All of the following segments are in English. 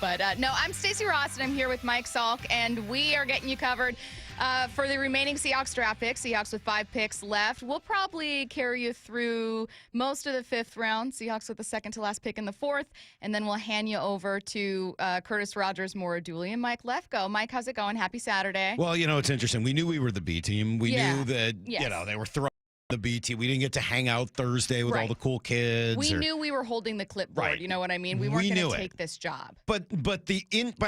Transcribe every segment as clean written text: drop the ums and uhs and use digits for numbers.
But no, I'm Stacy Rost, and I'm here with Mike Salk, and we are getting you covered for the remaining Seahawks draft picks. Seahawks with 5 picks left. We'll probably carry you through most of the 5th round. Seahawks with the second to last pick in the 4th, and then we'll hand you over to Curtis Rogers, Maura Dooley, and Mike Lefko. Mike, how's it going? Happy Saturday. Well, it's interesting. We knew we were the B team. We knew that, Yes. They were throwing the B team. We didn't get to hang out Thursday with all the cool kids. We knew we were holding the clipboard. Right. You know what I mean? We weren't going to take this job. But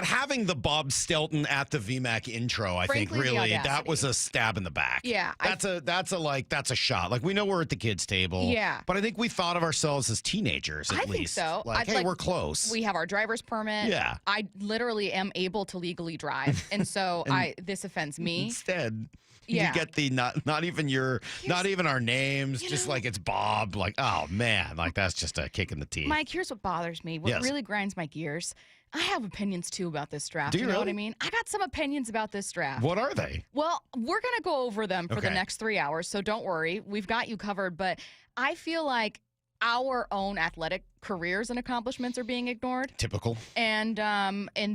having the Bob Stelton at the VMAC intro, I think really that was a stab in the back. Yeah. That's a shot. Like, we know we're at the kids' table. Yeah. But I think we thought of ourselves as teenagers at least. I think so. Like, hey, we're close. We have our driver's permit. Yeah. I literally am able to legally drive. And so this offends me. Instead, you get the not even our names, just like it's Bob. Like, oh man, like that's just a kick in the teeth. Make, here's what bothers me. What really grinds my gears. I have opinions too about this draft. Do you know really? what I mean? I got some opinions about this draft. What are they? Well, we're going to go over them for the next 3 hours, so don't worry. We've got you covered, but I feel like our own athletic careers and accomplishments are being ignored. Typical. And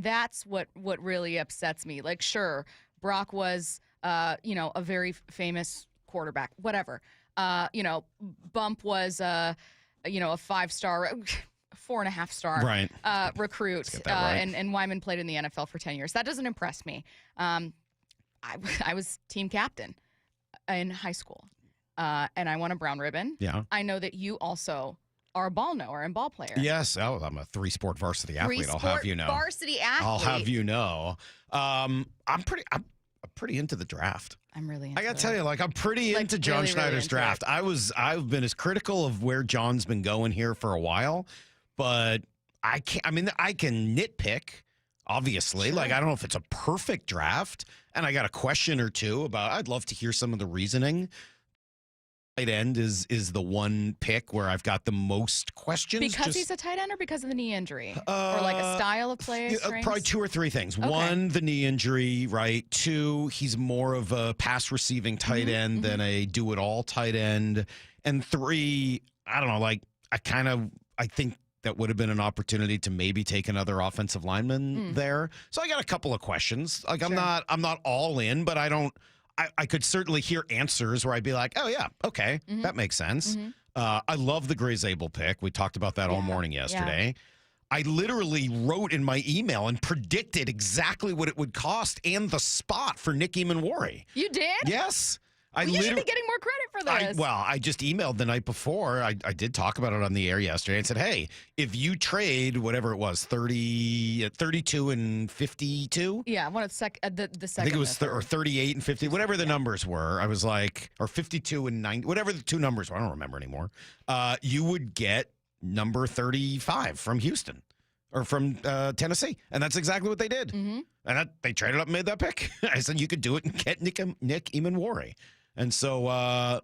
that's what really upsets me. Like, sure, Brock was a very famous quarterback, whatever. Bump was a 5-star, 4.5-star recruit. And Wyman played in the NFL for 10 years. That doesn't impress me. I was team captain in high school, and I won a brown ribbon. Yeah. I know that you also are a ball knower and ball player. Yes. Oh, I'm a 3-sport varsity athlete. I'll have you know. Varsity athlete. I'll have you know. I'm pretty into the draft. I'm really into I got to tell you, I'm pretty into John Schneider's draft. I've been as critical of where John's been going here for a while, but I can nitpick, obviously. Sure. I don't know if it's a perfect draft, and I got a question or two about, I'd love to hear some of the reasoning. Tight end is the one pick where I've got the most questions. Because he's a tight end or because of the knee injury? Or a style of play? Probably 2 or 3 things. Okay. 1, the knee injury, right? 2, he's more of a pass receiving tight end than a do-it-all tight end. And 3, I don't know, I think that would have been an opportunity to maybe take another offensive lineman there. So I got a couple of questions. Sure. I'm not all in, but I could certainly hear answers where I'd be like, oh, yeah, okay, that makes sense. I love the Gray Zabel pick. We talked about that all morning yesterday. Yeah. I literally wrote in my email and predicted exactly what it would cost and the spot for Nick Emanwari. You did? Yes. You should be getting more credit for this. I just emailed the night before. I did talk about it on the air yesterday and said, hey, if you trade whatever it was, 32 and 52? Yeah, the second. I think it was or 38 and 50, whatever the numbers were. I was like, or 52 and 90, whatever the 2 numbers were. I don't remember anymore. You would get number 35 from Houston. Or from Tennessee. And that's exactly what they did. And they traded up and made that pick. I said you could do it and get Nick Emanwari. And so I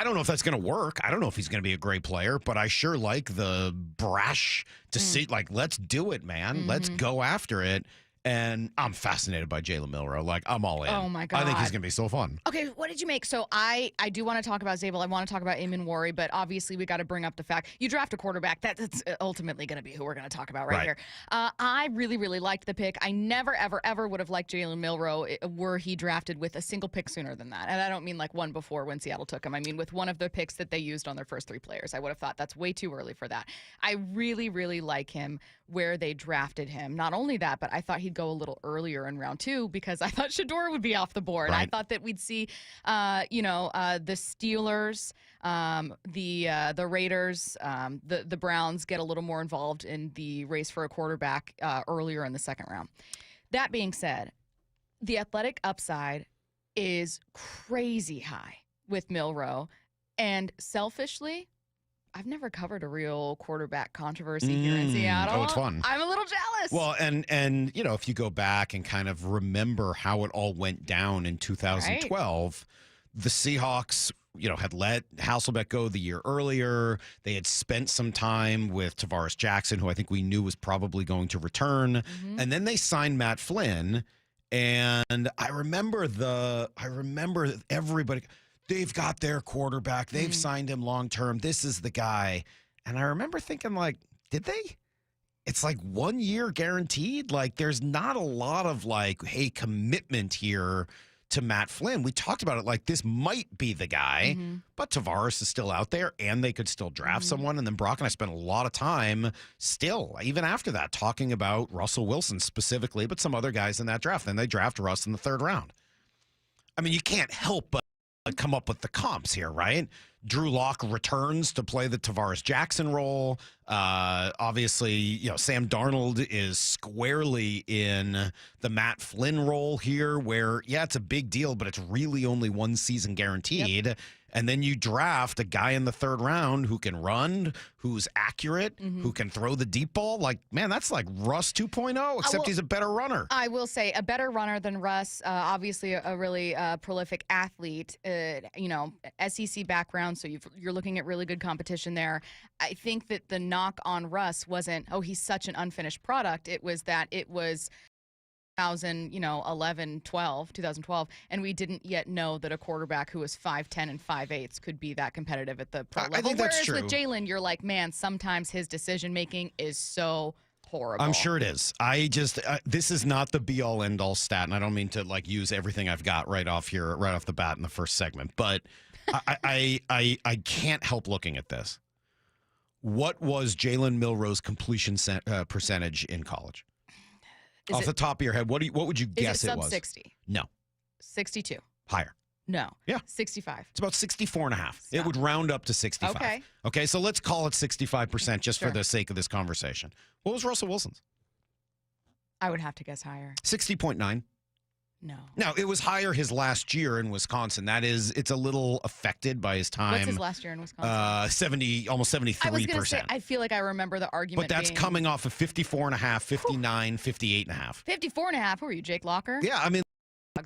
don't know if that's going to work. I don't know if he's going to be a great player, but I sure like the brash to see, let's do it, man. Let's go after it. And I'm fascinated by Jalen Milroe. I'm all in. Oh, my God. I think he's going to be so fun. Okay, what did you make? So I do want to talk about Zabel. I want to talk about Emanwari, but obviously we got to bring up the fact you draft a quarterback. That's ultimately going to be who we're going to talk about right here. I really, really liked the pick. I never, ever, ever would have liked Jalen Milroe were he drafted with a single pick sooner than that. And I don't mean one before when Seattle took him. I mean with one of the picks that they used on their first 3 players. I would have thought that's way too early for that. I really, really like him where they drafted him. Not only that, but I thought he'd go a little earlier in round 2 because I thought Shedeur would be off the board. I thought that we'd see, the Steelers, the Raiders, the Browns get a little more involved in the race for a quarterback earlier in the 2nd round. That being said, the athletic upside is crazy high with Milroe, and selfishly, I've never covered a real quarterback controversy here in Seattle. Oh, it's fun. I'm a little jealous. Well, and if you go back and kind of remember how it all went down in 2012, the Seahawks, had let Hasselbeck go the year earlier. They had spent some time with Tavares Jackson, who I think we knew was probably going to return. And then they signed Matt Flynn. And I remember everybody, they've got their quarterback. They've signed him long term. This is the guy. And I remember thinking, did they? it's like 1 year guaranteed. Like there's not a lot of like, hey, commitment here to Matt Flynn. We talked about it like this might be the guy, but Tavares is still out there and they could still draft someone. And then Brock and I spent a lot of time still, even after that, talking about Russell Wilson specifically, but some other guys in that draft. Then they draft Russ in the 3rd round. I mean, you can't help but come up with the comps here, right? Drew Lock returns to play the Tavares Jackson role. Obviously, Sam Darnold is squarely in the Matt Flynn role here where, yeah, it's a big deal, but it's really only 1 season guaranteed. Yep. And then you draft a guy in the 3rd round who can run, who's accurate, who can throw the deep ball. Like, man, that's like Russ 2.0, except he's a better runner. I will say a better runner than Russ. Obviously, a really prolific athlete. SEC background, so you're looking at really good competition there. I think that the knock on Russ wasn't, he's such an unfinished product. It was that it was 2012, and we didn't yet know that a quarterback who was 5'10" and 5'8" could be that competitive at the pro level. I think that's true. With Jalen, you're like, man, sometimes his decision-making is so horrible. I'm sure it is. This is not the be-all, end-all stat, and I don't mean to like use everything I've got right off the bat in the first segment, but I can't help looking at this. What was Jalen Milroe's completion percentage in college? Off the top of your head, what would you guess it was? Sub 60? No. 62? Higher. No. Yeah. 65. It's about 64.5. It would round up to 65. Okay, so let's call it 65% just for the sake of this conversation. What was Russell Wilson's? I would have to guess higher. 60.9. No. Now, it was higher his last year in Wisconsin. It's a little affected by his time. What's his last year in Wisconsin? Almost 73%. I was going to say, I feel like I remember the argument. But that's coming off of 54.5, 59, 58.5. 54.5. Who are you, Jake Locker? Yeah, I mean,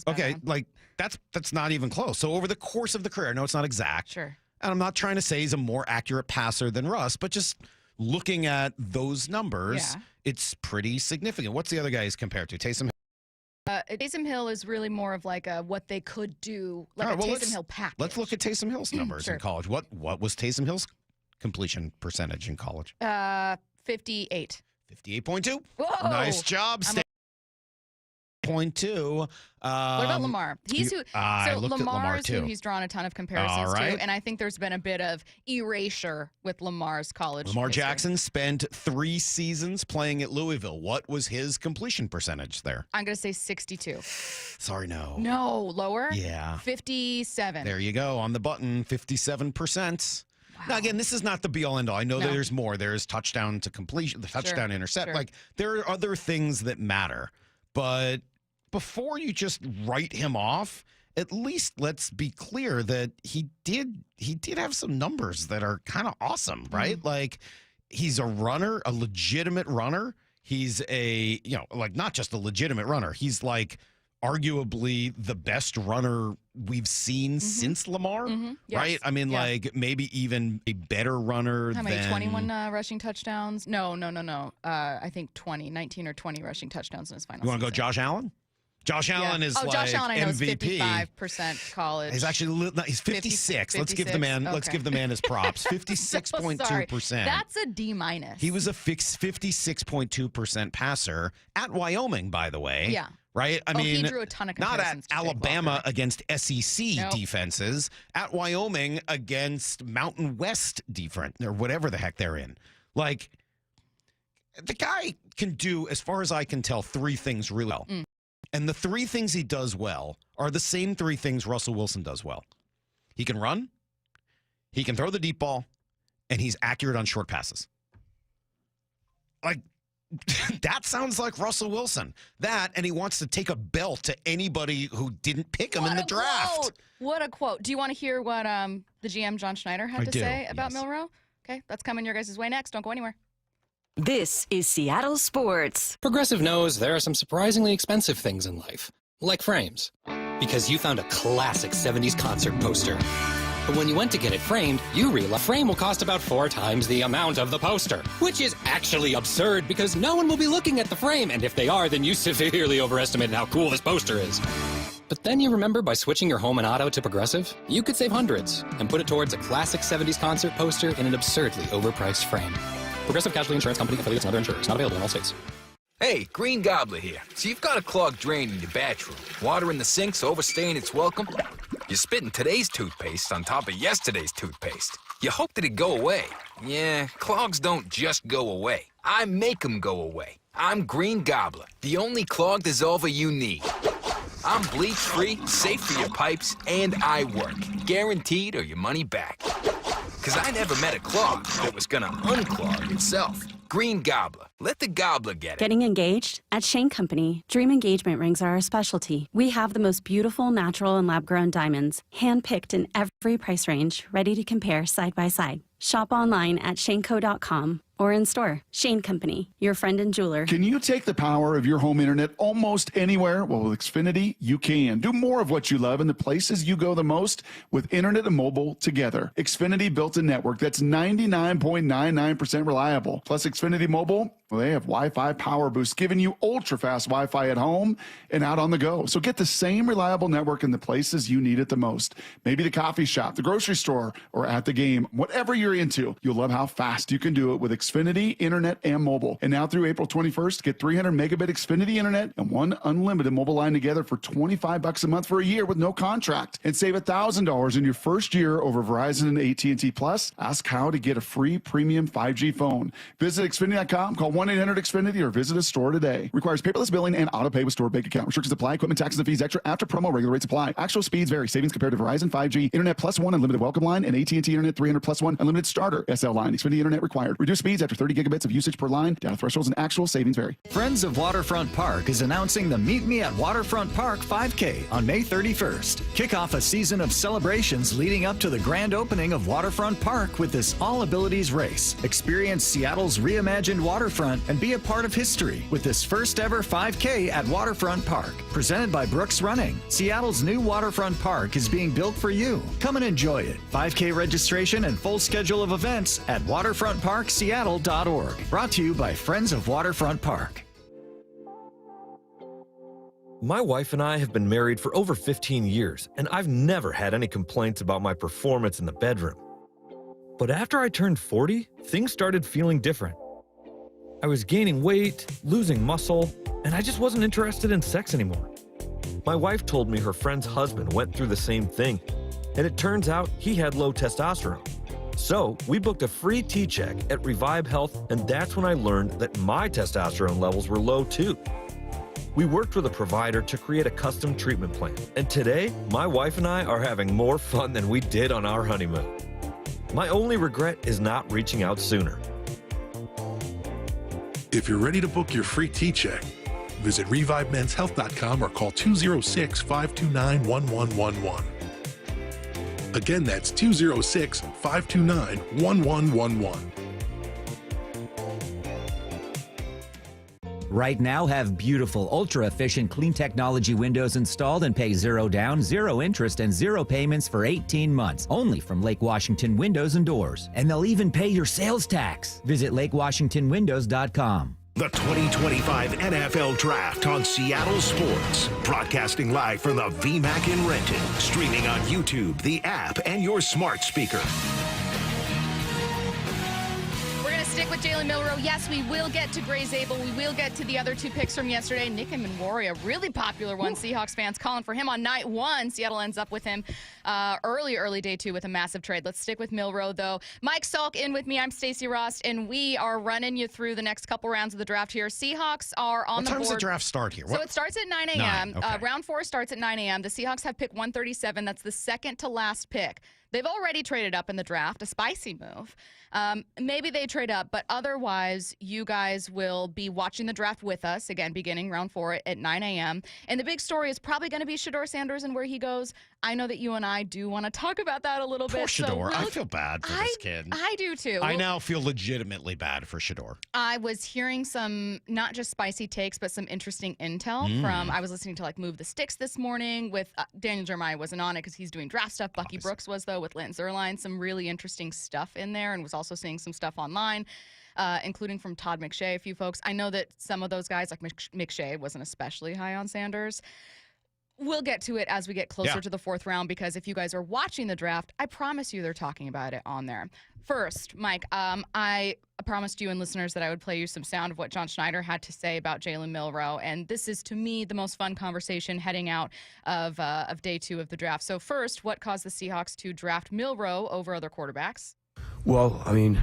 okay, like that's not even close. So over the course of the career, I know it's not exact. Sure. And I'm not trying to say he's a more accurate passer than Russ, but just looking at those numbers, it's pretty significant. What's the other guy he's compared to? Taysom Hill is really more of like what they could do, like a Taysom Hill package. Let's look at Taysom Hill's numbers in college. What was Taysom Hill's completion percentage in college? 58. 58.2. Whoa! Nice job, Stan. 0.2. What about Lamar? I looked at Lamar is too. Who he's drawn a ton of comparisons to, and I think there's been a bit of erasure with Lamar's college. Lamar Jackson spent 3 seasons playing at Louisville. What was his completion percentage there? I'm going to say 62. Sorry, no. No, lower? Yeah. 57. There you go. On the button, 57%. Wow. Now, again, this is not the be-all, end-all. I know there's more. There's touchdown to completion, the touchdown intercept. Sure. Like, there are other things that matter. But before you just write him off, at least let's be clear that he did have some numbers that are kind of awesome, right? Like, he's a runner, a legitimate runner. He's not just a legitimate runner. He's like arguably the best runner we've seen since Lamar, yes. right? I mean, like maybe even a better runner How many, than 21 rushing touchdowns? No. I think 19 or 20 rushing touchdowns in his final season. You want to go Josh Allen? Josh Allen is like Josh Allen, I know, MVP. Is 55% college. He's actually he's 56. Let's give the man his props. 56.2%. That's a D-. He was a 56.2% passer at Wyoming, by the way. Yeah. Right? I mean, he drew a ton of not at Alabama Walker. against SEC defenses, at Wyoming against Mountain West defense, or whatever the heck they're in. Like, the guy can do, as far as I can tell, 3 things really well. And the 3 things he does well are the same 3 things Russell Wilson does well. He can run, he can throw the deep ball, and he's accurate on short passes. Like, that sounds like Russell Wilson. That, and he wants to take a belt to anybody who didn't pick him in the draft. Quote. What a quote. Do you want to hear what the GM, John Schneider, had to say about Milroe? Okay, that's coming your guys' way next. Don't go anywhere. This is Seattle Sports. Progressive knows there are some surprisingly expensive things in life, like frames. Because you found a classic 70s concert poster. But when you went to get it framed, you realized a frame will cost about 4 times the amount of the poster. Which is actually absurd because no one will be looking at the frame, and if they are, then you severely overestimated how cool this poster is. But then you remember by switching your home and auto to Progressive, you could save hundreds and put it towards a classic 70s concert poster in an absurdly overpriced frame. Progressive Casualty Insurance Company, affiliates, and other insurers. Not available in all states. Hey, Green Gobbler here. So you've got a clogged drain in your bathroom. Water in the sink's overstaying its welcome. You're spitting today's toothpaste on top of yesterday's toothpaste. You hoped it'd go away. Yeah, clogs don't just go away. I make them go away. I'm Green Gobbler, the only clog dissolver you need. I'm bleach-free, safe for your pipes, and I work. Guaranteed or your money back. Because I never met a clog that was gonna unclog itself. Green Gobbler. Let the gobbler get it. Getting engaged? At Shane Company, dream engagement rings are our specialty. We have the most beautiful natural and lab-grown diamonds, hand-picked in every price range, ready to compare side by side. Shop online at shaneco.com or in store. Shane Company, your friend and jeweler. Can you take the power of your home internet almost anywhere? Well, with Xfinity, you can. Do more of what you love in the places you go the most with internet and mobile together. Xfinity built a network that's 99.99% reliable. Plus, Xfinity Mobile, well, they have Wi-Fi Power Boost, giving you ultra-fast Wi-Fi at home and out on the go. So get the same reliable network in the places you need it the most. Maybe the coffee shop, the grocery store, or at the game. Whatever you're into, you'll love how fast you can do it with Xfinity Internet and mobile. And now through April 21st, get 300 megabit Xfinity Internet and one unlimited mobile line together for $25 a month for a year with no contract. And save $1,000 in your first year over Verizon and AT&T Plus. Ask how to get a free premium 5G phone. Visit Xfinity.com, call 1-800-XFINITY or visit a store today. Requires paperless billing and auto pay with store bank account. Restrictions apply. Equipment, taxes, and fees extra after promo. Regular rates apply. Actual speeds vary. Savings compared to Verizon 5G, Internet Plus One Unlimited Welcome Line, and AT&T Internet 300 Plus One Unlimited Starter SL line. Xfinity Internet required. Reduced speeds after 30 gigabits of usage per line. Data thresholds and actual savings vary. Friends of Waterfront Park is announcing the Meet Me at Waterfront Park 5K on May 31st. Kick off a season of celebrations leading up to the grand opening of Waterfront Park with this all-abilities race. Experience Seattle's reimagined waterfront and be a part of history with this first ever 5K at Waterfront Park. Presented by Brooks Running, Seattle's new Waterfront Park is being built for you. Come and enjoy it. 5K registration and full schedule of events at waterfrontparkseattle.org. Brought to you by Friends of Waterfront Park. My wife and I have been married for over 15 years, and I've never had any complaints about my performance in the bedroom. But after I turned 40, things started feeling different. I was gaining weight, losing muscle, and I just wasn't interested in sex anymore. My wife told me her friend's husband went through the same thing, and it turns out he had low testosterone. So we booked a free T-check at Revive Health, and that's when I learned that my testosterone levels were low too. We worked with a provider to create a custom treatment plan, and today, my wife and I are having more fun than we did on our honeymoon. My only regret is not reaching out sooner. If you're ready to book your free T-check, visit ReviveMen'sHealth.com or call 206-529-1111. Again, that's 206-529-1111. Right now, have beautiful, ultra-efficient, clean technology windows installed and pay $0 down, 0 interest, and 0 payments for 18 months. Only from Lake Washington Windows and Doors. And they'll even pay your sales tax. Visit LakeWashingtonWindows.com. The 2025 NFL Draft on Seattle Sports. Broadcasting live from the VMAC in Renton. Streaming on YouTube, the app, and your smart speaker. Stick with Jalen Milroe. Yes, we will get to Gray Zabel. We will get to the other two picks from yesterday. Nick Manwari, a really popular one. Seahawks fans calling for him on night one. Seattle ends up with him early day two with a massive trade. Let's stick with Milroe, though. Mike Salk in with me. I'm Stacy Rost, and we are running you through the next couple rounds of the draft here. Seahawks are on the board. What time does the draft start here? So it starts at 9 a.m. Okay. Round 4 starts at 9 a.m. The Seahawks have pick 137. That's the second to last pick. They've already traded up in the draft, a spicy move. Maybe they trade up, but otherwise, you guys will be watching the draft with us, again, beginning round 4 at 9 a.m. And the big story is probably going to be Shedeur Sanders and where he goes. I know that you and I do want to talk about that a little Poor bit. Shedeur. I feel bad for this kid. I do, too. I now feel legitimately bad for Shedeur. I was hearing some, not just spicy takes, but some interesting intel from, I was listening to, Move the Sticks this morning with, Daniel Jeremiah wasn't on it because he's doing draft stuff. Bucky Brooks was, though, with Lynn Zerline. Some really interesting stuff in there, and was also seeing some stuff online, including from Todd McShay, a few folks. I know that some of those guys, like McShay, wasn't especially high on Sanders. We'll get to it as we get closer to the fourth round, because if you guys are watching the draft, I promise you they're talking about it on there. First, Mike, I promised you and listeners that I would play you some sound of what John Schneider had to say about Jalen Milroe, and this is, to me, the most fun conversation heading out of day 2 of the draft. So first, what caused the Seahawks to draft Milroe over other quarterbacks? Well, I mean,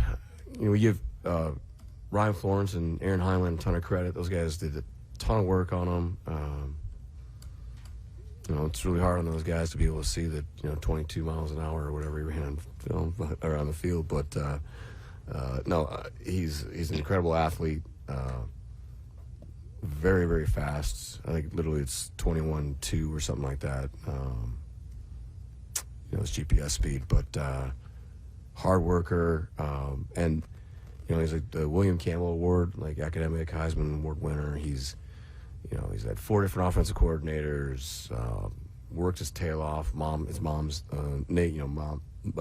we give Ryan Florence and Aaron Heinlein a ton of credit. Those guys did a ton of work on him. It's really hard on those guys to be able to see that, 22 miles an hour or whatever he ran on film or on the field. But he's an incredible athlete. Very, very fast. I think literally it's 21.2 or something like that. His GPS speed, but hard worker. And he's like the William Campbell Award, like academic Heisman Award winner. He's had 4 different offensive coordinators, worked his tail off. His mom's,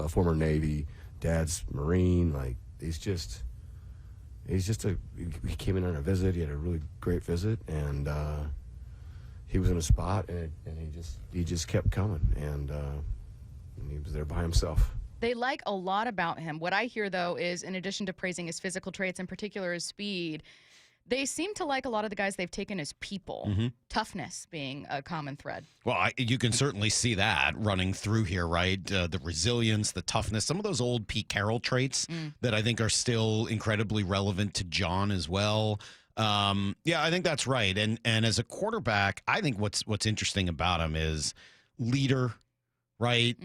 former Navy, dad's Marine. Like, he came in on a visit. He had a really great visit, and he was in a spot, and he just kept coming, and he was there by himself. They like a lot about him. What I hear, though, is in addition to praising his physical traits, in particular his speed, they seem to like a lot of the guys they've taken as people, toughness being a common thread. Well, you can certainly see that running through here, right? The resilience, the toughness, some of those old Pete Carroll traits that I think are still incredibly relevant to John as well. I think that's right. And as a quarterback, I think what's interesting about him is leader, right?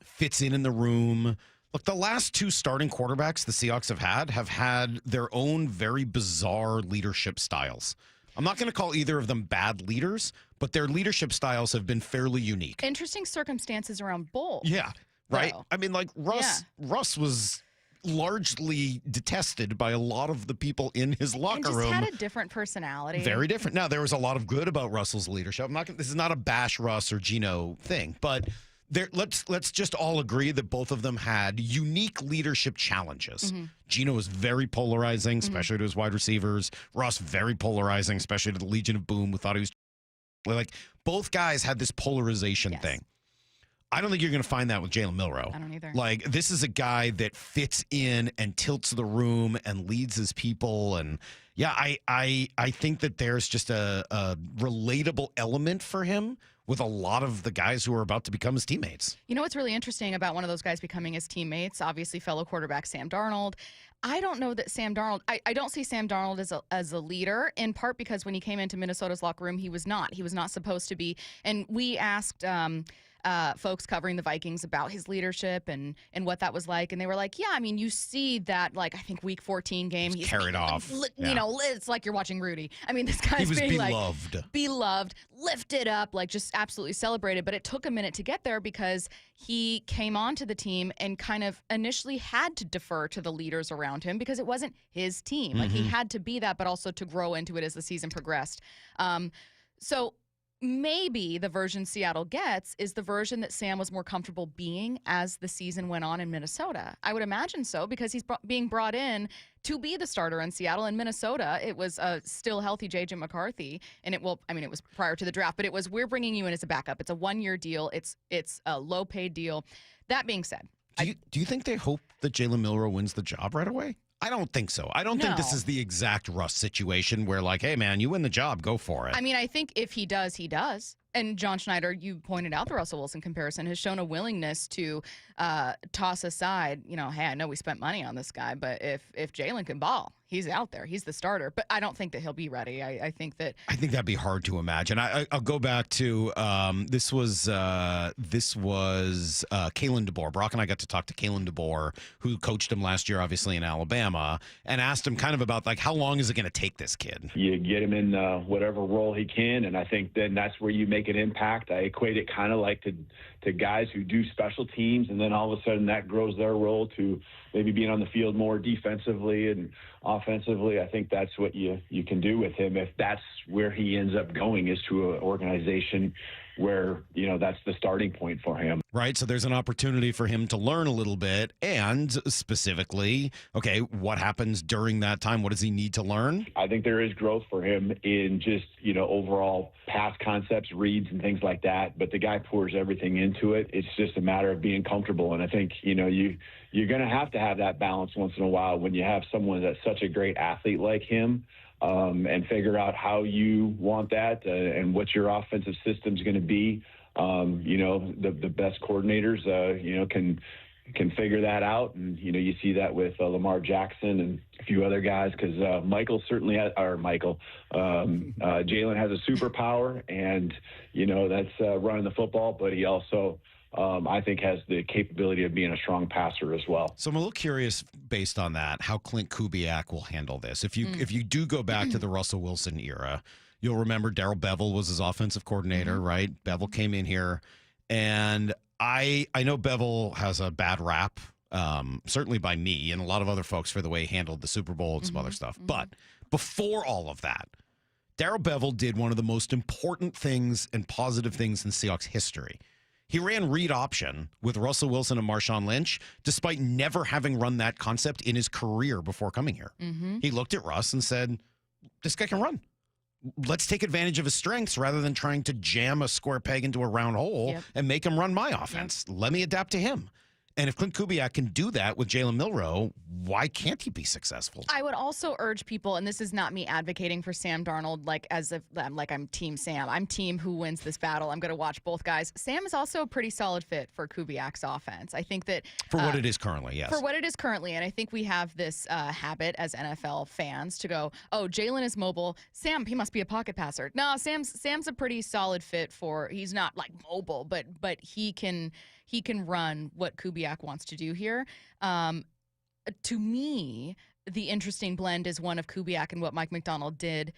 Fits in the room. Look, the last 2 starting quarterbacks the Seahawks have had their own very bizarre leadership styles. I'm not going to call either of them bad leaders, but their leadership styles have been fairly unique. Interesting circumstances around both. Yeah, right? Though. I mean, like, Russ was largely detested by a lot of the people in his locker room. Had a different personality. Very different. Now, there was a lot of good about Russell's leadership. This is not a bash Russ or Gino thing, but let's just all agree that both of them had unique leadership challenges. Gino was very polarizing, especially to his wide receivers. Russ, very polarizing, especially to the Legion of Boom, who thought he was like, both guys had this polarization thing. I don't think you're going to find that with Jalen Milroe. I don't either. Like, this is a guy that fits in and tilts the room and leads his people. And yeah, I think that there's just a relatable element for him with a lot of the guys who are about to become his teammates. You know what's really interesting about one of those guys becoming his teammates? Obviously, fellow quarterback Sam Darnold. I don't know that Sam Darnold, I don't see Sam Darnold as a leader, in part because when he came into Minnesota's locker room, he was not. He was not supposed to be. And we asked folks covering the Vikings about his leadership and what that was like. And they were like, yeah, I mean, you see that, like, I think week 14 game. He's carried off. It's like you're watching Rudy. I mean, this guy's being beloved, lifted up, like just absolutely celebrated. But it took a minute to get there because he came onto the team and kind of initially had to defer to the leaders around him because it wasn't his team. Like, he had to be that, but also to grow into it as the season progressed. So maybe the version Seattle gets is the version that Sam was more comfortable being as the season went on in Minnesota. I would imagine so, because he's being brought in to be the starter in Seattle. In Minnesota, it was a still healthy J.J. McCarthy, and it was prior to the draft, but it was, we're bringing you in as a backup. It's a 1-year deal. It's a low-paid deal. That being said, do you think they hope that Jalen Milroe wins the job right away? I don't think so. I don't think this is the exact Russ situation where, like, hey, man, you win the job, go for it. I mean, I think if he does, he does. And John Schneider, you pointed out the Russell Wilson comparison, has shown a willingness to toss aside, hey, I know we spent money on this guy, but if Jalen can ball, he's out there. He's the starter. But I don't think that he'll be ready. I think that'd be hard to imagine. I'll go back to this was Kalen DeBoer. Brock and I got to talk to Kalen DeBoer, who coached him last year, obviously, in Alabama, and asked him kind of about, like, how long is it going to take this kid? You get him in whatever role he can, and I think then that's where you make an impact. I equate it kind of like to guys who do special teams, and then all of a sudden that grows their role to maybe being on the field more defensively and offensively. I think that's what you can do with him if that's where he ends up going, is to an organization where, that's the starting point for him. Right. So there's an opportunity for him to learn a little bit, and specifically, okay, what happens during that time? What does he need to learn? I think there is growth for him in just, overall pass concepts, reads, and things like that. But the guy pours everything into it. It's just a matter of being comfortable. And I think, you're going to have that balance once in a while when you have someone that's such a great athlete like him, and figure out how you want that and what your offensive system is going to be. The best coordinators, can figure that out. And, you see that with Lamar Jackson and a few other guys, because Jalen has a superpower, and, that's running the football, but he also, I think, has the capability of being a strong passer as well. So I'm a little curious, based on that, how Clint Kubiak will handle this. If you do go back to the Russell Wilson era, you'll remember Darrell Bevell was his offensive coordinator, right? Bevell came in here, and I know Bevell has a bad rap, certainly by me and a lot of other folks, for the way he handled the Super Bowl and some other stuff. But before all of that, Darrell Bevell did one of the most important things and positive things in Seahawks history. He ran read option with Russell Wilson and Marshawn Lynch, despite never having run that concept in his career before coming here. He looked at Russ and said, this guy can run. Let's take advantage of his strengths rather than trying to jam a square peg into a round hole and make him run my offense. Let me adapt to him. And if Clint Kubiak can do that with Jalen Milroe, why can't he be successful? I would also urge people, and this is not me advocating for Sam Darnold, as if I'm Team Sam. I'm team who wins this battle. I'm going to watch both guys. Sam is also a pretty solid fit for Kubiak's offense. I think that for what it is currently, yes. For what it is currently, and I think we have this habit as NFL fans to go, oh, Jalen is mobile. Sam, he must be a pocket passer. No, Sam's a pretty solid fit for. He's not like mobile, but he can run what Kubiak wants to do here. To me, the interesting blend is one of Kubiak and what Mike McDonald did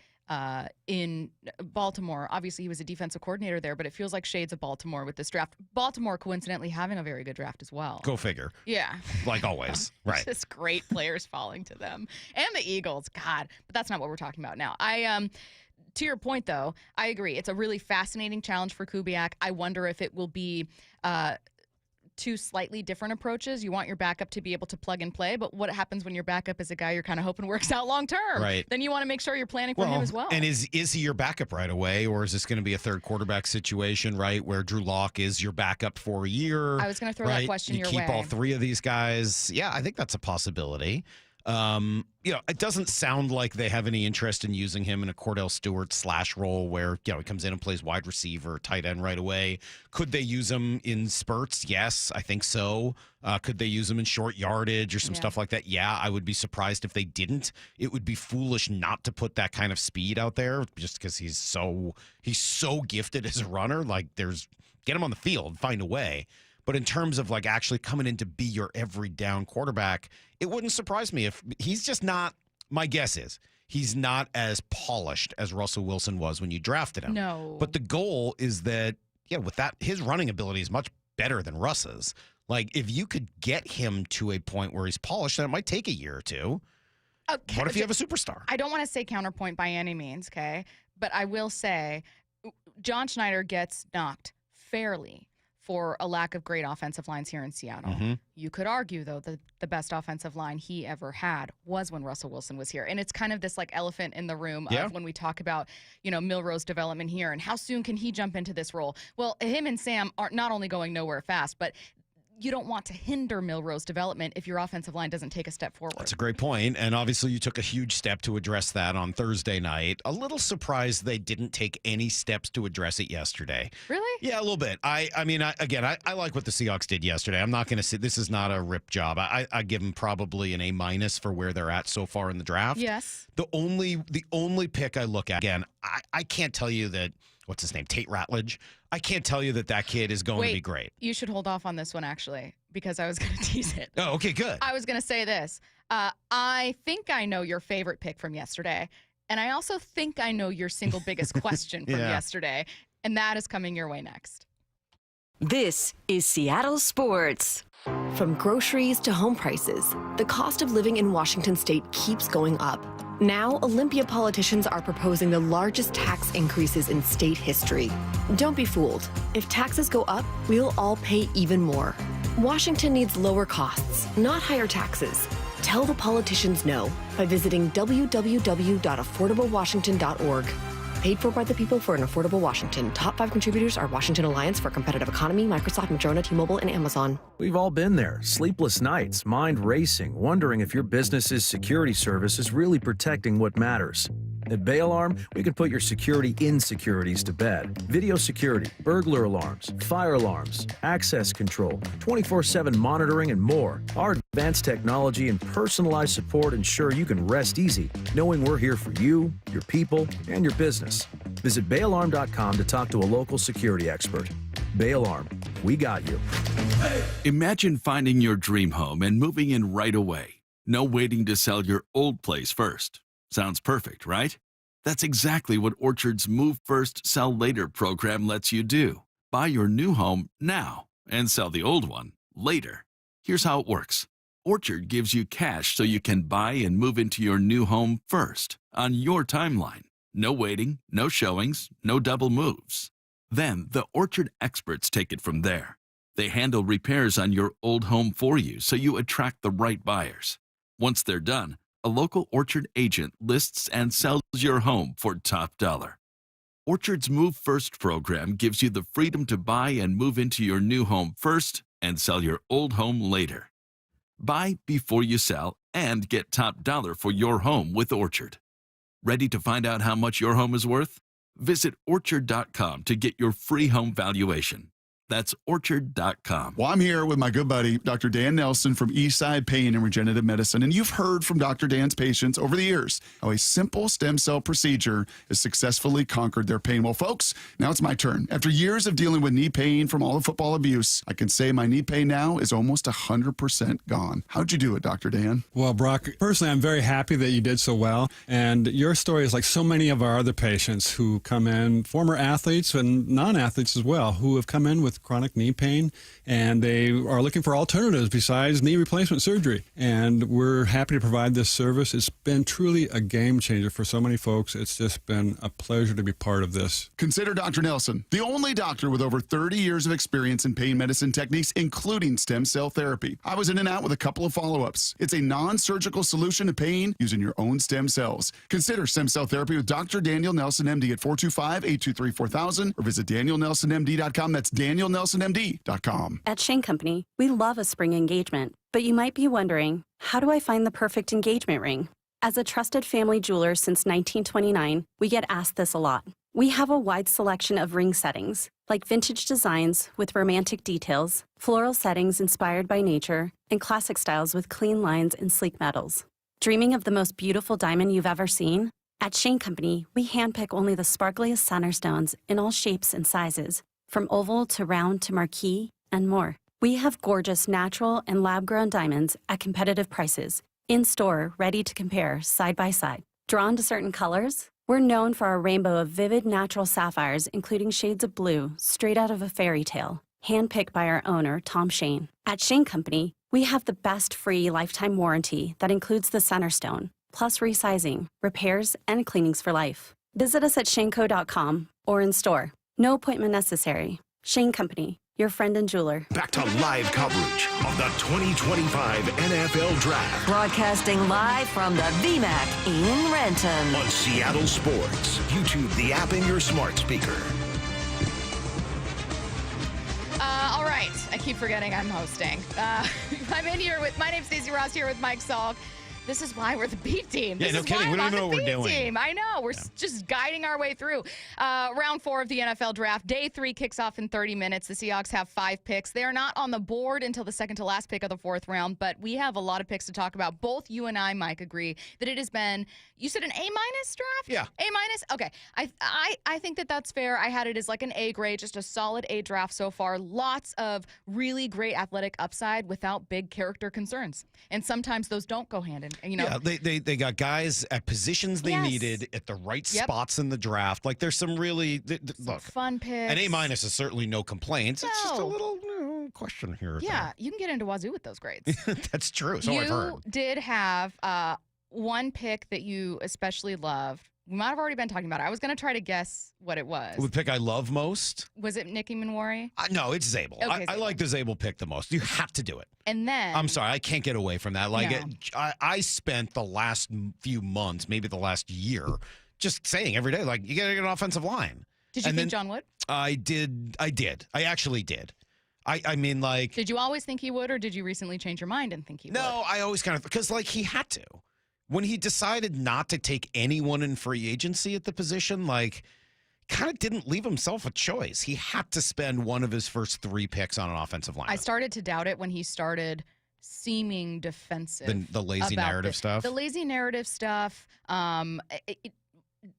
in Baltimore. Obviously, he was a defensive coordinator there, but it feels like shades of Baltimore with this draft. Baltimore, coincidentally, having a very good draft as well. Go figure. Yeah. Like always. Right. Just great players falling to them. And the Eagles, God. But that's not what we're talking about now. To your point, though, I agree. It's a really fascinating challenge for Kubiak. I wonder if it will be two slightly different approaches. You want your backup to be able to plug and play, but what happens when your backup is a guy you're kind of hoping works out long term? Right. Then you want to make sure you're planning for him as well. And is he your backup right away, or is this going to be a third quarterback situation, right, where Drew Lock is your backup for a year? I was going to throw that question your way. You keep all three of these guys. Yeah, I think that's a possibility. It doesn't sound like they have any interest in using him in a Cordell Stewart / role where, he comes in and plays wide receiver, tight end right away. Could they use him in spurts? Yes, I think so. Could they use him in short yardage or some stuff like that? Yeah, I would be surprised if they didn't. It would be foolish not to put that kind of speed out there just because he's so gifted as a runner. Like, get him on the field, find a way. But in terms of actually coming in to be your every down quarterback, it wouldn't surprise me if he's just not. My guess is he's not as polished as Russell Wilson was when you drafted him. No. But the goal is that, with that, his running ability is much better than Russ's. If you could get him to a point where he's polished, then it might take a year or two. Okay. What if you have a superstar? I don't want to say counterpoint by any means, okay? But I will say John Schneider gets knocked fairly for a lack of great offensive lines here in Seattle. You could argue, though, that the best offensive line he ever had was when Russell Wilson was here. And it's kind of this elephant in the room of when we talk about, Milroe's development here and how soon can he jump into this role. Well, him and Sam are not only going nowhere fast, but you don't want to hinder Milroe's development if your offensive line doesn't take a step forward. That's a great point. And obviously you took a huge step to address that on Thursday night. A little surprised they didn't take any steps to address it yesterday. Really? Yeah, a little bit. I like what the Seahawks did yesterday. I'm not going to say this is not a rip job. I give them probably an A- for where they're at so far in the draft. Yes. The only pick I look at, again, I can't tell you that, what's his name, Tate Ratledge. I can't tell you that kid is going to be great. You should hold off on this one, actually, because I was going to tease it. Oh, okay, good. I was going to say this. I think I know your favorite pick from yesterday, and I also think I know your single biggest question from yesterday, and that is coming your way next. This is Seattle Sports. From groceries to home prices, the cost of living in Washington state keeps going up. Now, Olympia politicians are proposing the largest tax increases in state history. Don't be fooled. If taxes go up, we'll all pay even more. Washington needs lower costs, not higher taxes. Tell the politicians no by visiting www.affordablewashington.org. Paid for by the people for an affordable Washington. Top 5 contributors are Washington Alliance for Competitive Economy, Microsoft, Madrona, T-Mobile, and Amazon. We've all been there. Sleepless nights, mind racing, wondering if your business's security service is really protecting what matters. At Bay Alarm, we can put your security insecurities to bed. Video security, burglar alarms, fire alarms, access control, 24/7 monitoring, and more. Our advanced technology and personalized support ensure you can rest easy, knowing we're here for you, your people, and your business. Visit bayalarm.com to talk to a local security expert. Bay Alarm, we got you. Imagine finding your dream home and moving in right away. No waiting to sell your old place first. Sounds perfect, right? That's exactly what Orchard's Move First, Sell Later program lets you do. Buy your new home now and sell the old one later. Here's how it works. Orchard gives you cash so you can buy and move into your new home first, on your timeline. No waiting, no showings, no double moves. Then the Orchard experts take it from there. They handle repairs on your old home for you so you attract the right buyers. Once they're done, a local Orchard agent lists and sells your home for top dollar. Orchard's Move First program gives you the freedom to buy and move into your new home first and sell your old home later. Buy before you sell and get top dollar for your home with Orchard. Ready to find out how much your home is worth? Visit Orchard.com to get your free home valuation. That's Orchard.com. Well, I'm here with my good buddy, Dr. Dan Nelson from Eastside Pain and Regenerative Medicine. And you've heard from Dr. Dan's patients over the years how a simple stem cell procedure has successfully conquered their pain. Well, folks, now it's my turn. After years of dealing with knee pain from all the football abuse, I can say my knee pain now is almost 100% gone. How'd you do it, Dr. Dan? Well, Brock, personally, I'm very happy that you did so well. And your story is like so many of our other patients who come in, former athletes and non-athletes as well, who have come in with chronic knee pain, and they are looking for alternatives besides knee replacement surgery. And we're happy to provide this service. It's been truly a game changer for so many folks. It's just been a pleasure to be part of this. Consider Dr. Nelson, the only doctor with over 30 years of experience in pain medicine techniques, including stem cell therapy. I was in and out with a couple of follow-ups. It's a non-surgical solution to pain using your own stem cells. Consider stem cell therapy with Dr. Daniel Nelson, MD at 425-823-4000 or visit DanielNelsonMD.com. That's DanielNelsonMD.com. At Shane Company, we love a spring engagement, but you might be wondering, how do I find the perfect engagement ring? As a trusted family jeweler since 1929, we get asked this a lot. We have a wide selection of ring settings, like vintage designs with romantic details, floral settings inspired by nature, and classic styles with clean lines and sleek metals. Dreaming of the most beautiful diamond you've ever seen? At Shane Company, we handpick only the sparkliest center stones in all shapes and sizes, from oval to round to marquise, and more. We have gorgeous natural and lab-grown diamonds at competitive prices, in-store, ready to compare side by side. Drawn to certain colors? We're known for our rainbow of vivid natural sapphires, including shades of blue, straight out of a fairy tale, handpicked by our owner, Tom Shane. At Shane Company, we have the best free lifetime warranty that includes the center stone, plus resizing, repairs, and cleanings for life. Visit us at shaneco.com or in store. No appointment necessary. Shane Company, your friend and jeweler. Back to live coverage of the 2025 NFL Draft. Broadcasting live from the VMAC in Renton. On Seattle Sports. YouTube, the app, and your smart speaker. All right. I keep forgetting I'm hosting. I'm in here with, my name's Stacy Rost, here with Mike Salk. This is why we're the B team. Yeah, This no is kidding. why We don't I'm even on know the what we're B doing. team. I know. We're just guiding our way through. Round 4 of the NFL Draft. Day 3 kicks off in 30 minutes. The Seahawks have 5 picks. They are not on the board until the second to last pick of the 4th round, but we have a lot of picks to talk about. Both you and I, Mike, agree that it has been, you said an A-minus draft? Yeah. A-minus? Okay. I think that that's fair. I had it as like an A grade, just a solid A draft so far. Lots of really great athletic upside without big character concerns. And sometimes those don't go hand in Yeah, they got guys at positions they needed at the right spots in the draft. Like there's some really look fun picks. An A- is certainly no complaints. It's just a little question here. Yeah, you can get into Wazoo with those grades. That's true. So I've heard. You did have one pick that you especially loved. We might have already been talking about it. I was going to try to guess what it was. The pick I love most? Was it Nicky Manwari? No, it's Zabel. Okay, I like the Zabel pick the most. You have to do it. And then... I'm sorry, I can't get away from that. I spent the last few months, maybe the last year, just saying every day, like, you got to get an offensive line. Did you think John would? I did. I actually did. I mean, like... Did you always think he would, or did you recently change your mind and think he would? No, I always kind of... Because, like, he had to. When he decided not to take anyone in free agency at the position, like, kind of didn't leave himself a choice. He had to spend one of his first 3 picks on an offensive line. I started to doubt it when he started seeming defensive. The lazy narrative stuff? The lazy narrative stuff.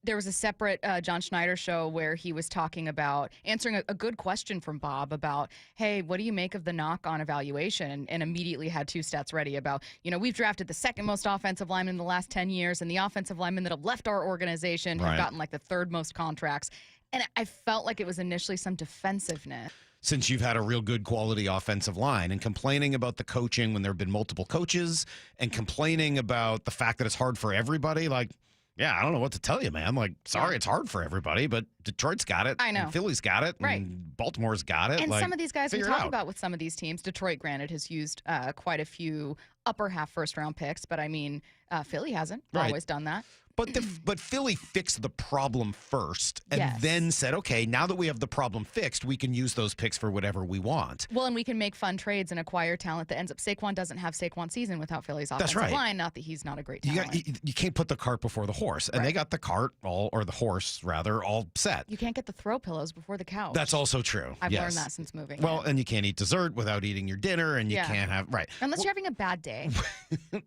There was a separate John Schneider show where he was talking about answering a good question from Bob about, hey, what do you make of the knock-on evaluation? And immediately had 2 stats ready about, we've drafted the 2nd most offensive linemen in the last 10 years, and the offensive linemen that have left our organization have gotten like the 3rd most contracts. And I felt like it was initially some defensiveness. Since you've had a real good quality offensive line, and complaining about the coaching when there have been multiple coaches, and complaining about the fact that it's hard for everybody, like, yeah, I don't know what to tell you, man. Like, sorry, it's hard for everybody, but Detroit's got it. I know. And Philly's got it. Right. And Baltimore's got it. And like, some of these guys we figure it talk out. about with some of these teams. Detroit, granted, has used quite a few upper half first-round picks, but I mean, Philly hasn't always done that. But Philly fixed the problem first and then said, okay, now that we have the problem fixed, we can use those picks for whatever we want. Well, and we can make fun trades and acquire talent that ends up. Saquon doesn't have Saquon season without Philly's offensive line. Not that he's not a great talent. You can't put the cart before the horse. And they got the cart, or the horse, rather, all set. You can't get the throw pillows before the couch. That's also true. I've learned that since moving. Well, and you can't eat dessert without eating your dinner, and you can't have, Unless you're having a bad day.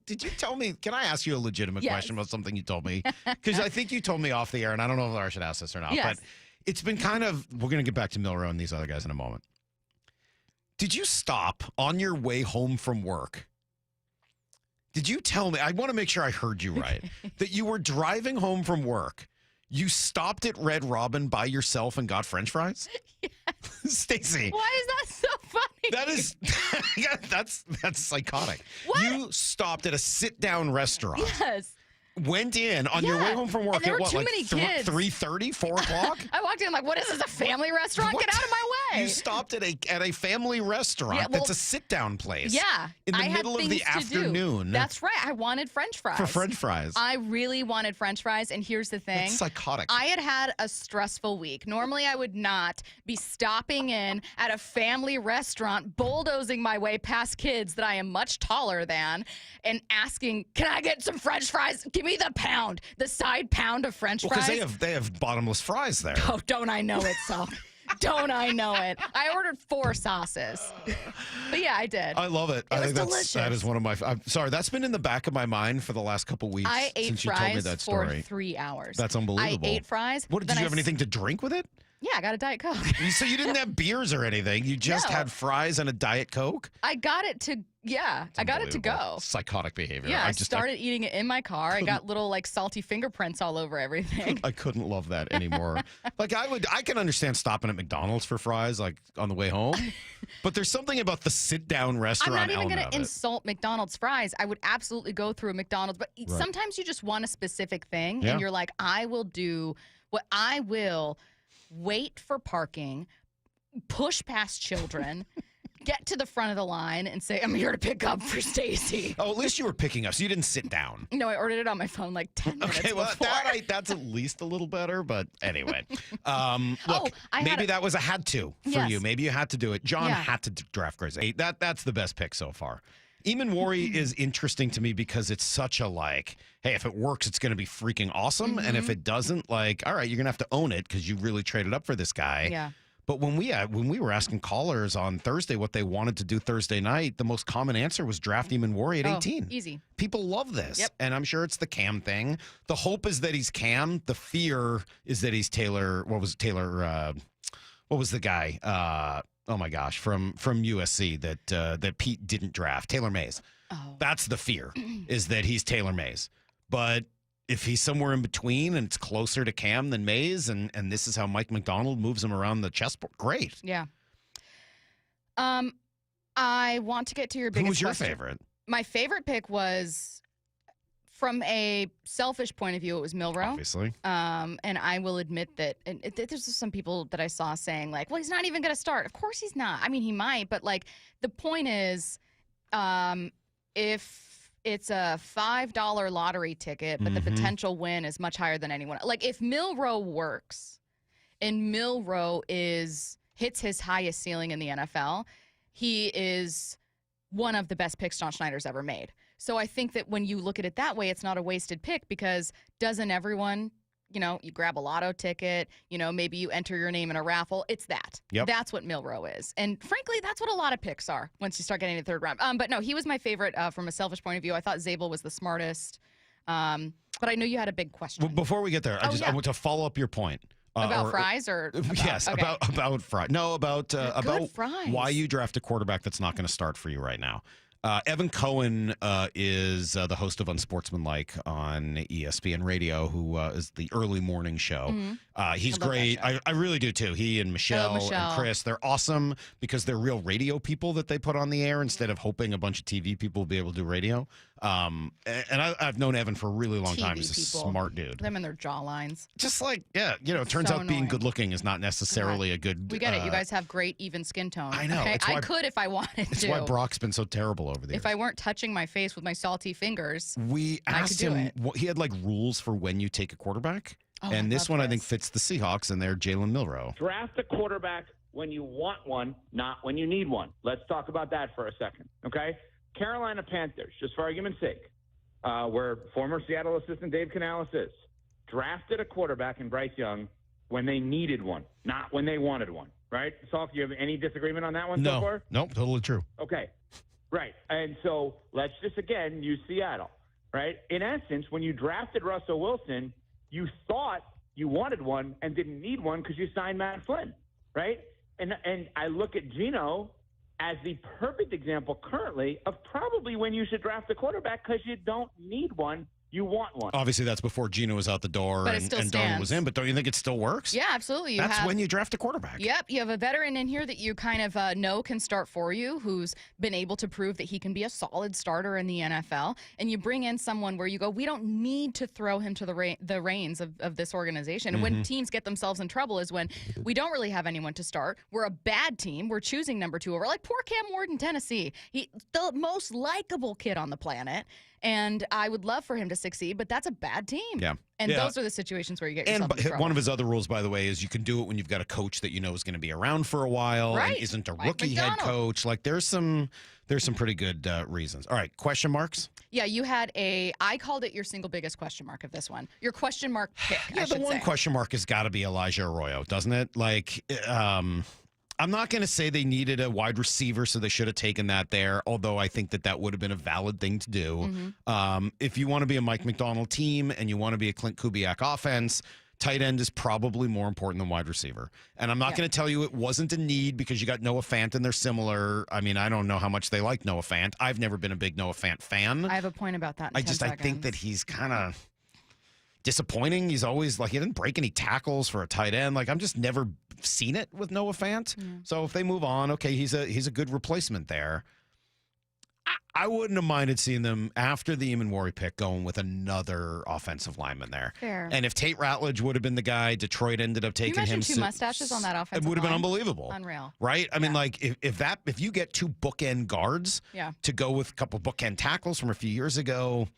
Did you tell me, can I ask you a legitimate question about something you told me? Because I think you told me off the air, and I don't know if I should ask this or not, but it's been kind of, we're going to get back to Milroe and these other guys in a moment. Did you stop on your way home from work? Did you tell me, I want to make sure I heard you right, that you were driving home from work, you stopped at Red Robin by yourself and got French fries? Yes. Stacy. Why is that so funny? That is, that's psychotic. What? You stopped at a sit-down restaurant. Yes. Went in on your way home from work and there at were what, too like many kids. 3:30, 4 o'clock? I walked in like, what is this, a family restaurant? What? Get out of my way. You stopped at a family restaurant that's a sit-down place. Yeah. In the I had middle of the things to do. afternoon. That's right. I wanted French fries. For French fries. I really wanted French fries, and here's the thing. That's psychotic. I had a stressful week. Normally, I would not be stopping in at a family restaurant, bulldozing my way past kids that I am much taller than, and asking, can I get some French fries? Give me the pound. The side pound of French fries. Because they have bottomless fries there. Oh, don't I know it, Salk. Don't I know it? I ordered 4 sauces. But yeah, I did. I love it. It was think that is one of my. I'm sorry, that's been in the back of my mind for the last couple weeks. I ate since you told me fries that for story. 3 hours. That's unbelievable. I ate fries. What did you have anything to drink with it? Yeah, I got a Diet Coke. So you didn't have beers or anything. You just had fries and a Diet Coke? I got it to go. Psychotic behavior. Yeah, I started eating it in my car. I got little like salty fingerprints all over everything. I couldn't love that anymore. I can understand stopping at McDonald's for fries like on the way home, but there's something about the sit down restaurant. I'm not even going to insult McDonald's fries. I would absolutely go through a McDonald's, but sometimes you just want a specific thing, and you're like, I will wait for parking, push past children. Get to the front of the line and say, I'm here to pick up for Stacy. Oh, at least you were picking up, so you didn't sit down. No, I ordered it on my phone like 10 minutes before. That's at least a little better, but anyway. Look, maybe that was a had to for you. Maybe you had to do it. John had to draft Grace. That's the best pick so far. Eamon Warry is interesting to me because it's such a hey, if it works, it's going to be freaking awesome. And if it doesn't, all right, you're going to have to own it because you really traded up for this guy. Yeah. But when we were asking callers on Thursday what they wanted to do Thursday night, the most common answer was draft Eamon Warry at 18. Easy. People love this. And I'm sure it's the Cam thing. The hope is that he's Cam. The fear is that he's Taylor. What was the guy? Oh my gosh, from USC that Pete didn't draft, Taylor Mays. That's the fear, is that he's Taylor Mays. But if he's somewhere in between and it's closer to Cam than Mays, and this is how Mike Macdonald moves him around the chessboard, great. Yeah. I want to get to your biggest Who was your question. favorite? My favorite pick was, from a selfish point of view, it was Milroe. Obviously. And I will admit that there's some people that I saw saying, like, well, he's not even going to start. Of course he's not. I mean, he might, but, like, the point is, if it's a $5 lottery ticket, but the potential win is much higher than anyone. Like, if Milroe works and Milroe hits his highest ceiling in the NFL, he is one of the best picks John Schneider's ever made. So I think that when you look at it that way, it's not a wasted pick, because doesn't everyone, you grab a lotto ticket, maybe you enter your name in a raffle. It's that. Yep. That's what Milroe is. And frankly, that's what a lot of picks are once you start getting to the third round. But no, he was my favorite from a selfish point of view. I thought Zabel was the smartest. But I know you had a big question. Well, before we get there, I want to follow up your point. About Fries or yes, okay. about Fries. No, about Fries. why you draft a quarterback that's not going to start for you right now. Evan Cohen is the host of Unsportsmanlike on ESPN Radio, who is the early morning show. He's great. I really do too. He and Michelle and Chris, they're awesome because they're real radio people that they put on the air instead of hoping a bunch of TV people will be able to do radio. And I've known Evan for a really long time. He's a smart dude. Them and their jawlines. Just like, it turns out being good looking is not necessarily a good. We get it. You guys have great even skin tone. I know. Okay? I could if I wanted to. It's why Brock's been so terrible over the years. If I weren't touching my face with my salty fingers, we asked him. He had like rules for when you take a quarterback, and this one I think fits the Seahawks, and they're Jalen Milroe. Draft a quarterback when you want one, not when you need one. Let's talk about that for a second, okay? Carolina Panthers, just for argument's sake, where former Seattle assistant Dave Canales is, drafted a quarterback in Bryce Young when they needed one, not when they wanted one, right? Salk, you have any disagreement on that one so far? Nope, totally true. Okay, right. And so let's just, again, use Seattle, right? In essence, when you drafted Russell Wilson, you thought you wanted one and didn't need one because you signed Matt Flynn, right? And I look at Geno as the perfect example currently of probably when you should draft a quarterback because you don't need one, you want one. Obviously, that's before Geno was out the door and Darnold was in, but don't you think it still works? Yeah, absolutely. That's when you draft a quarterback. Yep, you have a veteran in here that you kind of know can start for you, who's been able to prove that he can be a solid starter in the NFL, and you bring in someone where you go, we don't need to throw him to the reins of this organization. And when teams get themselves in trouble is when we don't really have anyone to start. We're a bad team. We're choosing number 2 over. Like poor Cam Ward in Tennessee. He's the most likable kid on the planet. And I would love for him to succeed, but that's a bad team. Yeah. And those are the situations where you get yourself in trouble. One of his other rules, by the way, is you can do it when you've got a coach that you know is going to be around for a while and isn't a rookie head coach. Like there's some pretty good reasons. All right, question marks? Yeah, you had I called it your single biggest question mark of this one. Your question mark pick, Yeah, the one question mark has got to be Elijah Arroyo, doesn't it? Like, I'm not going to say they needed a wide receiver, so they should have taken that there, although I think that would have been a valid thing to do. If you want to be a Mike Macdonald team and you want to be a Clint Kubiak offense, tight end is probably more important than wide receiver. And I'm not going to tell you it wasn't a need because you got Noah Fant and they're similar. I mean, I don't know how much they like Noah Fant. I've never been a big Noah Fant fan. I have a point about that in 10 seconds. I think that he's kind of disappointing. He's always like, he didn't break any tackles for a tight end. Like, I'm just never seen it with Noah Fant. So if they move on, okay, he's a good replacement there. I wouldn't have minded seeing them after the Eamon pick going with another offensive lineman there. Fair. And if Tate Ratledge would have been the guy, Detroit ended up taking him. You mentioned 2 mustaches on that offensive It would have been line. unbelievable. Unreal. Right? I mean, like, if you get 2 bookend guards to go with a couple bookend tackles from a few years ago,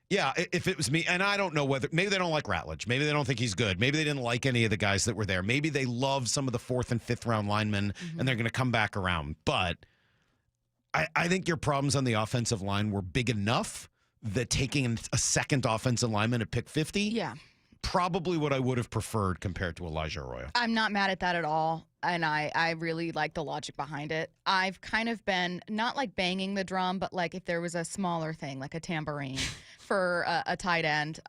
yeah, if it was me, and I don't know whether, maybe they don't like Ratledge. Maybe they don't think he's good. Maybe they didn't like any of the guys that were there. Maybe they love some of the 4th and 5th round linemen, and they're going to come back around. But I think your problems on the offensive line were big enough that taking a second offensive lineman at pick 50, probably what I would have preferred compared to Elijah Arroyo. I'm not mad at that at all, and I really like the logic behind it. I've kind of been, not like banging the drum, but like if there was a smaller thing, like a tambourine for a tight end,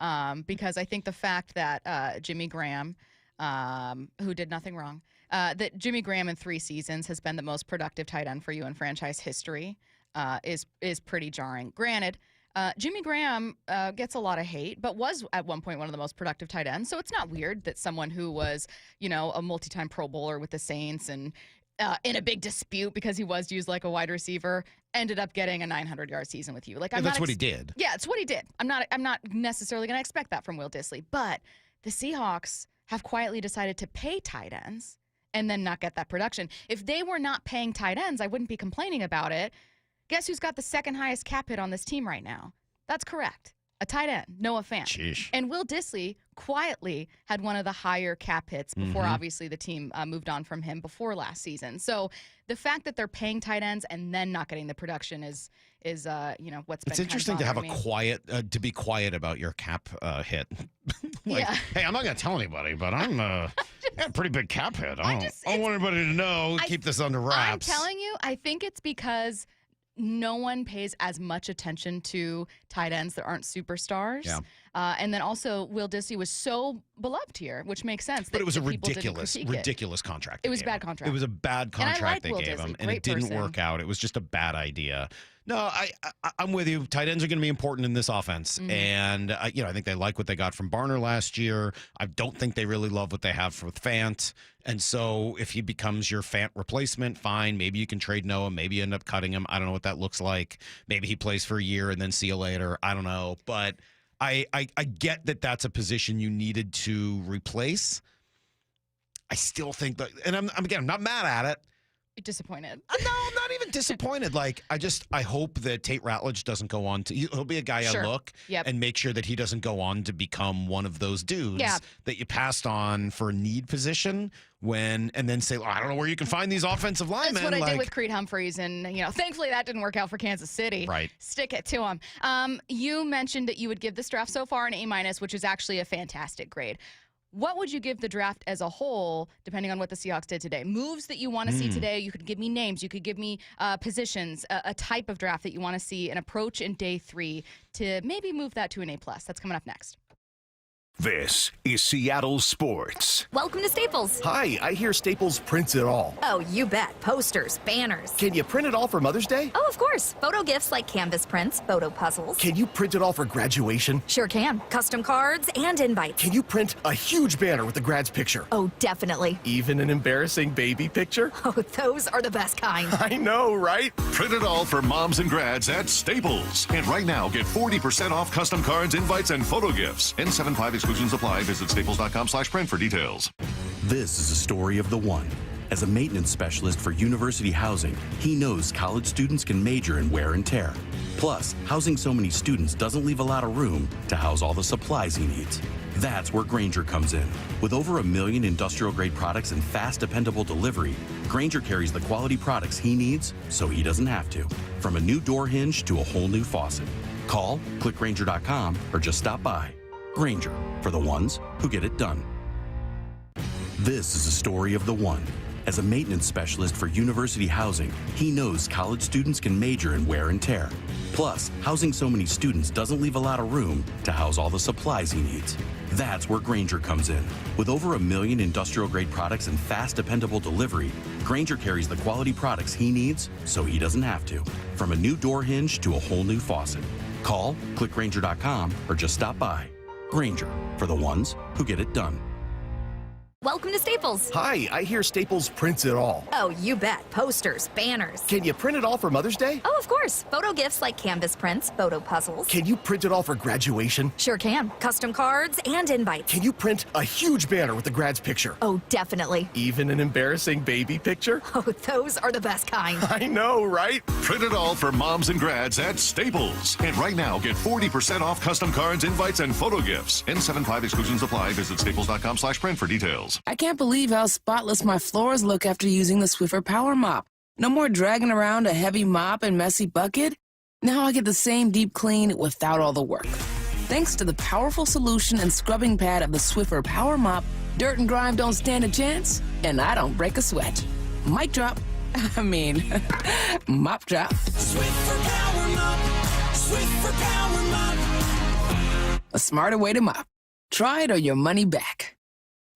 because I think the fact that Jimmy Graham, who did nothing wrong, that Jimmy Graham in 3 seasons has been the most productive tight end for you in franchise history. is pretty jarring. Granted, Jimmy Graham gets a lot of hate, but was at one point one of the most productive tight ends. So it's not weird that someone who was, a multi-time Pro Bowler with the Saints and in a big dispute because he was used like a wide receiver ended up getting a 900-yard season with you. Like, that's what he did. Yeah, it's what he did. I'm not necessarily going to expect that from Will Dissly, but the Seahawks have quietly decided to pay tight ends and then not get that production. If they were not paying tight ends, I wouldn't be complaining about it. Guess who's got the second highest cap hit on this team right now? That's correct. A tight end, Noah Fant. Sheesh. And Will Dissly quietly had one of the higher cap hits before obviously the team moved on from him before last season. So the fact that they're paying tight ends and then not getting the production is what's been It's interesting to have to be quiet about your cap hit. Yeah. Hey, I'm not going to tell anybody, but I'm a pretty big cap hit. I don't want anybody to know. Keep this under wraps. I'm telling you, I think it's because no one pays as much attention to tight ends that aren't superstars. Yeah. And then also, Will Dissly was so beloved here, which makes sense. But it was a that people didn't critique it. ridiculous contract. It was a bad contract. It was a bad contract they Will gave him, Dissly. and it didn't work out. It was just a bad idea. No, I'm with you. Tight ends are going to be important in this offense, and I think they like what they got from Barner last year. I don't think they really love what they have with Fant, and so if he becomes your Fant replacement, fine. Maybe you can trade Noah. Maybe you end up cutting him. I don't know what that looks like. Maybe he plays for a year and then see you later. I don't know, but I get that that's a position you needed to replace. I still think that, and I'm not mad at it. Disappointed. No, I'm not even disappointed. Like, I hope that Tate Ratledge doesn't go on to, he'll be a guy I look and make sure that he doesn't go on to become one of those dudes that you passed on for a need position and then say, I don't know where you can find these offensive linemen. That's what I did with Creed Humphreys, and thankfully that didn't work out for Kansas City. Right. Stick it to him. You mentioned that you would give this draft so far an A-, which is actually a fantastic grade. What would you give the draft as a whole, depending on what the Seahawks did today? Moves that you want to see today, you could give me names, you could give me positions, a type of draft that you want to see, an approach in day 3 to maybe move that to an A+. That's coming up next. This is Seattle Sports. Welcome to Staples. Hi, I hear Staples prints it all. Oh, you bet. Posters, banners. Can you print it all for Mother's Day? Oh, of course. Photo gifts like canvas prints, photo puzzles. Can you print it all for graduation? Sure can. Custom cards and invites. Can you print a huge banner with the grad's picture? Oh, definitely. Even an embarrassing baby picture? Oh, those are the best kind. I know, right? Print it all for moms and grads at Staples. And right now, get 40% off custom cards, invites, and photo gifts. N75 exclusions apply. Visit staples.com/print for details. This is a story of the one. As a maintenance specialist for university housing, he knows college students can major in wear and tear. Plus, housing so many students doesn't leave a lot of room to house all the supplies he needs. That's where Grainger comes in. With over 1 million industrial-grade products and fast, dependable delivery, Grainger carries the quality products he needs so he doesn't have to. From a new door hinge to a whole new faucet. Call, click Grainger.com, or just stop by. Grainger, for the ones who get it done. This is a story of the one. As a maintenance specialist for university housing, he knows college students can major in wear and tear. Plus, housing so many students doesn't leave a lot of room to house all the supplies he needs. That's where Grainger comes in. With over 1 million industrial-grade products and fast, dependable delivery, Grainger carries the quality products he needs so he doesn't have to. From a new door hinge to a whole new faucet. Call, click Grainger.com, or just stop by. Grainger, for the ones who get it done. Welcome to Staples. Hi, I hear Staples prints it all. Oh, you bet. Posters, banners. Can you print it all for Mother's Day? Oh, of course. Photo gifts like canvas prints, photo puzzles. Can you print it all for graduation? Sure can. Custom cards and invites. Can you print a huge banner with the grad's picture? Oh, definitely. Even an embarrassing baby picture? Oh, those are the best kind. I know, right? Print it all for moms and grads at Staples. And right now, get 40% off custom cards, invites, and photo gifts. N75 exclusions apply. Visit staples.com/print for details. I can't believe how spotless my floors look after using the Swiffer Power Mop. No more dragging around a heavy mop and messy bucket. Now I get the same deep clean without all the work. Thanks to the powerful solution and scrubbing pad of the Swiffer Power Mop, dirt and grime don't stand a chance, and I don't break a sweat. Mic drop. Mop drop. Swiffer Power Mop. Swiffer Power Mop. A smarter way to mop. Try it or your money back.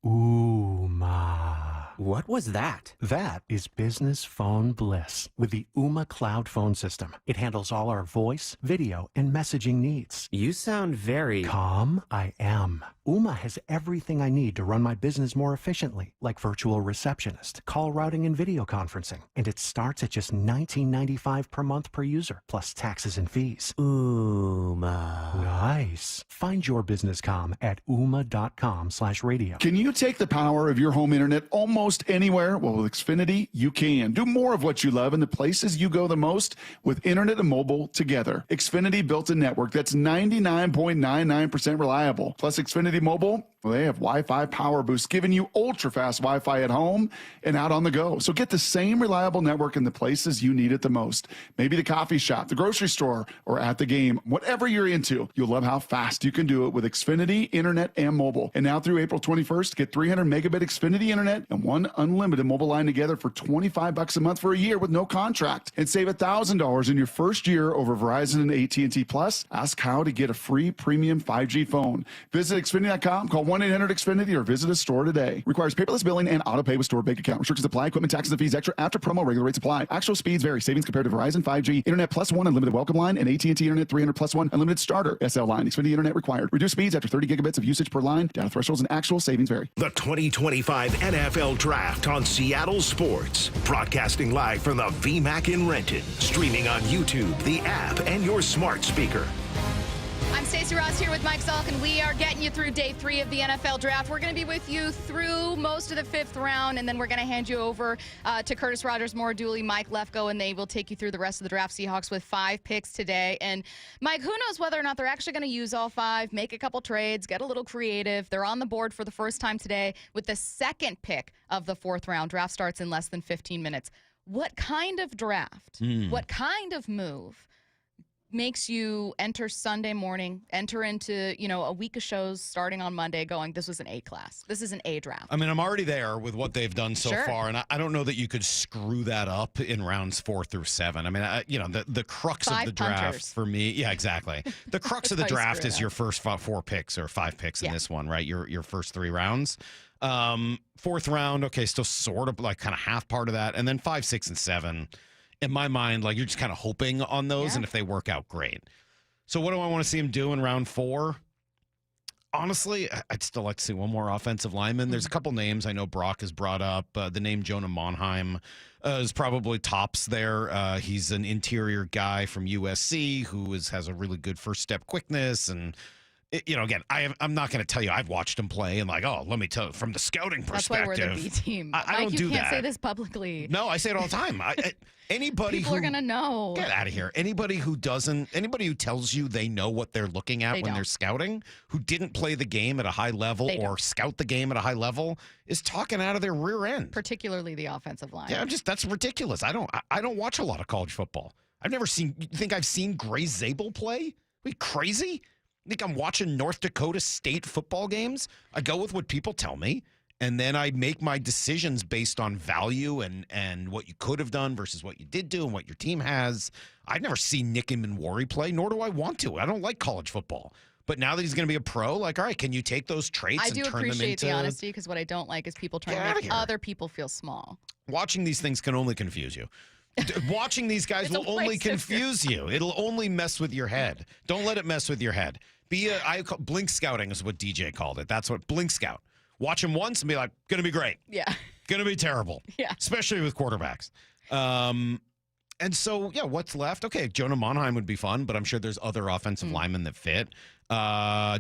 Ooh, ma. What was that? That is business phone bliss with the Ooma Cloud Phone System. It handles all our voice, video, and messaging needs. You sound very... Calm, I am. Ooma has everything I need to run my business more efficiently, like virtual receptionist, call routing, and video conferencing. And it starts at just $19.95 per month per user, plus taxes and fees. Ooma. Nice. Find your business comm at ooma.com/radio. Can you take the power of your home internet almost anywhere? Well, with Xfinity, you can. Do more of what you love in the places you go the most with internet and mobile together. Xfinity built a network that's 99.99% reliable. Plus, Xfinity Mobile, well, they have Wi-Fi power boost, giving you ultra-fast Wi-Fi at home and out on the go. So get the same reliable network in the places you need it the most. Maybe the coffee shop, the grocery store, or at the game. Whatever you're into, you'll love how fast you can do it with Xfinity Internet and mobile. And now through April 21st, get 300 megabit Xfinity Internet and one unlimited mobile line together for $25 a month for a year with no contract. And save $1,000 in your first year over Verizon and AT&T Plus. Ask how to get a free premium 5G phone. Visit Xfinity.com, call 1-800-XFINITY, or visit a store today. Requires paperless billing and auto pay with store bank account. Restrictions apply. Equipment, taxes, and fees extra after promo. Regular rates apply. Actual speeds vary. Savings compared to Verizon 5G, Internet Plus One Unlimited Welcome Line, and AT&T Internet 300 Plus One Unlimited Starter SL Line. Xfinity Internet required. Reduced speeds after 30 gigabits of usage per line. Data thresholds and actual savings vary. The 2025 NFL Draft on Seattle Sports. Broadcasting live from the VMAC in Renton. Streaming on YouTube, the app, and your smart speaker. I'm Stacy Rost here with Mike Salk, and we are getting you through day 3 of the NFL Draft. We're going to be with you through most of the 5th round, and then we're going to hand you over to Curtis Rogers, Maura Dooley, Mike Lefko, and they will take you through the rest of the draft. Seahawks with 5 picks today. And, Mike, who knows whether or not they're actually going to use all 5, make a couple trades, get a little creative. They're on the board for the first time today with the 2nd pick of the 4th round. Draft starts in less than 15 minutes. What kind of draft, what kind of move makes you enter Sunday morning, enter into, a week of shows starting on Monday going, this was an A class. This is an A draft. I mean, I'm already there with what they've done so far, and I don't know that you could screw that up in rounds 4 through 7. I mean, the crux of the draft for me, yeah, exactly. The crux of the draft is your first 4 picks or 5 picks in this one, right? Your first 3 rounds. 4th round, okay, still sort of like kind of half part of that, and then 5, 6, and 7. In my mind, like you're just kind of hoping on those, and if they work out, great. So what do I want to see him do in round 4? Honestly, I'd still like to see one more offensive lineman. There's a couple names I know Brock has brought up. The name Jonah Monheim is probably tops there. He's an interior guy from USC who has a really good first step quickness. And, again, I'm not going to tell you I've watched him play and let me tell you from the scouting perspective. That's why we're the B team. I don't do that. You can't say this publicly. No, I say it all the time. People are going to know. Get out of here. Anybody who tells you they know what they're looking at when they're scouting, who didn't play the game at a high level or scout the game at a high level, is talking out of their rear end. Particularly the offensive line. Yeah, that's ridiculous. I don't watch a lot of college football. You think I've seen Gray Zabel play? Are you crazy? You think I'm watching North Dakota State football games? I go with what people tell me. And then I make my decisions based on value and what you could have done versus what you did do and what your team has. I've never seen Nick Minwari play, nor do I want to. I don't like college football. But now that he's going to be a pro, all right, can you take those traits and turn them into... I do appreciate the honesty, because what I don't like is people trying to make other people feel small. Watching these things can only confuse you. Watching these guys will only confuse you. It'll only mess with your head. Don't let it mess with your head. Blink scouting is what DJ called it. That's what blink scout. Watch him once and be like, gonna be great. Yeah. Gonna be terrible. Yeah. Especially with quarterbacks. And so, what's left? Okay, Jonah Monheim would be fun, but I'm sure there's other offensive linemen that fit.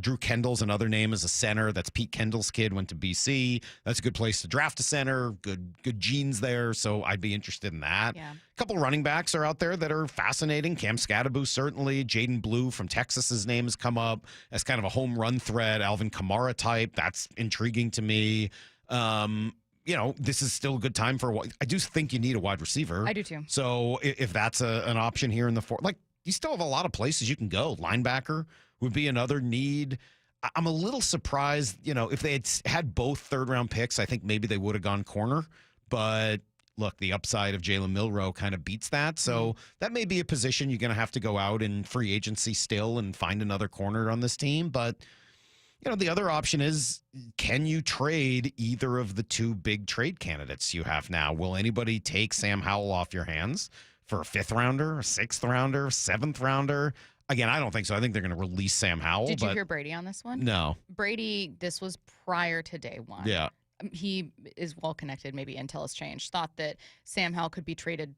Drew Kendall's another name as a center. That's Pete Kendall's kid, went to BC. That's a good place to draft a center. Good genes there, so I'd be interested in that. Yeah. A couple running backs are out there that are fascinating. Cam Scadaboo, certainly. Jaden Blue from Texas's name has come up as kind of a home run threat. Alvin Kamara type. That's intriguing to me. This is still a good time for I do think you need a wide receiver. I do too. So if that's an option here in the 4th, you still have a lot of places you can go. Linebacker would be another need. I'm a little surprised, if they had both 3rd-round picks, I think maybe they would have gone corner. But look, the upside of Jalen Milroe kind of beats that. So that may be a position you're going to have to go out in free agency still and find another corner on this team. But the other option is, can you trade either of the two big trade candidates you have now? Will anybody take Sam Howell off your hands for a 5th rounder, a 6th rounder, 7th rounder? Again, I don't think so. I think they're going to release Sam Howell. Did you hear Brady on this one? No. Brady, this was prior to day one. Yeah. He is well connected. Maybe intel has changed. Thought that Sam Howell could be traded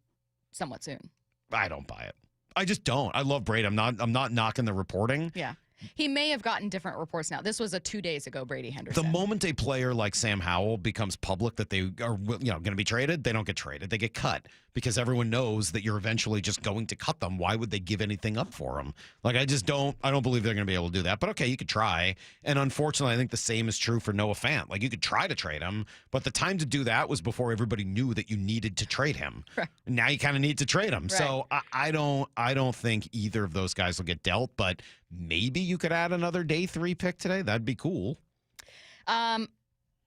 somewhat soon. I don't buy it. I just don't. I love Brady. I'm not knocking the reporting. Yeah. He may have gotten different reports now. This was 2 days ago, Brady Henderson. The moment a player like Sam Howell becomes public that they are going to be traded, they don't get traded. They get cut because everyone knows that you're eventually just going to cut them. Why would they give anything up for them? Like, I don't believe they're going to be able to do that. But okay, you could try. And unfortunately, I think the same is true for Noah Fant. Like, you could try to trade him, but the time to do that was before everybody knew that you needed to trade him. Right. Now you kind of need to trade him. Right. So I don't think either of those guys will get dealt, but maybe you could add another day 3 pick today. That'd be cool.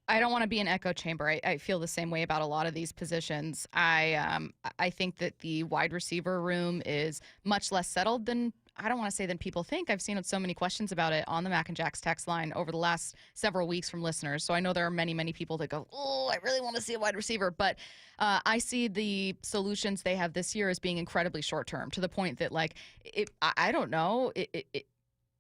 I don't want to be an echo chamber. I feel the same way about a lot of these positions. I think that the wide receiver room is much less settled than, I don't want to say than people think. I've seen so many questions about it on the Mac and Jack's text line over the last several weeks from listeners. So I know there are many, many people that go, oh, I really want to see a wide receiver. But I see the solutions they have this year as being incredibly short term, to the point that, like, I don't know.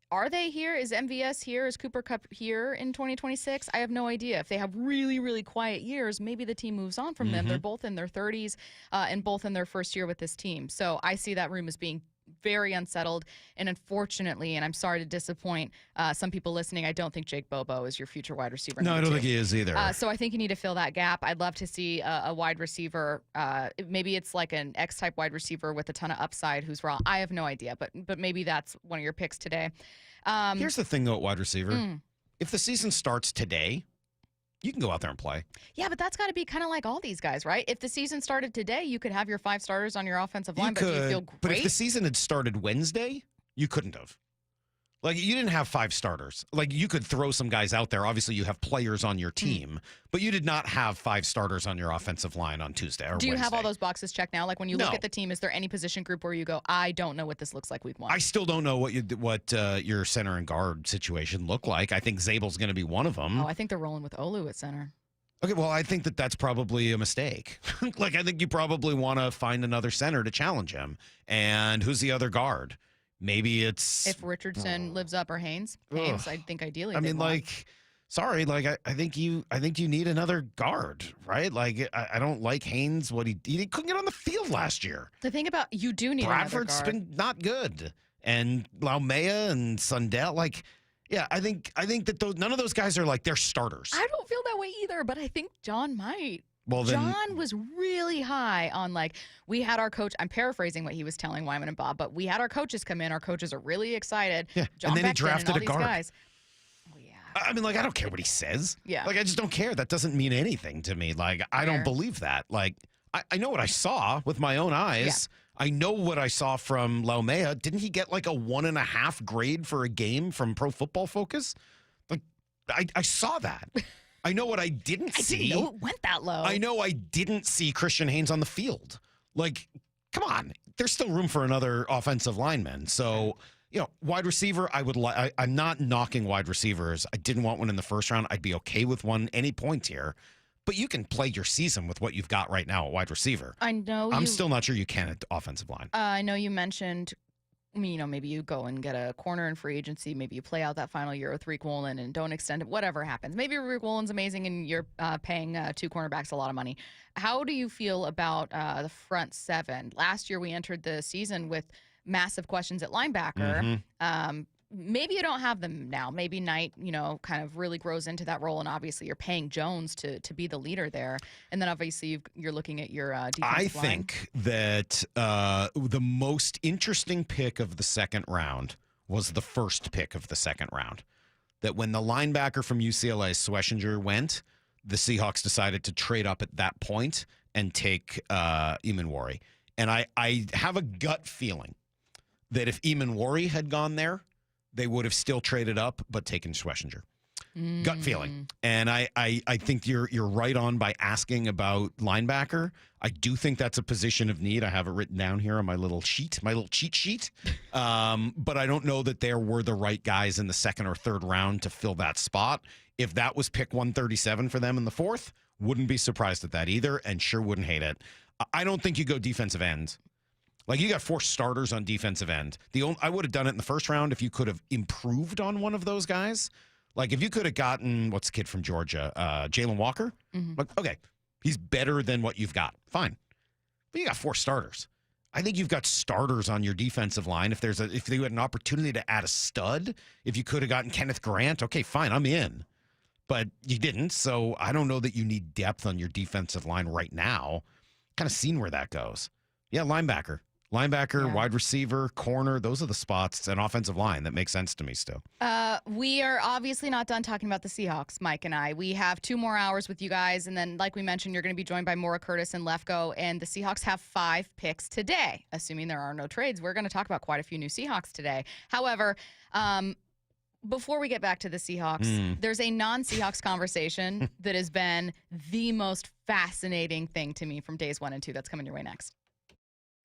Are they here? Is MVS here? Is Cooper Kupp here in 2026? I have no idea. If they have really, really quiet years, maybe the team moves on from them. They're both in their 30s and both in their first year with this team. So I see that room as being very unsettled. And unfortunately, and I'm sorry to disappoint some people listening, I don't think Jake Bobo is your future wide receiver. No, I don't think he is either. So I think you need to fill that gap. I'd love to see a wide receiver. Maybe it's like an X-type wide receiver with a ton of upside who's raw. I have no idea, but maybe that's one of your picks today. Here's the thing, though, at wide receiver. If the season starts today, you can go out there and play. Yeah, but that's got to be kind of like all these guys, right? If the season started today, you could have your 5 starters on your offensive line, but do you feel great? But if the season had started Wednesday, you couldn't have. Like, you didn't have 5 starters. Like, you could throw some guys out there. Obviously, you have players on your team, but you did not have 5 starters on your offensive line on Tuesday or Do you Wednesday. have all those boxes checked now? Like, when you look at the team, is there any position group where you go, I don't know what this looks like week 1? I still don't know what your center and guard situation look like. I think Zabel's going to be one of them. Oh, I think they're rolling with Olu at center. Okay, well, I think that's probably a mistake. Like, I think you probably want to find another center to challenge him. And who's the other guard? Maybe it's if Richardson lives up, or Haynes. Haynes, I think ideally. I mean, like, sorry, like I think you need another guard, right? Like, I don't like Haynes. What he couldn't get on the field last year. The thing about you do need Bradford's another guard. been not good, and Laumea and Sundell, like. Yeah, I think that none of those guys are like they're starters. I don't feel that way either, but I think John might. Well, then, John was really high on, like, we had our coach. I'm paraphrasing what he was telling Wyman and Bob, but we had our coaches come in. Our coaches are really excited. Yeah, John and then he Beckton drafted and all a these guard. guys. Oh, yeah. I mean, like, I don't care what he says. Yeah. Like, I just don't care. That doesn't mean anything to me. Like, I don't believe that. Like, I know what I saw with my own eyes. Yeah. I know what I saw from Laumea. Didn't he get like a 1.5 grade for a game from Pro Football Focus? Like, I saw that. I know what I didn't see. I didn't know it went that low. I know I didn't see Christian Haynes on the field. Like, come on. There's still room for another offensive lineman. So, wide receiver, I'm not knocking wide receivers. I didn't want one in the first round. I'd be okay with one any point here. But you can play your season with what you've got right now at wide receiver. I know. I'm still not sure you can at offensive line. I know you mentioned, maybe you go and get a corner in free agency. Maybe you play out that final year with Rick Woolen and don't extend it. Whatever happens. Maybe Rick Woolen's amazing and you're paying 2 cornerbacks a lot of money. How do you feel about the front 7? Last year we entered the season with massive questions at linebacker. Maybe you don't have them now. Maybe Knight, kind of really grows into that role, and obviously you're paying Jones to be the leader there. And then obviously you're looking at your defensive line. I think that the most interesting pick of the second round was the first pick of the second round. That when the linebacker from UCLA, Schlesinger, went, the Seahawks decided to trade up at that point and take Eamon. And I have a gut feeling that if Eamon had gone there, they would have still traded up, but taken Schlesinger. Gut feeling. And I think you're right on by asking about linebacker. I do think that's a position of need. I have it written down here on my little sheet, my little cheat sheet. But I don't know that there were the right guys in the second or third round to fill that spot. If that was pick 137 for them in the fourth, wouldn't be surprised at that either, and sure wouldn't hate it. I don't think you go defensive end. Like, you got 4 starters on defensive end. I would have done it in the first round if you could have improved on one of those guys. Like, if you could have gotten, what's the kid from Georgia? Jalen Walker? Like, okay, he's better than what you've got. Fine. But you got 4 starters. I think you've got starters on your defensive line. If you had an opportunity to add a stud, if you could have gotten Kenneth Grant, okay, fine, I'm in. But you didn't, so I don't know that you need depth on your defensive line right now. Kind of seen where that goes. Yeah, linebacker. Wide receiver, corner, those are the spots, and offensive line. That makes sense to me still. We are obviously not done talking about the Seahawks, Mike and I. We have 2 more hours with you guys, and then, like we mentioned, you're going to be joined by Maura, Curtis, and Lefko, and the Seahawks have 5 picks today. Assuming there are no trades, we're going to talk about quite a few new Seahawks today. However, before we get back to the Seahawks, there's a non-Seahawks conversation that has been the most fascinating thing to me from days 1 and 2 that's coming your way next.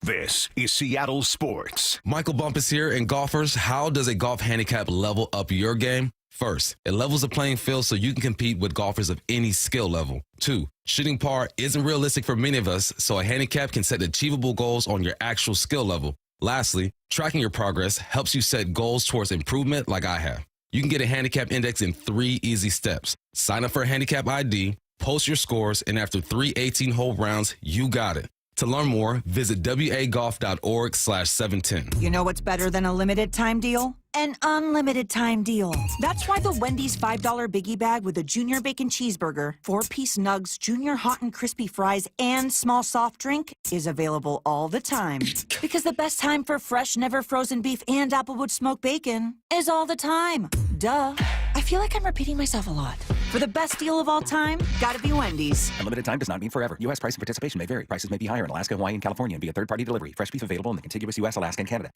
This is Seattle Sports. Michael Bumpus here. And golfers, how does a golf handicap level up your game? First, it levels the playing field so you can compete with golfers of any skill level. 2, shooting par isn't realistic for many of us, so a handicap can set achievable goals on your actual skill level. Lastly, tracking your progress helps you set goals towards improvement like I have. You can get a handicap index in 3 easy steps. Sign up for a handicap ID, post your scores, and after 3 18-hole rounds, you got it. To learn more, visit wagolf.org/710. You know what's better than a limited time deal? An unlimited time deal. That's why the Wendy's $5 Biggie Bag with a Junior Bacon Cheeseburger, 4-piece nugs, Junior Hot and Crispy Fries, and small soft drink is available all the time. Because the best time for fresh, never frozen beef and Applewood smoked bacon is all the time. Duh. I feel like I'm repeating myself a lot. For the best deal of all time, gotta be Wendy's. Unlimited time does not mean forever. U.S. price and participation may vary. Prices may be higher in Alaska, Hawaii, and California and via third-party delivery. Fresh beef available in the contiguous U.S., Alaska, and Canada.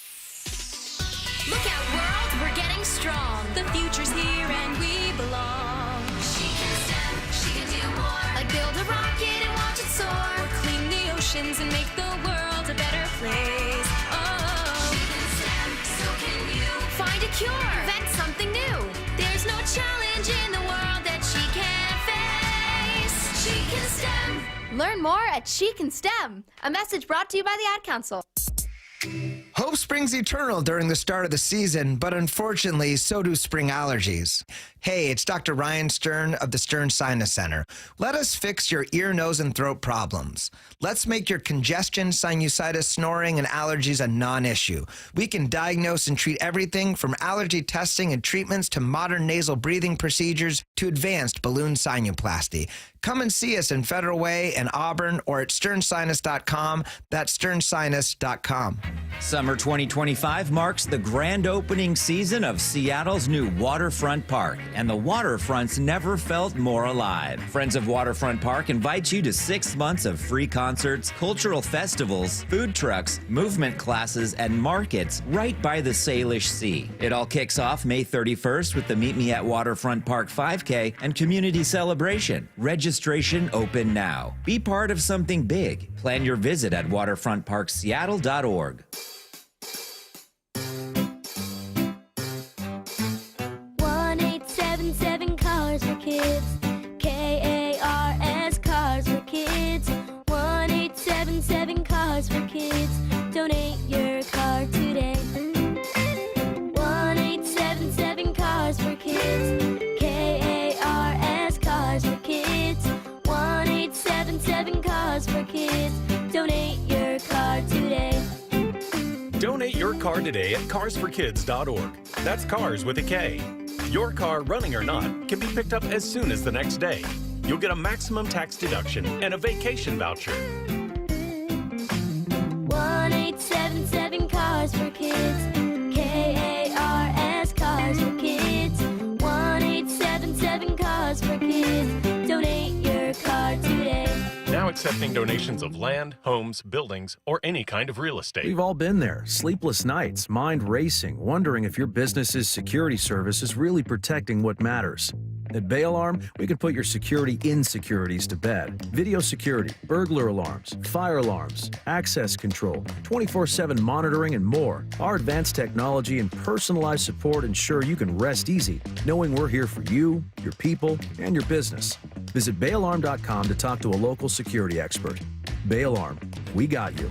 Look out, world, we're getting strong. The future's here and we belong. She can STEM, she can do more. Like build a rocket and watch it soar. Or clean the oceans and make the world a better place. Oh, she can STEM, so can you. Find a cure, invent something new. There's no challenge in the world that she can't face. She can STEM. Learn more at She Can STEM. A message brought to you by the Ad Council. Hope springs eternal during the start of the season, but unfortunately, so do spring allergies. Hey, it's Dr. Ryan Stern of the Stern Sinus Center. Let us fix your ear, nose, and throat problems. Let's make your congestion, sinusitis, snoring, and allergies a non-issue. We can diagnose and treat everything from allergy testing and treatments to modern nasal breathing procedures to advanced balloon sinuplasty. Come and see us in Federal Way in Auburn or at sternsinus.com. That's sternsinus.com. Summer 2025 marks the grand opening season of Seattle's new Waterfront Park, and the waterfronts never felt more alive. Friends of Waterfront Park invites you to 6 months of free concerts, cultural festivals, food trucks, movement classes, and markets right by the Salish Sea. It all kicks off May 31st with the Meet Me at Waterfront Park 5K and community celebration. Registration open now. Be part of something big. Plan your visit at waterfrontparkseattle.org. 1877 Cars for Kids. KARS Cars for Kids. 1877 Cars for Kids. Donate your car today. 1877 Cars for Kids. KARS Cars for Kids. 1877 Cars for Kids. Donate your car today. Donate your car today at carsforkids.org. That's cars with a K. Your car, running or not, can be picked up as soon as the next day. You'll get a maximum tax deduction and a vacation voucher. 1877 Cars for Kids. KARS Cars for Kids. 1877 Cars for Kids. Donate your car today. Now accepting donations of land, homes, buildings, or any kind of real estate. We've all been there. Sleepless nights, mind racing, wondering if your business's security service is really protecting what matters. At Bay Alarm, we can put your security insecurities to bed. Video security, burglar alarms, fire alarms, access control, 24/7 monitoring, and more. Our advanced technology and personalized support ensure you can rest easy, knowing we're here for you, your people, and your business. Visit bayalarm.com to talk to a local security expert. Bay Alarm, we got you.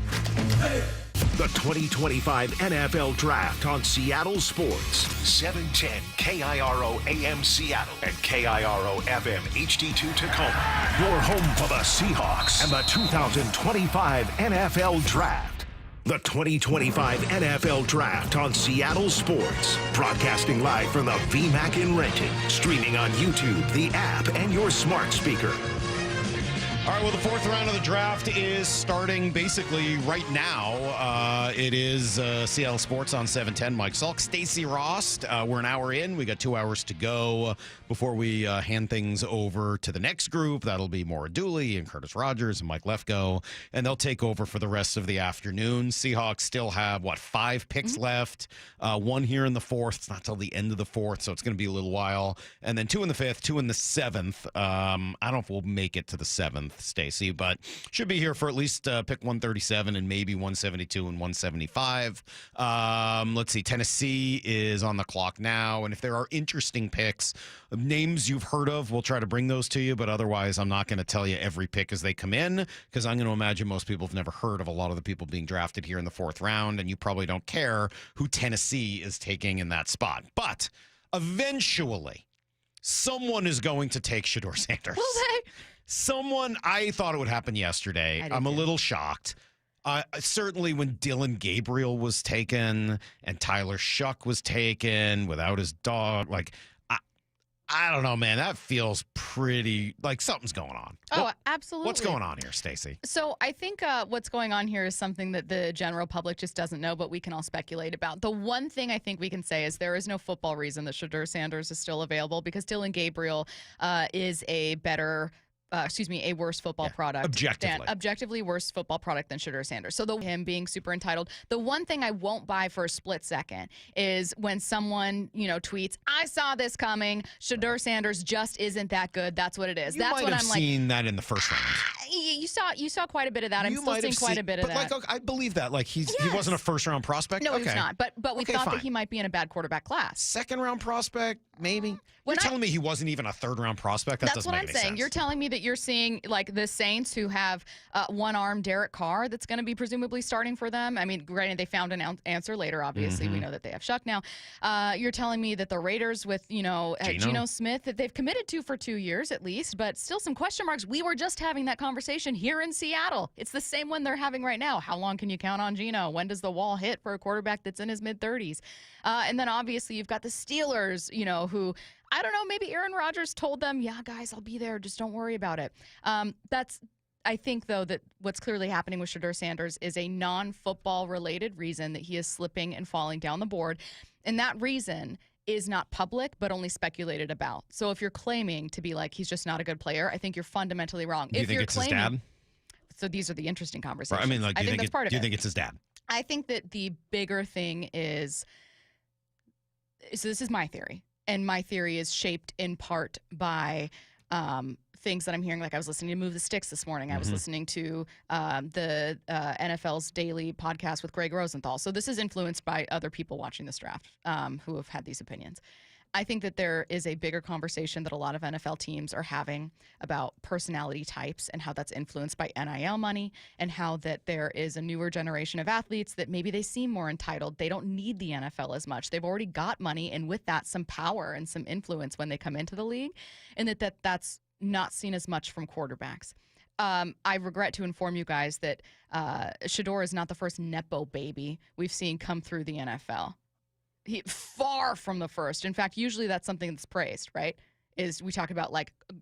The 2025 NFL Draft on Seattle Sports. 710 KIRO AM Seattle and KIRO FM HD2 Tacoma. Your home for the Seahawks and the 2025 NFL Draft. The 2025 NFL Draft on Seattle Sports. Broadcasting live from the VMAC in Renton. Streaming on YouTube, the app, and your smart speaker. All right, well, the fourth round of the draft is starting basically right now. It is Seattle Sports on 710. Mike Salk, Stacy Rost. We're an hour in. We got 2 hours to go before we hand things over to the next group. That'll be Maura Dooley and Curtis Rogers and Mike Lefko, and they'll take over for the rest of the afternoon. Seahawks still have, 5 picks left? One here in the fourth. It's not till the end of the fourth, so it's going to be a little while. And then 2 in the fifth, 2 in the seventh. I don't know if we'll make it to the seventh, Stacy, but should be here for at least pick 137 and maybe 172 and 175. Let's see. Tennessee is on the clock now, and if there are interesting picks, names you've heard of, we'll try to bring those to you, but otherwise I'm not going to tell you every pick as they come in, because I'm going to imagine most people have never heard of a lot of the people being drafted here in the fourth round, and you probably don't care who Tennessee is taking in that spot. But eventually, someone is going to take Shedeur Sanders. Will they? Someone, I thought it would happen yesterday. I'm a little shocked. Certainly when Dylan Gabriel was taken and Tyler Shuck was taken without his dog, I don't know, man. That feels pretty like something's going on. Oh, absolutely. What's going on here, Stacy? So I think what's going on here is something that the general public just doesn't know, but we can all speculate about. The one thing I think we can say is there is no football reason that Shedeur Sanders is still available, because Dylan Gabriel is a worse football product. Objectively worse football product than Shedeur Sanders. So him being super entitled. The one thing I won't buy for a split second is when someone, tweets, "I saw this coming. Shedeur Sanders just isn't that good." That's what it is. That's what I'm seen that in the first round. You saw quite a bit of that. I'm still seeing quite a bit of that. I believe that. He wasn't a first round prospect. No, he's not. But we thought that he might be in a bad quarterback class. Second round prospect, maybe. You're telling me he wasn't even a third round prospect? That doesn't make any sense. That's what I'm saying. You're telling me that you're seeing the Saints, who have one-arm Derek Carr that's going to be presumably starting for them. I mean, granted, they found an answer later. Obviously, we know that they have Shuck now. You're telling me that the Raiders with Geno Smith, that they've committed to for 2 years at least, but still some question marks. We were just having that conversation here in Seattle. It's the same one they're having right now. How long can you count on Geno? When does the wall hit for a quarterback that's in his mid-30s? And then obviously you've got the Steelers, who, I don't know, maybe Aaron Rodgers told them, "Yeah, guys, I'll be there. Just don't worry about it." I think, though, that what's clearly happening with Shedeur Sanders is a non-football related reason that he is slipping and falling down the board. And that reason is not public, but only speculated about. So if you're claiming to be he's just not a good player, I think you're fundamentally wrong. Do you think it's his dad? So these are the interesting conversations. I mean, I think that's part of it. Do you think it's his dad? I think that the bigger thing is, so this is my theory, and my theory is shaped in part by things that I'm hearing. I was listening to Move the Sticks this morning. I was listening to the NFL's daily podcast with Greg Rosenthal. So this is influenced by other people watching this draft who have had these opinions. I think that there is a bigger conversation that a lot of NFL teams are having about personality types and how that's influenced by NIL money, and how that there is a newer generation of athletes that maybe they seem more entitled. They don't need the NFL as much. They've already got money, and with that, some power and some influence when they come into the league, and that's not seen as much from quarterbacks. I regret to inform you guys that Shedeur is not the first Nepo baby we've seen come through the NFL. Far from the first. In fact, usually that's something that's praised, right? Is we talk about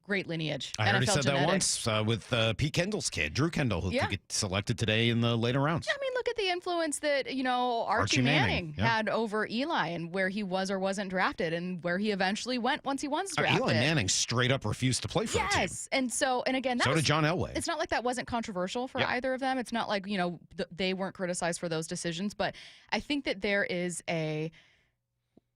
great lineage. I already said genetics. that once with Pete Kendall's kid, Drew Kendall, who could get selected today in the later rounds. I mean, look at the influence that Archie Manning had over Eli, and where he was or wasn't drafted, and where he eventually went once he was drafted. Eli Manning straight up refused to play for the team. Yes, and again, so did John Elway. It's not like that wasn't controversial for either of them. It's not like they weren't criticized for those decisions, but I think that there is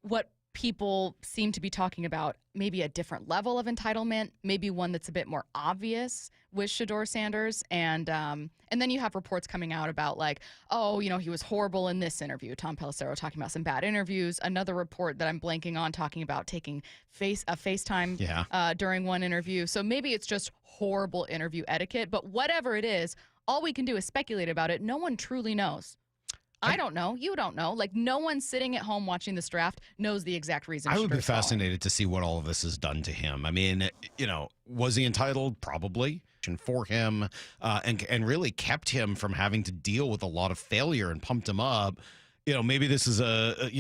what people seem to be talking about maybe a different level of entitlement, maybe one that's a bit more obvious with Shedeur Sanders. And then you have reports coming out about like, oh, he was horrible in this interview. Tom Pelissero talking about some bad interviews. Another report that I'm blanking on talking about taking FaceTime during one interview. So maybe it's just horrible interview etiquette. But whatever it is, all we can do is speculate about it. No one truly knows. I don't know. You don't know. Like, no one sitting at home watching this draft knows the exact reason. I would be fascinated to see what all of this has done to him. I mean, was he entitled? Probably. For him and really kept him from having to deal with a lot of failure and pumped him up. Maybe this is a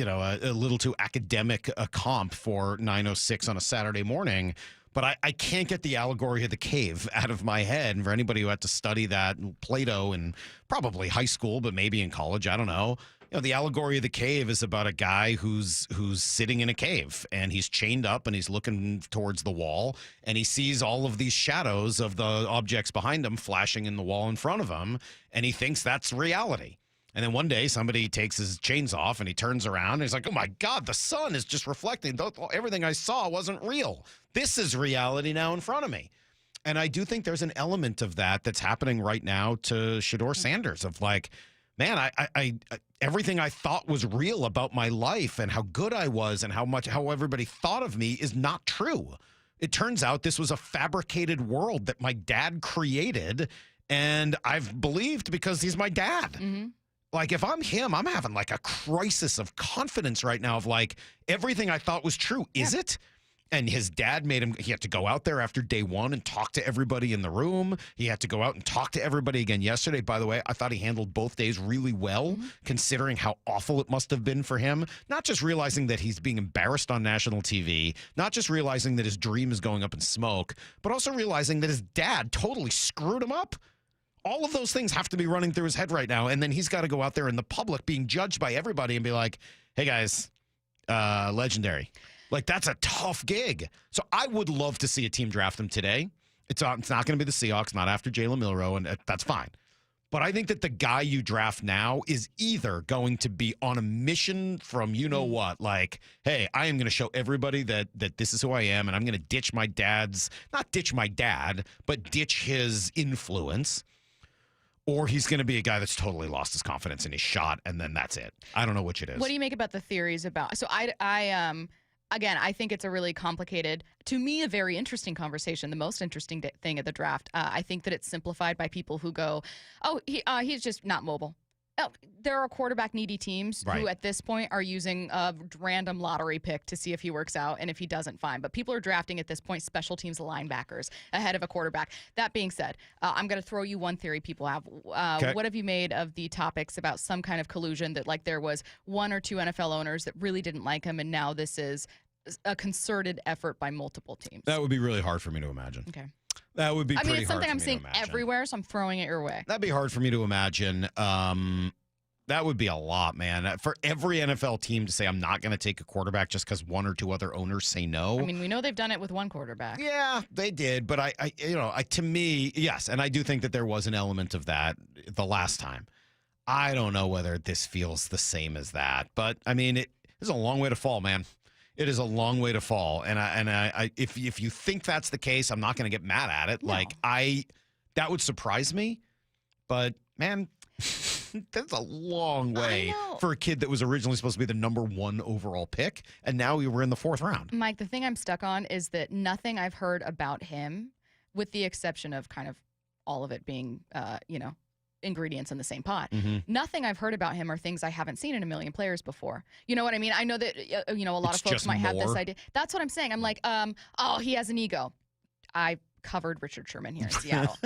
little too academic a comp for 9:06 on a Saturday morning. But I can't get the allegory of the cave out of my head. And for anybody who had to study that, Plato in probably high school, but maybe in college, I don't know. The allegory of the cave is about a guy who's sitting in a cave and he's chained up and he's looking towards the wall and he sees all of these shadows of the objects behind him flashing in the wall in front of him, and he thinks that's reality. And then one day somebody takes his chains off and he turns around and he's like, oh my God, the sun is just reflecting. Everything I saw wasn't real. This is reality now in front of me. And I do think there's an element of that that's happening right now to Shedeur Sanders of like, man, I everything I thought was real about my life and how good I was and how everybody thought of me is not true. It turns out this was a fabricated world that my dad created, and I've believed because he's my dad. Mm-hmm. Like, if I'm him, I'm having like a crisis of confidence right now of like, everything I thought was true. Is it? And his dad made him, he had to go out there after day one and talk to everybody in the room. He had to go out and talk to everybody again yesterday. By the way, I thought he handled both days really well, considering how awful it must have been for him. Not just realizing that he's being embarrassed on national TV, not just realizing that his dream is going up in smoke, but also realizing that his dad totally screwed him up. All of those things have to be running through his head right now. And then he's got to go out there in the public being judged by everybody and be like, hey, guys, legendary. Like, that's a tough gig. So I would love to see a team draft him today. It's not going to be the Seahawks, not after Jalen Milroe, and that's fine. But I think that the guy you draft now is either going to be on a mission from you-know-what, like, hey, I am going to show everybody that this is who I am, and I'm going to ditch my dad's, not ditch my dad, but ditch his influence. Or he's going to be a guy that's totally lost his confidence and he's shot, and then that's it. I don't know which it is. What do you make about the theories about? So again, I think it's a really complicated, to me, a very interesting conversation. The most interesting thing at the draft. I think that it's simplified by people who go, oh, he's just not mobile. Oh, there are quarterback needy teams who at this point are using a random lottery pick to see if he works out, and if he doesn't, fine. But people are drafting at this point special teams linebackers ahead of a quarterback. That being said, I'm going to throw you one theory people have. What have you made of the topics about some kind of collusion that like there was one or two NFL owners that really didn't like him, and now this is a concerted effort by multiple teams? That would be really hard for me to imagine. Okay. That would be pretty hard. I mean, it's something I'm seeing everywhere, so I'm throwing it your way. That'd be hard for me to imagine. That would be a lot, man. For every NFL team to say, I'm not going to take a quarterback just because one or two other owners say no. I mean, we know they've done it with one quarterback. Yeah, they did. But to me, yes. And I do think that there was an element of that the last time. I don't know whether this feels the same as that. But I mean, it is a long way to fall, man. It is a long way to fall. And if you think that's the case, I'm not going to get mad at it. No. That would surprise me. But man, that's a long way for a kid that was originally supposed to be the number one overall pick, and now we were in the fourth round. Mike, the thing I'm stuck on is that nothing I've heard about him, with the exception of kind of all of it being, ingredients in the same pot. Mm-hmm. Nothing I've heard about him are things I haven't seen in a million players before. You know what I mean? I know that, a lot of folks might have this idea. That's what I'm saying. I'm like, he has an ego. I covered Richard Sherman here in Seattle.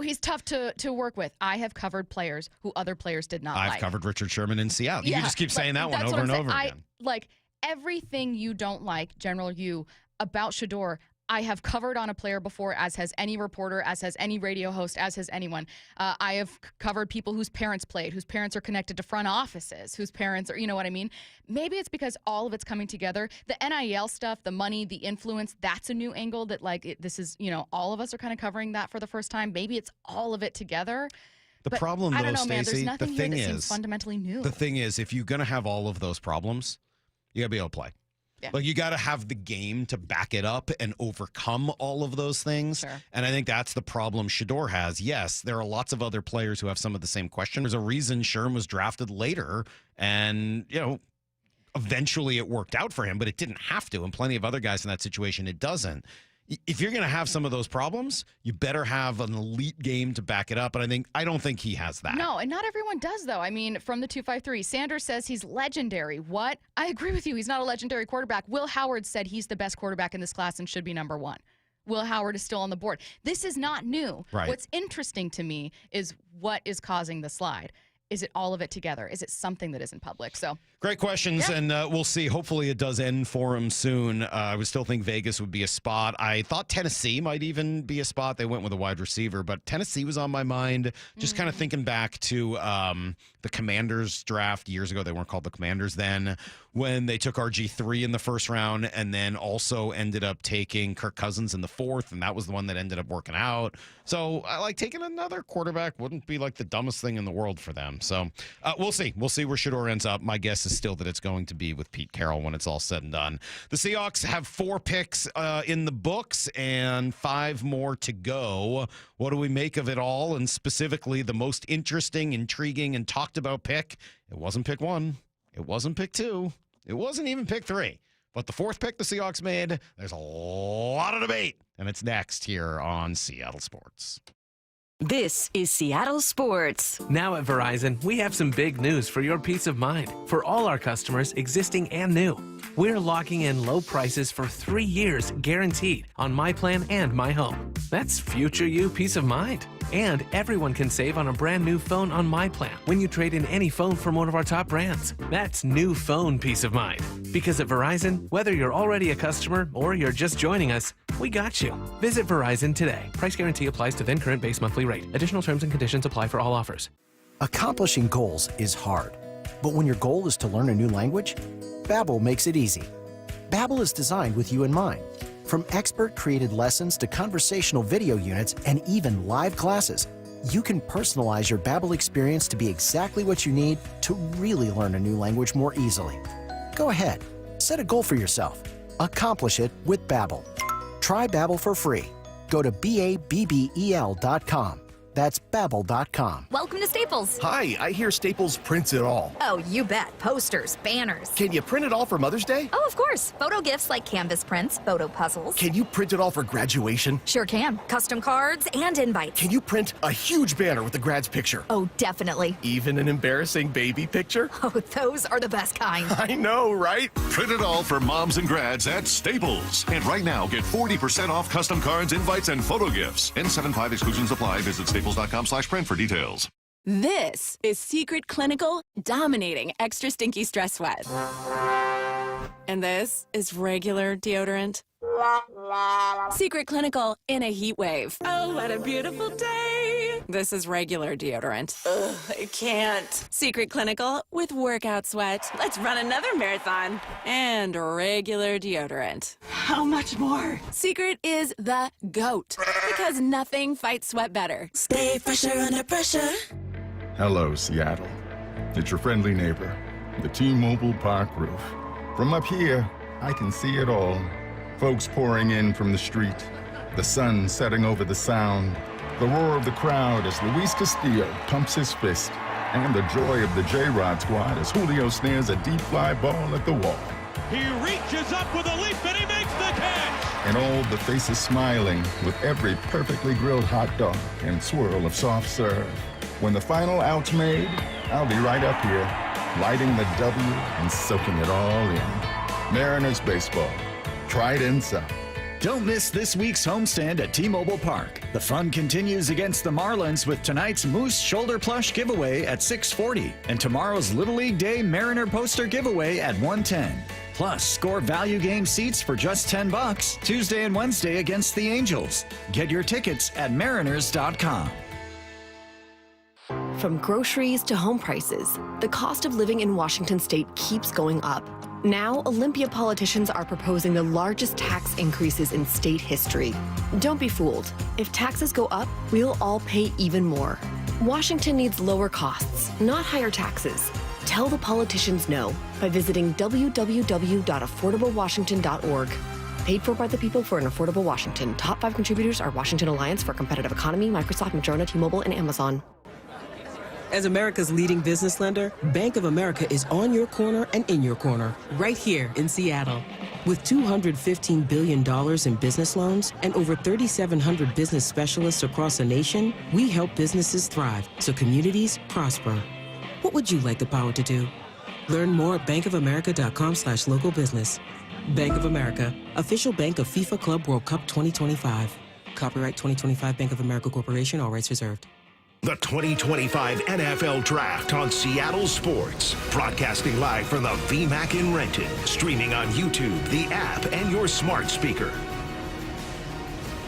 He's tough to work with. I have covered players who other players did not like. I've covered Richard Sherman in Seattle. You just keep saying that one over and over again. Everything you don't like, General You, about Shedeur, I have covered on a player before, as has any reporter, as has any radio host, as has anyone. I have covered people whose parents played, whose parents are connected to front offices, whose parents are, you know what I mean? Maybe it's because all of it's coming together. The NIL stuff, the money, the influence, that's a new angle that this is, all of us are kind of covering that for the first time. Maybe it's all of it together. The problem, though, I don't know, man. There's Stacey, nothing here that seems fundamentally new. The thing is, if you're going to have all of those problems, You got to be able to play. Yeah. Like, you got to have the game to back it up and overcome all of those things. Sure. And I think that's the problem Shedeur has. Yes, there are lots of other players who have some of the same questions. There's a reason Sherm was drafted later, and, eventually it worked out for him, but it didn't have to. And plenty of other guys in that situation, it doesn't. If you're going to have some of those problems, you better have an elite game to back it up. And I don't think he has that. No, and not everyone does, though. I mean, from the 253, Sanders says he's legendary. What? I agree with you. He's not a legendary quarterback. Will Howard said he's the best quarterback in this class and should be number one. Will Howard is still on the board. This is not new. Right. What's interesting to me is what is causing the slide. Is it all of it together? Is it something that isn't public? So great questions, and we'll see. Hopefully it does end for him soon. I would still think Vegas would be a spot. I thought Tennessee might even be a spot. They went with a wide receiver, but Tennessee was on my mind. Just kind of thinking back to the Commanders draft years ago. They weren't called the Commanders then, when they took RG3 in the first round and then also ended up taking Kirk Cousins in the fourth, and that was the one that ended up working out. So I like taking another quarterback wouldn't be like the dumbest thing in the world for them. So we'll see. We'll see where Shedeur ends up. My guess is still that it's going to be with Pete Carroll when it's all said and done. The Seahawks have 4 picks in the books and 5 more to go. What do we make of it all? And specifically, the most interesting, intriguing, and talked about pick. It wasn't pick 1. It wasn't pick 2. It wasn't even pick 3. But the 4th pick the Seahawks made, there's a lot of debate. And it's next here on Seattle Sports. This is Seattle Sports. Now at Verizon, we have some big news for your peace of mind. For all our customers, existing and new, we're locking in low prices for 3 years guaranteed on My Plan and My Home. That's future you peace of mind. And everyone can save on a brand new phone on My Plan when you trade in any phone from one of our top brands. That's new phone peace of mind. Because at Verizon, whether you're already a customer or you're just joining us, we got you. Visit Verizon today. Price guarantee applies to then current base monthly rate. Additional terms and conditions apply for all offers. Accomplishing goals is hard. But when your goal is to learn a new language, Babbel makes it easy. Babbel is designed with you in mind. From expert-created lessons to conversational video units and even live classes, you can personalize your Babbel experience to be exactly what you need to really learn a new language more easily. Go ahead, set a goal for yourself. Accomplish it with Babbel. Try Babbel for free. Go to BABBEL.com. That's Babbel.com. Welcome to Staples. Hi, I hear Staples prints it all. Oh, you bet. Posters, banners. Can you print it all for Mother's Day? Oh, of course. Photo gifts like canvas prints, photo puzzles. Can you print it all for graduation? Sure can. Custom cards and invites. Can you print a huge banner with the grad's picture? Oh, definitely. Even an embarrassing baby picture? Oh, those are the best kind. I know, right? Print it all for moms and grads at Staples. And right now, get 40% off custom cards, invites, and photo gifts. N75 exclusions apply. Visit staples.com/print for details. This is Secret Clinical dominating extra stinky stress sweat. And this is regular deodorant. Secret Clinical in a heat wave. Oh, what a beautiful day. This is regular deodorant. Ugh, I can't. Secret Clinical with workout sweat. Let's run another marathon. And regular deodorant. How much more? Secret is the GOAT. Because nothing fights sweat better. Stay fresher under pressure. Hello, Seattle. It's your friendly neighbor, the T-Mobile Park roof. From up here, I can see it all. Folks pouring in from the street, the sun setting over the sound, the roar of the crowd as Luis Castillo pumps his fist, and the joy of the J-Rod squad as Julio snares a deep fly ball at the wall. He reaches up with a leap and he makes the catch! And all the faces smiling with every perfectly grilled hot dog and swirl of soft serve. When the final out's made, I'll be right up here, lighting the W and soaking it all in. Mariners baseball. Trident South. Don't miss this week's homestand at T-Mobile Park. The fun continues against the Marlins with tonight's Moose Shoulder Plush giveaway at 6:40 and tomorrow's Little League Day Mariner poster giveaway at 1:10. Plus, score value game seats for just $10 Tuesday and Wednesday against the Angels. Get your tickets at mariners.com. From groceries to home prices, the cost of living in Washington state keeps going up. Now, Olympia politicians are proposing the largest tax increases in state history. Don't be fooled. If taxes go up, we'll all pay even more. Washington needs lower costs, not higher taxes. Tell the politicians no by visiting www.affordablewashington.org. Paid for by the people for an affordable Washington. Top 5 contributors are Washington Alliance for a Competitive Economy, Microsoft, Moderna, T-Mobile, and Amazon. As America's leading business lender, Bank of America is on your corner and in your corner, right here in Seattle. With $215 billion in business loans and over 3,700 business specialists across the nation, we help businesses thrive so communities prosper. What would you like the power to do? Learn more at bankofamerica.com/local business. Bank of America, official bank of FIFA Club World Cup 2025. Copyright 2025 Bank of America Corporation, all rights reserved. The 2025 NFL Draft on Seattle Sports. Broadcasting live from the VMAC in Renton. Streaming on YouTube, the app, and your smart speaker.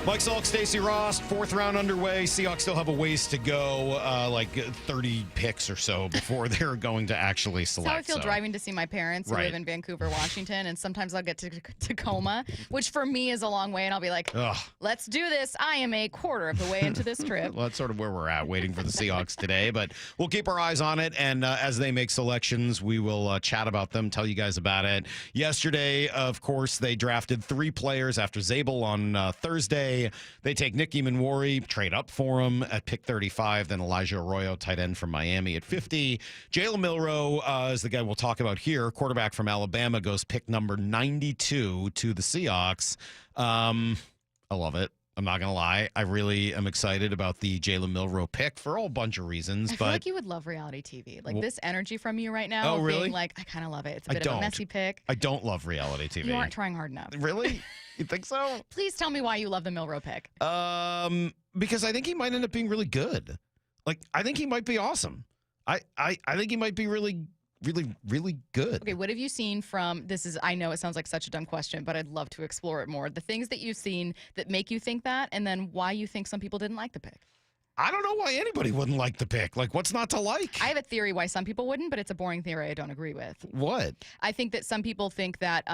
Mike Salk, Stacy Rost, 4th round underway. Seahawks still have a ways to go, like 30 picks or so before they're going to actually select. That's how I feel driving to see my parents who live in Vancouver, Washington, and sometimes I'll get to Tacoma, which for me is a long way, and I'll be like, let's do this. I am a quarter of the way into this trip. Well, that's sort of where we're at, waiting for the Seahawks today, but we'll keep our eyes on it, and as they make selections, we will chat about them, tell you guys about it. Yesterday, of course, they drafted 3 players after Zabel on Thursday. They take Nick Eamon-Warry, trade up for him at pick 35, then Elijah Arroyo, tight end from Miami at 50. Jalen Milroe is the guy we'll talk about here. Quarterback from Alabama goes pick number 92 to the Seahawks. I love it. I'm not going to lie. I really am excited about the Jalen Milroe pick for a whole bunch of reasons. I feel like you would love reality TV. Like this energy from you right now. Oh, really? Being like, I kind of love it. It's a bit of a messy pick. I don't love reality TV. You aren't trying hard enough. Really? You think so? Please tell me why you love the Milroe pick. Because I think he might end up being really good. Like, I think he might be awesome. I think he might be really good. Okay, what have you seen from I know it sounds like such a dumb question, but I'd love to explore it more. The things that you've seen that make you think that, and then why you think some people didn't like the pick. I don't know why anybody wouldn't like the pick. Like, what's not to like? I have a theory why some people wouldn't, but it's a boring theory I don't agree with. What? I think that some people think that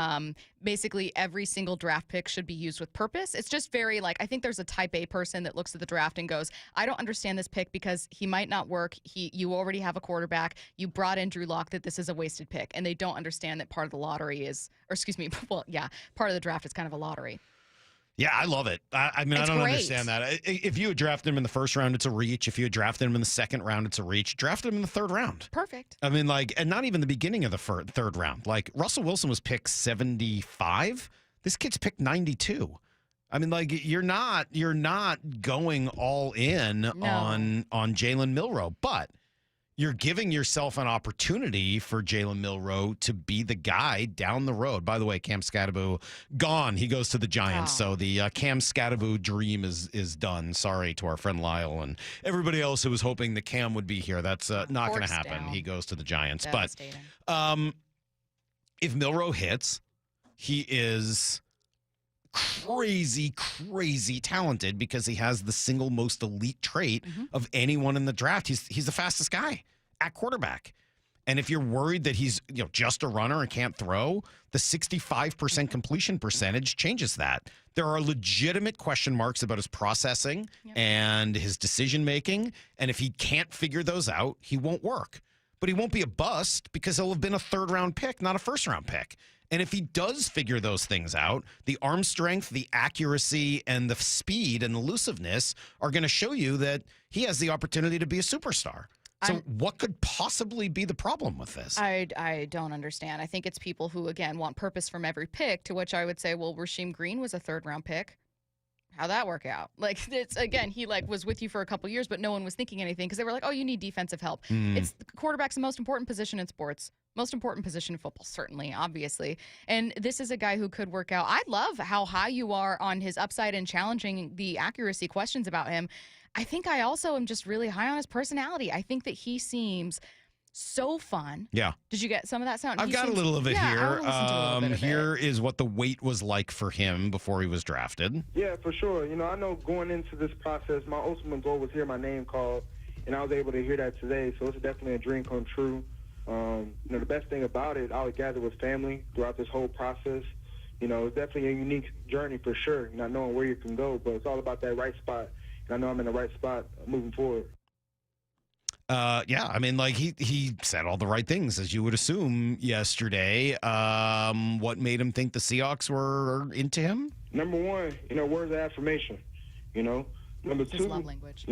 basically every single draft pick should be used with purpose. It's just very I think there's a type A person that looks at the draft and goes, I don't understand this pick because he might not work. You already have a quarterback. You brought in Drew Lock, that this is a wasted pick. And they don't understand that part of the lottery part of the draft is kind of a lottery. Yeah, I love it. I mean, It's I don't great. understand that. If you had drafted him in the first round, it's a reach. If you had drafted him in the second round, it's a reach. Drafted him in the third round. Perfect. I mean, and not even the beginning of the third round. Like, Russell Wilson was picked 75. This kid's picked 92. I mean, you're not going all in on Jalen Milroe, but you're giving yourself an opportunity for Jalen Milroe to be the guy down the road. By the way, Cam Skattebo gone. He goes to the Giants. So the Cam Skattebo dream is done. Sorry to our friend Lyle and everybody else who was hoping that Cam would be here. That's not going to happen. Down. He goes to the Giants. But if Milroe hits, he is crazy talented because he has the single most elite trait of anyone in the draft. He's the fastest guy at quarterback. And if you're worried that he's just a runner and can't throw, the 65% completion percentage changes that. There are legitimate question marks about his processing and his decision making. And if he can't figure those out, he won't work. But he won't be a bust because he'll have been a 3rd round pick, not a 1st round pick. And if he does figure those things out, the arm strength, the accuracy, and the speed and elusiveness are going to show you that he has the opportunity to be a superstar. So what could possibly be the problem with this? I don't understand. I think it's people who, again, want purpose from every pick, to which I would say, well, Rasheem Green was a 3rd round pick. How'd that work out? He was with you for a couple years, but no one was thinking anything because they were like, oh, you need defensive help. It's quarterback's the most important position in sports. Most important position in football, certainly, obviously. And this is a guy who could work out. I love how high you are on his upside and challenging the accuracy questions about him. I think I also am just really high on his personality. I think that he seems so fun. Yeah. Did you get some of that sound? I've got a little of it here. Here it. is what the wait was like for him before he was drafted. Yeah, for sure. I know going into this process, my ultimate goal was hear my name called, and I was able to hear that today. So it's definitely a dream come true. The best thing about it, I would gather with family throughout this whole process. It's definitely a unique journey for sure, not knowing where you can go, but it's all about that right spot. And I know I'm in the right spot moving forward. Yeah, I mean, like he said all the right things, as you would assume, yesterday. What made him think the Seahawks were into him? Number one, words of affirmation. Number His two, love language.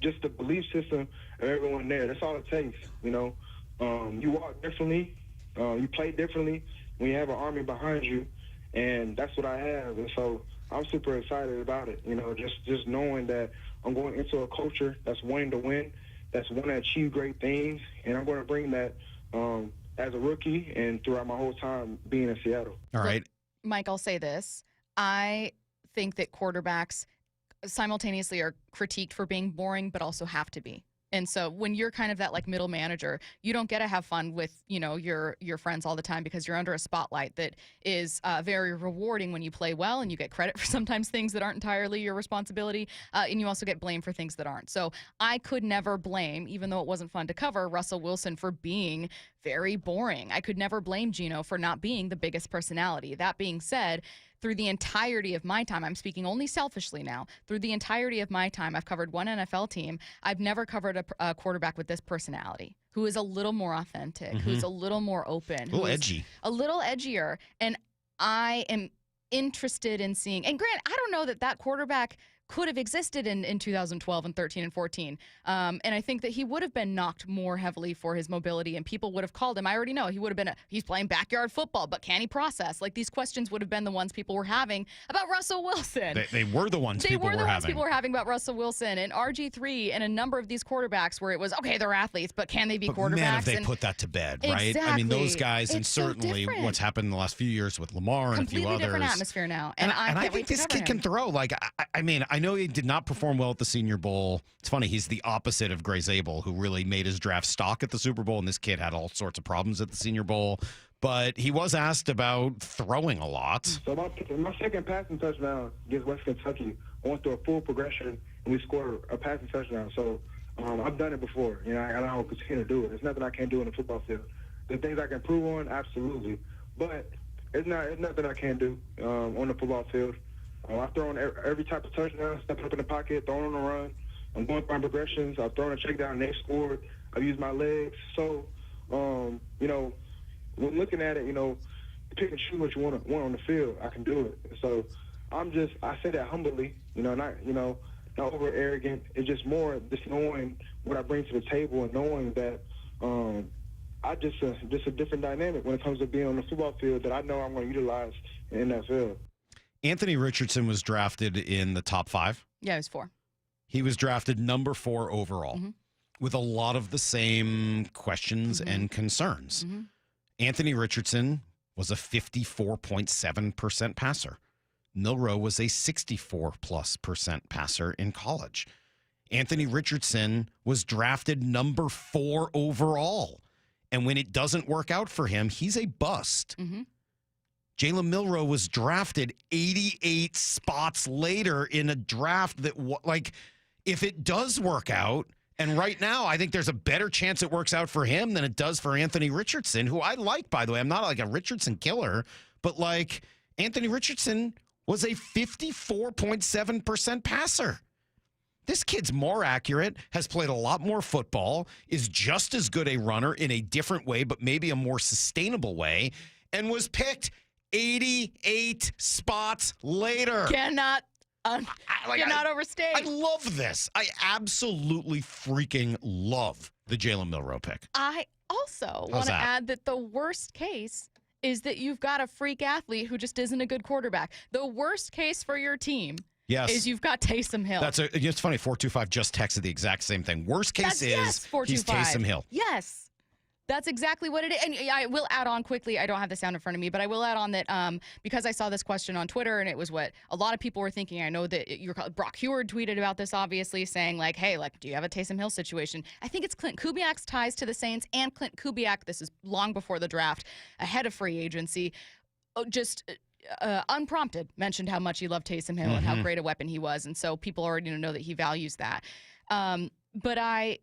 Just the belief system of everyone there. That's all it takes. You walk differently, you play differently when you have an army behind you, and that's what I have. And so I'm super excited about it. Just knowing that I'm going into a culture that's wanting to win, that's want to achieve great things, and I'm going to bring that as a rookie and throughout my whole time being in Seattle. All right. Mike, I'll say this. I think that quarterbacks simultaneously are critiqued for being boring, but also have to be. And so when you're kind of that like middle manager, you don't get to have fun with, your friends all the time because you're under a spotlight that is very rewarding when you play well and you get credit for sometimes things that aren't entirely your responsibility. And you also get blamed for things that aren't. So I could never blame, even though it wasn't fun to cover, Russell Wilson for being very boring. I could never blame Geno for not being the biggest personality. That being said, through the entirety of my time, I'm speaking only selfishly now, through the entirety of my time, I've covered one NFL team. I've never covered a quarterback with this personality, who is a little more authentic, who's a little more open. A little edgy. A little edgier. And I am interested in seeing, and Grant, I don't know that quarterback could have existed in 2012 and 13 and 14. And I think that he would have been knocked more heavily for his mobility, and people would have called him. I already know he would have been he's playing backyard football, but can he process? Like, these questions would have been the ones people were having about Russell Wilson. They were the ones people were having about Russell Wilson and RG3 and a number of these quarterbacks where it was, okay, they're athletes, but can they be quarterbacks? Man, if they put that to bed, right? Exactly. I mean, those guys, and It's so certainly different. what's happened in the last few years with Lamar and a few others. Completely different atmosphere now. And I think wait to this cover kid can him. throw. Like, I mean, I know he did not perform well at the Senior Bowl. It's funny, he's the opposite of Gray Zabel, who really made his draft stock at the Super Bowl, and this kid had all sorts of problems at the Senior Bowl. But he was asked about throwing a lot. So my second passing touchdown against West Kentucky, I went through a full progression, and we scored a passing touchdown. So I've done it before, and I will continue to do it. There's nothing I can't do in the football field. The things I can improve on, absolutely. But it's nothing I can't do on the football field. I've thrown every type of touchdown, stepping up in the pocket, throwing on the run. I'm going through my progressions. I've thrown a check down and they scored. I've used my legs. So, when looking at it, pick and choose what you want on the field. I can do it. So I say that humbly, not over arrogant. It's just more just knowing what I bring to the table and knowing that I just a different dynamic when it comes to being on the football field that I know I'm going to utilize in that field. Anthony Richardson was drafted in the top 5. Yeah, it was 4. He was drafted number 4 overall with a lot of the same questions and concerns. Anthony Richardson was a 54.7% passer. Milroe was a 64+% passer in college. Anthony Richardson was drafted number 4 overall. And when it doesn't work out for him, he's a bust. Jalen Milroe was drafted 88 spots later in a draft that, if it does work out, and right now I think there's a better chance it works out for him than it does for Anthony Richardson, who I like, by the way. I'm not like a Richardson killer, but Anthony Richardson was a 54.7% passer. This kid's more accurate, has played a lot more football, is just as good a runner in a different way, but maybe a more sustainable way, and was picked 88 spots later. Cannot overstate. I love this. I absolutely freaking love the Jalen Milroe pick. I also want to add that the worst case is that you've got a freak athlete who just isn't a good quarterback. The worst case for your team is you've got Taysom Hill. It's funny, 425 just texted the exact same thing. Worst case is he's Taysom Hill. Yes. That's exactly what it is. And I will add on quickly, I don't have the sound in front of me, but I will add on that because I saw this question on Twitter and it was what a lot of people were thinking. I know that Brock Heward tweeted about this, obviously, saying hey, do you have a Taysom Hill situation? I think it's Clint Kubiak's ties to the Saints, and Clint Kubiak, this is long before the draft, ahead of free agency, just unprompted mentioned how much he loved Taysom Hill and how great a weapon he was. And so people already know that he values that. But I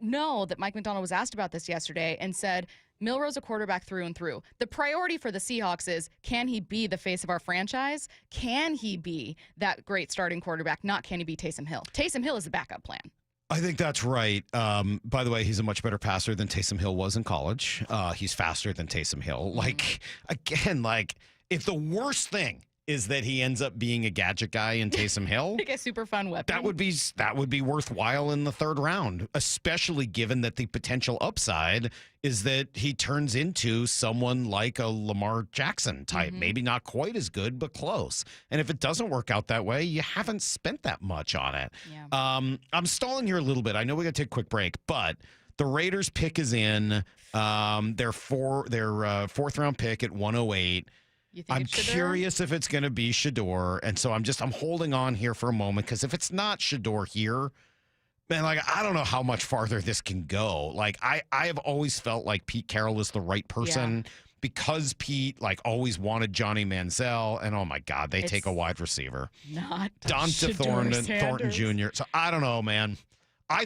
know that Mike McDonald was asked about this yesterday and said, Milroe's a quarterback through and through. The priority for the Seahawks is, can he be the face of our franchise? Can he be that great starting quarterback? Not can he be Taysom Hill? Taysom Hill is the backup plan. I think that's right. By the way, he's a much better passer than Taysom Hill was in college. He's faster than Taysom Hill. If the worst thing is that he ends up being a gadget guy in Taysom Hill, like a super fun weapon. that would be worthwhile in the third round, especially given that the potential upside is that he turns into someone like a Lamar Jackson type. Maybe not quite as good, but close. And if it doesn't work out that way, you haven't spent that much on it. Yeah. I'm stalling here a little bit. I know we got to take a quick break, but the Raiders pick is in. Their fourth round pick at 108. I'm curious if it's going to be Shedeur, and so I'm holding on here for a moment, because if it's not Shedeur here, man, I don't know how much farther this can go. I have always felt like Pete Carroll is the right person because Pete always wanted Johnny Manziel, and oh my God, they take a wide receiver, not Donta Thornton Jr. So I don't know, man. I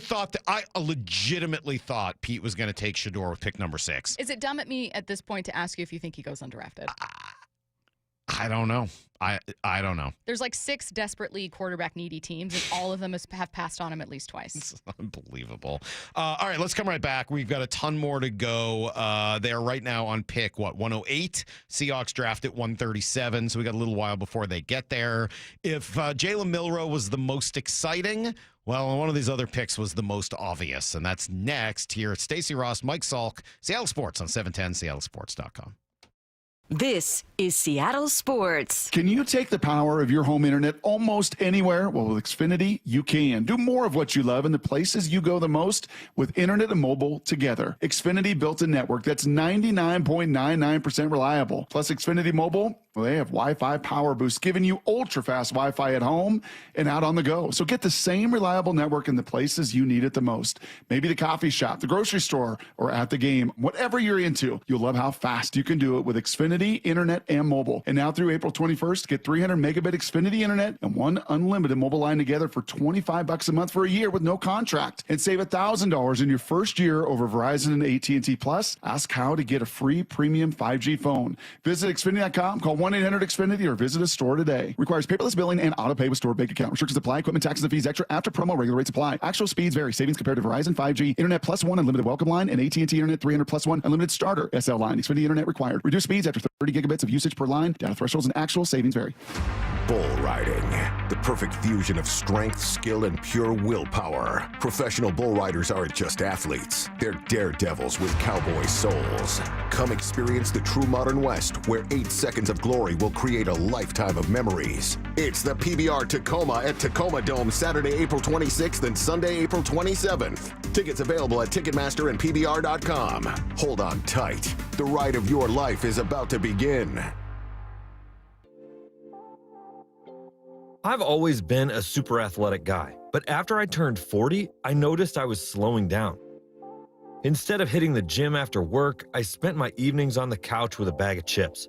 legitimately thought Pete was going to take Shedeur with pick number 6. Is it dumb at me at this point to ask you if you think he goes undrafted? I don't know. I don't know. There's 6 desperately quarterback needy teams, and all of them have passed on him at least twice. It's unbelievable. All right, let's come right back. We've got a ton more to go. They are right now on pick, 108. Seahawks draft at 137, so we got a little while before they get there. If Jalen Milroe was the most exciting, well, one of these other picks was the most obvious, and that's next here at Stacy Rost, Mike Salk, Seattle Sports on 710 seattlesports.com. This is Seattle Sports. Can you take the power of your home internet almost anywhere? Well, with Xfinity, you can. Do more of what you love in the places you go the most with internet and mobile together. Xfinity built a network that's 99.99% reliable. Plus, Xfinity Mobile, well, they have Wi-Fi power boost, giving you ultra-fast Wi-Fi at home and out on the go. So get the same reliable network in the places you need it the most. Maybe the coffee shop, the grocery store, or at the game. Whatever you're into, you'll love how fast you can do it with Xfinity Internet and mobile. And now through April 21st, get 300 megabit Xfinity Internet and one unlimited mobile line together for $25 a month for a year with no contract. And save $1,000 in your first year over Verizon and AT&T Plus. Ask how to get a free premium 5G phone. Visit Xfinity.com, call 1-800-XFINITY, or visit a store today. Requires paperless billing and auto pay with stored bank account. Restrictions apply. Equipment, taxes, and fees extra after promo. Regular rates apply. Actual speeds vary. Savings compared to Verizon 5G, Internet plus one unlimited welcome line, and AT&T Internet 300 plus one unlimited starter SL line. Xfinity Internet required. Reduced speeds after 30 gigabits of usage per line. Data thresholds and actual savings vary. Bull riding. The perfect fusion of strength, skill, and pure willpower. Professional bull riders aren't just athletes. They're daredevils with cowboy souls. Come experience the true modern West, where 8 seconds of glory will create a lifetime of memories. It's the PBR Tacoma at Tacoma Dome, Saturday, April 26th and Sunday, April 27th. Tickets available at Ticketmaster and PBR.com. Hold on tight. The ride of your life is about to begin. I've always been a super athletic guy, but after I turned 40, I noticed I was slowing down. Instead of hitting the gym after work, I spent my evenings on the couch with a bag of chips.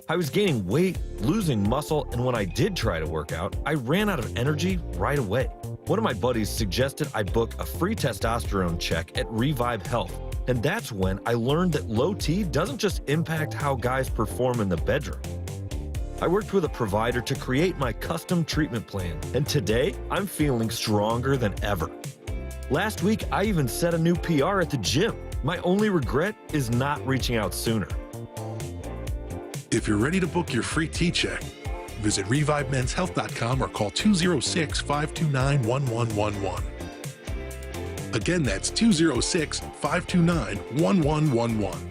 I was gaining weight, losing muscle, and when I did try to work out, I ran out of energy right away. One of my buddies suggested I book a free testosterone check at Revive Health, and that's when I learned that low T doesn't just impact how guys perform in the bedroom. I worked with a provider to create my custom treatment plan, and today I'm feeling stronger than ever. Last week, I even set a new PR at the gym. My only regret is not reaching out sooner. If you're ready to book your free T-check, visit ReviveMen'sHealth.com or call 206-529-1111. Again, that's 206-529-1111.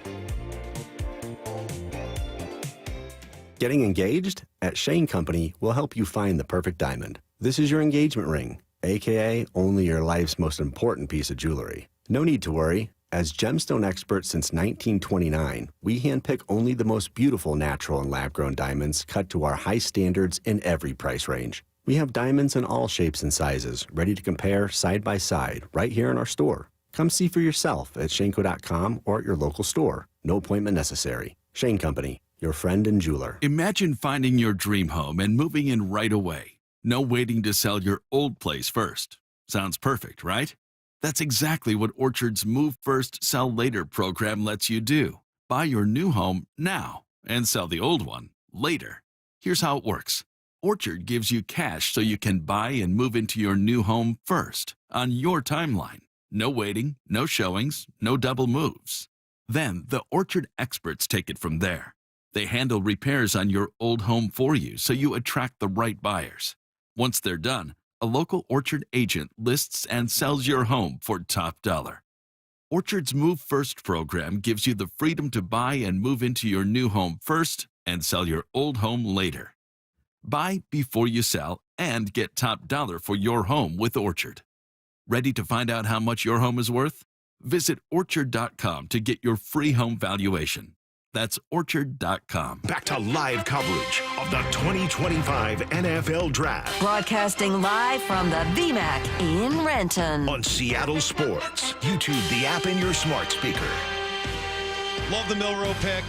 Getting engaged? At Shane Company, we'll help you find the perfect diamond. This is your engagement ring, aka only your life's most important piece of jewelry. No need to worry. As gemstone experts since 1929, we handpick only the most beautiful natural and lab-grown diamonds cut to our high standards in every price range. We have diamonds in all shapes and sizes, ready to compare side by side right here in our store. Come see for yourself at Shaneco.com or at your local store. No appointment necessary. Shane Company, your friend and jeweler. Imagine finding your dream home and moving in right away. No waiting to sell your old place first. Sounds perfect, right? That's exactly what Orchard's Move First, Sell Later program lets you do. Buy your new home now and sell the old one later. Here's how it works. Orchard gives you cash so you can buy and move into your new home first on your timeline. No waiting, no showings, no double moves. Then the Orchard experts take it from there. They handle repairs on your old home for you so you attract the right buyers. Once they're done, a local Orchard agent lists and sells your home for top dollar. Orchard's Move First program gives you the freedom to buy and move into your new home first and sell your old home later. Buy before you sell and get top dollar for your home with Orchard. Ready to find out how much your home is worth? Visit Orchard.com to get your free home valuation. That's Orchard.com. Back to live coverage of the 2025 NFL Draft. Broadcasting live from the VMAC in Renton. On Seattle Sports. YouTube the app in your smart speaker. Love the Milroe pick.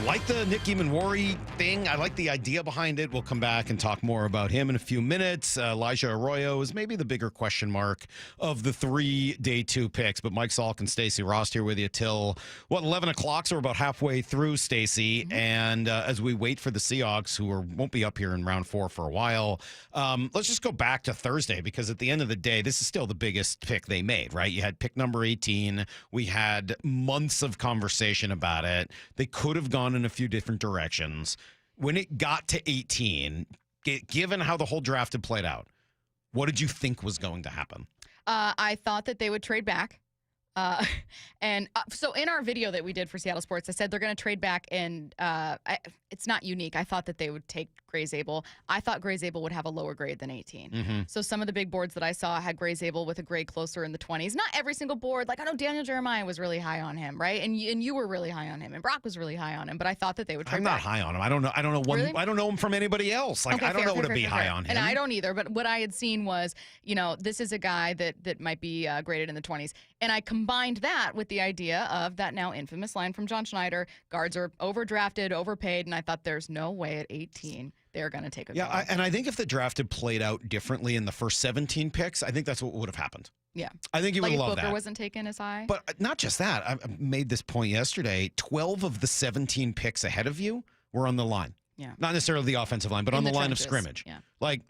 Like the Nick Eamon-Warry thing. I like the idea behind it. We'll come back and talk more about him in a few minutes. Elijah Arroyo is maybe the bigger question mark of the 3 day 2 picks. But Mike Salk and Stacy Rost here with you till, 11 o'clock? So we're about halfway through, Stacy. Mm-hmm. And as we wait for the Seahawks, who won't be up here in round 4 for a while, let's just go back to Thursday, because at the end of the day, this is still the biggest pick they made, right? You had pick number 18. We had months of conversation about it. They could have gone in a few different directions. When it got to 18, given how the whole draft had played out, what did you think was going to happen? I thought that they would trade back. So in our video that we did for Seattle Sports, I said they're going to trade back, and it's not unique. I thought that they would take Gray Zabel. I thought Gray Zabel would have a lower grade than 18. Mm-hmm. So some of the big boards that I saw had Gray Zabel with a grade closer in the 20s. Not every single board. Like, I know Daniel Jeremiah was really high on him, right? And you were really high on him, and Brock was really high on him. But I thought that they would trade I'm back. not high on him. I don't know one. Really? I don't know him from anybody else. Like, Okay, I don't know fair, what to be high on him. And I don't either. But what I had seen was, this is a guy that might be graded in the 20s. And I combined that with the idea of that now infamous line from John Schneider: guards are overdrafted, overpaid, and I thought there's no way at 18 they're going to take a guard. And I think if the draft had played out differently in the first 17 picks, I think that's what would have happened. Yeah. I think you would like love Booker that. wasn't taken as high. But not just that. I made this point yesterday. 12 of the 17 picks ahead of you were on the line. Yeah. Not necessarily the offensive line, but on the line trenches. of scrimmage. Yeah. Like,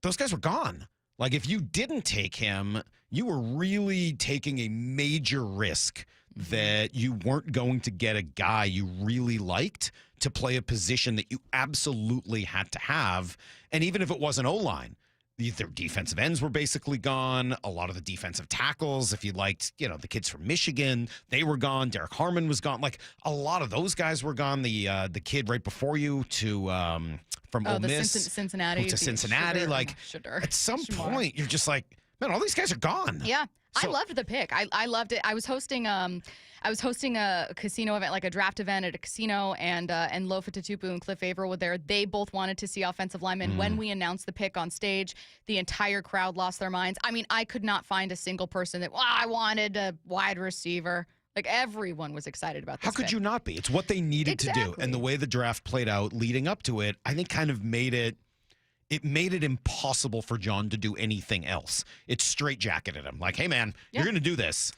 those guys were gone. Like, if you didn't take him, you were really taking a major risk that you weren't going to get a guy you really liked to play a position that you absolutely had to have. And even if it wasn't O-line, their defensive ends were basically gone. A lot of the defensive tackles, if you liked, the kids from Michigan, they were gone. Derek Harmon was gone. Like, a lot of those guys were gone. The kid right before you from Ole Miss. Cincinnati. To Cincinnati. Shedeur, like, Shedeur. at some point, you're just like, man, all these guys are gone. Yeah. I loved the pick. I loved it. I was hosting a casino event, like a draft event at a casino, and Lofa Tatupu and Cliff Averill were there. They both wanted to see offensive linemen. When we announced the pick on stage, the entire crowd lost their minds. I mean, I could not find a single person that, I wanted a wide receiver. Like, everyone was excited about this. How could you not be? It's what they needed to do. And the way the draft played out leading up to it, I think kind of made it impossible for John to do anything else. It straitjacketed him. Like, hey, man, you're going to do this.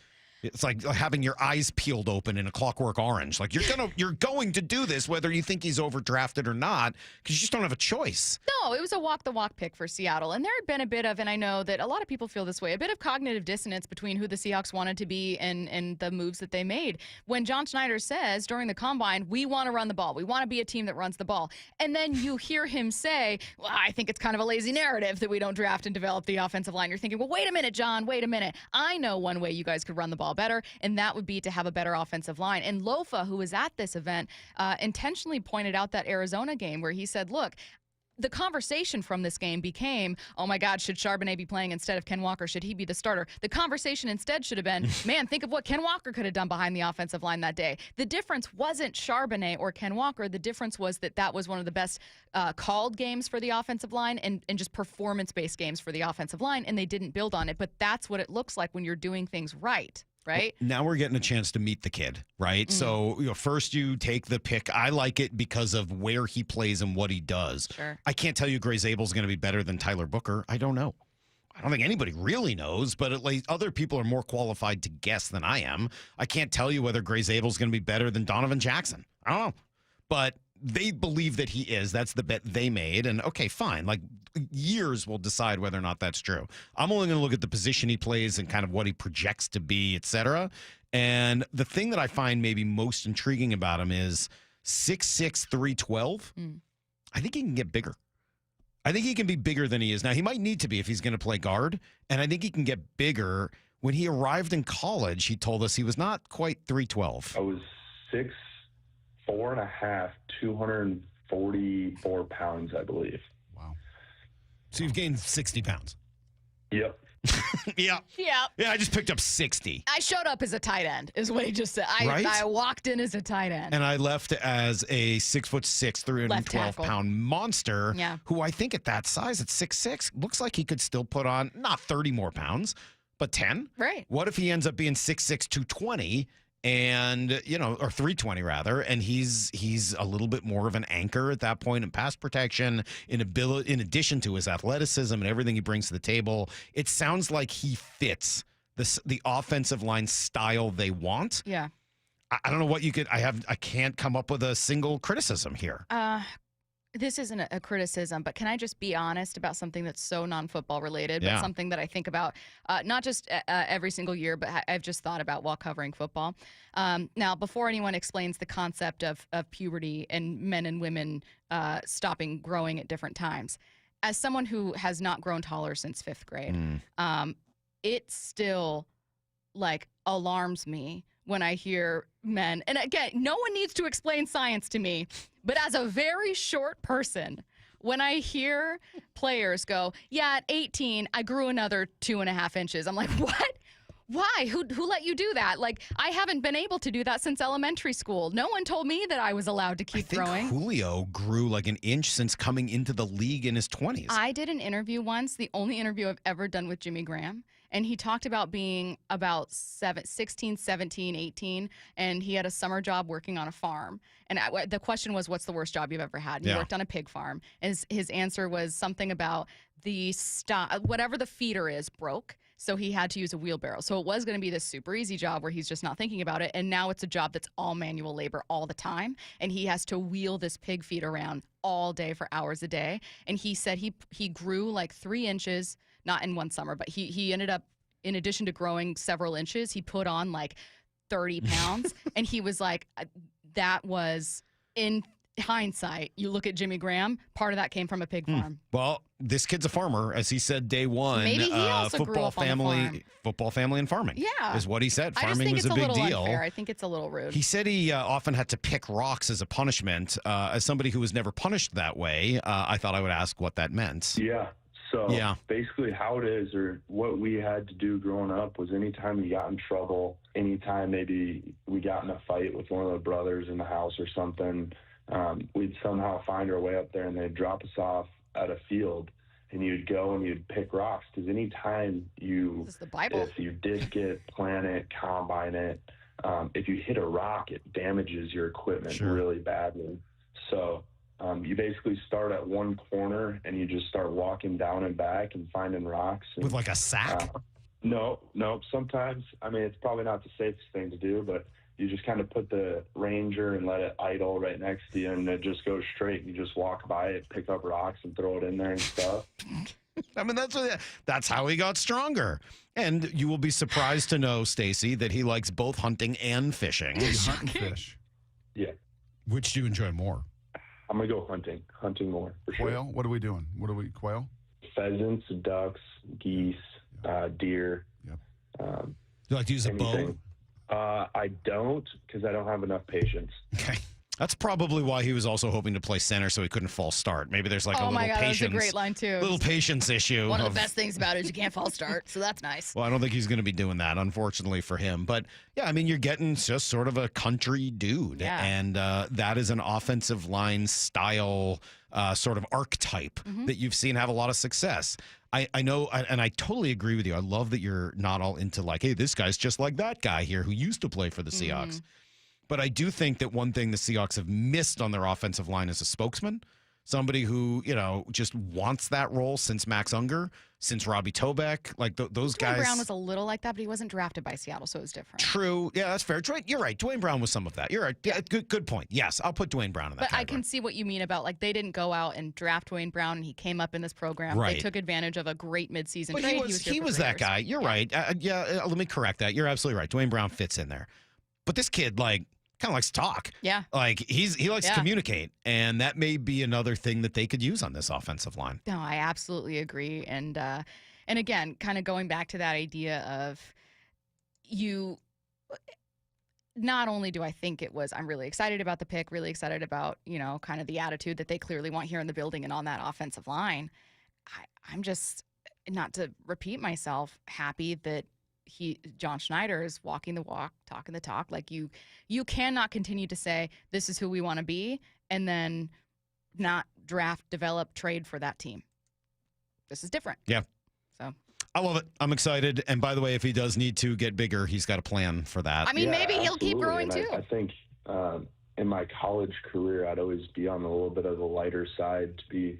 It's like having your eyes peeled open in A Clockwork Orange. Like, you're going to do this whether you think he's overdrafted or not, because you just don't have a choice. No, it was a walk-the-walk pick for Seattle. And there had been a bit of, and I know that a lot of people feel this way, a bit of cognitive dissonance between who the Seahawks wanted to be and the moves that they made. When John Schneider says during the Combine, we want to run the ball. We want to be a team that runs the ball. And then you hear him say, well, I think it's kind of a lazy narrative that we don't draft and develop the offensive line. You're thinking, well, wait a minute, John, wait a minute. I know one way you guys could run the ball better, and that would be to have a better offensive line. And Lofa, who was at this event, intentionally pointed out that Arizona game where he said, look, the conversation from this game became, oh my God, should Charbonnet be playing instead of Ken Walker? Should he be the starter? The conversation instead should have been, man, think of what Ken Walker could have done behind the offensive line that day. The difference wasn't Charbonnet or Ken Walker. The difference was that was one of the best called games for the offensive line and just performance-based games for the offensive line, and they didn't build on it. But that's what it looks like when you're doing things right. Right? Now we're getting a chance to meet the kid, right? So, first you take the pick. I like it because of where he plays and what he does. Sure. I can't tell you Gray Zabel's going to be better than Tyler Booker. I don't know. I don't think anybody really knows, but at least other people are more qualified to guess than I am. I can't tell you whether Gray Zabel's going to be better than Donovan Jackson. I don't know. But they believe that he is. That's the bet they made. And okay, fine. Like years will decide whether or not that's true. I'm only going to look at the position he plays and kind of what he projects to be, et cetera. And the thing that I find maybe most intriguing about him is 6'6", 312. I think he can get bigger. I think he can be bigger than he is now. He might need to be if he's going to play guard. And I think he can get bigger. When he arrived in college, he told us he was not quite 312. I was 6'4.5", 244 pounds, I believe. Wow. So you've gained 60 pounds. Yep. Yeah. Yeah. Yeah, I just picked up 60. I showed up as a tight end, is what he just said. I walked in as a tight end. And I left as a 6'6", 312-pound monster who I think at that size, at 6'6", looks like he could still put on not 30 more pounds, but 10. Right. What if he ends up being 6'6", 220 and, or 320 rather, and he's a little bit more of an anchor at that point in pass protection, in addition to his athleticism and everything he brings to the table. It sounds like he fits the offensive line style they want. Yeah. I don't know what you could. I can't come up with a single criticism here. This isn't a criticism, but can I just be honest about something that's so non-football related, but something that I think about not just every single year, but I've just thought about while covering football. Now, before anyone explains the concept of puberty and men and women stopping growing at different times, as someone who has not grown taller since 5th grade, it still alarms me when I hear men, and again, no one needs to explain science to me, but as a very short person, when I hear players go, yeah, at 18, I grew another 2.5 inches. I'm like, what? Why? Who let you do that? I haven't been able to do that since elementary school. No one told me that I was allowed to keep growing. Julio grew an inch since coming into the league in his 20s. I did an interview once, the only interview I've ever done with Jimmy Graham, and he talked about being about 16, 17, 18, and he had a summer job working on a farm. And the question was, what's the worst job you've ever had? And he worked on a pig farm. And his answer was something about whatever the feeder is broke. So he had to use a wheelbarrow. So it was going to be this super easy job where he's just not thinking about it. And now it's a job that's all manual labor all the time. And he has to wheel this pig feed around all day for hours a day. And he said he grew 3 inches, not in one summer, but he ended up, in addition to growing several inches, he put on 30 pounds. And he was like, that was in hindsight, you look at Jimmy Graham, part of that came from a pig farm. Well, this kid's a farmer, as he said day one. Maybe he also football grew up family, on the farm. Football family and farming. Yeah, is what he said. I just Farming think was it's a big little deal. Unfair. I think it's a little rude. He said he often had to pick rocks as a punishment. As somebody who was never punished that way, I thought I would ask what that meant. Yeah. So basically how it is, or what we had to do growing up, was anytime we got in trouble, anytime maybe we got in a fight with one of the brothers in the house or something, we'd somehow find our way up there, and they'd drop us off at a field, and you'd go and you'd pick rocks. Because anytime if you disc it, plant it, combine it, if you hit a rock, it damages your equipment really badly. So you basically start at one corner, and you just start walking down and back and finding rocks. And, with a sack? No. Sometimes, it's probably not the safest thing to do, but you just kind of put the Ranger and let it idle right next to you, and it just goes straight. You just walk by it, pick up rocks, and throw it in there and stuff. That's how he got stronger. And you will be surprised to know, Stacy, that he likes both hunting and fishing. You hunt and fish. Yeah. Which do you enjoy more? I'm going to go hunting more. For sure. Quail? What are we doing? Quail? Pheasants, ducks, geese, deer. Yep. Do you like to use a bow? I don't, because I don't have enough patience. Okay. That's probably why he was also hoping to play center so he couldn't false start. Maybe there's a little patience. That's a great line too. Little patience issue. One of the best things about it is you can't false start, so that's nice. Well, I don't think he's going to be doing that, unfortunately for him. But yeah, you're getting just sort of a country dude, and that is an offensive line style sort of archetype that you've seen have a lot of success. I know, and I totally agree with you. I love that you're not all into hey, this guy's just like that guy here who used to play for the Seahawks. But I do think that one thing the Seahawks have missed on their offensive line is a spokesman, somebody who, just wants that role since Max Unger, since Robbie Tobeck. Like those guys. Dwayne Brown was a little like that, but he wasn't drafted by Seattle, so it was different. True. Yeah, that's fair. You're right. Dwayne Brown was some of that. You're right. Yeah, good point. Yes, I'll put Dwayne Brown in that But category. I can see what you mean about, like, they didn't go out and draft Dwayne Brown, and he came up in this program. Right. They took advantage of a great midseason But trade. he was that guy. You're right. Let me correct that. You're absolutely right. Dwayne Brown fits in there. But this kid, like, kind of likes to talk. Yeah. Like, he likes to communicate, and that may be another thing that they could use on this offensive line. No, I absolutely agree. And again, kind of going back to that idea of not only do I think I'm really excited about the pick, really excited about, kind of the attitude that they clearly want here in the building and on that offensive line. I'm just, not to repeat myself, happy that John Schneider is walking the walk, talking the talk. Like, you cannot continue to say, this is who we want to be, and then not draft, develop, trade for that team. This is different. Yeah. So I love it. I'm excited. And by the way, if he does need to get bigger, he's got a plan for that. I mean, maybe he'll keep growing too. I think in my college career, I'd always be on a little bit of the lighter side to be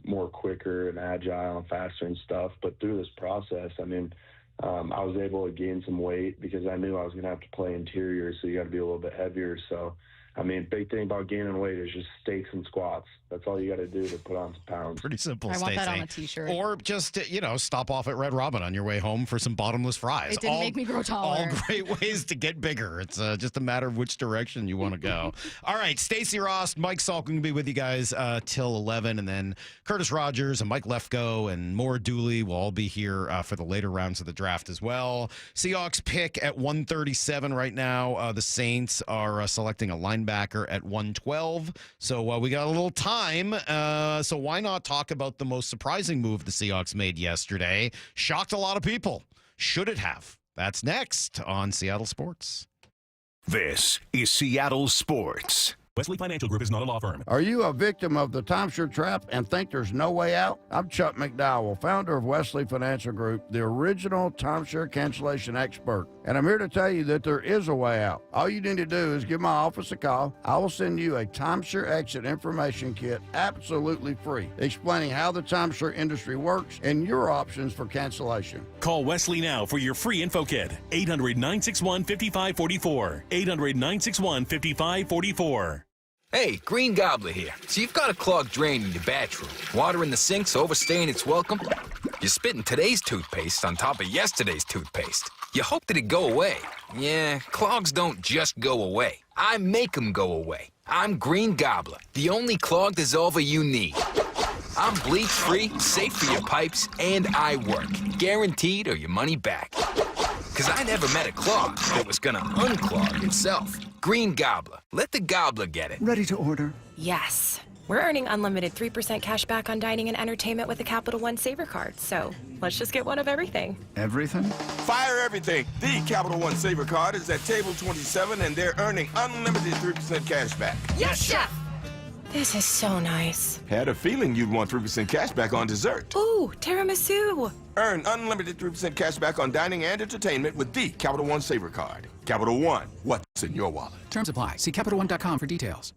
more quicker and agile and faster and stuff. But through this process, I mean, I was able to gain some weight because I knew I was going to have to play interior, so you got to be a little bit heavier. So, I mean, big thing about gaining weight is just steaks and squats. That's all you got to do to put on some pounds. Pretty simple, I want that on a T-shirt. Or just, stop off at Red Robin on your way home for some bottomless fries. It didn't make me grow taller. All great ways to get bigger. It's just a matter of which direction you want to go. All right, Stacy Rost, Mike Salk going to be with you guys till 11, and then Curtis Rogers and Mike Lefko and Maura Dooley will all be here for the later rounds of the draft as well. Seahawks pick at 137 right now. The Saints are selecting a linebacker at 112. So we got a little time. So why not talk about the most surprising move the Seahawks made yesterday? Shocked a lot of people. Should it have? That's next on Seattle Sports. This is Seattle Sports. Wesley Financial Group is not a law firm. Are you a victim of the timeshare trap and think there's no way out? I'm Chuck McDowell, founder of Wesley Financial Group, the original timeshare cancellation expert. And I'm here to tell you that there is a way out. All you need to do is give my office a call. I will send you a timeshare exit information kit absolutely free, explaining how the timeshare industry works and your options for cancellation. Call Wesley now for your free info kit. 800-961-5544. 800-961-5544. Hey, Green Gobbler here. So you've got a clogged drain in your bathroom. Water in the sink's overstaying its welcome. You're spitting today's toothpaste on top of yesterday's toothpaste. You hope that it go away. Yeah, clogs don't just go away. I make them go away. I'm Green Gobbler, the only clog dissolver you need. I'm bleach-free, safe for your pipes, and I work. Guaranteed or your money back. Because I never met a clog that was gonna unclog itself. Green Gobbler. Let the gobbler get it. Ready to order? Yes. We're earning unlimited 3% cash back on dining and entertainment with a Capital One Saver card. So let's just get one of everything. Everything? Fire everything. The Capital One Saver card is at table 27, and they're earning unlimited 3% cash back. Yes, Chef! This is so nice. Had a feeling you'd want 3% cash back on dessert. Ooh, tiramisu. Earn unlimited 3% cash back on dining and entertainment with the Capital One Saver card. Capital One, what's in your wallet? Terms apply. See CapitalOne.com for details.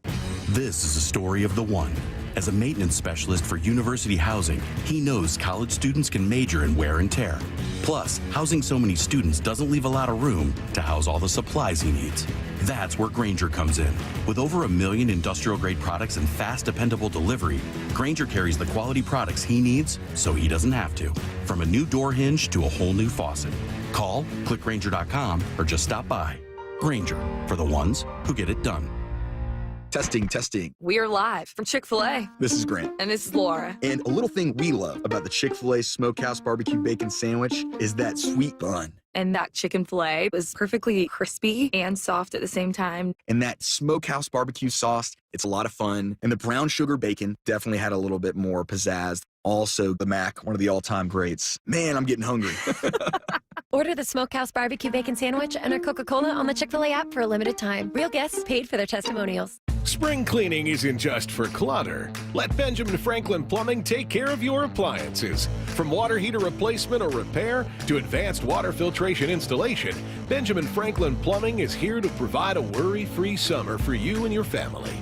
This is a story of the one. As a maintenance specialist for university housing, he knows college students can major in wear and tear. Plus, housing so many students doesn't leave a lot of room to house all the supplies he needs. That's where Grainger comes in. With over 1 million industrial-grade products and fast, dependable delivery, Grainger carries the quality products he needs so he doesn't have to. From a new door hinge to a whole new faucet. Call, click Grainger.com, or just stop by. Grainger, for the ones who get it done. Testing. We're live from Chick-fil-A. This is Grant. And this is Laura. And a little thing we love about the Chick-fil-A Smokehouse Barbecue Bacon Sandwich is that sweet bun. And that chicken filet was perfectly crispy and soft at the same time. And that Smokehouse Barbecue sauce, it's a lot of fun. And the brown sugar bacon definitely had a little bit more pizzazz. Also, the Mac, one of the all-time greats. Man, I'm getting hungry. Order the Smokehouse Barbecue Bacon Sandwich and our Coca-Cola on the Chick-fil-A app for a limited time. Real guests paid for their testimonials. Spring cleaning isn't just for clutter. Let Benjamin Franklin Plumbing take care of your appliances. From water heater replacement or repair to advanced water filtration installation, Benjamin Franklin Plumbing is here to provide a worry-free summer for you and your family.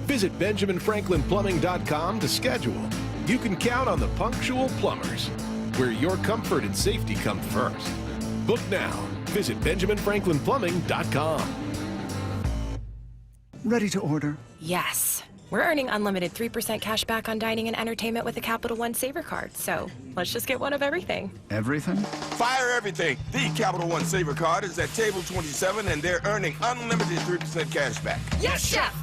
Visit BenjaminFranklinPlumbing.com to schedule. You can count on the punctual plumbers. where your comfort and safety come first. Book now. Visit BenjaminFranklinPlumbing.com. Ready to order? Yes. We're earning unlimited 3% cash back on dining and entertainment with a Capital One Saver Card, so let's just get one of everything. Everything? Fire everything. The Capital One Saver Card is at table 27, and they're earning unlimited 3% cash back. Yes, Chef!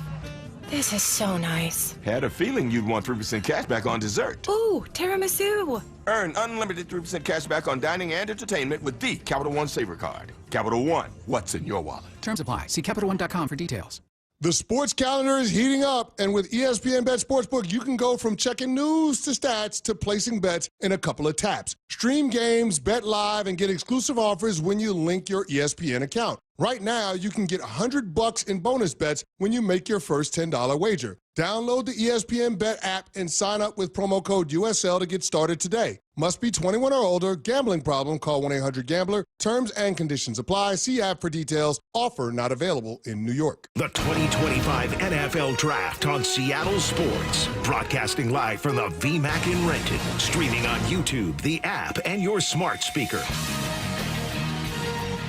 This is so nice. Had a feeling you'd want 3% cash back on dessert. Ooh, tiramisu. Earn unlimited 3% cash back on dining and entertainment with the Capital One Saver Card. Capital One, what's in your wallet? Terms apply. See CapitalOne.com for details. The sports calendar is heating up, and with ESPN Bet Sportsbook, you can go from checking news to stats to placing bets in a couple of taps. Stream games, bet live, and get exclusive offers when you link your ESPN account. Right now, you can get $100 in bonus bets when you make your first $10 wager. Download the ESPN Bet app and sign up with promo code USL to get started today. Must be 21 or older. Gambling problem? Call 1-800-GAMBLER. Terms and conditions apply. See app for details. Offer not available in New York. The 2025 NFL Draft on Seattle Sports. Broadcasting live from the VMAC in Renton. Streaming on YouTube, the app, and your smart speaker.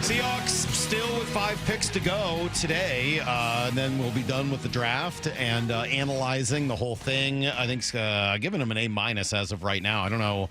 Seahawks still with 5 picks to go today, and then we'll be done with the draft and analyzing the whole thing. I think giving them an A- as of right now. I don't know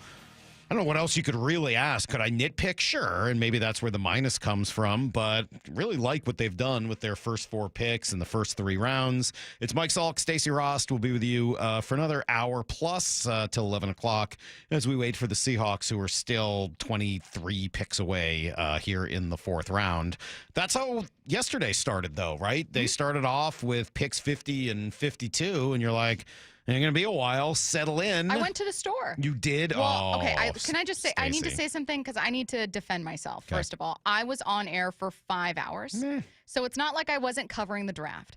what else you could really ask. Could I nitpick? Sure, and maybe that's where the minus comes from, but really like what they've done with their first 4 picks in the first 3 rounds. It's Mike Salk, Stacy Rost. We'll be with you for another hour plus till 11 o'clock as we wait for the Seahawks, who are still 23 picks away here in the 4th round. That's how yesterday started, though, right? They started off with picks 50 and 52, and you're like, it's going to be a while. Settle in. I went to the store. You did? Well, okay. Oh, Can I just say, I need to say something because I need to defend myself, first of all. I was on air for 5 hours. So it's not like I wasn't covering the draft.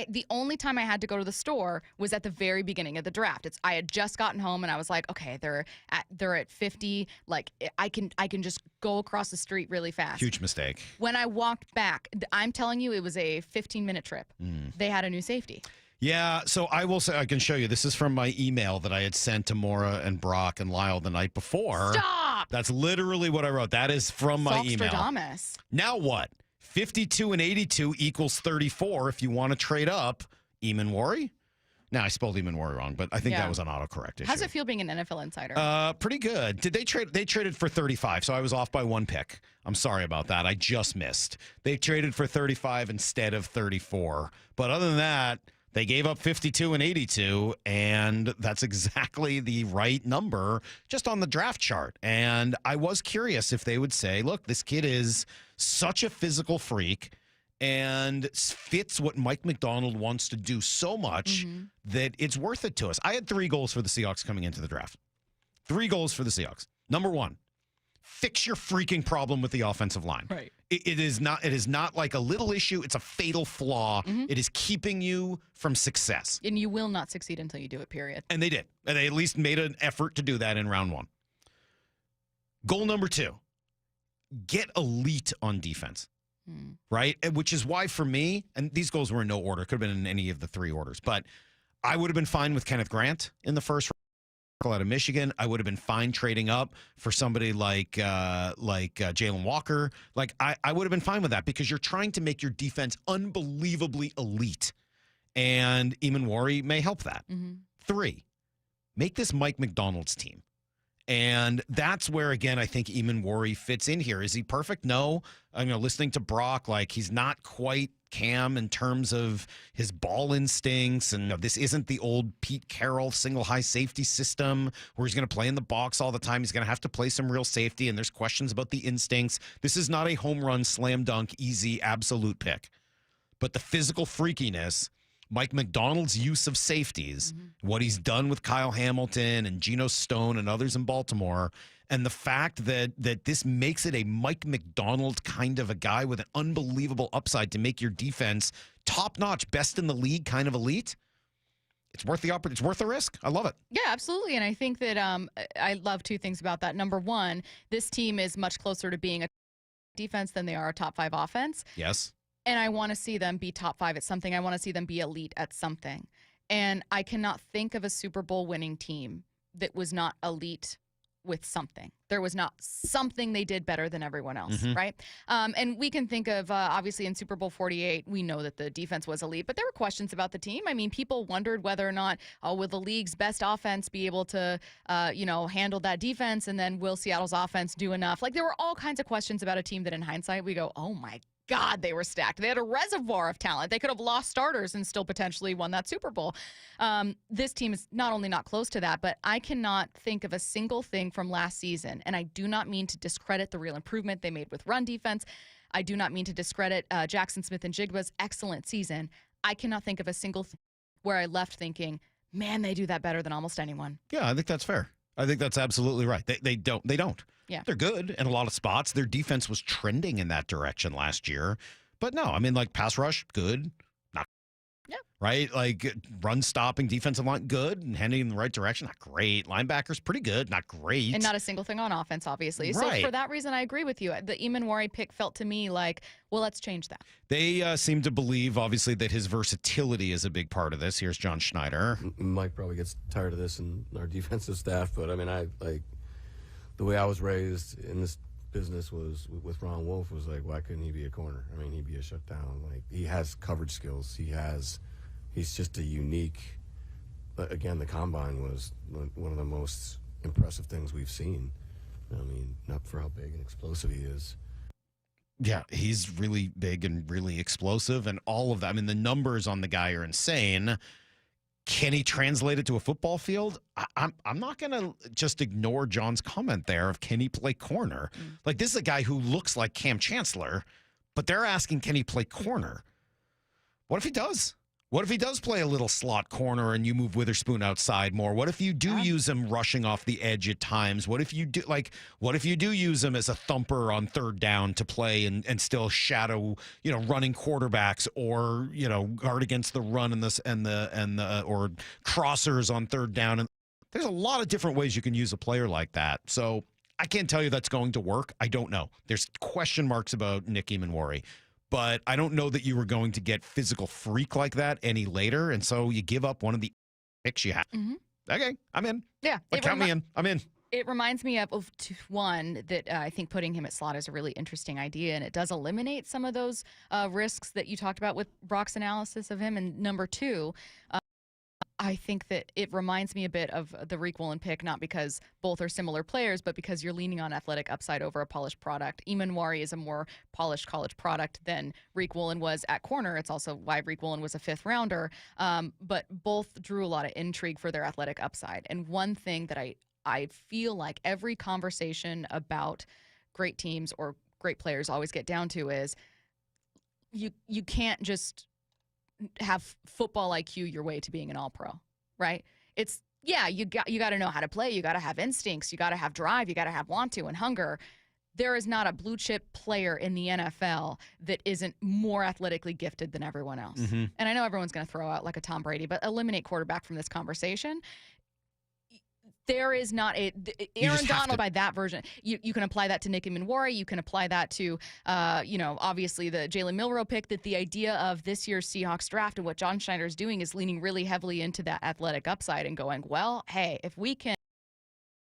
The only time I had to go to the store was at the very beginning of the draft. I had just gotten home and I was like, okay, they're at 50. Like I can just go across the street really fast. Huge mistake. When I walked back, I'm telling you, it was a 15-minute trip. They had a new safety. Yeah, so I will say, I can show you. This is from my email that I had sent to Maura and Brock and Lyle the night before. Stop! That's literally what I wrote. That is from my email. Salkstradamus. Now what? 52 and 82 equals 34 if you want to trade up. Eamon Worry? Now, I spelled Eamon Worry wrong, but I think that was an autocorrect issue. How's it feel being an NFL insider? Pretty good. Did they trade? They traded for 35, so I was off by 1 pick. I'm sorry about that. I just missed. They traded for 35 instead of 34. But other than that, they gave up 52 and 82, and that's exactly the right number just on the draft chart. And I was curious if they would say, look, this kid is such a physical freak and fits what Mike Macdonald wants to do so much that it's worth it to us. I had 3 goals for the Seahawks coming into the draft. 3 goals for the Seahawks. Number 1, fix your freaking problem with the offensive line. Right. It is not like a little issue. It's a fatal flaw. It is keeping you from success. And you will not succeed until you do it, period. And they did. And they at least made an effort to do that in round 1. Goal number 2, get elite on defense. Right? Which is why for me, and these goals were in no order, could have been in any of the 3 orders, but I would have been fine with Kenneth Grant in the first round. Out of Michigan, I would have been fine trading up for somebody like Jalen Walker. Like I would have been fine with that because you're trying to make your defense unbelievably elite, and Eamon Worry may help that. 3, make this Mike Macdonald's team, and that's where again I think Eamon Worry fits in here. Is he perfect? No. Listening to Brock, like he's not quite Cam in terms of his ball instincts, and this isn't the old Pete Carroll single high safety system where he's going to play in the box all the time. He's going to have to play some real safety, and there's questions about the instincts. This is not a home run, slam dunk, easy, absolute pick. But the physical freakiness, Mike Macdonald's use of safeties, what he's done with Kyle Hamilton and Geno Stone and others in Baltimore, and the fact that this makes it a Mike Macdonald kind of a guy with an unbelievable upside to make your defense top-notch, best in the league kind of elite, it's worth it's worth the risk. I love it. Yeah, absolutely. And I think that I love 2 things about that. Number 1, this team is much closer to being a defense than they are a top 5 offense. Yes. And I want to see them be top 5 at something. I want to see them be elite at something. And I cannot think of a Super Bowl winning team that was not elite with something. There was not something they did better than everyone else, Mhm. right? And we can think of, obviously, in Super Bowl 48, we know that the defense was elite, but there were questions about the team. I mean, people wondered whether or not, will the league's best offense be able to, handle that defense? And then will Seattle's offense do enough? Like, there were all kinds of questions about a team that in hindsight, we go, oh my God, they were stacked. They had a reservoir of talent. They could have lost starters and still potentially won that Super Bowl. This team is not only not close to that, but I cannot think of a single thing from last season. And I do not mean to discredit the real improvement they made with run defense. I do not mean to discredit Jackson Smith and Jigba's excellent season. I cannot think of a single thing where I left thinking, man, they do that better than almost anyone. Yeah, I think that's fair. I think that's absolutely right. They don't. Yeah. They're good in a lot of spots. Their defense was trending in that direction last year. But no, I mean, like, pass rush, good. Not right? Like, run stopping, defensive line, good, and heading in the right direction, not great. Linebackers, pretty good, not great. And not a single thing on offense, obviously. Right. So for that reason, I agree with you. The Eamon pick felt to me like, well, let's change that. They seem to believe, obviously, that his versatility is a big part of this. Here's John Schneider. Mike probably gets tired of this and our defensive staff, but I mean, the way I was raised in this business was with Ron Wolf was like, why couldn't he be a corner? I mean, he'd be a shutdown. Like, he has coverage skills. He's just a unique. Again, the combine was one of the most impressive things we've seen. I mean, not for how big and explosive he is. Yeah, he's really big and really explosive, and all of that. I mean, the numbers on the guy are insane. Can he translate it to a football field? I'm not going to just ignore John's comment there of can he play corner? Like, this is a guy who looks like Cam Chancellor, but they're asking, can he play corner? What if he does? What if he does play a little slot corner and you move Witherspoon outside more? What if you do use him rushing off the edge at times? What if you do use him as a thumper on third down to play and still shadow, running quarterbacks or, guard against the run or crossers on third down? And there's a lot of different ways you can use a player like that. So I can't tell you that's going to work. I don't know. There's question marks about Nick Eamon, but I don't know that you were going to get physical freak like that any later. And so you give up one of the picks you have. Mm-hmm. Okay, I'm in. Yeah. Count me in. I'm in. It reminds me of one that I think putting him at slot is a really interesting idea, and it does eliminate some of those risks that you talked about with Brock's analysis of him. And number two, I think that it reminds me a bit of the Reek Woolen pick, not because both are similar players, but because you're leaning on athletic upside over a polished product. Eamon is a more polished college product than Reek Woolen was at corner. It's also why Reek Woolen was a fifth rounder. But both drew a lot of intrigue for their athletic upside. And one thing that I feel like every conversation about great teams or great players always get down to is you can't just have football IQ your way to being an all-pro, right? You got to know how to play. You got to have instincts. You got to have drive. You got to have want to and hunger. There is not a blue chip player in the NFL that isn't more athletically gifted than everyone else. Mm-hmm. And I know everyone's going to throw out like a Tom Brady, but eliminate quarterback from this conversation. There is not Aaron Donald by that version. You can apply that to Nick Eamon. You can apply that to, obviously the Jalen Milroe pick. That the idea of this year's Seahawks draft and what John Schneider is doing is leaning really heavily into that athletic upside and going, well, hey, if we can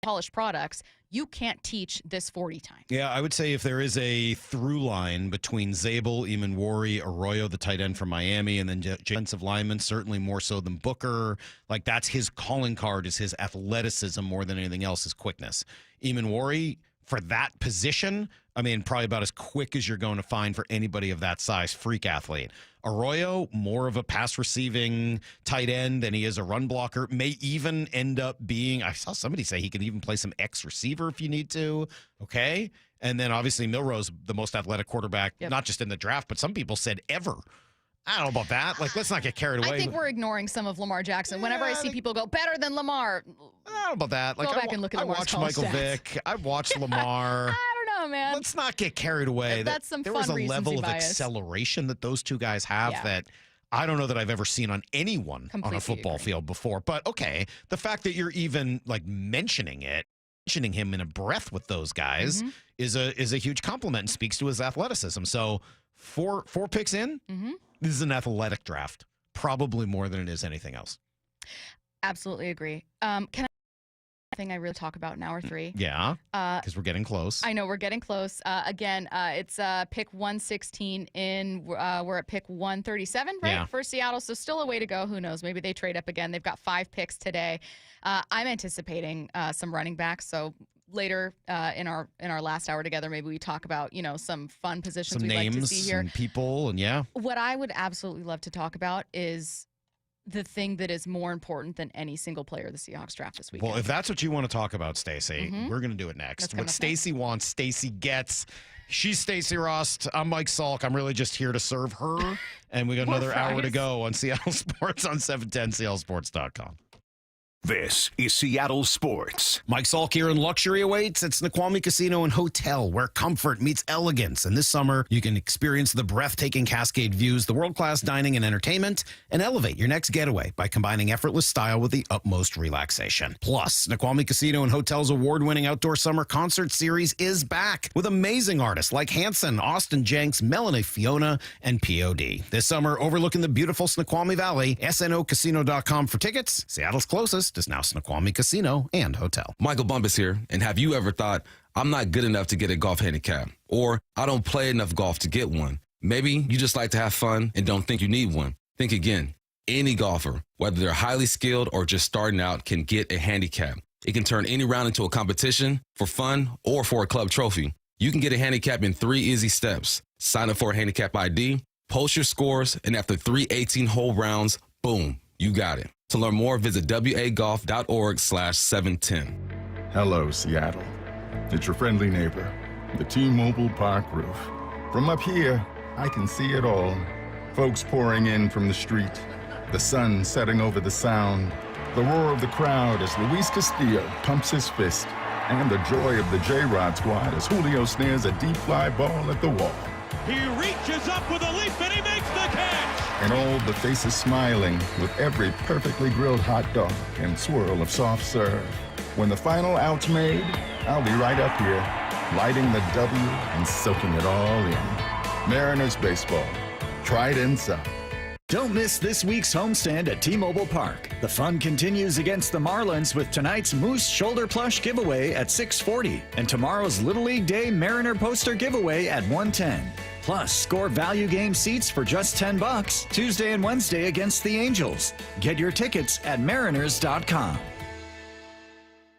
polish products, you can't teach this 40 times. Yeah, I would say if there is a through line between Zabel, Eamon, Arroyo, the tight end from Miami, and then defensive lineman, certainly more so than Booker. Like, that's his calling card, is his athleticism more than anything else, his quickness. Eamon, for that position, I mean, probably about as quick as you're going to find for anybody of that size, freak athlete. Arroyo, more of a pass receiving tight end than he is a run blocker, may even end up being, I saw somebody say he can even play some X receiver if you need to. Okay. And then obviously Milroe's the most athletic quarterback, not just in the draft, but some people said ever. I don't know about that. Like, let's not get carried away. I think we're ignoring some of Lamar Jackson. Whenever I see people go better than Lamar, I don't know about that. Like, go back and look at Lamar's I watched Michael stats. Vick. I watched Lamar. Man. Let's not get carried away. That's some there fun was a level of bias. acceleration that those two guys have that I don't know that I've ever seen on anyone on a football field before. But okay, the fact that you're even like mentioning him in a breath with those guys is a huge compliment and speaks to his athleticism. So four picks in, this is an athletic draft, probably more than it is anything else. Absolutely agree. Can I thing I really talk about in hour 3. Yeah, because we're getting close. I know we're getting close. Again, it's pick 116 in. We're at pick 137, right, Yeah. for Seattle. So still a way to go. Who knows? Maybe they trade up again. They've got 5 picks today. I'm anticipating some running backs. So later in our last hour together, maybe we talk about some fun positions Some we'd like to names see here. and people, and yeah. What I would absolutely love to talk about is the thing that is more important than any single player the Seahawks draft this weekend. Well, if that's what you want to talk about, Stacey, Mhm. we're going to do it next. That's What coming up Stacey wants, Stacey gets. She's Stacy Rost. I'm Mike Salk. I'm really just here to serve her. And we got More another hour to fries. go on Seattle Sports on 710 SeattleSports.com. This is Seattle Sports. Mike Salk here, and luxury awaits at Snoqualmie Casino and Hotel, where comfort meets elegance. And this summer, you can experience the breathtaking Cascade views, the world-class dining and entertainment, and elevate your next getaway by combining effortless style with the utmost relaxation. Plus, Snoqualmie Casino and Hotel's award-winning outdoor summer concert series is back with amazing artists like Hanson, Austin Jenks, Melanie Fiona, and POD. This summer, overlooking the beautiful Snoqualmie Valley, snocasino.com for tickets. Seattle's closest is now Snoqualmie Casino and Hotel. Michael Bumpus here, and have you ever thought, I'm not good enough to get a golf handicap, or I don't play enough golf to get one? Maybe you just like to have fun and don't think you need one. Think again. Any golfer, whether they're highly skilled or just starting out, can get a handicap. It can turn any round into a competition, for fun, or for a club trophy. You can get a handicap in 3 easy steps. Sign up for a handicap ID, post your scores, and after 3 18-hole rounds, boom, you got it. To learn more, visit wagolf.org/710. Hello, Seattle. It's your friendly neighbor, the T-Mobile Park roof. From up here, I can see it all. Folks pouring in from the street, the sun setting over the sound, the roar of the crowd as Luis Castillo pumps his fist, and the joy of the J-Rod squad as Julio snares a deep fly ball at the wall. He reaches up with a leap and he makes the catch. And all the faces smiling with every perfectly grilled hot dog and swirl of soft serve. When the final out's made, I'll be right up here, lighting the W and soaking it all in. Mariners baseball. Try it inside. Don't miss this week's homestand at T-Mobile Park. The fun continues against the Marlins with tonight's Moose Shoulder Plush giveaway at 6:40 and tomorrow's Little League Day Mariner poster giveaway at 1:10. Plus, score value game seats for just $10 Tuesday and Wednesday against the Angels. Get your tickets at mariners.com.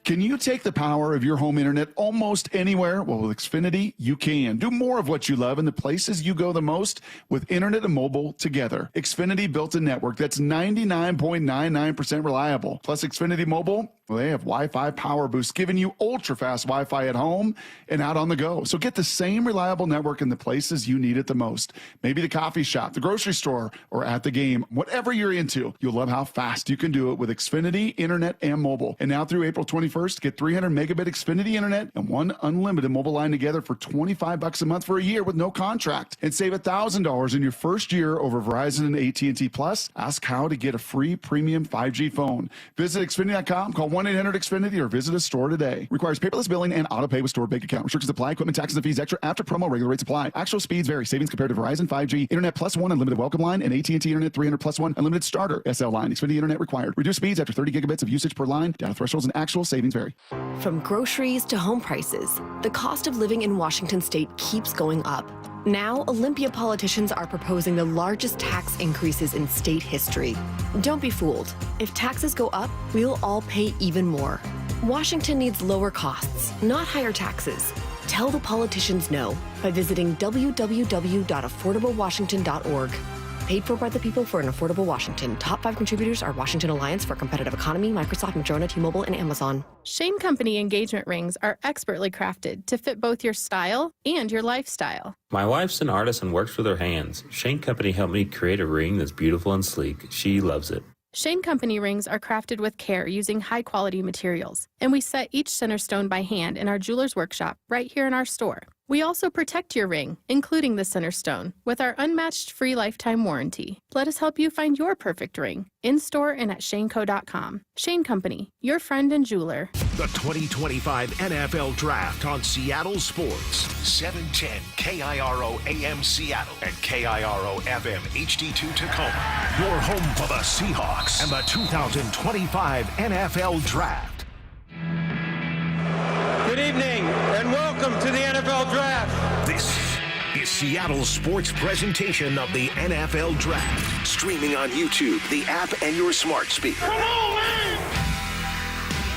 Can you take the power of your home internet almost anywhere? Well, with Xfinity, you can. Do more of what you love in the places you go the most with internet and mobile together. Xfinity built a network that's 99.99% reliable. Plus, Xfinity Mobile, well, they have Wi-Fi Power Boost, giving you ultra-fast Wi-Fi at home and out on the go. So get the same reliable network in the places you need it the most. Maybe the coffee shop, the grocery store, or at the game. Whatever you're into, you'll love how fast you can do it with Xfinity Internet and mobile. And now through April 21st, get 300 megabit Xfinity Internet and one unlimited mobile line together for $25 a month for a year with no contract. And save $1,000 in your first year over Verizon and AT&T Plus. Ask how to get a free premium 5G phone. Visit Xfinity.com, call 1-800-XFINITY, or visit a store today. Requires paperless billing and auto pay with stored bank account. Restrictions apply. Equipment, taxes, and fees extra after promo. Regular rates apply. Actual speeds vary. Savings compared to Verizon 5G, Internet Plus One, unlimited welcome line, and AT&T Internet 300 Plus One, unlimited starter SL line. Xfinity Internet required. Reduced speeds after 30 gigabits of usage per line. Data thresholds and actual savings vary. From groceries to home prices, the cost of living in Washington state keeps going up. Now, Olympia politicians are proposing the largest tax increases in state history. Don't be fooled. If taxes go up, we'll all pay even more. Washington needs lower costs, not higher taxes. Tell the politicians no by visiting www.affordablewashington.org. Paid for by the people for an affordable Washington. Top 5 contributors are Washington Alliance for a Competitive Economy, Microsoft, Madrona, T-Mobile, and Amazon. Shane Company engagement rings are expertly crafted to fit both your style and your lifestyle. My wife's an artist and works with her hands. Shane Company helped me create a ring that's beautiful and sleek. She loves it. Shane Company rings are crafted with care using high-quality materials, and we set each center stone by hand in our jeweler's workshop right here in our store. We also protect your ring, including the center stone, with our unmatched free lifetime warranty. Let us help you find your perfect ring, in-store and at shaneco.com. Shane Company, your friend and jeweler. The 2025 NFL Draft on Seattle Sports. 710 KIRO AM Seattle and KIRO FM HD2 Tacoma. Your home for the Seahawks and the 2025 NFL Draft. Welcome to the NFL Draft. This is Seattle's sports presentation of the NFL Draft. Streaming on YouTube, the app, and your smart speaker.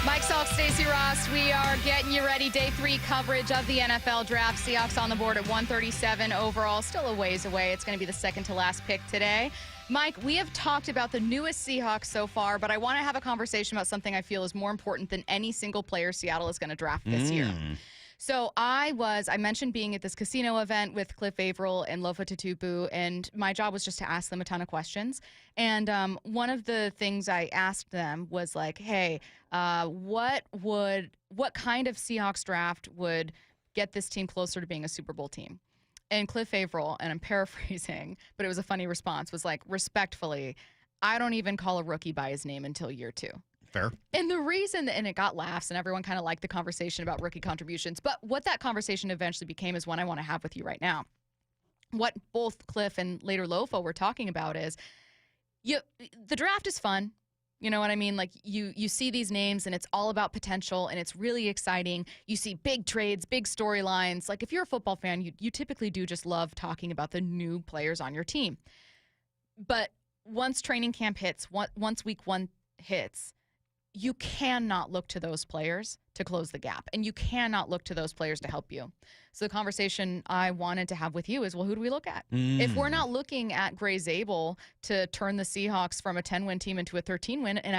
Mike Salk, Stacy Rost, we are getting you ready. Day 3 coverage of the NFL Draft. Seahawks on the board at 137 overall. Still a ways away. It's going to be the second to last pick today. Mike, we have talked about the newest Seahawks so far, but I want to have a conversation about something I feel is more important than any single player Seattle is going to draft this year. So I mentioned being at this casino event with Cliff Averill and Lofa Tatupu, and my job was just to ask them a ton of questions. And one of the things I asked them was like, hey, what kind of Seahawks draft would get this team closer to being a Super Bowl team? And Cliff Averill, and I'm paraphrasing, but it was a funny response, was like, respectfully, I don't even call a rookie by his name until year 2. Fair. And the reason, and it got laughs, and everyone kind of liked the conversation about rookie contributions, but what that conversation eventually became is one I want to have with you right now. What both Cliff and later Lofa were talking about is, the draft is fun. You know what I mean? Like, you see these names, and it's all about potential, and it's really exciting. You see big trades, big storylines. Like, if you're a football fan, you typically do just love talking about the new players on your team. But once training camp hits, once week 1 hits, you cannot look to those players to close the gap, and you cannot look to those players to help you. So the conversation I wanted to have with you is, well, who do we look at? If we're not looking at Gray Zabel to turn the Seahawks from a 10-win team into a 13-win, and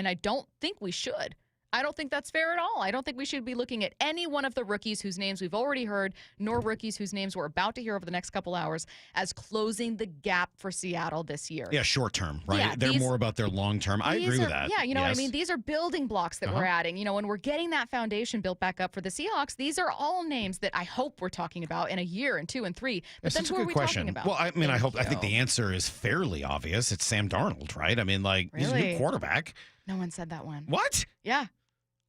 I don't think we should. I don't think that's fair at all. I don't think we should be looking at any one of the rookies whose names we've already heard, nor rookies whose names we're about to hear over the next couple hours, as closing the gap for Seattle this year. Yeah, short term, right? Yeah, They're more about their long term. I agree with that. Yeah, you know what I mean? These are building blocks that we're adding. You know, when we're getting that foundation built back up for the Seahawks, these are all names that I hope we're talking about in a year and 2 and 3. But That's then a who are good we question. talking about? Well, I mean, I think the answer is fairly obvious. It's Sam Darnold, right? I mean, like, he's a Really? new quarterback. No one said that one. What? Yeah.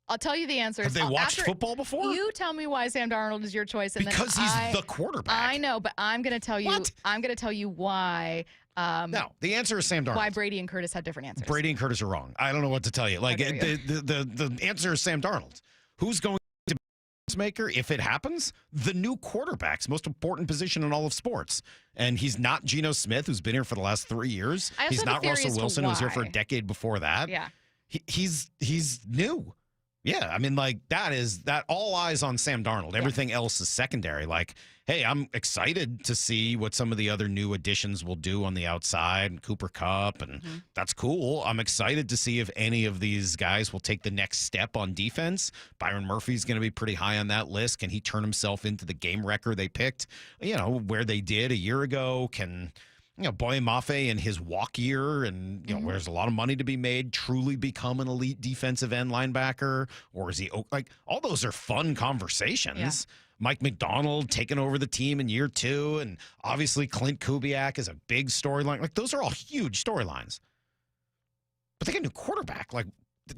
I'll tell you the answer. Have they watched football before? You tell me why Sam Darnold is your choice, and Because then he's the quarterback. I know, but I'm going to tell you. What? I'm going to tell you why. No, the answer is Sam Darnold. Why Brady and Curtis had different answers. Brady and Curtis are wrong. I don't know what to tell you. Like, the answer is Sam Darnold. Who's going to be the maker if it happens? The new quarterback's most important position in all of sports. And he's not Geno Smith, who's been here for the last 3 years. I also He's have a not theory Russell as to Wilson, who was here for a why. decade before that. Yeah. He's new. Yeah, I mean, like, that all eyes on Sam Darnold. Everything else is secondary. Like, hey, I'm excited to see what some of the other new additions will do on the outside, and Cooper Kupp, and that's cool. I'm excited to see if any of these guys will take the next step on defense. Byron Murphy's going to be pretty high on that list. Can he turn himself into the game wrecker they picked, where they did a year ago? Can Boye Mafe in his walk year and, where there's a lot of money to be made, truly become an elite defensive end linebacker? Or is he, like, all those are fun conversations. Yeah. Mike McDonald taking over the team in year 2. And obviously Clint Kubiak is a big storyline. Like, those are all huge storylines. But they get a new quarterback. Like,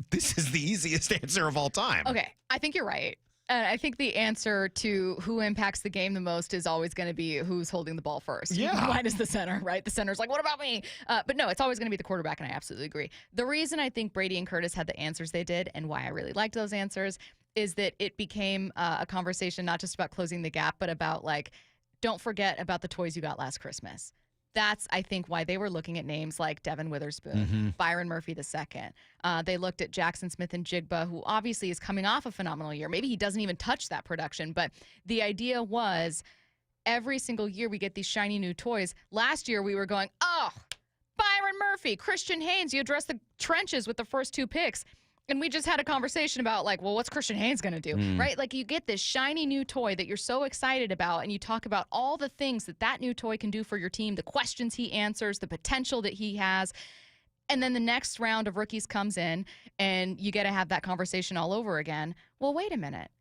this is the easiest answer of all time. Okay, I think you're right. And I think the answer to who impacts the game the most is always going to be who's holding the ball first. Yeah. Why does the center, right? The center's like, what about me? But no, it's always going to be the quarterback, and I absolutely agree. The reason I think Brady and Curtis had the answers they did, and why I really liked those answers, is that it became a conversation not just about closing the gap, but about, like, don't forget about the toys you got last Christmas. That's, I think, why they were looking at names like Devin Witherspoon, Byron Murphy II. They looked at Jackson Smith and Jigba, who obviously is coming off a phenomenal year. Maybe he doesn't even touch that production, but the idea was every single year we get these shiny new toys. Last year we were going, oh, Byron Murphy, Christian Haynes, you address the trenches with the first 2 picks. And we just had a conversation about, like, well, what's Christian Haynes going to do, right? Like, you get this shiny new toy that you're so excited about, and you talk about all the things that new toy can do for your team, the questions he answers, the potential that he has. And then the next round of rookies comes in, and you get to have that conversation all over again. Well, wait a minute.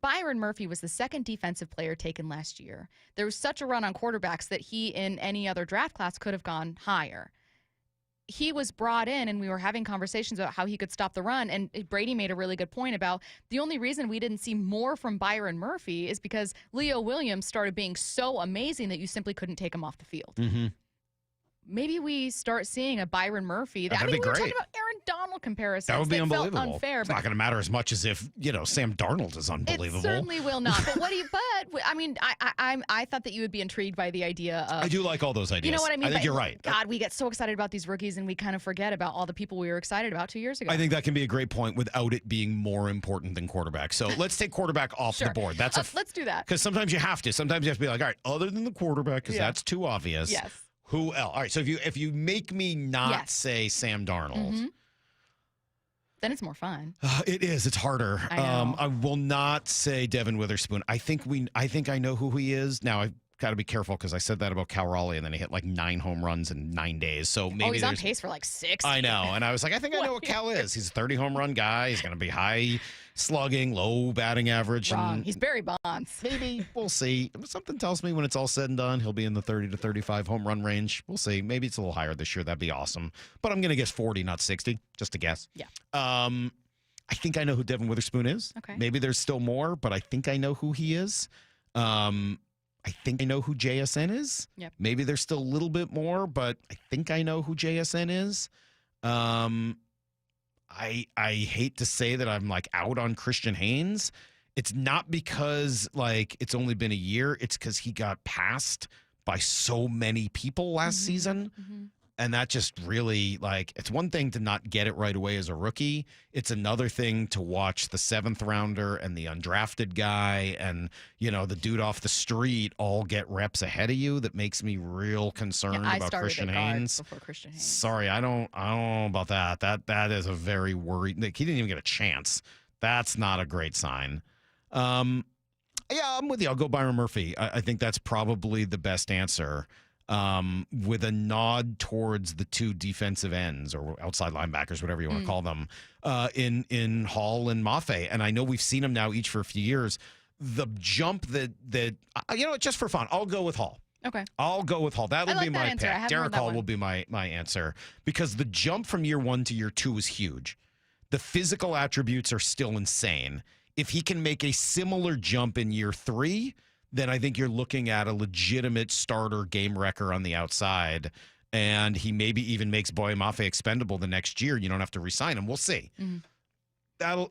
Byron Murphy was the 2nd defensive player taken last year. There was such a run on quarterbacks that he, in any other draft class, could have gone higher. He was brought in, and we were having conversations about how he could stop the run. And Brady made a really good point about the only reason we didn't see more from Byron Murphy is because Leo Williams started being so amazing that you simply couldn't take him off the field. Maybe we start seeing a Byron Murphy. That'd be we were great. talking about Aaron Darnold comparisons. That would be felt unbelievable. unfair. It's not going to matter as much as if, Sam Darnold is unbelievable. It certainly will not. But I thought that you would be intrigued by the idea of. I do like all those ideas. You know what I mean? I think you're right. God, we get so excited about these rookies and we kind of forget about all the people we were excited about 2 years ago. I think that can be a great point without it being more important than quarterback. So let's take quarterback off the board. Let's do that. Because sometimes you have to. Sometimes you have to be like, all right, other than the quarterback, because that's too obvious. Yes. Who else? All right, so if you make me not say Sam Darnold. Then it's more fun. It is. It's harder. I know. I will not say Devin Witherspoon. I think I know who he is. Now I've got to be careful because I said that about Cal Raleigh and then he hit like 9 home runs in 9 days. So maybe he's on pace for like 6. I know. And I was like, I think I know what Cal is. He's a 30 home run guy. He's going to be high slugging, low batting average. Wrong. He's Barry Bonds. Maybe. We'll see. Something tells me when it's all said and done, he'll be in the 30 to 35 home run range. We'll see. Maybe it's a little higher this year. That'd be awesome. But I'm going to guess 40, not 60. Just a guess. Yeah. I think I know who Devin Witherspoon is. Okay. Maybe there's still more, but I think I know who he is. I think I know who JSN is. Yep. Maybe there's still a little bit more, but I think I know who JSN is. I hate to say that I'm like out on Christian Haynes. It's not because like it's only been a year. It's because he got passed by so many people last season. And that just really, like, it's one thing to not get it right away as a rookie. It's another thing to watch the 7th rounder and the undrafted guy and, the dude off the street all get reps ahead of you. That makes me real concerned about Christian Haynes. Before Christian Haynes. Sorry, I don't know about that. That is a very worried. Like, he didn't even get a chance. That's not a great sign. Yeah, I'm with you. I'll go Byron Murphy. I think that's probably the best answer. With a nod towards the 2 defensive ends or outside linebackers, whatever you want to call them, in Hall and Mafe. And I know we've seen them now each for a few years. The jump that just for fun, I'll go with Hall. Okay. I'll go with Hall. That'll be my answer. pick. Derek Hall will be my answer because the jump from year 1 to year 2 is huge. The physical attributes are still insane. If he can make a similar jump in year 3, then I think you're looking at a legitimate starter game wrecker on the outside. And he maybe even makes Boye Mafe expendable the next year. You don't have to re-sign him. We'll see. I'll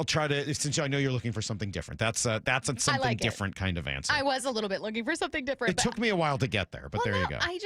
try to, since I know you're looking for something different. That's a something different kind of answer. I was a little bit looking for something different. It took me a while to get there, but there you go. I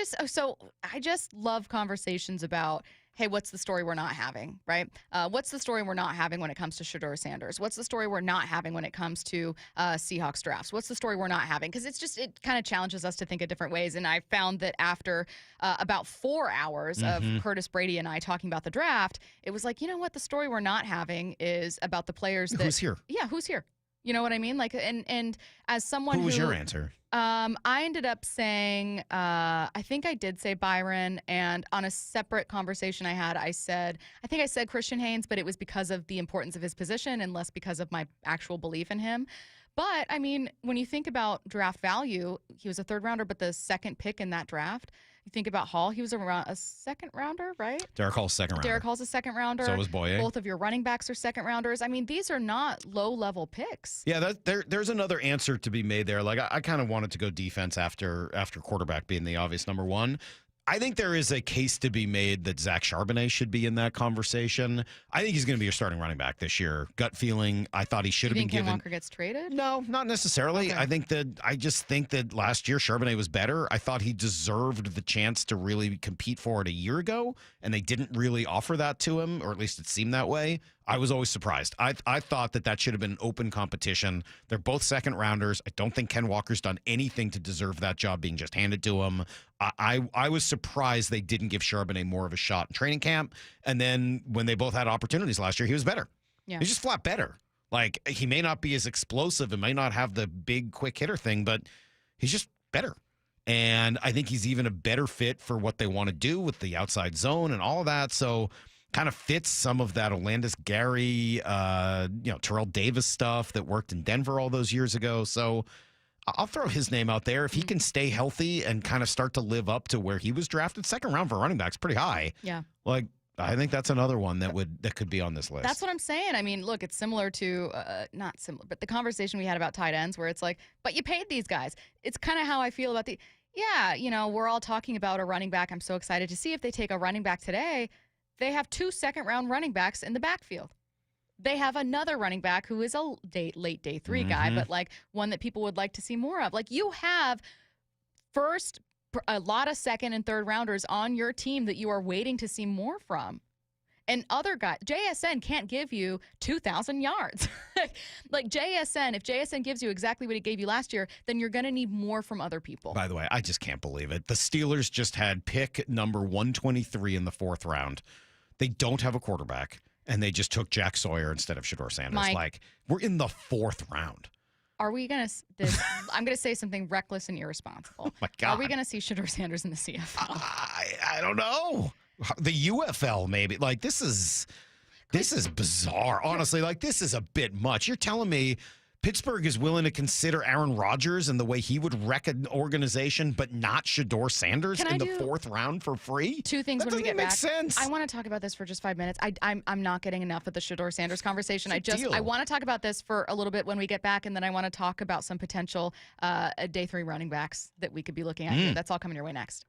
just love conversations about, hey, what's the story we're not having, right? What's the story we're not having when it comes to Shedeur Sanders? What's the story we're not having when it comes to Seahawks drafts? What's the story we're not having? Because it kind of challenges us to think of different ways. And I found that after about 4 hours of Curtis Brady and I talking about the draft, it was like, you know what? The story we're not having is about the players that... Who's here? Yeah, who's here? You know what I mean? Like, and as someone who was your answer? I ended up saying, I think I did say Byron, and on a separate conversation I had, I think I said Christian Haynes, but it was because of the importance of his position and less because of my actual belief in him. But, I mean, when you think about draft value, he was a 3rd rounder, but the 2nd pick in that draft. You think about Hall, he was a 2nd rounder, right? Derek Hall's 2nd rounder. Derek Hall's a 2nd rounder. So was Boye. Both of your running backs are 2nd rounders. I mean, these are not low-level picks. Yeah, there's another answer to be made there. Like, I kind of wanted to go defense after quarterback being the obvious number 1. I think there is a case to be made that Zach Charbonnet should be in that conversation. I think he's going to be your starting running back this year. Gut feeling, I thought he should have been given. Ken Walker gets traded? No, not necessarily. Okay. I just think that last year Charbonnet was better. I thought he deserved the chance to really compete for it a year ago, and they didn't really offer that to him, or at least it seemed that way. I was always surprised. I thought that should have been an open competition. They're both 2nd rounders. I don't think Ken Walker's done anything to deserve that job being just handed to him. I was surprised they didn't give Charbonnet more of a shot in training camp. And then when they both had opportunities last year, he was better. Yeah. He's just flat better. Like, he may not be as explosive and may not have the big quick hitter thing, but he's just better. And I think he's even a better fit for what they want to do with the outside zone and all of that. So kind of fits some of that Olandis Gary, Terrell Davis stuff that worked in Denver all those years ago. So I'll throw his name out there. If he can stay healthy and kind of start to live up to where he was drafted, 2nd round for running backs, pretty high. Yeah. Like, I think that's another one that could be on this list. That's what I'm saying. I mean, look, it's similar to, not similar, but the conversation we had about tight ends where it's like, but you paid these guys. It's kind of how I feel about we're all talking about a running back. I'm so excited to see if they take a running back today. They have 2 second-round running backs in the backfield. They have another running back who is a late day 3 guy, but like one that people would like to see more of. Like you have a lot of second and third rounders on your team that you are waiting to see more from. And other guys, JSN can't give you 2,000 yards. Like JSN, if JSN gives you exactly what he gave you last year, then you're going to need more from other people. By the way, I just can't believe it. The Steelers just had pick number 123 in the 4th round. They don't have a quarterback, and they just took Jack Sawyer instead of Shedeur Sanders. Mike, like, we're in the 4th round. Are we going to I'm going to say something reckless and irresponsible. Oh my God. Are we going to see Shedeur Sanders in the CFL? I don't know. The UFL, maybe. Like, this is bizarre. Honestly, like, this is a bit much. You're telling me Pittsburgh is willing to consider Aaron Rodgers and the way he would wreck an organization, but not Shedeur Sanders in the 4th round for free? 2 things when we get back. That doesn't make sense. I want to talk about this for just 5 minutes. I'm not getting enough of the Shedeur Sanders conversation. It's a deal. I want to talk about this for a little bit when we get back, and then I want to talk about some potential day 3 running backs that we could be looking at here. That's all coming your way next.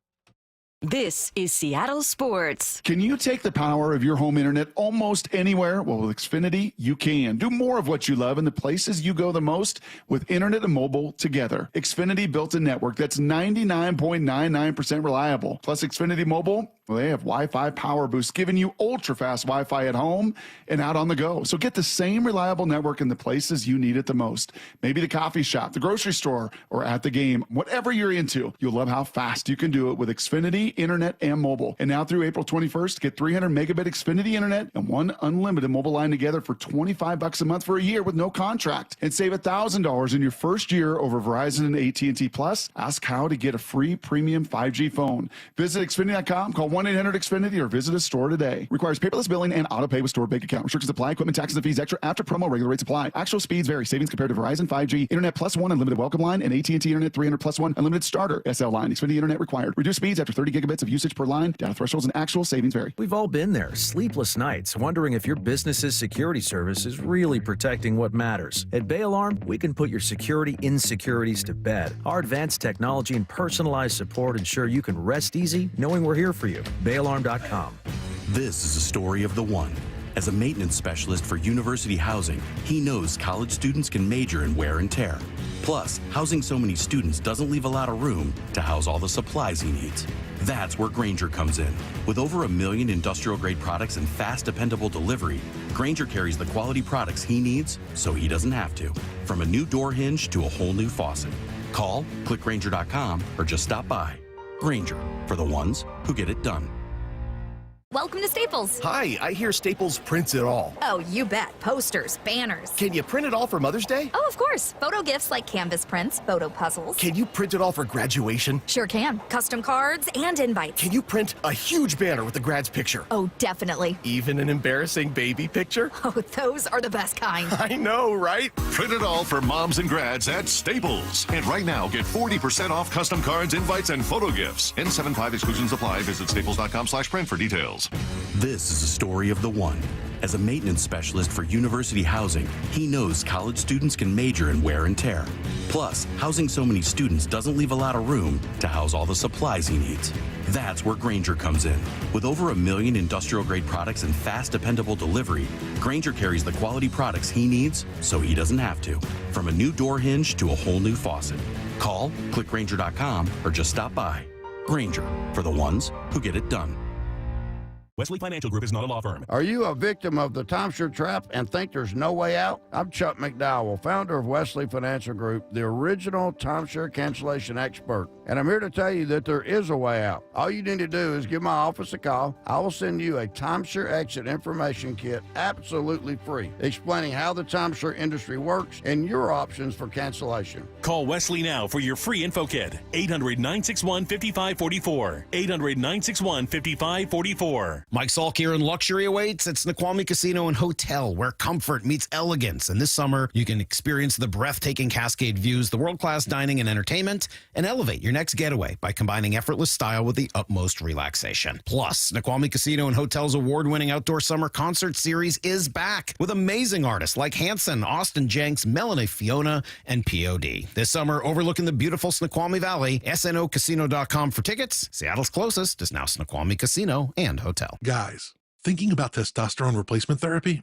This is Seattle Sports. Can you take the power of your home internet almost anywhere? Well, with Xfinity, you can. Do more of what you love in the places you go the most with internet and mobile together. Xfinity built a network that's 99.99% reliable. Plus, Xfinity Mobile, well, they have Wi-Fi power boost, giving you ultra-fast Wi-Fi at home and out on the go. So get the same reliable network in the places you need it the most. Maybe the coffee shop, the grocery store, or at the game. Whatever you're into, you'll love how fast you can do it with Xfinity internet and mobile. And now through April 21st, get 300 megabit Xfinity internet and 1 unlimited mobile line together for $25 a month for a year with no contract. And save $1,000 in your first year over Verizon and AT&T Plus. Ask how to get a free premium 5G phone. Visit Xfinity.com, call 1-800-XFINITY or visit a store today. Requires paperless billing and auto pay with stored bank account. Restrictions apply. Equipment, taxes, and fees extra after promo. Regular rates apply. Actual speeds vary. Savings compared to Verizon 5G, Internet Plus 1 unlimited welcome line, and AT&T Internet 300 Plus 1 unlimited starter SL line. Xfinity Internet required. Reduced speeds after 30 gigabits of usage per line. Data thresholds and actual savings vary. We've all been there. Sleepless nights, wondering if your business's security service is really protecting what matters. At Bay Alarm, we can put your security insecurities to bed. Our advanced technology and personalized support ensure you can rest easy knowing we're here for you. BayAlarm.com. This is a story of the one. As a maintenance specialist for university housing, he knows college students can major in wear and tear. Plus, housing so many students doesn't leave a lot of room to house all the supplies he needs. That's where Grainger comes in. With over 1 million industrial-grade products and fast, dependable delivery, Grainger carries the quality products he needs so he doesn't have to. From a new door hinge to a whole new faucet. Call, click Grainger.com, or just stop by. Grainger, for the ones who get it done. Welcome to Staples. Hi, I hear Staples prints it all. Oh, you bet. Posters, banners. Can you print it all for Mother's Day? Oh, of course. Photo gifts like canvas prints, photo puzzles. Can you print it all for graduation? Sure can. Custom cards and invites. Can you print a huge banner with the grad's picture? Oh, definitely. Even an embarrassing baby picture? Oh, those are the best kind. I know, right? Print it all for moms and grads at Staples. And right now, get 40% off custom cards, invites, and photo gifts. N75 exclusions apply. Visit staples.com/print for details. This is a story of the one. As a maintenance specialist for university housing, he knows college students can major in wear and tear. Plus, housing so many students doesn't leave a lot of room to house all the supplies he needs. That's where Grainger comes in. With over 1 million industrial-grade products and fast, dependable delivery, Grainger carries the quality products he needs so he doesn't have to. From a new door hinge to a whole new faucet. Call, click Grainger.com, or just stop by. Grainger, for the ones who get it done. Wesley Financial Group is not a law firm. Are you a victim of the timeshare trap and think there's no way out? I'm Chuck McDowell, founder of Wesley Financial Group, the original timeshare cancellation expert. And I'm here to tell you that there is a way out. All you need to do is give my office a call. I will send you a timeshare exit information kit absolutely free, explaining how the timeshare industry works and your options for cancellation. Call Wesley now for your free info kit. 800-961-5544. 800-961-5544. Mike Salk here, and luxury awaits at Snoqualmie Casino and Hotel, where comfort meets elegance. And this summer, you can experience the breathtaking Cascade views, the world-class dining and entertainment, and elevate your next getaway by combining effortless style with the utmost relaxation. Plus, Snoqualmie Casino and Hotel's award-winning outdoor summer concert series is back with amazing artists like Hanson, Austin Jenks, Melanie Fiona, and POD. This summer, overlooking the beautiful Snoqualmie Valley, snocasino.com for tickets. Seattle's closest is now Snoqualmie Casino and Hotel. Guys, Thinking about testosterone replacement therapy?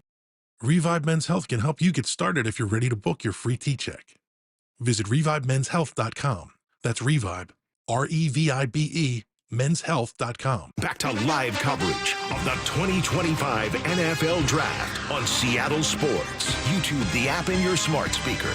Revive Men's Health can help you get started if you're ready to book your free T-check. Visit ReviveMen'sHealth.com. That's Revive, REVIBE, menshealth.com. Back to live coverage of the 2025 NFL Draft on Seattle Sports. YouTube the app in your smart speaker.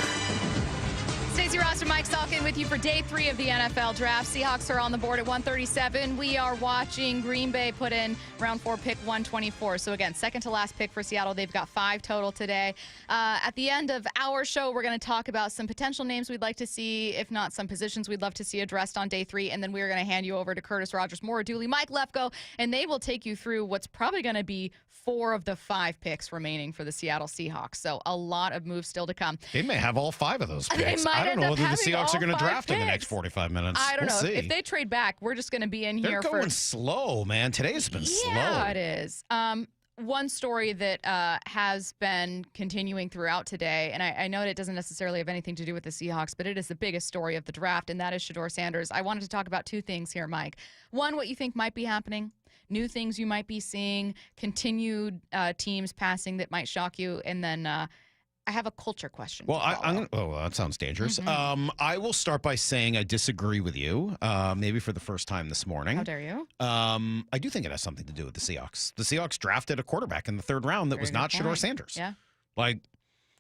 Stacy Rost and Mike Salk with you for day 3 of the NFL Draft. Seahawks are on the board at 137. We are watching Green Bay put in round 4 pick 124. So again, second to last pick for Seattle. They've got 5 total today. At the end of our show, we're going to talk about some potential names we'd like to see, if not some positions we'd love to see addressed on day 3. And then we're going to hand you over to Curtis Rogers, Maura Dooley, Mike Lefko, and they will take you through what's probably going to be 4 of the 5 picks remaining for the Seattle Seahawks. So a lot of moves still to come. They may have all 5 of those picks. They might I don't know whether the Seahawks are going to draft picks in the next 45 minutes. I don't know. See. If they trade back, we're just going to be in They're here for... They're going slow, man. Today's been slow. Yeah, it is. One story that has been continuing throughout today, and I know it doesn't necessarily have anything to do with the Seahawks, but it is the biggest story of the draft, and that is Shedeur Sanders. I wanted to talk about 2 things here, Mike. One, what you think might be happening, new things you might be seeing, continued teams passing that might shock you, and then I have a culture question. Well, that sounds dangerous. Mm-hmm. I will start by saying I disagree with you, maybe for the first time this morning. How dare you? I do think it has something to do with the Seahawks. The Seahawks drafted a quarterback in the 3rd round that was not Shedeur Sanders. Yeah. Like,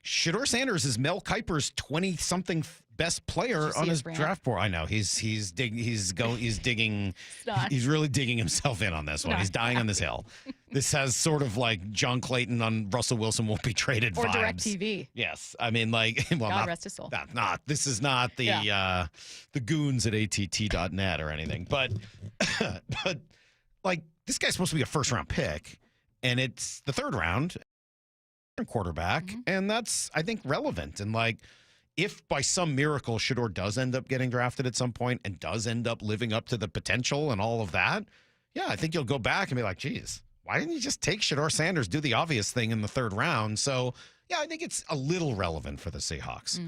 Shedeur Sanders is Mel Kiper's 20-something best player on his draft board. I know he's digging. He's really digging himself in on this one. He's dying on this hill. This has sort of like John Clayton on Russell Wilson won't be traded or vibes. DirecTV. Yes, I mean like well, God rest his soul. This is not the the goons at att.net or anything, but like this guy's supposed to be a 1st-round pick, and it's the 3rd round quarterback, and that's I think relevant. And like, if by some miracle Shedeur does end up getting drafted at some point and does end up living up to the potential and all of that, yeah, I think you'll go back and be like, geez, why didn't you just take Shedeur Sanders, do the obvious thing in the 3rd round? So yeah, I think it's a little relevant for the Seahawks.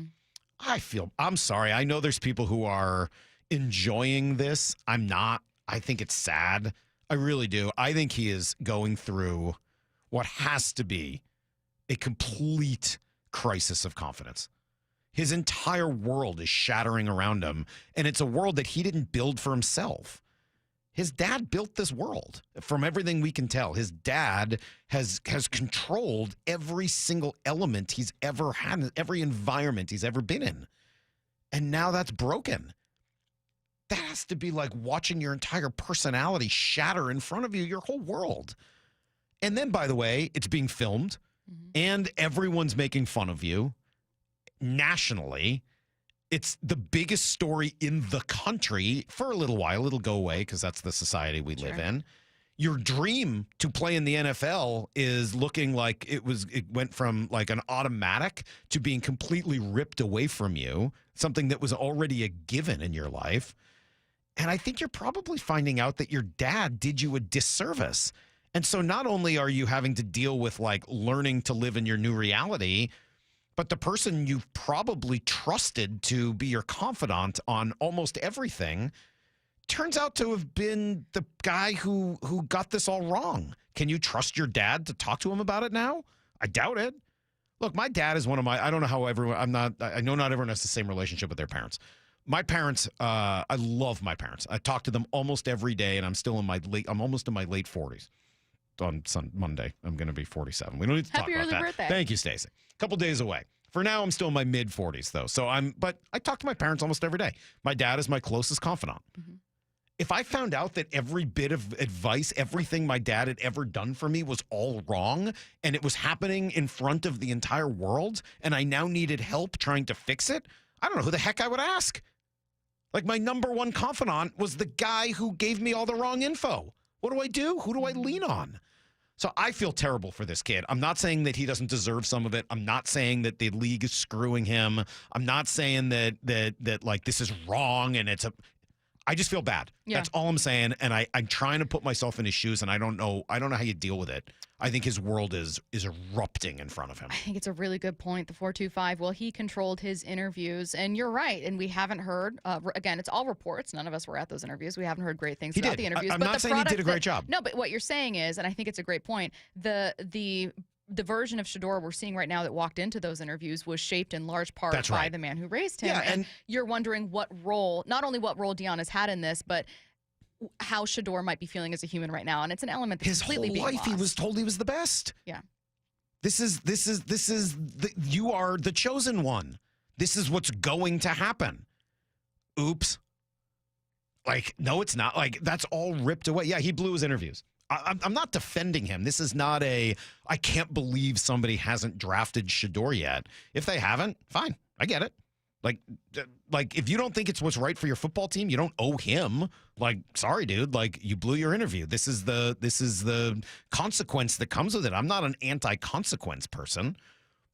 I'm sorry. I know there's people who are enjoying this. I'm not. I think it's sad. I really do. I think he is going through what has to be a complete crisis of confidence. His entire world is shattering around him, and it's a world that he didn't build for himself. His dad built this world. From everything we can tell, his dad has controlled every single element he's ever had, every environment he's ever been in. And now that's broken. That has to be like watching your entire personality shatter in front of you, your whole world. And then, by the way, it's being filmed, and everyone's making fun of you nationally. It's the biggest story in the country for a little while. It'll go away because that's the society we live in. Your dream to play in the NFL is looking like it went from like an automatic to being completely ripped away from you, something that was already a given in your life. And I think you're probably finding out that your dad did you a disservice. And so not only are you having to deal with like learning to live in your new reality, but the person you've probably trusted to be your confidant on almost everything turns out to have been the guy who got this all wrong. Can you trust your dad to talk to him about it now? I doubt it. Look, my dad is one of my, I don't know how everyone, I know not everyone has the same relationship with their parents. My parents, I love my parents. I talk to them almost every day, and I'm almost in my late 40s. On Monday, I'm going to be 47. We don't need to talk about that. Birthday. Thank you, Stacy. A couple days away. For now, I'm still in my mid 40s though. But I talk to my parents almost every day. My dad is my closest confidant. If I found out that every bit of advice, everything my dad had ever done for me was all wrong, and it was happening in front of the entire world, and I now needed help trying to fix it, I don't know who the heck I would ask. Like, my number one confidant was the guy who gave me all the wrong info. What do I do? Who do I lean on? So I feel terrible for this kid. I'm not saying that he doesn't deserve some of it. I'm not saying that the league is screwing him. I'm not saying that like this is wrong and I just feel bad. Yeah. That's all I'm saying. And I'm trying to put myself in his shoes, and I don't know how you deal with it. I think his world is erupting in front of him. I think it's a really good point, the 425. Well, he controlled his interviews, and you're right. And we haven't heard, again, it's all reports. None of us were at those interviews. We haven't heard great things about the interviews. I'm not saying he did a great job. No, but what you're saying is, and I think it's a great point, the version of Shedeur we're seeing right now that walked into those interviews was shaped in large part by the man who raised him. Yeah, and you're wondering not only what role Deion has had in this, but how Shedeur might be feeling as a human right now. And it's an element that's his completely whole being life lost. he was told he was the best. Yeah. You are the chosen one. This is what's going to happen. Oops. Like, no, it's not. Like, that's all ripped away. Yeah, he blew his interviews. I'm not defending him. This is not I can't believe somebody hasn't drafted Shedeur yet. If they haven't, fine. I get it. Like if you don't think it's what's right for your football team, you don't owe him. Like, sorry, dude. Like, you blew your interview. This is the consequence that comes with it. I'm not an anti-consequence person,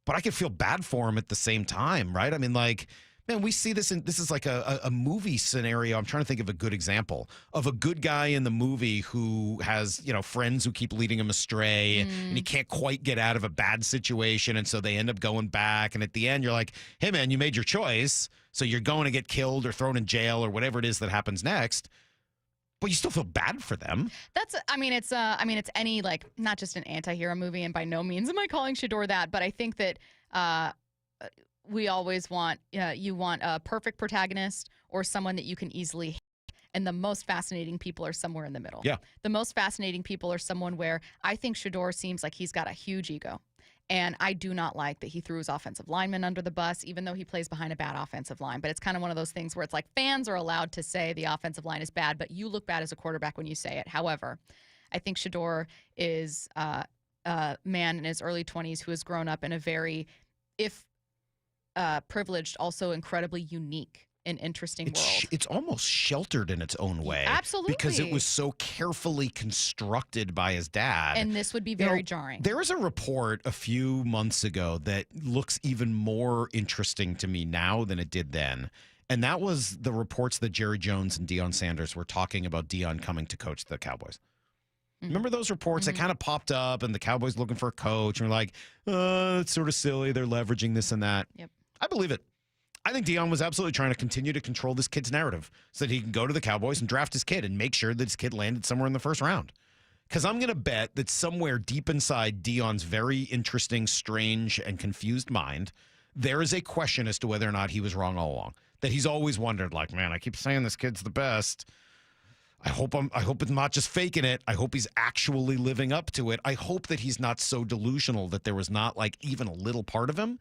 but I can feel bad for him at the same time, right? I mean, like, man, we see this this is like a movie scenario. I'm trying to think of a good example of a good guy in the movie who has, friends who keep leading him astray and he can't quite get out of a bad situation. And so they end up going back. And at the end, you're like, hey, man, you made your choice. So you're going to get killed or thrown in jail or whatever it is that happens next. But you still feel bad for them. It's any, like, not just an anti-hero movie, and by no means am I calling Shedeur that, but I think that we always want, you want a perfect protagonist or someone that you can easily hate. And the most fascinating people are somewhere in the middle. Yeah. The most fascinating people are someone where I think Shedeur seems like he's got a huge ego. And I do not like that he threw his offensive lineman under the bus, even though he plays behind a bad offensive line. But it's kind of one of those things where it's like fans are allowed to say the offensive line is bad, but you look bad as a quarterback when you say it. However, I think Shedeur is a man in his early 20s who has grown up in a very, privileged, also incredibly unique and interesting world. It's almost sheltered in its own way. Absolutely. Because it was so carefully constructed by his dad. And this would be very jarring. There was a report a few months ago that looks even more interesting to me now than it did then. And that was the reports that Jerry Jones and Deion Sanders were talking about Deion coming to coach the Cowboys. Remember those reports that kind of popped up and the Cowboys looking for a coach and we're like, it's sort of silly. They're leveraging this and that. Yep. I believe it. I think Deion was absolutely trying to continue to control this kid's narrative so that he can go to the Cowboys and draft his kid and make sure that his kid landed somewhere in the first round. Because I'm going to bet that somewhere deep inside Deion's very interesting, strange, and confused mind, there is a question as to whether or not he was wrong all along. That he's always wondered, like, man, I keep saying this kid's the best. I hope it's not just faking it. I hope he's actually living up to it. I hope that he's not so delusional that there was not like even a little part of him.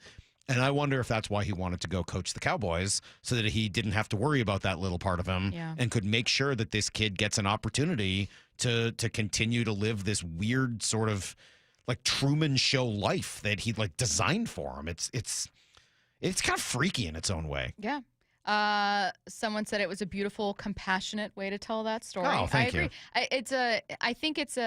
And I wonder if that's why he wanted to go coach the Cowboys so that he didn't have to worry about that little part of him and could make sure that this kid gets an opportunity to continue to live this weird sort of like Truman Show life that he like designed for him. It's kind of freaky in its own way. Yeah. Someone said it was a beautiful, compassionate way to tell that story. Oh, thank you. I think it's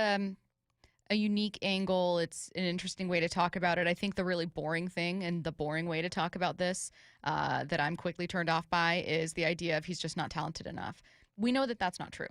a unique angle. It's an interesting way to talk about it. I think the really boring thing and the boring way to talk about this that I'm quickly turned off by is the idea of he's just not talented enough. We know that that's not true.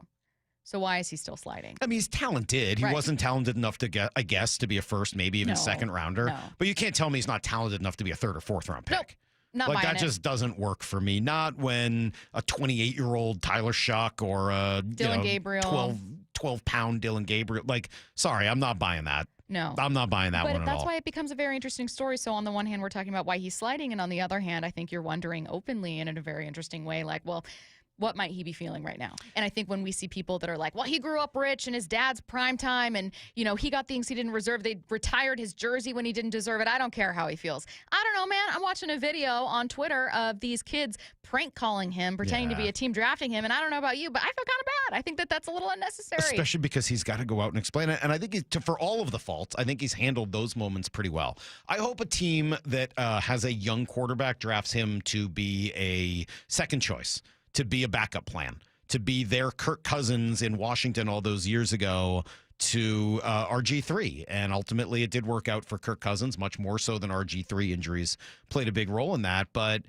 So why is he still sliding? I mean, he's talented. He wasn't talented enough to get, I guess, to be a first, maybe even second rounder. No. But you can't tell me he's not talented enough to be a third or fourth round pick. Nope. Not like buying that it. just doesn't work for me. Not when a 28-year-old Tyler Shuck or a Gabriel. 12-pound Dylan Gabriel. Like, sorry, I'm not buying that. No. I'm not buying that one at all. But that's why it becomes a very interesting story. So on the one hand, we're talking about why he's sliding. And on the other hand, I think you're wondering openly and in a very interesting way, like, well, what might he be feeling right now? And I think when we see people that are like, well, he grew up rich and his dad's prime time and, he got things he didn't reserve. They retired his jersey when he didn't deserve it. I don't care how he feels. I don't know, man. I'm watching a video on Twitter of these kids prank calling him, pretending to be a team drafting him. And I don't know about you, but I feel kind of bad. I think that that's a little unnecessary. Especially because he's got to go out and explain it. And I think for all of the faults, I think he's handled those moments pretty well. I hope a team that has a young quarterback drafts him to be a second choice, to be a backup plan, to be their Kirk Cousins in Washington all those years ago to RG3. And ultimately it did work out for Kirk Cousins, much more so than RG3 injuries played a big role in that. But,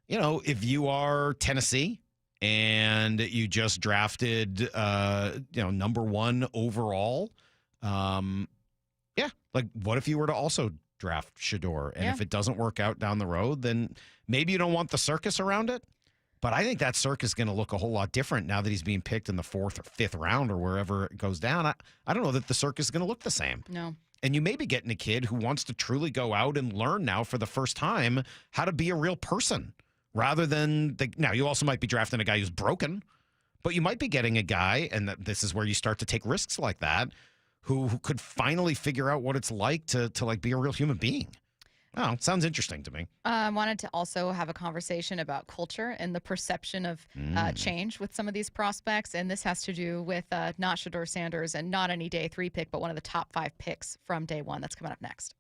if you are Tennessee and you just drafted, number 1 overall. Like, what if you were to also draft Shedeur? And if it doesn't work out down the road, then maybe you don't want the circus around it. But I think that circus is going to look a whole lot different now that he's being picked in the 4th or 5th round or wherever it goes down. I don't know that the circus is going to look the same. No. And you may be getting a kid who wants to truly go out and learn now for the first time how to be a real person rather than now you also might be drafting a guy who's broken, but you might be getting a guy, and this is where you start to take risks like that, who could finally figure out what it's like to like be a real human being. Oh, it sounds interesting to me. I wanted to also have a conversation about culture and the perception of change with some of these prospects. And this has to do with not Shedeur Sanders and not any day 3 pick, but one of the top 5 picks from day 1. That's coming up next.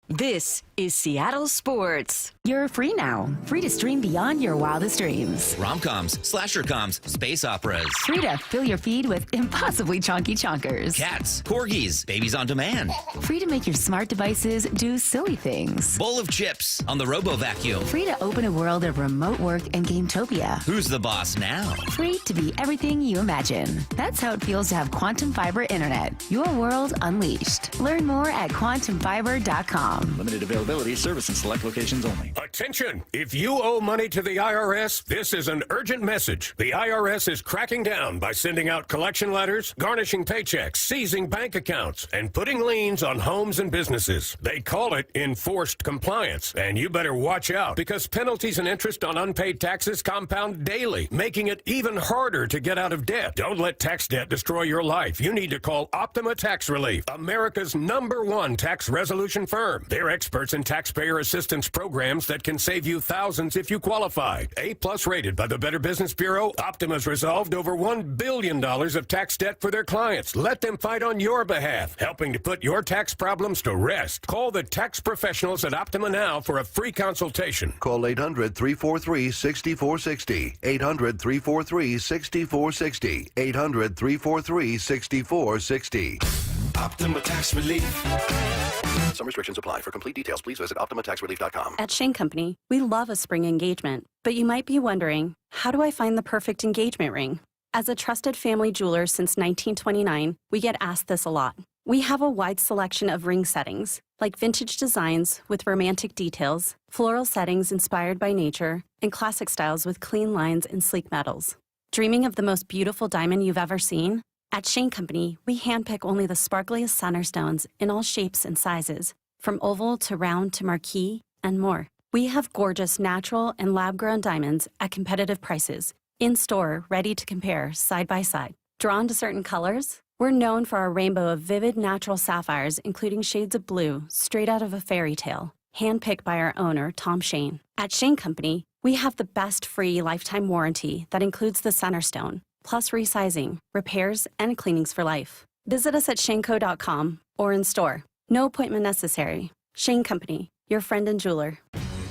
This is Seattle Sports. You're free now. Free to stream beyond your wildest dreams. Rom-coms, slasher-coms, space operas. Free to fill your feed with impossibly chonky chonkers. Cats, corgis, babies on demand. Free to make your smart devices do silly things. Bowl of chips on the Robo-Vacuum. Free to open a world of remote work and Gametopia. Who's the boss now? Free to be everything you imagine. That's how it feels to have Quantum Fiber Internet. Your world unleashed. Learn more at quantumfiber.com. Limited availability, service in select locations only. Attention! If you owe money to the IRS, this is an urgent message. The IRS is cracking down by sending out collection letters, garnishing paychecks, seizing bank accounts, and putting liens on homes and businesses. They call it enforced compliance, and you better watch out because penalties and interest on unpaid taxes compound daily, making it even harder to get out of debt. Don't let tax debt destroy your life. You need to call Optima Tax Relief, America's #1 tax resolution firm. They're experts in taxpayer assistance programs that can save you thousands if you qualify. A+ rated by the Better Business Bureau, Optima's resolved over $1 billion of tax debt for their clients. Let them fight on your behalf, helping to put your tax problems to rest. Call the tax professionals at Optima now for a free consultation. Call 800-343-6460. 800-343-6460. 800-343-6460. Optima Tax Relief. Some restrictions apply. For complete details, please visit OptimaTaxRelief.com. At Shane Company, we love a spring engagement. But you might be wondering, how do I find the perfect engagement ring? As a trusted family jeweler since 1929, we get asked this a lot. We have a wide selection of ring settings, like vintage designs with romantic details, floral settings inspired by nature, and classic styles with clean lines and sleek metals. Dreaming of the most beautiful diamond you've ever seen? At Shane Company, we handpick only the sparkliest center stones in all shapes and sizes, from oval to round to marquise, and more. We have gorgeous natural and lab-grown diamonds at competitive prices, in-store, ready to compare side by side. Drawn to certain colors? We're known for our rainbow of vivid natural sapphires, including shades of blue, straight out of a fairy tale, handpicked by our owner, Tom Shane. At Shane Company, we have the best free lifetime warranty that includes the center stone, plus resizing, repairs, and cleanings for life. Visit us at shaneco.com or in store. No appointment necessary. Shane Company, your friend and jeweler.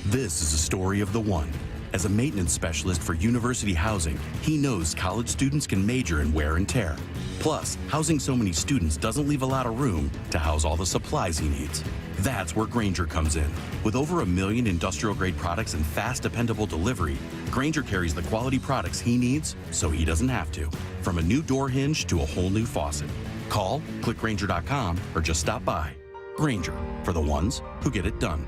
This is a story of the one. As a maintenance specialist for university housing, he knows college students can major in wear and tear. Plus, housing so many students doesn't leave a lot of room to house all the supplies he needs. That's where Grainger comes in. With over 1 million industrial-grade products and fast, dependable delivery, Grainger carries the quality products he needs so he doesn't have to. From a new door hinge to a whole new faucet. Call, click Grainger.com, or just stop by. Grainger, for the ones who get it done.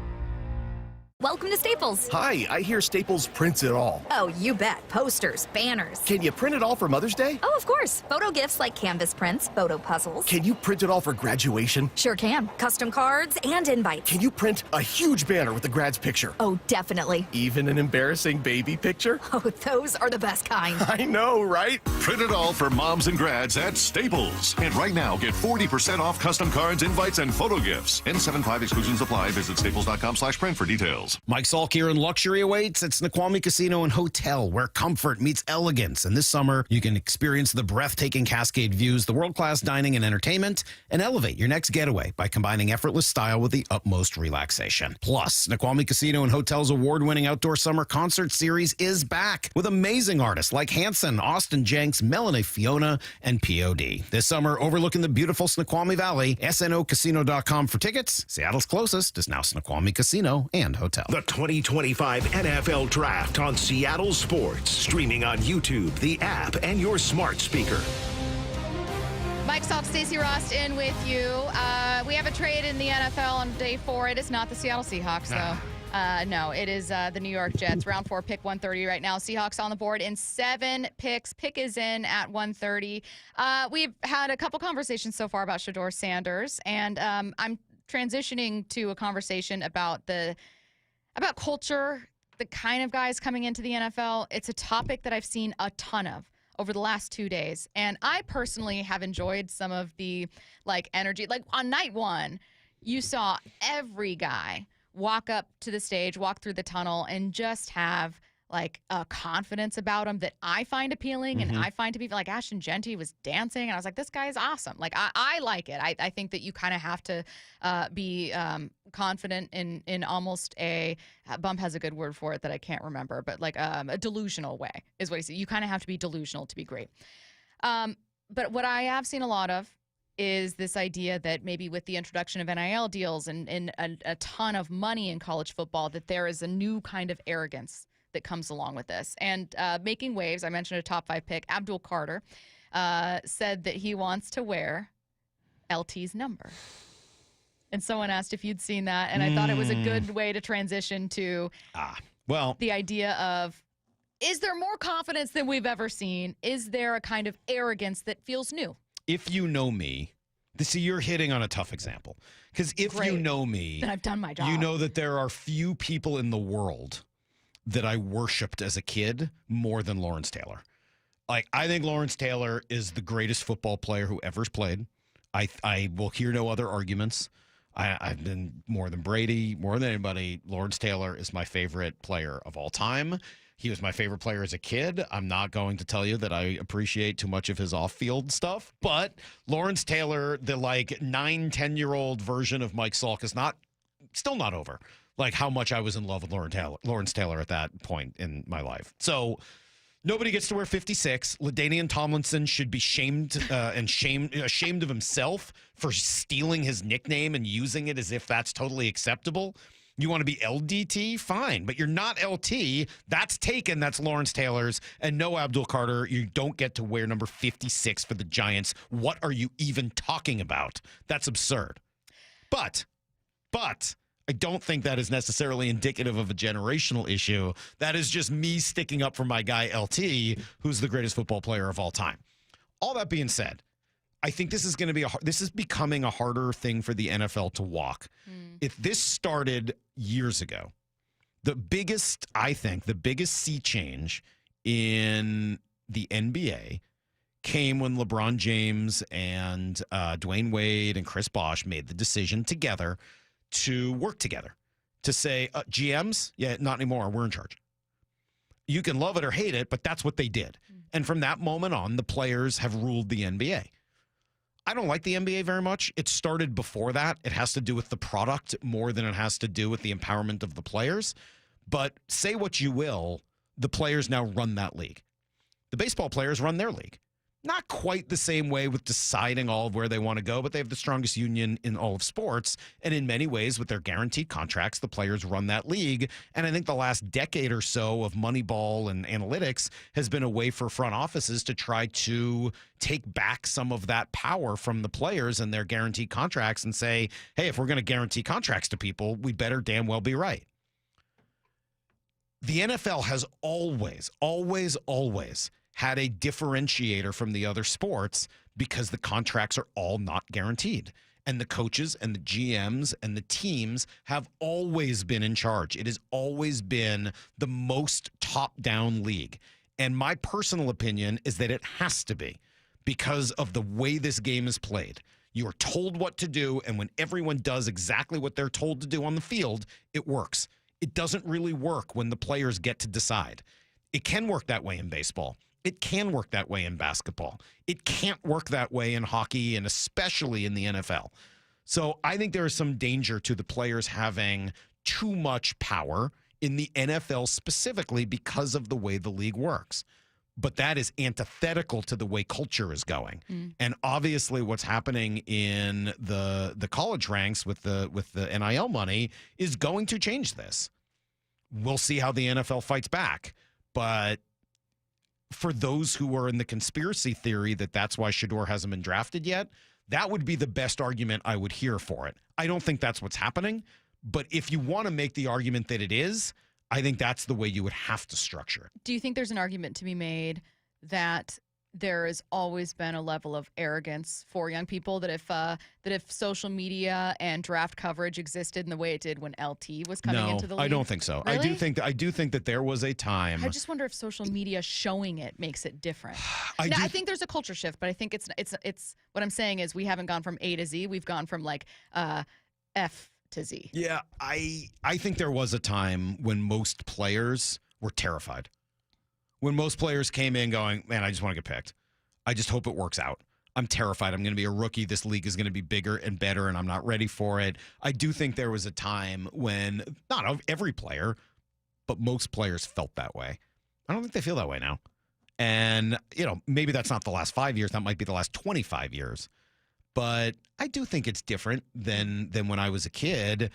Welcome to Staples. Hi, I hear Staples prints it all. Oh, you bet. Posters, banners. Can you print it all for Mother's Day? Oh, of course. Photo gifts like canvas prints, photo puzzles. Can you print it all for graduation? Sure can. Custom cards and invites. Can you print a huge banner with the grad's picture? Oh, definitely. Even an embarrassing baby picture? Oh, those are the best kind. I know, right? Print it all for moms and grads at Staples. And right now, get 40% off custom cards, invites, and photo gifts. N75 exclusions apply. Visit staples.com/print for details. Mike Salk here, and luxury awaits at Snoqualmie Casino and Hotel, where comfort meets elegance. And this summer, you can experience the breathtaking Cascade views, the world-class dining and entertainment, and elevate your next getaway by combining effortless style with the utmost relaxation. Plus, Snoqualmie Casino and Hotel's award-winning outdoor summer concert series is back with amazing artists like Hanson, Austin Jenks, Melanie Fiona, and POD. This summer, overlooking the beautiful Snoqualmie Valley, snocasino.com for tickets. Seattle's closest is now Snoqualmie Casino and Hotel. hotel. The 2025 NFL Draft on Seattle Sports. Streaming on YouTube, the app, and your smart speaker. Mike Salk, Stacy Rost in with you. We have a trade in the NFL on day 4. It is not the Seattle Seahawks, though. No, it is the New York Jets. Round 4, pick 130 right now. Seahawks on the board in 7 picks. Pick is in at 130. We've had a couple conversations so far about Shedeur Sanders, and I'm transitioning to a conversation about culture, the kind of guys coming into the NFL. It's a topic that I've seen a ton of over the last 2 days, and I personally have enjoyed some of the energy. Like on night 1, you saw every guy walk up to the stage, walk through the tunnel, and just have a confidence about him that I find appealing, and I find to be like Ashton Genty was dancing, and I was like, this guy is awesome. I like it. I think that you kind of have to be confident in almost Bump has a good word for it that I can't remember, but a delusional way is what he said. You kind of have to be delusional to be great. But what I have seen a lot of is this idea that maybe with the introduction of NIL deals and a ton of money in college football, that there is a new kind of arrogance that comes along with this. And making waves, I mentioned a top 5 pick, Abdul Carter, said that he wants to wear LT's number. And someone asked if you'd seen that, and I thought it was a good way to transition to the idea of, is there more confidence than we've ever seen? Is there a kind of arrogance that feels new? If you know me, see, you're hitting on a tough example. Because if you know me, then I've done my job. You know that there are few people in the world that I worshipped as a kid more than Lawrence Taylor. I think Lawrence Taylor is the greatest football player who ever's played. I will hear no other arguments. I've been more than Brady, more than anybody. Lawrence Taylor is my favorite player of all time. He was my favorite player as a kid. I'm not going to tell you that I appreciate too much of his off-field stuff, but Lawrence Taylor, the 9-10-year-old version of Mike Salk, is still not over. How much I was in love with Lawrence Taylor at that point in my life. So nobody gets to wear 56. LaDainian Tomlinson should be ashamed of himself for stealing his nickname and using it as if that's totally acceptable. You want to be LDT? Fine, but you're not LT. That's taken. That's Lawrence Taylor's. And no, Abdul Carter, you don't get to wear number 56 for the Giants. What are you even talking about? That's absurd. But I don't think that is necessarily indicative of a generational issue. That is just me sticking up for my guy LT, who's the greatest football player of all time. All that being said, I think this is becoming a harder thing for the NFL to walk. If this started years ago, the biggest sea change in the NBA came when LeBron James and Dwayne Wade and Chris Bosh made the decision together to work together, to say, GMs, not anymore, we're in charge. You can love it or hate it, but that's what they did. And from that moment on, the players have ruled the NBA. I don't like the NBA very much. It started before that. It has to do with the product more than it has to do with the empowerment of the players. But say what you will, the players now run that league. The baseball players run their league. Not quite the same way with deciding all of where they want to go, but they have the strongest union in all of sports. And in many ways, with their guaranteed contracts, the players run that league. And I think the last decade or so of Moneyball and analytics has been a way for front offices to try to take back some of that power from the players and their guaranteed contracts and say, hey, if we're going to guarantee contracts to people, we better damn well be right. The NFL has always had a differentiator from the other sports because the contracts are all not guaranteed. And the coaches and the GMs and the teams have always been in charge. It has always been the most top-down league. And my personal opinion is that it has to be because of the way this game is played. You are told what to do, and when everyone does exactly what they're told to do on the field, it works. It doesn't really work when the players get to decide. It can work that way in baseball. It can work that way in basketball. It can't work that way in hockey and especially in the NFL. So I think there is some danger to the players having too much power in the NFL specifically because of the way the league works. But that is antithetical to the way culture is going. And obviously what's happening in the college ranks with the NIL money is going to change this. we'll see how the NFL fights back. But for those who are in the conspiracy theory that that's why Shedeur hasn't been drafted yet, that would be the best argument I would hear for it. I don't think that's what's happening. But if you want to make the argument that it is, I think that's the way you would have to structure it. Do you think there's an argument to be made that there has always been a level of arrogance for young people, that if social media and draft coverage existed in the way it did when LT was coming into the league? I don't think so. Really? I do think that there was a time. I just wonder if social media showing it makes it different. I think there's a culture shift, but I think it's what I'm saying is we haven't gone from A to Z. We've gone from like F to Z. Yeah, I think there was a time when most players were terrified. When most players came in going, man, I just want to get picked. I just hope it works out. I'm terrified. I'm going to be a rookie. This league is going to be bigger and better, and I'm not ready for it. I do think there was a time when, not every player, but most players felt that way. I don't think they feel that way now. And, maybe that's not the last 5 years. That might be the last 25 years. But I do think it's different than when I was a kid,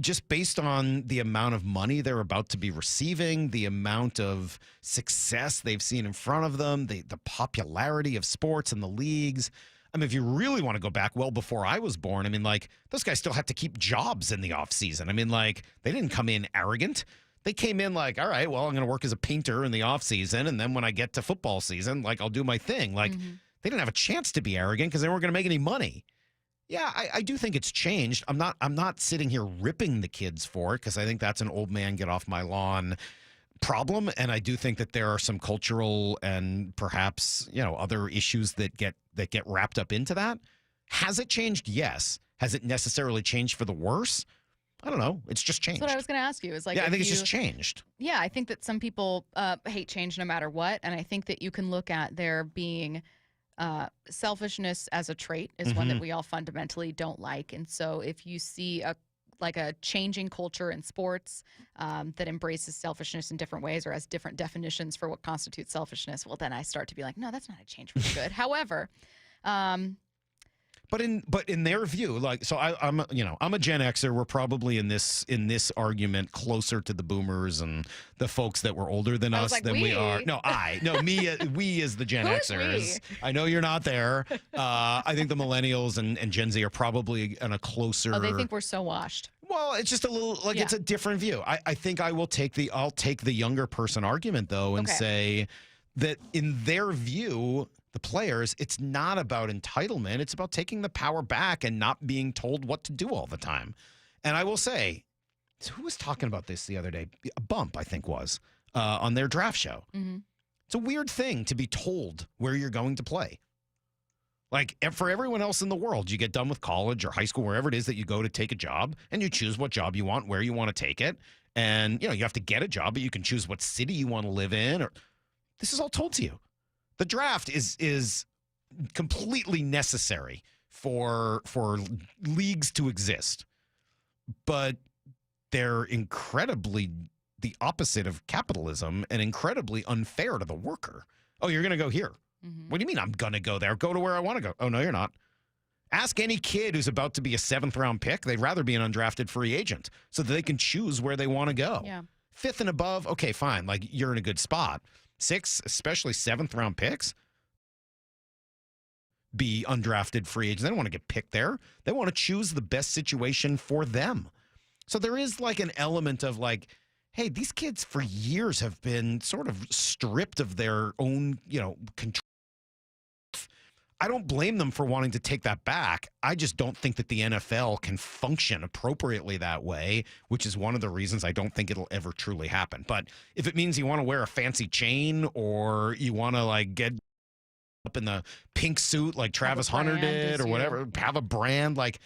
just based on the amount of money they're about to be receiving, the amount of success they've seen in front of them, the popularity of sports and the leagues. I mean, if you really want to go back well before I was born, I mean, like, those guys still had to keep jobs in the offseason. I mean, like, they didn't come in arrogant. They came in like, all right, well, I'm going to work as a painter in the offseason, and then when I get to football season, like, I'll do my thing. Like, they didn't have a chance to be arrogant because they weren't going to make any money. Yeah, I do think it's changed. I'm not sitting here ripping the kids for it because I think that's an old man get off my lawn problem, and I do think that there are some cultural and perhaps other issues that get wrapped up into that. Has it changed? Yes. Has it necessarily changed for the worse? I don't know. It's just changed. That's what I was going to ask you. Is like, I think it's just changed. Yeah, I think that some people hate change no matter what, and I think that you can look at there being selfishness as a trait is one that we all fundamentally don't like. And so if you see a changing culture in sports that embraces selfishness in different ways or has different definitions for what constitutes selfishness, well, then I start to be like, no, that's not a change for the good. However, But in their view, like, so I'm a Gen Xer. We're probably in this argument closer to the boomers and the folks that were older than us than we are. We as the Gen Xers. I know you're not there. I think the millennials and Gen Z are probably in a closer. Oh, they think we're so washed. Well, it's just a little like it's a different view. I think I'll take the younger person argument though and say that in their view, the players, it's not about entitlement. It's about taking the power back and not being told what to do all the time. And I will say, who was talking about this the other day? A Bump, I think, was on their draft show. Mm-hmm. It's a weird thing to be told where you're going to play. Like, for everyone else in the world, you get done with college or high school, wherever it is that you go to take a job, and you choose what job you want, where you want to take it. And, you have to get a job, but you can choose what city you want to live in. This is all told to you. The draft is completely necessary for leagues to exist, but they're incredibly the opposite of capitalism and incredibly unfair to the worker. Oh, you're going to go here. Mm-hmm. What do you mean I'm going to go there? Go to where I want to go. Oh, no, you're not. Ask any kid who's about to be a 7th-round pick. They'd rather be an undrafted free agent so that they can choose where they want to go. Yeah. 5th and above, okay, fine. Like, you're in a good spot. 6th, especially 7th-round picks, be undrafted free agents. They don't want to get picked there. They want to choose the best situation for them. So there is like an element of like, hey, these kids for years have been sort of stripped of their own, control. I don't blame them for wanting to take that back. I just don't think that the NFL can function appropriately that way, which is one of the reasons I don't think it'll ever truly happen. But if it means you want to wear a fancy chain or you want to like get up in the pink suit like Travis Hunter did or whatever, have a brand, like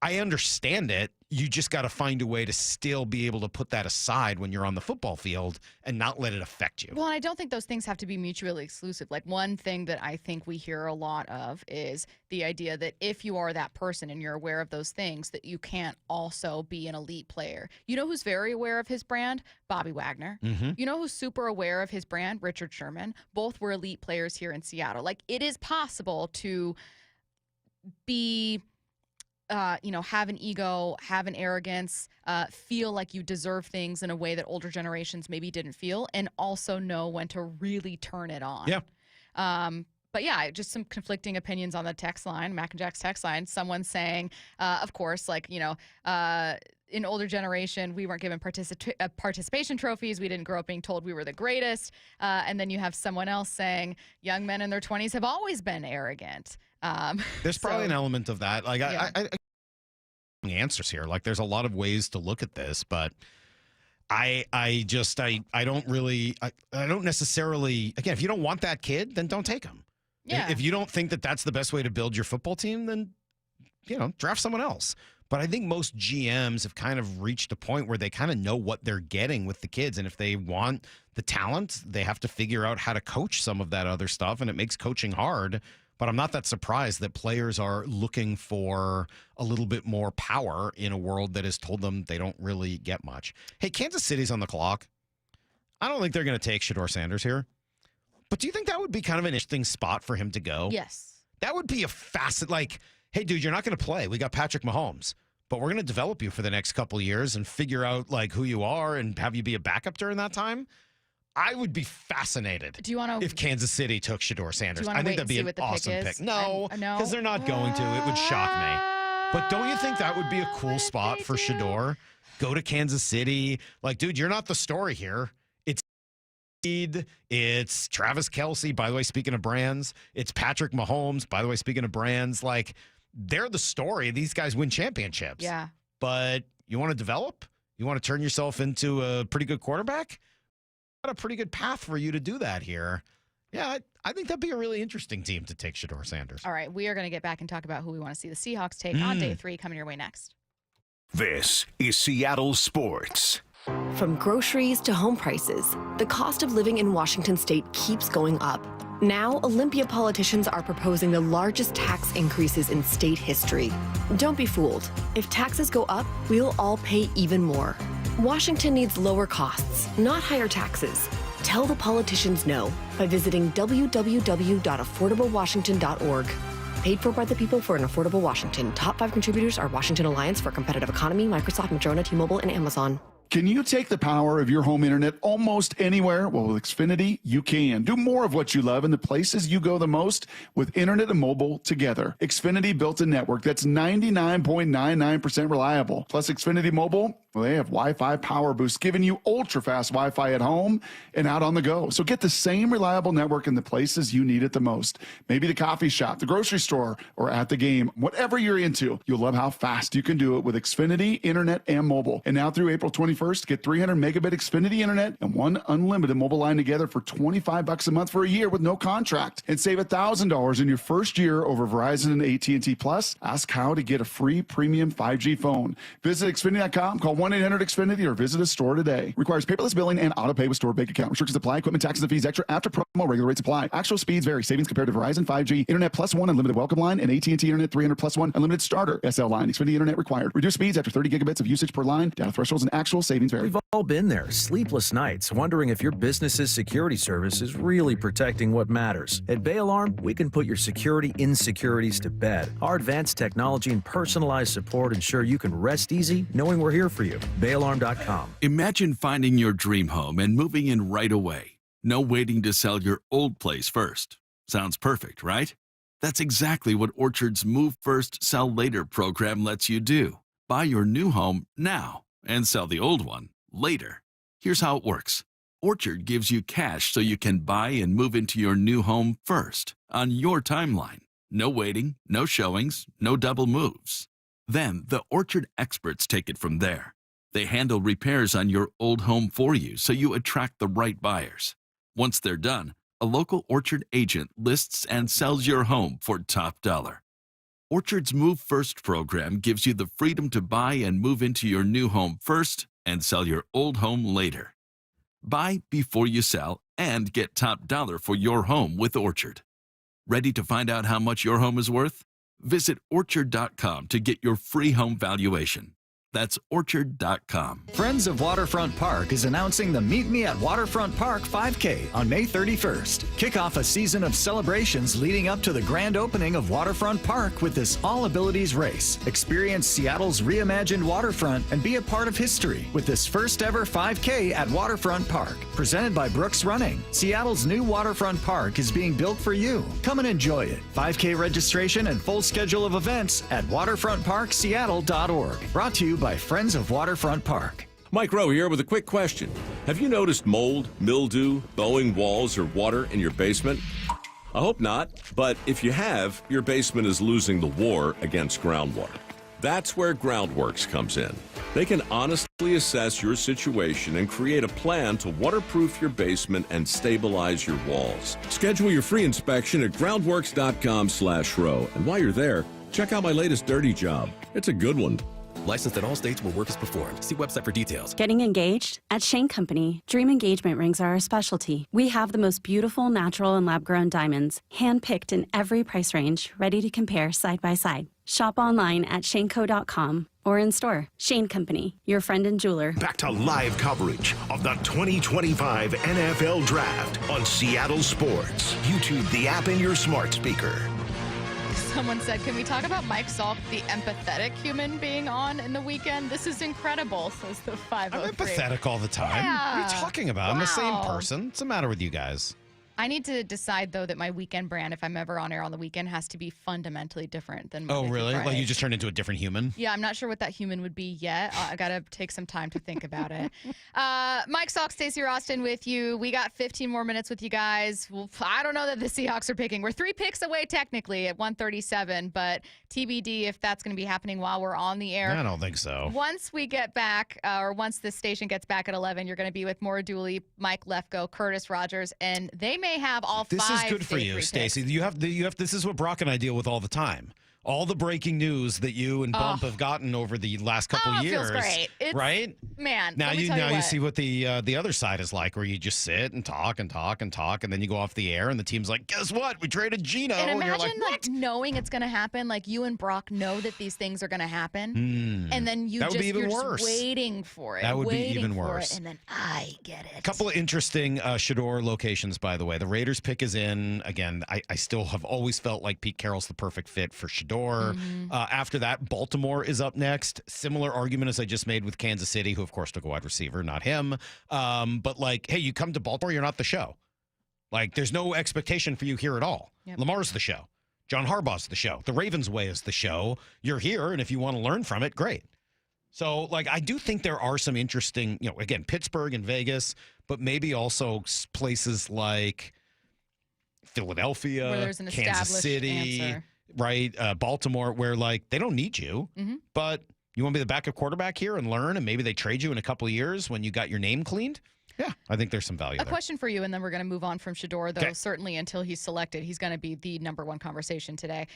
I understand it. You just got to find a way to still be able to put that aside when you're on the football field and not let it affect you. Well, I don't think those things have to be mutually exclusive. Like one thing that I think we hear a lot of is the idea that if you are that person and you're aware of those things, that you can't also be an elite player. You know who's very aware of his brand? Bobby Wagner. Mm-hmm. You know who's super aware of his brand? Richard Sherman. Both were elite players here in Seattle. Like it is possible to be have an ego, have an arrogance, feel like you deserve things in a way that older generations maybe didn't feel, and also know when to really turn it on. Yeah. But yeah, just some conflicting opinions on the text line, Mac and Jack's text line. Someone saying, of course, in older generation, we weren't given participation trophies. We didn't grow up being told we were the greatest. And then you have someone else saying, young men in their 20s have always been arrogant. There's probably an element of that. Like, Yeah. I answers here. Like, there's a lot of ways to look at this, but I don't necessarily, again, if you don't want that kid, then don't take him. Yeah. If you don't think that that's the best way to build your football team, then, draft someone else. But I think most GMs have kind of reached a point where they kind of know what they're getting with the kids. And if they want the talent, they have to figure out how to coach some of that other stuff. And it makes coaching hard. But I'm not that surprised that players are looking for a little bit more power in a world that has told them they don't really get much. Hey, Kansas City's on the clock. I don't think they're going to take Shedeur Sanders here. But do you think that would be kind of an interesting spot for him to go? Yes. That would be a facet like, hey, dude, you're not going to play. We got Patrick Mahomes. But we're going to develop you for the next couple of years and figure out like who you are and have you be a backup during that time. I would be fascinated if Kansas City took Shedeur Sanders. I think that'd be an awesome pick. No, because they're not going to. It would shock me. But don't you think that would be a cool spot for Shedeur? Go to Kansas City. Like, dude, you're not the story here. It's Travis Kelce, by the way, speaking of brands. It's Patrick Mahomes, by the way, speaking of brands. Like, they're the story. These guys win championships. Yeah. But you want to develop? You want to turn yourself into a pretty good quarterback? Got a pretty good path for you to do that here. Yeah, I think that'd be a really interesting team to take Shedeur Sanders. All right, we are going to get back and talk about who we want to see the Seahawks take on day 3 coming your way next. This is Seattle Sports. From groceries to home prices, the cost of living in Washington state keeps going up. Now, Olympia politicians are proposing the largest tax increases in state history. Don't be fooled. If taxes go up, we'll all pay even more. Washington needs lower costs, not higher taxes. Tell the politicians no by visiting www.affordablewashington.org. Paid for by the people for an affordable Washington. Top 5 contributors are Washington Alliance for a Competitive Economy, Microsoft, Madrona, T-Mobile, and Amazon. Can you take the power of your home internet almost anywhere? Well, with Xfinity, you can. Do more of what you love in the places you go the most with internet and mobile together. Xfinity built a network that's 99.99% reliable. Plus, Xfinity Mobile, well, they have Wi-Fi power boost, giving you ultra-fast Wi-Fi at home and out on the go. So get the same reliable network in the places you need it the most. Maybe the coffee shop, the grocery store, or at the game. Whatever you're into, you'll love how fast you can do it with Xfinity Internet and mobile. And now through April 21st, get 300 megabit Xfinity Internet and one unlimited mobile line together for $25 a month for a year with no contract. And save $1,000 in your first year over Verizon and AT&T Plus. Ask how to get a free premium 5G phone. Visit Xfinity.com, call 1-800-XFINITY, or visit a store today. Requires paperless billing and auto pay with store bank account. Restrictions apply. Equipment, taxes, and fees extra after promo. Regular rates apply. Actual speeds vary. Savings compared to Verizon 5G, Internet Plus 1 unlimited welcome line, and AT&T Internet 300 Plus 1 unlimited starter SL line. Xfinity Internet required. Reduced speeds after 30 gigabits of usage per line. Data thresholds and actual savings vary. We've all been there. Sleepless nights, wondering if your business's security service is really protecting what matters. At Bay Alarm, we can put your security insecurities to bed. Our advanced technology and personalized support ensure you can rest easy knowing we're here for you. BayAlarm.com. Imagine finding your dream home and moving in right away. No waiting to sell your old place first. Sounds perfect, right? That's exactly what Orchard's Move First, Sell Later program lets you do. Buy your new home now and sell the old one later. Here's how it works. Orchard gives you cash so you can buy and move into your new home first on your timeline. No waiting, no showings, no double moves. Then the Orchard experts take it from there. They handle repairs on your old home for you so you attract the right buyers. Once they're done, a local Orchard agent lists and sells your home for top dollar. Orchard's Move First program gives you the freedom to buy and move into your new home first and sell your old home later. Buy before you sell and get top dollar for your home with Orchard. Ready to find out how much your home is worth? Visit Orchard.com to get your free home valuation. That's orchard.com. Friends of Waterfront Park is announcing the Meet Me at Waterfront Park 5K on May 31st. Kick off a season of celebrations leading up to the grand opening of Waterfront Park with this all-abilities race. Experience Seattle's reimagined waterfront and be a part of history with this first ever 5K at Waterfront Park. Presented by Brooks Running. Seattle's new Waterfront Park is being built for you. Come and enjoy it. 5K registration and full schedule of events at waterfrontparkseattle.org. Brought to you by Friends of Waterfront Park. Mike Rowe here with a quick question. Have you noticed mold, mildew, bowing walls, or water in your basement? I hope not, but if you have, your basement is losing the war against groundwater. That's where Groundworks comes in. They can honestly assess your situation and create a plan to waterproof your basement and stabilize your walls. Schedule your free inspection at groundworks.com/row. And while you're there, check out my latest dirty job. It's a good one. Licensed in all states where work is performed. See website for details. Getting engaged? At Shane Company, dream engagement rings are our specialty. We have the most beautiful natural and lab-grown diamonds, hand-picked in every price range, ready to compare side by side. Shop online at shaneco.com or in store. Shane Company, your friend and jeweler. Back to live coverage of the 2025 NFL Draft on Seattle Sports. YouTube the app in your smart speaker. Someone said, can we talk about Mike Salk, the empathetic human being on in the weekend? This is incredible, says the 503. I'm empathetic all the time. Yeah. What are you talking about? I'm the same Wow. person. What's the matter with you guys? I need to decide, though, that my weekend brand, if I'm ever on air on the weekend, has to be fundamentally different than Monday Oh, through really? Friday. Like you just turned into a different human? Yeah, I'm not sure what that human would be yet. I got to take some time to think about it. Mike Salk, Stacy Rost with you. We got 15 more minutes with you guys. Well, I don't know that the Seahawks are picking. We're 3 picks away technically at 137, but TBD if that's going to be happening while we're on the air. I don't think so. Once we get back, or once the station gets back at 11, you're going to be with Maura Dooley, Mike Lefko, Curtis Rogers, and they may have all This five is good for day you, three Stacy. picks. This is what Brock and I deal with all the time. All the breaking news that you and Bump Oh. have gotten over the last couple it years, feels great. right? Man, Now let me you tell now you what. see what the other side is like, where you just sit and talk and talk and talk, and then you go off the air, and the team's like, "Guess what? We traded Gino." And you're imagine like, knowing it's going to happen. Like you and Brock know that these things are going to happen, and then That would be even you're worse. just waiting for it. That would be waiting even for worse. it, and then I get it. A couple of interesting Shedeur locations, by the way. The Raiders pick is in. Again, I still have always felt like Pete Carroll's the perfect fit for Shedeur. After that, Baltimore is up next. Similar argument as I just made with Kansas City, who, of course, took a wide receiver, not him. But, like, hey, you come to Baltimore, you're not the show. Like, there's no expectation for you here at all. Yep. Lamar's the show. John Harbaugh's the show. The Ravens way is the show. You're here, and if you want to learn from it, great. So, like, I do think there are some interesting, again, Pittsburgh and Vegas, but maybe also places like Philadelphia, Where there's an Kansas established City, answer. right? Baltimore, where, like, they don't need you, but you want to be the backup quarterback here and learn, and maybe they trade you in a couple of years when you got your name cleaned. Yeah, I think there's some value A there. question for you, and then we're going to move on from Shedeur, though. Okay. Certainly until he's selected, he's going to be the number one conversation today.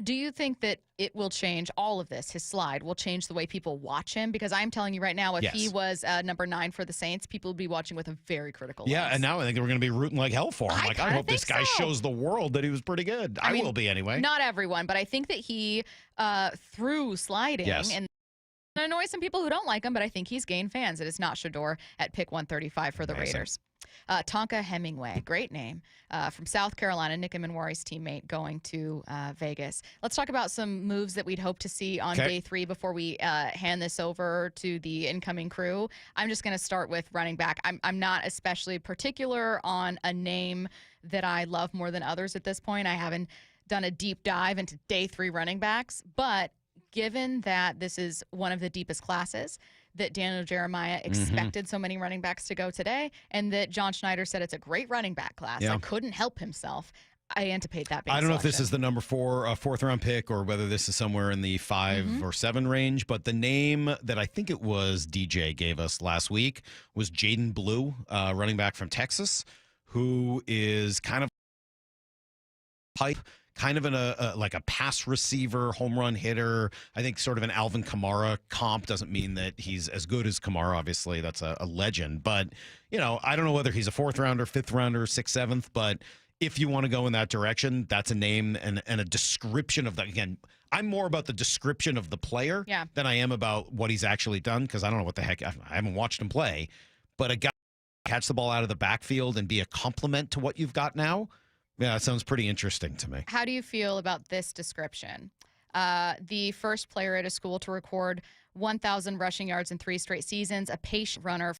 Do you think that it will change all of this? His slide will change the way people watch him? Because I'm telling you right now, if he Yes. was number 9 for the Saints, people would be watching with a very critical Yeah, lens. and now I think we're going to be rooting like hell for him. I kinda hope this think guy so. shows the world that he was pretty good. I mean, will be anyway. Not everyone, but I think that he, through sliding, Yes. and annoy some people who don't like him, but I think he's gained fans. It is not Shedeur at pick 135 for the Amazing. Raiders. Tonka Hemingway, great name, from South Carolina, Nick Minwari's teammate, going to Vegas. Let's talk about some moves that we'd hope to see on Okay. day 3 before we hand this over to the incoming crew. I'm just going to start with running back. I'm not especially particular on a name that I love more than others at this point. I haven't done a deep dive into day 3 running backs, but given that this is one of the deepest classes, that Daniel Jeremiah expected so many running backs to go today, and that John Schneider said it's a great running back class. Yeah. I couldn't help himself. I anticipate that being I don't know if this selection. is the number 4, fourth round pick, or whether this is somewhere in the 5 or 7 range. But the name that I think it was DJ gave us last week was Jaden Blue, running back from Texas, who is kind of pipe. Kind of like a pass receiver, home run hitter. I think sort of an Alvin Kamara comp. Doesn't mean that he's as good as Kamara. Obviously, that's a legend. But, I don't know whether he's a 4th rounder, 5th rounder, 6th, 7th. But if you want to go in that direction, that's a name and a description of that. Again, I'm more about the description of the player than I am about what he's actually done, because I don't know what the heck. I haven't watched him play. But a guy catch the ball out of the backfield and be a compliment to what you've got now, yeah, that sounds pretty interesting to me. How do you feel about this description? The first player at a school to record 1,000 rushing yards in 3 straight seasons, a patient runner,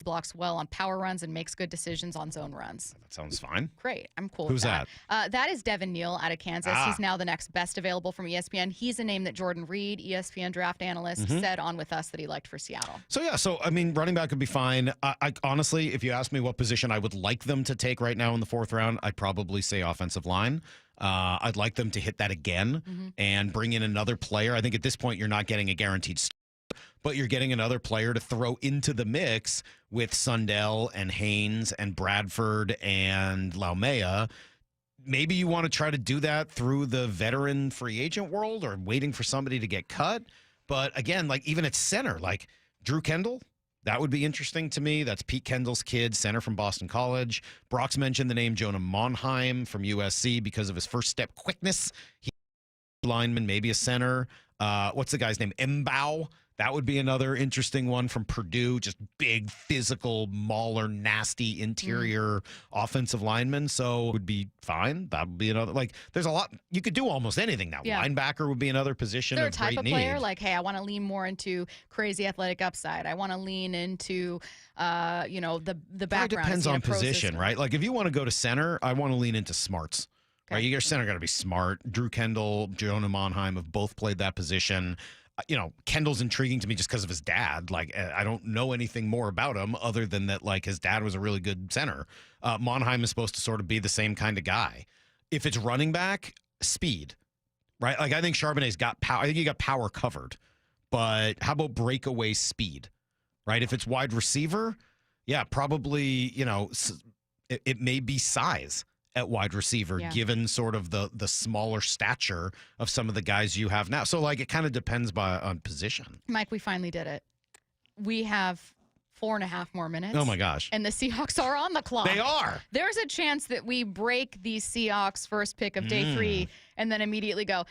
blocks well on power runs and makes good decisions on zone runs. That sounds fine. Great. I'm cool Who's with that. That is Devin Neal out of Kansas. He's now the next best available from ESPN. He's a name that Jordan Reed, ESPN draft analyst, said on with us that he liked for Seattle. So, yeah, I mean, running back would be fine. I honestly, if you ask me what position I would like them to take right now in the 4th round, I'd probably say offensive line. I'd like them to hit that again and bring in another player. I think at this point you're not getting a guaranteed start, but you're getting another player to throw into the mix with Sundell and Haynes and Bradford and Laumea. Maybe you want to try to do that through the veteran free agent world or waiting for somebody to get cut. But again, like even at center, like Drew Kendall, that would be interesting to me. That's Pete Kendall's kid, center from Boston College. Brock's mentioned the name Jonah Monheim from USC because of his first step quickness. He's a lineman, maybe a center. What's the guy's name? Mbow. That would be another interesting one from Purdue. Just big, physical, mauler, nasty interior offensive lineman. So it would be fine. That would be another. Like, there's a lot. You could do almost anything now. Yeah. Linebacker would be another position Is there of a type great of need. player like, hey, I want to lean more into crazy athletic upside. I want to lean into, the background. It depends on pro position, system. right? Like, if you want to go to center, I want to lean into smarts. Right? Your center got to be smart. Drew Kendall, Jonah Monheim have both played that position. Kendall's intriguing to me just because of his dad. Like, I don't know anything more about him other than that, like, his dad was a really good center. Monheim is supposed to sort of be the same kind of guy. If it's running back, speed, right? Like, I think Charbonnet's got power. I think you got power covered. But how about breakaway speed, right? If it's wide receiver, yeah, probably, it may be size at wide receiver, given sort of the smaller stature of some of the guys you have now. So, like, it kind of depends on position. Mike, we finally did it. We have 4.5 more minutes. Oh, my gosh. And the Seahawks are on the clock. They are. There's a chance that we break the Seahawks first pick of day 3 and then immediately go,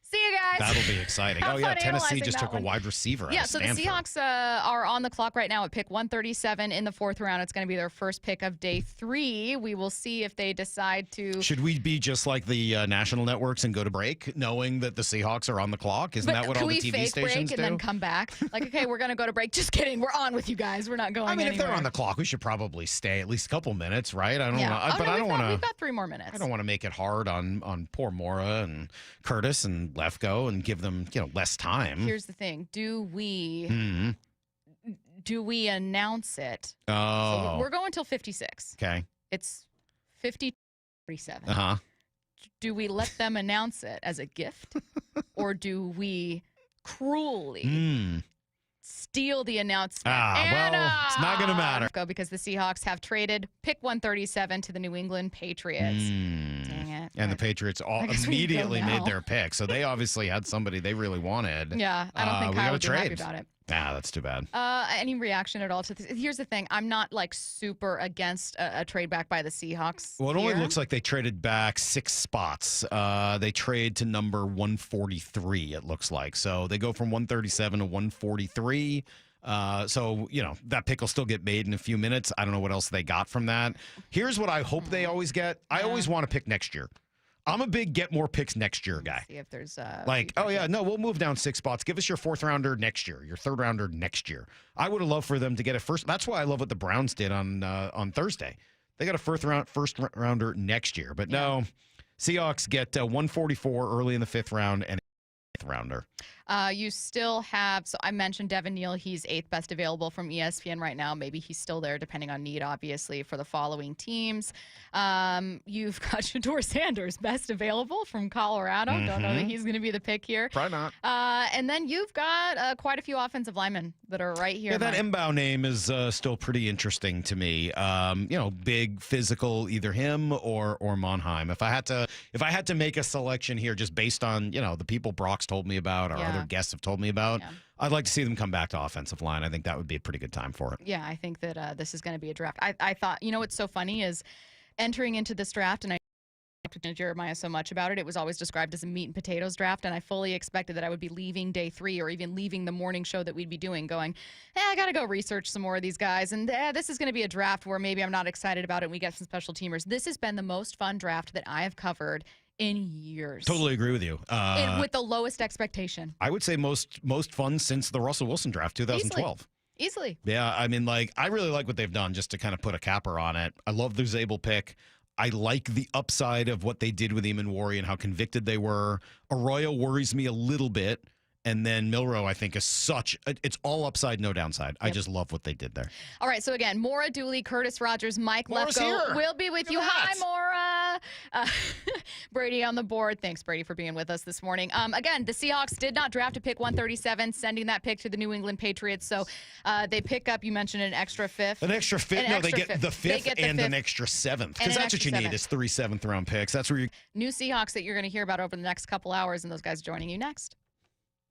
see you guys. That'll be exciting. Have Oh, yeah, fun Tennessee analyzing just that took one. a wide receiver out Yeah, of so Stanford. the Seahawks are on the clock right now at pick 137 in the 4th round. It's going to be their first pick of day 3. We will see if they decide to. Should we be just like the national networks and go to break, knowing that the Seahawks are on the clock? Isn't that what all the TV Can we fake stations break do? and then come back? Like, okay, we're going to go to break. Just kidding. We're on with you guys. We're not going I mean, anywhere. if they're on the clock, we should probably stay at least a couple minutes, right? I don't want to. I don't want to. We've got 3 more minutes. I don't want to make it hard on poor Maura and Curtis and Lefko and give them less time. Here's the thing: do we announce it? Oh, So we're going till 56. Okay. It's 50-47. Do we let them announce it as a gift, or do we cruelly steal the announcement? It's not going to matter. Because the Seahawks have traded pick 137 to the New England Patriots. Dang it. And the Patriots all guess we can go immediately now. made their pick, so they obviously had somebody they really wanted. Yeah, I don't think we Kyle got would to be happy trade. about it. That's too bad. Any reaction at all to this? Here's the thing. I'm not like super against a trade back by the Seahawks. Well, it only here. looks like they traded back 6 spots. They trade to number 143, it looks like. So they go from 137 to 143. So, that pick will still get made in a few minutes. I don't know what else they got from that. Here's what I hope they always get. I always want to pick next year. I'm a big get more picks next year guy. See if there's we'll move down 6 spots. Give us your 4th rounder next year, your 3rd rounder next year. I would have loved for them to get a first. That's why I love what the Browns did on Thursday. They got a first rounder next year. But no, Seahawks get 144 early in the 5th round and a 5th rounder. You still have, so I mentioned Devin Neal. He's 8th best available from ESPN right now. Maybe he's still there depending on need, obviously, for the following teams. You've got Shedeur Sanders, best available from Colorado. Don't know that he's going to be the pick here. Probably not. And then you've got quite a few offensive linemen that are right here. Yeah, that Mbow name is still pretty interesting to me. Big, physical, either him or Monheim. If I had to make a selection here, just based on the people Brock's told me about or other guests have told me about, I'd like to see them come back to offensive line. I think that would be a pretty good time for it. Yeah, I think that this is going to be a draft. I thought, what's so funny is entering into this draft, and I talked to Jeremiah so much about it. It was always described as a meat and potatoes draft, and I fully expected that I would be leaving day 3 or even leaving the morning show that we'd be doing going, I got to go research some more of these guys, and this is going to be a draft where maybe I'm not excited about it, and we get some special teamers. This has been the most fun draft that I have covered in years. Totally agree with you. With the lowest expectation. I would say most fun since the Russell Wilson draft, 2012. Easily. Yeah, I mean, I really like what they've done just to kind of put a capper on it. I love the Zabel pick. I like the upside of what they did with Eamon Warrior and how convicted they were. Arroyo worries me a little bit. And then Milroe, I think, is it's all upside, no downside. Yep. I just love what they did there. All right, so again, Maura Dooley, Curtis Rogers, Mike Lefko will be with you. Hi, Maura. Brady on the board. Thanks, Brady, for being with us this morning. Again, the Seahawks did not draft a pick 137, sending that pick to the New England Patriots. So they pick up, you mentioned, an extra fifth. An extra fifth? No, they get the fifth and an extra seventh. Because that's what you need is 3 7th-round picks. That's where you new Seahawks that you're going to hear about over the next couple hours, and those guys joining you next.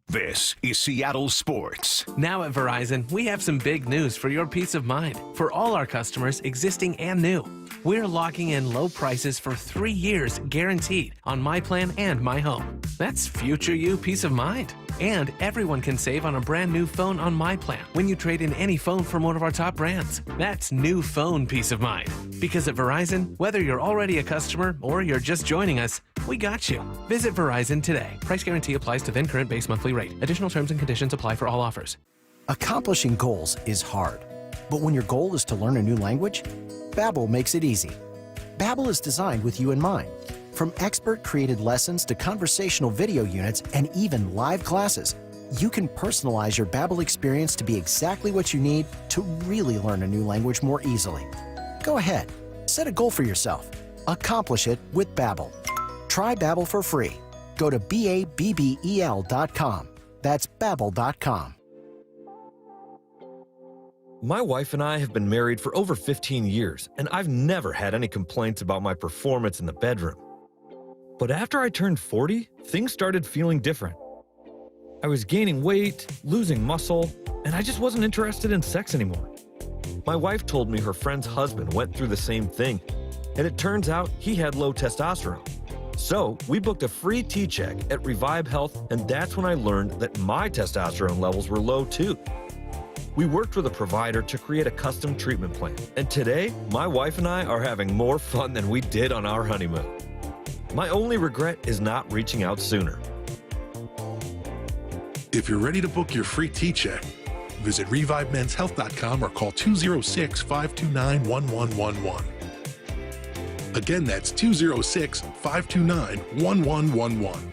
This is Seattle Sports. Now at Verizon, we have some big news for your peace of mind. For all our customers, existing and new, we're locking in low prices for 3 years guaranteed on My Plan and My Home. That's future you peace of mind. And everyone can save on a brand new phone on My Plan when you trade in any phone from one of our top brands. That's new phone peace of mind. Because at Verizon, whether you're already a customer or you're just joining us, we got you. Visit Verizon today. Price guarantee applies to then current base monthly rate. Additional terms and conditions apply for all offers. Accomplishing goals is hard. But when your goal is to learn a new language, Babbel makes it easy. Babbel is designed with you in mind. From expert-created lessons to conversational video units and even live classes, you can personalize your Babbel experience to be exactly what you need to really learn a new language more easily. Go ahead, set a goal for yourself. Accomplish it with Babbel. Try Babbel for free. Go to BABBEL.com. That's Babbel.com. My wife and I have been married for over 15 years, and I've never had any complaints about my performance in the bedroom. But after I turned 40, things started feeling different. I was gaining weight, losing muscle, and I just wasn't interested in sex anymore. My wife told me her friend's husband went through the same thing, and it turns out he had low testosterone. So we booked a free T-check at Revive Health, and that's when I learned that my testosterone levels were low too. We worked with a provider to create a custom treatment plan, and today, my wife and I are having more fun than we did on our honeymoon. My only regret is not reaching out sooner. If you're ready to book your free T-check, visit ReviveMen'sHealth.com or call 206-529-1111. Again, that's 206-529-1111.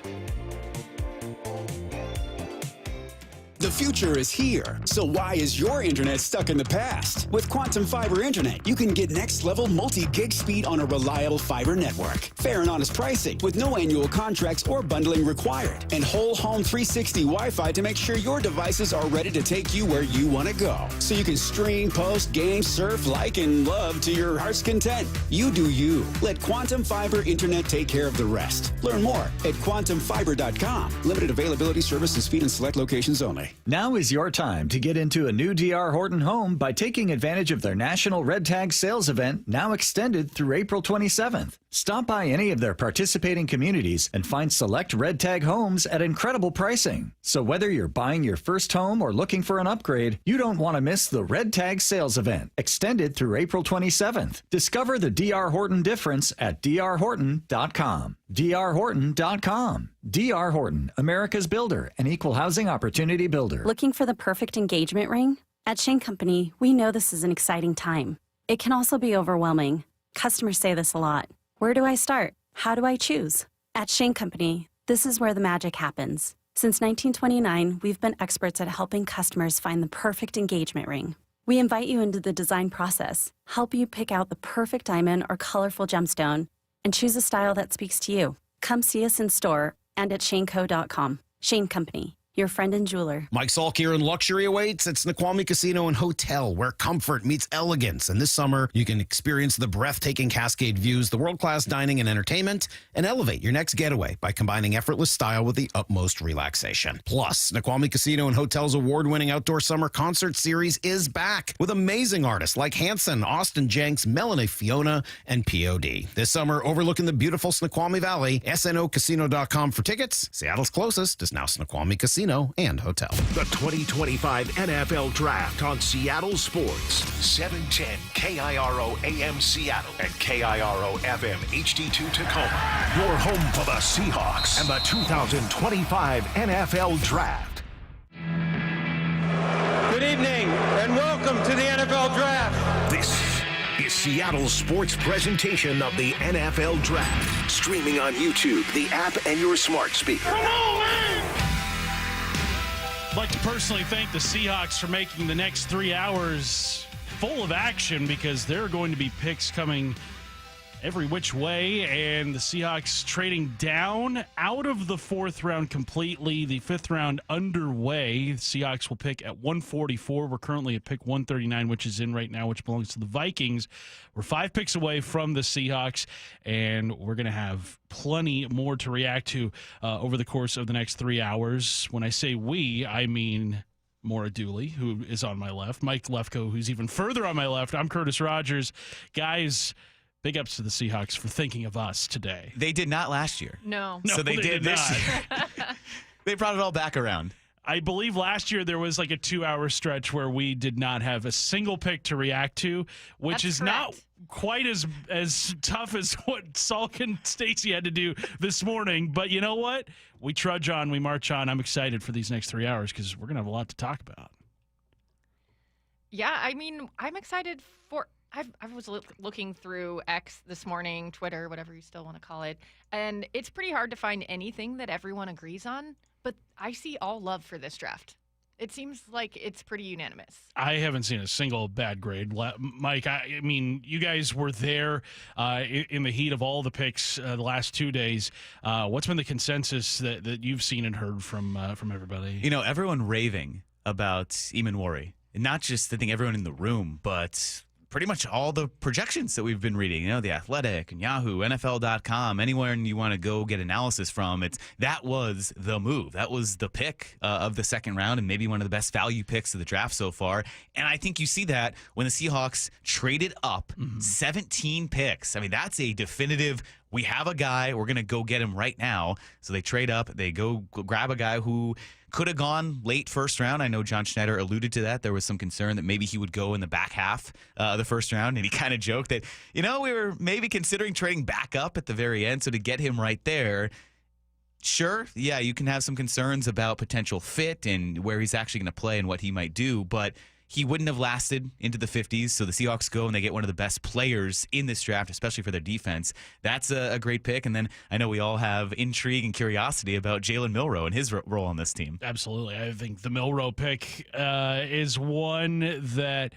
The future is here, so why is your internet stuck in the past? With Quantum Fiber Internet, you can get next-level multi-gig speed on a reliable fiber network. Fair and honest pricing with no annual contracts or bundling required. And whole home 360 Wi-Fi to make sure your devices are ready to take you where you want to go. So you can stream, post, game, surf, like, and love to your heart's content. You do you. Let Quantum Fiber Internet take care of the rest. Learn more at quantumfiber.com. Limited availability, service, and speed in select locations only. Now is your time to get into a new D.R. Horton home by taking advantage of their National Red Tag Sales Event, now extended through April 27th. Stop by any of their participating communities and find select Red Tag homes at incredible pricing. So whether you're buying your first home or looking for an upgrade, you don't want to miss the Red Tag Sales Event, extended through April 27th. Discover the D.R. Horton difference at drhorton.com. drhorton.com. D.R. Horton, America's builder and equal housing opportunity builder. Looking for the perfect engagement ring? At Shane Company, we know this is an exciting time. It can also be overwhelming. Customers say this a lot. Where do I start? How do I choose? At Shane Company, this is where the magic happens. Since 1929, we've been experts at helping customers find the perfect engagement ring. We invite you into the design process, help you pick out the perfect diamond or colorful gemstone, and choose a style that speaks to you. Come see us in store and at shaneco.com. Shane Company, your friend and jeweler. Mike Salk here, and luxury awaits at Snoqualmie Casino and Hotel, where comfort meets elegance. And this summer, you can experience the breathtaking Cascade views, the world-class dining and entertainment, and elevate your next getaway by combining effortless style with the utmost relaxation. Plus, Snoqualmie Casino and Hotel's award-winning outdoor summer concert series is back with amazing artists like Hanson, Austin Jenks, Melanie Fiona, and POD. This summer, overlooking the beautiful Snoqualmie Valley, snocasino.com for tickets. Seattle's closest is now Snoqualmie Casino and Hotel. The 2025 NFL Draft on Seattle Sports. 710 KIRO AM Seattle and KIRO FM HD2 Tacoma. Your home for the Seahawks and the 2025 NFL Draft. Good evening and welcome to the NFL Draft. This is Seattle's sports presentation of the NFL Draft. Streaming on YouTube, the app, and your smart speaker. Come on, man! I'd like to personally thank the Seahawks for making the next 3 hours full of action, because there are going to be picks coming every which way, and the Seahawks trading down out of the fourth round completely. The fifth round underway. The Seahawks will pick at 144. We're currently at pick 139, which is in right now, which belongs to the Vikings. We're 5 picks away from the Seahawks, and we're going to have plenty more to react to over the course of the next 3 hours. When I say we, I mean Maura Dooley, who is on my left, Mike Lefko, who's even further on my left. I'm Curtis Rogers. Guys, big ups to the Seahawks for thinking of us today. They did not last year. No. So they did this year. They brought it all back around. I believe last year there was like a 2-hour stretch where we did not have a single pick to react to, which is not quite as tough as what Salk and Stacy had to do this morning. But you know what? We trudge on, we march on. I'm excited for these next 3 hours because we're going to have a lot to talk about. Yeah, I mean, I'm excited for... I was looking through X this morning, Twitter, whatever you still want to call it, and it's pretty hard to find anything that everyone agrees on, but I see all love for this draft. It seems like it's pretty unanimous. I haven't seen a single bad grade. Mike, I mean, you guys were there in the heat of all the picks the last 2 days. What's been the consensus that you've seen and heard from everybody? You know, everyone raving about Eamon Worry. Not just, I think, everyone in the room, but pretty much all the projections that we've been reading, you know, The Athletic and Yahoo, NFL.com, anywhere you want to go get analysis from, that was the move. That was the pick of the second round, and maybe one of the best value picks of the draft so far. And I think you see that when the Seahawks traded up 17 picks. I mean, that's a definitive, we have a guy, we're going to go get him right now. So they trade up, they go grab a guy who could have gone late first round. I know John Schneider alluded to that. There was some concern that maybe he would go in the back half of the first round, and he kind of joked that, you know, we were maybe considering trading back up at the very end. So to get him right there, sure, yeah, you can have some concerns about potential fit and where he's actually going to play and what he might do, but he wouldn't have lasted into the 50s, so the Seahawks go and they get one of the best players in this draft, especially for their defense. That's a great pick. And then I know we all have intrigue and curiosity about Jalen Milroe and his role on this team. Absolutely. I think the Milroe pick is one that,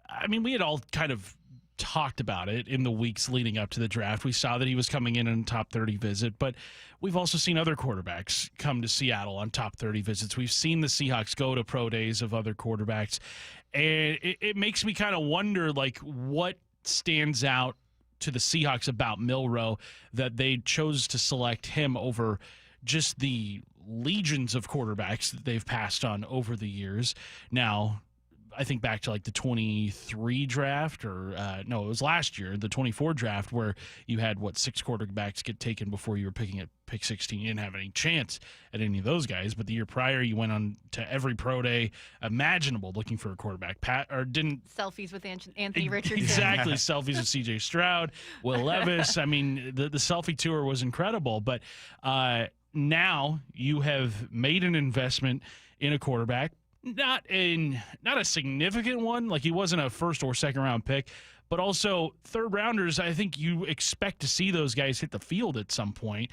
I mean, we had all kind of talked about it in the weeks leading up to the draft. We saw that he was coming in a top 30 visit, but we've also seen other quarterbacks come to Seattle on top 30 visits. We've seen the Seahawks go to pro days of other quarterbacks, and it makes me kind of wonder, like, what stands out to the Seahawks about Milroe that they chose to select him over just the legions of quarterbacks that they've passed on over the years. Now, I think back to like the 23 draft, or no, it was last year, the 24 draft, where you had, 6 quarterbacks get taken before you were picking at pick 16. You didn't have any chance at any of those guys. But the year prior, you went on to every pro day imaginable looking for a quarterback. Selfies with Anthony Richardson. Exactly. Selfies with C.J. Stroud, Will Levis. I mean, the selfie tour was incredible. But now you have made an investment in a quarterback. Not a significant one, like he wasn't a first or second round pick, but also third rounders. I think you expect to see those guys hit the field at some point.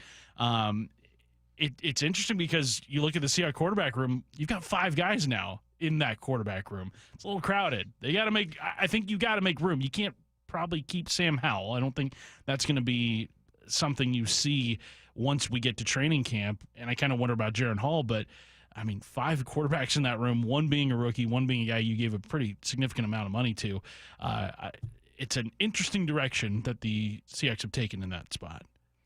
It's interesting because you look at the Seahawks quarterback room, you've got 5 guys now in that quarterback room. It's a little crowded. I think you got to make room. You can't probably keep Sam Howell. I don't think that's going to be something you see once we get to training camp. And I kind of wonder about Jaron Hall, but I mean, 5 quarterbacks in that room, one being a rookie, one being a guy you gave a pretty significant amount of money to. It's an interesting direction that the Seahawks have taken in that spot.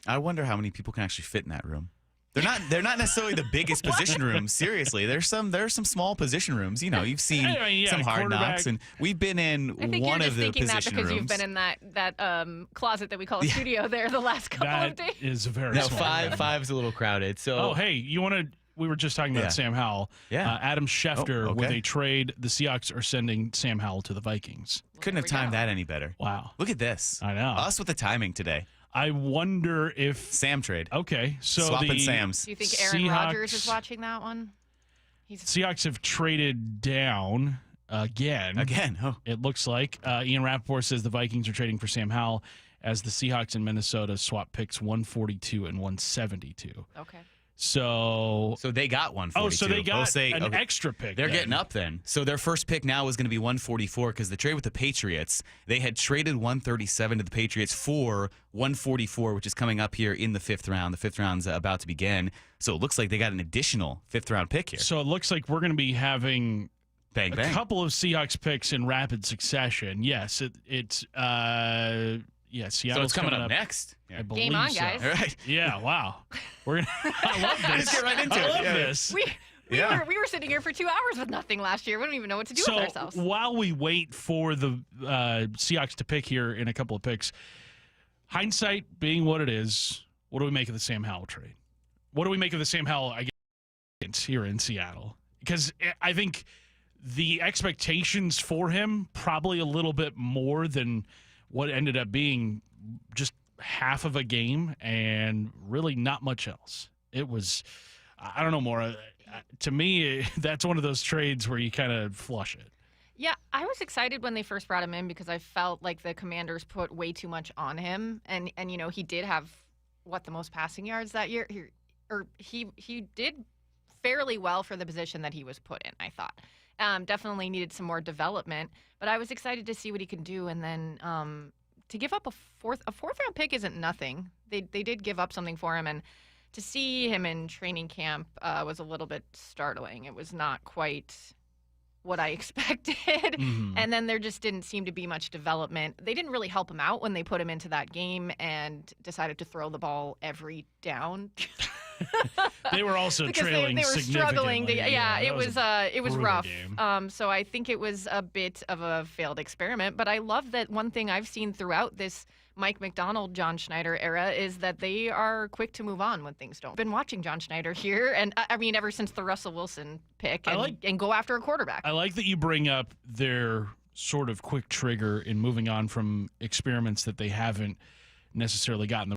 I wonder how many people can actually fit in that room. They're not necessarily the biggest position rooms. Seriously, there are some small position rooms. You know, you've seen some Hard Knocks, and we've been in I think one you're of just the thinking that position because rooms. you've been in that closet that we call a studio there the last couple of days. That is a very No, small. five's a little crowded. So, hey, you want to? We were just talking about Sam Howell. Yeah. Adam Schefter with okay. a trade. The Seahawks are sending Sam Howell to the Vikings. Couldn't have timed that any better. Wow. Look at this. I know. Us with the timing today. I wonder if Sam trade. Okay, so Swapping Sams. Do you think Aaron Rodgers is watching that one? Seahawks have traded down again. Oh. It looks like. Ian Rappaport says the Vikings are trading for Sam Howell as the Seahawks in Minnesota swap picks 142 and 172. Okay. So they got 142. Oh, so they got an okay. extra pick. They're then. getting up then. So their first pick now is going to be 144 because the trade with the Patriots, they had traded 137 to the Patriots for 144, which is coming up here in the 5th round. The 5th round's about to begin. So it looks like they got an additional 5th round pick here. So it looks like we're going to be having bang. A couple of Seahawks picks in rapid succession. Yes, it's Seattle's so it's coming up next. I believe Game on, so. guys. All right. Yeah, wow. We're gonna. I love this. Let's get right into I it. love Yeah. this. We were sitting here for 2 hours with nothing last year. We don't even know what to do with ourselves. While we wait for the Seahawks to pick here in a couple of picks, hindsight being what it is, what do we make of the Sam Howell trade? What do we make of the Sam Howell here in Seattle? Because I think the expectations for him probably a little bit more than what ended up being just half of a game and really not much else. It was, I don't know, Maura. To me, that's one of those trades where you kind of flush it. Yeah, I was excited when they first brought him in because I felt like the Commanders put way too much on him, and you know he did have the most passing yards that year. He did fairly well for the position that he was put in. I thought definitely needed some more development, but I was excited to see what he can do. And then to give up a fourth round pick isn't nothing. They did give up something for him, and to see him in training camp was a little bit startling. It was not quite what I expected. Mm-hmm. And then there just didn't seem to be much development. They didn't really help him out when they put him into that game and decided to throw the ball every down. They were also because trailing they were struggling. significantly. It was rough. Game. So I think it was a bit of a failed experiment. But I love that one thing I've seen throughout this Mike Macdonald, John Schneider era is that they are quick to move on when things don't. I've been watching John Schneider here, and I mean ever since the Russell Wilson pick, and go after a quarterback. I like that you bring up their sort of quick trigger in moving on from experiments that they haven't necessarily gotten.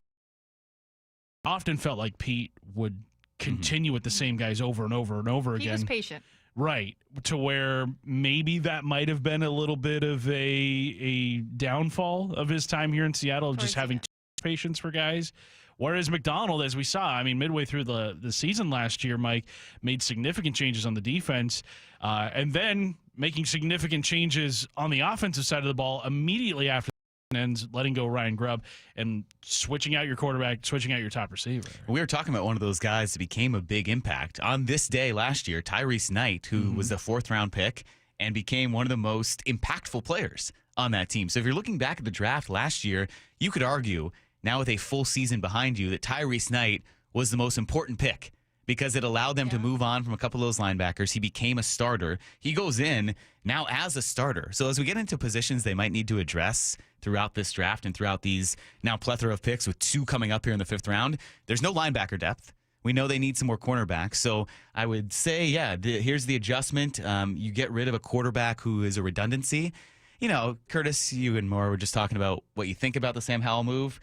Often felt like Pete would continue with the same guys over and over and over again. He was patient. Right, to where maybe that might have been a little bit of a downfall of his time here in Seattle, of just having too much patience for guys. Whereas McDonald, as we saw, I mean, midway through the season last year, Mike made significant changes on the defense, and then making significant changes on the offensive side of the ball immediately after ends, letting go Ryan Grubb and switching out your quarterback, switching out your top receiver. We were talking about one of those guys that became a big impact on this day last year, Tyrese Knight, who was the 4th round pick and became one of the most impactful players on that team. So if you're looking back at the draft last year, you could argue now with a full season behind you that Tyrese Knight was the most important pick because it allowed them to move on from a couple of those linebackers. He became a starter. He goes in now as a starter. So as we get into positions they might need to address throughout this draft and throughout these now plethora of picks with 2 coming up here in the 5th round, there's no linebacker depth. We know they need some more cornerbacks. So I would say, here's the adjustment. You get rid of a quarterback who is a redundancy. You know, Curtis, you and Maura were just talking about what you think about the Sam Howell move.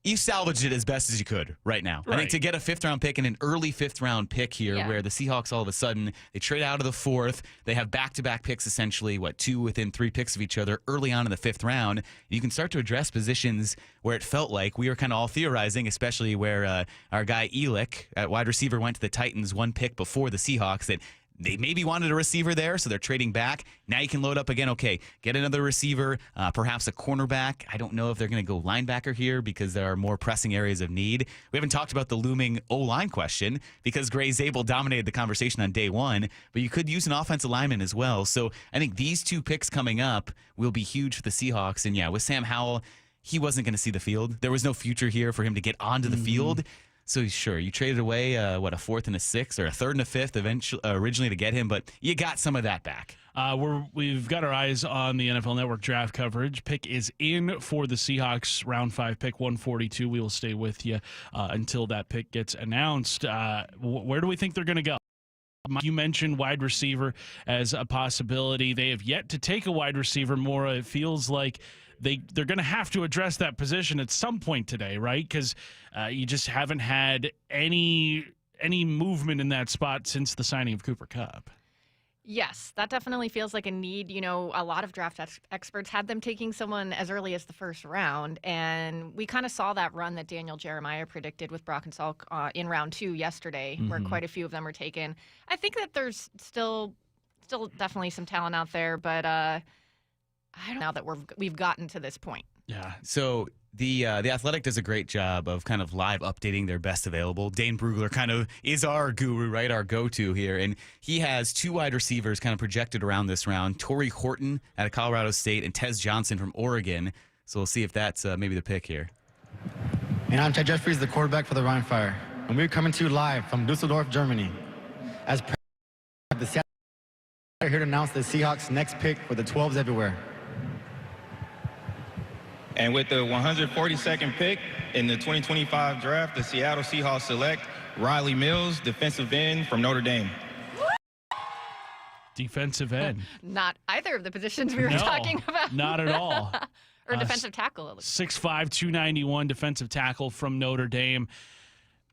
You salvaged it as best as you could right now. Right. I think to get a 5th round pick and an early 5th round pick here where the Seahawks all of a sudden, they trade out of the 4th. They have back-to-back picks essentially, 2 within 3 picks of each other early on in the 5th round. You can start to address positions where it felt like we were kind of all theorizing, especially where our guy Elick at wide receiver went to the Titans 1 pick before the Seahawks, that They maybe wanted a receiver there, so they're trading back. Now you can load up again. Okay, get another receiver, perhaps a cornerback. I don't know if they're going to go linebacker here because there are more pressing areas of need. We haven't talked about the looming O-line question because Gray Zabel dominated the conversation on day one, but you could use an offensive lineman as well. So I think these two picks coming up will be huge for the Seahawks. And yeah, with Sam Howell, he wasn't going to see the field. There was no future here for him to get onto the field. So sure, you traded away a fourth and a sixth, or a third and a fifth eventually originally to get him, but you got some of that back. We've got our eyes on the NFL Network draft coverage. Pick is in for the Seahawks, round 5 pick 142. We will stay with you until that pick gets announced. Where do we think they're going to go? You mentioned wide receiver as a possibility. They have yet to take a wide receiver, Maura. It feels like they're going to have to address that position at some point today, right? Because you just haven't had any movement in that spot since the signing of Cooper Kupp. Yes, that definitely feels like a need. You know, a lot of draft experts had them taking someone as early as the first round, and we kind of saw that run that Daniel Jeremiah predicted with Brock and Salk in round 2 yesterday, where quite a few of them were taken. I think that there's still definitely some talent out there, but I don't know that we've gotten to this point. Yeah. So the Athletic does a great job of kind of live updating their best available. Dane Brugler kind of is our guru, right? Our go-to here. And he has 2 wide receivers kind of projected around this round. Tory Horton out of Colorado State and Tez Johnson from Oregon. So we'll see if that's maybe the pick here. And I'm Ted Jeffries, the quarterback for the Rhine Fire. And we're coming to you live from Dusseldorf, Germany. As the Seattle, we're here to announce the Seahawks' next pick for the 12s everywhere. And with the 142nd pick in the 2025 draft, the Seattle Seahawks select Rylie Mills, defensive end from Notre Dame. Defensive end. Not either of the positions we were talking about. Not at all. Or defensive tackle. 6'5", 291 defensive tackle from Notre Dame.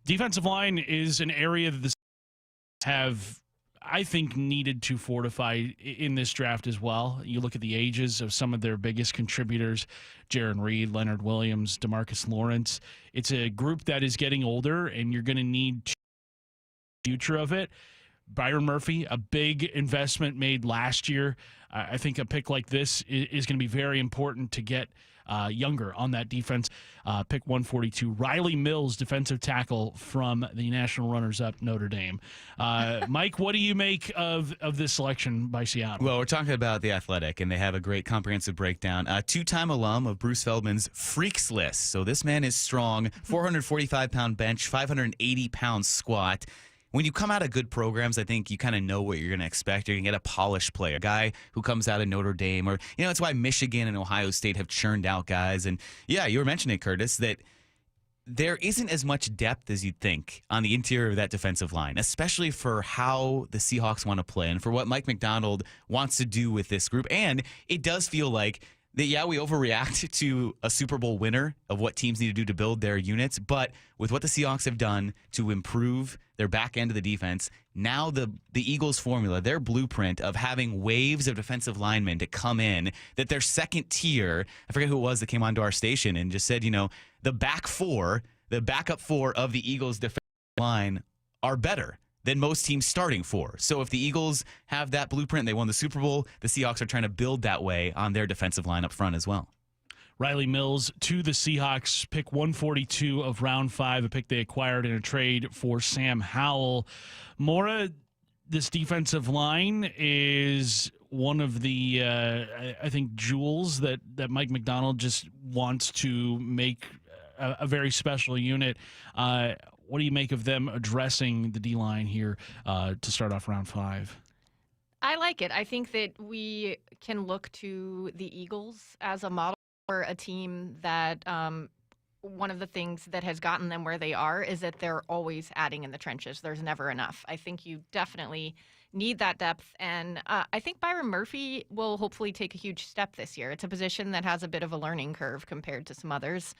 Defensive line is an area that the Seahawks have, I think, needed to fortify in this draft as well. You look at the ages of some of their biggest contributors, Jaron Reed, Leonard Williams, DeMarcus Lawrence. It's a group that is getting older, and you're going to need the future of it. Byron Murphy, a big investment made last year. I think a pick like this is going to be very important to get younger on that defense. Pick 142, Rylie Mills, defensive tackle from the national runners-up Notre Dame. Mike, what do you make of this selection by Seattle? Well, we're talking about the Athletic, and they have a great comprehensive breakdown. 2-time alum of Bruce Feldman's Freaks List. So this man is strong, 445-pound bench, 580-pound squat. When you come out of good programs, I think you kind of know what you're going to expect. You're going to get a polished player, a guy who comes out of Notre Dame, or, that's why Michigan and Ohio State have churned out guys. And yeah, you were mentioning, Curtis, that there isn't as much depth as you'd think on the interior of that defensive line, especially for how the Seahawks want to play and for what Mike Macdonald wants to do with this group. And it does feel like that, yeah, we overreact to a Super Bowl winner of what teams need to do to build their units. But with what the Seahawks have done to improve their back end of the defense, now the Eagles formula, their blueprint of having waves of defensive linemen to come in, that their second tier, I forget who it was that came onto our station and just said, the backup four of the Eagles defensive line are better than most teams starting for. So if the Eagles have that blueprint, they won the Super Bowl, the Seahawks are trying to build that way on their defensive line up front as well. Rylie Mills to the Seahawks, pick 142 of round 5, a pick they acquired in a trade for Sam Howell. Maura, this defensive line is one of the, I think, jewels that Mike Macdonald just wants to make a very special unit. What do you make of them addressing the D-line here to start off round 5? I like it. I think that we can look to the Eagles as a model for a team that one of the things that has gotten them where they are is that they're always adding in the trenches. There's never enough. I think you definitely need that depth. And I think Byron Murphy will hopefully take a huge step this year. It's a position that has a bit of a learning curve compared to some others.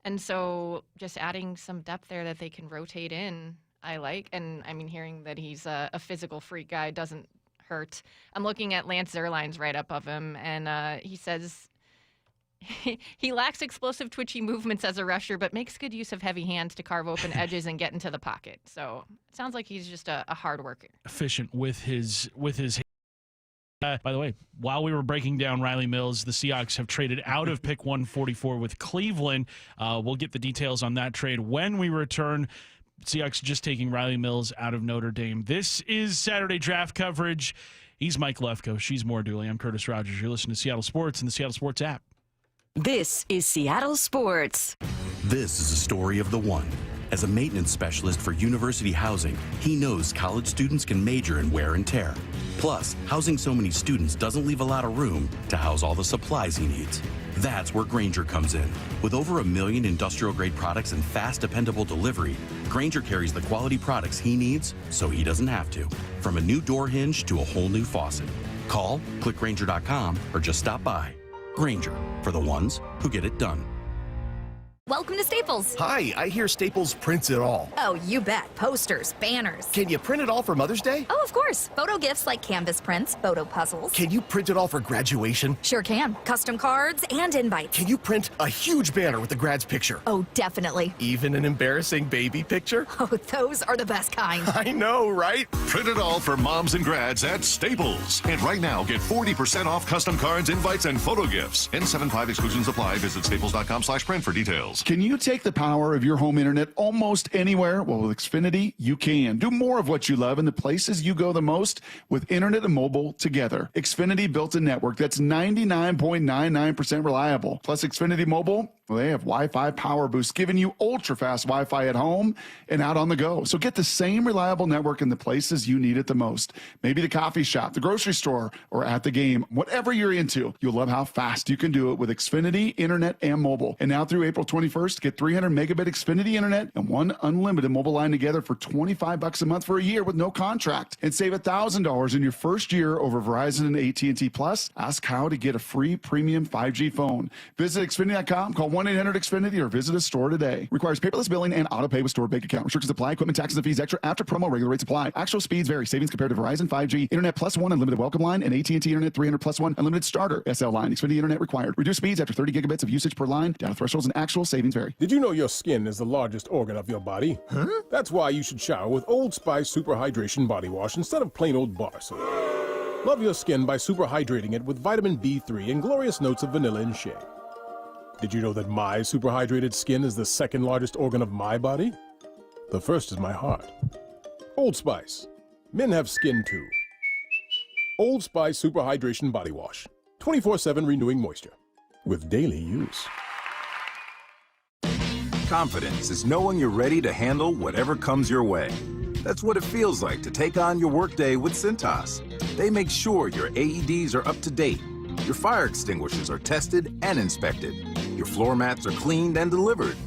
And so just adding some depth there that they can rotate in, I like. And I mean, hearing that he's a physical freak guy doesn't hurt. I'm looking at Lance Zierlein's right up of him, and he says He lacks explosive, twitchy movements as a rusher, but makes good use of heavy hands to carve open edges and get into the pocket. So it sounds like he's just a hard worker. Efficient with his. By the way, while we were breaking down Rylie Mills, the Seahawks have traded out of pick 144 with Cleveland. We'll get the details on that trade when we return. Seahawks just taking Rylie Mills out of Notre Dame. This is Saturday draft coverage. He's Mike Lefko. She's Maura Dooley. I'm Curtis Rogers. You're listening to Seattle Sports and the Seattle Sports app. This is Seattle Sports. This is a story of the one. As a maintenance specialist for university housing, he knows college students can major in wear and tear. Plus, housing so many students doesn't leave a lot of room to house all the supplies he needs. That's where Grainger comes in. With over 1 million industrial-grade products and fast, dependable delivery, Grainger carries the quality products he needs so he doesn't have to. From a new door hinge to a whole new faucet. Call, click Grainger.com, or just stop by. Grainger, for the ones who get it done. Welcome to Staples. Hi, I hear Staples prints it all. Oh, you bet. Posters, banners. Can you print it all for Mother's Day? Oh, of course. Photo gifts like canvas prints, photo puzzles. Can you print it all for graduation? Sure can. Custom cards and invites. Can you print a huge banner with the grad's picture? Oh, definitely. Even an embarrassing baby picture? Oh, those are the best kind. I know, right? Print it all for moms and grads at Staples. And right now, get 40% off custom cards, invites, and photo gifts. N75 exclusions apply. Visit staples.com/print for details. Can you take the power of your home internet almost anywhere? Well, with Xfinity, you can. Do more of what you love in the places you go the most with internet and mobile together. Xfinity built a network that's 99.99% reliable. Plus, Xfinity Mobile, well, they have Wi-Fi power boost, giving you ultra-fast Wi-Fi at home and out on the go. So get the same reliable network in the places you need it the most. Maybe the coffee shop, the grocery store, or at the game. Whatever you're into, you'll love how fast you can do it with Xfinity Internet and mobile. And now through April 21st, get 300 megabit Xfinity Internet and one unlimited mobile line together for $25 a month for a year with no contract. And save $1,000 in your first year over Verizon and AT&T Plus. Ask how to get a free premium 5G phone. Visit Xfinity.com, call 1-800-XFINITY or visit a store today. Requires paperless billing and auto pay with store bank account. Restrictions apply. Equipment, taxes, and fees extra after promo. Regular rates apply. Actual speeds vary. Savings compared to Verizon 5G, Internet Plus One unlimited welcome line, and AT&T Internet 300 Plus One unlimited starter SL line. Xfinity Internet required. Reduced speeds after 30 gigabits of usage per line. Data thresholds and actual savings vary. Did you know your skin is the largest organ of your body? Huh? That's why you should shower with Old Spice Super Hydration Body Wash instead of plain old bar soap. Love your skin by super hydrating it with vitamin B3 and glorious notes of vanilla and shea. Did you know that my super hydrated skin is the second largest organ of my body? The first is my heart. Old Spice. Men have skin too. Old Spice Super Hydration Body Wash. 24/7 renewing moisture. With daily use. Confidence is knowing you're ready to handle whatever comes your way. That's what it feels like to take on your workday with Cintas. They make sure your AEDs are up to date, your fire extinguishers are tested and inspected, your floor mats are cleaned and delivered,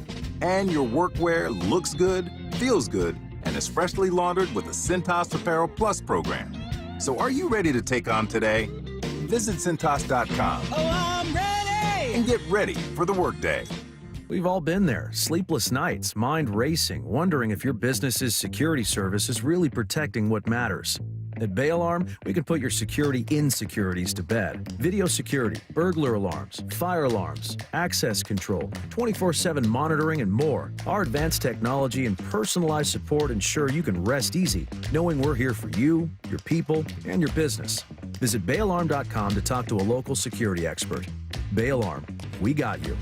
and your workwear looks good, feels good, and is freshly laundered with the Cintas Apparel Plus program. So are you ready to take on today? Visit Cintas.com. Oh, I'm ready! And get ready for the workday. We've all been there. Sleepless nights, mind racing, wondering if your business's security service is really protecting what matters. At Bay Alarm, we can put your security insecurities to bed. Video security, burglar alarms, fire alarms, access control, 24/7 monitoring, and more. Our advanced technology and personalized support ensure you can rest easy, knowing we're here for you, your people, and your business. Visit bayalarm.com to talk to a local security expert. Bay Alarm, we got you.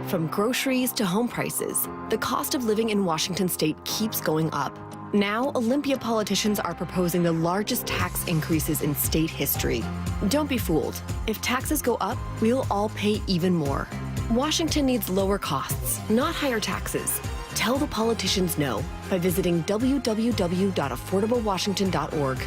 From groceries to home prices, the cost of living in Washington state keeps going up. Now, Olympia politicians are proposing the largest tax increases in state history. Don't be fooled. If taxes go up, we'll all pay even more. Washington needs lower costs, not higher taxes. Tell the politicians no by visiting www.affordablewashington.org.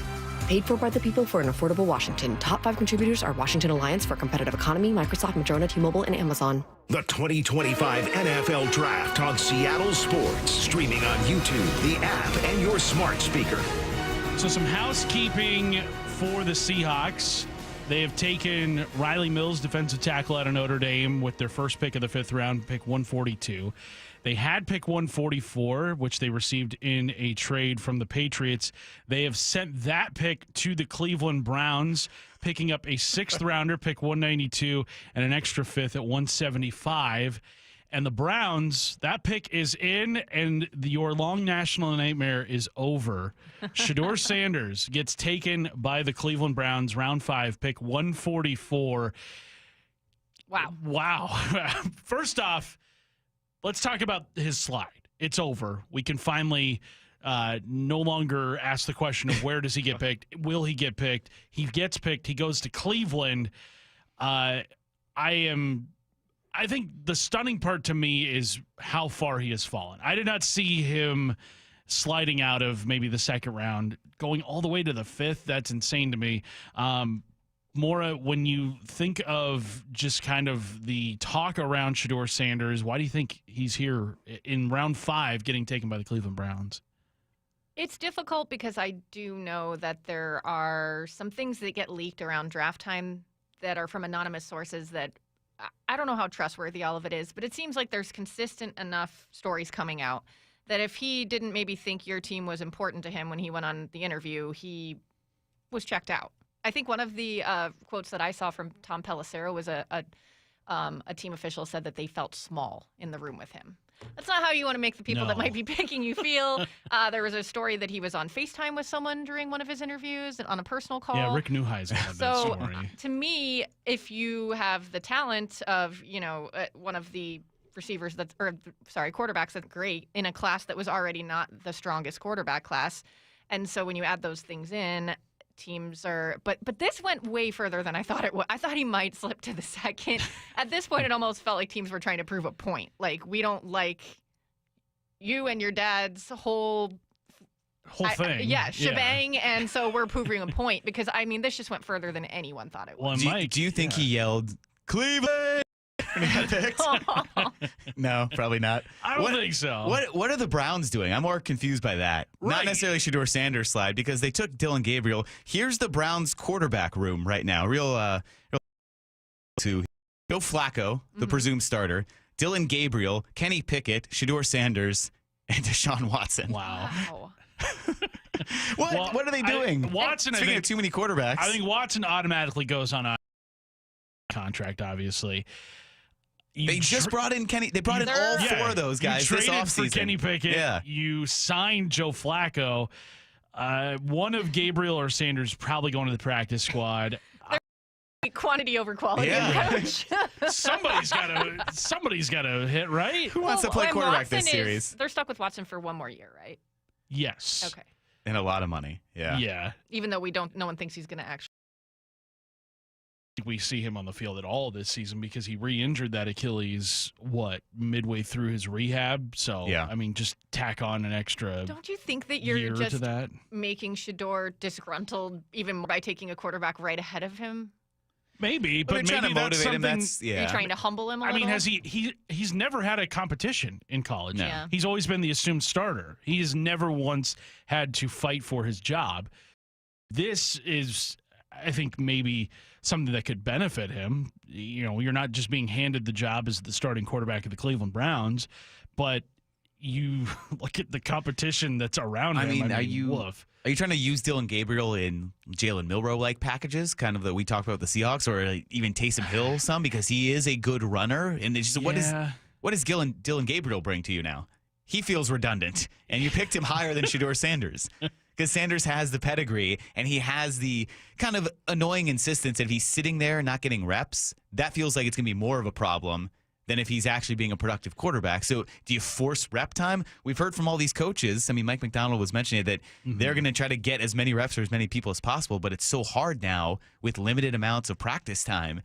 Paid for by the people for an affordable Washington. Top 5 contributors are Washington Alliance for a Competitive Economy, Microsoft, Madrona, T-Mobile, and Amazon. The 2025 NFL Draft on Seattle Sports. Streaming on YouTube, the app, and your smart speaker. So some housekeeping for the Seahawks. They have taken Rylie Mills, defensive tackle out of Notre Dame, with their first pick of the 5th round, pick 142. They had pick 144, which they received in a trade from the Patriots. They have sent that pick to the Cleveland Browns, picking up a 6th rounder, pick 192, and an extra 5th at 175. And the Browns, that pick is in, and your long national nightmare is over. Shedeur Sanders gets taken by the Cleveland Browns, round 5, pick 144. Wow. First off, let's talk about his slide. It's over. We can finally no longer ask the question of where does he get picked. Will he get picked? He gets picked. He goes to Cleveland. I think the stunning part to me is how far he has fallen. I did not see him sliding out of maybe the 2nd round, going all the way to the 5th. That's insane to me. Maura, when you think of just kind of the talk around Shedeur Sanders, why do you think he's here in round 5 getting taken by the Cleveland Browns? It's difficult because I do know that there are some things that get leaked around draft time that are from anonymous sources that I don't know how trustworthy all of it is, but it seems like there's consistent enough stories coming out that if he didn't maybe think your team was important to him when he went on the interview, he was checked out. I think one of the quotes that I saw from Tom Pelissero was a team official said that they felt small in the room with him. That's not how you want to make the people that might be picking you feel. There was a story that he was on FaceTime with someone during one of his interviews on a personal call. Yeah, Rick Neuheisel had that story. To me, if you have the talent of, one of the quarterbacks that's great in a class that was already not the strongest quarterback class. And so when you add those things in, teams are, but this went way further than I thought it would. I thought he might slip to the 2nd. At this point, it almost felt like teams were trying to prove a point. Like, we don't like you and your dad's whole thing. Shebang. Yeah. And so we're proving a point because, this just went further than anyone thought it would. Well, do you think he yelled, Cleveland? When he got picked? No, probably not. I don't think so. What are the Browns doing? I'm more confused by that. Right. Not necessarily Shedeur Sanders slide because they took Dylan Gabriel. Here's the Browns quarterback room right now. Real Joe Flacco, the presumed starter, Dylan Gabriel, Kenny Pickett, Shedeur Sanders, and Deshaun Watson. Wow. What are they doing? Watson, Speaking of too many quarterbacks. I think Watson automatically goes on a contract, obviously. They just brought in Kenny. They brought in all 4 of those guys this offseason. For Kenny Pickett. Yeah. You signed Joe Flacco. One of Gabriel or Sanders probably going to the practice squad. Quantity over quality. Yeah. Somebody's got to hit, right? Who wants to play quarterback this series? They're stuck with Watson for one more year, right? Yes. Okay. And a lot of money. Yeah. Yeah. Even though no one thinks he's going to actually. We see him on the field at all this season because he re-injured that Achilles, midway through his rehab. So, yeah. Just tack on an extra. Don't you think that you're just to that? Making Shedeur disgruntled even more by taking a quarterback right ahead of him? Maybe, but maybe trying to motivate him. Are you trying to humble him a little? Has he's never had a competition in college. No. Yeah. He's always been the assumed starter. He has never once had to fight for his job. This is, I think, maybe something that could benefit him. You're not just being handed the job as the starting quarterback of the Cleveland Browns, but you look at the competition that's around him. Are you trying to use Dylan Gabriel in Jalen Milroe-like packages, kind of that we talked about with the Seahawks, or even Taysom Hill some, because he is a good runner? And it's just, what does Dylan Gabriel bring to you now? He feels redundant, and you picked him higher than Shedeur Sanders. Because Sanders has the pedigree, and he has the kind of annoying insistence that if he's sitting there and not getting reps, that feels like it's going to be more of a problem than if he's actually being a productive quarterback. So do you force rep time? We've heard from all these coaches. Mike McDonald was mentioning that they're going to try to get as many reps for as many people as possible, but it's so hard now with limited amounts of practice time.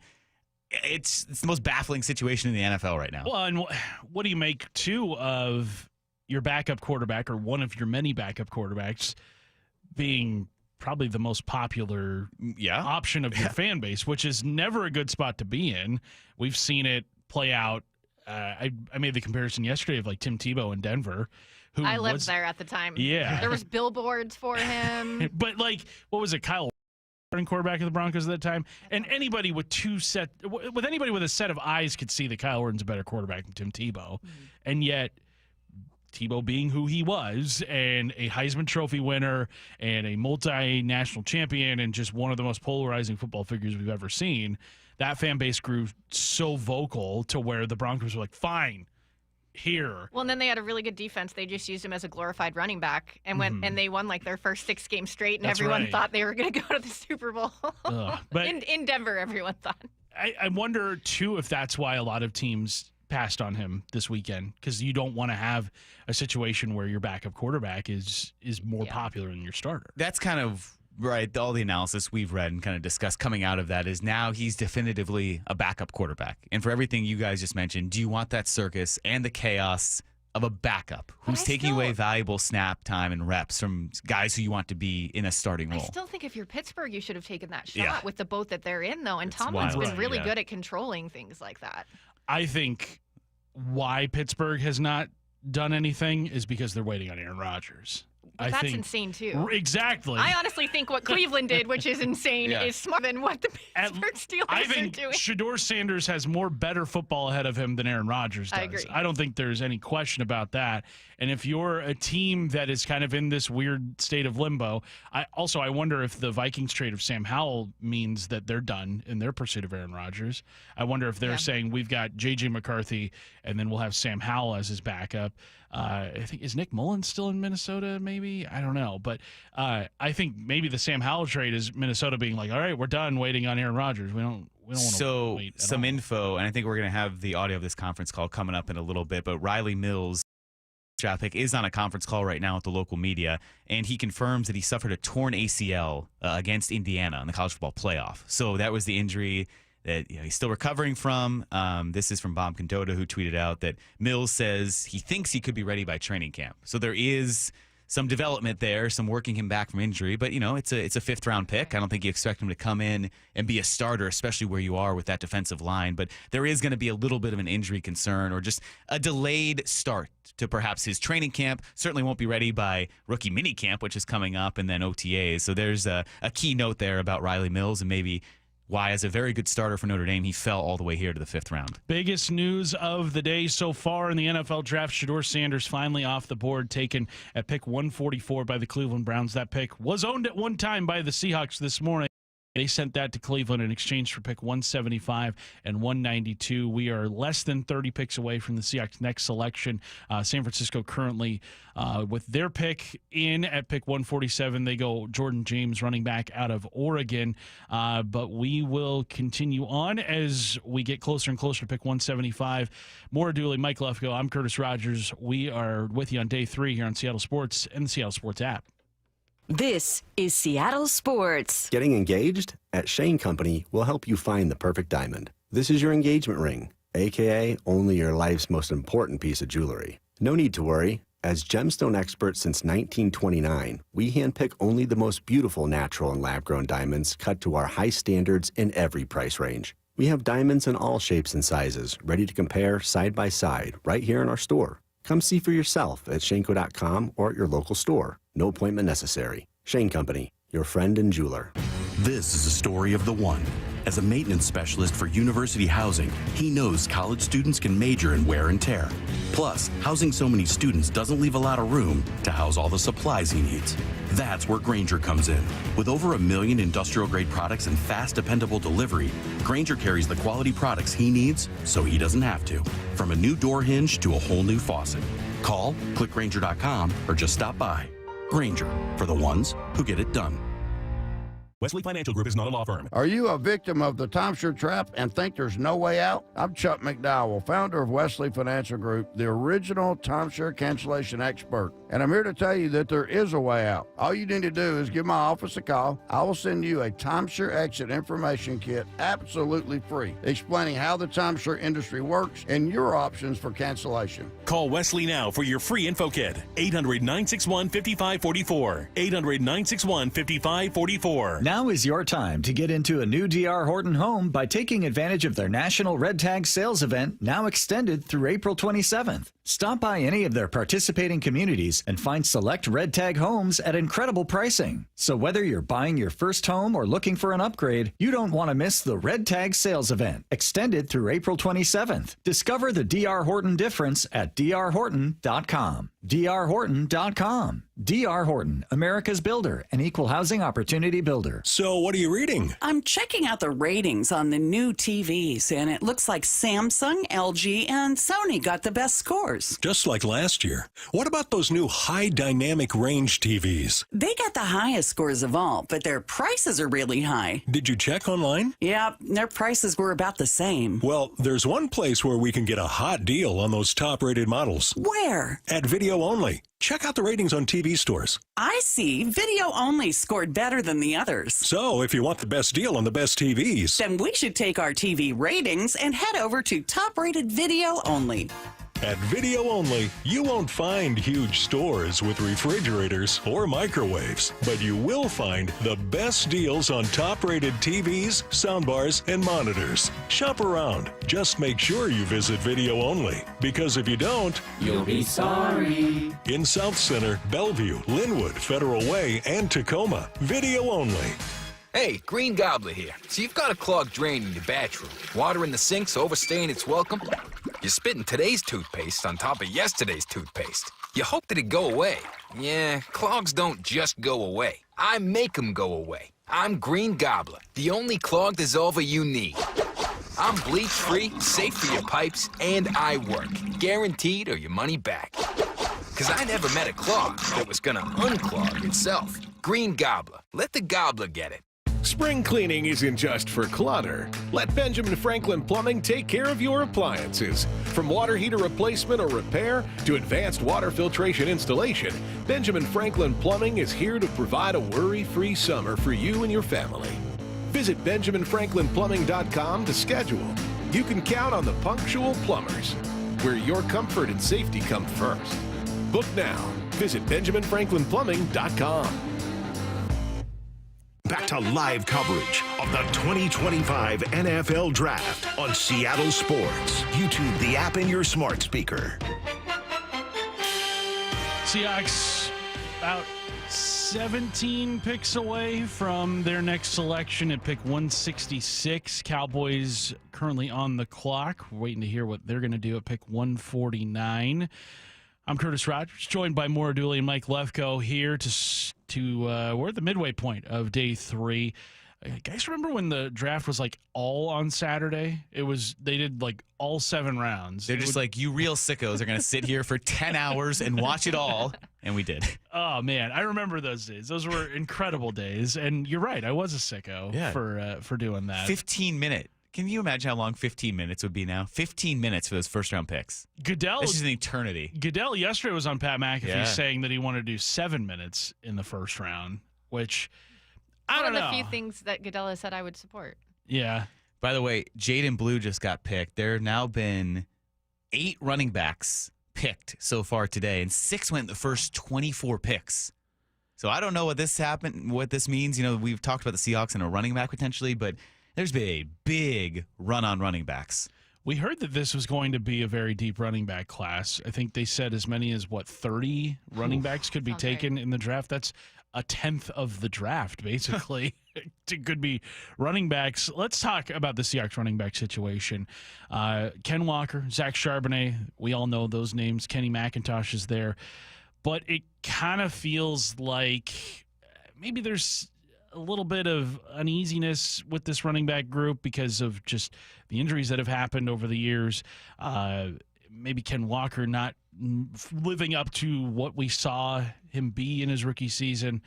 It's the most baffling situation in the NFL right now. Well, and what do you make, too, of your backup quarterback or one of your many backup quarterbacks being probably the most popular option of your fan base, which is never a good spot to be in. We've seen it play out. I made the comparison yesterday of Tim Tebow in Denver. Who I lived there at the time. Yeah. There was billboards for him. But what was it, Kyle starting quarterback of the Broncos at that time. And anybody with anybody with a set of eyes could see that Kyle Orton's a better quarterback than Tim Tebow. And yet, Tebow being who he was, and a Heisman Trophy winner, and a multinational champion, and just one of the most polarizing football figures we've ever seen, that fan base grew so vocal to where the Broncos were like, fine, here. Well, and then they had a really good defense. They just used him as a glorified running back and and they won like their first 6 games straight, and everyone thought they were going to go to the Super Bowl. But in Denver, everyone thought. I wonder, too, if that's why a lot of teams passed on him this weekend, because you don't want to have a situation where your backup quarterback is more popular than your starter. That's kind of right. All the analysis we've read and kind of discussed coming out of that is now he's definitively a backup quarterback. And for everything you guys just mentioned, do you want that circus and the chaos of a backup who's taking away valuable snap time and reps from guys who you want to be in a starting role? I still think if you're Pittsburgh, you should have taken that shot with the boat that they're in, though. And Tomlin's been really good at controlling things like that. I think why Pittsburgh has not done anything is because they're waiting on Aaron Rodgers. That's insane, too. Exactly. I honestly think what Cleveland did, which is insane, is smarter than what the Pittsburgh Steelers I are think doing. Shedeur Sanders has more better football ahead of him than Aaron Rodgers does. I agree. I don't think there's any question about that. And if you're a team that is kind of in this weird state of limbo, I wonder if the Vikings trade of Sam Howell means that they're done in their pursuit of Aaron Rodgers. I wonder if they're saying we've got J.J. McCarthy and then we'll have Sam Howell as his backup. I think, is Nick Mullins still in Minnesota? Maybe, I don't know, but I think maybe the Sam Howell trade is Minnesota being like, all right, we're done waiting on Aaron Rodgers. We don't want to wait. Some info, and I think we're going to have the audio of this conference call coming up in a little bit. But Rylie Mills, draft pick, is on a conference call right now with the local media, and he confirms that he suffered a torn ACL against Indiana in the college football playoff. So that was the injury that he's still recovering from. This is from Bob Condotta, who tweeted out that Mills says he thinks he could be ready by training camp. So there is some development there, some working him back from injury. But, it's a fifth-round pick. I don't think you expect him to come in and be a starter, especially where you are with that defensive line. But there is going to be a little bit of an injury concern or just a delayed start to perhaps his training camp. Certainly won't be ready by rookie minicamp, which is coming up, and then OTAs. So there's a key note there about Rylie Mills and maybe why, as a very good starter for Notre Dame, he fell all the way here to the 5th round. Biggest news of the day so far in the NFL draft, Shedeur Sanders finally off the board, taken at pick 144 by the Cleveland Browns. That pick was owned at one time by the Seahawks this morning. They sent that to Cleveland in exchange for pick 175 and 192. We are less than 30 picks away from the Seahawks' next selection. San Francisco currently with their pick in at pick 147. They go Jordan James, running back out of Oregon. But we will continue on as we get closer and closer to pick 175. Maura Dooley, Mike Lefko, I'm Curtis Rogers. We are with you on day 3 here on Seattle Sports and the Seattle Sports app. This is Seattle Sports. Getting engaged? At Shane Company, we'll help you find the perfect diamond. This is your engagement ring, a.k.a. only your life's most important piece of jewelry. No need to worry. As gemstone experts since 1929, we handpick only the most beautiful natural and lab-grown diamonds cut to our high standards in every price range. We have diamonds in all shapes and sizes, ready to compare side by side right here in our store. Come see for yourself at Shanco.com or at your local store. No appointment necessary. Shane Company, your friend and jeweler. This is a story of the one. As a maintenance specialist for university housing, he knows college students can major in wear and tear. Plus, housing so many students doesn't leave a lot of room to house all the supplies he needs. That's where Grainger comes in. With over 1 million industrial-grade products and fast, dependable delivery, Grainger carries the quality products he needs so he doesn't have to. From a new door hinge to a whole new faucet. Call, click Grainger.com, or just stop by. Grainger, for the ones who get it done. Wesley Financial Group is not a law firm. Are you a victim of the timeshare trap and think there's no way out? I'm Chuck McDowell, founder of Wesley Financial Group, the original timeshare cancellation expert. And I'm here to tell you that there is a way out. All you need to do is give my office a call. I will send you a timeshare exit information kit absolutely free, explaining how the timeshare industry works and your options for cancellation. Call Wesley now for your free info kit. 800-961-5544. 800-961-5544. Now is your time to get into a new D.R. Horton home by taking advantage of their National Red Tag Sales event, now extended through April 27th. Stop by any of their participating communities and find select Red Tag homes at incredible pricing. So whether you're buying your first home or looking for an upgrade, you don't want to miss the Red Tag Sales event, extended through April 27th. Discover the D.R. Horton difference at drhorton.com. drhorton.com. D.R. Horton, America's builder and equal housing opportunity builder. So what are you reading? I'm checking out the ratings on the new TVs, and it looks like Samsung, LG, and Sony got the best scores. Just like last year. What about those new high dynamic range TVs? They got the highest scores of all, but their prices are really high. Did you check online? Yeah, their prices were about the same. Well, there's one place where we can get a hot deal on those top-rated models. Where? At Video Only. Check out the ratings on TV stores. I see. Video Only scored better than the others. So, if you want the best deal on the best TVs, then we should take our TV ratings and head over to top-rated Video Only. At Video Only, you won't find huge stores with refrigerators or microwaves, but you will find the best deals on top-rated TVs, soundbars, and monitors. Shop around. Just make sure you visit Video Only, because if you don't, you'll be sorry. In South Center, Bellevue, Linwood, Federal Way, and Tacoma, Video Only. Hey, Green Gobbler here. So you've got a clogged drain in your bathroom. Water in the sink's overstaying its welcome. You're spitting today's toothpaste on top of yesterday's toothpaste. You hope that it go away. Yeah, clogs don't just go away. I make them go away. I'm Green Gobbler, the only clog dissolver you need. I'm bleach-free, safe for your pipes, and I work. Guaranteed or your money back. Because I never met a clog that was gonna unclog itself. Green Gobbler. Let the gobbler get it. Spring cleaning isn't just for clutter. Let Benjamin Franklin Plumbing take care of your appliances. From water heater replacement or repair to advanced water filtration installation, Benjamin Franklin Plumbing is here to provide a worry-free summer for you and your family. Visit BenjaminFranklinPlumbing.com to schedule. You can count on the punctual plumbers, where your comfort and safety come first. Book now. Visit BenjaminFranklinPlumbing.com. Back to live coverage of the 2025 NFL Draft on Seattle Sports. YouTube the app in your smart speaker. Seahawks about 17 picks away from their next selection at pick 166. Cowboys currently on the clock. We're waiting to hear what they're going to do at pick 149. I'm Curtis Rogers, joined by Maura Dooley and Mike Lefko here we're at the midway point of day 3. Guys, remember when the draft was like all on Saturday? They did like all 7 rounds. They're just like, you real sickos are going to sit here for 10 hours and watch it all. And we did. Oh, man. I remember those days. Those were incredible days. And you're right. I was a sicko for doing that. 15-minute. Can you imagine how long 15 minutes would be now? 15 minutes for those first-round picks. Goodell. This is an eternity. Goodell yesterday was on Pat McAfee saying that he wanted to do 7 minutes in the first round, which I don't know. One of the few things that Goodell has said I would support. Yeah. By the way, Jaden Blue just got picked. There have now been 8 running backs picked so far today, and 6 went the first 24 picks. So I don't know what this means. You know, we've talked about the Seahawks and a running back potentially, but there's been a big run on running backs. We heard that this was going to be a very deep running back class. I think they said as many as, 30 running backs could be taken in the draft. That's a 10th of the draft, basically. It could be running backs. Let's talk about the Seahawks running back situation. Ken Walker, Zach Charbonnet, we all know those names. Kenny McIntosh is there. But it kind of feels like maybe there's a little bit of uneasiness with this running back group because of just the injuries that have happened over the years. Maybe Ken Walker not living up to what we saw him be in his rookie season.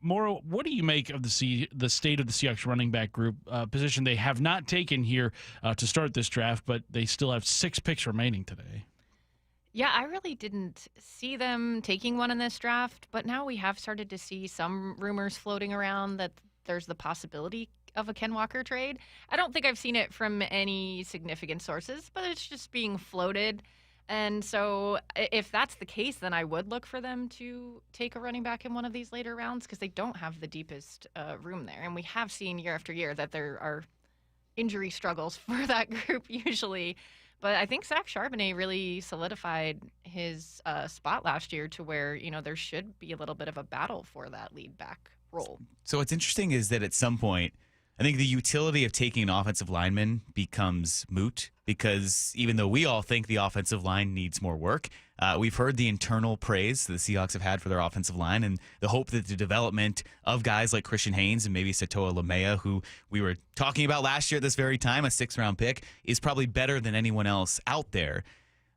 Maura, what do you make of the state of the Seahawks running back group position they have not taken here to start this draft, but they still have 6 picks remaining today? Yeah, I really didn't see them taking one in this draft, but now we have started to see some rumors floating around that there's the possibility of a Ken Walker trade. I don't think I've seen it from any significant sources, but it's just being floated. And so if that's the case, then I would look for them to take a running back in one of these later rounds because they don't have the deepest room there. And we have seen year after year that there are injury struggles for that group usually. But I think Zach Charbonnet really solidified his spot last year to where, there should be a little bit of a battle for that lead back role. So what's interesting is that at some point, I think the utility of taking an offensive lineman becomes moot because even though we all think the offensive line needs more work, we've heard the internal praise that the Seahawks have had for their offensive line and the hope that the development of guys like Christian Haynes and maybe Satoa Lamea, who we were talking about last year at this very time, a 6th-round pick, is probably better than anyone else out there.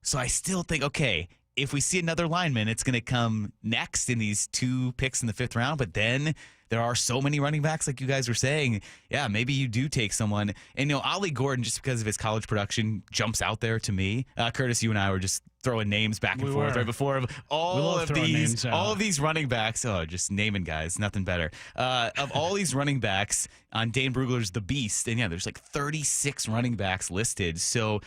So I still think, okay, if we see another lineman, it's going to come next in these 2 picks in the 5th round, but then there are so many running backs, like you guys were saying. Yeah, maybe you do take someone. And, Ollie Gordon, just because of his college production, jumps out there to me. Curtis, you and I were just throwing names back and forth right before all of these running backs. Oh, just naming guys, nothing better. Of all these running backs on Dane Brugler's The Beast, and there's like 36 running backs listed. So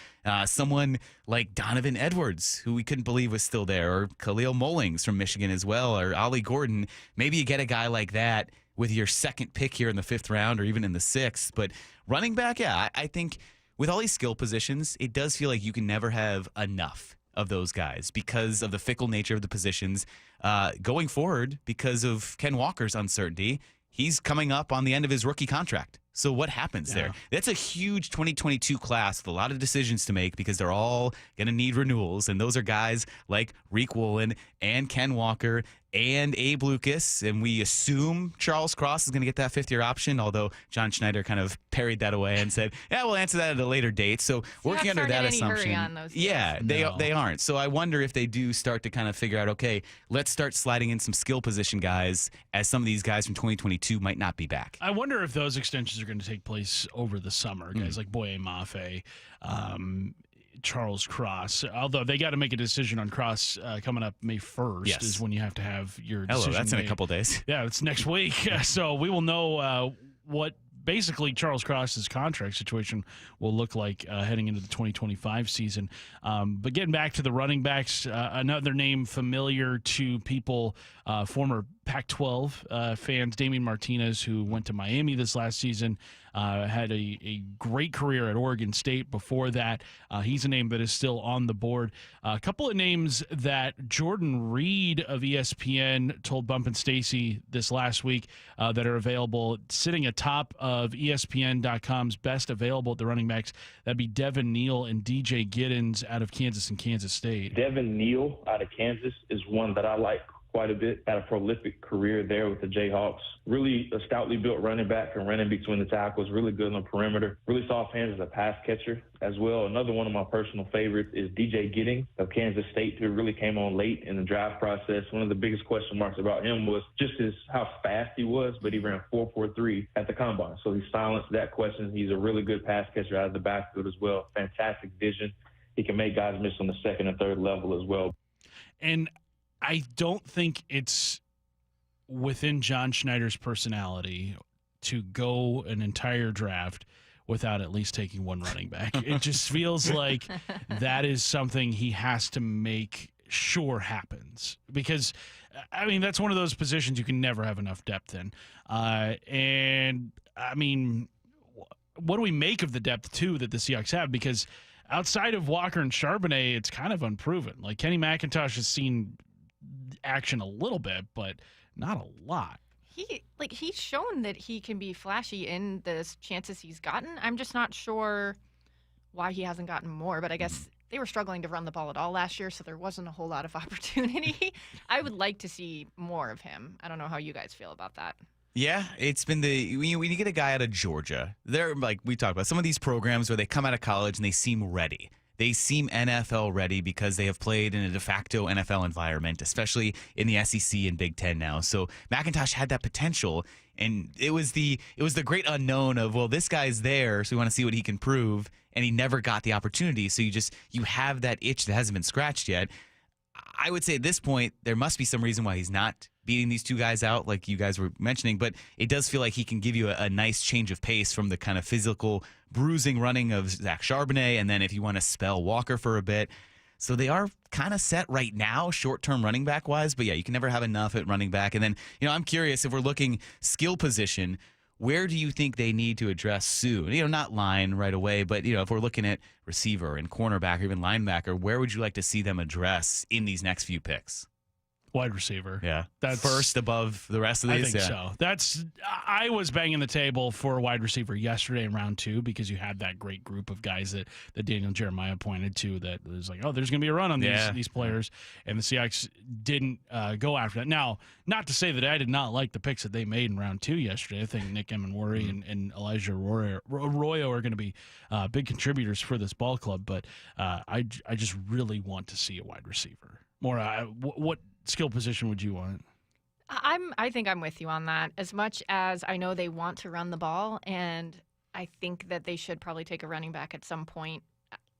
someone like Donovan Edwards, who we couldn't believe was still there, or Khalil Mullings from Michigan as well, or Ollie Gordon. Maybe you get a guy like that with your 2nd pick here in the 5th round or even in the 6th. But running back, I think with all these skill positions, it does feel like you can never have enough of those guys because of the fickle nature of the positions going forward because of Ken Walker's uncertainty. He's coming up on the end of his rookie contract. So what happens there? That's a huge 2022 class with a lot of decisions to make because they're all going to need renewals. And those are guys like Reek Woolen and Ken Walker and Abe Lucas. And we assume Charles Cross is going to get that 5th-year option, although John Schneider kind of parried that away and said, we'll answer that at a later date. So working under that assumption. They aren't. So I wonder if they do start to kind of figure out, okay, let's start sliding in some skill position guys as some of these guys from 2022 might not be back. I wonder if those extensions are going to take place over the summer. Guys like Boye Mafe, Charles Cross. Although they got to make a decision on Cross coming up May 1st is when you have to have your decision that's made. In a couple days. Yeah, it's next week. So we will know what basically Charles Cross's contract situation will look like heading into the 2025 season. But getting back to the running backs, another name familiar to people, former Pac-12 fans, Damien Martinez, who went to Miami this last season, had a great career at Oregon State before that. He's a name that is still on the board. A couple of names that Jordan Reed of ESPN told Bump and Stacy this last week that are available, sitting atop of ESPN.com's best available at the running backs. That'd be Devin Neal and DJ Giddens out of Kansas and Kansas State. Devin Neal out of Kansas is one that I like quite a bit. Had a prolific career there with the Jayhawks. Really a stoutly built running back and running between the tackles. Really good on the perimeter. Really soft hands as a pass catcher as well. Another one of my personal favorites is DJ Giddens of Kansas State, who really came on late in the draft process. One of the biggest question marks about him was just how fast he was, but he ran 4.43 at the combine. So he silenced that question. He's a really good pass catcher out of the backfield as well. Fantastic vision. He can make guys miss on the 2nd and 3rd level as well. And I don't think it's within John Schneider's personality to go an entire draft without at least taking one running back. It just feels like that is something he has to make sure happens because, I mean, that's one of those positions you can never have enough depth in. And, I mean, what do we make of the depth, too, that the Seahawks have? Because outside of Walker and Charbonnet, it's kind of unproven. Like, Kenny McIntosh has seen action a little bit, but not a lot. He's shown that he can be flashy in the chances he's gotten. I'm just not sure why he hasn't gotten more, but I guess they were struggling to run the ball at all last year, so there wasn't a whole lot of opportunity. I would like to see more of him. I don't know how you guys feel about that. Yeah, it's been when you get a guy out of Georgia, they're like we talked about some of these programs where they come out of college and they seem ready. They seem NFL ready because they have played in a de facto NFL environment, especially in the SEC and Big Ten now. So McIntosh had that potential, and it was the great unknown of, well, this guy's there, so we want to see what he can prove, and he never got the opportunity. So you have that itch that hasn't been scratched yet. I would say at this point, there must be some reason why he's not beating these two guys out like you guys were mentioning, but it does feel like he can give you a nice change of pace from the kind of physical bruising running of Zach Charbonnet, and then if you want to spell Walker for a bit. So they are kind of set right now, short-term running back-wise. But, yeah, you can never have enough at running back. And then, I'm curious, if we're looking skill position, where do you think they need to address soon? Not line right away, but, if we're looking at receiver and cornerback or even linebacker, where would you like to see them address in these next few picks? Wide receiver. Yeah. That's first above the rest of these? I think so. I was banging the table for wide receiver yesterday in round 2 because you had that great group of guys that Daniel Jeremiah pointed to that was like, oh, there's going to be a run on these players. And the Seahawks didn't go after that. Now, not to say that I did not like the picks that they made in round 2 yesterday. I think Nick Emenwari and Elijah Arroyo are going to be big contributors for this ball club. But I just really want to see a wide receiver. Maura, what skill position would you want? I think I'm with you on that. As much as I know they want to run the ball, and I think that they should probably take a running back at some point,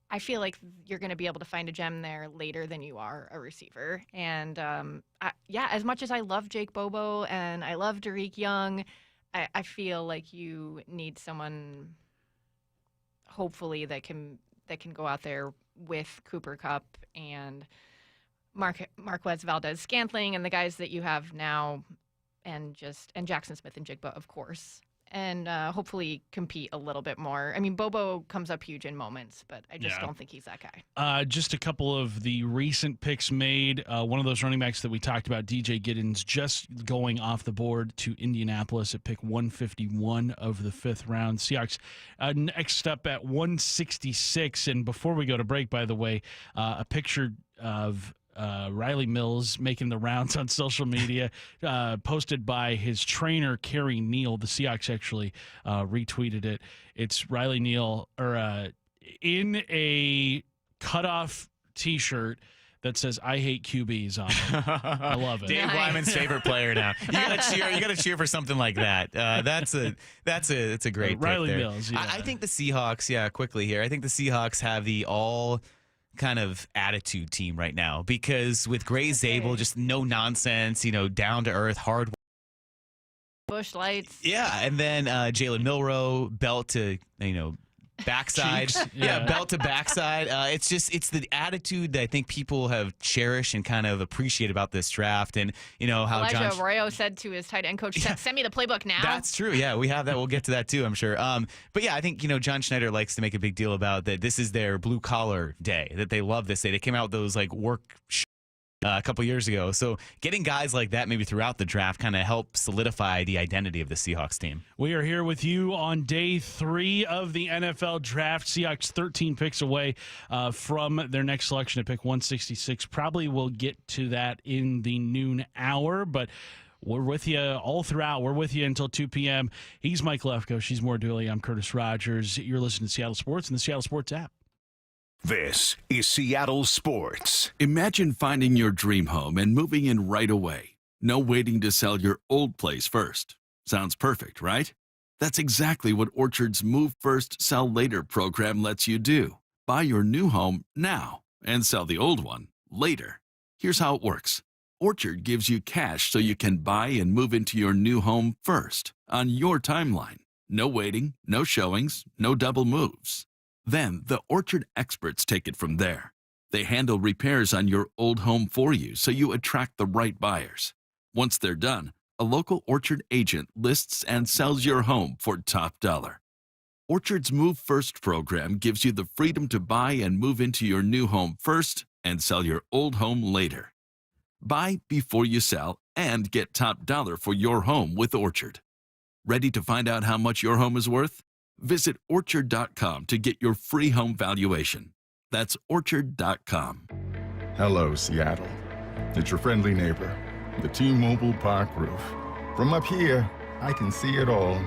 I feel like you're going to be able to find a gem there later than you are a receiver. And, as much as I love Jake Bobo and I love Derek Young, I feel like you need someone, hopefully, that can go out there with Cooper Kupp and Marquez Valdez-Scantling and the guys that you have now, and Jackson Smith and Jigba, of course, and hopefully compete a little bit more. I mean, Bobo comes up huge in moments, but I just don't think he's that guy. Just a couple of the recent picks made. One of those running backs that we talked about, DJ Giddens, just going off the board to Indianapolis at pick 151 of the 5th round. Seahawks next up at 166. And before we go to break, by the way, a picture of Rylie Mills making the rounds on social media, posted by his trainer, Kerry Neal. The Seahawks actually retweeted it. It's Rylie Neal in a cutoff T-shirt that says "I hate QBs" on it. I love it. Dave Lyman's favorite player now. You gotta cheer for something like that. That's a great Rylie pick there. Mills. Yeah. I think the Seahawks. Quickly here. I think the Seahawks have the all kind of attitude team right now, because with Gray Zabel, just no nonsense, down to earth, hard Bush Lights. Yeah, and then Jalen Milroe, belt to backside. Belt to backside. It's the attitude that I think people have cherished and kind of appreciate about this draft. And how Elijah Arroyo said to his tight end coach, "Send me the playbook now." That's true. Yeah, we have that. We'll get to that too, I'm sure. But yeah, I think John Schneider likes to make a big deal about that. This is their blue collar day. That they love this day. They came out with those work a couple years ago. So getting guys like that maybe throughout the draft kind of help solidify the identity of the Seahawks team. We are here with you on day 3 of the NFL draft. Seahawks 13 picks away from their next selection at pick 166. Probably will get to that in the noon hour, but we're with you all throughout. We're with you until 2 p.m. He's Mike Lefko. She's Maura Dooley. I'm Curtis Rogers. You're listening to Seattle Sports and the Seattle Sports app. This is Seattle Sports. Imagine finding your dream home and moving in right away. No waiting to sell your old place first. Sounds perfect, right? That's exactly what Orchard's Move First, Sell Later program lets you do. Buy your new home now and sell the old one later. Here's how it works. Orchard gives you cash so you can buy and move into your new home first on your timeline. No waiting, no showings, no double moves. Then the Orchard experts take it from there. They handle repairs on your old home for you so you attract the right buyers. Once they're done, a local Orchard agent lists and sells your home for top dollar. Orchard's Move First program gives you the freedom to buy and move into your new home first and sell your old home later. Buy before you sell and get top dollar for your home with Orchard. Ready to find out how much your home is worth? Visit Orchard.com to get your free home valuation. That's Orchard.com. Hello, Seattle. It's your friendly neighbor, the T-Mobile Park roof. From up here, I can see it all.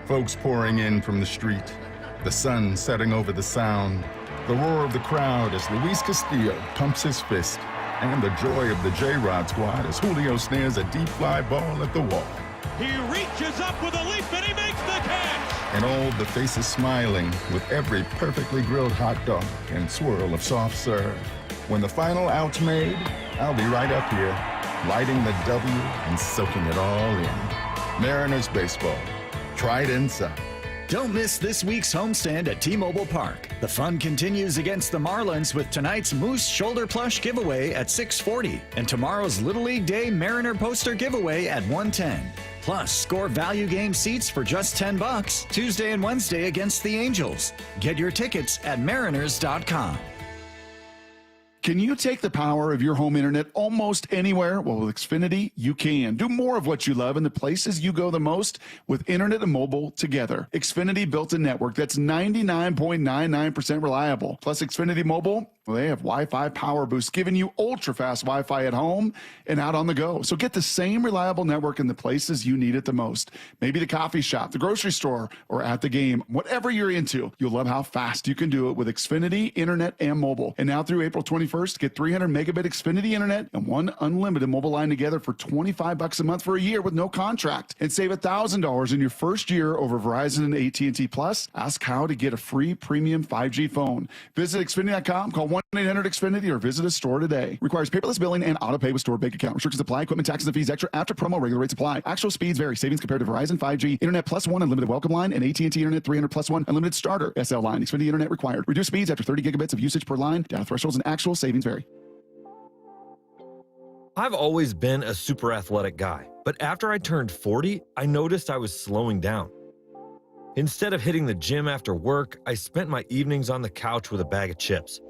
Folks pouring in from the street, the sun setting over the sound, the roar of the crowd as Luis Castillo pumps his fist, and the joy of the J-Rod squad as Julio snares a deep fly ball at the wall. He reaches up with a leap and he makes the catch! And all the faces smiling with every perfectly grilled hot dog and swirl of soft serve. When the final out's made, I'll be right up here, lighting the W and soaking it all in. Mariners baseball, Trident Sun. Don't miss this week's homestand at T-Mobile Park. The fun continues against the Marlins with tonight's Moose Shoulder Plush giveaway at 6:40 and tomorrow's Little League Day Mariner poster giveaway at 1:10. Plus, score value game seats for just $10 Tuesday and Wednesday against the Angels. Get your tickets at mariners.com. Can you take the power of your home internet almost anywhere? Well, with Xfinity, you can. Do more of what you love in the places you go the most with internet and mobile together. Xfinity built a network that's 99.99% reliable. Plus, Xfinity Mobile, well, they have Wi-Fi Power Boost, giving you ultra-fast Wi-Fi at home and out on the go. So get the same reliable network in the places you need it the most. Maybe the coffee shop, the grocery store, or at the game. Whatever you're into, you'll love how fast you can do it with Xfinity Internet and mobile. And now through April 21st, get 300 megabit Xfinity Internet and one unlimited mobile line together for $25 a month for a year with no contract. And save $1,000 in your first year over Verizon and AT&T Plus. Ask how to get a free premium 5G phone. Visit Xfinity.com, call 1-800-XFINITY or visit a store today. Requires paperless billing and auto pay with stored bank account. Restrictions apply. Equipment, taxes, and fees extra after promo. Regular rates apply. Actual speeds vary. Savings compared to Verizon 5G, Internet Plus One Unlimited Welcome Line, and AT&T Internet 300 Plus One Unlimited Starter SL Line. Xfinity Internet required. Reduced speeds after 30 gigabits of usage per line. Data thresholds and actual savings vary. I've always been a super athletic guy, but after I turned 40, I noticed I was slowing down. Instead of hitting the gym after work, I spent my evenings on the couch with a bag of chips.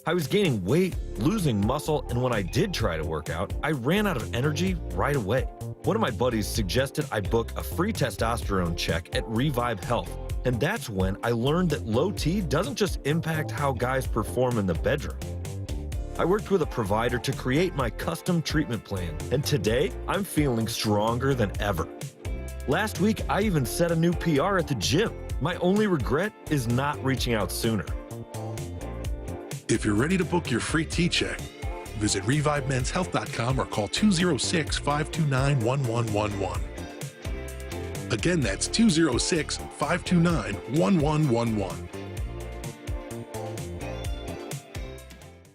I was gaining weight, losing muscle, and when I did try to work out, I ran out of energy right away. One of my buddies suggested I book a free testosterone check at Revive Health, and that's when I learned that low T doesn't just impact how guys perform in the bedroom. I worked with a provider to create my custom treatment plan, and today I'm feeling stronger than ever. Last week, I even set a new PR at the gym. My only regret is not reaching out sooner. If you're ready to book your free T-check, visit ReviveMen'sHealth.com or call 206-529-1111. Again, that's 206-529-1111.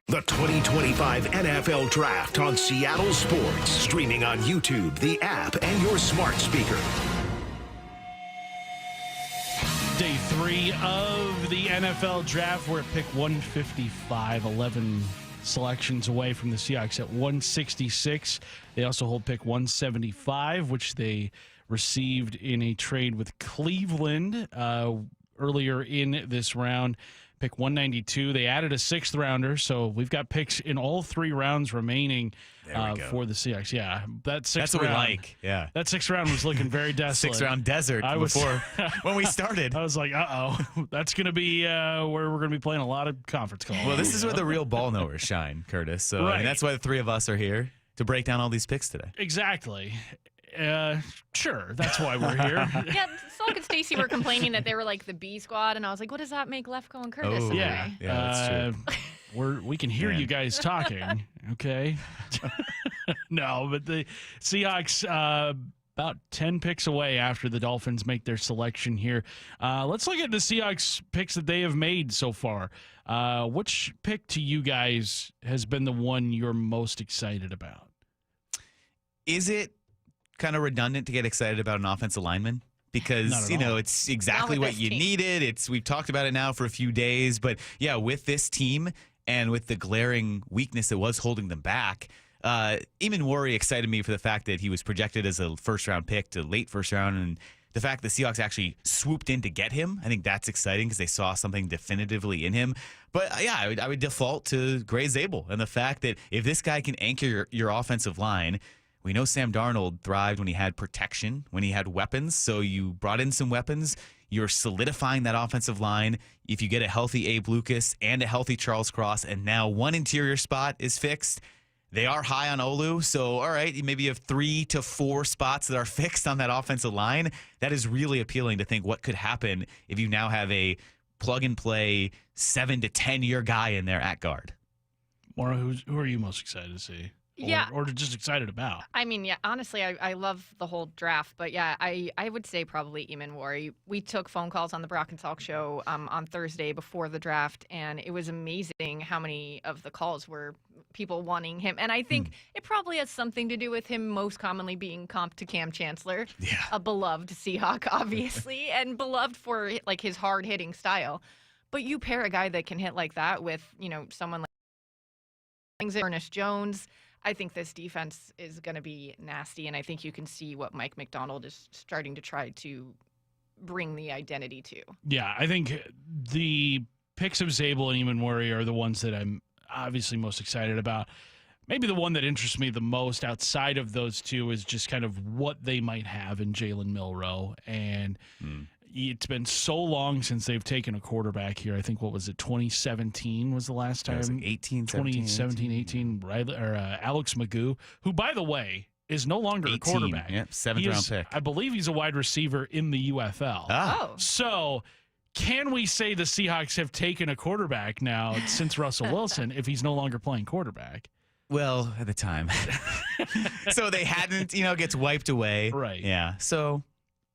The 2025 NFL Draft on Seattle Sports. Streaming on YouTube, the app, and your smart speaker. Day 3 of the NFL Draft. We're at pick 155, 11 selections away from the Seahawks at 166. They also hold pick 175, which they received in a trade with Cleveland earlier in this round. Pick 192. They added a 6th rounder, so we've got picks in all 3 rounds remaining for the Seahawks. Yeah, that's what we like. Yeah, that 6th round was looking very desolate. 6th round desert before when we started. I was like, that's going to be where we're going to be playing a lot of conference calls. Well, this is where the real ball knowers shine, Curtis. So right. And that's why the 3 of us are here to break down all these picks today. Exactly. Sure, that's why we're here. Yeah, Salk and Stacy were complaining that they were like the B squad, and I was like, what does that make Lefko and Curtis? Yeah, that's true. We can hear you guys talking, okay? No, but the Seahawks about 10 picks away after the Dolphins make their selection here. Let's look at the Seahawks picks that they have made so far. Which pick to you guys has been the one you're most excited about? Is it kind of redundant to get excited about an offensive lineman? Because, it's exactly what you needed. We've talked about it now for a few days. But, yeah, with this team and with the glaring weakness that was holding them back, Worry excited me for the fact that he was projected as a first-round pick to late first round. And the fact that the Seahawks actually swooped in to get him, I think that's exciting because they saw something definitively in him. But, yeah, I would default to Gray Zabel and the fact that if this guy can anchor your offensive line – we know Sam Darnold thrived when he had protection, when he had weapons. So you brought in some weapons. You're solidifying that offensive line. If you get a healthy Abe Lucas and a healthy Charles Cross, and now one interior spot is fixed, they are high on Olu. So, all right, maybe you have 3 to 4 spots that are fixed on that offensive line. That is really appealing to think what could happen if you now have a plug-and-play 7 to 10-year guy in there at guard. Maura, who are you most excited to see? Or just excited about? I mean, yeah, honestly, I love the whole draft, but yeah, I would say probably Worry. We took phone calls on the Brock and Salk show on Thursday before the draft, and it was amazing how many of the calls were people wanting him. And I think it probably has something to do with him most commonly being comped to Cam Chancellor, a beloved Seahawk, obviously, and beloved for like his hard-hitting style. But you pair a guy that can hit like that with, someone like Ernest Jones, I think this defense is going to be nasty, and I think you can see what Mike Macdonald is starting to try to bring the identity to. Yeah, I think the picks of Zabel and Eamon Murray are the ones that I'm obviously most excited about. Maybe the one that interests me the most outside of those two is just kind of what they might have in Jalen Milroe. And it's been so long since they've taken a quarterback here. I think, 2017 was the last time? It was like 2017, 18. Alex Magoo, who, by the way, is no longer a quarterback. Yep, 7th-round pick. I believe he's a wide receiver in the UFL. Oh. So can we say the Seahawks have taken a quarterback now since Russell Wilson if he's no longer playing quarterback? Well, at the time. So they hadn't, gets wiped away. Right. Yeah. So,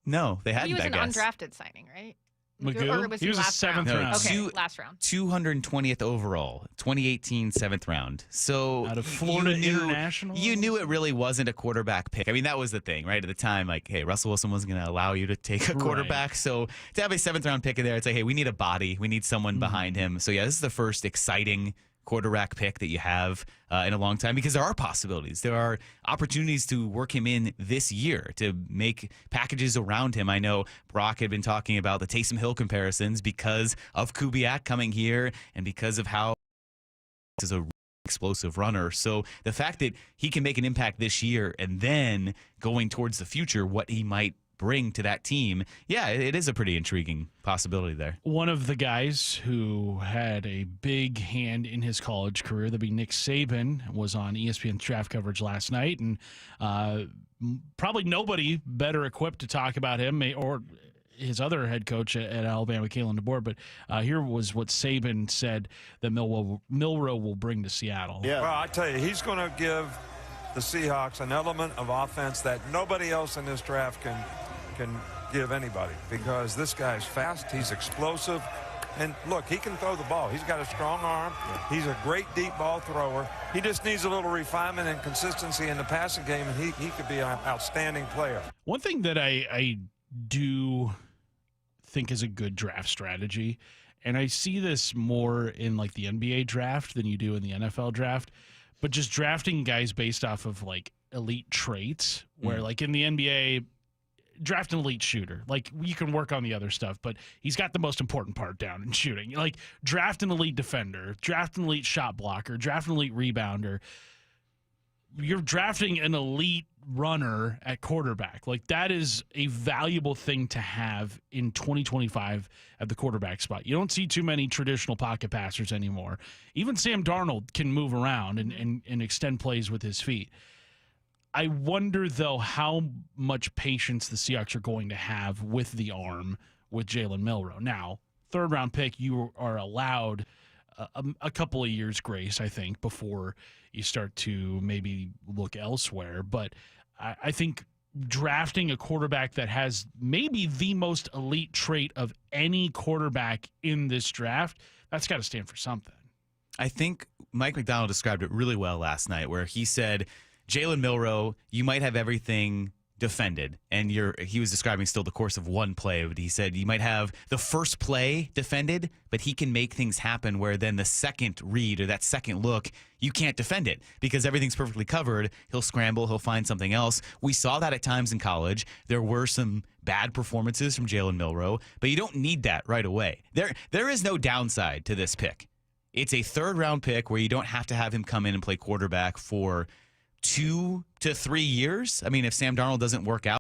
no, they hadn't, He was I an guess. undrafted signing, right? Magoo? Or was He was a last 7th round. Okay, last round. 220th overall, 2018 7th round. So out of Florida International? You knew it really wasn't a quarterback pick. I mean, that was the thing, right? At the time, like, hey, Russell Wilson wasn't going to allow you to take a quarterback. Right. So to have a 7th round pick in there, it's like, hey, we need a body. We need someone behind him. So, yeah, this is the first exciting quarterback pick that you have in a long time, because there are possibilities. There are opportunities to work him in this year, to make packages around him. I know Brock had been talking about the Taysom Hill comparisons because of Kubiak coming here and because of how he's a explosive runner. So the fact that he can make an impact this year and then going towards the future, what he might bring to that team, yeah, it is a pretty intriguing possibility there. One of the guys who had a big hand in his college career, that'd be Nick Saban, was on ESPN's draft coverage last night, and probably nobody better equipped to talk about him or his other head coach at Alabama, Kalen DeBoer. But here was what Saban said that Milroe will bring to Seattle. Yeah. Well, I tell you, he's going to give the Seahawks an element of offense that nobody else in this draft can give anybody, because this guy's fast, he's explosive, and look, he can throw the ball. He's got a strong arm. He's a great deep ball thrower. He just needs a little refinement and consistency in the passing game, and he could be an outstanding player. One thing that I do think is a good draft strategy, and I see this more in like the NBA draft than you do in the NFL draft, but just drafting guys based off of like elite traits, where like in the NBA, draft an elite shooter. Like, you can work on the other stuff, but he's got the most important part down in shooting. Like, draft an elite defender, draft an elite shot blocker, draft an elite rebounder. You're drafting an elite runner at quarterback. Like, that is a valuable thing to have in 2025 at the quarterback spot. You don't see too many traditional pocket passers anymore. Even Sam Darnold can move around and extend plays with his feet. I wonder, though, how much patience the Seahawks are going to have with the arm with Jalen Milroe. Now, 3rd-round pick, you are allowed a couple of years grace, I think, before you start to maybe look elsewhere. But I think drafting a quarterback that has maybe the most elite trait of any quarterback in this draft, that's got to stand for something. I think Mike Macdonald described it really well last night, where he said, Jalen Milroe, you might have everything defended, and he was describing still the course of one play, but he said you might have the first play defended, but he can make things happen where then the second read or that second look, you can't defend it because everything's perfectly covered. He'll scramble, he'll find something else. We saw that at times in college. There were some bad performances from Jalen Milroe, but you don't need that right away. There is no downside to this pick. It's a 3rd-round pick where you don't have to have him come in and play quarterback for 2 to 3 years. I mean, if Sam Darnold doesn't work out,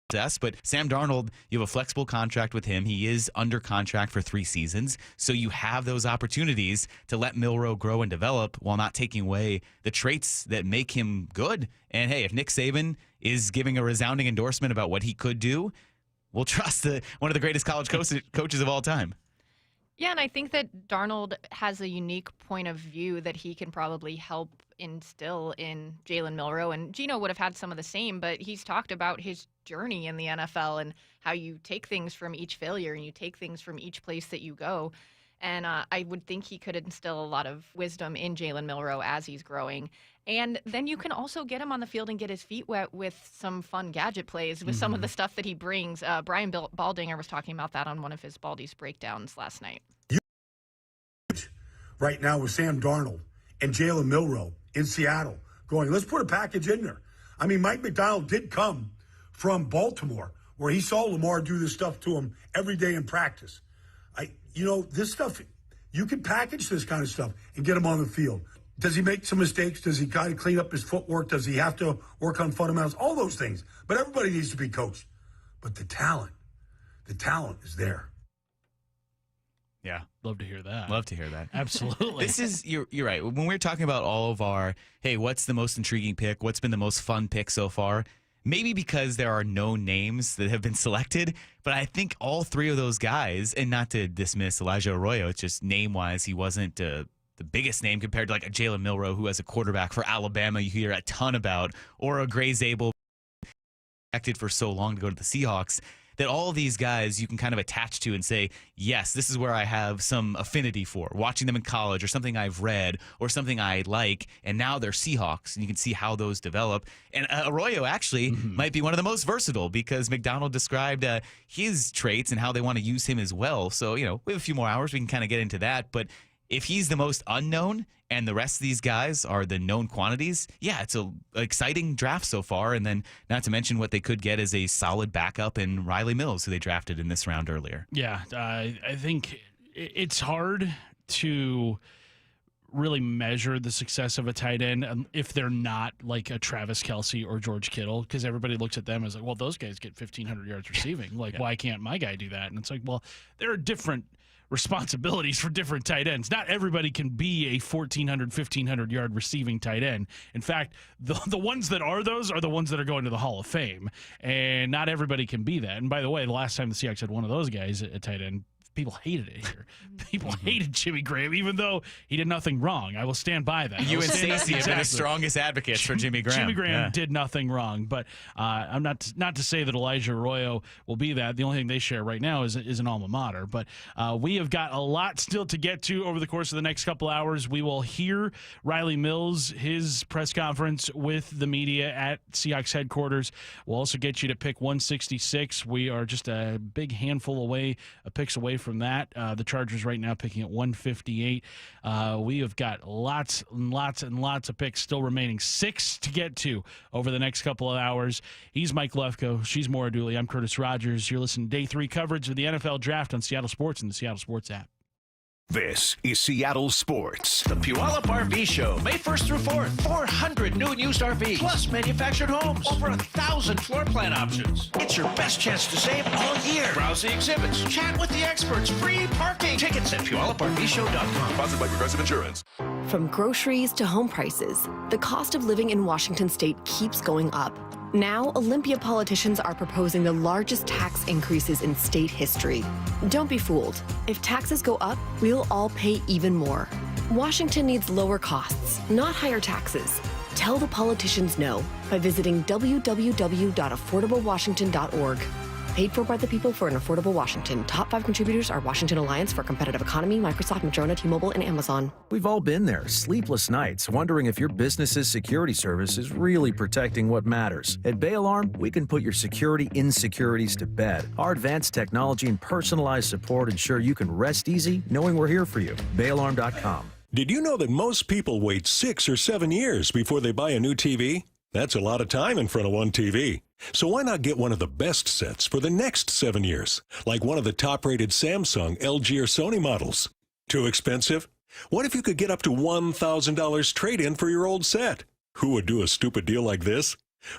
but Sam Darnold, you have a flexible contract with him. He is under contract for 3 seasons. So you have those opportunities to let Milroe grow and develop while not taking away the traits that make him good. And hey, if Nick Saban is giving a resounding endorsement about what he could do, we'll trust one of the greatest college coaches of all time. Yeah, and I think that Darnold has a unique point of view that he can probably help instill in Jalen Milroe. And Gino would have had some of the same, but he's talked about his journey in the NFL and how you take things from each failure and you take things from each place that you go. And I would think he could instill a lot of wisdom in Jalen Milroe as he's growing. And then you can also get him on the field and get his feet wet with some fun gadget plays with some of the stuff that he brings. Brian Baldinger was talking about that on one of his Baldy's breakdowns last night. Right now with Sam Darnold and Jalen Milroe in Seattle going, let's put a package in there. I mean, Mike Macdonald did come from Baltimore where he saw Lamar do this stuff to him every day in practice. This stuff, you can package this kind of stuff and get him on the field. Does he make some mistakes? Does he kind of clean up his footwork? Does he have to work on fundamentals? All those things. But everybody needs to be coached. But the talent is there. Yeah, love to hear that. Love to hear that. Absolutely. You're right. When we're talking about all of our, hey, what's the most intriguing pick? What's been the most fun pick so far? Maybe because there are no names that have been selected, but I think all three of those guys, and not to dismiss Elijah Arroyo, it's just name-wise, he wasn't the biggest name compared to like a Jalen Milroe, who has a quarterback for Alabama you hear a ton about, or a Gray Zabel acted for so long to go to the Seahawks, that all of these guys you can kind of attach to and say, yes, this is where I have some affinity for, watching them in college or something I've read or something I like, and now they're Seahawks, and you can see how those develop. And Arroyo actually might be one of the most versatile because McDonald described his traits and how they want to use him as well. So, we have a few more hours. We can kind of get into that. But if he's the most unknown and the rest of these guys are the known quantities, yeah, it's an exciting draft so far. And then not to mention what they could get as a solid backup in Rylie Mills, who they drafted in this round earlier. Yeah, I think it's hard to really measure the success of a tight end if they're not like a Travis Kelce or George Kittle, because everybody looks at them as like, well, those guys get 1,500 yards receiving. Like, why can't my guy do that? And it's like, well, there are different responsibilities for different tight ends. Not everybody can be a 1,400, 1,500 yard receiving tight end. In fact, the ones that are those are the ones that are going to the Hall of Fame, and not everybody can be that. And by the way, the last time the Seahawks had one of those guys at tight end, people hated it here. People hated Jimmy Graham, even though he did nothing wrong. I will stand by that. You and Stacy have been the strongest advocates for Jimmy Graham. Jimmy Graham did nothing wrong, but I'm not to say that Elijah Arroyo will be that. The only thing they share right now is an alma mater. But we have got a lot still to get to over the course of the next couple hours. We will hear Rylie Mills, his press conference with the media at Seahawks headquarters. We'll also get you to pick 166. We are just a big handful of picks away from that. The Chargers right now picking at 158. We have got lots and lots and lots of picks still remaining. 6 to get to over the next couple of hours. He's Mike Lefko. She's Maura Dooley. I'm Curtis Rogers. You're listening to Day 3 coverage of the NFL Draft on Seattle Sports and the Seattle Sports app. This is Seattle Sports. The Puyallup RV Show, May 1st through 4th. 400 new and used RVs, plus manufactured homes. Over 1,000 floor plan options. It's your best chance to save all year. Browse the exhibits, chat with the experts, free parking. Tickets at PuyallupRVShow.com. Sponsored by Progressive Insurance. From groceries to home prices, the cost of living in Washington state keeps going up. Now, Olympia politicians are proposing the largest tax increases in state history. Don't be fooled. If taxes go up, we'll all pay even more. Washington needs lower costs, not higher taxes. Tell the politicians no by visiting www.affordablewashington.org. Paid for by the people for an affordable Washington. Top 5 contributors are Washington Alliance for a Competitive Economy, Microsoft, Madrona, T-Mobile, and Amazon. We've all been there, sleepless nights, wondering if your business's security service is really protecting what matters. At Bay Alarm, we can put your security insecurities to bed. Our advanced technology and personalized support ensure you can rest easy knowing we're here for you. BayAlarm.com. Did you know that most people wait 6 or 7 years before they buy a new TV? That's a lot of time in front of one TV. So why not get one of the best sets for the next 7 years, like one of the top-rated Samsung, LG, or Sony models? Too expensive? What if you could get up to $1,000 trade-in for your old set? Who would do a stupid deal like this?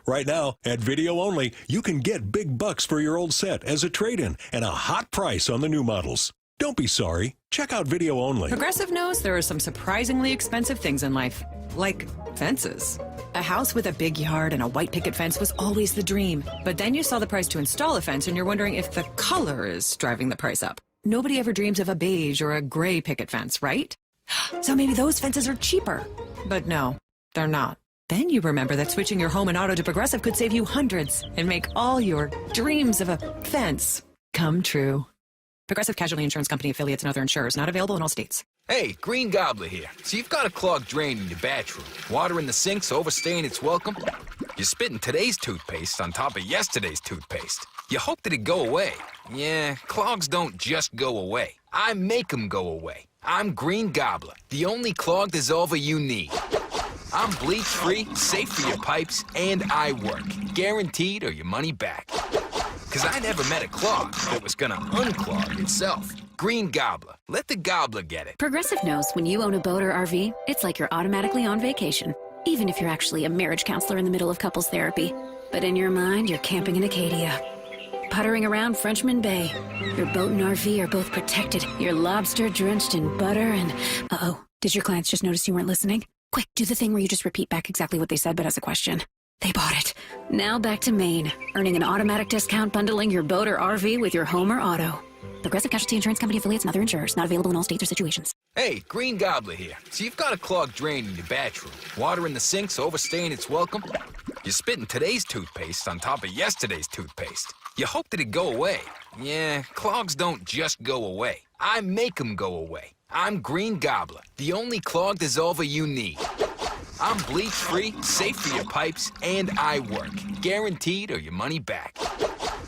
Right now, at Video Only, you can get big bucks for your old set as a trade-in and a hot price on the new models. Don't be sorry. Check out Video Only. Progressive knows there are some surprisingly expensive things in life, like fences. A house with a big yard and a white picket fence was always the dream. But then you saw the price to install a fence and you're wondering if the color is driving the price up. Nobody ever dreams of a beige or a gray picket fence, right? So maybe those fences are cheaper. But no, they're not. Then you remember that switching your home and auto to Progressive could save you hundreds and make all your dreams of a fence come true. Progressive Casualty Insurance Company affiliates and other insurers. Not available in all states. Hey, Green Gobbler here. So you've got a clogged drain in your bathroom. Water in the sink's overstaying its welcome. You're spitting today's toothpaste on top of yesterday's toothpaste. You hope that it go away. Yeah, clogs don't just go away. I make them go away. I'm Green Gobbler, the only clog dissolver you need. I'm bleach-free, safe for your pipes, and I work. Guaranteed or your money back. Because I never met a clog that was gonna unclog itself. Green Gobbler. Let the gobbler get it. Progressive knows when you own a boat or RV, it's like you're automatically on vacation. Even if you're actually a marriage counselor in the middle of couples therapy. But in your mind, you're camping in Acadia. Puttering around Frenchman Bay. Your boat and RV are both protected. You're lobster drenched in butter and... Uh-oh. Did your clients just notice you weren't listening? Quick, do the thing where you just repeat back exactly what they said, but as a question. They bought it. Now back to Maine, earning an automatic discount bundling your boat or RV with your home or auto. Progressive Casualty Insurance Company affiliates and other insurers. Not available in all states or situations. Hey, Green Gobbler here. So you've got a clogged drain in your bathroom. Water in the sink's overstaying its welcome. You're spitting today's toothpaste on top of yesterday's toothpaste. You hope that it go away. Yeah, clogs don't just go away. I make them go away. I'm Green Gobbler, the only clog dissolver you need. I'm bleach-free, safe for your pipes, and I work. Guaranteed or your money back.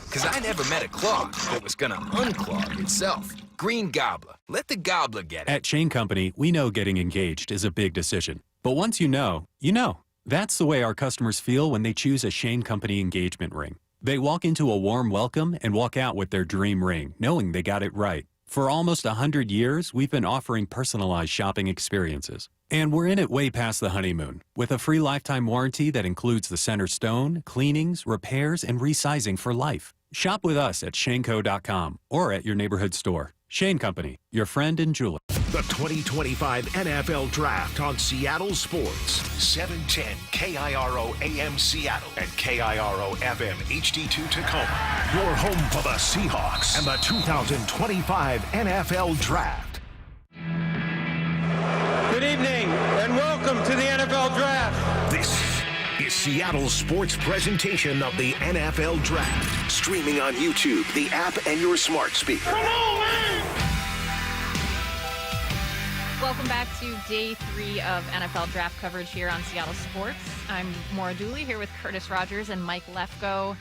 Because I never met a clog that was gonna unclog itself. Green Gobbler. Let the gobbler get it. At Shane Company, we know getting engaged is a big decision. But once you know, you know. That's the way our customers feel when they choose a Shane Company engagement ring. They walk into a warm welcome and walk out with their dream ring, knowing they got it right. For almost 100 years, we've been offering personalized shopping experiences. And we're in it way past the honeymoon, with a free lifetime warranty that includes the center stone, cleanings, repairs, and resizing for life. Shop with us at shaneco.com or at your neighborhood store. Shane Company, your friend and jeweler. The 2025 NFL Draft on Seattle Sports. 710 KIRO AM Seattle and KIRO FM HD2 Tacoma. Your home for the Seahawks and the 2025 NFL Draft. Good evening and welcome to the NFL Draft. This is Seattle's sports presentation of the NFL Draft. Streaming on YouTube, the app, and your smart speaker. Come on, man! Welcome back to day 3 of NFL Draft coverage here on Seattle Sports. I'm Maura Dooley here with Curtis Rogers and Mike Lefko.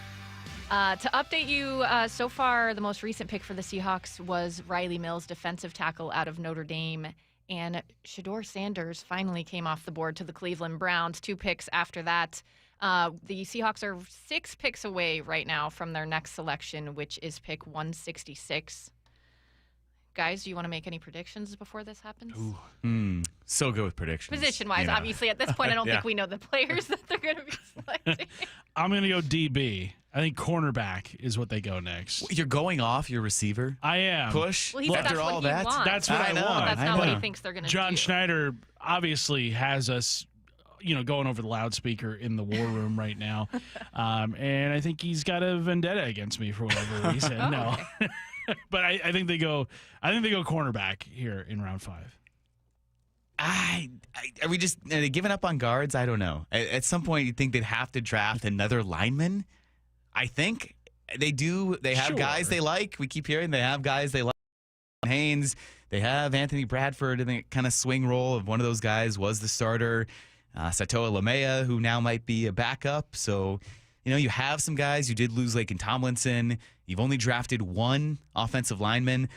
To update you, so far the most recent pick for the Seahawks was Rylie Mills, defensive tackle out of Notre Dame. And Shedeur Sanders finally came off the board to the Cleveland Browns. 2 picks after that. The Seahawks are 6 picks away right now from their next selection, which is pick 166. Guys, do you want to make any predictions before this happens? So good with predictions. Position-wise, obviously, at this point, I don't think we know the players that they're going to be selecting. I'm going to go DB. I think cornerback is what they go next. You're going off your receiver? I am. Push? Well, after all that? That's what I want. That's not what he thinks they're going to do. John Schneider obviously has us, going over the loudspeaker in the war room right now. And I think he's got a vendetta against me for whatever reason. No. Okay. But I think they go cornerback here in round 5. Are they giving up on guards? I don't know. At some point, you think they'd have to draft another lineman? I think they do. They have guys they like. We keep hearing they have guys they like. Haynes. They have Anthony Bradford in the kind of swing role of one of those guys was the starter. Satoa Lamea, who now might be a backup. So, you have some guys. You did lose Laken Tomlinson. You've only drafted 1 offensive lineman.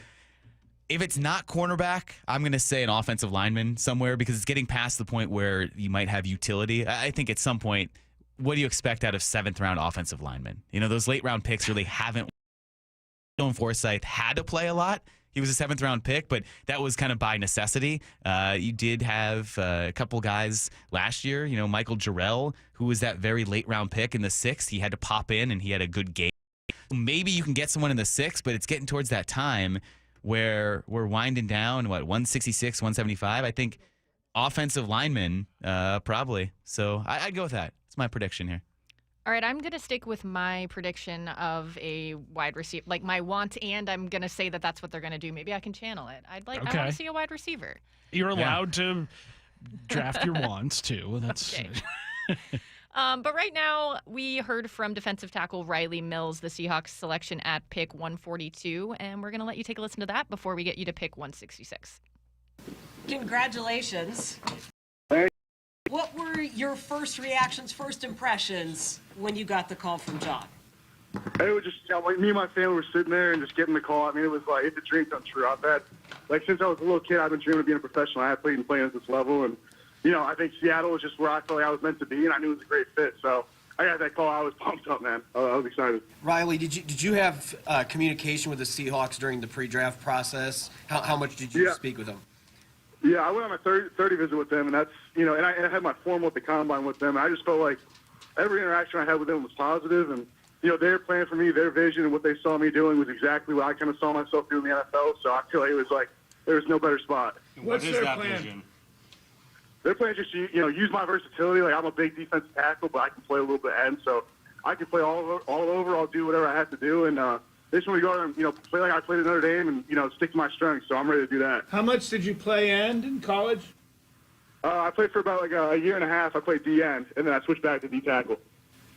If it's not cornerback, I'm going to say an offensive lineman somewhere because it's getting past the point where you might have utility. I think at some point, what do you expect out of 7th-round offensive linemen? Those late-round picks really haven't. Dylan Forsythe had to play a lot. He was a 7th-round pick, but that was kind of by necessity. You did have a couple guys last year. Michael Jarrell, who was that very late-round pick in the 6th. He had to pop in, and he had a good game. Maybe you can get someone in the 6th, but it's getting towards that time where we're winding down, 166, 175? I think offensive linemen, probably. So I'd go with that. It's my prediction here. All right, I'm going to stick with my prediction of a wide receiver, like my want, and I'm going to say that that's what they're going to do. Maybe I can channel it. I want to see a wide receiver. You're allowed to draft your wants, too. That's okay. But right now, we heard from defensive tackle Rylie Mills, the Seahawks selection at pick 142, and we're going to let you take a listen to that before we get you to pick 166. Congratulations. What were your first reactions, first impressions when you got the call from John? It was just, like, me and my family were sitting there and just getting the call. I mean, it was like, it's a dream come true. I've had, since I was a little kid, I've been dreaming of being a professional athlete and playing at this level. And, I think Seattle was just where I felt like I was meant to be, and I knew it was a great fit. So I got that call. I was pumped up, man. I was excited. Rylie, did you have communication with the Seahawks during the pre-draft process? How much did you speak with them? Yeah, I went on my 30 visit with them, and that's, and I had my formal at the combine with them. And I just felt like every interaction I had with them was positive, and their plan for me, their vision, and what they saw me doing was exactly what I kind of saw myself doing in the NFL. So I feel like it was like there was no better spot. What's their plan? Vision? Their plan is just use my versatility. Like, I'm a big defensive tackle, but I can play a little bit end, so I can play all over. I'll do whatever I have to do, and they just want to go out and play like I played at Notre Dame and stick to my strengths. So I'm ready to do that. How much did you play end in college? I played for about a year and a half. I played D end, and then I switched back to D tackle.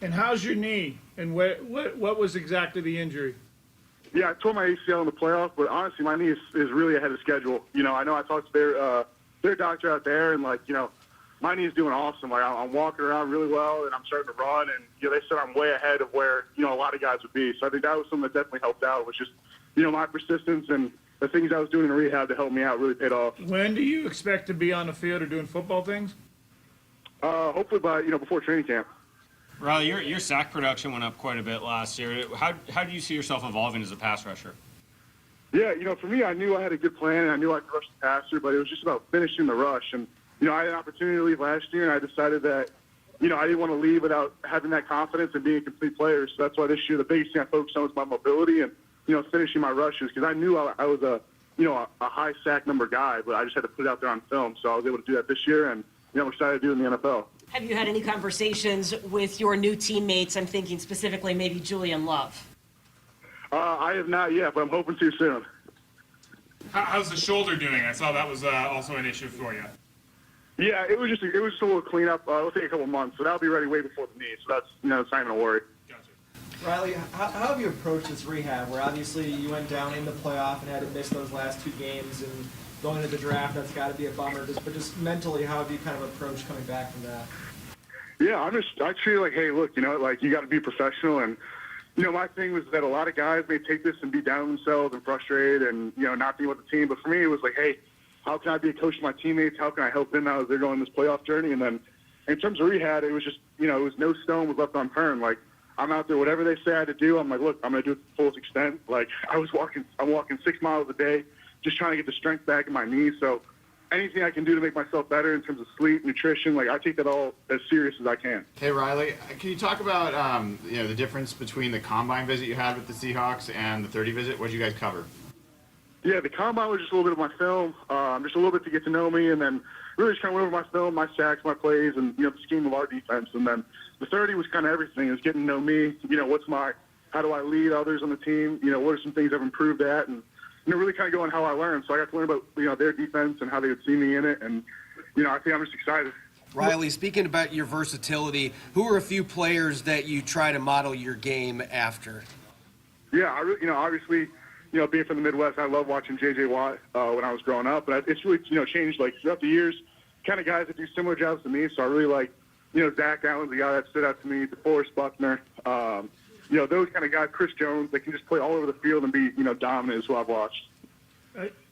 And how's your knee? And what was exactly the injury? Yeah, I tore my ACL in the playoff, but honestly, my knee is really ahead of schedule. I know I talked to their doctor out there, and my knee is doing awesome. Like, I'm walking around really well, and I'm starting to run, and they said I'm way ahead of where a lot of guys would be. So I think that was something that definitely helped out. Was just my persistence and the things I was doing in rehab to help me out really paid off. When do you expect to be on the field or doing football things? Hopefully by before training camp. Rylie, your sack production went up quite a bit last year. How do you see yourself evolving as a pass rusher? Yeah, for me, I knew I had a good plan, and I knew I could rush the passer, but it was just about finishing the rush. And, I had an opportunity to leave last year, and I decided that, I didn't want to leave without having that confidence and being a complete player. So that's why this year the biggest thing I focused on was my mobility and, finishing my rushes, because I knew I was a high sack number guy, but I just had to put it out there on film. So I was able to do that this year, and, I'm excited to do it in the NFL. Have you had any conversations with your new teammates? I'm thinking specifically maybe Julian Love. I have not yet, but I'm hoping to soon. How's the shoulder doing? I saw that was also an issue for you. Yeah, it was just a little cleanup. It'll take a couple months, so that'll be ready way before the knee. So that's it's not even a worry. Rylie, how have you approached this rehab? Where obviously you went down in the playoff and had to miss those last two games, and going to the draft, that's got to be a bummer. But just mentally, how have you kind of approached coming back from that? Yeah, I treat it like, hey, look, you got to be professional. And my thing was that a lot of guys may take this and be down on themselves and frustrated and not be with the team. But for me, it was like, hey, how can I be a coach to my teammates? How can I help them out as they're going this playoff journey? And then in terms of rehab, it was just, it was no stone was left unturned. Like, I'm out there, whatever they say I had to do, I'm like, look, I'm going to do it to the fullest extent. Like, I'm walking 6 miles a day, just trying to get the strength back in my knees. So anything I can do to make myself better in terms of sleep, nutrition, I take that all as serious as I can. Hey, Rylie, can you talk about, the difference between the combine visit you had with the Seahawks and the 30 visit? What did you guys cover? Yeah, the combine was just a little bit of my film, just a little bit to get to know me, and then really just kind of went over my film, my sacks, my plays, and, the scheme of our defense. And then the 30 was kind of everything. It was getting to know me, how do I lead others on the team, what are some things I've improved at, and, really kind of going how I learned. So I got to learn about, their defense and how they would see me in it, and, I think I'm just excited. Rylie, speaking about your versatility, who are a few players that you try to model your game after? Yeah, obviously, being from the Midwest, I love watching J.J. Watt when I was growing up. But it's really, changed, throughout the years, kind of guys that do similar jobs to me. So I really like, Zach Allen's the guy that stood out to me, DeForest Buckner, those kind of guys, Chris Jones, that can just play all over the field and be, dominant is who I've watched.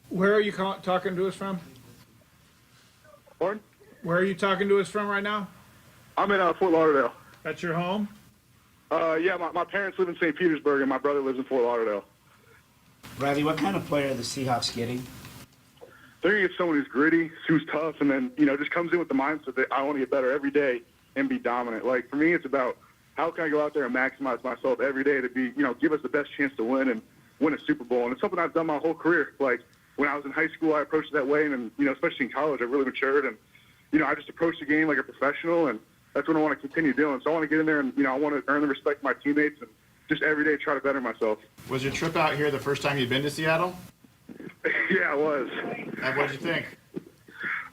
Where are you talking to us from? Pardon? Where are you talking to us from right now? I'm in Fort Lauderdale. That's your home? Yeah, my parents live in St. Petersburg, and my brother lives in Fort Lauderdale. Rylie, what kind of player are the Seahawks getting? They're going to get someone who's gritty, who's tough, and then, just comes in with the mindset that I want to get better every day and be dominant. Like, for me, it's about how can I go out there and maximize myself every day to be, give us the best chance to win and win a Super Bowl. And it's something I've done my whole career. Like, when I was in high school, I approached it that way, and then, especially in college, I really matured, and, I just approached the game like a professional, and that's what I want to continue doing. So I want to get in there and, I want to earn the respect of my teammates and just every day try to better myself. Was your trip out here the first time you'd been to Seattle? Yeah, it was. And what did you think?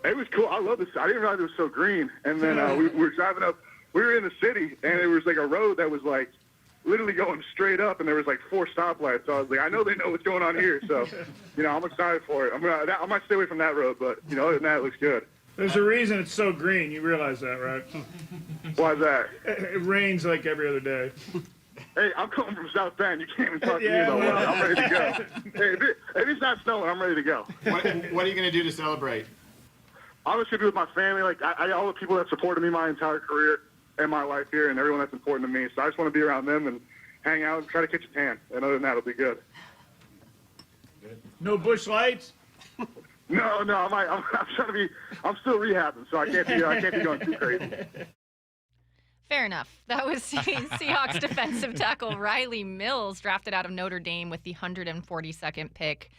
It was cool. I love this. I didn't realize it was so green. And then we were driving up we were in the city, and there was like a road that was like literally going straight up, and there was like 4 stoplights. So I was like, I know they know what's going on here. So, I'm excited for it. I might stay away from that road, but other than that, it looks good. There's a reason it's so green. You realize that, right? Why's that? It rains like every other day. Hey, I'm coming from South Bend. You can't even talk to me about weather. I'm ready to go. Hey, if it's not snowing, I'm ready to go. What are you going to do to celebrate? I'm just going to be with my family. Like, all the people that supported me my entire career and my life here and everyone that's important to me. So I just want to be around them and hang out and try to catch a tan. And other than that, it'll be good. No bush lights? No, I'm trying to be. I'm still rehabbing, so I can't be going too crazy. Fair enough. That was Seahawks defensive tackle Rylie Mills, drafted out of Notre Dame with the 142nd pick.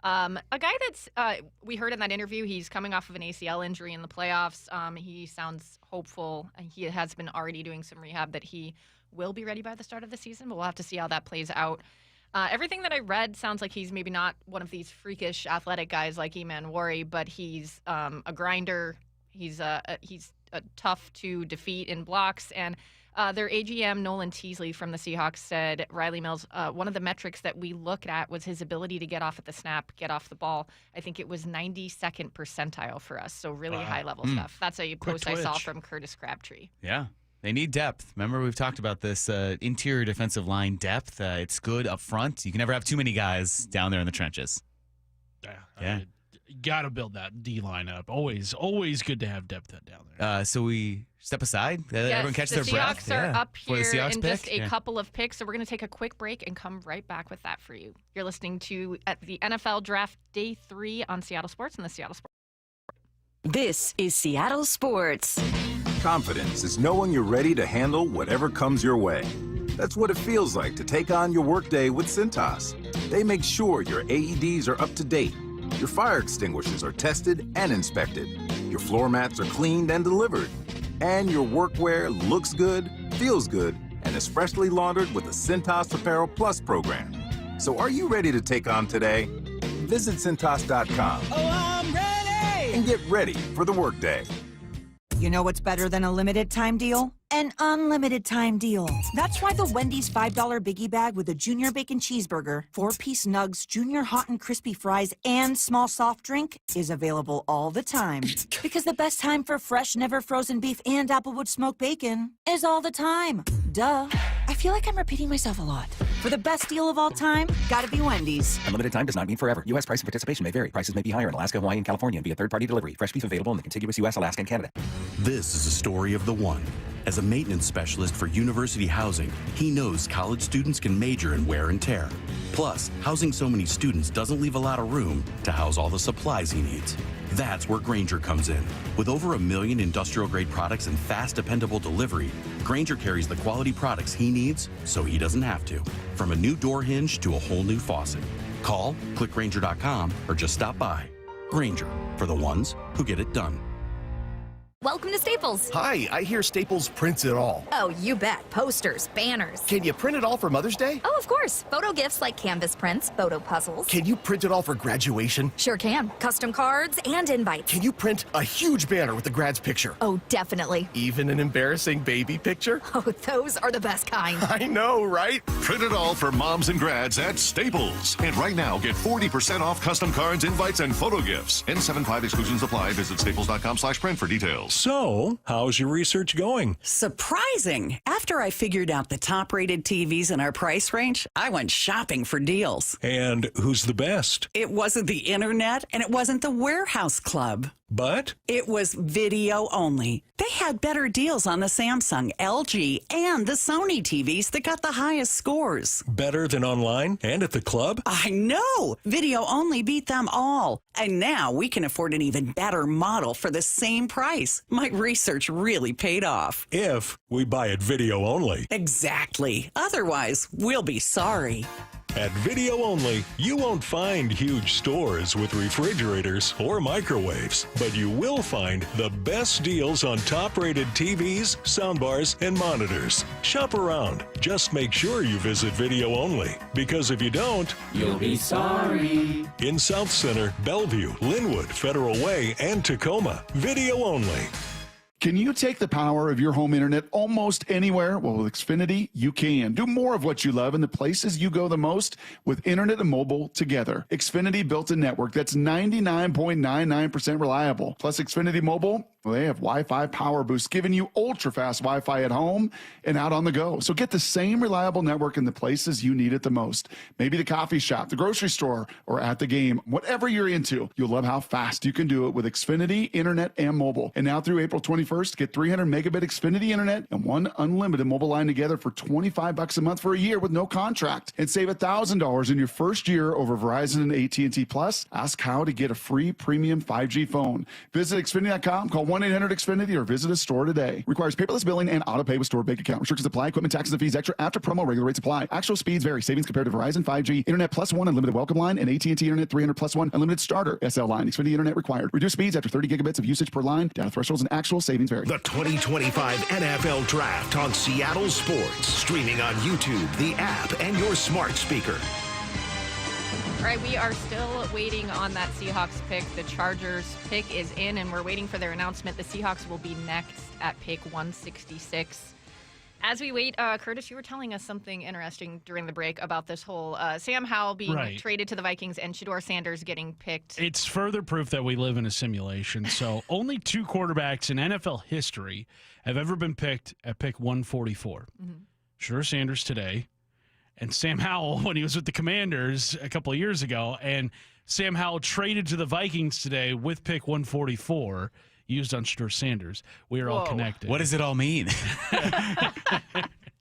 A guy that's we heard in that interview, he's coming off of an ACL injury in the playoffs. He sounds hopeful. He has been already doing some rehab that he will be ready by the start of the season, but we'll have to see how that plays out. Everything that I read sounds like he's maybe not one of these freakish athletic guys like Worry, but he's a grinder. He's tough to defeat in blocks. And their AGM, Nolan Teasley from the Seahawks, said Rylie Mills, one of the metrics that we looked at was his ability to get off at the snap, get off the ball. I think it was 92nd percentile for us, so really high-level stuff. That's a post I saw from Curtis Crabtree. Yeah. They need depth. Remember, we've talked about this interior defensive line depth. It's good up front. You can never have too many guys down there in the trenches. Yeah. Got to build that D-line up. Always good to have depth down there. So we step aside. Yes, everyone catch their breath. The Seahawks are up here in pick. just a couple of picks, so we're going to take a quick break and come right back with that for you. You're listening to at the NFL Draft Day 3 on Seattle Sports and the Seattle Sports. This is Seattle Sports. Confidence is knowing you're ready to handle whatever comes your way. That's what it feels like to take on your workday with Cintas. They make sure your AEDs are up to date, your fire extinguishers are tested and inspected, your floor mats are cleaned and delivered, and your workwear looks good, feels good, and is freshly laundered with the Cintas Apparel Plus program. So are you ready to take on today? Visit Cintas.com. Oh, I'm ready! And get ready for the workday. You know what's better than a limited time deal? An unlimited time deal. That's why the Wendy's $5 Biggie Bag with a Junior Bacon Cheeseburger, 4-piece nugs, Junior Hot and Crispy Fries, and small soft drink is available all the time. Because the best time for fresh, never frozen beef and Applewood smoked bacon is all the time. Duh. I feel like I'm repeating myself a lot. For the best deal of all time, gotta be Wendy's. Unlimited time does not mean forever. U.S. price and participation may vary. Prices may be higher in Alaska, Hawaii, and California and via third-party delivery. Fresh beef available in the contiguous U.S., Alaska, and Canada. This is a story of the one. As a maintenance specialist for University Housing, he knows college students can major in wear and tear. Plus, housing so many students doesn't leave a lot of room to house all the supplies he needs. That's where Grainger comes in. With over 1 million industrial-grade products and fast, dependable delivery, Grainger carries the quality products he needs so he doesn't have to. From a new door hinge to a whole new faucet. Call, click Grainger.com, or just stop by. Grainger, for the ones who get it done. Welcome to Staples. Hi, I hear Staples prints it all. Oh, you bet. Posters, banners. Can you print it all for Mother's Day? Oh, of course. Photo gifts like canvas prints, photo puzzles. Can you print it all for graduation? Sure can. Custom cards and invites. Can you print a huge banner with the grad's picture? Oh, definitely. Even an embarrassing baby picture? Oh, those are the best kind. I know, right? Print it all for moms and grads at Staples. And right now, get 40% off custom cards, invites, and photo gifts. N75 exclusions apply. Visit staples.com/print for details. So, how's your research going? Surprising. After I figured out the top-rated TVs in our price range, I went shopping for deals. And who's the best? It wasn't the internet, and it wasn't the warehouse club. But? It was video only. They had better deals on the Samsung, LG, and the Sony TVs that got the highest scores. Better than online and at the club? I know! Video only beat them all. And now we can afford an even better model for the same price. My research really paid off. If we buy it video only. Exactly. Otherwise, we'll be sorry. At Video Only, you won't find huge stores with refrigerators or microwaves, but you will find the best deals on top-rated TVs, soundbars, and monitors. Shop around. Just make sure you visit Video Only, because if you don't, you'll be sorry. In South Center, Bellevue, Linwood, Federal Way, and Tacoma, Video Only. Can you take the power of your home internet almost anywhere? Well, with Xfinity, you can. Do more of what you love in the places you go the most with internet and mobile together. Xfinity built a network that's 99.99% reliable. Plus, Xfinity Mobile, well, they have Wi-Fi power boost, giving you ultra-fast Wi-Fi at home and out on the go. So get the same reliable network in the places you need it the most. Maybe the coffee shop, the grocery store, or at the game. Whatever you're into, you'll love how fast you can do it with Xfinity Internet and mobile. And now through April 21st, get 300 megabit Xfinity Internet and one unlimited mobile line together for $25 a month for a year with no contract. And save $1,000 in your first year over Verizon and AT&T Plus. Ask how to get a free premium 5G phone. Visit Xfinity.com, call 1-800-XFINITY or visit a store today. Requires paperless billing and auto pay with stored bank account. Restrictions apply. Equipment, taxes, and fees extra after promo. Regular rates apply. Actual speeds vary. Savings compared to Verizon 5G, Internet Plus One Unlimited Welcome Line, and AT&T Internet 300 Plus One Unlimited Starter SL Line. Xfinity Internet required. Reduced speeds after 30 gigabits of usage per line. Data thresholds and actual savings vary. The 2025 NFL Draft on Seattle Sports. Streaming on YouTube, the app, and your smart speaker. All right, we are still waiting on that Seahawks pick. The Chargers pick is in, and we're waiting for their announcement. The Seahawks will be next at pick 166. As we wait, Curtis, you were telling us something interesting during the break about this whole Sam Howell being traded to the Vikings and Shedeur Sanders getting picked. It's further proof that we live in a simulation. So only 2 quarterbacks in NFL history have ever been picked at pick 144. Shedeur Sanders today, and Sam Howell when he was with the Commanders a couple of years ago, and Sam Howell traded to the Vikings today with pick 144 used on Shedeur Sanders. We are all connected. What does it all mean?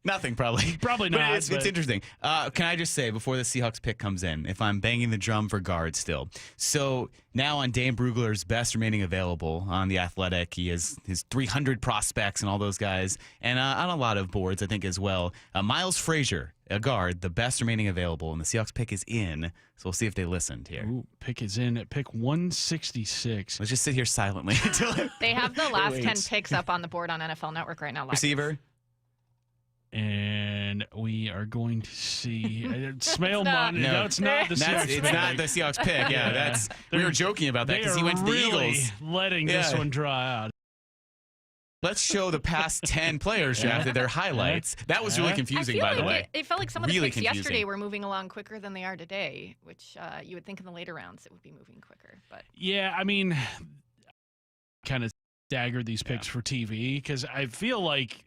Nothing, probably. Probably not. But it's interesting. Can I just say, before the Seahawks pick comes in, if I'm banging the drum for guard still. So now on Dan Brugler's best remaining available on The Athletic, he has his 300 prospects and all those guys, and on a lot of boards, I think, as well. Miles Frazier, a guard, the best remaining available, and the Seahawks pick is in. So we'll see if they listened here. Ooh, pick is in at pick 166. Let's just sit here silently until They have the last 10 picks up on the board on NFL Network right now. Live. Receiver. And we are going to see Smail Money. No, it's not the Seahawks pick. It's not the Seahawks pick. Yeah, we were joking about that because he went to the really Eagles. Letting this one draw out. Let's show the past 10 players drafted, their highlights. That was really confusing, by the way. It felt like some of the Really picks confusing. yesterday were moving along quicker than they are today, which you would think in the later rounds it would be moving quicker. But Yeah, I mean, kind of staggered these picks for TV because I feel like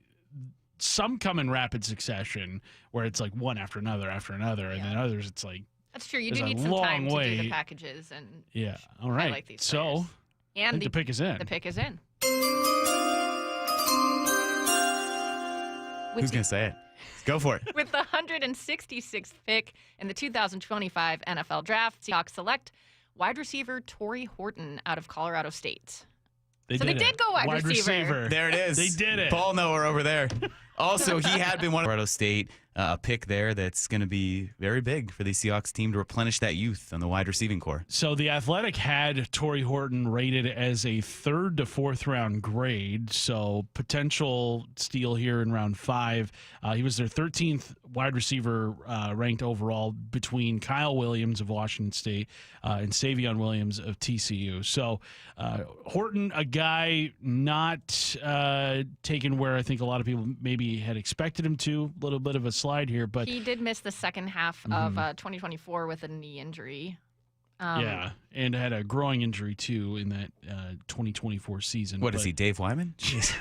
some come in rapid succession where it's like one after another, and then others it's like that's true. You there's do a need some long time to do way. the packages and all right. highlight these So players. I And think the pick is in. The pick is in. Who's going to say it? Go for it. With the 166th pick in the 2025 NFL Draft, Seahawks select wide receiver Tory Horton out of Colorado State. They did go wide receiver. There it is. They did it. Ball knower over there. Also, he had been one of Colorado State, a pick there that's going to be very big for the Seahawks team to replenish that youth on the wide receiving core. So the Athletic had Tory Horton rated as a 3rd to 4th round grade, so potential steal here in round 5. He was their 13th wide receiver ranked overall between Kyle Williams of Washington State and Savion Williams of TCU. So Horton, a guy not taken where I think a lot of people maybe had expected him to. A little bit of a slide here, but he did miss the second half of 2024 with a knee injury. And had a growing injury too in that 2024 season. What is he, Dave Wyman? Jeez.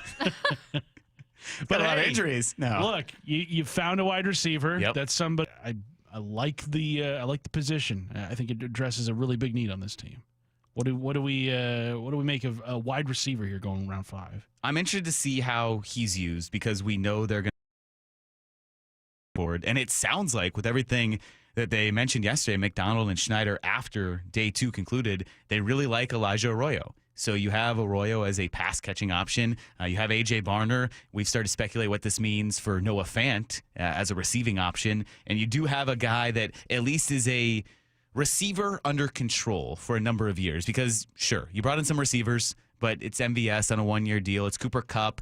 But a lot of hey, injuries. No. Look, you found a wide receiver. Yep. That's somebody I like the position. I think it addresses a really big need on this team. What do we make of a wide receiver here going round 5? I'm interested to see how he's used because we know they're going to board, and it sounds like with everything that they mentioned yesterday, McDonald and Schneider after day 2 concluded, they really like Elijah Arroyo. So you have Arroyo as a pass-catching option. You have A.J. Barner. We've started to speculate what this means for Noah Fant as a receiving option. And you do have a guy that at least is a receiver under control for a number of years. Because, sure, you brought in some receivers, but it's MVS on a 1-year deal. It's Cooper Kupp.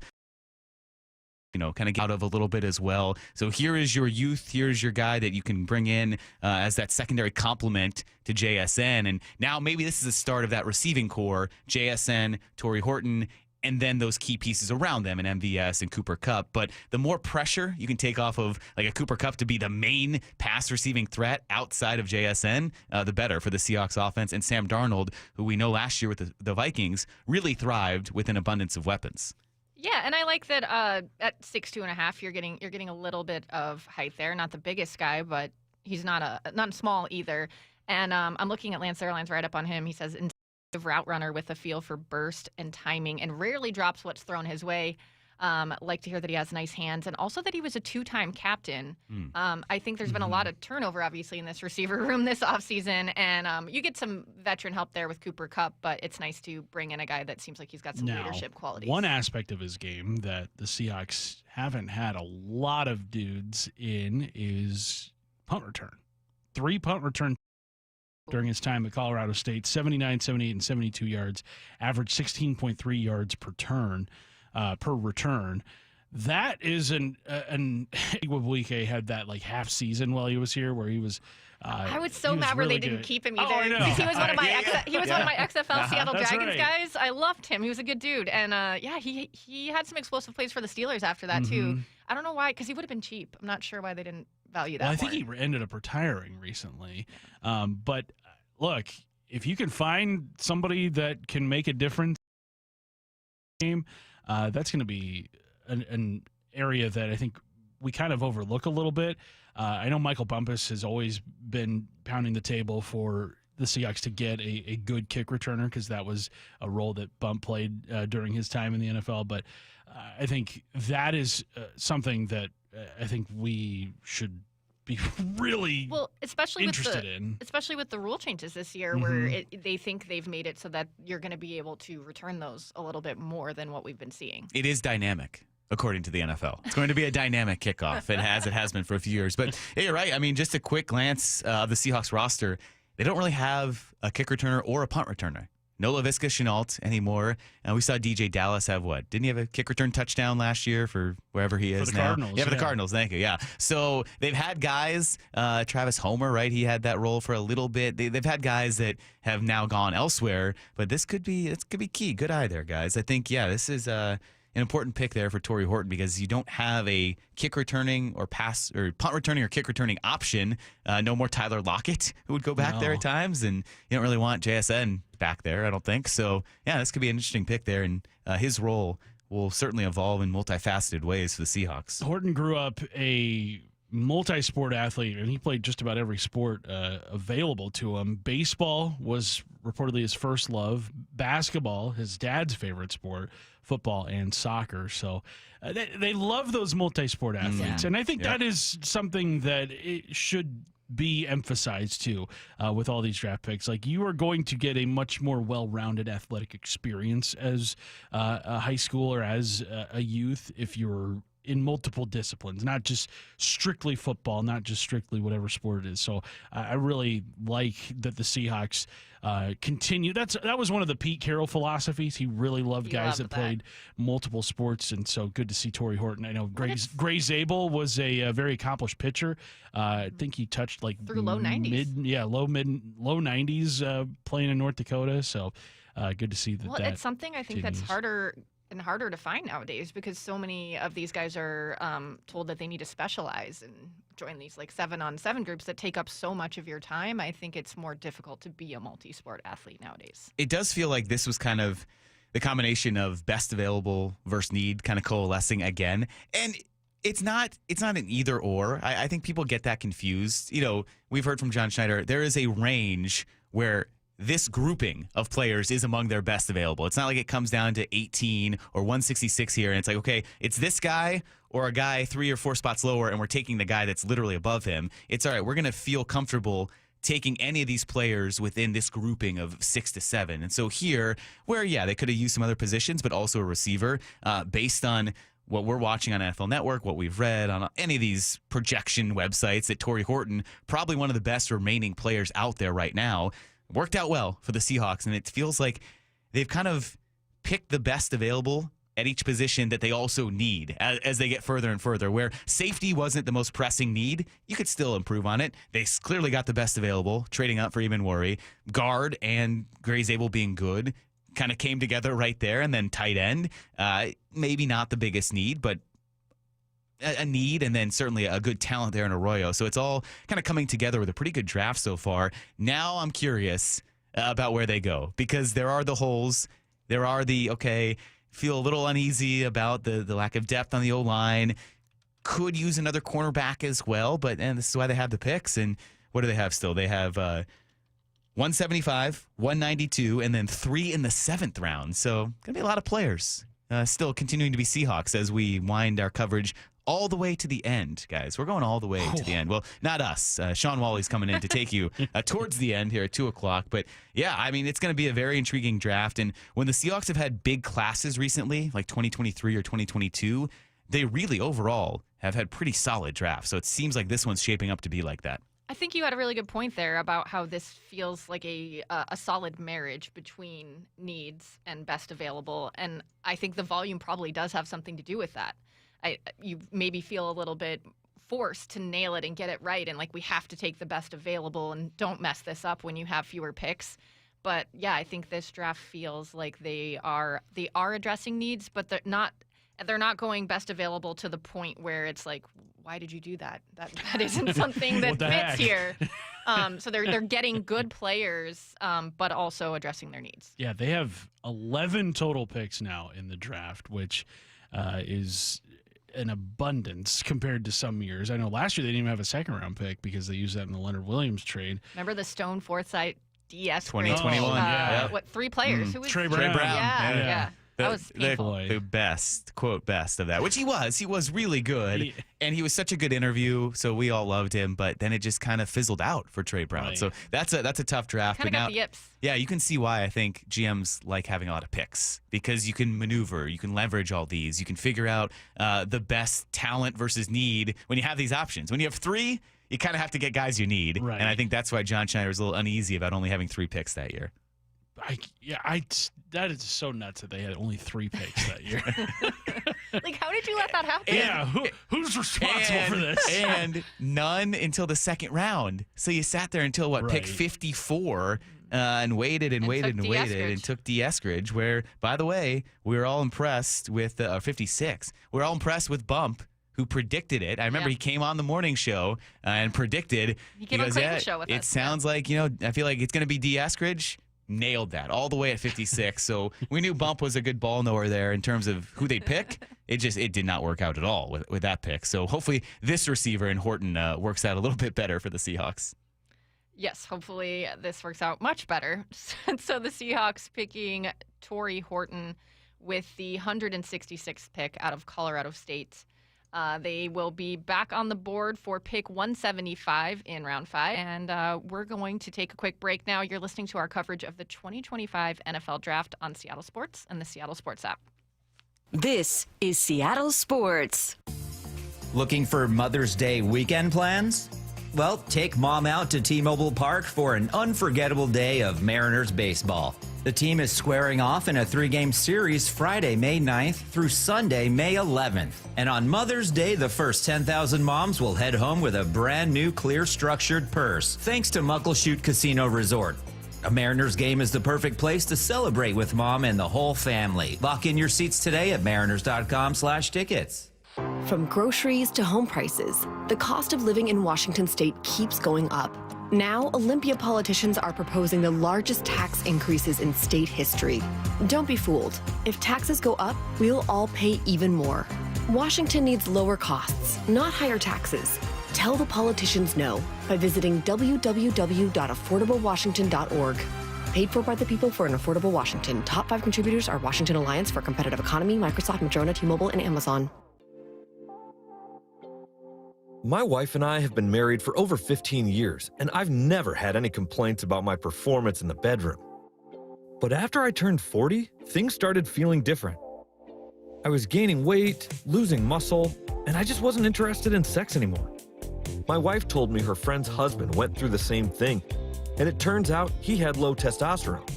Kind of get out of a little bit as well. So here is your youth. Here's your guy that you can bring in as that secondary complement to JSN. And now maybe this is the start of that receiving core. JSN, Tory Horton, and then those key pieces around them in MVS and Cooper Kupp. But the more pressure you can take off of like a Cooper Kupp to be the main pass receiving threat outside of JSN, the better for the Seahawks offense. And Sam Darnold, who we know last year with the Vikings, really thrived with an abundance of weapons. Yeah, and I like that at 6'2.5", you're getting a little bit of height there. Not the biggest guy, but he's not small either. And I'm looking at Lance Zierlein's write-up on him. He says, route runner with a feel for burst and timing and rarely drops what's thrown his way. Like to hear that he has nice hands and also that he was a 2-time captain. I think there's been a lot of turnover, obviously, in this receiver room this offseason, and you get some veteran help there with Cooper Kupp, but it's nice to bring in a guy that seems like he's got some leadership qualities. One aspect of his game that the Seahawks haven't had a lot of dudes in is punt return. 3 punt return during his time at Colorado State, 79, 78, and 72 yards, average 16.3 yards per return. That is an Igwebuike had that like half season while he was here where he was. I was so mad where they didn't keep him either because he was one of my one of my XFL Seattle Dragons right. guys. I loved him. He was a good dude, and he had some explosive plays for the Steelers after that too. I don't know why, because he would have been cheap. I'm not sure why they didn't value that. Well, I think he ended up retiring recently. But look, if you can find somebody that can make a difference in the game, that's going to be an area that I think we kind of overlook a little bit. I know Michael Bumpus has always been pounding the table for the Seahawks to get a good kick returner because that was a role that Bump played during his time in the NFL. But I think that is something that I think we should be really especially interested especially with the rule changes this year where they think they've made it so that you're going to be able to return those a little bit more than what we've been seeing. It is dynamic, according to the NFL. It's going to be a dynamic kickoff. It has been for a few years. But yeah, you're right. I mean, just a quick glance of the Seahawks roster, they don't really have a kick returner or a punt returner. No Laviska Shenault anymore. And we saw DJ Dallas have what? Didn't he have a kick return touchdown last year for wherever he is for the now? Cardinals, for the Cardinals. Thank you. Yeah. So they've had guys, Travis Homer, right? He had that role for a little bit. They've had guys that have now gone elsewhere, but this could be key. Good eye there, guys. I think, this is an important pick there for Tory Horton because you don't have a kick returning or pass or punt returning or kick returning option. No more Tyler Lockett who would go back there at times, and you don't really want JSN back there, I don't think. So, this could be an interesting pick there, and his role will certainly evolve in multifaceted ways for the Seahawks. Horton grew up a multi-sport athlete, and he played just about every sport available to him. Baseball was reportedly his first love. Basketball, his dad's favorite sport. Football and soccer. So they love those multi-sport athletes. And I think that is something that it should be emphasized too with all these draft picks. Like, you are going to get a much more well-rounded athletic experience as a high school or as a youth if you're in multiple disciplines, not just strictly football, not just strictly whatever sport it is. So I really like that the Seahawks continue. That was one of the Pete Carroll philosophies. He really loved guys that played multiple sports, and so good to see Tory Horton. I know Gray Zabel was a very accomplished pitcher. I think he touched like through low 90s. Low 90s playing in North Dakota. So good to see that. Well, it's something I think that's harder and harder to find nowadays because so many of these guys are told that they need to specialize and join these like 7-on-7 groups that take up so much of your time. I think it's more difficult to be a multi-sport athlete nowadays. It does feel like this was kind of the combination of best available versus need kind of coalescing again. And it's not an either or. I think people get that confused. You know, we've heard from John Schneider, there is a range where this grouping of players is among their best available. It's not like it comes down to 18 or 166 here, and it's like, okay, it's this guy or a guy 3 or 4 spots lower, and we're taking the guy that's literally above him. It's all right, we're going to feel comfortable taking any of these players within this grouping of 6 to 7. And so here, where, they could have used some other positions, but also a receiver, based on what we're watching on NFL Network, what we've read on any of these projection websites, that Tory Horton, probably one of the best remaining players out there right now, worked out well for the Seahawks, and it feels like they've kind of picked the best available at each position that they also need as they get further and further, where safety wasn't the most pressing need. You could still improve on it. They clearly got the best available, trading up for Eamon Worry. Guard and Gray Zabel being good kind of came together right there. And then tight end, maybe not the biggest need, but a need, and then certainly a good talent there in Arroyo. So it's all kind of coming together with a pretty good draft so far. Now I'm curious about where they go, because there are the holes. There are feel a little uneasy about the lack of depth on the O-line. Could use another cornerback as well, but this is why they have the picks. And what do they have still? They have 175, 192, and then 3 in the 7th round. So going to be a lot of players still continuing to be Seahawks as we wind our coverage all the way to the end, guys. We're going all the way to the end. Well, not us. Shawn Walli's coming in to take you towards the end here at 2 o'clock. But, yeah, I mean, it's going to be a very intriguing draft. And when the Seahawks have had big classes recently, like 2023 or 2022, they really overall have had pretty solid drafts. So it seems like this one's shaping up to be like that. I think you had a really good point there about how this feels like a solid marriage between needs and best available. And I think the volume probably does have something to do with that. You maybe feel a little bit forced to nail it and get it right, and like we have to take the best available and don't mess this up when you have fewer picks. But yeah, I think this draft feels like they are addressing needs, but they're not going best available to the point where it's like, why did you do that? That isn't something that fits here. So they're getting good players, but also addressing their needs. Yeah, they have 11 total picks now in the draft, which is an abundance compared to some years. I know last year they didn't even have a second-round pick because they used that in the Leonard Williams trade. Remember the Stone Forsythe DS 2021. What, 3 players? Who was Trey Brown. Yeah. That was the best, quote, best of that, which he was. He was really good, and he was such a good interview, so we all loved him, but then it just kind of fizzled out for Trey Brown. Right. So that's a tough draft. Kind of got the yips. Yeah, you can see why I think GMs like having a lot of picks, because you can maneuver, you can leverage all these, you can figure out the best talent versus need when you have these options. When you have 3, you kind of have to get guys you need, right. And I think that's why John Schneider was a little uneasy about only having 3 picks that year. That is so nuts that they had only 3 picks that year. Like, how did you let that happen? Yeah, who's responsible for this? And none until the 2nd round. So you sat there until pick 54 and waited and waited and waited and took D. Eskridge, where, by the way, we were all impressed with 56. We were all impressed with Bump, who predicted it. I remember he came on the morning show and predicted. He came on Clayton's show with us. It sounds like, I feel like it's going to be D. Eskridge. Nailed that all the way at 56. So we knew Bump was a good ball knower there in terms of who they'd pick. It did not work out at all with that pick. So hopefully this receiver in Horton works out a little bit better for the Seahawks. Yes, hopefully this works out much better. So the Seahawks picking Tory Horton with the 166th pick out of Colorado State. They will be back on the board for pick 175 in round 5. And we're going to take a quick break now. You're listening to our coverage of the 2025 NFL Draft on Seattle Sports and the Seattle Sports app. This is Seattle Sports. Looking for Mother's Day weekend plans? Well, take Mom out to T-Mobile Park for an unforgettable day of Mariners baseball. The team is squaring off in a 3-game series Friday, May 9th through Sunday, May 11th. And on Mother's Day, the first 10,000 moms will head home with a brand new clear structured purse, thanks to Muckleshoot Casino Resort. A Mariners game is the perfect place to celebrate with Mom and the whole family. Lock in your seats today at mariners.com/tickets. From groceries to home prices, the cost of living in Washington state keeps going up. Now, Olympia politicians are proposing the largest tax increases in state history. Don't be fooled. If taxes go up, we'll all pay even more. Washington needs lower costs, not higher taxes. Tell the politicians no by visiting www.affordablewashington.org. Paid for by the people for an affordable Washington. Top 5 contributors are Washington Alliance for Competitive Economy, Microsoft, Madrona, T-Mobile, and Amazon. My wife and I have been married for over 15 years, and I've never had any complaints about my performance in the bedroom. But after I turned 40, things started feeling different. I was gaining weight, losing muscle, and I just wasn't interested in sex anymore. My wife told me her friend's husband went through the same thing, and it turns out he had low testosterone.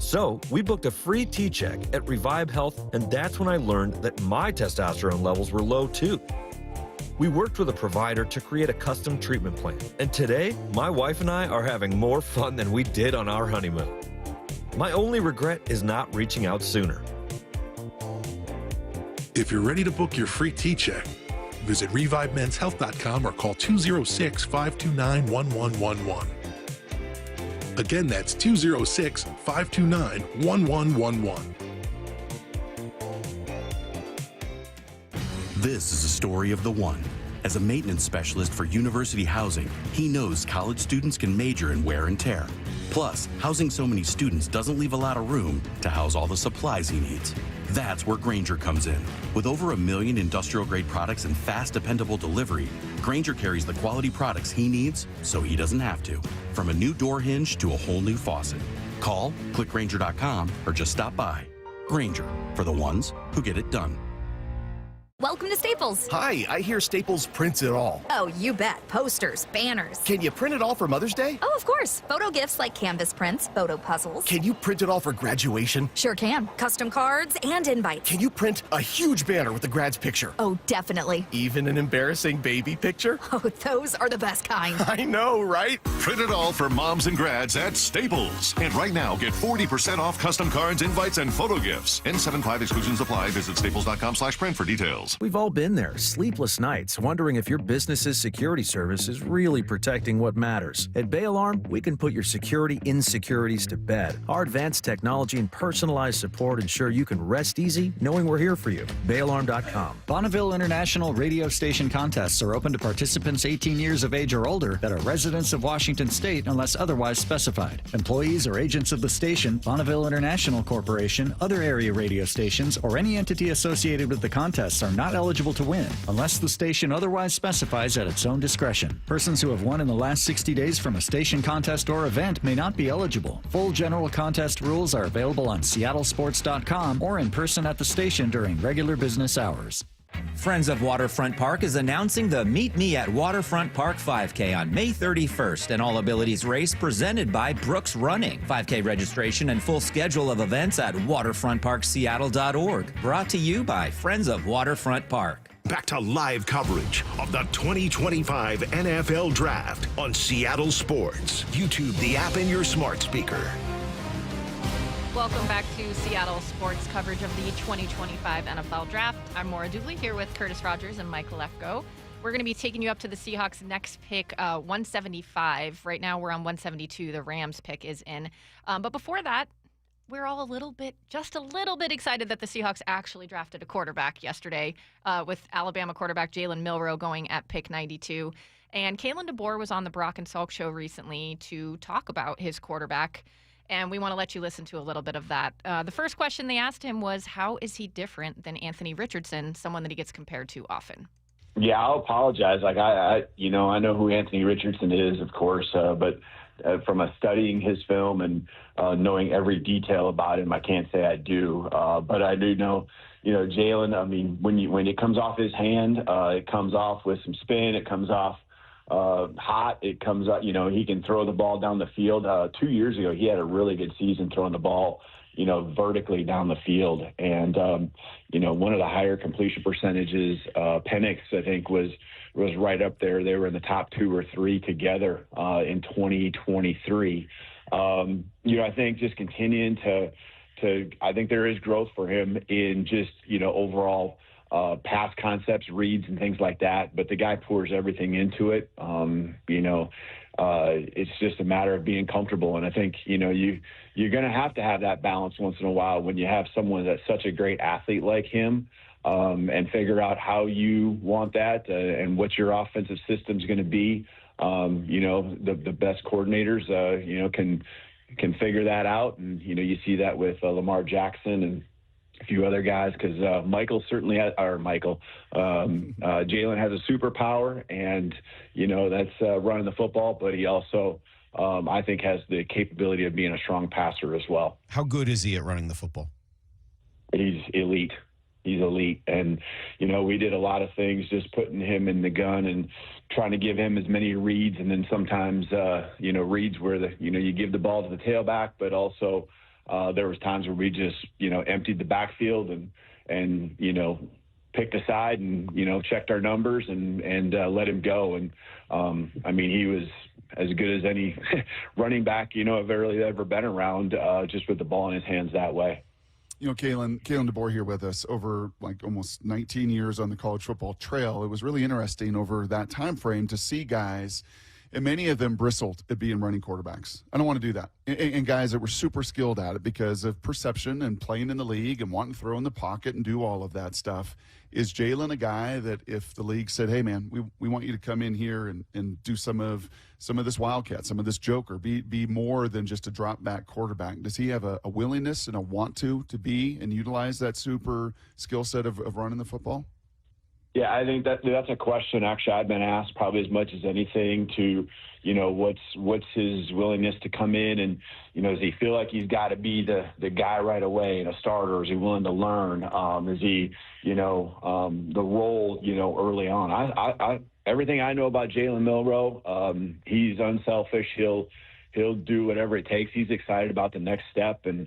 So we booked a free T-check at Revive Health, and that's when I learned that my testosterone levels were low too. We worked with a provider to create a custom treatment plan, and today, my wife and I are having more fun than we did on our honeymoon. My only regret is not reaching out sooner. If you're ready to book your free T-check, visit ReviveMen'sHealth.com or call 206-529-1111. Again, that's 206-529-1111. This is a story of the one. As a maintenance specialist for university housing, he knows college students can major in wear and tear. Plus, housing so many students doesn't leave a lot of room to house all the supplies he needs. That's where Grainger comes in. With over 1 million industrial-grade products and fast, dependable delivery, Grainger carries the quality products he needs so he doesn't have to. From a new door hinge to a whole new faucet. Call, click Grainger.com, or just stop by. Grainger, for the ones who get it done. Welcome to Staples. Hi, I hear Staples prints it all. Oh, you bet. Posters, banners. Can you print it all for Mother's Day? Oh, of course. Photo gifts like canvas prints, photo puzzles. Can you print it all for graduation? Sure can. Custom cards and invites. Can you print a huge banner with the grad's picture? Oh, definitely. Even an embarrassing baby picture? Oh, those are the best kind. I know, right? Print it all for moms and grads at Staples. And right now, get 40% off custom cards, invites, and photo gifts. N75 exclusions apply. Visit staples.com/print for details. We've all been there, sleepless nights, wondering if your business's security service is really protecting what matters. At Bay Alarm, we can put your security insecurities to bed. Our advanced technology and personalized support ensure you can rest easy knowing we're here for you. BayAlarm.com. Bonneville International radio station contests are open to participants 18 years of age or older that are residents of Washington State unless otherwise specified. Employees or agents of the station, Bonneville International Corporation, other area radio stations, or any entity associated with the contests are not eligible to win, unless the station otherwise specifies at its own discretion. Persons who have won in the last 60 days from a station contest or event may not be eligible. Full general contest rules are available on seattlesports.com or in person at the station during regular business hours. Friends of Waterfront Park is announcing the Meet Me at Waterfront Park 5K on May 31st, an all-abilities race presented by Brooks Running. 5K registration and full schedule of events at waterfrontparkseattle.org. Brought to you by Friends of Waterfront Park. Back to live coverage of the 2025 NFL Draft on Seattle Sports. YouTube the app in your smart speaker. Welcome back to Seattle Sports coverage of the 2025 NFL Draft. I'm Maura Dooley here with Curtis Rogers and Mike Lefko. We're going to be taking you up to the Seahawks' next pick, 175. Right now we're on 172. The Rams pick is in. But before that, we're all just a little bit excited that the Seahawks actually drafted a quarterback yesterday with Alabama quarterback Jalen Milroe going at pick 92. And Kalen DeBoer was on the Brock and Salk show recently to talk about his quarterback. And we want to let you listen to a little bit of that. The first question they asked him was, how is he different than Anthony Richardson, someone that he gets compared to often? Yeah, I'll apologize. Like I know who Anthony Richardson is, of course, but from studying his film and knowing every detail about him, I can't say I do. But I do know, Jalen. I mean, when it comes off his hand, it comes off with some spin. It comes off hot. It comes up, he can throw the ball down the field. 2 years ago, he had a really good season throwing the ball, vertically down the field. And, one of the higher completion percentages, Penix, I think was right up there. They were in the top 2 or 3 together in 2023. I think just continuing to I think there is growth for him in just, overall pass concepts, reads, and things like that. But the guy pours everything into it. It's just a matter of being comfortable. And I think, you're going to have that balance once in a while when you have someone that's such a great athlete like him, and figure out how you want that and what your offensive system is going to be. The best coordinators, can figure that out. And, you see that with Lamar Jackson and a few other guys, because Jalen has a superpower, and that's running the football, but he also I think has the capability of being a strong passer as well. How good is he at running the football? He's elite. And we did a lot of things just putting him in the gun and trying to give him as many reads, and then sometimes reads where you give the ball to the tailback, but also there was times where we just, emptied the backfield and picked a side and, checked our numbers and let him go. And, he was as good as any running back, I've really ever been around, just with the ball in his hands that way. Kalen DeBoer here with us over like almost 19 years on the college football trail. It was really interesting over that time frame to see guys, and many of them bristled at being running quarterbacks. I don't want to do that. And guys that were super skilled at it because of perception and playing in the league and wanting to throw in the pocket and do all of that stuff. Is Jalen a guy that if the league said, hey, man, we want you to come in here and do some of this wildcat, some of this joker, be more than just a drop back quarterback? Does he have a willingness and a want to be and utilize that super skill set of running the football? Yeah, I think that's a question actually I've been asked probably as much as anything to, what's his willingness to come in and, does he feel like he's got to be the guy right away and a starter? Is he willing to learn? Is he, the role, early on? I everything I know about Jalen Milroe, he's unselfish. He'll do whatever it takes. He's excited about the next step and,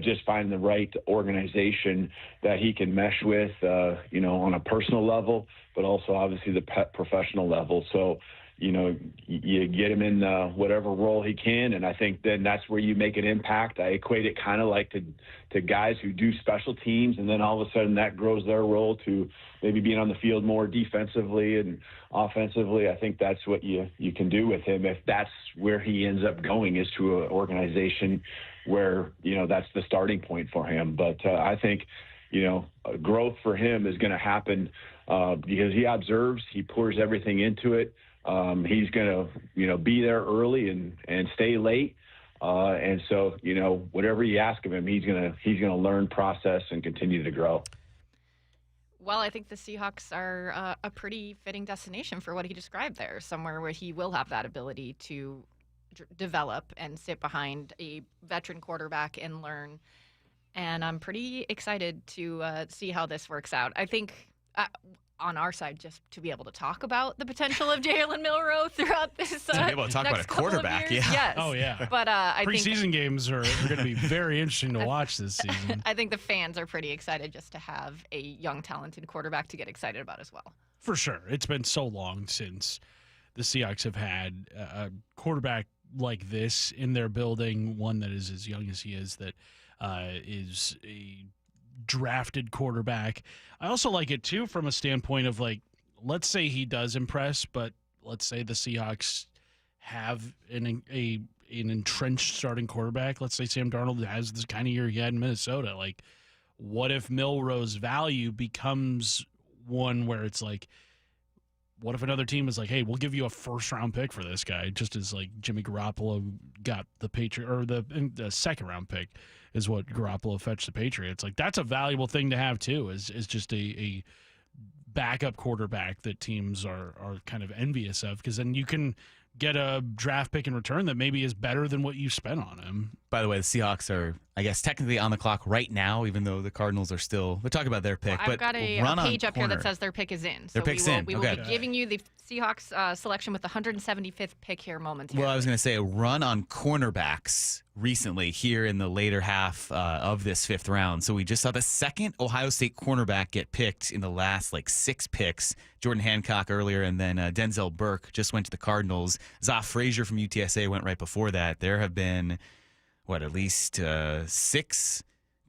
just finding the right organization that he can mesh with, on a personal level, but also obviously the professional level. So, you get him in whatever role he can, and I think then that's where you make an impact. I equate it kind of like to guys who do special teams, and then all of a sudden that grows their role to maybe being on the field more defensively and offensively. I think that's what you can do with him if that's where he ends up going, is to an organization where, that's the starting point for him. But I think, growth for him is going to happen because he observes, he pours everything into it. He's going to, be there early and stay late. And so, whatever you ask of him, he's going to learn, process, and continue to grow. Well, I think the Seahawks are a pretty fitting destination for what he described there, somewhere where he will have that ability to develop and sit behind a veteran quarterback and learn. And I'm pretty excited to see how this works out. I think on our side, just to be able to talk about the potential of Jalen Milroe throughout this to be able to talk about a quarterback, yeah. Yes. Oh, yeah. But I think preseason games are going to be very interesting to watch this season. I think the fans are pretty excited just to have a young, talented quarterback to get excited about as well. For sure. It's been so long since the Seahawks have had a quarterback like this in their building, one that is as young as he is, that is a drafted quarterback. I also like it too from a standpoint of, like, let's say he does impress, but let's say the Seahawks have an entrenched starting quarterback. Let's say Sam Darnold has this kind of year he had in Minnesota. Like, what if Milroe's value becomes one where it's like, what if another team is like, hey, we'll give you a first-round pick for this guy, just as like Jimmy Garoppolo got the Patriot, or the second-round pick is what Garoppolo fetched the Patriots. Like, that's a valuable thing to have too, is just a backup quarterback that teams are kind of envious of, because then you can get a draft pick in return that maybe is better than what you spent on him. By the way, the Seahawks are, I guess, technically on the clock right now, even though the Cardinals are still. We'll talk about their pick. Well, I've got a page up here that says their pick is in. Their pick's in. We will be giving you the Seahawks selection with the 175th pick here momentarily. Well, I was going to say a run on cornerbacks recently here in the later half of this fifth round. So we just saw the second Ohio State cornerback get picked in the last 6 picks. Jordan Hancock earlier, and then Denzel Burke just went to the Cardinals. Zoff Frazier from UTSA went right before that. There have been, at least 6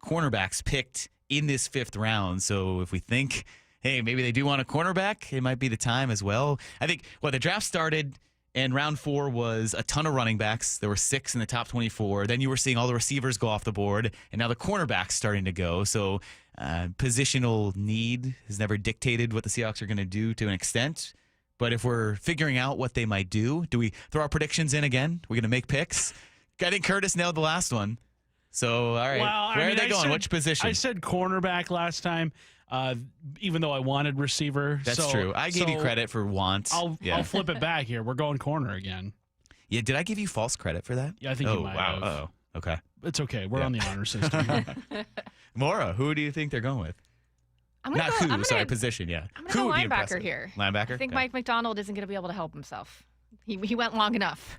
cornerbacks picked in this fifth round. So if we think, hey, maybe they do want a cornerback, it might be the time as well. I think, the draft started, and round 4 was a ton of running backs. There were 6 in the top 24. Then you were seeing all the receivers go off the board, and now the cornerbacks starting to go. So positional need has never dictated what the Seahawks are going to do to an extent. But if we're figuring out what they might do we throw our predictions in again? We're going to make picks? I think Curtis nailed the last one. So, all right. Well, where are they going? Which position? I said cornerback last time, even though I wanted receiver. That's true. I gave you credit for want. I'll flip it back here. We're going corner again. Yeah, did I give you false credit for that? Yeah, I think you might have. Oh, okay. It's okay. We're on the honor system. Maura, who do you think they're going with? Position, yeah. I'm going to go linebacker here. Linebacker? I think Mike McDonald isn't going to be able to help himself. He went long enough.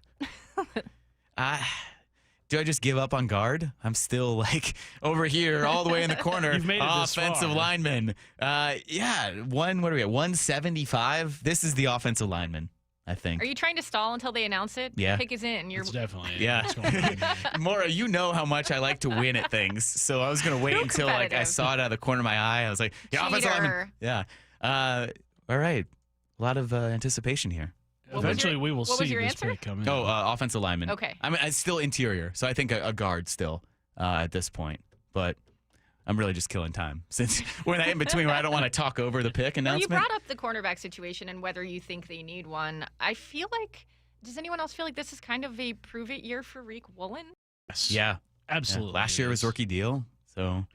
Do I just give up on guard? I'm still over here all the way in the corner. You've made it this offensive far. Lineman. What are we at? 175? This is the offensive lineman. I think. Are you trying to stall until they announce it? Yeah. Pick is in. It's definitely Yeah. Maura, you know how much I like to win at things. So I was going to wait until like I saw it out of the corner of my eye. I was like, yeah, offensive lineman. Yeah. All right. A lot of anticipation here. Eventually, we will see this answer? pick come in. Oh, offensive lineman. Okay. I mean, it's still interior, so I think a guard still at this point. But I'm really just killing time since we're in that in between where I don't want to talk over the pick Well, you announcement. brought up the cornerback situation and whether you think they need one. I feel like, does anyone else feel like this is kind of a prove-it year for Riq Woolen? Yeah, absolutely. Yeah. Last year was rookie deal, so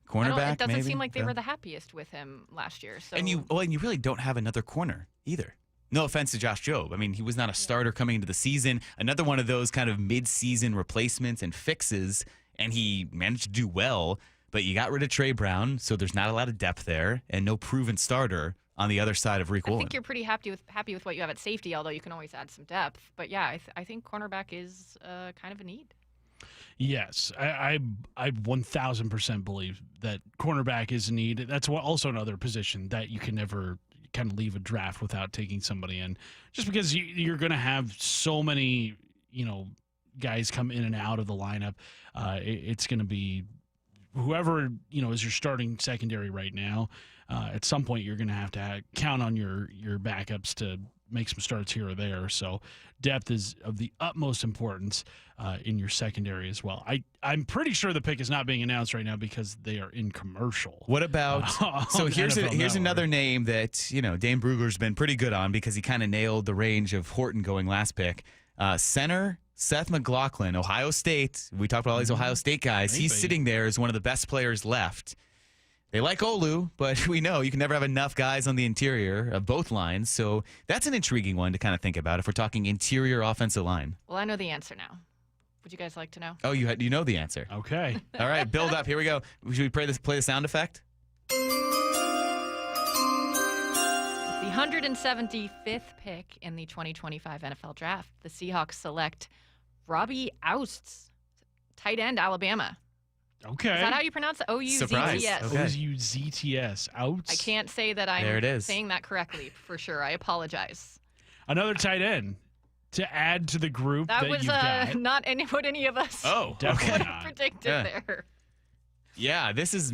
cornerback. It doesn't maybe? seem like they Yeah. were the happiest with him last year. So And you really don't have another corner either. No offense to Josh Jobe. I mean, he was not a starter coming into the season. Another one of those kind of mid-season replacements and fixes, and he managed to do well. But you got rid of Trey Brown, so there's not a lot of depth there, and no proven starter on the other side of Riq I Woolen. think you're pretty happy with what you have at safety, although you can always add some depth. But yeah, I think cornerback is kind of a need. Yes, I 1,000% believe that cornerback is a need. That's also another position that you can never kind of leave a draft without taking somebody in, just because you're going to have so many, guys come in and out of the lineup. It's going to be whoever is your starting secondary right now. At some point, you're going to have count on your backups to make some starts here or there. So depth is of the utmost importance in your secondary as well. I'm pretty sure the pick is not being announced right now because they are in commercial. What about so here's another name that Dane Brugler's been pretty good on because he kind of nailed the range of Horton going last pick. Center Seth McLaughlin, Ohio State. We talked about all these Ohio State guys. He's sitting there as one of the best players left. They like Olu, but we know you can never have enough guys on the interior of both lines. So that's an intriguing one to kind of think about if we're talking interior offensive line. Well, I know the answer now. Would you guys like to know? Oh, you know the answer. Okay. All right, build up. Here we go. Should we play the sound effect? The 175th pick in the 2025 NFL Draft, the Seahawks select Robbie Ouzts, tight end, Alabama. Okay. Is that how you pronounce it? O-U-Z-T-S. Okay. O-U-Z-T-S. Outs. I can't say that There it I'm is. saying that correctly for sure. I apologize. Another tight end to add to the group that was you've got. not what any of us Definitely not. predicted Yeah. there. Yeah, this is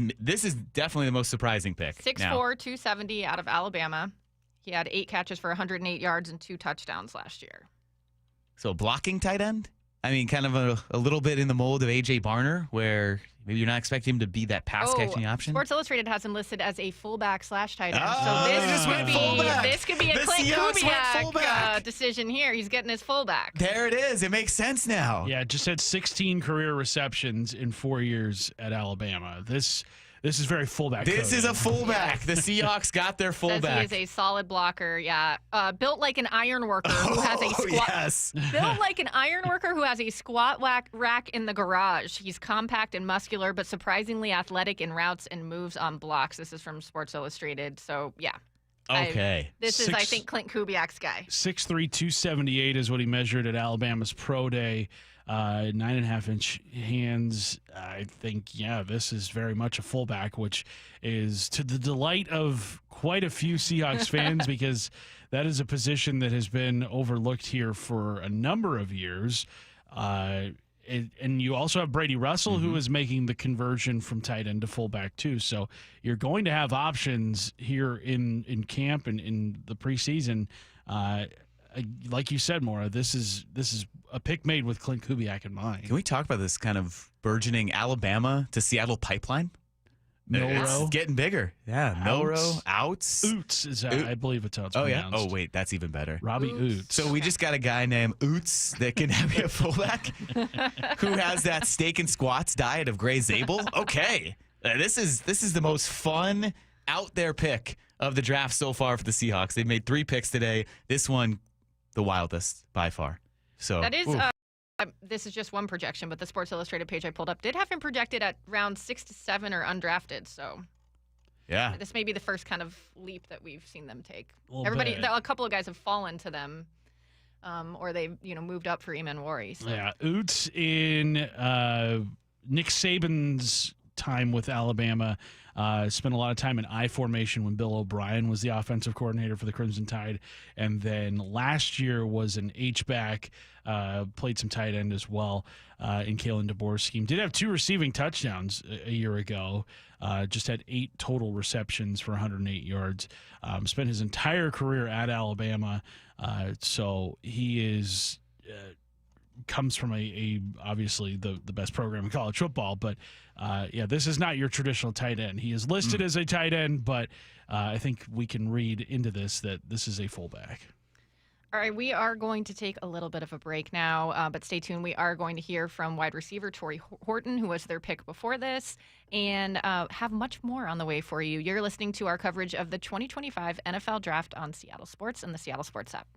definitely the most surprising pick. 6'4", 270 out of Alabama. He had 8 catches for 108 yards and 2 touchdowns last year. So blocking tight end? I mean, kind of a little bit in the mold of A.J. Barner, where maybe you're not expecting him to be that pass-catching option. Sports Illustrated has him listed as a fullback/tight end. Oh, This could be a The Clint Seahawks went Kubiak fullback. decision here. He's getting his fullback. There it is. It makes sense now. Yeah, just had 16 career receptions in 4 years at Alabama. This is very fullback. This is a fullback. The Seahawks got their Says fullback. he is a solid blocker. Yeah, built like an iron worker who has a squat. Yes. Built like an iron worker who has a squat rack in the garage. He's compact and muscular, but surprisingly athletic in routes and moves on blocks. This is from Sports Illustrated. So yeah. Okay. This is, I think, Clint Kubiak's guy. 6'3", 278 is what he measured at Alabama's pro day. 9.5-inch hands. I think, this is very much a fullback, which is to the delight of quite a few Seahawks fans because that is a position that has been overlooked here for a number of years. And you also have Brady Russell, who is making the conversion from tight end to fullback too. So you're going to have options here in camp and in the preseason. Like you said, Maura, this is a pick made with Clint Kubiak in mind. Can we talk about this kind of burgeoning Alabama to Seattle pipeline? Milroe. It's getting bigger. Yeah, Milroe, Ouzts. Ouzts is, I believe it's how it's pronounced. Oh, wait, that's even better. Robbie Ouzts. So we just got a guy named Ouzts that can be a fullback who has that steak and squats diet of Gray Zabel. Okay. This is the most fun out there pick of the draft so far for the Seahawks. They've made 3 picks today. This one, the wildest by far. So That is, this is just one projection, but the Sports Illustrated page I pulled up did have him projected at round 6 to 7 or undrafted. So yeah, this may be the first kind of leap that we've seen them take. Little bit. A couple of guys have fallen to them, or they've moved up for Worry. So. Yeah, Ouzts in Nick Saban's time with Alabama. Spent a lot of time in I formation when Bill O'Brien was the offensive coordinator for the Crimson Tide. And then last year was an H-back, played some tight end as well in Kalen DeBoer's scheme. Did have 2 receiving touchdowns a year ago. Just had 8 total receptions for 108 yards. Spent his entire career at Alabama. So he is comes from a obviously the best program in college football. But, this is not your traditional tight end. He is listed as a tight end, but I think we can read into this that this is a fullback. All right, we are going to take a little bit of a break now, but stay tuned. We are going to hear from wide receiver Tory Horton, who was their pick before this, and have much more on the way for you. You're listening to our coverage of the 2025 NFL Draft on Seattle Sports and the Seattle Sports app.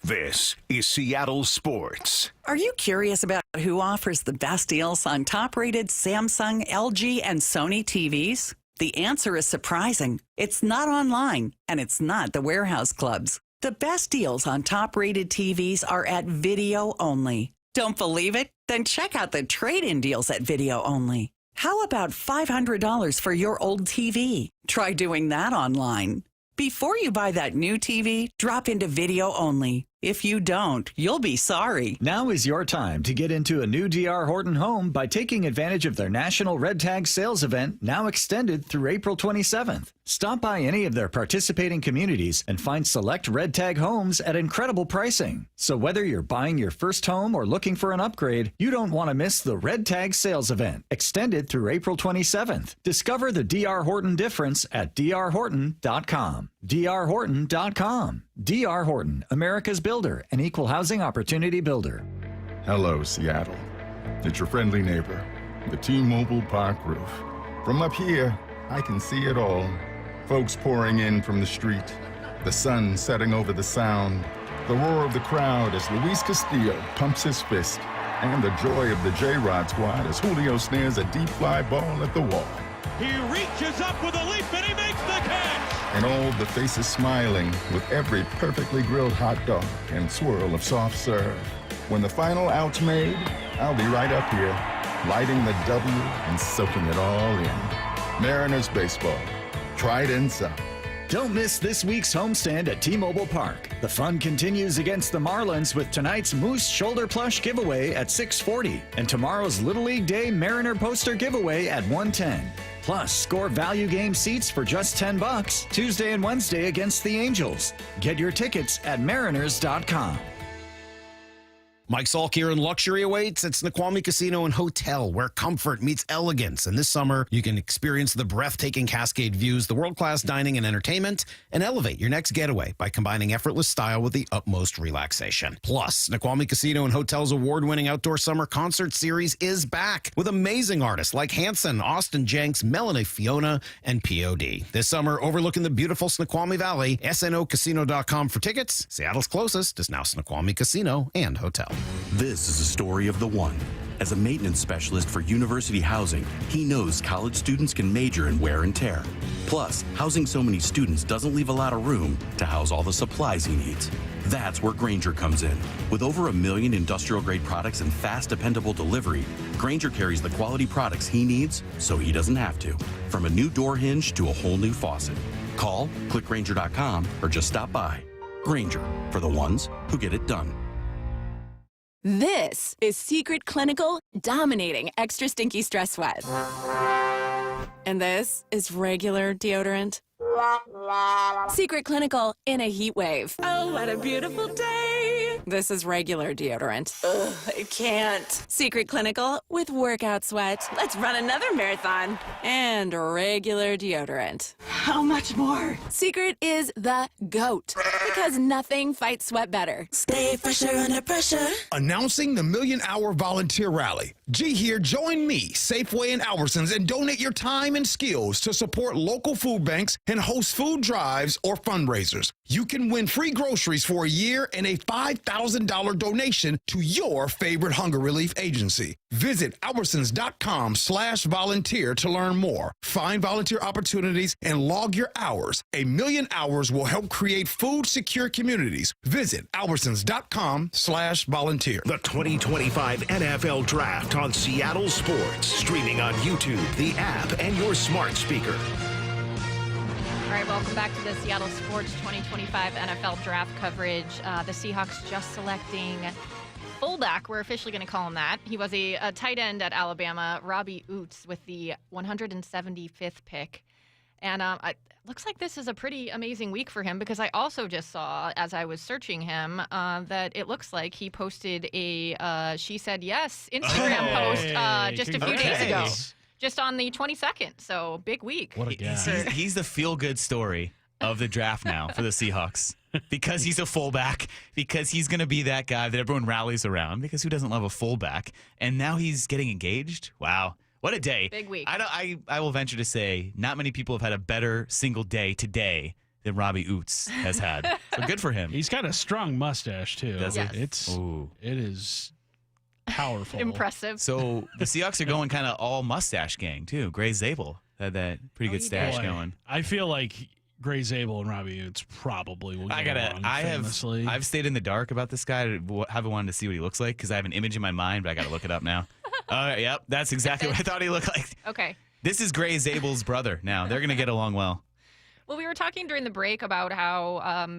This is Seattle Sports. Are you curious about who offers the best deals on top-rated Samsung, LG, and Sony TVs? The answer is surprising. It's not online, and it's not the warehouse clubs. The best deals on top-rated TVs are at Video Only. Don't believe it? Then check out the trade-in deals at Video Only. How about $500 for your old TV? Try doing that online. Before you buy that new TV, drop into Video Only. If you don't, you'll be sorry. Now is your time to get into a new D.R. Horton home by taking advantage of their National Red Tag Sales Event, now extended through April 27th. Stop by any of their participating communities and find select Red Tag homes at incredible pricing. So whether you're buying your first home or looking for an upgrade, you don't want to miss the Red Tag Sales Event, extended through April 27th. Discover the D.R. Horton difference at drhorton.com. drhorton.com. D.R. Horton, America's builder, an equal housing opportunity builder. Hello, Seattle. It's your friendly neighbor, the T-Mobile Park roof. From up here, I can see it all. Folks pouring in from the street, the sun setting over the sound, the roar of the crowd as Luis Castillo pumps his fist, and the joy of the J-Rod squad as Julio snares a deep fly ball at the wall. He reaches up with a leap and he makes the catch! And all the faces smiling with every perfectly grilled hot dog and swirl of soft serve. When the final out's made, I'll be right up here, lighting the W and soaking it all in. Mariners baseball. Try it in some. Don't miss this week's homestand at T-Mobile Park. The fun continues against the Marlins with tonight's Moose Shoulder Plush giveaway at 6:40 and tomorrow's Little League Day Mariner poster giveaway at 1:10. Plus, score value game seats for just $10 Tuesday and Wednesday against the Angels. Get your tickets at mariners.com. Mike Salk here, and luxury awaits at Snoqualmie Casino and Hotel, where comfort meets elegance. And this summer, you can experience the breathtaking Cascade views, the world-class dining and entertainment, and elevate your next getaway by combining effortless style with the utmost relaxation. Plus, Snoqualmie Casino and Hotel's award-winning outdoor summer concert series is back with amazing artists like Hanson, Austin Jenks, Melanie Fiona, and POD. This summer, overlooking the beautiful Snoqualmie Valley, snocasino.com for tickets. Seattle's closest is now Snoqualmie Casino and Hotel. This is a story of the one. As a maintenance specialist for university housing, he knows college students can major in wear and tear. Plus, housing so many students doesn't leave a lot of room to house all the supplies he needs. That's where Grainger comes in. With over 1 million industrial-grade products and fast, dependable delivery, Grainger carries the quality products he needs so he doesn't have to. From a new door hinge to a whole new faucet. Call, click Grainger.com, or just stop by. Grainger, for the ones who get it done. This is Secret Clinical dominating extra stinky stress sweat. And this is regular deodorant. Secret Clinical in a heat wave. Oh, what a beautiful day. This is regular deodorant. Ugh, I can't. Secret Clinical with workout sweat. Let's run another marathon. And regular deodorant. How much more? Secret is the GOAT. Because nothing fights sweat better. Stay fresher under pressure. Announcing the Million Hour Volunteer Rally. G here, join me, Safeway and Albertsons, and donate your time and skills to support local food banks and host food drives or fundraisers. You can win free groceries for a year and a $5,000 donation to your favorite hunger relief agency. Visit albertsons.com/volunteer to learn more. Find volunteer opportunities and log your hours. 1 million hours will help create food secure communities. Visit albertsons.com/volunteer. The 2025 NFL Draft on Seattle Sports, streaming on YouTube, the app, and your smart speaker. All right, welcome back to the Seattle Sports 2025 NFL Draft coverage. The Seahawks just selecting fullback. We're officially going to call him that. He was a tight end at Alabama, Robbie Ouzts, with the 175th pick. And it looks like this is a pretty amazing week for him, because I also just saw, as I was searching him, that it looks like he posted a She Said Yes Instagram post just a few days ago. Just on the 22nd, so big week. What a guy. He's the feel-good story of the draft now for the Seahawks, because he's a fullback, because he's going to be that guy that everyone rallies around, because who doesn't love a fullback? And now he's getting engaged. Wow. What a day. Big week. I will venture to say not many people have had a better single day today than Robbie Ouzts has had. So good for him. He's got a strong mustache, too. Does it? It is powerful. Impressive. So the Seahawks are going kind of all mustache gang, too. Gray Zabel had that pretty good stash going. I feel like Gray Zabel and Robbie Ouzts probably will get along famously. I've stayed in the dark about this guy. I haven't wanted to see what he looks like, because I have an image in my mind, but I got to look it up now. Yep, that's exactly what I thought he looked like. Okay. This is Gray Zabel's brother now. They're going to get along well. Well, we were talking during the break about how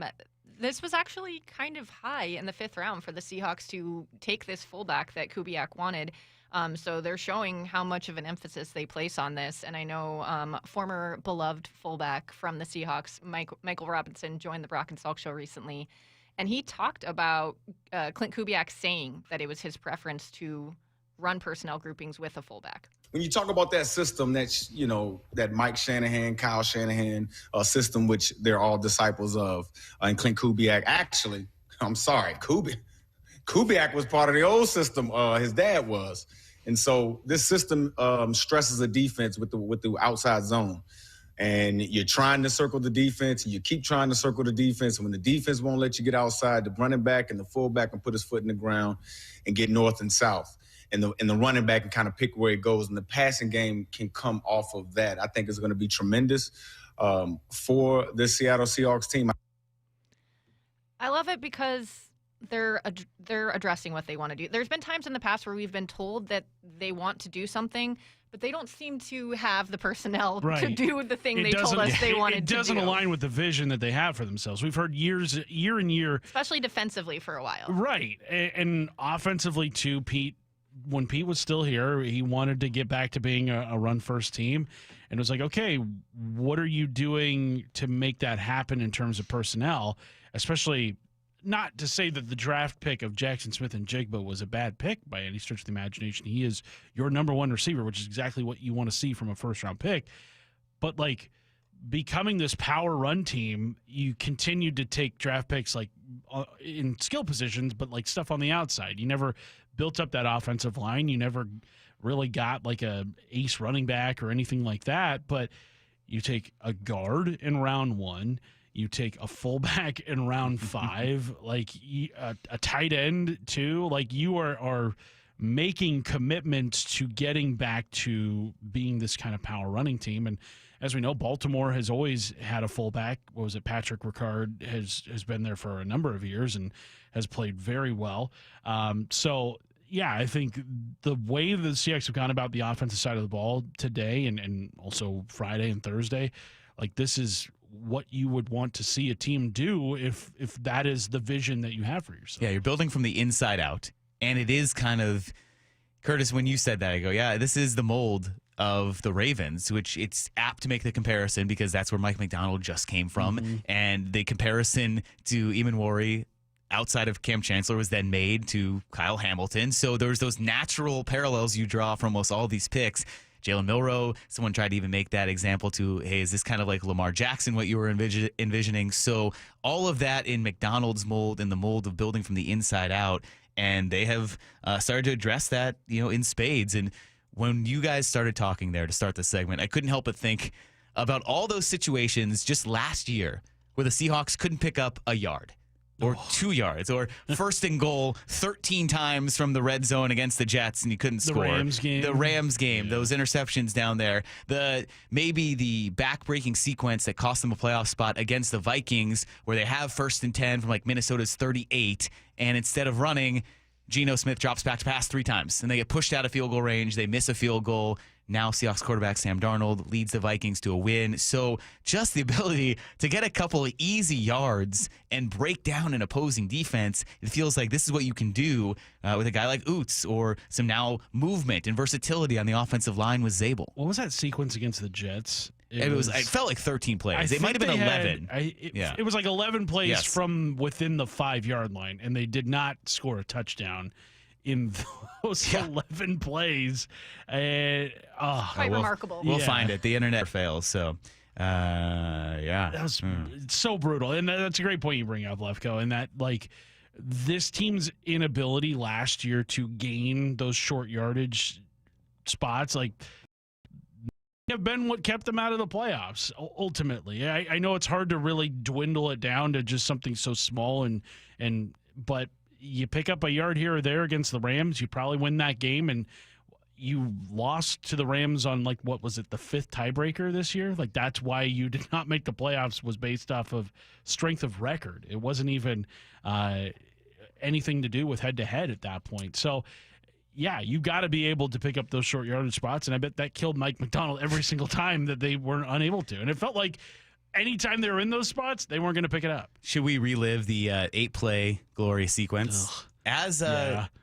this was actually kind of high in the 5th round for the Seahawks to take this fullback that Kubiak wanted. So they're showing how much of an emphasis they place on this. And I know former beloved fullback from the Seahawks, Michael Robinson, joined the Brock and Salk show recently. And he talked about Clint Kubiak saying that it was his preference to run personnel groupings with a fullback. When you talk about that system, that's, you know, that Mike Shanahan, Kyle Shanahan system, which they're all disciples of, and Clint Kubiak, actually, I'm sorry, Kubiak was part of the old system. His dad was. And so this system stresses a defense with the outside zone. And you're trying to circle the defense, and you keep trying to circle the defense. And when the defense won't let you get outside, the running back and the fullback can put his foot in the ground and get north and south. And the running back can kind of pick where it goes, and the passing game can come off of that. I think it's going to be tremendous for the Seattle Seahawks team. I love it because they're addressing what they want to do. There's been times in the past where we've been told that they want to do something, but they don't seem to have the personnel to do the thing they told us they wanted to do. It doesn't align with the vision that they have for themselves. We've heard year and year. Especially defensively for a while. Right. And offensively, too, Pete. When Pete was still here, he wanted to get back to being a run-first team. And it was like, okay, what are you doing to make that happen in terms of personnel? Especially not to say that the draft pick of Jackson Smith and Jigba was a bad pick by any stretch of the imagination. He is your number one receiver, which is exactly what you want to see from a first-round pick. But, like, becoming this power run team, you continued to take draft picks, like, in skill positions, but, like, stuff on the outside. You never built up that offensive line. You never really got like a ace running back or anything like that, but you take a guard in round 1, you take a fullback in round 5, like a tight end too. Like you are making commitments to getting back to being this kind of power running team. And as we know, Baltimore has always had a fullback. What was it? Patrick Ricard has been there for a number of years and has played very well. So yeah, I think the way the Seahawks have gone about the offensive side of the ball today and also Friday and Thursday, like this is what you would want to see a team do if that is the vision that you have for yourself. Yeah, you're building from the inside out. And it is kind of, Curtis, when you said that, I go, yeah, this is the mold of the Ravens, which it's apt to make the comparison because that's where Mike Macdonald just came from. Mm-hmm. And the comparison to Eamon outside of Cam Chancellor was then made to Kyle Hamilton. So there's those natural parallels you draw from almost all these picks. Jalen Milroe, someone tried to even make that example to, hey, is this kind of like Lamar Jackson, what you were envisioning? So all of that in Macdonald's mold and the mold of building from the inside out. And they have started to address that, in spades. And when you guys started talking there to start the segment, I couldn't help but think about all those situations just last year where the Seahawks couldn't pick up a yard or 2 yards or first and goal 13 times from the red zone against the Jets and you couldn't score. The Rams game, those interceptions down there. Maybe the back-breaking sequence that cost them a playoff spot against the Vikings where they have first and 10 from like Minnesota's 38 and instead of running, Geno Smith drops back to pass 3 times, and they get pushed out of field goal range. They miss a field goal. Now Seahawks quarterback Sam Darnold leads the Vikings to a win. So just the ability to get a couple of easy yards and break down an opposing defense, it feels like this is what you can do with a guy like Ouzts, or some now movement and versatility on the offensive line with Zabel. What was that sequence against the Jets? It felt like 13 plays. It might have been 11. It was like 11 plays from within the 5-yard line, and they did not score a touchdown in those 11 plays. Quite remarkable. We'll find it. The internet fails. So, that was so brutal. And that's a great point you bring up, Lefko. And that, like, this team's inability last year to gain those short yardage spots, like, have been what kept them out of the playoffs ultimately. I know it's hard to really dwindle it down to just something so small, but you pick up a yard here or there against the Rams, you probably win that game. And you lost to the Rams on, like, what was it, the 5th tiebreaker this year? Like, that's why you did not make the playoffs, was based off of strength of record. It wasn't even anything to do with head-to-head at that point. So, yeah, you got to be able to pick up those short yardage spots, and I bet that killed Mike McDonald every single time that they weren't unable to. And it felt like anytime they were in those spots, they weren't going to pick it up. Should we relive the 8-play glory sequence? As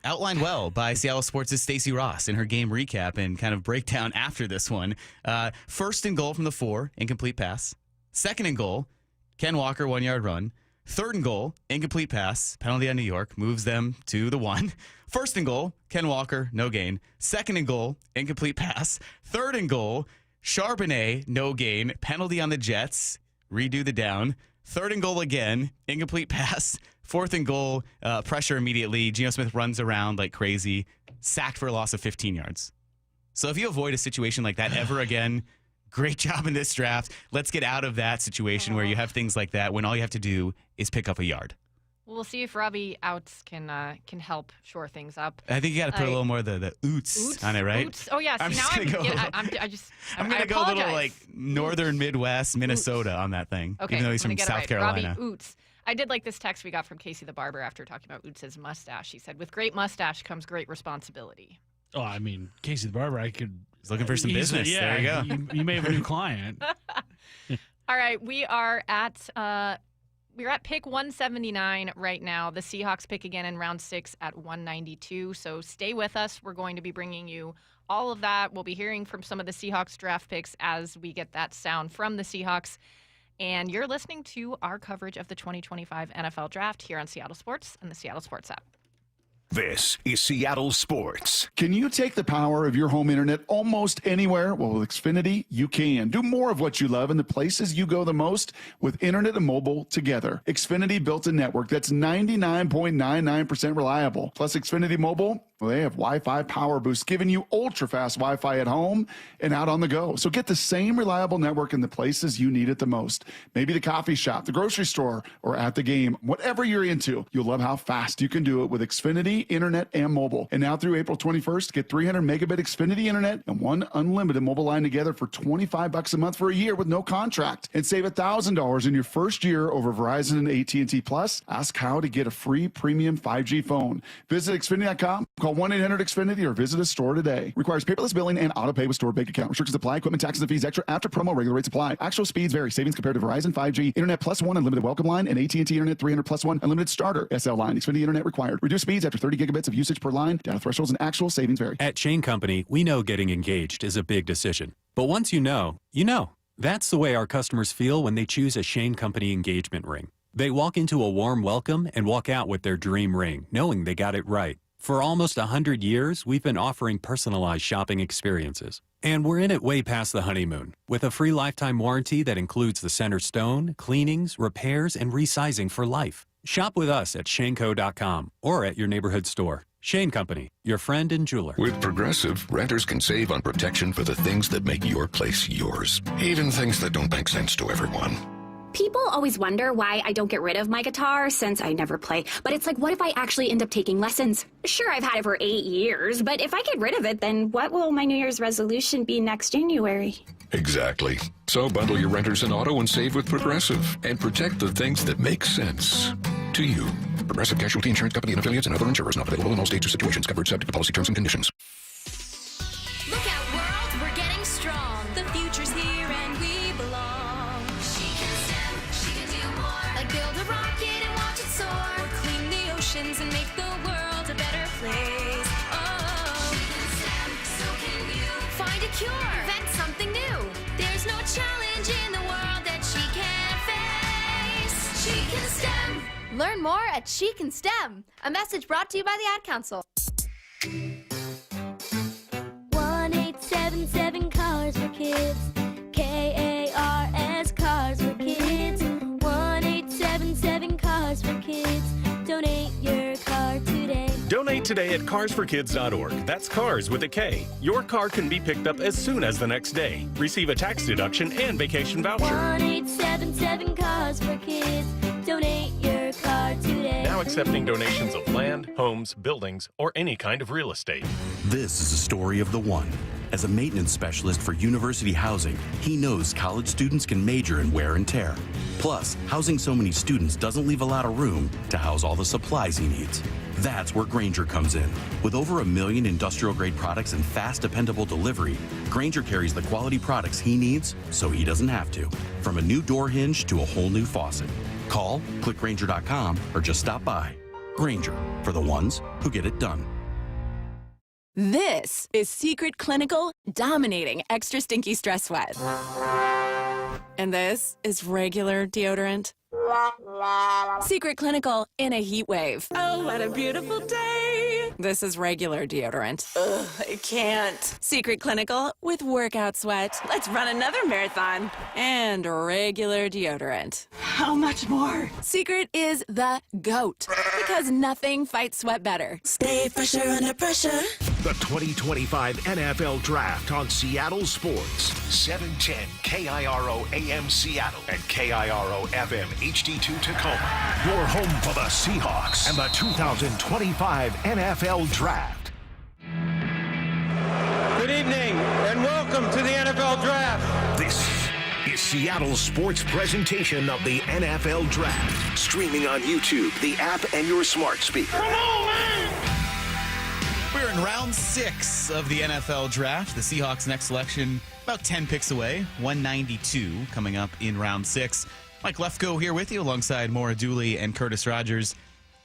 outlined well by Seattle Sports' Stacy Rost in her game recap and kind of breakdown after this one. 1st and goal from the 4, incomplete pass. 2nd and goal, Ken Walker, 1-yard run. 3rd and goal, incomplete pass, penalty on New York, moves them to the 1. 1st and goal, Ken Walker, no gain. 2nd and goal, incomplete pass. 3rd and goal, Charbonnet, no gain, penalty on the Jets, redo the down. 3rd and goal again, incomplete pass. 4th and goal, pressure immediately. Geno Smith runs around like crazy, sacked for a loss of 15 yards. So if you avoid a situation like that ever again, great job in this draft. Let's get out of that situation where you have things like that when all you have to do is pick up a yard. We'll see if Robbie Ouzts can help shore things up. I think you got to put a little more of the Ouzts on it, right? Ouzts? Oh, yeah. See, I'm going to go a little like northern Midwest Minnesota on that thing, okay, even though he's from South Carolina. Robbie Ouzts. I did like this text we got from Casey the Barber after talking about Outz's mustache. He said, with great mustache comes great responsibility. Oh, I mean, Casey the Barber, He's looking for some business. There you go. You may have a new client. All right, we're at pick 179 right now. The Seahawks pick again in round 6 at 192. So stay with us. We're going to be bringing you all of that. We'll be hearing from some of the Seahawks draft picks as we get that sound from the Seahawks. And you're listening to our coverage of the 2025 NFL Draft here on Seattle Sports and the Seattle Sports app. This is Seattle Sports. Can you take the power of your home internet almost anywhere? Well, with Xfinity, you can. Do more of what you love in the places you go the most with internet and mobile together. Xfinity built a network that's 99.99% reliable. Plus, Xfinity Mobile, well, they have Wi-Fi power boost, giving you ultra-fast Wi-Fi at home and out on the go. So get the same reliable network in the places you need it the most. Maybe the coffee shop, the grocery store, or at the game. Whatever you're into, you'll love how fast you can do it with Xfinity internet and mobile. And now through April 21st, get 300 megabit Xfinity internet and one unlimited mobile line together for $25 a month for a year with no contract. And save $1,000 in your first year over Verizon and AT&T Plus. Ask how to get a free premium 5G phone. Visit Xfinity.com. Call 1-800-XFINITY or visit a store today. Requires paperless billing and auto pay with stored bank account. Restrictions apply. Equipment, taxes, and fees extra after promo. Regular rates apply. Actual speeds vary. Savings compared to Verizon 5G, Internet Plus One, Unlimited Welcome Line, and AT&T Internet 300 Plus One, Unlimited Starter SL Line. Xfinity Internet required. Reduced speeds after 30 gigabits of usage per line. Data thresholds and actual savings vary. At Shane Company, we know getting engaged is a big decision. But once you know, you know. That's the way our customers feel when they choose a Shane Company engagement ring. They walk into a warm welcome and walk out with their dream ring, knowing they got it right. For almost 100 years, we've been offering personalized shopping experiences. And we're in it way past the honeymoon, with a free lifetime warranty that includes the center stone, cleanings, repairs, and resizing for life. Shop with us at shaneco.com or at your neighborhood store. Shane Company, your friend and jeweler. With Progressive, renters can save on protection for the things that make your place yours, even things that don't make sense to everyone. People always wonder why I don't get rid of my guitar since I never play. But it's like, what if I actually end up taking lessons? Sure, I've had it for 8 years, but if I get rid of it, then what will my New Year's resolution be next January? Exactly. So bundle your renters and auto and save with Progressive and protect the things that make sense to you. Progressive Casualty Insurance Company and affiliates and other insurers not available in all states or situations. Coverage subject to policy terms and conditions. Look out, world, we're getting strong. The future's here and we belong. She can STEM, she can do more. Like build a rocket and watch it soar. Or clean the oceans and make the world a better place. Oh, she can STEM, so can you. Find a cure, invent something new. There's no challenge in the world that she can't face. She can STEM. Learn more at She Can STEM. A message brought to you by the Ad Council. 1-877 Cars for Kids. KARS Cars for Kids. 1-877 Cars for Kids. Donate your car today. Donate today at carsforkids.org. That's cars with a K. Your car can be picked up as soon as the next day. Receive a tax deduction and vacation voucher. 1-877 Cars for Kids. Donate your car today. Now accepting donations of land, homes, buildings, or any kind of real estate. This is a story of the one. As a maintenance specialist for university housing, he knows college students can major in wear and tear. Plus, housing so many students doesn't leave a lot of room to house all the supplies he needs. That's where Grainger comes in. With over 1 million industrial-grade products and fast, dependable delivery, Grainger carries the quality products he needs so he doesn't have to. From a new door hinge to a whole new faucet. Call, click Grainger.com, or just stop by. Grainger, for the ones who get it done. This is Secret Clinical dominating extra stinky stress sweat. And this is regular deodorant. Secret Clinical in a heat wave. Oh, what a beautiful day. This is regular deodorant. Ugh, I can't. Secret Clinical with workout sweat. Let's run another marathon. And regular deodorant. How much more? Secret is the GOAT. Because nothing fights sweat better. Stay fresher under pressure. The 2025 NFL Draft on Seattle Sports. 710 KIRO AM Seattle and KIRO FM HD2 Tacoma. Your home for the Seahawks and the 2025 NFL Draft. Good evening and welcome to the NFL Draft. This is Seattle Sports presentation of the NFL Draft. Streaming on YouTube, the app, and your smart speaker. Come on, man! We're in round 6 of the NFL Draft. The Seahawks' next selection about 10 picks away, 192 coming up in round 6. Mike Lefko here with you alongside Maura Dooley and Curtis Rogers.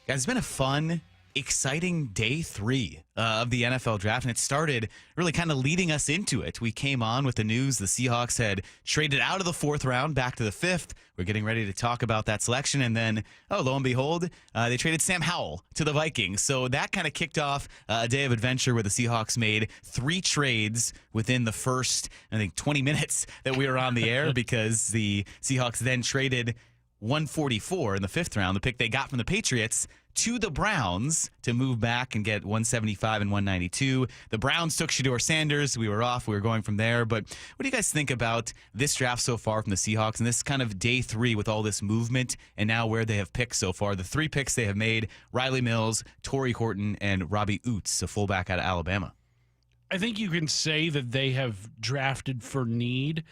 Guys, it's been a fun, exciting day 3 of the NFL Draft, and it started really kind of leading us into it. We came on with the news the Seahawks had traded out of the 4th round back to the 5th. We're getting ready to talk about that selection, and then, lo and behold, they traded Sam Howell to the Vikings. So that kind of kicked off a day of adventure where the Seahawks made 3 trades within the first, I think, 20 minutes that we were on the air because the Seahawks then traded 144 in the 5th round, the pick they got from the Patriots, to the Browns to move back and get 175 and 192. The Browns took Shedeur Sanders. We were off. We were going from there. But what do you guys think about this draft so far from the Seahawks and this kind of day 3 with all this movement and now where they have picked so far? The 3 picks they have made, Rylie Mills, Tory Horton, and Robbie Ouzts, a fullback out of Alabama. I think you can say that they have drafted for need,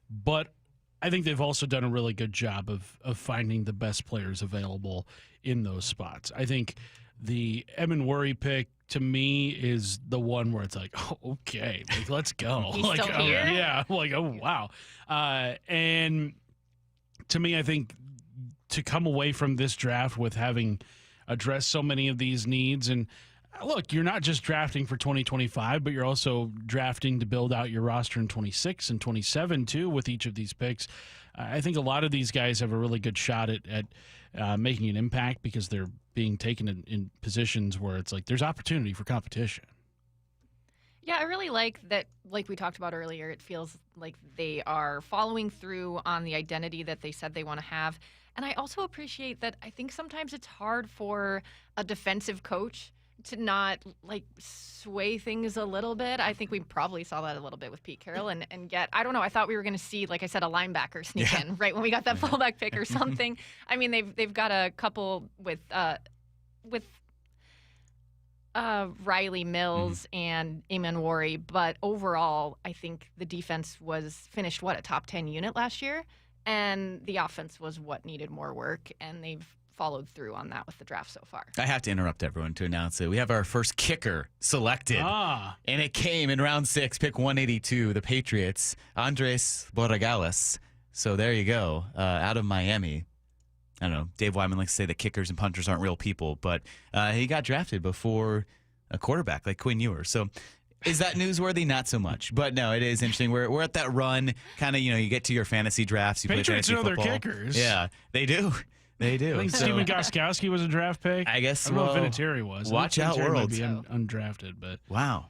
but I think they've also done a really good job of finding the best players available in those spots. I think the Emin Worry pick, to me, is the one where it's like, oh, okay, like, let's go. He's like, still here? Yeah, like, oh, wow. And to me, I think to come away from this draft with having addressed so many of these needs, and look, you're not just drafting for 2025, but you're also drafting to build out your roster in 26 and 27, too, with each of these picks. I think a lot of these guys have a really good shot at making an impact because they're being taken in positions where it's like there's opportunity for competition. Yeah, I really like that, like we talked about earlier, it feels like they are following through on the identity that they said they want to have. And I also appreciate that I think sometimes it's hard for a defensive coach to not like sway things a little bit. I think we probably saw that a little bit with Pete Carroll and get, I don't know, I thought we were going to see, like I said, a linebacker sneak in right when we got that fullback pick or something. I mean, they've got a couple with Rylie Mills and Damien Worry, but overall, I think the defense was finished, a top 10 unit last year, and the offense was what needed more work, and they've followed through on that with the draft so far. I have to interrupt everyone to announce it. We have our first kicker selected. And it came in round 6, pick 182, the Patriots, Andres Borregales. So there you go, out of Miami. I don't know, Dave Wyman likes to say that kickers and punters aren't real people, but he got drafted before a quarterback like Quinn Ewers. So is that newsworthy? Not so much. But no, it is interesting. We're at that run, kind of, you get to your fantasy drafts. You Patriots play know fantasy their football. kickers. Yeah, they do. They do. I think Steven Gostkowski was a draft pick. I guess. I don't know if Vinatieri was. Watch out, world. Might be undrafted, but wow.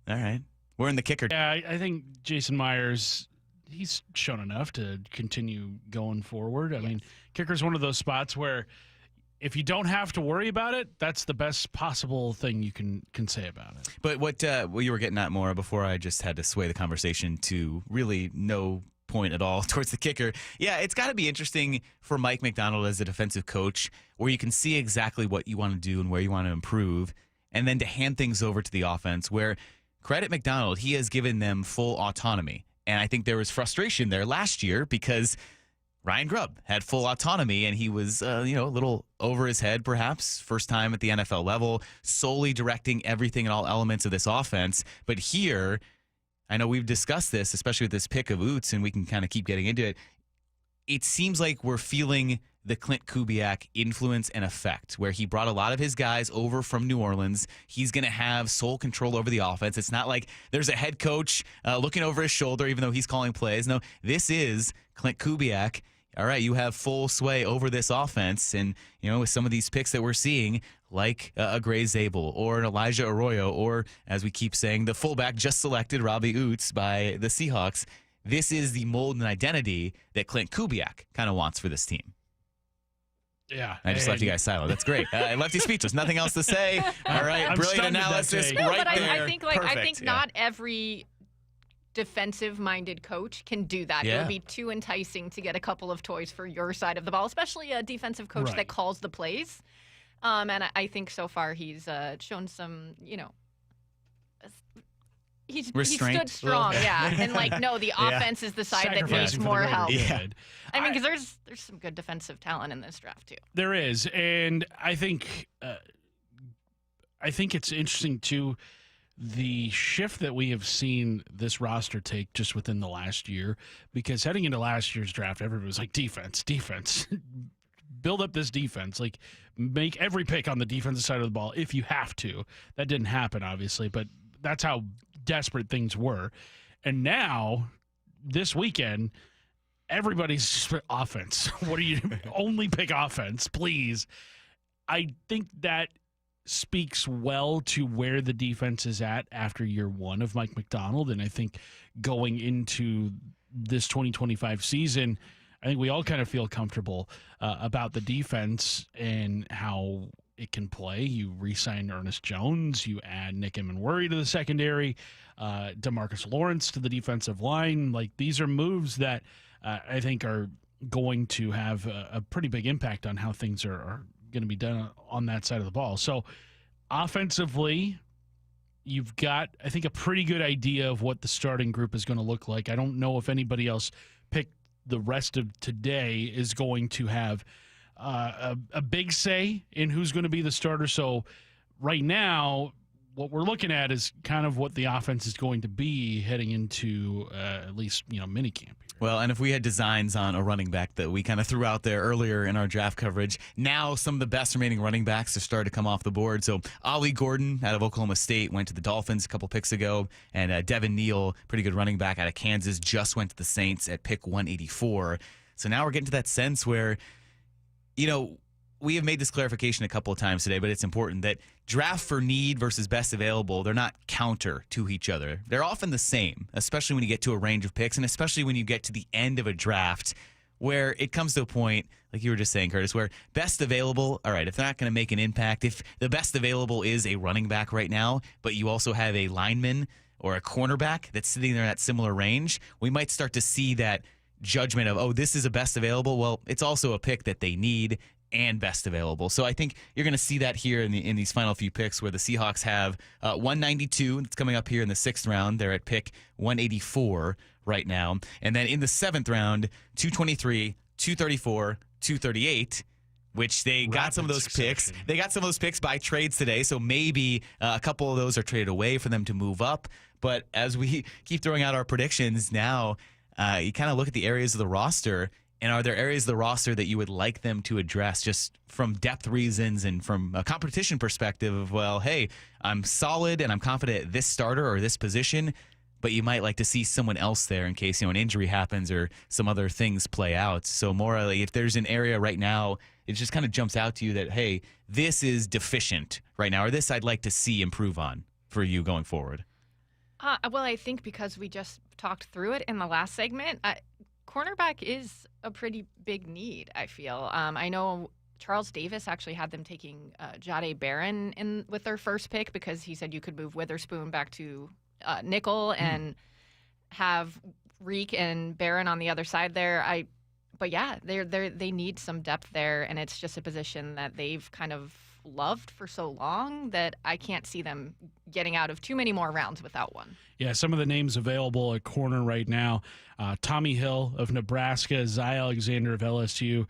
All right, we're in the kicker. Yeah, I think Jason Myers. He's shown enough to continue going forward. I mean, kicker's one of those spots where if you don't have to worry about it, that's the best possible thing you can say about it. But what you were getting at, Maura, before I just had to sway the conversation to really no point at all towards the kicker. Yeah, it's got to be interesting for Mike Macdonald as a defensive coach where you can see exactly what you want to do and where you want to improve, and then to hand things over to the offense where, credit Macdonald, he has given them full autonomy. And I think there was frustration there last year because Ryan Grubb had full autonomy and he was, a little over his head perhaps, first time at the NFL level, solely directing everything and all elements of this offense. But here, I know we've discussed this, especially with this pick of Ouzts, and we can kind of keep getting into it. It seems like we're feeling the Clint Kubiak influence and effect, where he brought a lot of his guys over from New Orleans. He's going to have sole control over the offense. It's not like there's a head coach looking over his shoulder, even though he's calling plays. No, this is Clint Kubiak. All right, you have full sway over this offense. And, with some of these picks that we're seeing, like a Gray Zabel or an Elijah Arroyo, or, as we keep saying, the fullback just selected, Robbie Ouzts by the Seahawks, this is the mold and identity that Clint Kubiak kind of wants for this team. Yeah. I just left you guys silent. That's great. I left you speechless. Nothing else to say. All right. Brilliant analysis right but there. I think Perfect. not every defensive-minded coach can do that. Yeah. It would be too enticing to get a couple of toys for your side of the ball, especially a defensive coach that calls the plays. And I think so far he's shown some, he stood strong, yeah. And the offense is the side that needs more help. Yeah. I mean, because there's some good defensive talent in this draft too. There is, and I think it's interesting too, the shift that we have seen this roster take just within the last year. Because heading into last year's draft, everybody was like, defense, build up this defense, like make every pick on the defensive side of the ball if you have to. That didn't happen, obviously, but that's how desperate things were. And now, this weekend, everybody's offense. What are you only pick offense, please? I think that speaks well to where the defense is at after year one of Mike Macdonald. And I think going into this 2025 season, I think we all kind of feel comfortable about the defense and how it can play. You re-sign Ernest Jones. You add Nick Emmanwori to the secondary. DeMarcus Lawrence to the defensive line. Like, these are moves that I think are going to have a pretty big impact on how things are going to be done on that side of the ball. So offensively, you've got, I think, a pretty good idea of what the starting group is going to look like. I don't know if anybody else picked the rest of today is going to have a big say in who's going to be the starter. So right now, what we're looking at is kind of what the offense is going to be heading into at least, minicamp. Well, and if we had designs on a running back that we kind of threw out there earlier in our draft coverage, now some of the best remaining running backs are starting to come off the board. So Ollie Gordon out of Oklahoma State went to the Dolphins a couple picks ago, and Devin Neal, pretty good running back out of Kansas, just went to the Saints at pick 184. So now we're getting to that sense where, we have made this clarification a couple of times today, but it's important that draft for need versus best available, they're not counter to each other. They're often the same, especially when you get to a range of picks, and especially when you get to the end of a draft where it comes to a point, like you were just saying, Curtis, where best available, all right, if they're not going to make an impact, if the best available is a running back right now, but you also have a lineman or a cornerback that's sitting there in that similar range, we might start to see that judgment of, this is a best available. Well, it's also a pick that they need and best available. So I think you're going to see that here in these final few picks where the Seahawks have 192. That's coming up here in the 6th round. They're at pick 184 right now. And then in the 7th round, 223, 234, 238. which they got some of those picks. They got some of those picks by trades today, so maybe a couple of those are traded away for them to move up. But as we keep throwing out our predictions now, you kind of look at the areas of the roster, and are there areas of the roster that you would like them to address just from depth reasons and from a competition perspective of, well, hey, I'm solid and I'm confident at this starter or this position, but you might like to see someone else there in case, an injury happens or some other things play out. So morally, if there's an area right now, it just kind of jumps out to you that, hey, this is deficient right now, or this I'd like to see improve on for you going forward. Well, I think because we just talked through it in the last segment, cornerback is a pretty big need, I feel. I know Charles Davis actually had them taking Jahdae Barron in with their first pick because he said you could move Witherspoon back to nickel and have Reek and Barron on the other side there. But yeah, they need some depth there, and it's just a position that they've kind of loved for so long that I can't see them getting out of too many more rounds without one. Yeah, some of the names available at corner right now: Tommy Hill of Nebraska, Zy Alexander of LSU,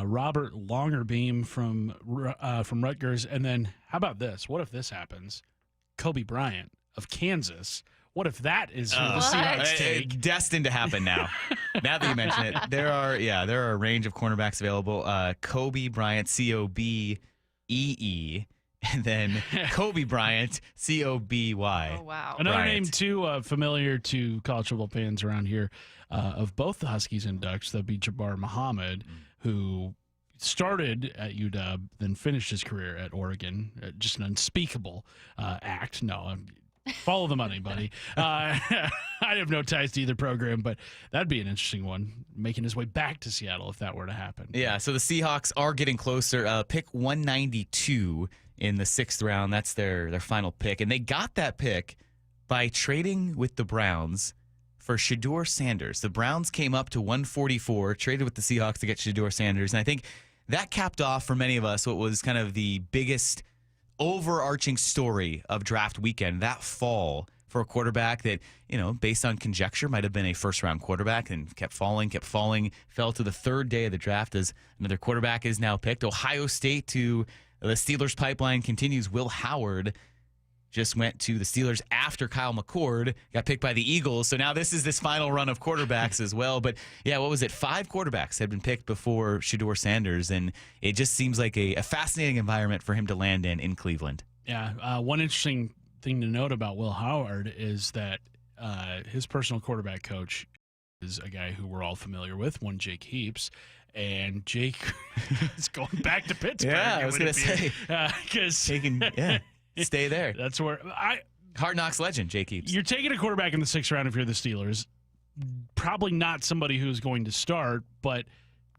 Robert Longerbeam from Rutgers, and then how about this? What if this happens? Kobe Bryant of Kansas. What if that is who the Seahawks take? Destined to happen now. Now that you mention it, there are a range of cornerbacks available. Kobe Bryant, COBEE, and then Kobe Bryant, COBY. Oh, wow. Another Bryant. name, too, familiar to college football fans around here of both the Huskies and Ducks, that'd be Jabbar Muhammad, who started at UW, then finished his career at Oregon. Just an unspeakable act. No, follow the money, buddy. I have no ties to either program, but that'd be an interesting one, making his way back to Seattle if that were to happen. Yeah, so the Seahawks are getting closer. Pick 192 in the 6th round. That's their final pick. And they got that pick by trading with the Browns for Shedeur Sanders. The Browns came up to 144, traded with the Seahawks to get Shedeur Sanders. And I think that capped off for many of us what was kind of the biggest overarching story of draft weekend that fall for a quarterback that, based on conjecture, might have been a first-round quarterback and kept falling, fell to the 3rd day of the draft as another quarterback is now picked. Ohio State to the Steelers pipeline continues. Will Howard just went to the Steelers after Kyle McCord got picked by the Eagles. So now this is this final run of quarterbacks as well. But yeah, what was it? 5 quarterbacks had been picked before Shedeur Sanders, and it just seems like a fascinating environment for him to land in Cleveland. Yeah, one interesting thing to note about Will Howard is that his personal quarterback coach is a guy who we're all familiar with, one Jake Heaps. And Jake is going back to Pittsburgh. Yeah, I was going to say. Because stay there. That's where Hard Knocks legend, Jake Heaps. You're taking a quarterback in the 6th round if you're the Steelers. Probably not somebody who's going to start, but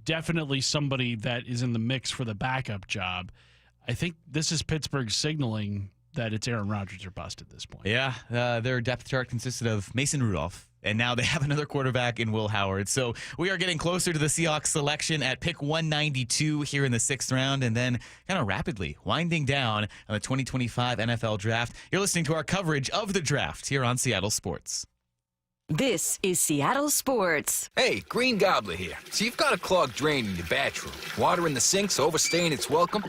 definitely somebody that is in the mix for the backup job. I think this is Pittsburgh signaling that it's Aaron Rodgers or bust at this point. Yeah, their depth chart consisted of Mason Rudolph, and now they have another quarterback in Will Howard. So we are getting closer to the Seahawks selection at pick 192 here in the 6th round, and then kind of rapidly winding down on the 2025 NFL Draft. You're listening to our coverage of the draft here on Seattle Sports. This is Seattle Sports. Hey, Green Gobbler here. So you've got a clogged drain in your bathroom. Water in the sink's overstaying its welcome.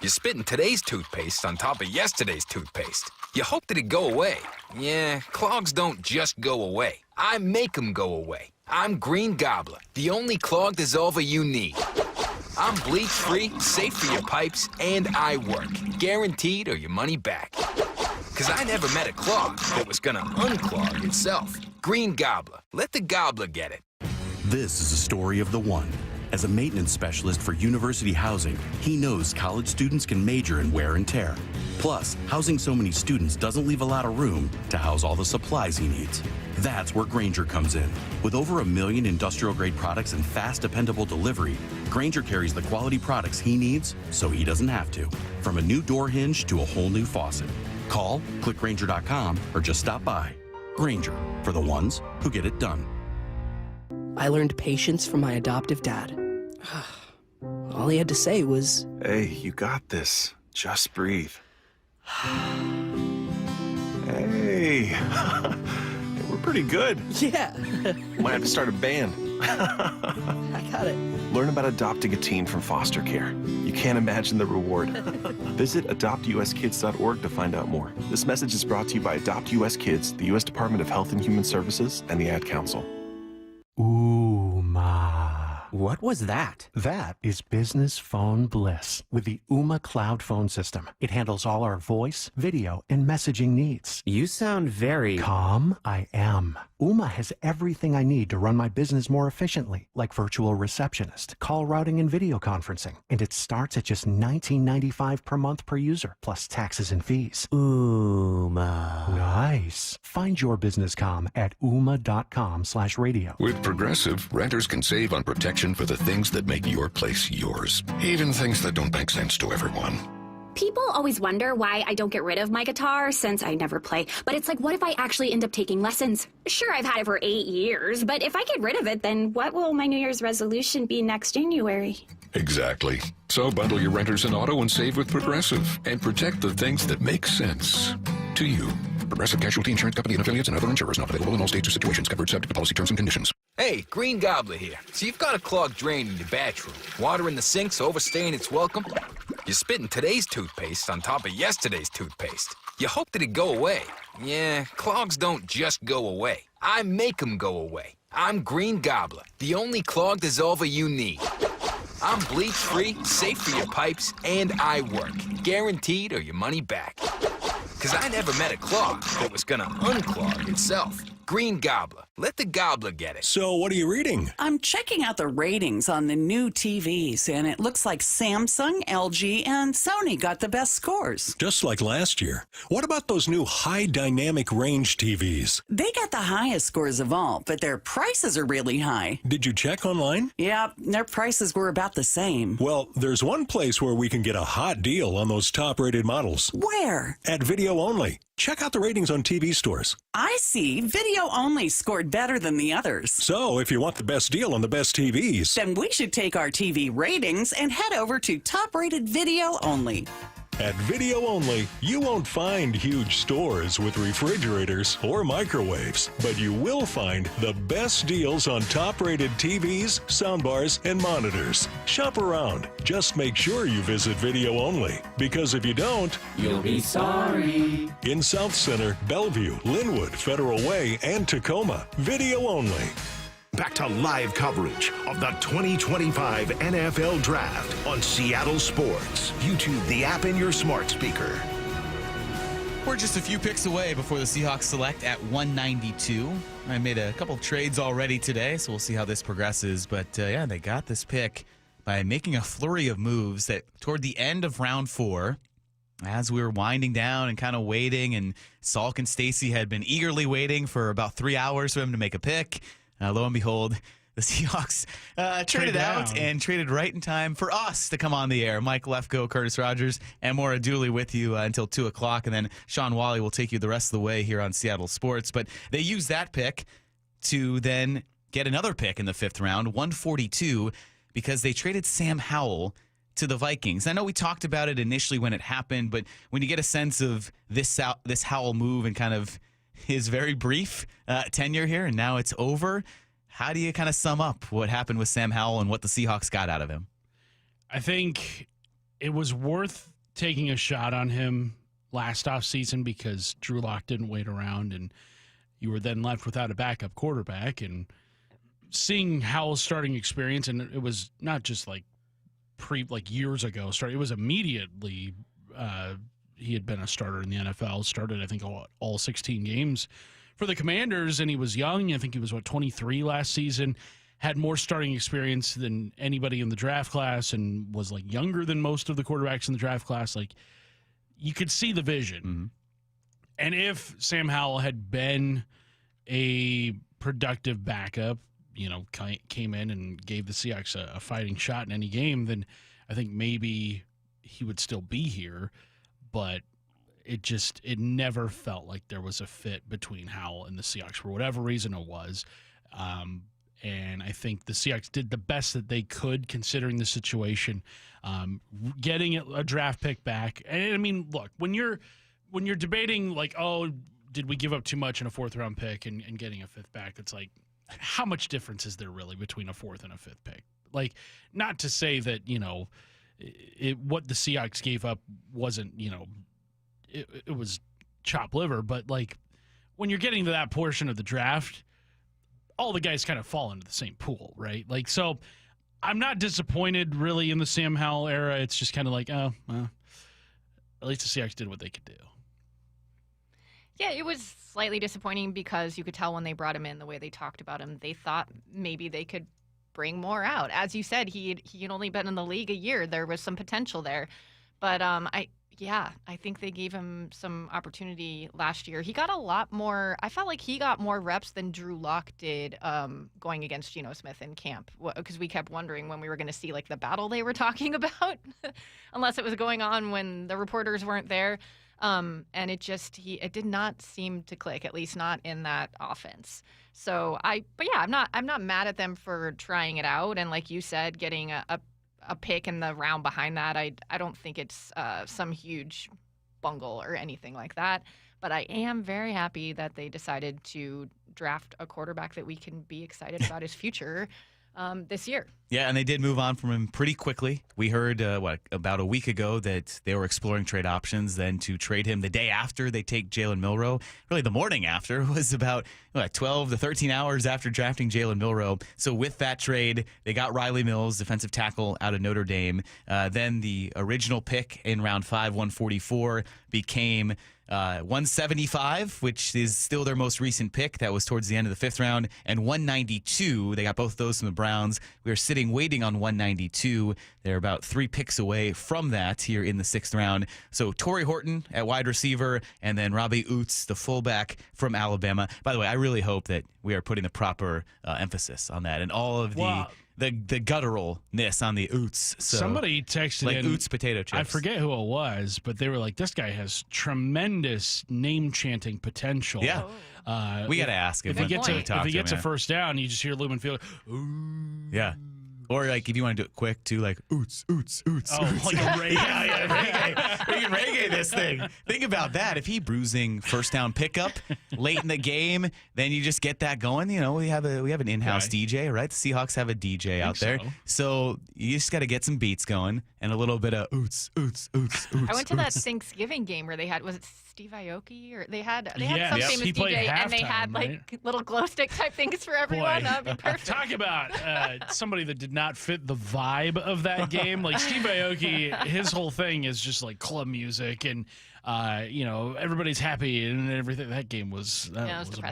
You're spitting today's toothpaste on top of yesterday's toothpaste. You hope that it go away. Yeah, clogs don't just go away. I make them go away. I'm Green Gobbler, the only clog dissolver you need. I'm bleach-free, safe for your pipes, and I work. Guaranteed or your money back. Because I never met a clog that was going to unclog itself. Green Gobbler. Let the gobbler get it. This is a story of the one. As a maintenance specialist for university housing, he knows college students can major in wear and tear. Plus, housing so many students doesn't leave a lot of room to house all the supplies he needs. That's where Grainger comes in. With over 1 million industrial-grade products and fast, dependable delivery, Grainger carries the quality products he needs so he doesn't have to. From a new door hinge to a whole new faucet. Call, click Grainger.com, or just stop by. Grainger, for the ones who get it done. I learned patience from my adoptive dad. All he had to say was, "Hey, you got this. Just breathe." Hey, we're pretty good. Yeah. Might have to start a band. I got it. Learn about adopting a teen from foster care. You can't imagine the reward. Visit adoptuskids.org to find out more. This message is brought to you by Adopt US Kids, the U.S. Department of Health and Human Services, and the Ad Council. Ooma. What was that? That is business phone bliss with the Ooma cloud phone system. It handles all our voice, video, and messaging needs. You sound very calm. I am. Ooma has everything I need to run my business more efficiently, like virtual receptionist, call routing, and video conferencing. And it starts at just $19.95 per month per user, plus taxes and fees. Ooma. Nice. Find your business comm at ooma.com/radio. With Progressive, renters can save on protection for the things that make your place yours, even things that don't make sense to everyone. People always wonder why I don't get rid of my guitar since I never play. But it's like, what if I actually end up taking lessons? Sure, I've had it for 8 years, but if I get rid of it, then what will my New Year's resolution be next January? Exactly. So bundle your renters and auto and save with Progressive and protect the things that make sense to you. Progressive Casualty Insurance Company and affiliates and other insurers not available in all states or situations. Covered subject to policy terms and conditions. Hey, Green Gobbler here. So you've got a clogged drain in your bathroom. Water in the sinks overstaying its welcome. You're spitting today's toothpaste on top of yesterday's toothpaste. You hope that it go away. Yeah, clogs don't just go away. I make them go away. I'm Green Gobbler, the only clog dissolver you need. I'm bleach-free, safe for your pipes, and I work. Guaranteed or your money back. Because I never met a clog that was gonna unclog itself. Green Gobbler. Let the gobbler get it. So what are you reading? I'm checking out the ratings on the new TVs, and it looks like Samsung, LG, and Sony got the best scores. Just like last year. What about those new high dynamic range TVs? They got the highest scores of all, but their prices are really high. Did you check online? Yeah, their prices were about the same. Well, there's one place where we can get a hot deal on those top-rated models. Where? At Video Only. Check out the ratings on TV stores. I see. Video Only scored better than the others. So, if you want the best deal on the best TVs, then we should take our TV ratings and head over to top-rated Video Only. At Video Only, you won't find huge stores with refrigerators or microwaves, but you will find the best deals on top-rated TVs, soundbars, and monitors. Shop around. Just make sure you visit Video Only, because if you don't, you'll be sorry. In South Center, Bellevue, Linwood, Federal Way, and Tacoma, Video Only. Back to live coverage of the 2025 NFL Draft on Seattle Sports. YouTube the app in your smart speaker. We're just a few picks away before the Seahawks select at 192. I made a couple trades already today, so we'll see how this progresses. But yeah, they got this pick by making a flurry of moves that toward the end of round 4, as we were winding down and kind of waiting, and Salk and Stacy had been eagerly waiting for about 3 hours for him to make a pick. Lo and behold, the Seahawks traded out and traded right in time for us to come on the air. Mike Lefko, Curtis Rogers, and Maura Dooley with you until 2 o'clock. And then Shawn Walli will take you the rest of the way here on Seattle Sports. But they used that pick to then get another pick in the 5th round, 142, because they traded Sam Howell to the Vikings. I know we talked about it initially when it happened, but when you get a sense of this Howell move and kind of his very brief tenure here, and now it's over, how do you kind of sum up what happened with Sam Howell and what the Seahawks got out of him? I think it was worth taking a shot on him last offseason because Drew Lock didn't wait around, and you were then left without a backup quarterback. And seeing Howell's starting experience, and it was not just like years ago, it was immediately he had been a starter in the NFL, started, I think, all 16 games for the Commanders, and he was young. I think he was, 23 last season, had more starting experience than anybody in the draft class, and was, younger than most of the quarterbacks in the draft class. You could see the vision. Mm-hmm. And if Sam Howell had been a productive backup, came in and gave the Seahawks a fighting shot in any game, then I think maybe he would still be here. But it never felt like there was a fit between Howell and the Seahawks for whatever reason it was. And I think the Seahawks did the best that they could considering the situation, getting a draft pick back. And I mean, look, when you're debating did we give up too much in a 4th-round pick and getting a 5th back? It's like, how much difference is there really between a 4th and a 5th pick? Like, not to say that, what the Seahawks gave up wasn't, it was chopped liver, but, like, when you're getting to that portion of the draft, all the guys kind of fall into the same pool, right? Like, so I'm not disappointed really in the Sam Howell era. It's just kind of like, oh, well, at least the Seahawks did what they could do. Yeah, it was slightly disappointing because you could tell when they brought him in, the way they talked about him, they thought maybe they could bring more out. As you said, he had only been in the league a year. There was some potential there. But I think they gave him some opportunity last year. He got a lot more. I felt like he got more reps than Drew Lock did going against Geno Smith in camp, because we kept wondering when we were going to see like the battle they were talking about, unless it was going on when the reporters weren't there. And it did not seem to click, at least not in that offense. So I'm not mad at them for trying it out. And like you said, getting a pick in the round behind that, I don't think it's some huge bungle or anything like that. But I am very happy that they decided to draft a quarterback that we can be excited about his future this year. Yeah, and they did move on from him pretty quickly. We heard, about a week ago that they were exploring trade options, then to trade him the day after they take Jalen Milroe. Really, the morning after was about 12 to 13 hours after drafting Jalen Milroe. So with that trade, they got Rylie Mills, defensive tackle out of Notre Dame. Then the original pick in round 5, 144, became 175, which is still their most recent pick. That was towards the end of the 5th round. And 192, they got both those from the Browns. We are sitting waiting on 192. They're about 3 picks away from that here in the 6th round. So Tory Horton at wide receiver, and then Robbie Ouzts, the fullback from Alabama. By the way, I really hope that we are putting the proper emphasis on that and all of the gutturalness on the Ouzts. So, somebody texted like in, Ouzts potato chips. I forget who it was, but they were like, this guy has tremendous name-chanting potential. Yeah. We got to ask him. If he gets a first down, you just hear Lumen feel, ooh. Yeah. Or like if you want to do it quick too, like Ouzts, Ouzts, Ouzts. Oh, Ouzts. like a reggae. reggae. We can reggae this thing. Think about that. If he bruising first down pickup late in the game, then you just get that going. We have an in-house DJ, right? The Seahawks have a DJ out there, so you just got to get some beats going and a little bit of Ouzts, Ouzts, Ouzts, Ouzts. I went to that Thanksgiving game where they had, was it Steve Aoki, or they had some famous he DJ, and they halftime, had like little glow stick type things for everyone. That'd be perfect. Talk about somebody that did not fit the vibe of that game. Like Steve Aoki, his whole thing is just like club music and everybody's happy and everything. That game was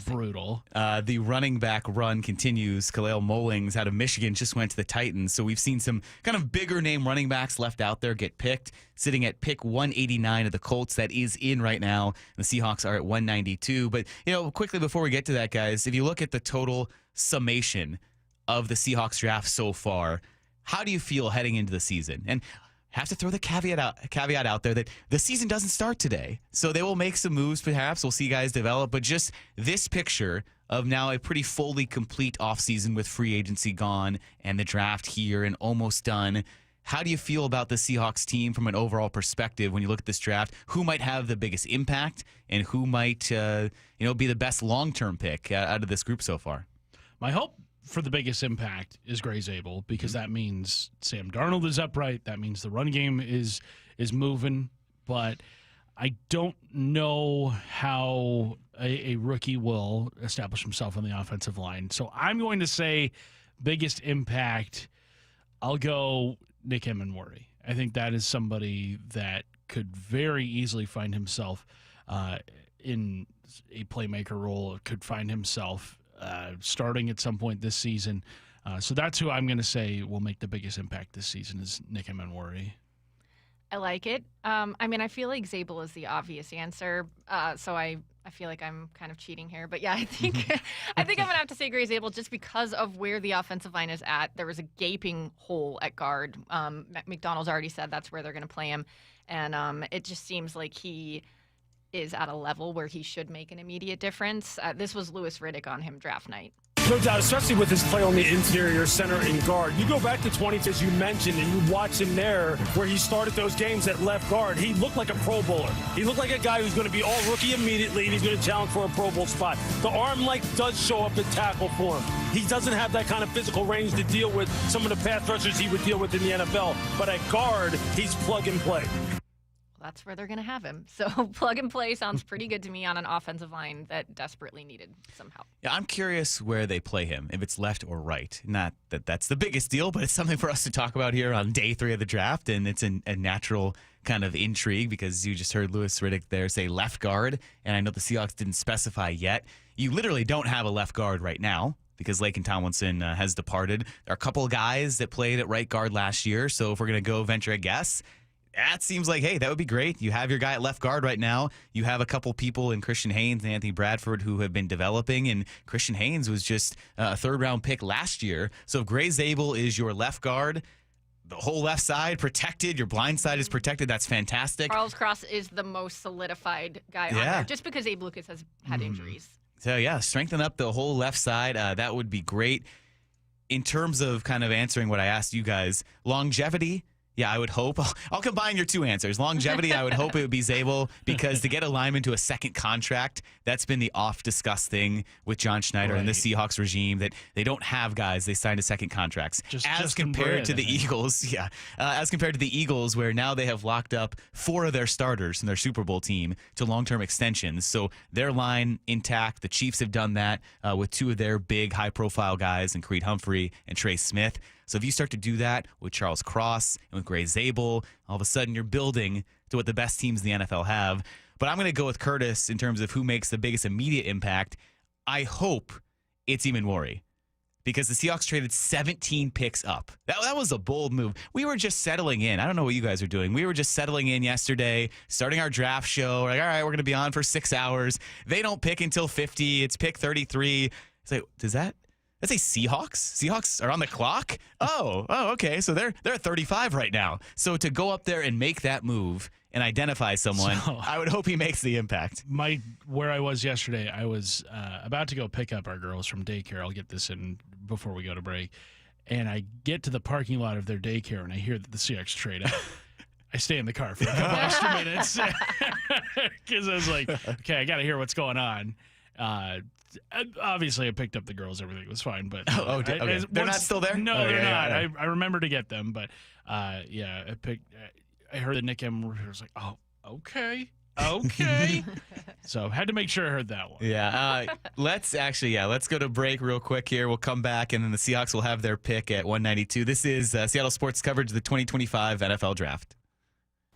brutal. The running back run continues. Khalil Mullings out of Michigan just went to the Titans. So we've seen some kind of bigger name running backs left out there get picked, sitting at pick 189 of the Colts. That is in right now. The Seahawks are at 192. But, quickly before we get to that, guys, if you look at the total summation of the Seahawks draft so far, how do you feel heading into the season? And have to throw the caveat out there that the season doesn't start today. So they will make some moves, perhaps. We'll see guys develop. But just this picture of now a pretty fully complete offseason with free agency gone and the draft here and almost done. How do you feel about the Seahawks team from an overall perspective when you look at this draft? Who might have the biggest impact and who might be the best long-term pick out of this group so far? My hope for the biggest impact is Gray Zabel, because that means Sam Darnold is upright. That means the run game is moving. But I don't know how a rookie will establish himself on the offensive line. So I'm going to say biggest impact, I'll go Nick Emmanwori. I think that is somebody that could very easily find himself in a playmaker role, could find himself starting at some point this season. So that's who I'm going to say will make the biggest impact this season is Nick Emmanwori. I like it. I feel like Zabel is the obvious answer. So I feel like I'm kind of cheating here. But yeah, I think I'm going to have to say Gray Zabel just because of where the offensive line is at. There was a gaping hole at guard. McDonald's already said that's where they're going to play him. And it just seems like he is at a level where he should make an immediate difference. This was Louis Riddick on him draft night. No doubt, especially with his play on the interior, center, and guard. You go back to 20, as you mentioned, and you watch him there where he started those games at left guard. He looked like a Pro Bowler. He looked like a guy who's going to be all rookie immediately, and he's going to challenge for a Pro Bowl spot. The arm length does show up at tackle for him. He doesn't have that kind of physical range to deal with some of the pass rushers he would deal with in the NFL. But at guard, he's plug and play. That's where they're going to have him. So plug and play sounds pretty good to me on an offensive line that desperately needed some help. Yeah, I'm curious where they play him, if it's left or right. Not that that's the biggest deal, but it's something for us to talk about here on day 3 of the draft, and it's a natural kind of intrigue because you just heard Louis Riddick there say left guard, and I know the Seahawks didn't specify yet. You literally don't have a left guard right now because Laken Tomlinson has departed. There are a couple of guys that played at right guard last year, so if we're going to go venture a guess, that seems like, hey, that would be great. You have your guy at left guard right now. You have a couple people in Christian Haynes and Anthony Bradford who have been developing, and Christian Haynes was just a third-round pick last year. So if Gray Zabel is your left guard, the whole left side protected, your blind side is protected, that's fantastic. Charles Cross is the most solidified guy on there, just because Abe Lucas has had injuries. So, yeah, strengthen up the whole left side. That would be great. In terms of kind of answering what I asked you guys, longevity, yeah, I would hope. I'll combine your two answers. Longevity, I would hope it would be Zabel, because to get a lineman to a second contract, that's been the oft-discussed thing with John Schneider and the Seahawks regime, that they don't have guys they signed to second contracts. As compared to the Eagles, as compared to the Eagles, where now they have locked up 4 of their starters in their Super Bowl team to long-term extensions. So their line intact. The Chiefs have done that with 2 of their big high-profile guys, and Creed Humphrey and Trey Smith. So if you start to do that with Charles Cross and with Gray Zabel, all of a sudden you're building to what the best teams in the NFL have. But I'm going to go with Curtis in terms of who makes the biggest immediate impact. I hope it's Imanwori, because the Seahawks traded 17 picks up. That was a bold move. We were just settling in. I don't know what you guys are doing. We were just settling in yesterday, starting our draft show. We're like, all right, we're going to be on for 6 hours. They don't pick until 50. It's pick 33. It's like, does that... Let's say Seahawks. Seahawks are on the clock. Oh, okay. So they're at 35 right now. So to go up there and make that move and identify someone, I would hope he makes the impact. Where I was yesterday, I was about to go pick up our girls from daycare. I'll get this in before we go to break. And I get to the parking lot of their daycare, and I hear that the Seahawks trade. I stay in the car for a couple extra minutes because I was like, okay, I got to hear what's going on. Obviously, I picked up the girls. Everything was fine, but okay. They're not still there. No, they're not. I remember to get them, but I heard the Nick Emenwari. I was like, oh, okay. So had to make sure I heard that one. Let's go to break real quick here. We'll come back, and then the Seahawks will have their pick at 192. This is Seattle Sports coverage of the 2025 NFL Draft.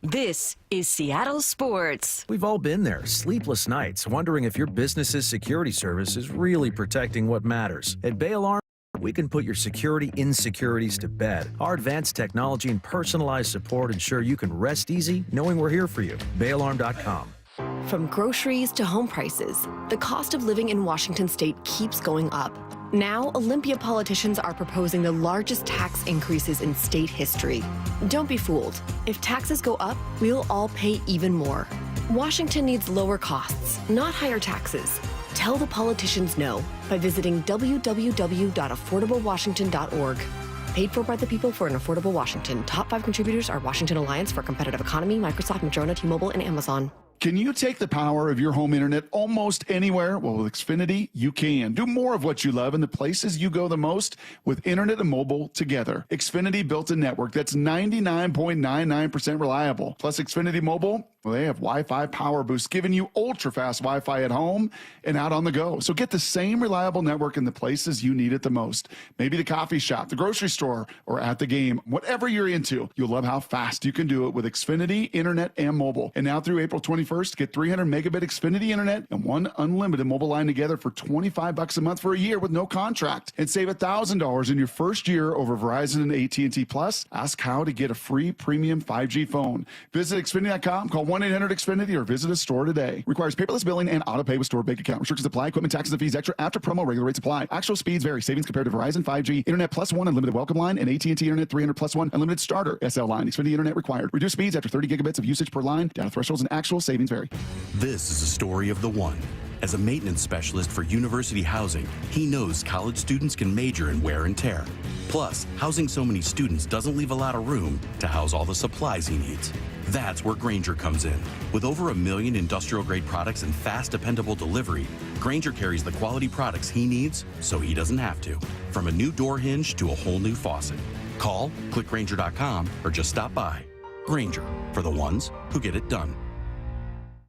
This is Seattle Sports. We've all been there, sleepless nights, wondering if your business's security service is really protecting what matters. At Bay Alarm, we can put your security insecurities to bed. Our advanced technology and personalized support ensure you can rest easy knowing we're here for you. BayAlarm.com. From groceries to home prices, the cost of living in Washington state keeps going up. Now, Olympia politicians are proposing the largest tax increases in state history. Don't be fooled. If taxes go up, we'll all pay even more. Washington needs lower costs, not higher taxes. Tell the politicians no by visiting www.affordablewashington.org. Paid for by the people for an affordable Washington. Top 5 contributors are Washington Alliance for a Competitive Economy, Microsoft, Madrona, T-Mobile, and Amazon. Can you take the power of your home internet almost anywhere? Well, with Xfinity, you can. Do more of what you love in the places you go the most with internet and mobile together. Xfinity built a network that's 99.99% reliable. Plus, Xfinity Mobile, well, they have Wi-Fi power boost, giving you ultra-fast Wi-Fi at home and out on the go. So get the same reliable network in the places you need it the most. Maybe the coffee shop, the grocery store, or at the game. Whatever you're into, you'll love how fast you can do it with Xfinity Internet and mobile. And now through April 21st, get 300 megabit Xfinity Internet and one unlimited mobile line together for $25 a month for a year with no contract. And save $1,000 in your first year over Verizon and AT&T Plus. Ask how to get a free premium 5G phone. Visit Xfinity.com, call 1-800-XFINITY, or visit a store today. Requires paperless billing and auto pay with store bank account. Restrictions apply. Equipment, taxes, and fees extra after promo. Regular rates apply. Actual speeds vary. Savings compared to Verizon 5G Internet Plus 1 unlimited welcome line and AT&T Internet 300 Plus 1 unlimited starter SL line. Xfinity Internet required. Reduced speeds after 30 gigabits of usage per line. Data thresholds and actual savings vary. This is a story of the one. As a maintenance specialist for university housing, he knows college students can major in wear and tear. Plus, housing so many students doesn't leave a lot of room to house all the supplies he needs. That's where Grainger comes in. With over 1 million industrial-grade products and fast, dependable delivery, Grainger carries the quality products he needs so he doesn't have to. From a new door hinge to a whole new faucet. Call, click Grainger.com, or just stop by. Grainger, for the ones who get it done.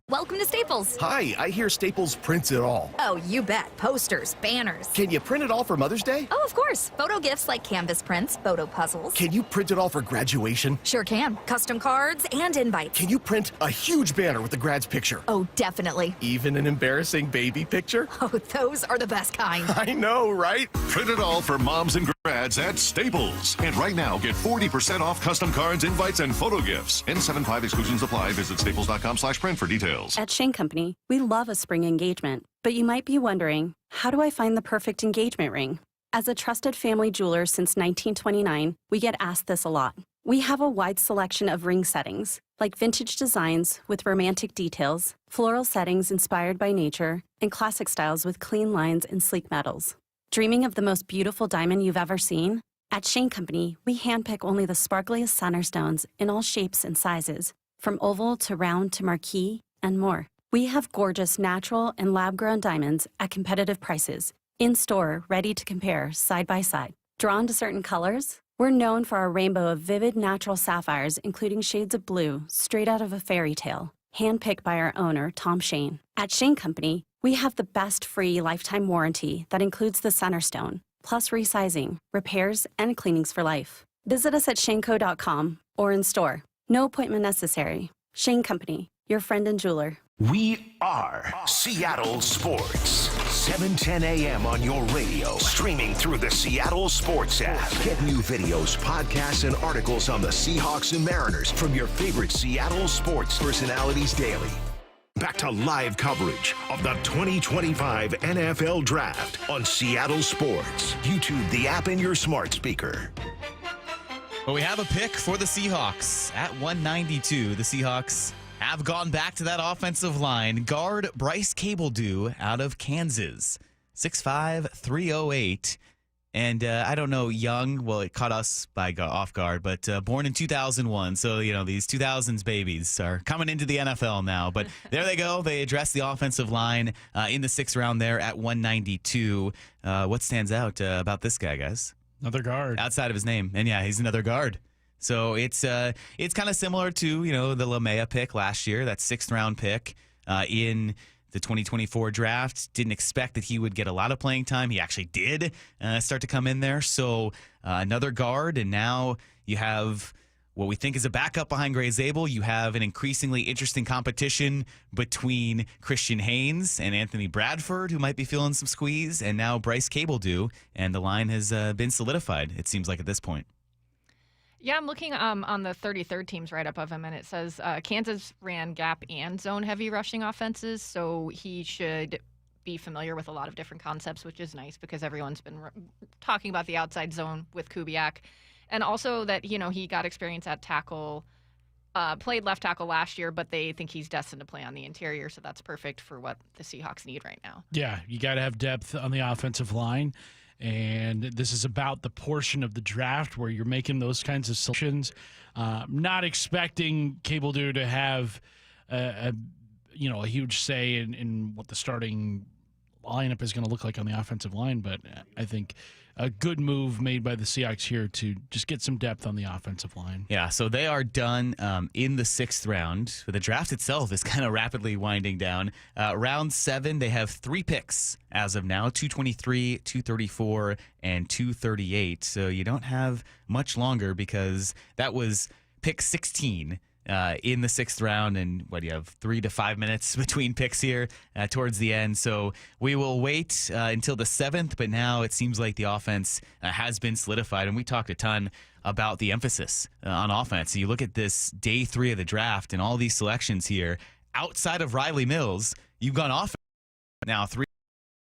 Welcome to Staples. Hi, I hear Staples prints it all. Oh, you bet. Posters, banners. Can you print it all for Mother's Day? Oh, of course. Photo gifts like canvas prints, photo puzzles. Can you print it all for graduation? Sure can. Custom cards and invites. Can you print a huge banner with the grad's picture? Oh, definitely. Even an embarrassing baby picture? Oh, those are the best kind. I know, right? Print it all for moms and grads at Staples. And right now, get 40% off custom cards, invites, and photo gifts. N75 exclusions apply. Visit staples.com/print for details. At Shane Company, we love a spring engagement, but you might be wondering, how do I find the perfect engagement ring? As a trusted family jeweler since 1929, we get asked this a lot. We have a wide selection of ring settings, like vintage designs with romantic details, floral settings inspired by nature, and classic styles with clean lines and sleek metals. Dreaming of the most beautiful diamond you've ever seen? At Shane Company, we handpick only the sparkliest center stones in all shapes and sizes, from oval to round to marquise, and more. We have gorgeous natural and lab-grown diamonds at competitive prices, in-store, ready to compare side by side. Drawn to certain colors? We're known for our rainbow of vivid natural sapphires, including shades of blue, straight out of a fairy tale, handpicked by our owner, Tom Shane. At Shane Company, we have the best free lifetime warranty that includes the center stone, plus resizing, repairs, and cleanings for life. Visit us at shaneco.com or in store. No appointment necessary. Shane Company, your friend and jeweler. We are Seattle Sports. 7:10 a.m. on your radio. Streaming through the Seattle Sports app. Get new videos, podcasts, and articles on the Seahawks and Mariners from your favorite Seattle sports personalities daily. Back to live coverage of the 2025 NFL Draft on Seattle Sports. YouTube the app in your smart speaker. Well, we have a pick for the Seahawks at 192. The Seahawks have gone back to that offensive line. Guard Bryce Cabeldue out of Kansas, 6'5", 308. And I don't know, young, well, it caught us off guard, but born in 2001. So, these 2000s babies are coming into the NFL now. But there they go. They address the offensive line in the 6th round there at 192. What stands out about this guy, guys? Another guard. Outside of his name. And yeah, he's another guard. So it's kind of similar to, the LaMea pick last year, that 6th round pick in the 2024 draft. Didn't expect that he would get a lot of playing time. He actually did start to come in there. So another guard, and now you have what we think is a backup behind Gray Zabel. You have an increasingly interesting competition between Christian Haynes and Anthony Bradford, who might be feeling some squeeze, and now Bryce Cabeldue, and the line has been solidified, it seems like, at this point. Yeah, I'm looking on the 33rd teams right up of him, and it says Kansas ran gap and zone heavy rushing offenses, so he should be familiar with a lot of different concepts, which is nice because everyone's been talking about the outside zone with Kubiak. And also that, he got experience at tackle, played left tackle last year, but they think he's destined to play on the interior, so that's perfect for what the Seahawks need right now. Yeah, you got to have depth on the offensive line. And this is about the portion of the draft where you're making those kinds of selections. Not expecting Cabeldue to have a huge say in what the starting lineup is going to look like on the offensive line, but I think a good move made by the Seahawks here to just get some depth on the offensive line. Yeah, so they are done in the 6th round. The draft itself is kind of rapidly winding down. Round 7, they have 3 picks as of now, 223, 234, and 238. So you don't have much longer because that was pick 16 in the 6th round, and what do you have, 3 to 5 minutes between picks here towards the end. So we will wait until the 7th, but now it seems like the offense has been solidified, and we talked a ton about the emphasis on offense. So you look at this day 3 of the draft and all these selections here, outside of Rylie Mills, you've gone offense now 3.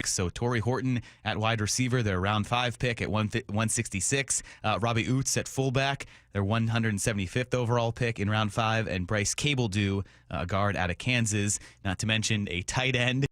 So Tory Horton at wide receiver, their round 5 pick at 166. Robbie Ouzts at fullback, their 175th overall pick in round 5. And Bryce Cabeldue, a guard out of Kansas, not to mention a tight end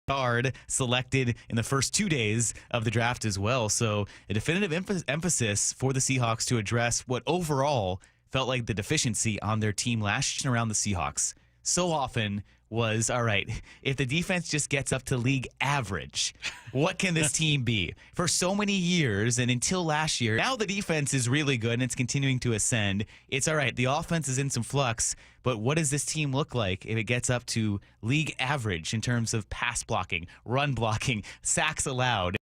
guard selected in the first 2 days of the draft as well. So a definitive emphasis for the Seahawks to address what overall felt like the deficiency on their team last year around the Seahawks. So often was, all right, if the defense just gets up to league average, what can this team be? For so many years and until last year, now the defense is really good and it's continuing to ascend. It's all right, the offense is in some flux, but what does this team look like if it gets up to league average in terms of pass blocking, run blocking, sacks allowed?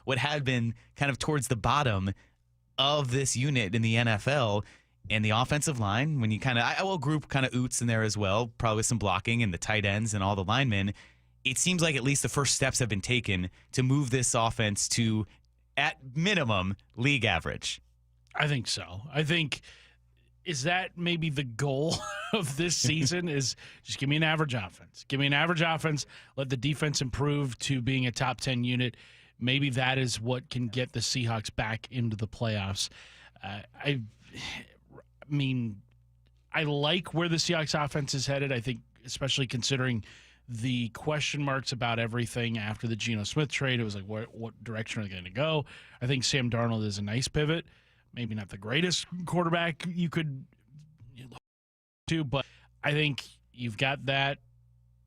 What had been kind of towards the bottom of this unit in the NFL. And the offensive line, when you I will group kind of Ouzts in there as well, probably some blocking and the tight ends and all the linemen. It seems like at least the first steps have been taken to move this offense to, at minimum, league average. I think so. I think, is that maybe the goal of this season is just give me an average offense. Give me an average offense. Let the defense improve to being a top 10 unit. Maybe that is what can get the Seahawks back into the playoffs. I mean, I like where the Seahawks offense is headed. I think, especially considering the question marks about everything after the Geno Smith trade, it was like, what direction are they going to go? I think Sam Darnold is a nice pivot. Maybe not the greatest quarterback you could do, but I think you've got that.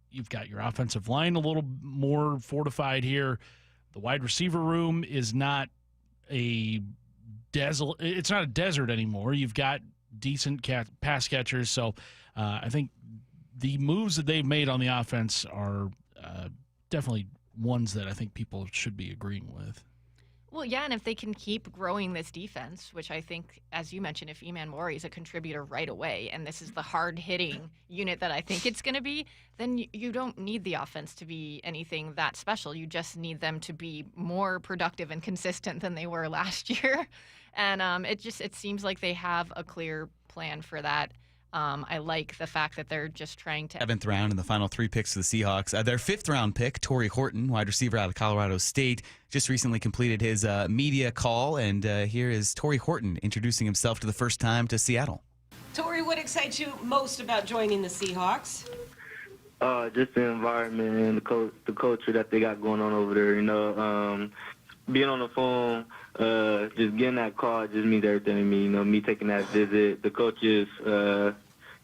You've got your offensive line a little more fortified here. The wide receiver room is not a desert. It's not a desert anymore. You've got decent pass catchers. So I think the moves that they've made on the offense are definitely ones that I think people should be agreeing with. Well, yeah, and if they can keep growing this defense, which I think, as you mentioned, if Eman Mori is a contributor right away, and this is the hard-hitting unit that I think it's going to be, then you don't need the offense to be anything that special. You just need them to be more productive and consistent than they were last year. And it seems like they have a clear plan for that. I like the fact that they're just trying to... 7th round in the final 3 picks for the Seahawks. Their 5th round pick, Tory Horton, wide receiver out of Colorado State, just recently completed his media call. And here is Tory Horton introducing himself for the first time to Seattle. Tory, what excites you most about joining the Seahawks? Just the environment and the culture that they got going on over there. You know, being on the phone, just getting that call just means everything to me. You know, me taking that visit, the coaches,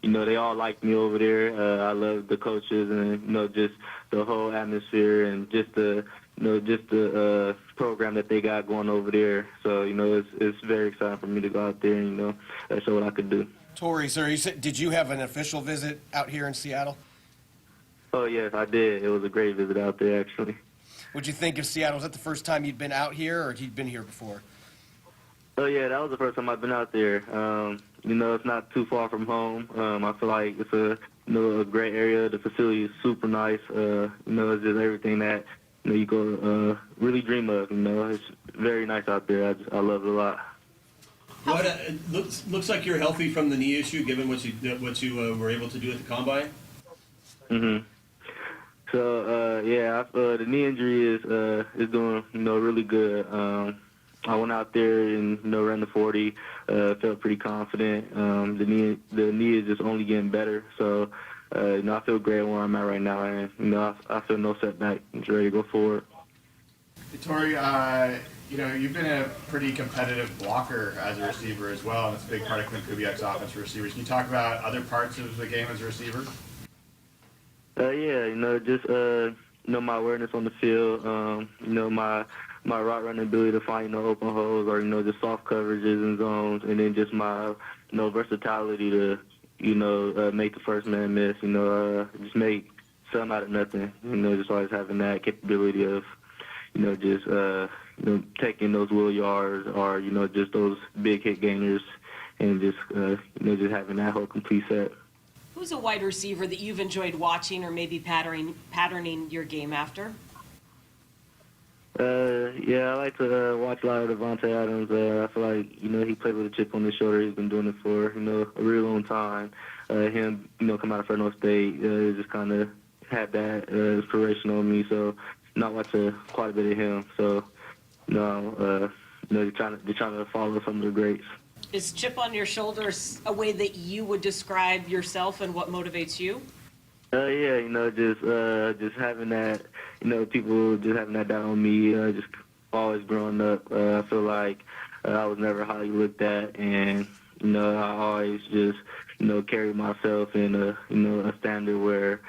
you know, they all like me over there. I love the coaches and, you know, just the whole atmosphere and just the program that they got going over there. So, you know, it's very exciting for me to go out there and, you know, show what I could do. Tory, sir, did you have an official visit out here in Seattle? Oh, yes, I did. It was a great visit out there, actually. What'd you think of Seattle? Was that the first time you'd been out here, or had you been here before? Oh, yeah, that was the first time I've been out there. You know, it's not too far from home. I feel like it's a great area. The facility is super nice. You know, it's just everything that, you know, you could really dream of. You know, it's very nice out there. I love it a lot. Looks like you're healthy from the knee issue, given what you were able to do at the combine. Mm-hmm. So the knee injury is doing, you know, really good. I went out there and, you know, ran the 40. Felt pretty confident. The knee is just only getting better. So you know, I feel great where I'm at right now, and, you know, I feel no setback. I'm just ready to go forward. Tory, you know, you've been a pretty competitive blocker as a receiver as well, and it's a big part of Clint Kubiak's offense for receivers. Can you talk about other parts of the game as a receiver? Yeah, you know, just you know, my awareness on the field, you know, my route running ability to find, you know, open holes, or, you know, just soft coverages and zones, and then just my, you know, versatility to, you know, make the first man miss, you know, just make something out of nothing, you know, just always having that capability of, you know, just, you know, taking those wheel yards, or, you know, just those big hit gainers, and just, you know, just having that whole complete set. Who's a wide receiver that you've enjoyed watching or maybe patterning your game after? Yeah, I like to watch a lot of Devontae Adams. I feel like, you know, he played with a chip on his shoulder. He's been doing it for, you know, a real long time. Him, you know, come out of Fresno State, just kind of had that inspiration on me. So, you know, I watch quite a bit of him. So, you know, they're trying to follow some of the greats. Is chip on your shoulders a way that you would describe yourself and what motivates you? Yeah, just having that, people just having that down on me, just always growing up. I feel like I was never highly looked at, and, I always just, carry myself in a standard where,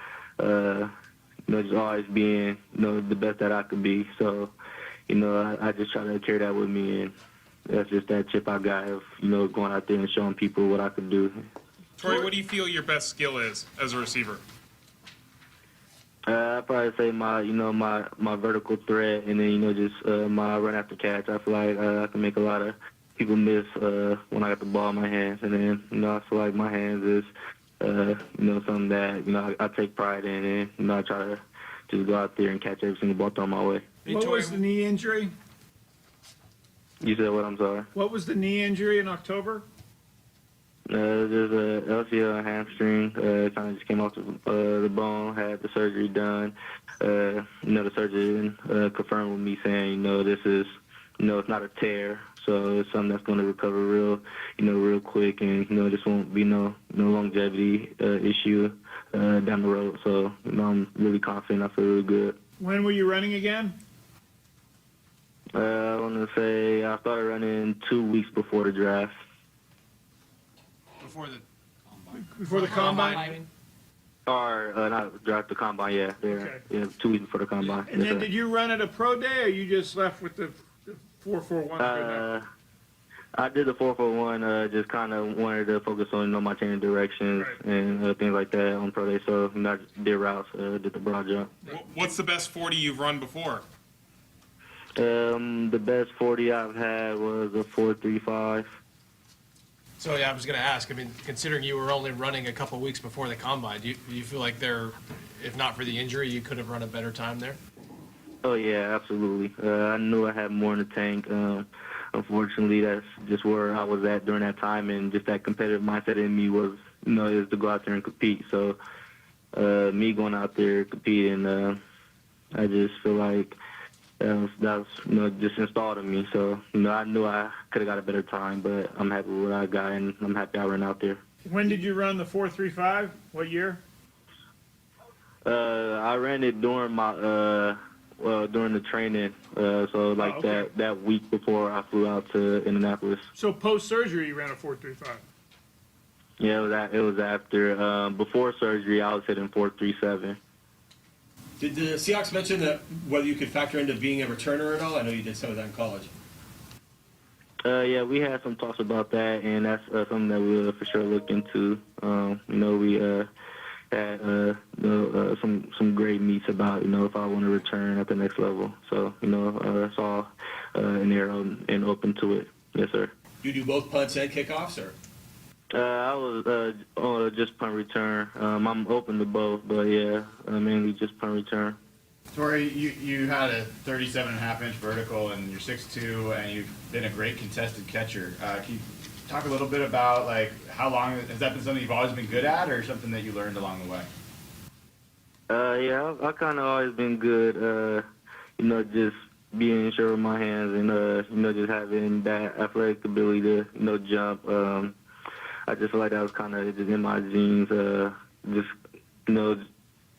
just always being, the best that I could be. So, I just try to carry that with me, and that's just that chip I got of, going out there and showing people what I could do. Tory, what do you feel your best skill is as a receiver? I'd probably say my vertical threat, and then just my run after catch. I feel like I can make a lot of people miss when I got the ball in my hands, and then I feel like my hands is something that I take pride in, and I try to just go out there and catch every single ball thrown my way. What was the knee injury? You said what? I'm sorry. What was the knee injury in October? There's a LCL and hamstring. Kind of just came off the bone. Had the surgery done. The surgeon confirmed with me saying, this is, it's not a tear, so it's something that's going to recover real quick, and just won't be no longevity issue down the road. So I'm really confident. I feel really good. When were you running again? I want to say I started running 2 weeks before the draft. Before the combine? Or not draft, the combine, yeah. Okay. Yeah, 2 weeks before the combine. And then did you run at a pro day, or you just left with the 4.41? I did the 4.41, just kind of wanted to focus on, my changing directions and things like that on pro day. So I just did routes, did the broad jump. What's the best 40 you've run before? The best 40 I've had was a 4.35. So yeah, I was going to ask. I mean, considering you were only running a couple weeks before the combine, do you feel like if not for the injury, you could have run a better time there? Oh yeah, absolutely. I knew I had more in the tank. Unfortunately, that's just where I was at during that time, and just that competitive mindset in me was, is to go out there and compete. So, me going out there competing, I just feel like that was just installed in me. So, I knew I could have got a better time, but I'm happy with what I got, and I'm happy I ran out there. When did you run the 4.35? What year? I ran it during my during the training, that week before I flew out to Indianapolis. So post-surgery, you ran a 4.35? Yeah, it was after. Before surgery, I was hitting 4.37. Did the Seahawks mention that whether you could factor into being a returner at all? I know you did some of that in college. Yeah, we had some talks about that, and that's something that we'll for sure look into. We had some great meets about if I want to return at the next level. So it's all in there and open to it. Yes, sir. You do both punts and kickoffs, or? I was just punt return. I'm open to both, but yeah, mainly just punt return. Tory, you had a 37.5-inch vertical, and you're 6'2", and you've been a great contested catcher. Can you talk a little bit about how long has that been something you've always been good at, or something that you learned along the way? Yeah, I kind of always been good. Just being sure with my hands and just having that athletic ability to jump. I just feel like that was kind of just in my genes. Just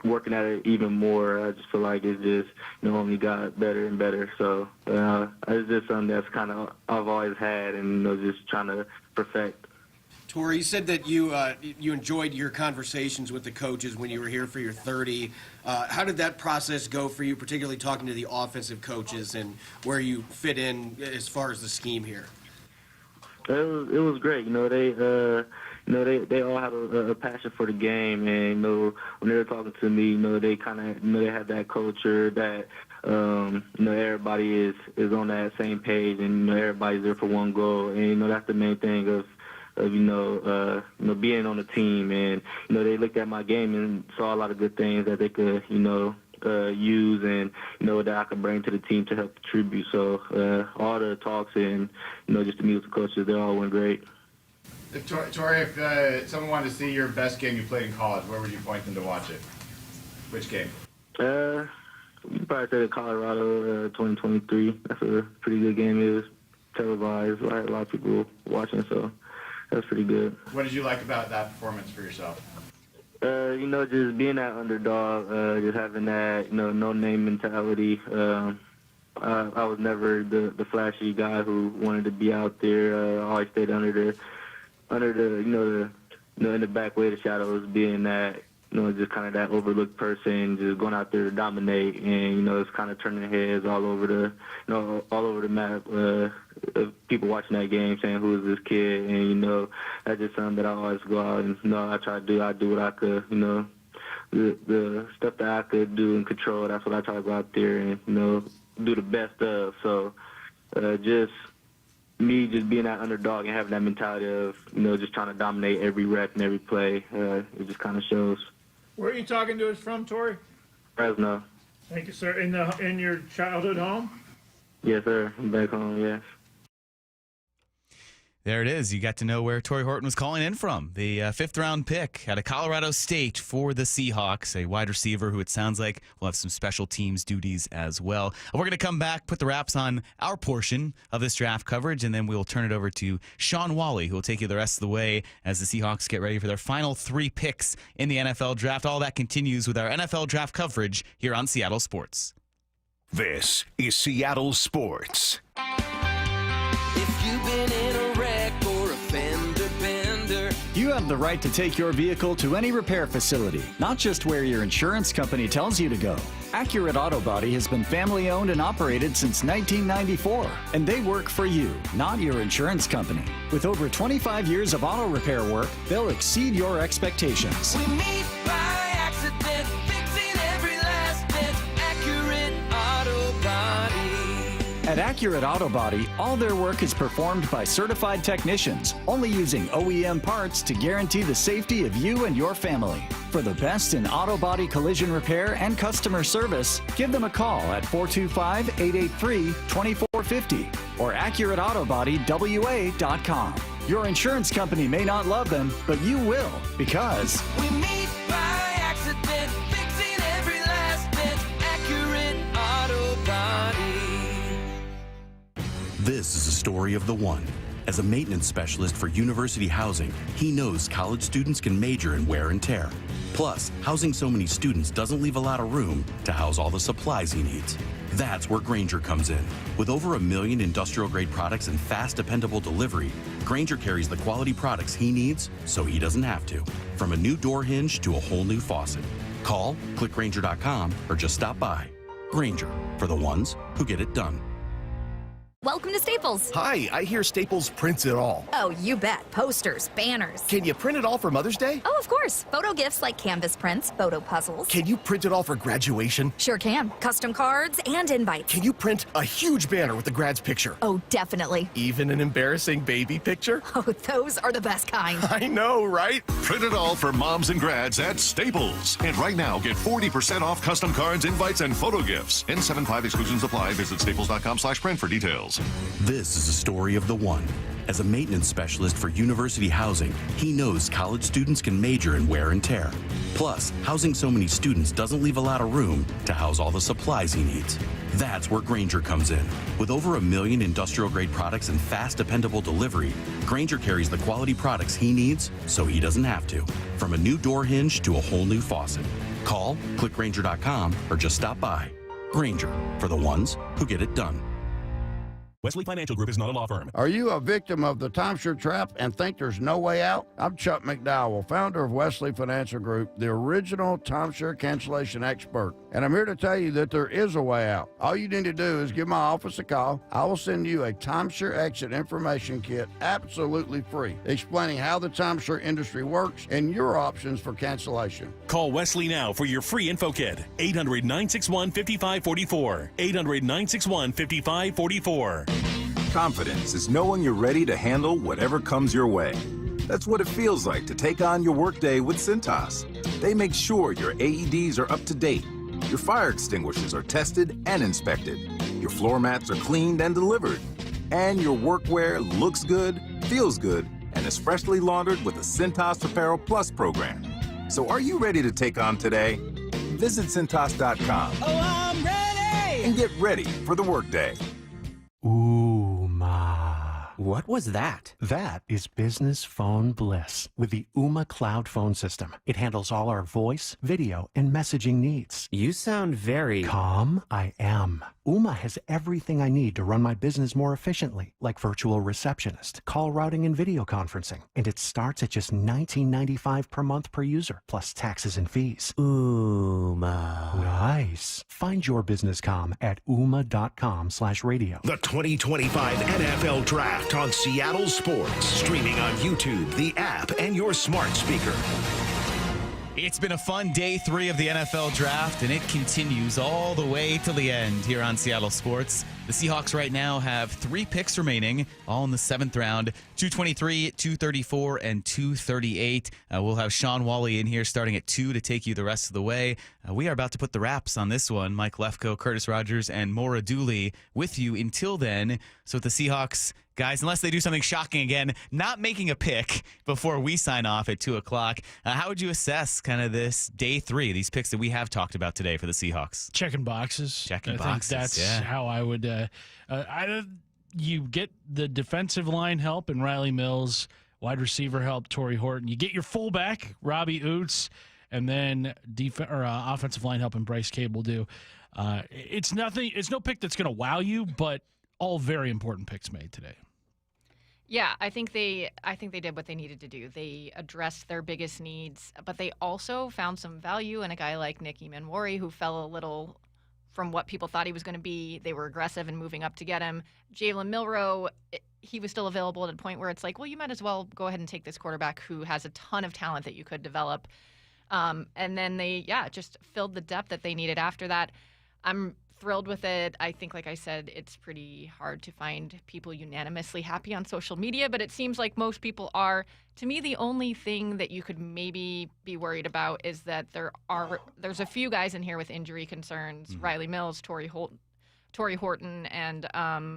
working at it even more. I just feel like it's just only got better and better. So it's just something that's kind of I've always had, and just trying to perfect. Tory, you said that you enjoyed your conversations with the coaches when you were here for your 30. How did that process go for you, particularly talking to the offensive coaches and where you fit in as far as the scheme here? It was great. They all have a passion for the game, and when they were talking to me, they kind of they have that culture that everybody is on that same page, and everybody's there for one goal, and that's the main thing of being on the team, and they looked at my game and saw a lot of good things that they could use and that I could bring to the team to help contribute. So all the talks and just the meet with the coaches, they all went great. Tory, if someone wanted to see your best game you played in college, where would you point them to watch it? Which game? You'd probably say the Colorado 2023. That's a pretty good game. It was televised. I had a lot of people watching, so that's pretty good. What did you like about that performance for yourself? Just being that underdog, just having that, no-name mentality. I was never the flashy guy who wanted to be out there. I always stayed under the in the back way of the shadows, being that, just kind of that overlooked person, just going out there to dominate, and it's kind of turning heads all over the map. Of people watching that game saying, "Who is this kid?" And that's just something that I always go out and I try to do. I do what I could, the stuff that I could do and control. That's what I try to go out there and do the best of. So just me just being that underdog and having that mentality of just trying to dominate every rep and every play. It just kind of shows. Where are you talking to us from, Tory? Fresno. Thank you, sir. In your childhood home? Yes, sir. I'm back home, yes. There it is. You got to know where Tory Horton was calling in from. The fifth-round pick out of Colorado State for the Seahawks, a wide receiver who it sounds like will have some special teams duties as well. We're going to come back, put the wraps on our portion of this draft coverage, and then we'll turn it over to Shawn Walli, who will take you the rest of the way as the Seahawks get ready for their final 3 picks in the NFL draft. All that continues with our NFL draft coverage here on Seattle Sports. This is Seattle Sports. If you've been in a wreck or a fender bender, you have the right to take your vehicle to any repair facility, not just where your insurance company tells you to go. Accurate Auto Body has been family owned and operated since 1994, and they work for you, not your insurance company. With over 25 years of auto repair work, they'll exceed your expectations. we meet by accident, fixing every last bit. Accurate Auto Body. At Accurate Auto Body, all their work is performed by certified technicians, only using OEM parts to guarantee the safety of you and your family. For the best in auto body collision repair and customer service, give them a call at 425-883-2450 or AccurateAutoBodyWA.com. Your insurance company may not love them, but you will, because we meet by accident, fixing every last bit. Accurate Auto Body. This is a story of the one. As a maintenance specialist for university housing, he knows college students can major in wear and tear. Plus, housing so many students doesn't leave a lot of room to house all the supplies he needs. That's where Grainger comes in. With over 1 million industrial-grade products and fast, dependable delivery, Grainger carries the quality products he needs so he doesn't have to. From a new door hinge to a whole new faucet. Call, click Grainger.com, or just stop by. Grainger, for the ones who get it done. Welcome to Staples. Hi, I hear Staples prints it all. Oh, you bet. Posters, banners. Can you print it all for Mother's Day? Oh, of course. Photo gifts like canvas prints, photo puzzles. Can you print it all for graduation? Sure can. Custom cards and invites. Can you print a huge banner with the grad's picture? Oh, definitely. Even an embarrassing baby picture? Oh, those are the best kind. I know, right? Print it all for moms and grads at Staples. And right now, get 40% off custom cards, invites, and photo gifts. N75 exclusions apply. Visit staples.com/print for details. This is a story of the one. As a maintenance specialist for university housing, he knows college students can major in wear and tear. Plus, housing so many students doesn't leave a lot of room to house all the supplies he needs. That's where Grainger comes in. With over 1 million industrial-grade products and fast, dependable delivery, Grainger carries the quality products he needs so he doesn't have to. From a new door hinge to a whole new faucet. Call, click Grainger.com, or just stop by. Grainger, for the ones who get it done. Wesley Financial Group is not a law firm. Are you a victim of the timeshare trap and think there's no way out? I'm Chuck McDowell, founder of Wesley Financial Group, the original timeshare cancellation expert. And I'm here to tell you that there is a way out. All you need to do is give my office a call. I will send you a timeshare exit information kit absolutely free, explaining how the timeshare industry works and your options for cancellation. Call Wesley now for your free info kit. 800-961-5544. 800-961-5544. Confidence is knowing you're ready to handle whatever comes your way. That's what it feels like to take on your workday with Cintas. They make sure your AEDs are up to date, your fire extinguishers are tested and inspected, your floor mats are cleaned and delivered, and your workwear looks good, feels good, and is freshly laundered with the Cintas Apparel Plus program. So are you ready to take on today? Visit Cintas.com. Oh, I'm ready! And get ready for the workday. Ooh, ma. What was that? That is business phone bliss with the Ooma Cloud Phone System. It handles all our voice, video, and messaging needs. You sound very... Calm? I am. Ooma has everything I need to run my business more efficiently, like virtual receptionist, call routing, and video conferencing. And it starts at just $19.95 per month per user, plus taxes and fees. Ooma. Nice. Find your business comm at ooma.com/radio. The 2025 NFL Draft on Seattle Sports. Streaming on YouTube, the app, and your smart speaker. It's been a fun day 3 of the NFL Draft, and it continues all the way till the end here on Seattle Sports. The Seahawks right now have 3 picks remaining, all in the 7th round, 223, 234, and 238. We'll have Shawn Walli in here starting at 2 to take you the rest of the way. We are about to put the wraps on this one. Mike Lefko, Curtis Rogers, and Maura Dooley with you until then. So with the Seahawks, guys, unless they do something shocking again, not making a pick before we sign off at 2 o'clock. How would you assess kind of this day 3, these picks that we have talked about today for the Seahawks? Checking boxes. I think that's how I would. You get the defensive line help in Rylie Mills, wide receiver help, Tory Horton. You get your fullback, Robbie Ouzts, and then offensive line help in Bryce Cabeldue. It's nothing. It's no pick that's going to wow you, but all very important picks made today. Yeah, I think they did what they needed to do. They addressed their biggest needs, but they also found some value in a guy like Damien Martinez, who fell a little from what people thought he was going to be. They were aggressive in moving up to get him. Jalen Milroe, he was still available at a point where it's like, well, you might as well go ahead and take this quarterback who has a ton of talent that you could develop. And then they, just filled the depth that they needed after that. I'm thrilled with it. I think, like I said, it's pretty hard to find people unanimously happy on social media, but it seems like most people are. To me, the only thing that you could maybe be worried about is that there's a few guys in here with injury concerns. Rylie Mills, Tory Horton, and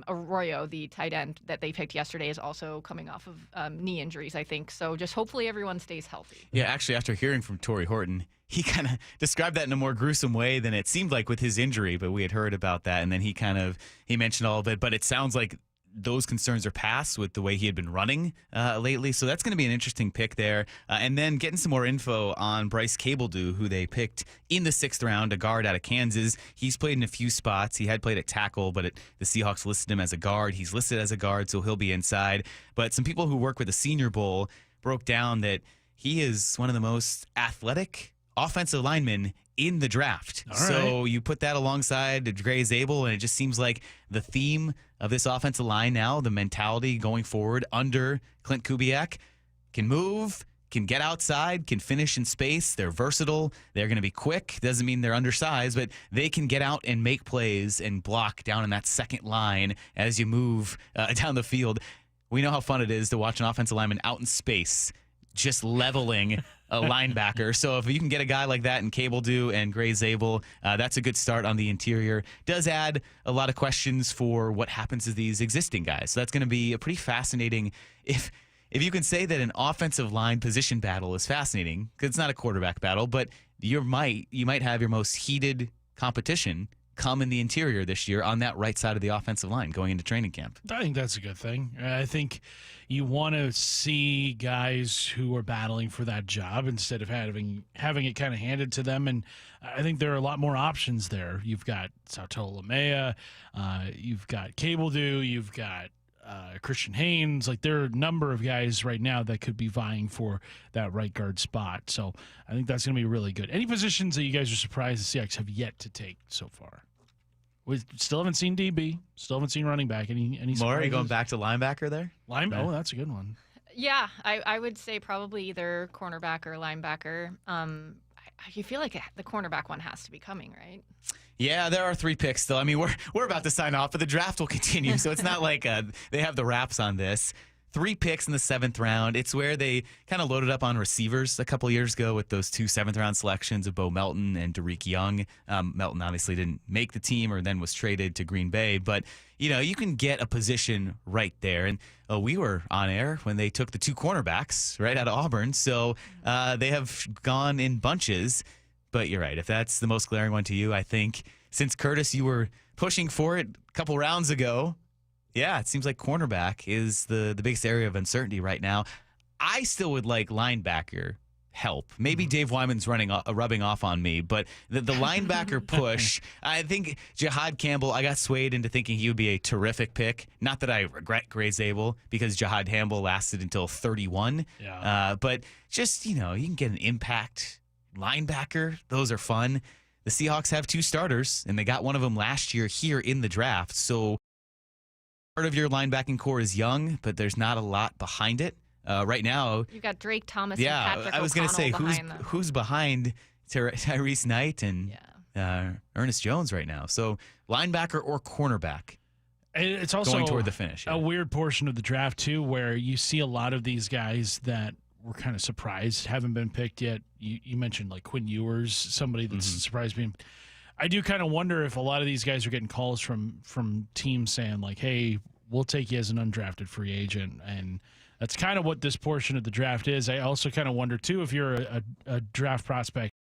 Arroyo, the tight end that they picked yesterday, is also coming off of knee injuries, I think. So just hopefully everyone stays healthy. Yeah, actually, after hearing from Tory Horton, he kind of described that in a more gruesome way than it seemed like with his injury, but we had heard about that, and then he mentioned all of it, but it sounds like those concerns are past with the way he had been running lately, so that's going to be an interesting pick there. And then getting some more info on Bryce Cabeldue, who they picked in the 6th round, a guard out of Kansas. He's played in a few spots. He had played at tackle, but the Seahawks listed him as a guard. He's listed as a guard, so he'll be inside. But some people who work with the Senior Bowl broke down that he is one of the most athletic offensive linemen in the draft. All so right. you put that alongside Gray Zabel, and it just seems like the theme of this offensive line now, the mentality going forward under Clint Kubiak, can move, can get outside, can finish in space. They're versatile. They're going to be quick. Doesn't mean they're undersized, but they can get out and make plays and block down in that second line as you move down the field. We know how fun it is to watch an offensive lineman out in space just leveling a linebacker. So if you can get a guy like that in Cabeldue and Gray Zabel, that's a good start on the interior. Does add a lot of questions for what happens to these existing guys. So that's going to be a pretty fascinating. If you can say that an offensive line position battle is fascinating, because it's not a quarterback battle, but you might have your most heated competition come in the interior this year on that right side of the offensive line going into training camp. I think that's a good thing. I think you want to see guys who are battling for that job instead of having it kind of handed to them. And I think there are a lot more options there. You've got Sautola Mea, you've got Cabeldue, you've got Christian Haynes. Like, there are a number of guys right now that could be vying for that right guard spot. So I think that's going to be really good. Any positions that you guys are surprised the Seahawks have yet to take so far? We still haven't seen DB. Still haven't seen running back. Any More? Are you going back to linebacker there? Oh, that's a good one. Yeah, I would say probably either cornerback or linebacker. I feel like the cornerback one has to be coming, right? Yeah, there are 3 picks still. I mean, we're about to sign off, but the draft will continue, so it's not like they have the wraps on this. 3 picks in the 7th round. It's where they kind of loaded up on receivers a couple years ago with those 2 7th-round selections of Bo Melton and Derek Young. Melton obviously didn't make the team or then was traded to Green Bay, but you can get a position right there. And we were on air when they took the 2 cornerbacks right out of Auburn, so they have gone in bunches. But you're right. If that's the most glaring one to you, I think since Curtis, you were pushing for it a couple rounds ago, Yeah, it seems like cornerback is the biggest area of uncertainty right now. I still would like linebacker help. Maybe Dave Wyman's rubbing off on me, but the linebacker push, I think Jihad Campbell, I got swayed into thinking he would be a terrific pick. Not that I regret Gray Zabel, because Jihad Campbell lasted until 31. Yeah. But just, you can get an impact linebacker. Those are fun. The Seahawks have 2 starters, and they got one of them last year here in the draft. So part of your linebacking core is young, but there's not a lot behind it. Right now, you've got Drake Thomas and Patrick I was going to say, behind who's behind Tyrese Knight and Ernest Jones right now? So linebacker or cornerback. And it's also going toward the finish. A weird portion of the draft, too, where you see a lot of these guys that were kind of surprised, haven't been picked yet. You mentioned like Quinn Ewers, somebody that's surprised me. I do kind of wonder if a lot of these guys are getting calls from teams saying like, hey, we'll take you as an undrafted free agent. And that's kind of what this portion of the draft is. I also kind of wonder, too, if you're a draft prospect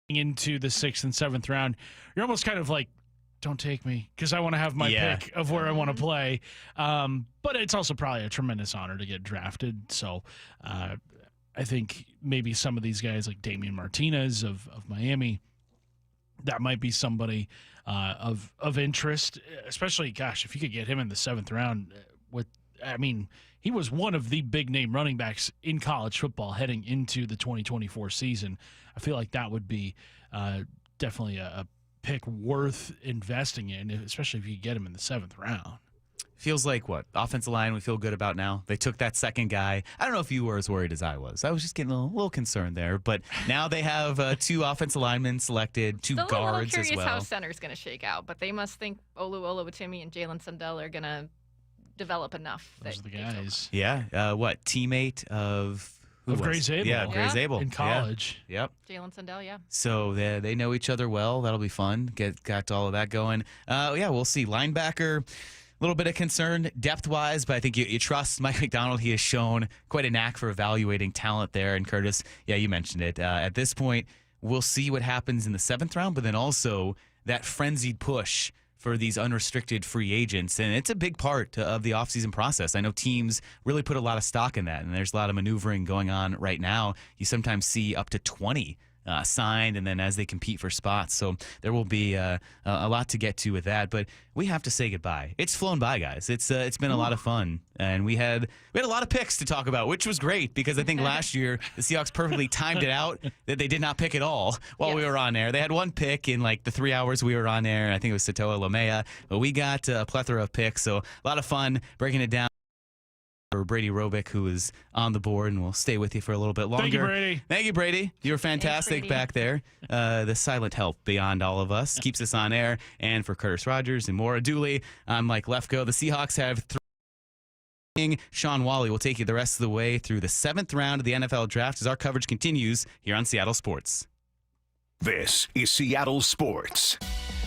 into the 6th and 7th round, you're almost kind of like, don't take me because I want to have my pick of where I want to play. But it's also probably a tremendous honor to get drafted. So I think maybe some of these guys like Damien Martinez of Miami, that might be somebody of interest, especially, gosh, if you could get him in the 7th round he was one of the big-name running backs in college football heading into the 2024 season. I feel like that would be definitely a pick worth investing in, especially if you get him in the 7th round. Feels like offensive line we feel good about now. They took that second guy. I don't know if you were as worried as I was. I was just getting a little concerned there. But now they have 2 offensive linemen selected, 2 guards as well. I'm curious how center's going to shake out, but they must think Olu Oluwatimi and Jalen Sandell are going to develop enough. Those are the guys. Yeah. Teammate of Gray Zabel. Yeah, Gray Zabel. In college. Yeah. Yep. Jalen Sandell, yeah. So they know each other well. That'll be fun. Got all of that going. We'll see. Linebacker, a little bit of concern depth-wise, but I think you trust Mike McDonald. He has shown quite a knack for evaluating talent there. And Curtis, you mentioned it. At this point, we'll see what happens in the 7th round, but then also that frenzied push for these unrestricted free agents. And it's a big part of the offseason process. I know teams really put a lot of stock in that, and there's a lot of maneuvering going on right now. You sometimes see up to 20 signed, and then as they compete for spots. So there will be a lot to get to with that. But we have to say goodbye. It's flown by, guys. It's been a lot of fun, and we had a lot of picks to talk about, which was great because I think last year the Seahawks perfectly timed it out that they did not pick at all while we were on air. They had one pick in like the 3 hours we were on air. I think it was Satoa Lomea, but we got a plethora of picks. So a lot of fun breaking it down. For Brady Robick, who is on the board, and we'll stay with you for a little bit longer. Thank you, Brady. You were fantastic back there. The silent help beyond all of us keeps us on air. And for Curtis Rogers and Maura Dooley, I'm Mike Lefko. The Seahawks have 3. Shawn Walli will take you the rest of the way through the 7th round of the NFL Draft as our coverage continues here on Seattle Sports. This is Seattle Sports.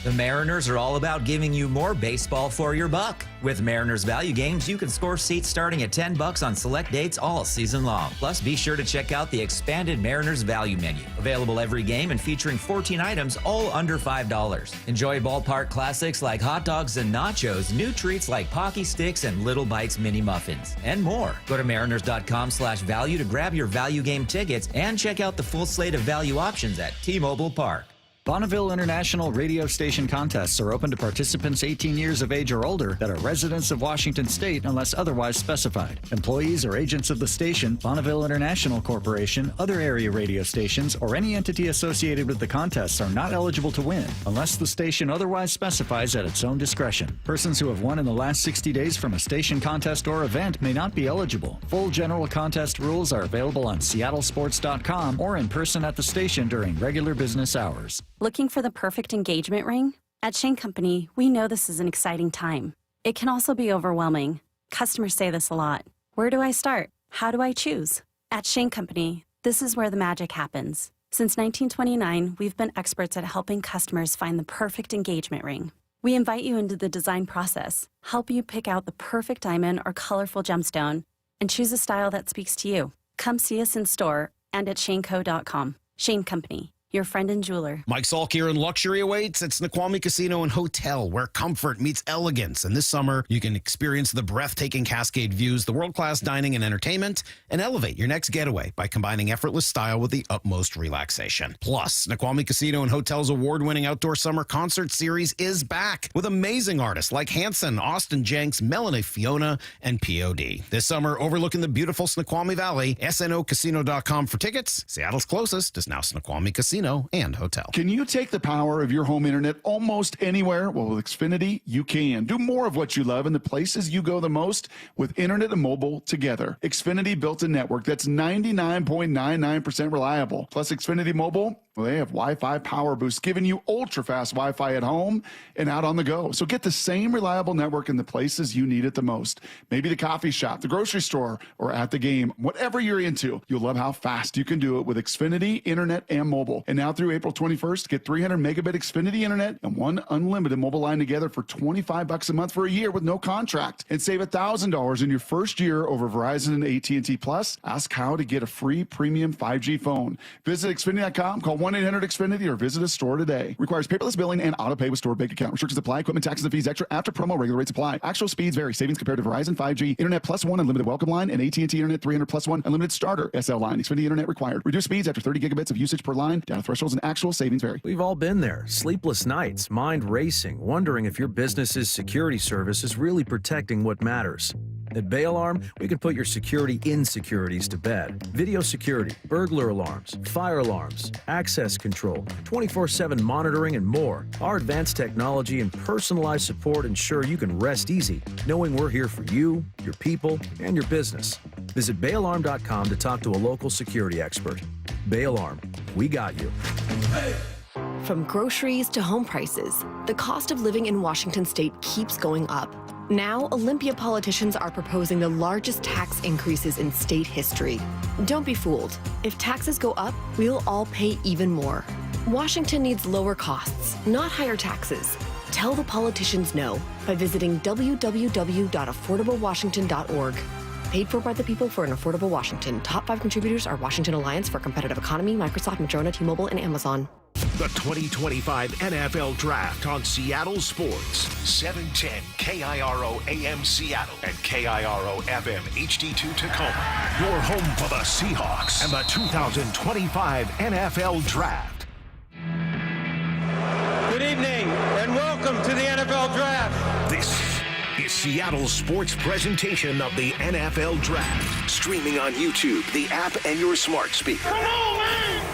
The Mariners are all about giving you more baseball for your buck. With Mariners Value Games, you can score seats starting at $10 on select dates all season long. Plus, be sure to check out the expanded Mariners Value Menu. Available every game and featuring 14 items, all under $5. Enjoy ballpark classics like hot dogs and nachos, new treats like Pocky Sticks and Little Bites mini muffins, and more. Go to mariners.com/value to grab your value game tickets and check out the full slate of value options at T-Mobile Park. Bonneville International radio station contests are open to participants 18 years of age or older that are residents of Washington State unless otherwise specified. Employees or agents of the station, Bonneville International Corporation, other area radio stations, or any entity associated with the contests are not eligible to win unless the station otherwise specifies at its own discretion. Persons who have won in the last 60 days from a station contest or event may not be eligible. Full general contest rules are available on seattlesports.com or in person at the station during regular business hours. Looking for the perfect engagement ring? At Shane Company, we know this is an exciting time. It can also be overwhelming. Customers say this a lot. Where do I start? How do I choose? At Shane Company, this is where the magic happens. Since 1929, we've been experts at helping customers find the perfect engagement ring. We invite you into the design process, help you pick out the perfect diamond or colorful gemstone, and choose a style that speaks to you. Come see us in store and at shaneco.com. Shane Company. your friend and jeweler. Mike Salk here, and luxury awaits at Snoqualmie Casino and Hotel, where comfort meets elegance. And this summer, you can experience the breathtaking Cascade views, the world-class dining and entertainment, and elevate your next getaway by combining effortless style with the utmost relaxation. Plus, Snoqualmie Casino and Hotel's award-winning outdoor summer concert series is back with amazing artists like Hanson, Austin Jenks, Melanie Fiona, and POD. This summer, overlooking the beautiful Snoqualmie Valley, snocasino.com for tickets. Seattle's closest is now Snoqualmie Casino and Hotel. Can you take the power of your home internet almost anywhere? Well, with Xfinity, you can. Do more of what you love in the places you go the most with internet and mobile together. Xfinity built a network that's 99.99% reliable. Plus, Xfinity Mobile, well, they have Wi-Fi Power Boost, giving you ultra-fast Wi-Fi at home and out on the go. So get the same reliable network in the places you need it the most. Maybe the coffee shop, the grocery store, or at the game. Whatever you're into, you'll love how fast you can do it with Xfinity Internet and mobile. And now through April 21st, get 300 megabit Xfinity Internet and one unlimited mobile line together for $25 a month for a year with no contract. And save $1,000 in your first year over Verizon and AT&T Plus. Ask how to get a free premium 5G phone. Visit Xfinity.com, call 1-800-XFINITY, or visit a store today. Requires paperless billing and auto pay with stored bank account. Restrictions apply. Equipment, taxes, and fees extra after promo. Regular rates apply. Actual speeds vary. Savings compared to Verizon 5G, Internet Plus One Unlimited Welcome Line, and AT&T Internet 300 Plus One Unlimited Starter SL Line. Xfinity Internet required. Reduced speeds after 30 gigabits of usage per line. Data thresholds and actual savings vary. We've all been there. Sleepless nights, mind racing, wondering if your business's security service is really protecting what matters. At Bay Alarm, we can put your security insecurities to bed. Video security, burglar alarms, fire alarms, access control, 24/7 monitoring, and more. Our advanced technology and personalized support ensure you can rest easy, knowing we're here for you, your people, and your business. Visit bayalarm.com to talk to a local security expert. Bay Alarm, we got you. From groceries to home prices, the cost of living in Washington state keeps going up. Now, Olympia politicians are proposing the largest tax increases in state history. Don't be fooled. If taxes go up, we'll all pay even more. Washington needs lower costs, not higher taxes. Tell the politicians no by visiting www.affordablewashington.org. Paid for by the people for an affordable Washington. Top 5 contributors are Washington Alliance for Competitive Economy, Microsoft, Madrona, T-Mobile, and Amazon. The 2025 NFL Draft on Seattle Sports. 710 KIRO AM Seattle and KIRO FM HD2 Tacoma. Your home for the Seahawks and the 2025 NFL Draft. Good evening and welcome to the NFL Draft. This is Seattle's sports presentation of the NFL Draft. Streaming on YouTube, the app, and your smart speaker. Come on, man!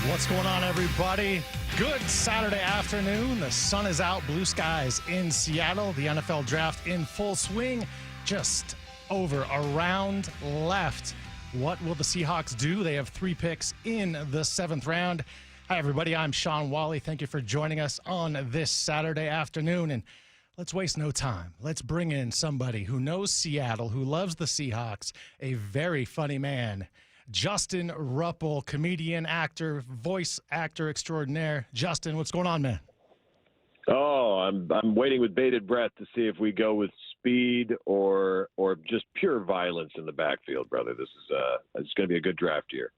What's going on, everybody? Good Saturday afternoon. The sun is out, blue skies in Seattle. The NFL Draft in full swing. Just over a round left. What will the Seahawks do? They have 3 picks in the 7th round. Hi, everybody. I'm Shawn Walli. Thank you for joining us on this Saturday afternoon. And let's waste no time. Let's bring in somebody who knows Seattle, who loves the Seahawks, a very funny man. Justin Ruppel, comedian, actor, voice actor extraordinaire. Justin, what's going on, man? Oh, I'm waiting with bated breath to see if we go with speed or just pure violence in the backfield, brother. This is it's going to be a good draft year.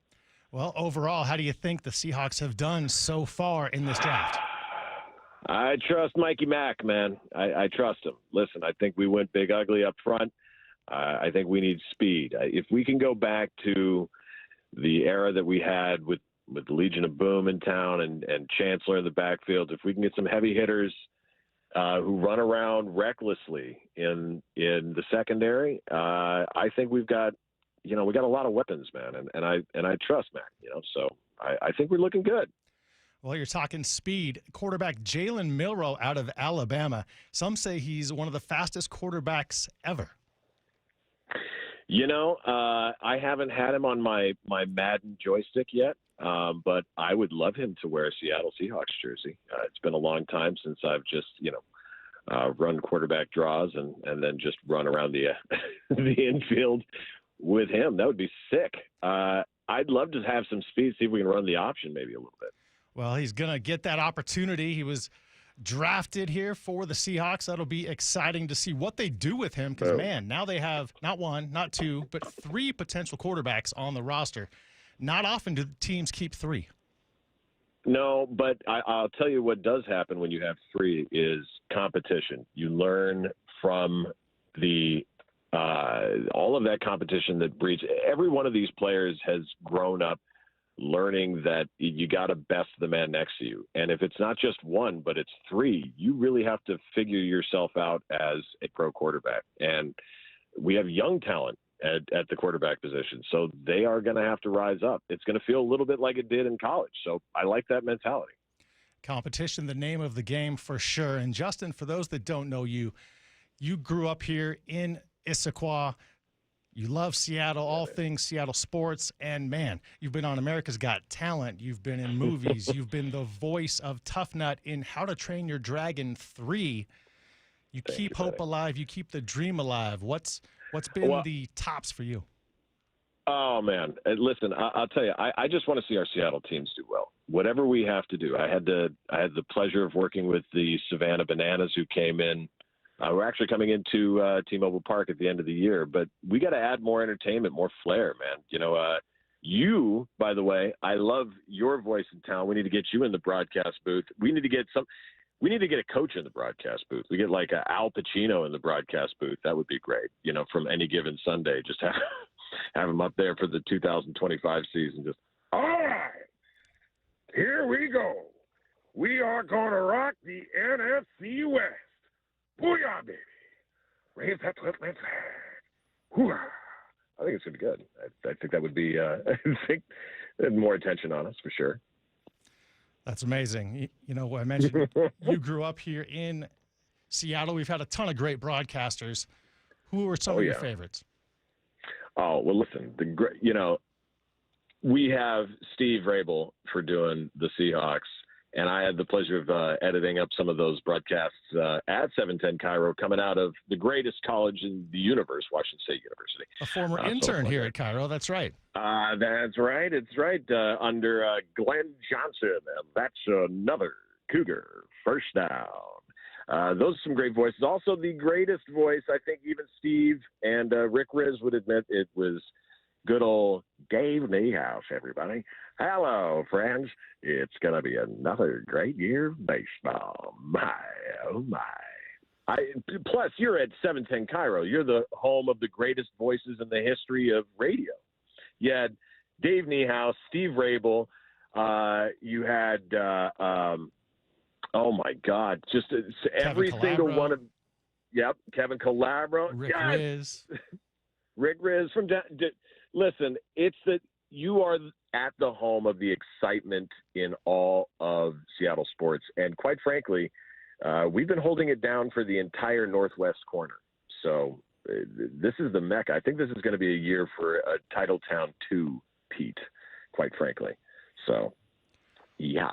Well, overall, how do you think the Seahawks have done so far in this draft? I trust Mikey Mack, man. I trust him. Listen, I think we went big ugly up front. I think we need speed. If we can go back to the era that we had with the Legion of Boom in town and Chancellor in the backfield, if we can get some heavy hitters who run around recklessly in the secondary, I think we got a lot of weapons, man, and I trust Mac, so I think we're looking good. Well, you're talking speed. Quarterback Jalen Milroe out of Alabama. Some say he's one of the fastest quarterbacks ever. I haven't had him on my Madden joystick yet, but I would love him to wear a Seattle Seahawks jersey. It's been a long time since I've just, run quarterback draws and then just run around the infield with him. That would be sick. I'd love to have some speed, see if we can run the option maybe a little bit. Well, he's going to get that opportunity. He was drafted here for the Seahawks. That'll be exciting to see what they do with him because, man, now they have not one, not two, but 3 potential quarterbacks on the roster. Not often do teams keep 3. No, but I'll tell you what does happen when you have 3 is competition. You learn from the all of that competition that breeds. Every one of these players has grown up learning that you got to best the man next to you. And if it's not just 1, but it's 3, you really have to figure yourself out as a pro quarterback. And we have young talent at the quarterback position, so they are going to have to rise up. It's going to feel a little bit like it did in college. So I like that mentality. Competition, the name of the game for sure. And Justin, for those that don't know you, you grew up here in Issaquah. You love Seattle, all things Seattle sports, and man, you've been on America's Got Talent. You've been in movies. You've been the voice of Tough Nut in How to Train Your Dragon 3. You keep hope alive. You keep the dream alive. What's been the tops for you? Oh man, listen, I'll tell you, I just want to see our Seattle teams do well. Whatever we have to do. I had the pleasure of working with the Savannah Bananas, who came in. We're actually coming into T-Mobile Park at the end of the year, but we got to add more entertainment, more flair, man. You know, you, by the way, I love your voice in town. We need to get you in the broadcast booth. We need to get a coach in the broadcast booth. We get like Al Pacino in the broadcast booth. That would be great. You know, from any given Sunday, just have him up there for the 2025 season. Just all right, here we go. We are gonna rock the NFC West. Booyah, baby. Raise that left flag. Hooah. I think it's going to be good. I think that would be I think more attention on us for sure. That's amazing. You know, I mentioned you grew up here in Seattle. We've had a ton of great broadcasters. Who are some of your favorites? Oh, well, listen, we have Steve Rabel for doing the Seahawks. And I had the pleasure of editing up some of those broadcasts at 710 Cairo, coming out of the greatest college in the universe, Washington State University. A former intern here at Cairo, that's right. That's right. It's right. Under Glenn Johnson, and that's another Cougar first down. Those are some great voices. Also, the greatest voice, I think even Steve and Rick Riz would admit, it was good old Dave Niehaus, everybody. Hello, friends. It's going to be another great year of baseball. My, oh, my. Plus, you're at 710 Cairo. You're the home of the greatest voices in the history of radio. You had Dave Niehaus, Steve Rabel. You had, oh, my God, just every single one of – yep, Kevin Calabro. Rick Riz. Rick Riz from – listen, it's that you are at the home of the excitement in all of Seattle sports. And quite frankly, we've been holding it down for the entire Northwest corner. So this is the Mecca. I think this is going to be a year for a Titletown 2, Pete, quite frankly. So, yeah.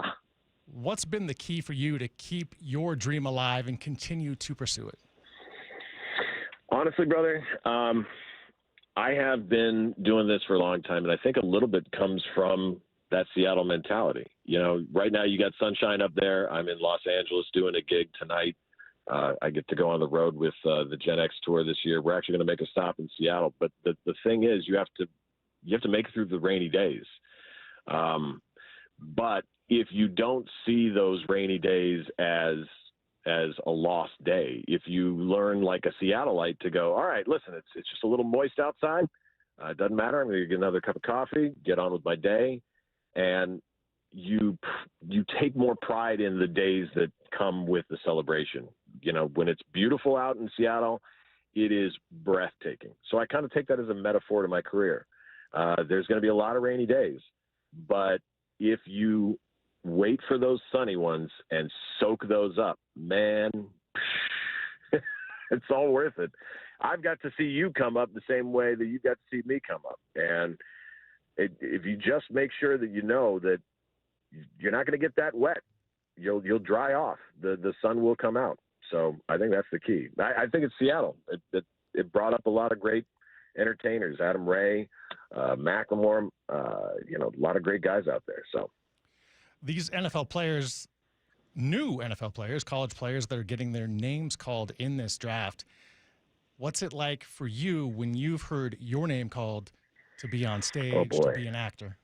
What's been the key for you to keep your dream alive and continue to pursue it? Honestly, brother, I have been doing this for a long time, and I think a little bit comes from that Seattle mentality. You know, right now you got sunshine up there. I'm in Los Angeles doing a gig tonight. I get to go on the road with the Gen X tour this year. We're actually going to make a stop in Seattle, but the thing is, you have to make it through the rainy days. But if you don't see those rainy days as a lost day, if you learn like a Seattleite to go, all right, listen, it's just a little moist outside. It doesn't matter. I'm going to get another cup of coffee, get on with my day. And you take more pride in the days that come with the celebration. You know, when it's beautiful out in Seattle, it is breathtaking. So I kind of take that as a metaphor to my career. There's going to be a lot of rainy days, but if you wait for those sunny ones and soak those up, man, it's all worth it. I've got to see you come up the same way that you got to see me come up. And if you just make sure that you know that you're not going to get that wet, you'll dry off. The sun will come out. So I think that's the key. I think it's Seattle. It brought up a lot of great entertainers, Adam Ray, Macklemore, a lot of great guys out there. So these NFL players new NFL players, college players that are getting their names called in this draft. What's it like for you when you've heard your name called to be on stage, to be an actor?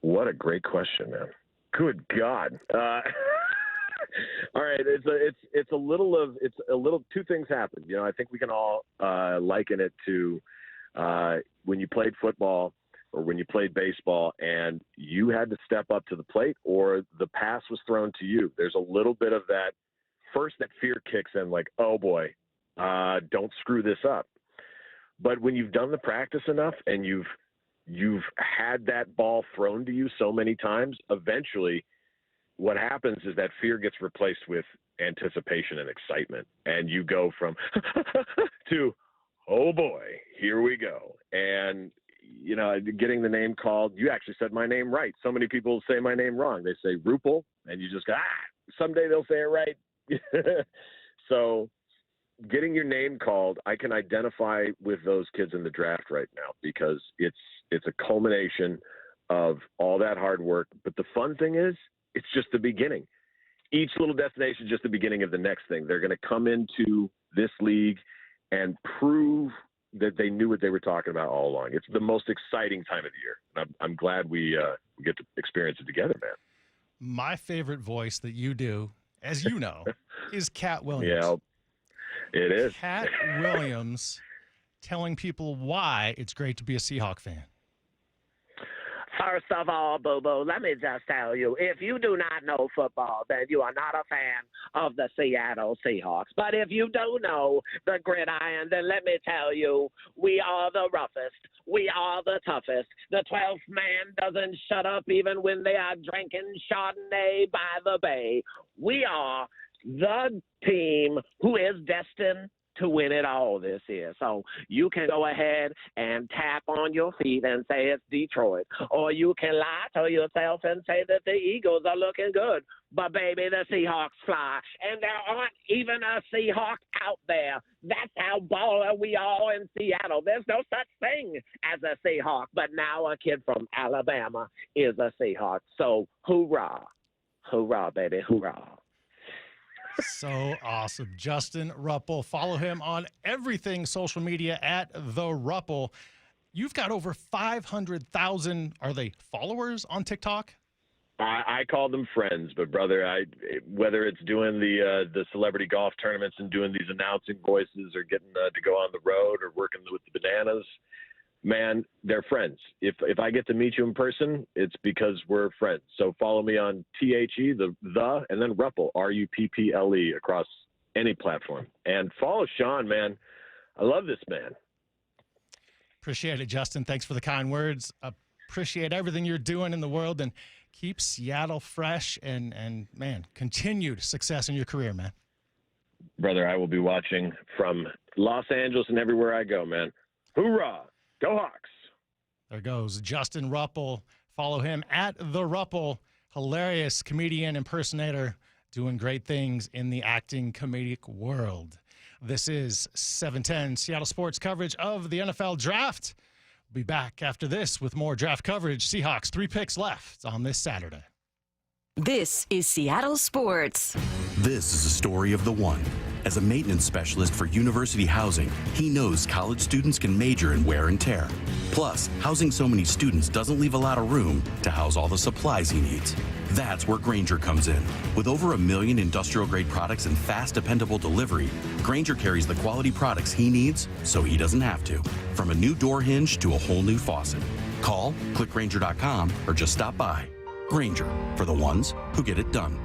What a great question, man. Good God. All right, it's a little two things happen. You know, I think we can all liken it to when you played football or when you played baseball and you had to step up to the plate or the pass was thrown to you. There's a little bit of that fear kicks in, like, oh boy, don't screw this up. But when you've done the practice enough and you've had that ball thrown to you so many times, eventually what happens is that fear gets replaced with anticipation and excitement. And you go from to, oh boy, here we go. And, you know, getting the name called, you actually said my name right. So many people say my name wrong. They say Rupel, and you just go, someday they'll say it right. So getting your name called, I can identify with those kids in the draft right now because it's a culmination of all that hard work. But the fun thing is, it's just the beginning. Each little destination is just the beginning of the next thing. They're going to come into this league and prove that they knew what they were talking about all along. It's the most exciting time of the year. And I'm glad we get to experience it together, man. My favorite voice that you do, as you know, is Cat Williams. Yeah, it is. Cat Williams telling people why it's great to be a Seahawk fan. First of all, boo-boo, let me just tell you, if you do not know football, then you are not a fan of the Seattle Seahawks. But if you do know the gridiron, then let me tell you, we are the roughest. We are the toughest. The 12th man doesn't shut up even when they are drinking Chardonnay by the bay. We are the team who is destined to win it all this year. So you can go ahead and tap on your feet and say it's Detroit. Or you can lie to yourself and say that the Eagles are looking good. But, baby, the Seahawks fly. And there aren't even a Seahawk out there. That's how baller we are in Seattle. There's no such thing as a Seahawk. But now a kid from Alabama is a Seahawk. So hoorah. Hoorah, baby, hoorah. So awesome. Justin Ruppel. Follow him on everything social media at The Ruppel. You've got over 500,000, are they followers on TikTok? I call them friends, but brother, whether it's doing the celebrity golf tournaments and doing these announcing voices or getting to go on the road or working with the Bananas, man, they're friends. If I get to meet you in person, it's because we're friends. So follow me on THE, the, and then Ruppel, RUPPLE, across any platform. And follow Shawn, man. I love this man. Appreciate it, Justin. Thanks for the kind words. Appreciate everything you're doing in the world, and keep Seattle fresh and man, continued success in your career, man. Brother, I will be watching from Los Angeles and everywhere I go, man. Hoorah! Go Hawks. There goes Justin Ruppel. Follow him at The Ruppel. Hilarious comedian, impersonator, doing great things in the acting comedic world. This is 710 Seattle sports coverage of the NFL Draft. We'll be back after this with more draft coverage. Seahawks, 3 picks left on this Saturday. This is Seattle Sports. This is a story of the one. As a maintenance specialist for university housing, he knows college students can major in wear and tear. Plus, housing so many students doesn't leave a lot of room to house all the supplies he needs. That's where Grainger comes in. With over 1 million industrial-grade products and fast, dependable delivery, Grainger carries the quality products he needs so he doesn't have to. From a new door hinge to a whole new faucet. Call, click Grainger.com, or just stop by. Grainger, for the ones who get it done.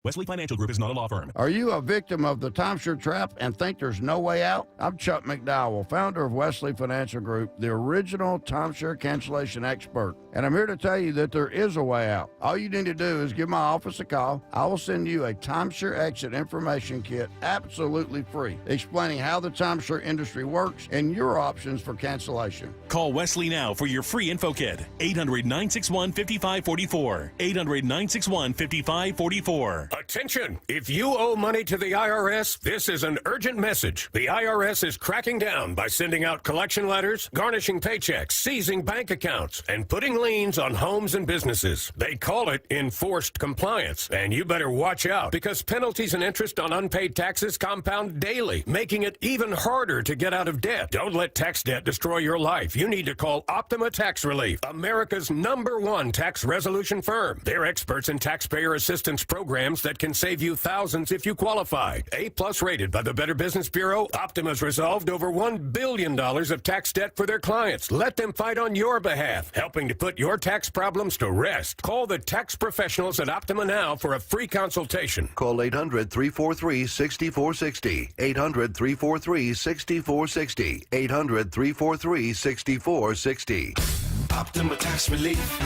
Wesley Financial Group is not a law firm. Are you a victim of the timeshare trap and think there's no way out? I'm Chuck McDowell, founder of Wesley Financial Group, the original timeshare cancellation expert. And I'm here to tell you that there is a way out. All you need to do is give my office a call. I will send you a timeshare exit information kit absolutely free, explaining how the timeshare industry works and your options for cancellation. Call Wesley now for your free info kit. 800-961-5544. 800-961-5544. Attention! If you owe money to the IRS, this is an urgent message. The IRS is cracking down by sending out collection letters, garnishing paychecks, seizing bank accounts, and putting liens on homes and businesses. They call it enforced compliance, and you better watch out because penalties and interest on unpaid taxes compound daily, making it even harder to get out of debt. Don't let tax debt destroy your life. You need to call Optima Tax Relief, America's #1 tax resolution firm. They're experts in taxpayer assistance programs that can save you thousands if you qualify. A+ rated by the Better Business Bureau, Optima's resolved over $1 billion of tax debt for their clients. Let them fight on your behalf, helping to put your tax problems to rest. Call the tax professionals at Optima now for a free consultation. Call 800-343-6460. 800-343-6460. 800-343-6460. Optima Tax Relief.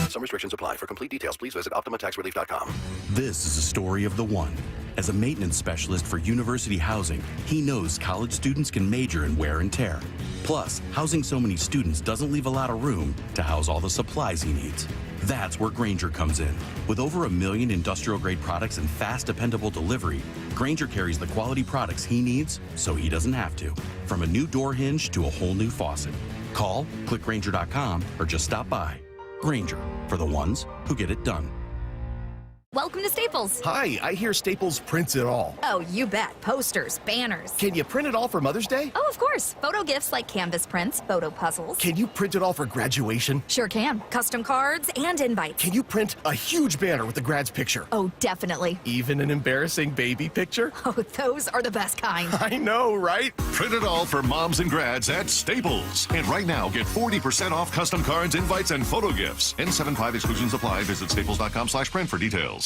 Some restrictions apply. For complete details, please visit OptimaTaxRelief.com. This is a story of the one. As a maintenance specialist for university housing, he knows college students can major in wear and tear. Plus, housing so many students doesn't leave a lot of room to house all the supplies he needs. That's where Grainger comes in. With over 1 million industrial-grade products and fast, dependable delivery, Grainger carries the quality products he needs so he doesn't have to. From a new door hinge to a whole new faucet. Call, click Grainger.com, or just stop by. Grainger, for the ones who get it done. Welcome to Staples. Hi, I hear Staples prints it all. Oh, you bet. Posters, banners. Can you print it all for Mother's Day? Oh, of course. Photo gifts like canvas prints, photo puzzles. Can you print it all for graduation? Sure can. Custom cards and invites. Can you print a huge banner with the grad's picture? Oh, definitely. Even an embarrassing baby picture? Oh, those are the best kind. I know, right? Print it all for moms and grads at Staples. And right now, get 40% off custom cards, invites, and photo gifts. N75 exclusions apply. Visit staples.com/print for details.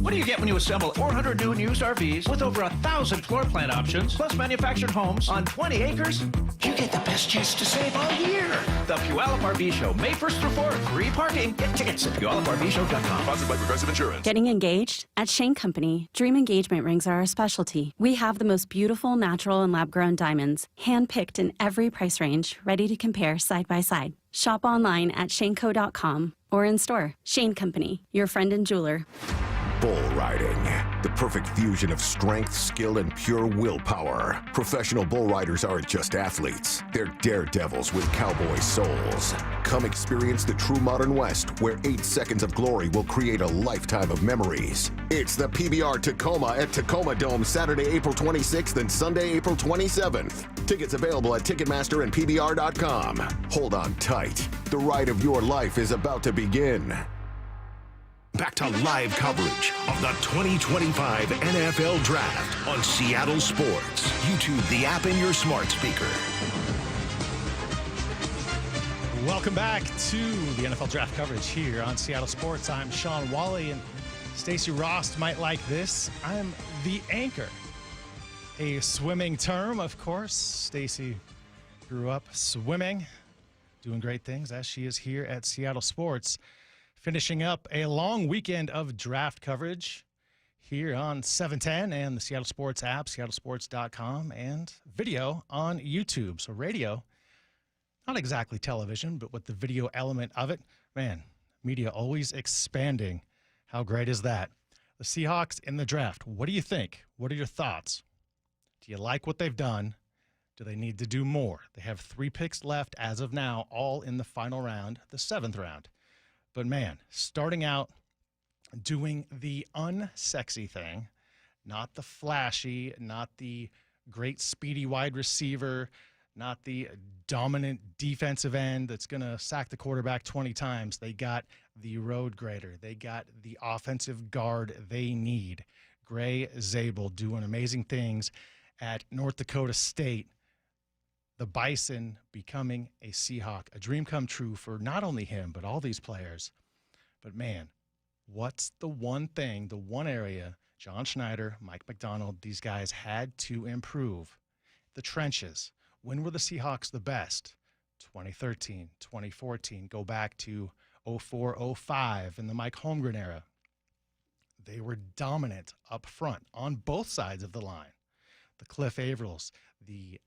What do you get when you assemble 400 new and used RVs with over 1,000 floor plan options, plus manufactured homes on 20 acres? You get the best chance to save all year. The Puyallup RV Show, May 1st through 4th. Free parking. Get tickets at PuyallupRVShow.com. Sponsored by Progressive Insurance. Getting engaged? At Shane Company, dream engagement rings are our specialty. We have the most beautiful natural and lab-grown diamonds, hand-picked in every price range, ready to compare side by side. Shop online at shaneco.com or in store. Shane Company, your friend and jeweler. Bull riding. The perfect fusion of strength, skill, and pure willpower. Professional bull riders aren't just athletes. They're daredevils with cowboy souls. Come experience the true modern West, where 8 seconds of glory will create a lifetime of memories. It's the PBR Tacoma at Tacoma Dome, Saturday, April 26th and Sunday, April 27th. Tickets available at Ticketmaster and PBR.com. Hold on tight. The ride of your life is about to begin. Back to live coverage of the 2025 NFL Draft on Seattle Sports. YouTube the app in your smart speaker. Welcome back to the NFL Draft coverage here on Seattle Sports. I'm Shawn Walli, and Stacy Rost might like this. I'm the anchor. A swimming term, of course. Stacy grew up swimming, doing great things as she is here at Seattle Sports. Finishing up a long weekend of draft coverage here on 710 and the Seattle Sports app, seattlesports.com, and video on YouTube. So radio, not exactly television, but with the video element of it. Man, media always expanding. How great is that? The Seahawks in the draft. What do you think? What are your thoughts? Do you like what they've done? Do they need to do more? They have 3 picks left as of now, all in the final round, the 7th round. But man, starting out doing the unsexy thing, not the flashy, not the great speedy wide receiver, not the dominant defensive end that's going to sack the quarterback 20 times. They got the road grader. They got the offensive guard they need. Gray Zabel doing amazing things at North Dakota State. The Bison becoming a Seahawk, a dream come true for not only him, but all these players. But man, what's the one thing, the one area John Schneider, Mike McDonald, these guys had to improve? The trenches. When were the Seahawks the best? 2013, 2014, go back to 04, 05 in the Mike Holmgren era. They were dominant up front on both sides of the line. The Cliff Avrils, the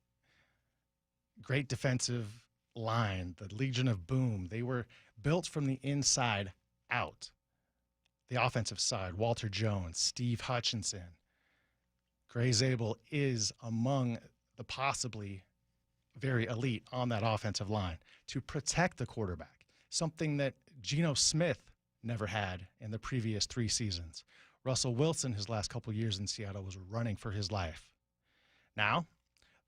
great defensive line, the Legion of Boom. They were built from the inside out. the offensive side, Walter Jones, Steve Hutchinson. Gray Zabel is among the possibly very elite on that offensive line to protect the quarterback, something that Geno Smith never had in the previous 3 seasons. Russell Wilson, his last couple years in Seattle, was running for his life. Now,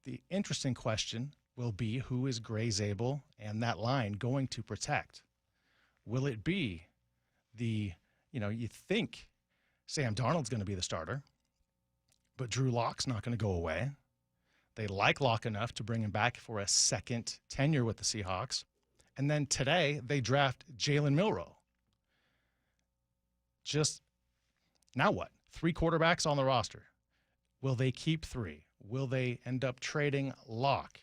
the interesting question will be, who is Gray Zabel and that line going to protect? Will it be you think Sam Darnold's going to be the starter, but Drew Lock's not going to go away. They like Lock enough to bring him back for a second tenure with the Seahawks. And then today, they draft Jalen Milroe. Just, now what? 3 quarterbacks on the roster. Will they keep 3? Will they end up trading Lock?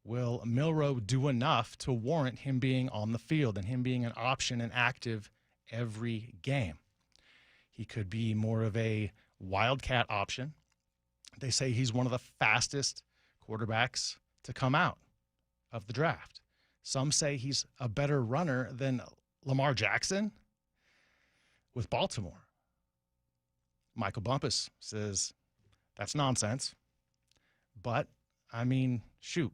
Will Milroe do enough to warrant him being on the field and him being an option and active every game? He could be more of a wildcat option. They say he's one of the fastest quarterbacks to come out of the draft. Some say he's a better runner than Lamar Jackson with Baltimore. Michael Bumpus says that's nonsense. But, I mean, shoot.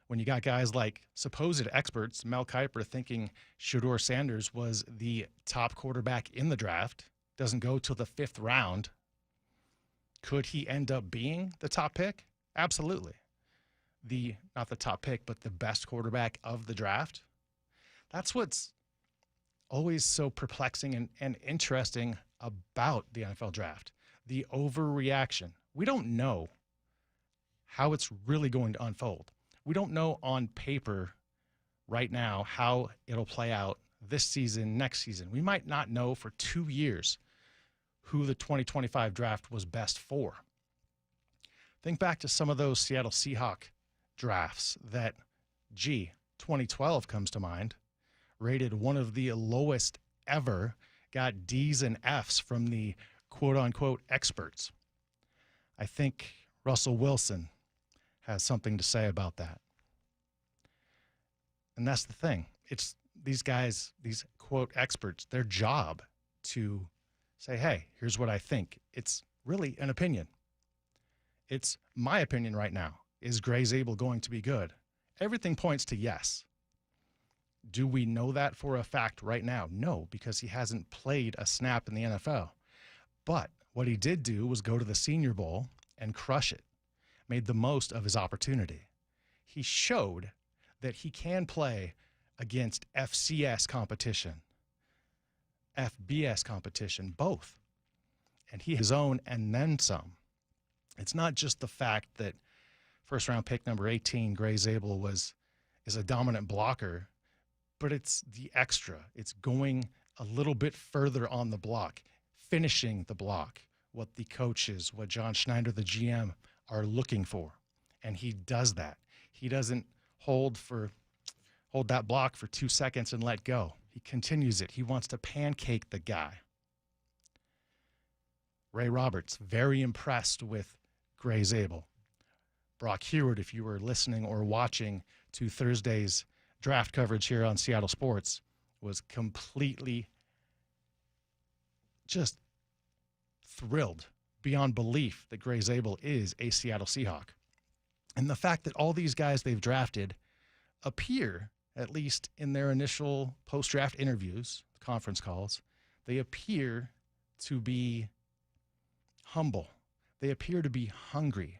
When you got guys like supposed experts, Mel Kiper thinking Shedeur Sanders was the top quarterback in the draft, doesn't go till the 5th round, could he end up being the top pick? Absolutely. Not the top pick, but the best quarterback of the draft. That's what's always so perplexing and interesting about the NFL draft. The overreaction. We don't know how it's really going to unfold. We don't know on paper right now how it'll play out this season, next season. We might not know for 2 years who the 2025 draft was best for. Think back to some of those Seattle Seahawks drafts that, 2012 comes to mind, rated one of the lowest ever, got D's and F's from the quote-unquote experts. I think Russell Wilson has something to say about that. And that's the thing. It's these guys, these quote experts, their job to say, hey, here's what I think. It's really an opinion. It's my opinion right now. Is Gray Zabel going to be good? Everything points to yes. Do we know that for a fact right now? No, because he hasn't played a snap in the NFL. But what he did do was go to the Senior Bowl and crush it. Made the most of his opportunity. He showed that he can play against FCS competition, FBS competition, both. And he has his own and then some. It's not just the fact that first-round pick number 18, Gray Zabel, is a dominant blocker, but it's the extra. It's going a little bit further on the block, finishing the block, what the coaches, what John Schneider, the GM, are looking for. And he does that. He doesn't hold that block for 2 seconds and let go. He continues it. He wants to pancake the guy. Ray Roberts, very impressed with Gray Zabel. Brock Heward, if you were listening or watching to Thursday's draft coverage here on Seattle Sports, was completely just thrilled beyond belief that Gray Zabel is a Seattle Seahawk. And the fact that all these guys they've drafted appear, at least in their initial post-draft interviews, conference calls, they appear to be humble. They appear to be hungry.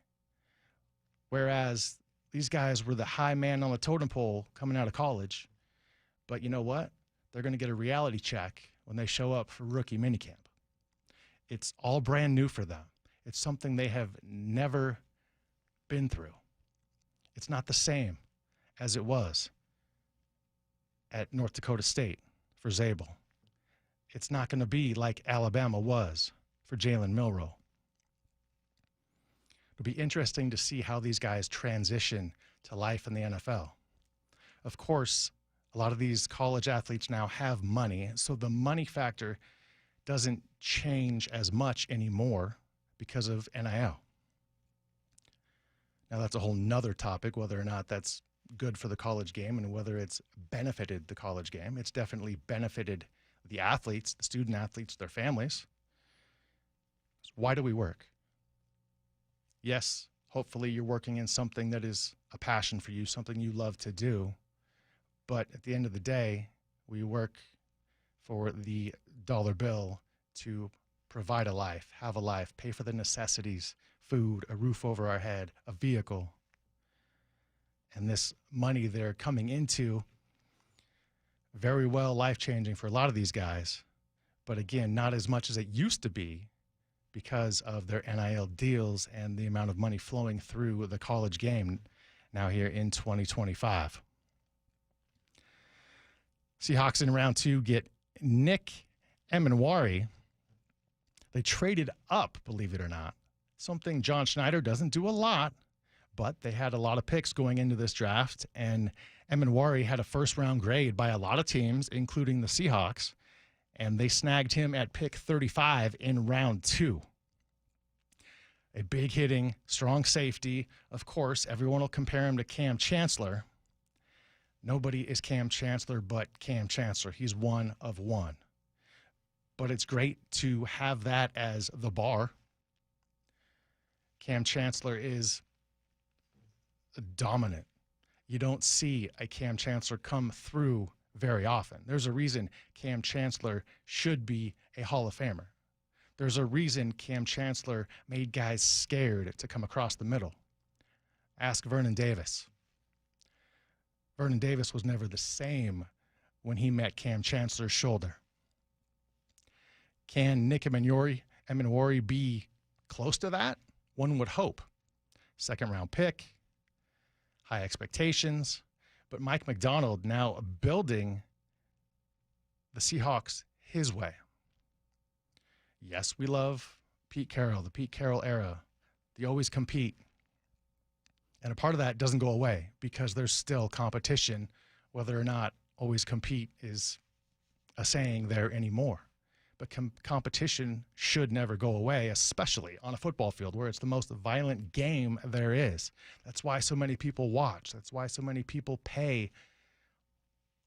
Whereas these guys were the high man on the totem pole coming out of college. But you know what? They're going to get a reality check when they show up for rookie minicamp. It's all brand new for them. It's something they have never been through. It's not the same as it was at North Dakota State for Zabel. It's not going to be like Alabama was for Jalen Milroe. It'll be interesting to see how these guys transition to life in the NFL. Of course, a lot of these college athletes now have money, so the money factor doesn't change as much anymore because of NIL. Now, that's a whole nother topic, whether or not that's good for the college game and whether it's benefited the college game. It's definitely benefited the athletes, the student athletes, their families. Why do we work? Yes, hopefully you're working in something that is a passion for you, something you love to do. But at the end of the day, we work for the dollar bill to provide a life, have a life, pay for the necessities, food, a roof over our head, a vehicle. And this money they're coming into, very well life-changing for a lot of these guys. But again, not as much as it used to be because of their NIL deals and the amount of money flowing through the college game now here in 2025. Seahawks in round 2 get Nick Emenwari. They traded up, believe it or not. Something John Schneider doesn't do a lot, but they had a lot of picks going into this draft, and Emenwari had a first-round grade by a lot of teams, including the Seahawks, and they snagged him at pick 35 in round 2. A big-hitting, strong safety. Of course, everyone will compare him to Cam Chancellor. Nobody is Cam Chancellor but Cam Chancellor. He's one of one. But it's great to have that as the bar. Cam Chancellor is dominant. You don't see a Cam Chancellor come through very often. There's a reason Cam Chancellor should be a Hall of Famer. There's a reason Cam Chancellor made guys scared to come across the middle. Ask Vernon Davis. Vernon Davis was never the same when he met Cam Chancellor's shoulder. Can Nick Emenwari be close to that? One would hope. Second-round pick, high expectations, but Mike Macdonald now building the Seahawks his way. Yes, we love Pete Carroll, the Pete Carroll era. They always compete. And a part of that doesn't go away because there's still competition. Whether or not always compete is a saying there anymore. But competition should never go away, especially on a football field where it's the most violent game there is. That's why so many people watch. That's why so many people pay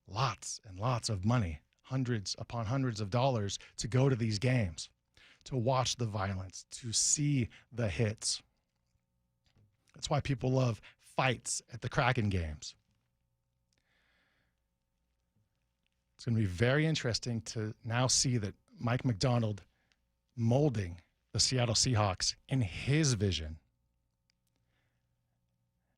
lots and lots of money, hundreds upon hundreds of dollars to go to these games, to watch the violence, to see the hits. That's why people love fights at the Kraken games. It's going to be very interesting to now see that Mike Macdonald molding the Seattle Seahawks in his vision.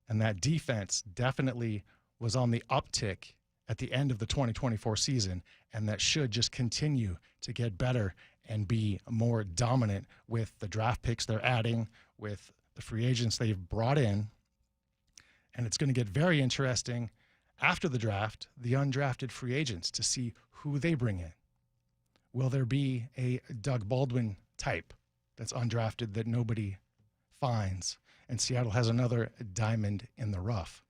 And that defense definitely was on the uptick at the end of the 2024 season, and that should just continue to get better and be more dominant with the draft picks they're adding, with the free agents they've brought in. And it's going to get very interesting after the draft, the undrafted free agents, to see who they bring in. Will there be a Doug Baldwin type that's undrafted that nobody finds? And Seattle has another diamond in the rough.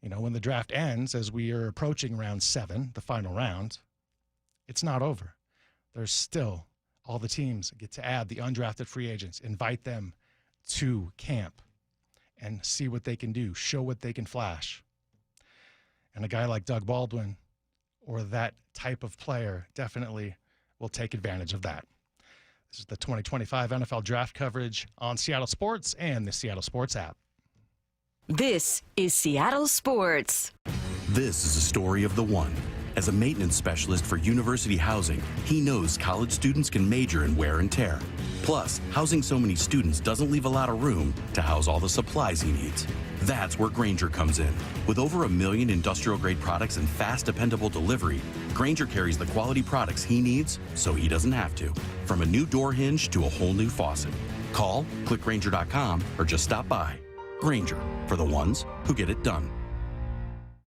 You know, when the draft ends, as we are approaching round 7, the final round, it's not over. There's still all the teams get to add the undrafted free agents, invite them to camp and see what they can do, show what they can flash. And a guy like Doug Baldwin or that type of player definitely will take advantage of that. This is the 2025 NFL Draft coverage on Seattle Sports and the Seattle Sports app. This is Seattle Sports. This is a story of the one. As a maintenance specialist for university housing, he knows college students can major in wear and tear. Plus, housing so many students doesn't leave a lot of room to house all the supplies he needs. That's where Grainger comes in. With over 1 million industrial-grade products and fast, dependable delivery, Grainger carries the quality products he needs so he doesn't have to. From a new door hinge to a whole new faucet. Call, click Grainger.com, or just stop by. Grainger, for the ones who get it done.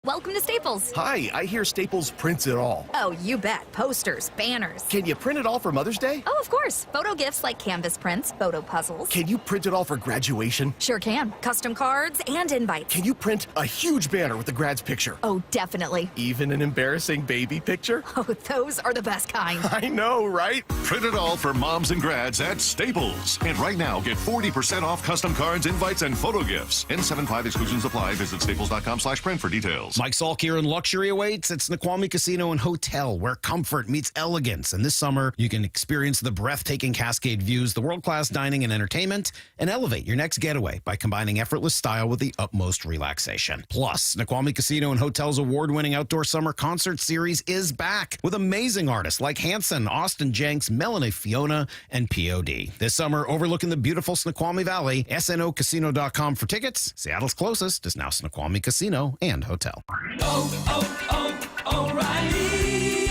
Welcome to Staples. Hi, I hear Staples prints it all. Oh, you bet. Posters, banners. Can you print it all for Mother's Day? Oh, of course. Photo gifts like canvas prints, photo puzzles. Can you print it all for graduation? Sure can. Custom cards and invites. Can you print a huge banner with the grad's picture? Oh, definitely. Even an embarrassing baby picture? Oh, those are the best kind. I know, right? Print it all for moms and grads at Staples. And right now, get 40% off custom cards, invites, and photo gifts. N75 exclusions apply. Visit staples.com/print for details. Staples. Mike Salk here, and luxury awaits at Snoqualmie Casino and Hotel, where comfort meets elegance. And this summer, you can experience the breathtaking Cascade views, the world-class dining and entertainment, and elevate your next getaway by combining effortless style with the utmost relaxation. Plus, Snoqualmie Casino and Hotel's award-winning outdoor summer concert series is back with amazing artists like Hanson, Austin Jenks, Melanie Fiona, and POD. This summer, overlooking the beautiful Snoqualmie Valley, snocasino.com for tickets. Seattle's closest is now Snoqualmie Casino and Hotel. O'Reilly.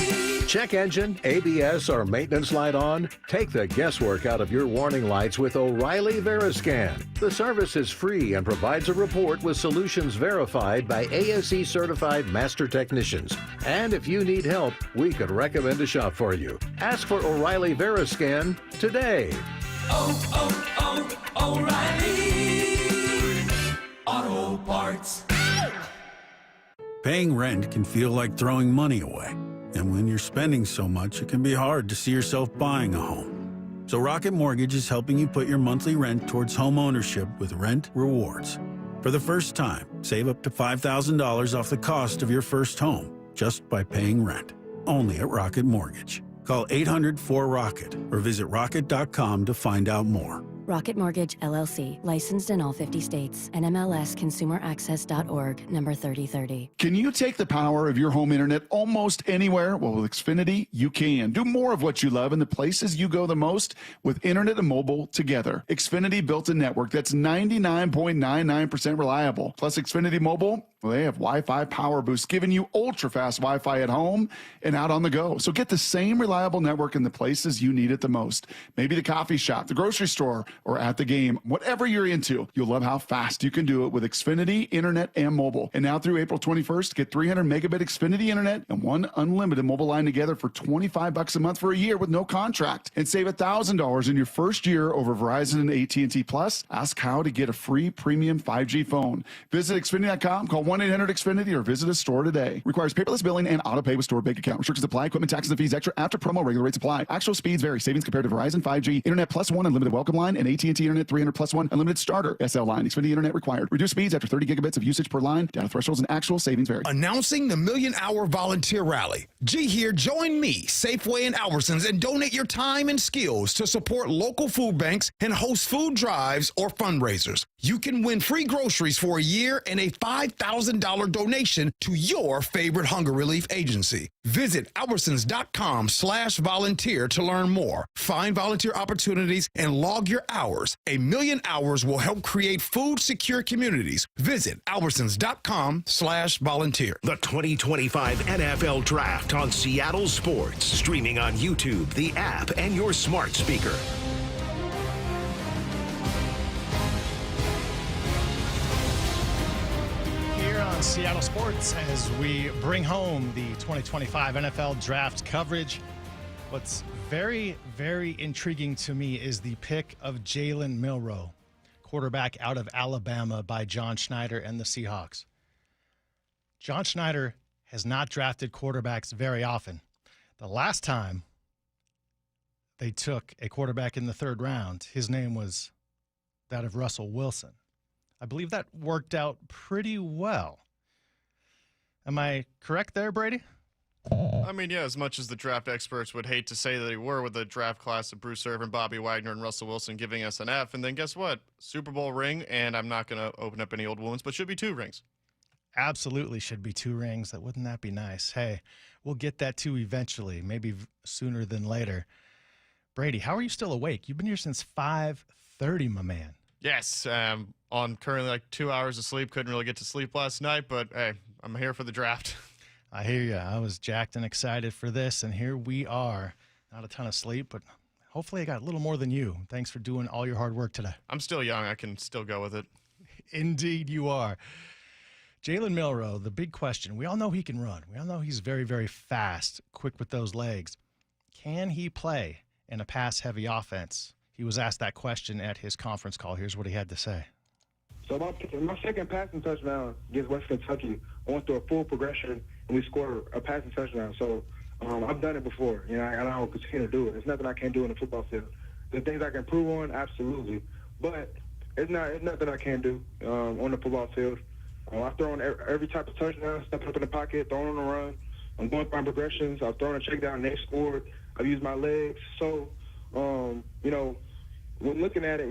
Check engine, ABS, or maintenance light on? Take the guesswork out of your warning lights with O'Reilly Veriscan. The service is free and provides a report with solutions verified by ASE certified master technicians. And if you need help, we could recommend a shop for you. Ask for O'Reilly Veriscan today. O'Reilly Auto Parts. Paying rent can feel like throwing money away. And when you're spending so much, it can be hard to see yourself buying a home. So Rocket Mortgage is helping you put your monthly rent towards home ownership with Rent Rewards. For the first time, save up to $5,000 off the cost of your first home just by paying rent. Only at Rocket Mortgage. Call 800-4ROCKET or visit rocket.com to find out more. Rocket Mortgage, LLC. Licensed in all 50 states. NMLSconsumeraccess.org, number 3030. Can you take the power of your home internet almost anywhere? Well, with Xfinity, you can. Do more of what you love in the places you go the most with internet and mobile together. Xfinity built a network that's 99.99% reliable. Plus, Xfinity Mobile, well, they have Wi-Fi power boost, giving you ultra-fast Wi-Fi at home and out on the go. So get the same reliable network in the places you need it the most. Maybe the coffee shop, the grocery store, or at the game. Whatever you're into, you'll love how fast you can do it with Xfinity Internet and mobile. And now through April 21st, get 300 megabit Xfinity Internet and one unlimited mobile line together for $25 a month for a year with no contract. And save $1,000 in your first year over Verizon and AT&T Plus. Ask how to get a free premium 5G phone. Visit Xfinity.com, call 1-800-XFINITY, or visit a store today. Requires paperless billing and auto pay with store bank account. Restrictions apply. Equipment, taxes, and fees extra after promo. Regular rates apply. Actual speeds vary. Savings compared to Verizon 5G, Internet Plus One Unlimited Welcome Line, and AT&T Internet 300 Plus One Unlimited Starter SL line. Xfinity Internet required. Reduced speeds after 30 gigabits of usage per line. Data thresholds and actual savings vary. Announcing the Million Hour Volunteer Rally. G here, join me, Safeway and Albertsons, and donate your time and skills to support local food banks and host food drives or fundraisers. You can win free groceries for a year and a $5,000 donation to your favorite hunger relief agency. Visit albertsons.com/volunteer to learn more. Find volunteer opportunities and log your hours. 1 million hours will help create food secure communities. Visit albertsons.com/volunteer. The 2025 NFL Draft on Seattle Sports. Streaming on YouTube, the app, and your smart speaker. On Seattle Sports, as we bring home the 2025 NFL Draft coverage. What's very, very intriguing to me is the pick of Jalen Milroe, quarterback out of Alabama by John Schneider and the Seahawks. John Schneider has not drafted quarterbacks very often. The last time they took a quarterback in the third round, his name was that of Russell Wilson. I believe that worked out pretty well. Am I correct there, Brady? I mean, yeah, as much as the draft experts would hate to say that they were with the draft class of Bruce Irvin, Bobby Wagner, and Russell Wilson giving us an F, and then guess what? Super Bowl ring, and I'm not going to open up any old wounds, but should be 2 rings. Absolutely should be 2 rings. Wouldn't that be nice? Hey, we'll get that too eventually, maybe sooner than later. Brady, how are you still awake? You've been here since 5:30, my man. Yes, on currently like 2 hours of sleep. Couldn't really get to sleep last night, but hey, I'm here for the draft. I hear you. I was jacked and excited for this, and here we are. Not a ton of sleep, but hopefully I got a little more than you. Thanks for doing all your hard work today. I'm still young. I can still go with it. Indeed you are. Jalen Milroe, the big question. We all know he can run. We all know he's very, very fast, quick with those legs. Can he play in a pass-heavy offense? He was asked that question at his conference call. Here's what he had to say. So my second passing touchdown against West Kentucky, I went through a full progression, and we scored a passing touchdown. So I've done it before, and I will continue to do it. There's nothing I can't do in the football field. There's things I can improve on, absolutely. But it's nothing I can't do on the football field. I've thrown every type of touchdown, stepping up in the pocket, throwing on the run. I'm going through my progressions. I've thrown a check down, they scored. I've used my legs. So, when looking at it,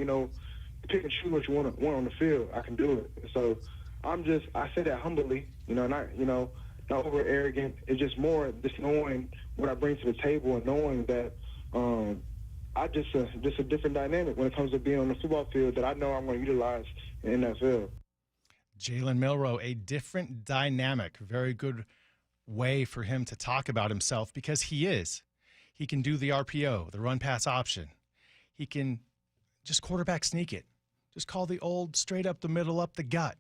pick and choose what you want on the field. I can do it. So I say that humbly, not over arrogant. It's just more just knowing what I bring to the table and knowing that I just a different dynamic when it comes to being on the football field that I know I'm going to utilize in that field. Jalen Milroe, a different dynamic. Very good way for him to talk about himself because he is. He can do the RPO, the run-pass option. He can just quarterback sneak it. Just call the old straight up the middle, up the gut.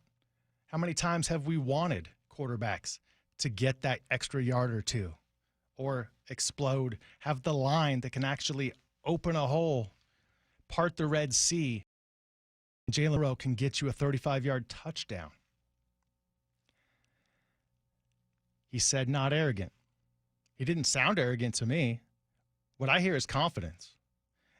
How many times have we wanted quarterbacks to get that extra yard or two or explode, have the line that can actually open a hole, part the Red Sea? Jalen Milroe can get you a 35-yard touchdown. He said not arrogant. He didn't sound arrogant to me. What I hear is confidence.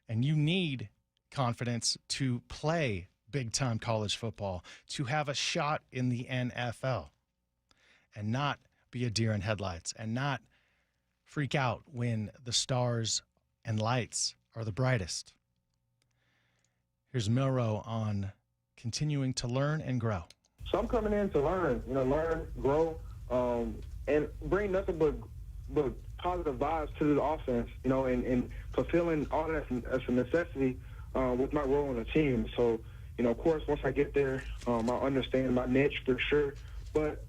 And you need confidence to play big-time college football, to have a shot in the NFL, and not be a deer in headlights, and not freak out when the stars and lights are the brightest. Here's Milroe on continuing to learn and grow. So I'm coming in to learn, grow, and bring nothing but positive vibes to the offense, and fulfilling all that as a necessity with my role on the team. So, of course, once I get there, I'll understand my niche for sure. But,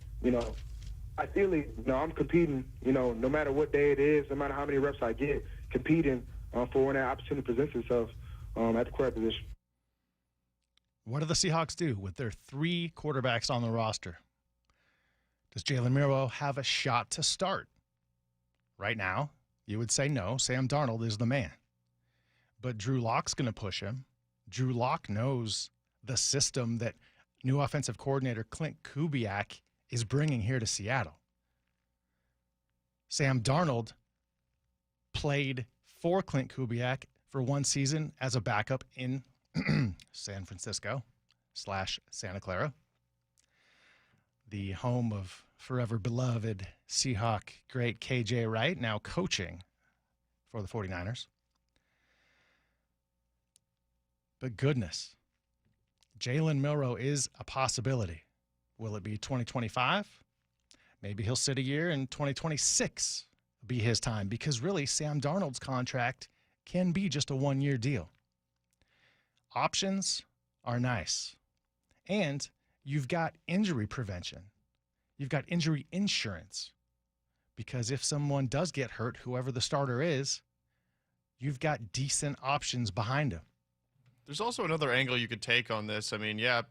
ideally, I'm competing, no matter what day it is, no matter how many reps I get, competing for when that opportunity presents itself at the quarterback position. What do the Seahawks do with their 3 quarterbacks on the roster? Does Jalen Milroe have a shot to start? Right now, you would say no. Sam Darnold is the man. But Drew Lock's going to push him. Drew Lock knows the system that new offensive coordinator Clint Kubiak is bringing here to Seattle. Sam Darnold played for Clint Kubiak for one season as a backup in San Francisco / Santa Clara, the home of forever beloved Seahawk great KJ Wright, now coaching for the 49ers. But goodness, Jalen Milroe is a possibility. Will it be 2025? Maybe he'll sit a year and 2026 be his time, because really Sam Darnold's contract can be just a one-year deal. Options are nice. And you've got injury prevention. You've got injury insurance. Because if someone does get hurt, whoever the starter is, you've got decent options behind him. There's also another angle you could take on this. I mean, yeah,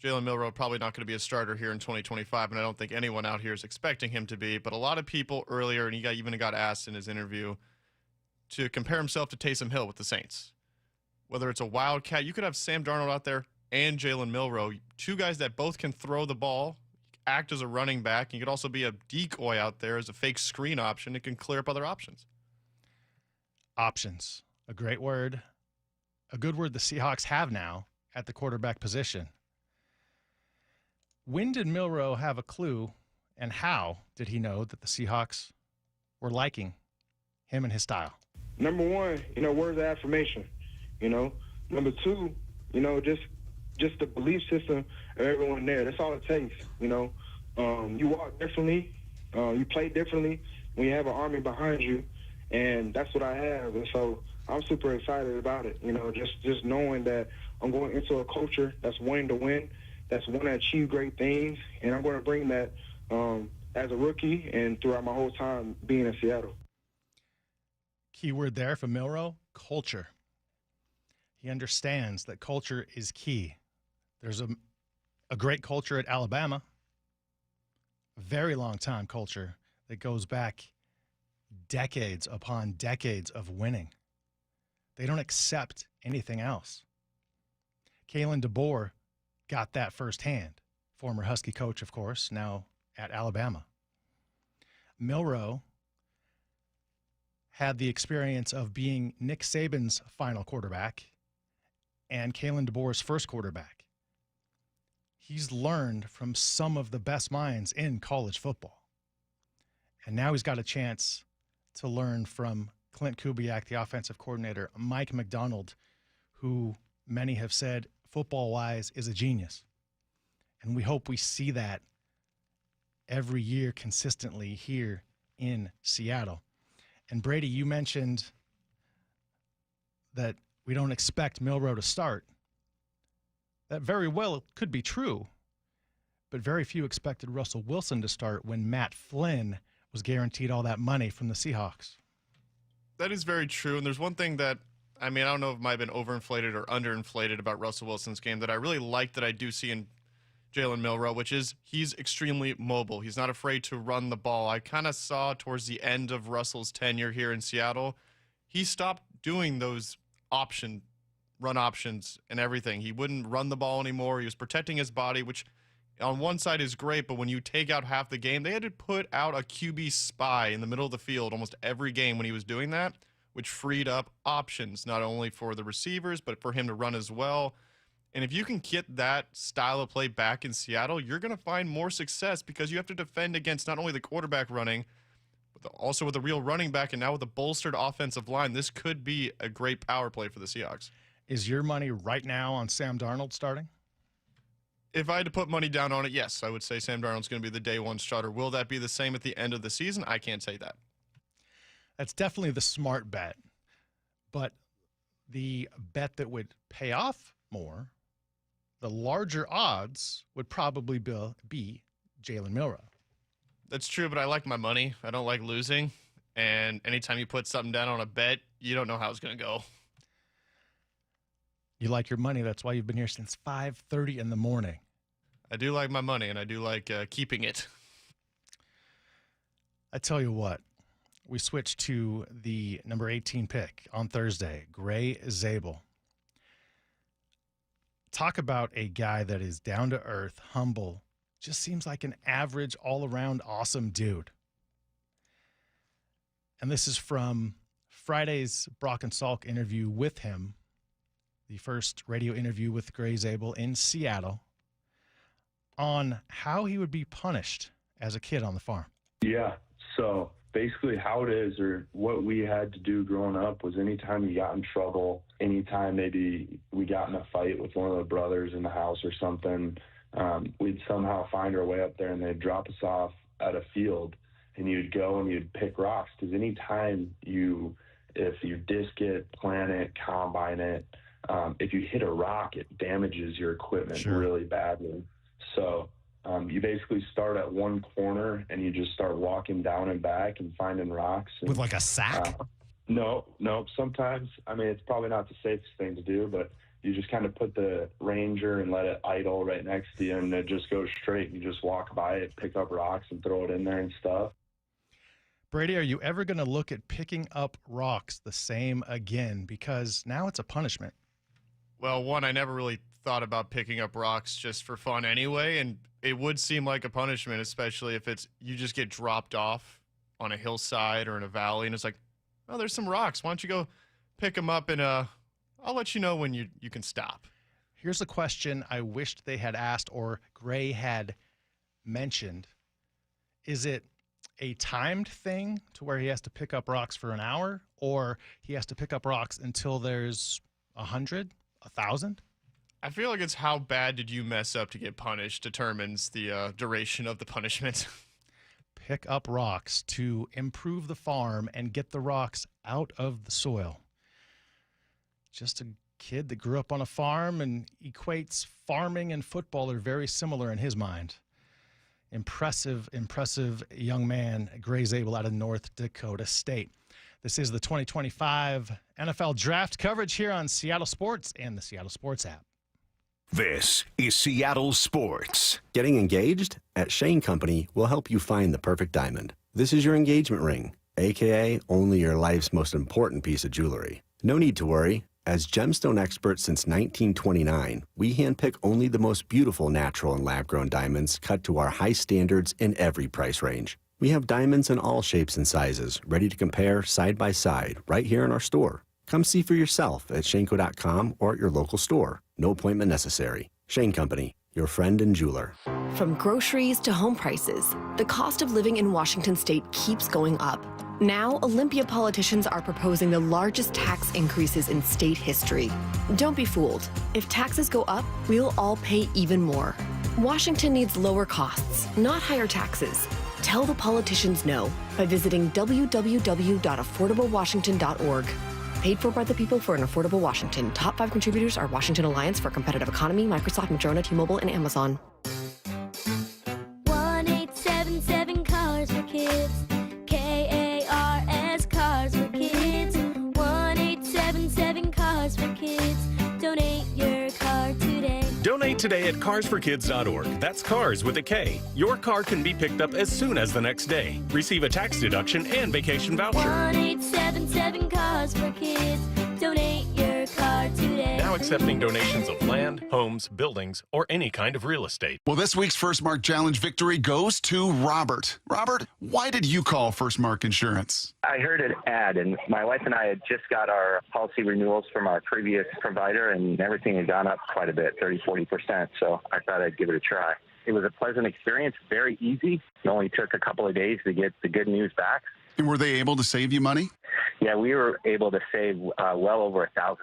Jalen Milroe probably not going to be a starter here in 2025, and I don't think anyone out here is expecting him to be. But a lot of people earlier, and he even got asked in his interview to compare himself to Taysom Hill with the Saints. Whether it's a wildcat, you could have Sam Darnold out there and Jalen Milroe, 2 guys that both can throw the ball, act as a running back. You could also be a decoy out there as a fake screen option. It can clear up other options. Options, a great word. A good word the Seahawks have now at the quarterback position. When did Milroe have a clue, and how did he know that the Seahawks were liking him and his style? Number one, words of affirmation. Number 2, just the belief system of everyone there. That's all it takes. You walk differently, you play differently when you have an army behind you, and that's what I have. And so I'm super excited about it. Just knowing that I'm going into a culture that's wanting to win, that's wanting to achieve great things, and I'm going to bring that as a rookie and throughout my whole time being in Seattle. Key word there for Milroe, culture. He understands that culture is key. There's a great culture at Alabama, a very long time culture that goes back decades upon decades of winning. They don't accept anything else. Kalen DeBoer got that firsthand. Former Husky coach, of course, now at Alabama. Milroe had the experience of being Nick Saban's final quarterback and Kalen DeBoer's first quarterback. he's learned from some of the best minds in college football. And now he's got a chance to learn from Clint Kubiak, the offensive coordinator, Mike McDonald, who many have said football-wise is a genius. And we hope we see that every year consistently here in Seattle. And Brady, you mentioned that we don't expect Milroe to start. That very well could be true, but very few expected Russell Wilson to start when Matt Flynn was guaranteed all that money from the Seahawks. That is very true, and there's one thing that, I mean, I don't know if it might have been overinflated or underinflated about Russell Wilson's game that I really like that I do see in Jalen Milroe, which is he's extremely mobile. He's not afraid to run the ball. I kind of saw towards the end of Russell's tenure here in Seattle, he stopped doing those run options and everything. He wouldn't run the ball anymore. He was protecting his body, which on one side is great, but when you take out half the game, they had to put out a QB spy in the middle of the field almost every game when he was doing that, which freed up options, not only for the receivers, but for him to run as well. And if you can get that style of play back in Seattle, you're going to find more success because you have to defend against not only the quarterback running, but also with a real running back, and now with a bolstered offensive line, this could be a great power play for the Seahawks. Is your money right now on Sam Darnold starting? If I had to put money down on it, yes, I would say Sam Darnold's going to be the day one starter. Will that be the same at the end of the season? I can't say that. That's definitely the smart bet. But the bet that would pay off more, the larger odds, would probably be Jalen Milroe. That's true, but I like my money. I don't like losing. And anytime you put something down on a bet, you don't know how it's going to go. You like your money. That's why you've been here since 5:30 in the morning. I do like my money, and I do like keeping it. I tell you what, we switched to the number 18 pick on Thursday, Gray Zabel. Talk about a guy that is down to earth, humble, just seems like an average, all-around awesome dude. And this is from Friday's Brock and Salk interview with him, the first radio interview with Gray Zabel in Seattle, on how he would be punished as a kid on the farm. Yeah, so basically how it is, or what we had to do growing up, was anytime you got in trouble, anytime maybe we got in a fight with one of the brothers in the house or something, we'd somehow find our way up there, and they'd drop us off at a field, and you'd go and you'd pick rocks, because anytime if you disc it, plant it, combine it, if you hit a rock, it damages your equipment really badly. So you basically start at one corner and you just start walking down and back and finding rocks. And, with like a sack? No. Sometimes, I mean, it's probably not the safest thing to do, but you just kind of put the Ranger and let it idle right next to you, and it just goes straight. You just walk by it, pick up rocks, and throw it in there and stuff. Brady, are you ever going to look at picking up rocks the same again? Because now it's a punishment. Well, one, I never really thought about picking up rocks just for fun anyway, and it would seem like a punishment, especially if you just get dropped off on a hillside or in a valley, and it's like, oh, there's some rocks. Why don't you go pick them up, and I'll let you know when you can stop. Here's a question I wished they had asked or Gray had mentioned. Is it a timed thing to where he has to pick up rocks for an hour, or he has to pick up rocks until there's 100? 1,000? I feel like it's how bad did you mess up to get punished determines the duration of the punishment. Pick up rocks to improve the farm and get the rocks out of the soil. Just a kid that grew up on a farm and equates farming and football are very similar in his mind. Impressive young man, Gray Zabel out of North Dakota State. This is the 2025 NFL Draft coverage here on Seattle Sports and the Seattle Sports app. This is Seattle Sports. Getting engaged? At Shane Company, we'll help you find the perfect diamond. This is your engagement ring, a.k.a. only your life's most important piece of jewelry. No need to worry. As gemstone experts since 1929, we handpick only the most beautiful natural and lab-grown diamonds cut to our high standards in every price range. We have diamonds in all shapes and sizes, ready to compare side by side right here in our store. Come see for yourself at Shaneco.com or at your local store. No appointment necessary. Shane Company, your friend and jeweler. From groceries to home prices, the cost of living in Washington state keeps going up. Now, Olympia politicians are proposing the largest tax increases in state history. Don't be fooled. If taxes go up, we'll all pay even more. Washington needs lower costs, not higher taxes. Tell the politicians no by visiting www.affordablewashington.org. Paid for by the people for an affordable Washington. Top 5 contributors are Washington Alliance for Competitive Economy, Microsoft, Madrona, T-Mobile, and Amazon. 1877 Cars for Kids. KARS Cars for Kids. 1877 Cars for Kids. Donate your car today. Donate today at carsforkids.org. That's cars with a K. Your car can be picked up as soon as the next day. Receive a tax deduction and vacation voucher. 1877 Cars for Kids. Donate your car today. Now accepting donations of land, homes, buildings, or any kind of real estate. Well, this week's First Mark Challenge victory goes to Robert. Robert, why did you call First Mark Insurance? I heard an ad, and my wife and I had just got our policy renewals from our previous provider, and everything had gone up quite a bit, 30-40%, so I thought I'd give it a try. It was a pleasant experience, very easy. It only took a couple of days to get the good news back. And were they able to save you money? Yeah, we were able to save well over $1,000.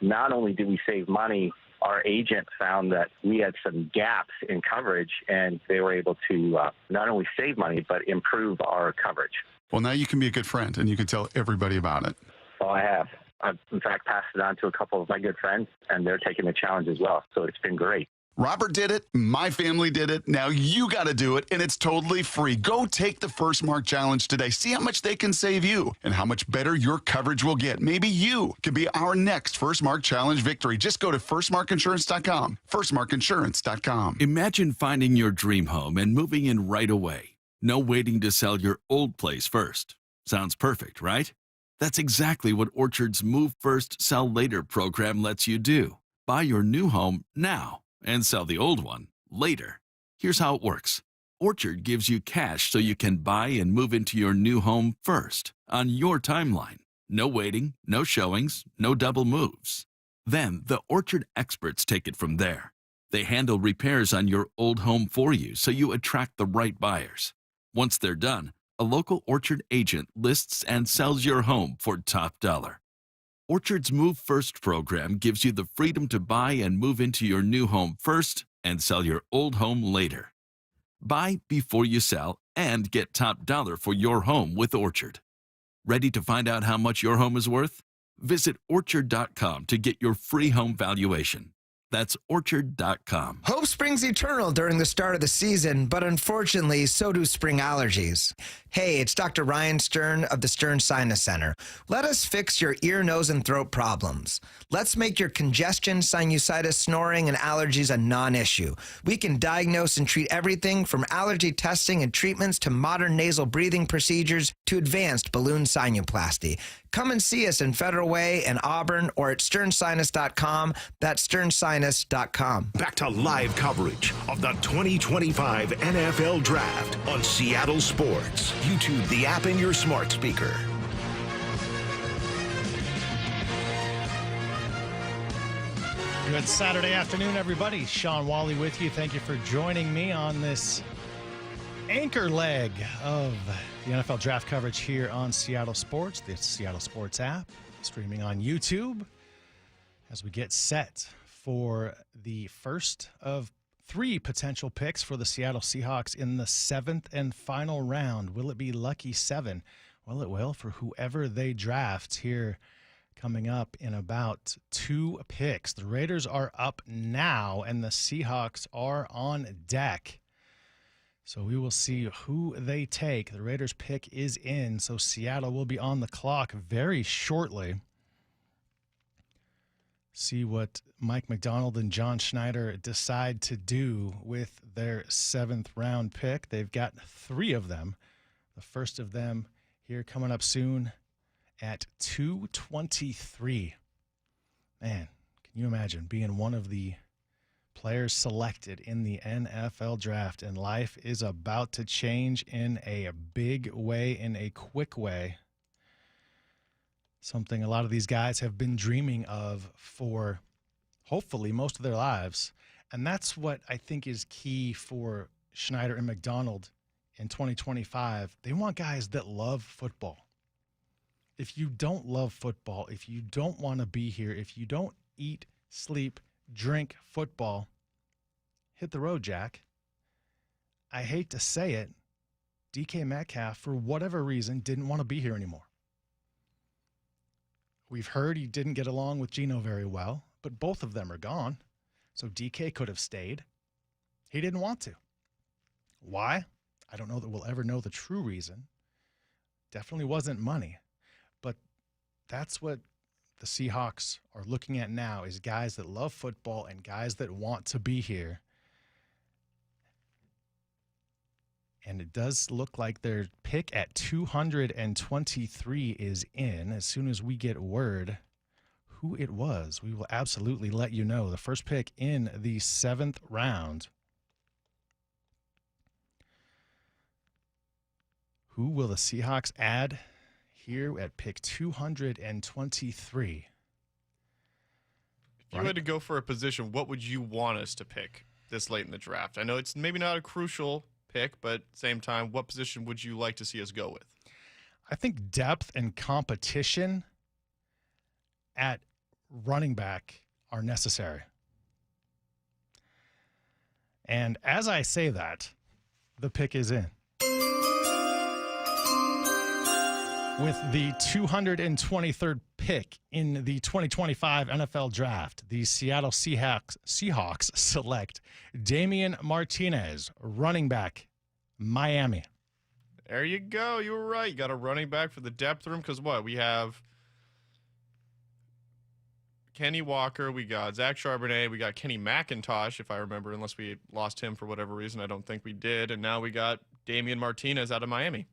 Not only did we save money, our agent found that we had some gaps in coverage, and they were able to not only save money, but improve our coverage. Well, now you can be a good friend, and you can tell everybody about it. Oh, I have. I've, in fact, passed it on to a couple of my good friends, and they're taking the challenge as well. So it's been great. Robert did it. My family did it. Now you got to do it, and it's totally free. Go take the First Mark Challenge today. See how much they can save you and how much better your coverage will get. Maybe you can be our next First Mark Challenge victory. Just go to firstmarkinsurance.com. Firstmarkinsurance.com. Imagine finding your dream home and moving in right away. No waiting to sell your old place first. Sounds perfect, right? That's exactly what Orchard's Move First, Sell Later program lets you do. Buy your new home now and sell the old one later. Here's how it works. Orchard gives you cash so you can buy and move into your new home first on your timeline. No waiting, no showings, no double moves. Then the Orchard experts take it from there. They handle repairs on your old home for you so you attract the right buyers. Once they're done, a local Orchard agent lists and sells your home for top dollar. Orchard's Move First program gives you the freedom to buy and move into your new home first and sell your old home later. Buy before you sell and get top dollar for your home with Orchard. Ready to find out how much your home is worth? Visit Orchard.com to get your free home valuation. That's Orchard.com. Hope springs eternal during the start of the season, but unfortunately, so do spring allergies. Hey, it's Dr. Ryan Stern of the Stern Sinus Center. Let us fix your ear, nose, and throat problems. Let's make your congestion, sinusitis, snoring, and allergies a non-issue. We can diagnose and treat everything from allergy testing and treatments to modern nasal breathing procedures to advanced balloon sinuplasty. Come and see us in Federal Way and Auburn or at sternsinus.com. That's sternsinus.com. Back to live coverage of the 2025 NFL Draft on Seattle Sports. YouTube the app in your smart speaker. Good Saturday afternoon, everybody. Shawn Walli with you. Thank you for joining me on this anchor leg of the NFL Draft coverage here on Seattle Sports, the Seattle Sports app, streaming on YouTube as we get set for the first of 3 potential picks for the Seattle Seahawks in the 7th and final round. Will it be lucky 7? Well, it will for whoever they draft here coming up in about 2 picks. The Raiders are up now, and the Seahawks are on deck. So we will see who they take. The Raiders pick is in, so Seattle will be on the clock very shortly. See what Mike McDonald and John Schneider decide to do with their 7th round pick. They've got 3 of them. The first of them here coming up soon at 2:23. Man, can you imagine being one of the players selected in the NFL Draft, and life is about to change in a big way, in a quick way. Something a lot of these guys have been dreaming of for hopefully most of their lives. And that's what I think is key for Schneider and McDonald in 2025. They want guys that love football. If you don't love football, if you don't want to be here, if you don't eat, sleep, drink football, hit the road, Jack. I hate to say it, DK Metcalf, for whatever reason, didn't want to be here anymore. We've heard he didn't get along with Geno very well, but both of them are gone. So DK could have stayed. He didn't want to. Why? I don't know that we'll ever know the true reason. Definitely wasn't money. But that's what the Seahawks are looking at now, is guys that love football and guys that want to be here. And it does look like their pick at 223 is in. As soon as we get word who it was, we will absolutely let you know. The first pick in the 7th round. Who will the Seahawks add here at pick 223? If you had to go for a position, what would you want us to pick this late in the draft? I know it's maybe not a crucial pick, but at the same time, what position would you like to see us go with? I think depth and competition at running back are necessary. And as I say that, the pick is in. With the 223rd pick in the 2025 NFL Draft, the Seattle Seahawks select Damien Martinez, running back, Miami. There you go. You were right. You got a running back for the depth room because what? We have Kenny Walker, we got Zach Charbonnet, we got Kenny McIntosh, if I remember, unless we lost him for whatever reason. I don't think we did. And now we got Damien Martinez out of Miami.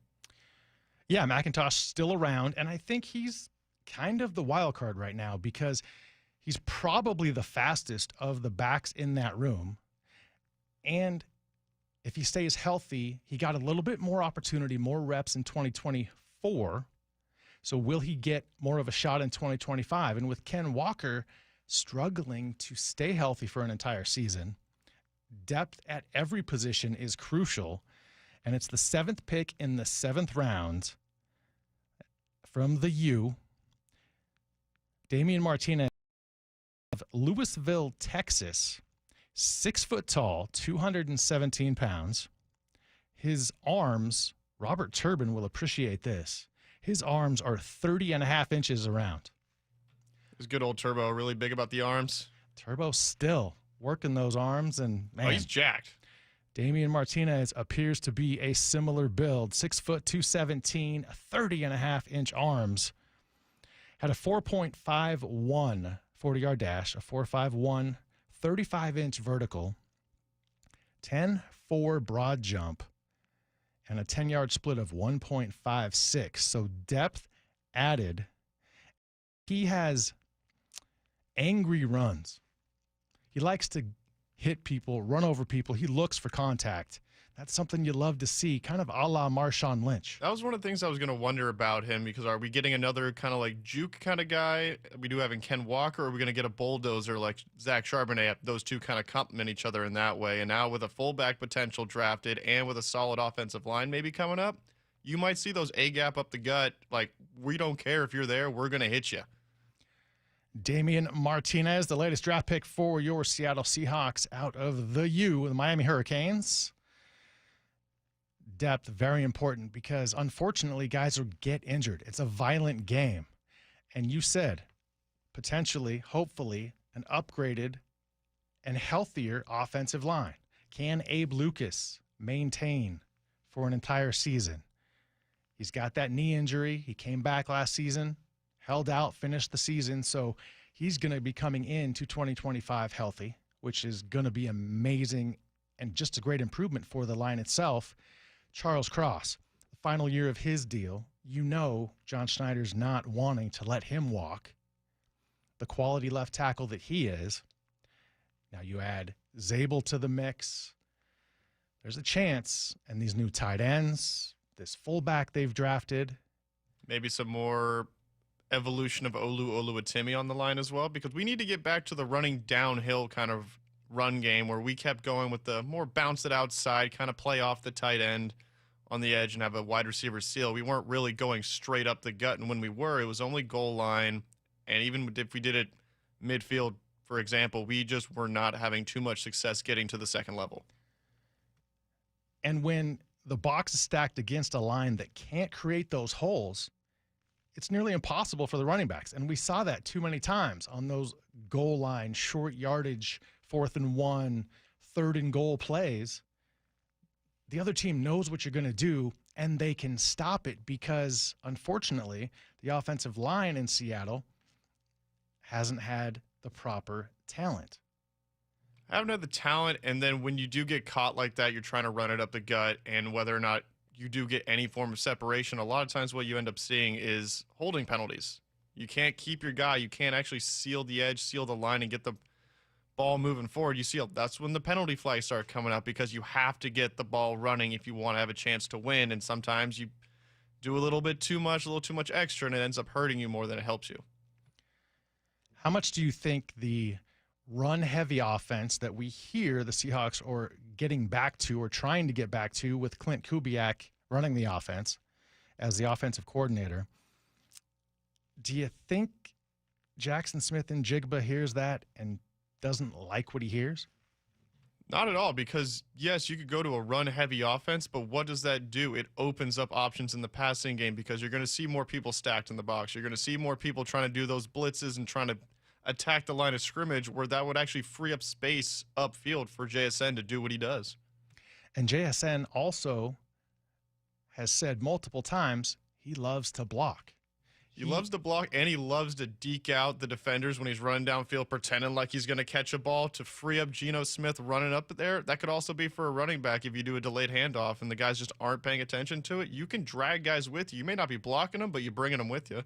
Yeah, McIntosh still around, and I think he's kind of the wild card right now because he's probably the fastest of the backs in that room. And if he stays healthy, he got a little bit more opportunity, more reps in 2024. So will he get more of a shot in 2025? And with Ken Walker struggling to stay healthy for an entire season, depth at every position is crucial. And it's the 7th pick in the 7th round from the U. Damien Martinez of Louisville, Texas, 6 foot tall, 217 pounds. His arms, Robert Turbin will appreciate this. His arms are 30.5 inches around. This good old Turbo, really big about the arms. Turbo still working those arms, and man, he's jacked. Damien Martinez appears to be a similar build, 6 foot 217, 30.5 inch arms. Had a 4.51 40-yard dash, a 4.51, 35-inch vertical, 10.4 broad jump, and a 10-yard split of 1.56. So depth added. He has angry runs. He likes to hit people, run over people. He looks for contact. That's something you love to see, kind of a la Marshawn Lynch. That was one of the things I was going to wonder about him, because are we getting another kind of like juke kind of guy? We do having Ken Walker, or are we going to get a bulldozer like Zach Charbonnet? Those two kind of complement each other in that way. And now with a fullback potential drafted and with a solid offensive line maybe coming up, you might see those A-gap up the gut. Like, we don't care if you're there. We're going to hit you. Damien Martinez, the latest draft pick for your Seattle Seahawks out of the U, the Miami Hurricanes. Depth, very important, because unfortunately guys will get injured. It's a violent game. And you said potentially, hopefully, an upgraded and healthier offensive line. Can Abe Lucas maintain for an entire season? He's got that knee injury. He came back last season, held out, finished the season. So he's going to be coming into 2025 healthy, which is going to be amazing and just a great improvement for the line itself. Charles Cross, the final year of his deal, you know John Schneider's not wanting to let him walk. The quality left tackle that he is. Now you add Zabel to the mix. There's a chance, and these new tight ends, this fullback they've drafted. Maybe some more evolution of Oluwatimi on the line as well, because we need to get back to the running downhill kind of run game where we kept going with the more bounce it outside, kind of play off the tight end on the edge and have a wide receiver seal. We weren't really going straight up the gut, and when we were, it was only goal line. And even if we did it midfield, for example, we just were not having too much success getting to the second level. And when the box is stacked against a line that can't create those holes, it's nearly impossible for the running backs. And we saw that too many times on those goal line, short yardage, 4th and 1, 3rd and goal plays. The other team knows what you're going to do, and they can stop it because, unfortunately, the offensive line in Seattle hasn't had the proper talent. Haven't had the talent, and then when you do get caught like that, you're trying to run it up the gut, and whether or not you do get any form of separation, a lot of times what you end up seeing is holding penalties. You can't keep your guy. You can't actually seal the edge, seal the line, and get the ball moving forward. That's when the penalty flags start coming up, because you have to get the ball running if you want to have a chance to win, and sometimes you do a little bit too much, a little too much extra, and it ends up hurting you more than it helps you. How much do you think the run-heavy offense that we hear the Seahawks are getting back to or trying to get back to with Clint Kubiak running the offense as the offensive coordinator, do you think Jackson Smith and Jigba hears that and doesn't like what he hears? Not at all, because, yes, you could go to a run-heavy offense, but what does that do? It opens up options in the passing game because you're going to see more people stacked in the box. You're going to see more people trying to do those blitzes and trying to attack the line of scrimmage, where that would actually free up space upfield for JSN to do what he does. And JSN also has said multiple times he loves to block. He loves to block, and he loves to deke out the defenders when he's running downfield, pretending like he's going to catch a ball to free up Geno Smith running up there. That could also be for a running back if you do a delayed handoff and the guys just aren't paying attention to it. You can drag guys with you. You may not be blocking them, but you're bringing them with you.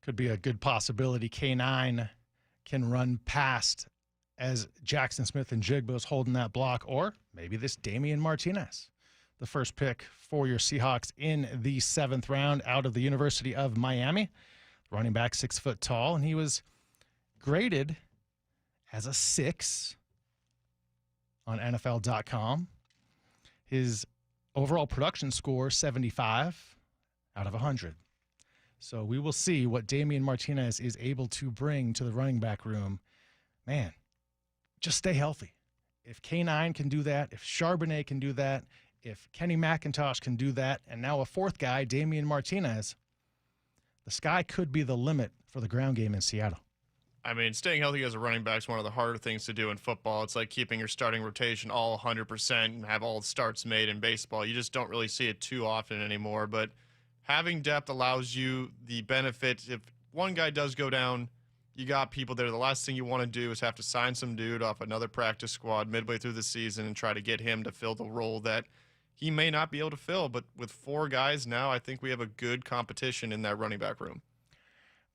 Could be a good possibility. K9 can run past as Jackson Smith and Jigba's holding that block, or maybe this Damien Martinez, the first pick for your Seahawks in the 7th round out of the University of Miami. Running back, 6 foot tall, and he was graded as a 6 on NFL.com. His overall production score, 75 out of 100. So we will see what Damien Martinez is able to bring to the running back room. Man, just stay healthy. If K9 can do that, if Charbonnet can do that, if Kenny McIntosh can do that, and now a 4th guy, Damien Martinez, the sky could be the limit for the ground game in Seattle. I mean, staying healthy as a running back is one of the harder things to do in football. It's like keeping your starting rotation all 100% and have all the starts made in baseball. You just don't really see it too often anymore, but having depth allows you the benefit. If one guy does go down, you got people there. The last thing you want to do is have to sign some dude off another practice squad midway through the season and try to get him to fill the role that he may not be able to fill. But with 4 guys now, I think we have a good competition in that running back room.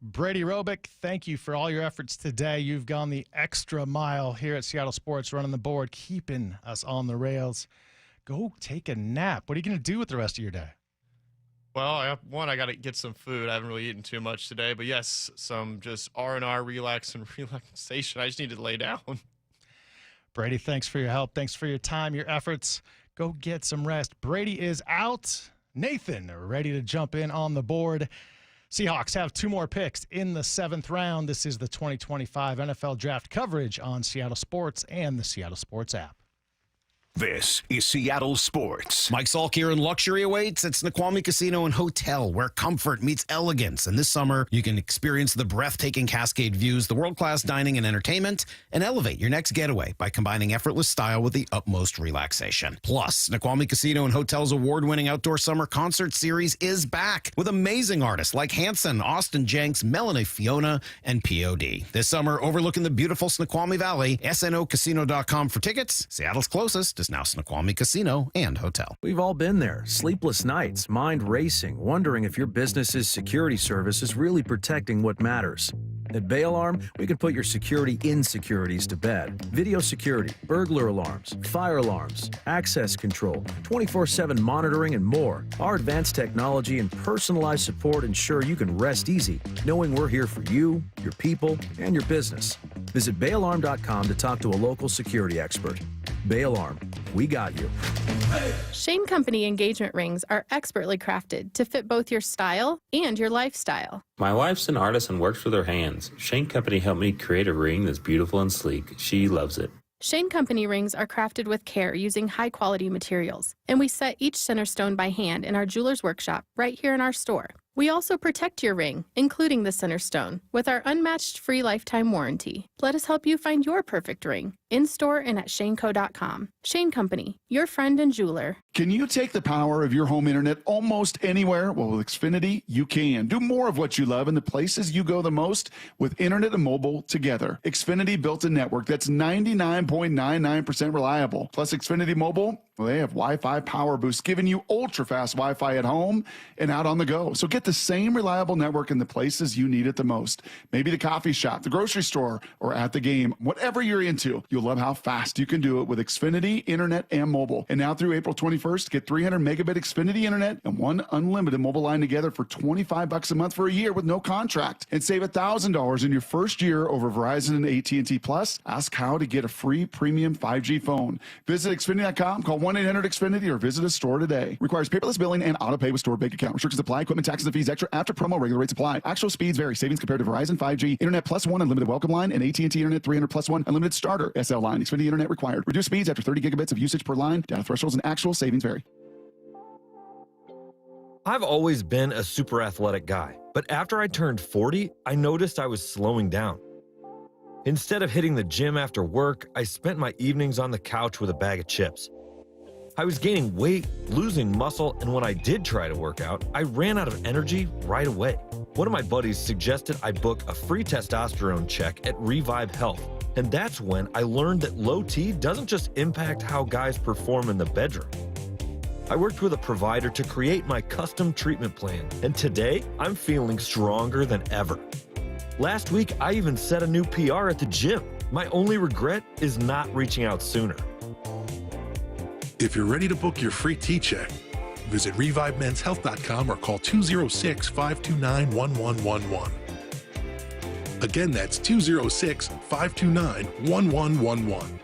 Brady Robick, thank you for all your efforts today. You've gone the extra mile here at Seattle Sports, running the board, keeping us on the rails. Go take a nap. What are you going to do with the rest of your day? Well, I got to get some food. I haven't really eaten too much today, but yes, some just R&R, relaxation. I just need to lay down. Brady, thanks for your help. Thanks for your time, your efforts. Go get some rest. Brady is out. Nathan ready to jump in on the board. Seahawks have 2 more picks in the 7th round. This is the 2025 NFL Draft coverage on Seattle Sports and the Seattle Sports app. This is Seattle Sports. Mike Salk here, and luxury awaits at Snoqualmie Casino and Hotel, where comfort meets elegance. And this summer, you can experience the breathtaking Cascade views, the world-class dining and entertainment, and elevate your next getaway by combining effortless style with the utmost relaxation. Plus, Snoqualmie Casino and Hotel's award-winning outdoor summer concert series is back with amazing artists like Hanson, Austin Jenks, Melanie Fiona, and POD. This summer, overlooking the beautiful Snoqualmie Valley, snocasino.com for tickets. Seattle's closest is now Snoqualmie Casino and Hotel. We've all been there. Sleepless nights, mind racing, wondering if your business's security service is really protecting what matters. At Bay Alarm, we can put your security insecurities to bed. Video security, burglar alarms, fire alarms, access control, 24/7 monitoring, and more. Our advanced technology and personalized support ensure you can rest easy, knowing we're here for you, your people, and your business. Visit bailalarm.com to talk to a local security expert. Bay Alarm, we got you. Shane Company engagement rings are expertly crafted to fit both your style and your lifestyle. My wife's an artist and works with her hands. Shane Company helped me create a ring that's beautiful and sleek. She loves it. Shane Company rings are crafted with care using high-quality materials, and we set each center stone by hand in our jeweler's workshop right here in our store. We also protect your ring, including the center stone, with our unmatched free lifetime warranty. Let us help you find your perfect ring, in-store and at shaneco.com. Shane Company, your friend and jeweler. Can you take the power of your home internet almost anywhere? Well, with Xfinity, you can. Do more of what you love in the places you go the most with internet and mobile together. Xfinity built a network that's 99.99% reliable. Plus, Xfinity Mobile, well, they have Wi-Fi power boost, giving you ultra-fast Wi-Fi at home and out on the go. So get the same reliable network in the places you need it the most. Maybe the coffee shop, the grocery store, or at the game. Whatever you're into, you'll love how fast you can do it with Xfinity Internet and mobile. And now through April 21st, get 300 megabit Xfinity Internet and one unlimited mobile line together for $25 a month for a year with no contract. And save $1,000 in your first year over Verizon and AT&T Plus. Ask how to get a free premium 5G phone. Visit Xfinity.com, call 1-800-XFINITY, or visit a store today. Requires paperless billing and auto pay with stored bank account. Restrictions apply. Equipment, taxes, and fees extra after promo. Regular rates apply. Actual speeds vary. Savings compared to Verizon 5G, Internet Plus One unlimited welcome line, and AT&T Internet 300 Plus One unlimited starter SL line. Xfinity Internet required. Reduced speeds after 30 gigabits of usage per line. Data thresholds and actual savings vary. I've always been a super athletic guy, but after I turned 40, I noticed I was slowing down. Instead of hitting the gym after work, I spent my evenings on the couch with a bag of chips. I was gaining weight, losing muscle, and when I did try to work out, I ran out of energy right away. One of my buddies suggested I book a free testosterone check at Revive Health, and that's when I learned that low T doesn't just impact how guys perform in the bedroom. I worked with a provider to create my custom treatment plan, and today I'm feeling stronger than ever. Last week, I even set a new PR at the gym. My only regret is not reaching out sooner. If you're ready to book your free T-check, visit ReviveMen'sHealth.com or call 206-529-1111. Again, that's 206-529-1111.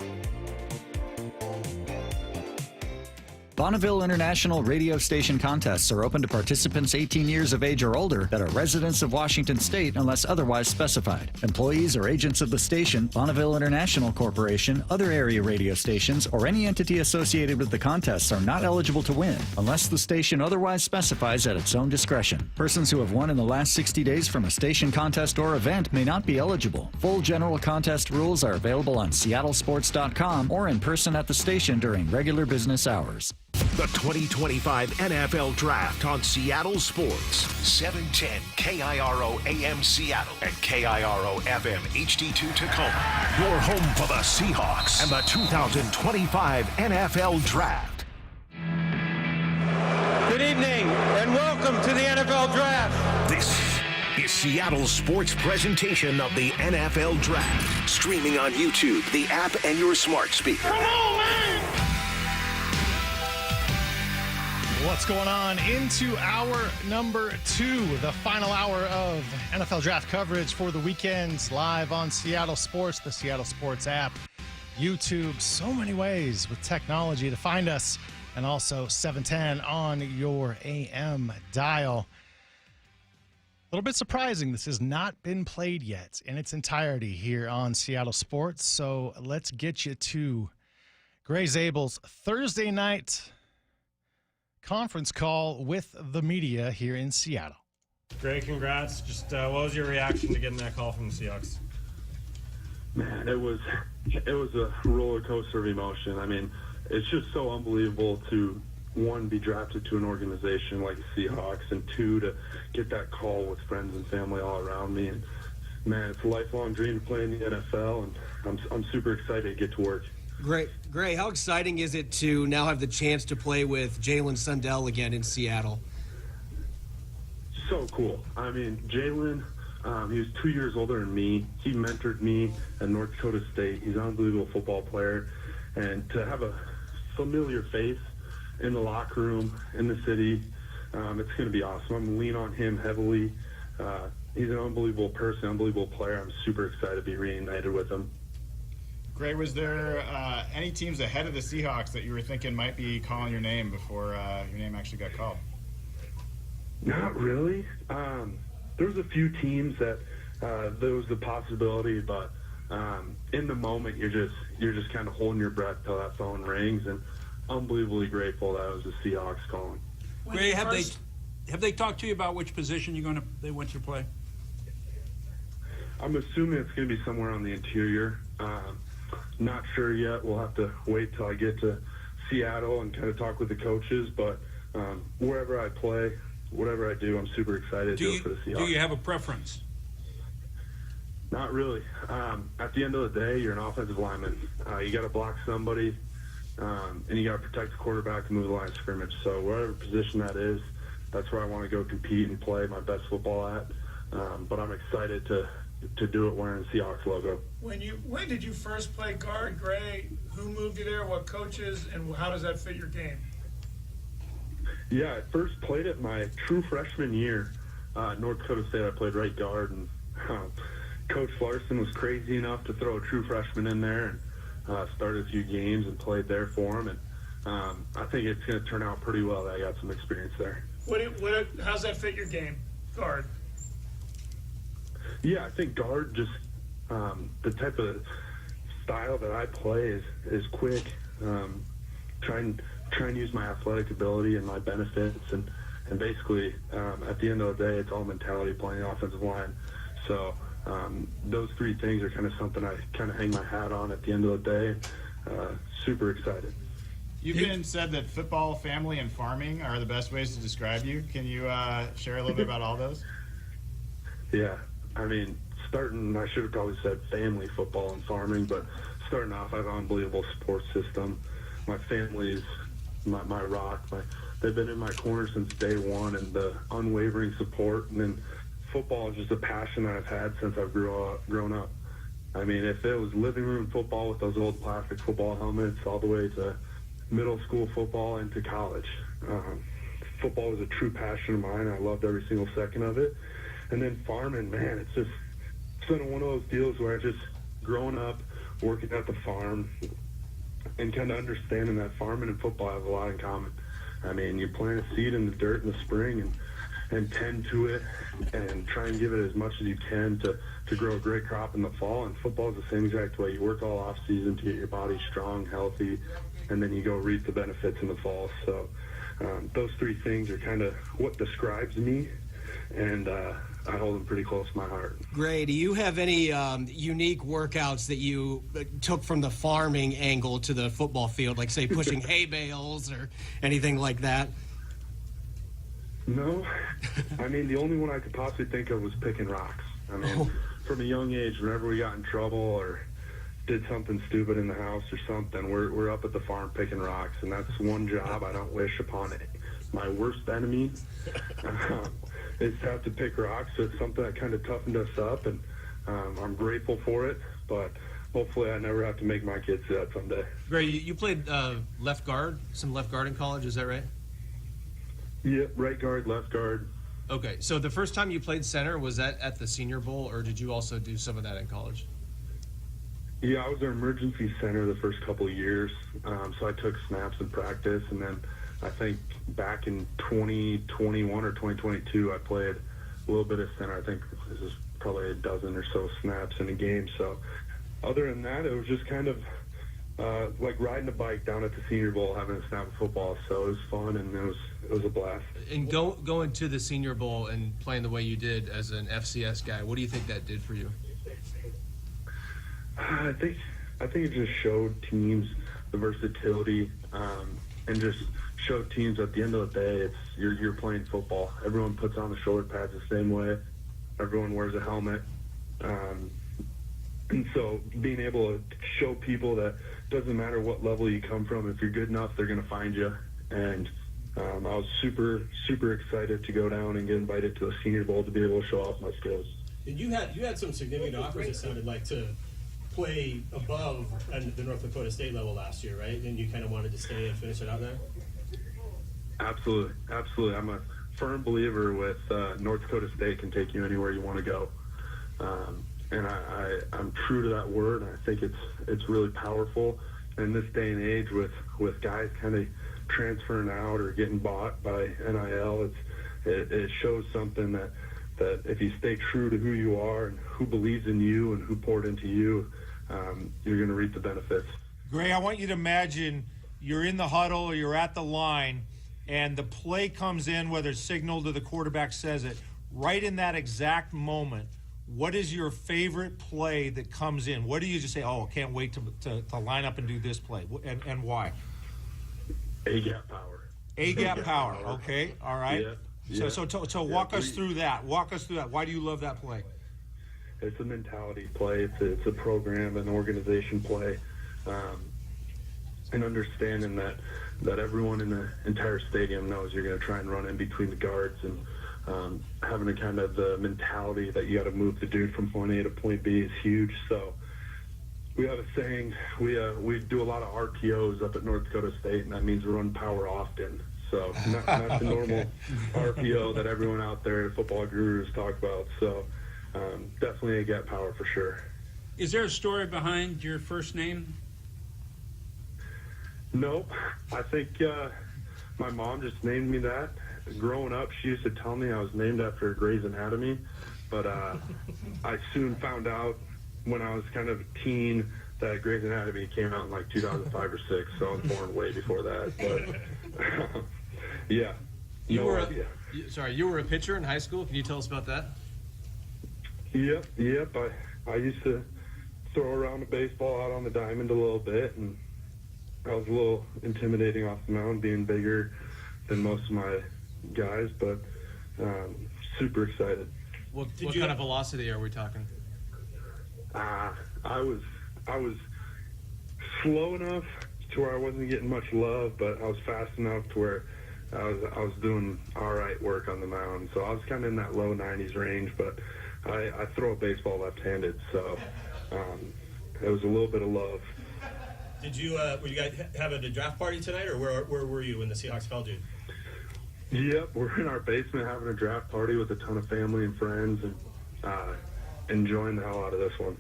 Bonneville International radio station contests are open to participants 18 years of age or older that are residents of Washington State unless otherwise specified. Employees or agents of the station, Bonneville International Corporation, other area radio stations, or any entity associated with the contests are not eligible to win unless the station otherwise specifies at its own discretion. Persons who have won in the last 60 days from a station contest or event may not be eligible. Full general contest rules are available on seattlesports.com or in person at the station during regular business hours. The 2025 NFL Draft on Seattle Sports. 710 KIRO AM Seattle and KIRO FM HD2 Tacoma. Your home for the Seahawks and the 2025 NFL Draft. Good evening and welcome to the NFL Draft. This is Seattle's sports presentation of the NFL Draft. Streaming on YouTube, the app, and your smart speaker. Come on, man! What's going on into hour number 2, the final hour of NFL Draft coverage for the weekends, live on Seattle Sports, the Seattle Sports app, YouTube, so many ways with technology to find us, and also 710 on your AM dial. A little bit surprising, this has not been played yet in its entirety here on Seattle Sports, so let's get you to Gray Zabel's Thursday night conference call with the media here in Seattle. Great, congrats. Just what was your reaction to getting that call from the Seahawks? Man, it was a roller coaster of emotion. I mean, it's just so unbelievable to, one, be drafted to an organization like the Seahawks, and two, to get that call with friends and family all around me. And man, it's a lifelong dream to play in the NFL, and I'm super excited to get to work. Great. How exciting is it to now have the chance to play with Jalen Sundell again in Seattle? So cool. I mean, Jalen, he was 2 years older than me. He mentored me at North Dakota State. He's an unbelievable football player. And to have a familiar face in the locker room, in the city, it's going to be awesome. I'm going to lean on him heavily. he's an unbelievable person, unbelievable player. I'm super excited to be reunited with him. Gray, was there any teams ahead of the Seahawks that you were thinking might be calling your name before your name actually got called? Not really. There was a few teams that there was a possibility, but in the moment you're just kind of holding your breath till that phone rings, and unbelievably grateful that it was the Seahawks calling. Gray, have they talked to you about which position they want you to play? I'm assuming it's going to be somewhere on the interior. Not sure yet. We'll have to wait till I get to Seattle and kind of talk with the coaches. But wherever I play, whatever I do, I'm super excited to do it for the Seahawks. Do you have a preference? Not really. At the end of the day, you're an offensive lineman. You got to block somebody, and you got to protect the quarterback and move the line of scrimmage. So whatever position that is, that's where I want to go compete and play my best football at. But I'm excited to do it wearing the Seahawks logo. When did you first play guard, Gray? Who moved you there? What coaches? And how does that fit your game? Yeah, I first played it my true freshman year. North Dakota State, I played right guard, and Coach Larson was crazy enough to throw a true freshman in there, and started a few games and played there for him. And I think it's going to turn out pretty well that I got some experience there. How's that fit your game, guard? Yeah, I think guard, just the type of style that I play is quick. Try and use my athletic ability and my benefits, and basically at the end of the day, it's all mentality playing the offensive line. So those three things are kind of something I kind of hang my hat on at the end of the day. Super excited. You've been said that football, family, and farming are the best ways to describe you. Can you share a little bit about all those? Yeah. I mean, I should have probably said family, football, and farming, but starting off, I have an unbelievable support system. My family's my rock. They've been in my corner since day one, and the unwavering support. And then football is just a passion that I've had since I've grown up. I mean, if it was living room football with those old plastic football helmets all the way to middle school football into college, football was a true passion of mine. I loved every single second of it. And then farming, man, it's been one of those deals where I just growing up, working at the farm, and kind of understanding that farming and football have a lot in common. I mean, you plant a seed in the dirt in the spring and tend to it and try and give it as much as you can to grow a great crop in the fall. And football is the same exact way. You work all off season to get your body strong, healthy, and then you go reap the benefits in the fall. So those three things are kind of what describes me, and I hold them pretty close to my heart. Gray, do you have any unique workouts that you took from the farming angle to the football field, like, say, pushing hay bales or anything like that? No. I mean, the only one I could possibly think of was picking rocks. I mean, from a young age, whenever we got in trouble or did something stupid in the house or something, we're up at the farm picking rocks, and that's one job I don't wish upon it. My worst enemy is to have to pick rocks. So it's something that kind of toughened us up, and I'm grateful for it, but hopefully I never have to make my kids do that someday. Gray, you played left guard in college, is that right? Yeah, right guard, left guard. Okay, so the first time you played center, was that at the Senior Bowl, or did you also do some of that in college? Yeah, I was our emergency center the first couple of years, so I took snaps in practice, and then I think back in 2021 or 2022, I played a little bit of center. I think this is probably a dozen or so snaps in a game. So other than that, it was just kind of like riding a bike down at the Senior Bowl, having a snap of football. So it was fun, and it was a blast. And going to the Senior Bowl and playing the way you did as an FCS guy, what do you think that did for you? I think it just showed teams the versatility, and just showed teams at the end of the day, you're playing football. Everyone puts on the shoulder pads the same way. Everyone wears a helmet. And so being able to show people that doesn't matter what level you come from, if you're good enough, they're going to find you. And I was super, super excited to go down and get invited to the Senior Bowl to be able to show off my skills. You had some significant offers, it sounded like, to play above at the North Dakota State level last year, right? And you kind of wanted to stay and finish it out there? Absolutely. I'm a firm believer with North Dakota State can take you anywhere you want to go. And I'm true to that word. And I think it's really powerful. In this day and age with guys kind of transferring out or getting bought by NIL, it shows something that if you stay true to who you are and who believes in you and who poured into you, you're going to reap the benefits. Gray, I want you to imagine you're in the huddle or you're at the line and the play comes in, whether it's signaled or the quarterback says it. Right in that exact moment, what is your favorite play that comes in? What do you just say, oh, I can't wait to line up and do this play, and why? A-gap power. A-gap power, okay, all right. Yeah. So walk us through that. Walk us through that. Why do you love that play? It's a mentality play. It's a program, an organization play, and understanding that everyone in the entire stadium knows you're going to try and run in between the guards, and having a kind of the mentality that you got to move the dude from point A to point B is huge. So we have a saying, we do a lot of RPOs up at North Dakota State, and that means we run power often. So not the normal RPO that everyone out there, football gurus, talk about. So definitely a gap power for sure. Is there a story behind your first name? Nope. I think my mom just named me that. Growing up, she used to tell me I was named after Grey's Anatomy, but I soon found out when I was kind of a teen that Grey's Anatomy came out in like 2005 or 6, so I was born way before that. But yeah, you were a pitcher in high school. Can you tell us about that? Yep. I used to throw around a baseball out on the diamond a little bit, and I was a little intimidating off the mound, being bigger than most of my guys, but super excited. What kind of velocity are we talking? I was slow enough to where I wasn't getting much love, but I was fast enough to where I was doing all right work on the mound. So I was kind of in that low 90s range, but I throw a baseball left-handed, so it was a little bit of love. Did you were you guys having a draft party tonight, or where were you when the Seahawks called you? Yep, we're in our basement having a draft party with a ton of family and friends, and enjoying the hell out of this one.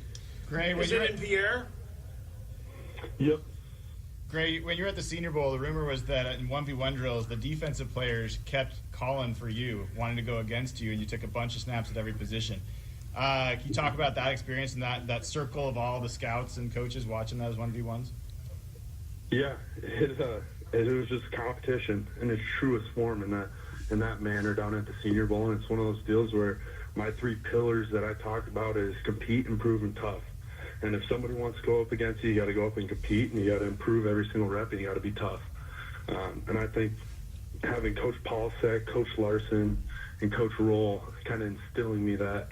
Gray, is it in Pierre? Yep. Gray, when you were at the Senior Bowl, the rumor was that in 1v1 drills, the defensive players kept calling for you, wanting to go against you, and you took a bunch of snaps at every position. Can you talk about that experience and that circle of all the scouts and coaches watching those 1v1s? Yeah, it was just competition in its truest form in that manner down at the Senior Bowl, and it's one of those deals where my 3 pillars that I talked about is compete, improve, and tough. And if somebody wants to go up against you, you got to go up and compete, and you got to improve every single rep, and you got to be tough. And I think having Coach Paulsek, Coach Larson, and Coach Roll kind of instilling me that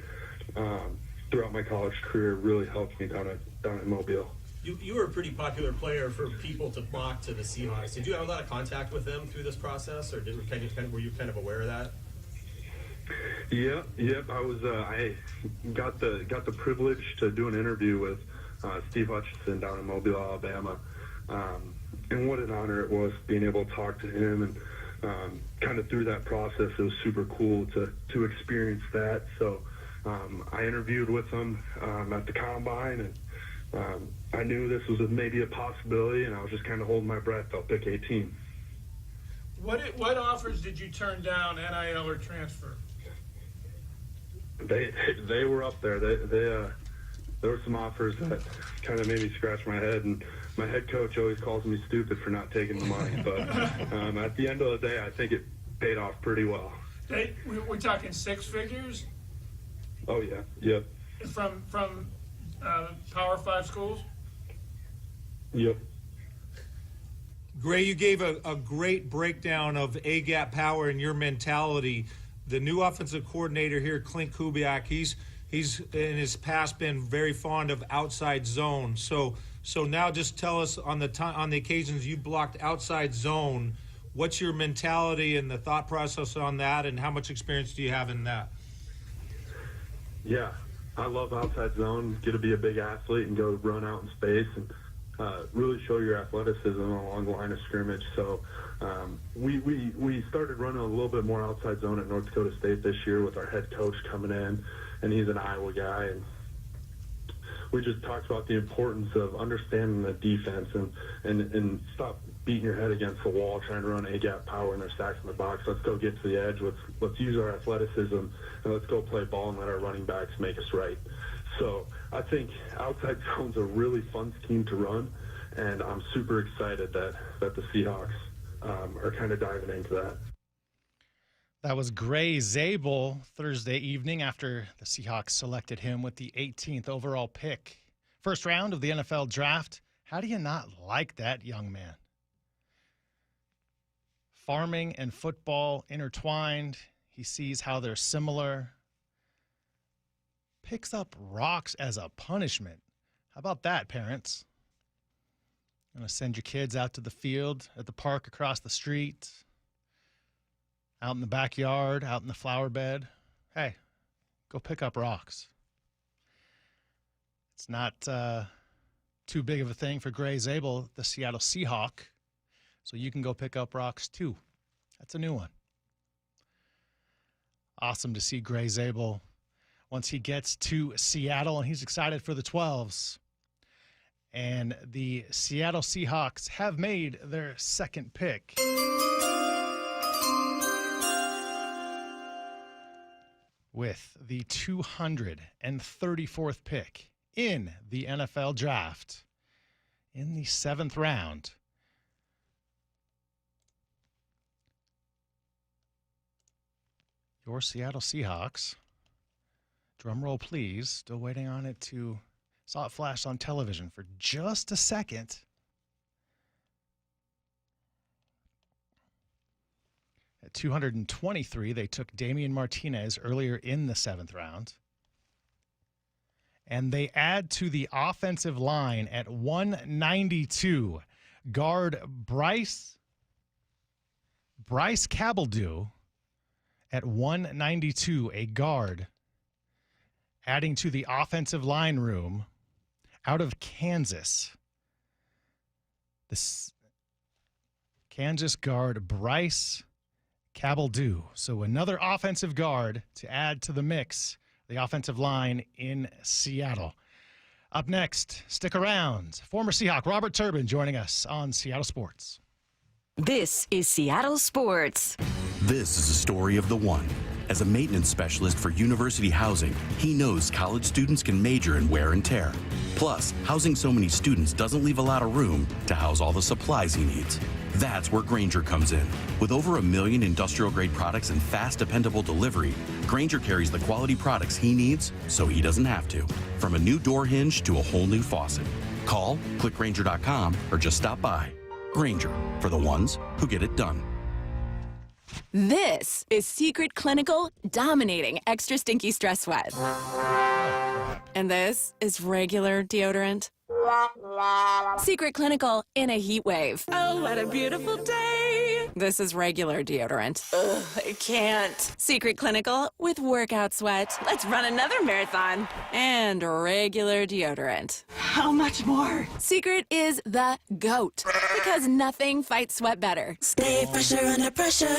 throughout my college career really helped me down at Mobile. You were a pretty popular player for people to mock to the Seahawks. Did you have a lot of contact with them through this process, or were you kind of aware of that? Yep. I was. I got the privilege to do an interview with Steve Hutchinson down in Mobile, Alabama, and what an honor it was being able to talk to him. And kind of through that process, it was super cool to experience that. So I interviewed with him at the combine, and I knew this was maybe a possibility, and I was just kind of holding my breath. I'll pick 18. What offers did you turn down, NIL or transfer? They were up there. There were some offers that kind of made me scratch my head, and my head coach always calls me stupid for not taking the money. But at the end of the day, I think it paid off pretty well. We're talking 6 figures? Oh, yeah. Yep. From Power 5 schools? Yep. Gray, you gave a great breakdown of A-gap power and your mentality. The new offensive coordinator here, Clint Kubiak, he's in his past been very fond of outside zone. So now just tell us on the occasions you blocked outside zone, what's your mentality and the thought process on that, and how much experience do you have in that? Yeah, I love outside zone. Get to be a big athlete and go run out in space and really show your athleticism along the line of scrimmage. So we started running a little bit more outside zone at North Dakota State this year with our head coach coming in, and he's an Iowa guy. And we just talked about the importance of understanding the defense and stop beating your head against the wall trying to run A-gap power and their sacks in the box. Let's go get to the edge. Let's use our athleticism, and let's go play ball and let our running backs make us right. So I think outside zone's a really fun scheme to run, and I'm super excited that the Seahawks are kind of diving into that. That was Gray Zabel Thursday evening after the Seahawks selected him with the 18th overall pick. First round of the NFL draft. How do you not like that young man? Farming and football intertwined. He sees how they're similar. Picks up rocks as a punishment. How about that, parents? Going to send your kids out to the field at the park across the street, out in the backyard, out in the flower bed. Hey, go pick up rocks. It's not too big of a thing for Gray Zabel, the Seattle Seahawk, so you can go pick up rocks too. That's a new one. Awesome to see Gray Zabel once he gets to Seattle, and he's excited for the 12s. And the Seattle Seahawks have made their second pick. With the 234th pick in the NFL draft in the 7th round. Your Seattle Seahawks, drum roll please, still waiting on it to, saw it flash on television for just a second. At 223, they took Damien Martinez earlier in the 7th round. And they add to the offensive line at 192, guard Bryce Cabeldue at 192, a guard, adding to the offensive line room out of Kansas. This Kansas guard Bryce Cabeldue. So another offensive guard to add to the mix, the offensive line in Seattle. Up next, stick around. Former Seahawk Robert Turbin joining us on Seattle Sports. This is Seattle Sports. This is a story of the one. As a maintenance specialist for university housing, he knows college students can major in wear and tear. Plus, housing so many students doesn't leave a lot of room to house all the supplies he needs. That's where Grainger comes in. With over 1 million industrial-grade products and fast, dependable delivery, Grainger carries the quality products he needs so he doesn't have to. From a new door hinge to a whole new faucet. Call, click Grainger.com, or just stop by. Grainger, for the ones who get it done. This is Secret Clinical dominating extra stinky stress sweat. And this is regular deodorant. Secret Clinical in a heat wave. Oh, what a beautiful day. This is regular deodorant. Ugh, I can't. Secret Clinical with workout sweat. Let's run another marathon. And regular deodorant. How much more? Secret is the GOAT. Because nothing fights sweat better. Stay fresher under pressure.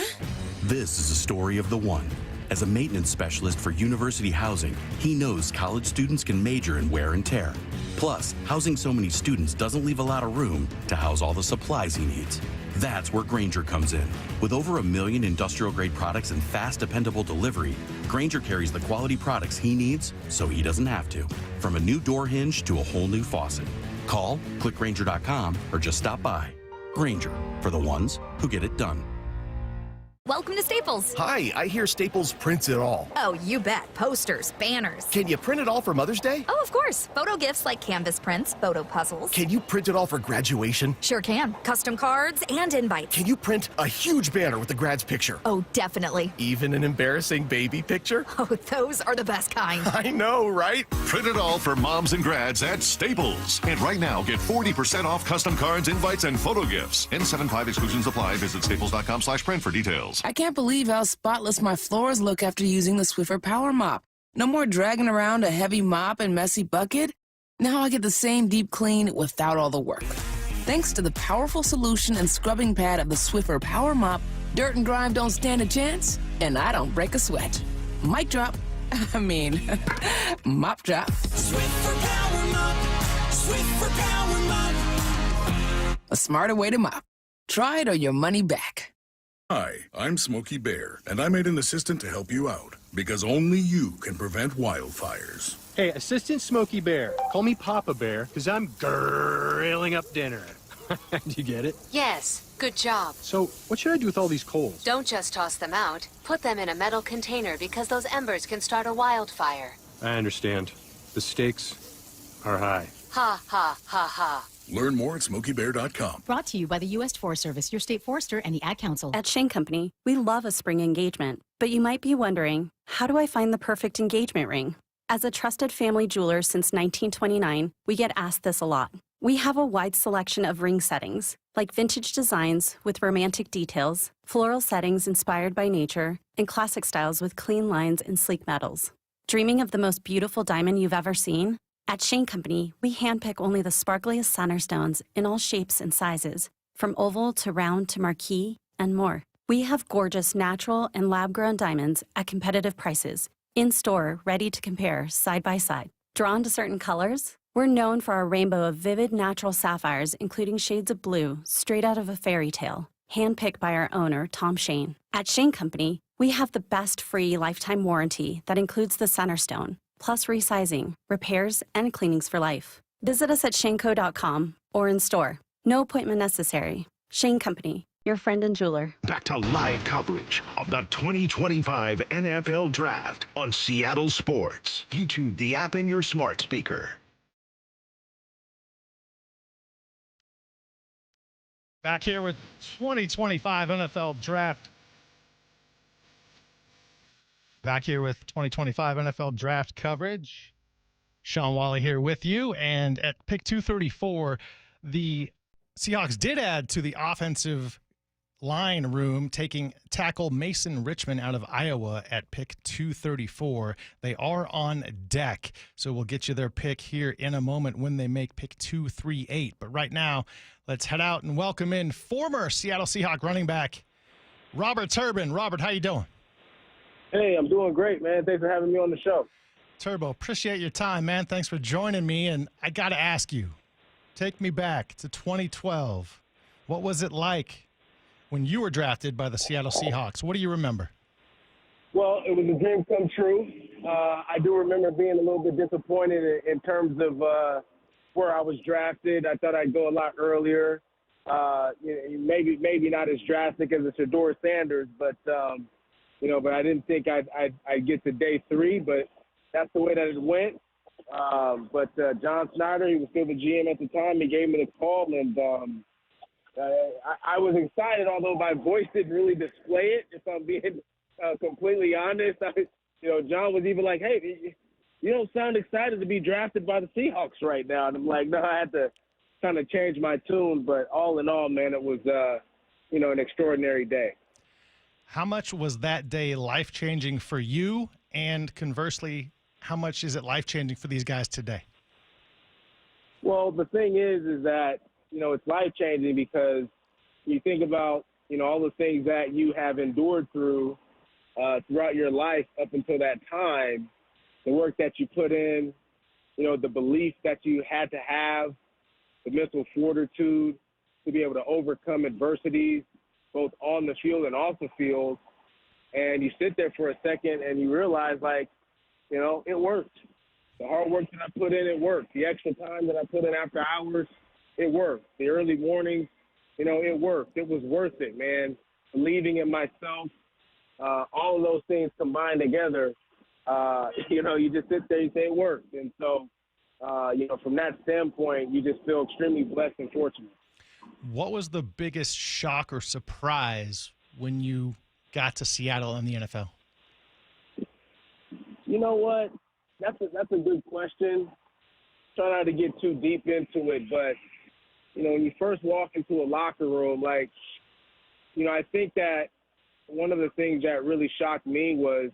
This is a story of the one. As a maintenance specialist for university housing, he knows college students can major in wear and tear. Plus, housing so many students doesn't leave a lot of room to house all the supplies he needs. That's where Grainger comes in. With over 1 million industrial-grade products and fast, dependable delivery, Grainger carries the quality products he needs so he doesn't have to. From a new door hinge to a whole new faucet. Call, click Grainger.com, or just stop by. Grainger, for the ones who get it done. Welcome to Staples. Hi, I hear Staples prints it all. Oh, you bet. Posters, banners. Can you print it all for Mother's Day? Oh, of course. Photo gifts like canvas prints, photo puzzles. Can you print it all for graduation? Sure can. Custom cards and invites. Can you print a huge banner with the grad's picture? Oh, definitely. Even an embarrassing baby picture? Oh, those are the best kind. I know, right? Print it all for moms and grads at Staples. And right now, get 40% off custom cards, invites, and photo gifts. N75 exclusions apply. Visit staples.com/print for details. I can't believe how spotless my floors look after using the Swiffer Power Mop. No more dragging around a heavy mop and messy bucket. Now I get the same deep clean without all the work. Thanks to the powerful solution and scrubbing pad of the Swiffer Power Mop, dirt and grime don't stand a chance, and I don't break a sweat. Mic drop. I mean, mop drop. Swiffer Power Mop. Swiffer Power Mop. A smarter way to mop. Try it or your money back. Hi, I'm Smokey Bear, and I made an assistant to help you out, because only you can prevent wildfires. Hey, Assistant Smokey Bear. Call me Papa Bear, because I'm grilling up dinner. Do you get it? Yes, good job. So, what should I do with all these coals? Don't just toss them out. Put them in a metal container because those embers can start a wildfire. I understand. The stakes are high. Ha, ha, ha, ha. Learn more at SmokeyBear.com. Brought to you by the U.S. Forest Service, your state forester, and the Ad Council. At Shane Company, we love a spring engagement, but you might be wondering, how do I find the perfect engagement ring? As a trusted family jeweler since 1929, we get asked this a lot. We have a wide selection of ring settings, like vintage designs with romantic details, floral settings inspired by nature, and classic styles with clean lines and sleek metals. Dreaming of the most beautiful diamond you've ever seen? At Shane Company, we handpick only the sparkliest center stones in all shapes and sizes, from oval to round to marquise, and more. We have gorgeous natural and lab-grown diamonds at competitive prices, in-store, ready to compare side by side. Drawn to certain colors? We're known for our rainbow of vivid natural sapphires, including shades of blue, straight out of a fairy tale, handpicked by our owner, Tom Shane. At Shane Company, we have the best free lifetime warranty that includes the center stone, plus resizing, repairs, and cleanings for life. Visit us at shaneco.com or in store. No appointment necessary. Shane Company, your friend and jeweler. Back to live coverage of the 2025 NFL Draft on Seattle Sports. YouTube the app in your smart speaker. Back here with 2025 NFL Draft. Back here with 2025 NFL Draft coverage. Shawn Walli here with you. And at pick 234, the Seahawks did add to the offensive line room, taking tackle Mason Richman out of Iowa at pick 234. They are on deck, so we'll get you their pick here in a moment when they make pick 238. But right now, let's head out and welcome in former Seattle Seahawk running back Robert Turbin. Robert, how you doing? Hey, I'm doing great, man. Thanks for having me on the show. Turbo, appreciate your time, man. Thanks for joining me. And I got to ask you, take me back to 2012. What was it like when you were drafted by the Seattle Seahawks? What do you remember? Well, it was a dream come true. I do remember being a little bit disappointed in terms of where I was drafted. I thought I'd go a lot earlier. Maybe not as drastic as a Shedeur Sanders, but but I didn't think I'd get to day 3. But that's the way that it went. But John Snyder, he was still the GM at the time. He gave me the call, and I was excited, although my voice didn't really display it, if I'm being completely honest. John was even like, hey, you don't sound excited to be drafted by the Seahawks right now. And I'm like, no, I had to kind of change my tune. But all in all, man, it was, an extraordinary day. How much was that day life-changing for you? And conversely, how much is it life-changing for these guys today? Well, the thing is that, it's life-changing because you think about, all the things that you have endured throughout your life up until that time, the work that you put in, the belief that you had to have, the mental fortitude to be able to overcome adversities, both on the field and off the field. And you sit there for a second and you realize, it worked. The hard work that I put in, it worked. The extra time that I put in after hours, it worked. The early mornings, it worked. It was worth it, man. Believing in myself, all of those things combined together, you just sit there and say it worked. And so, from that standpoint, you just feel extremely blessed and fortunate. What was the biggest shock or surprise when you got to Seattle in the NFL? You know what? That's a good question. Try not to get too deep into it, but when you first walk into a locker room, I think that one of the things that really shocked me was,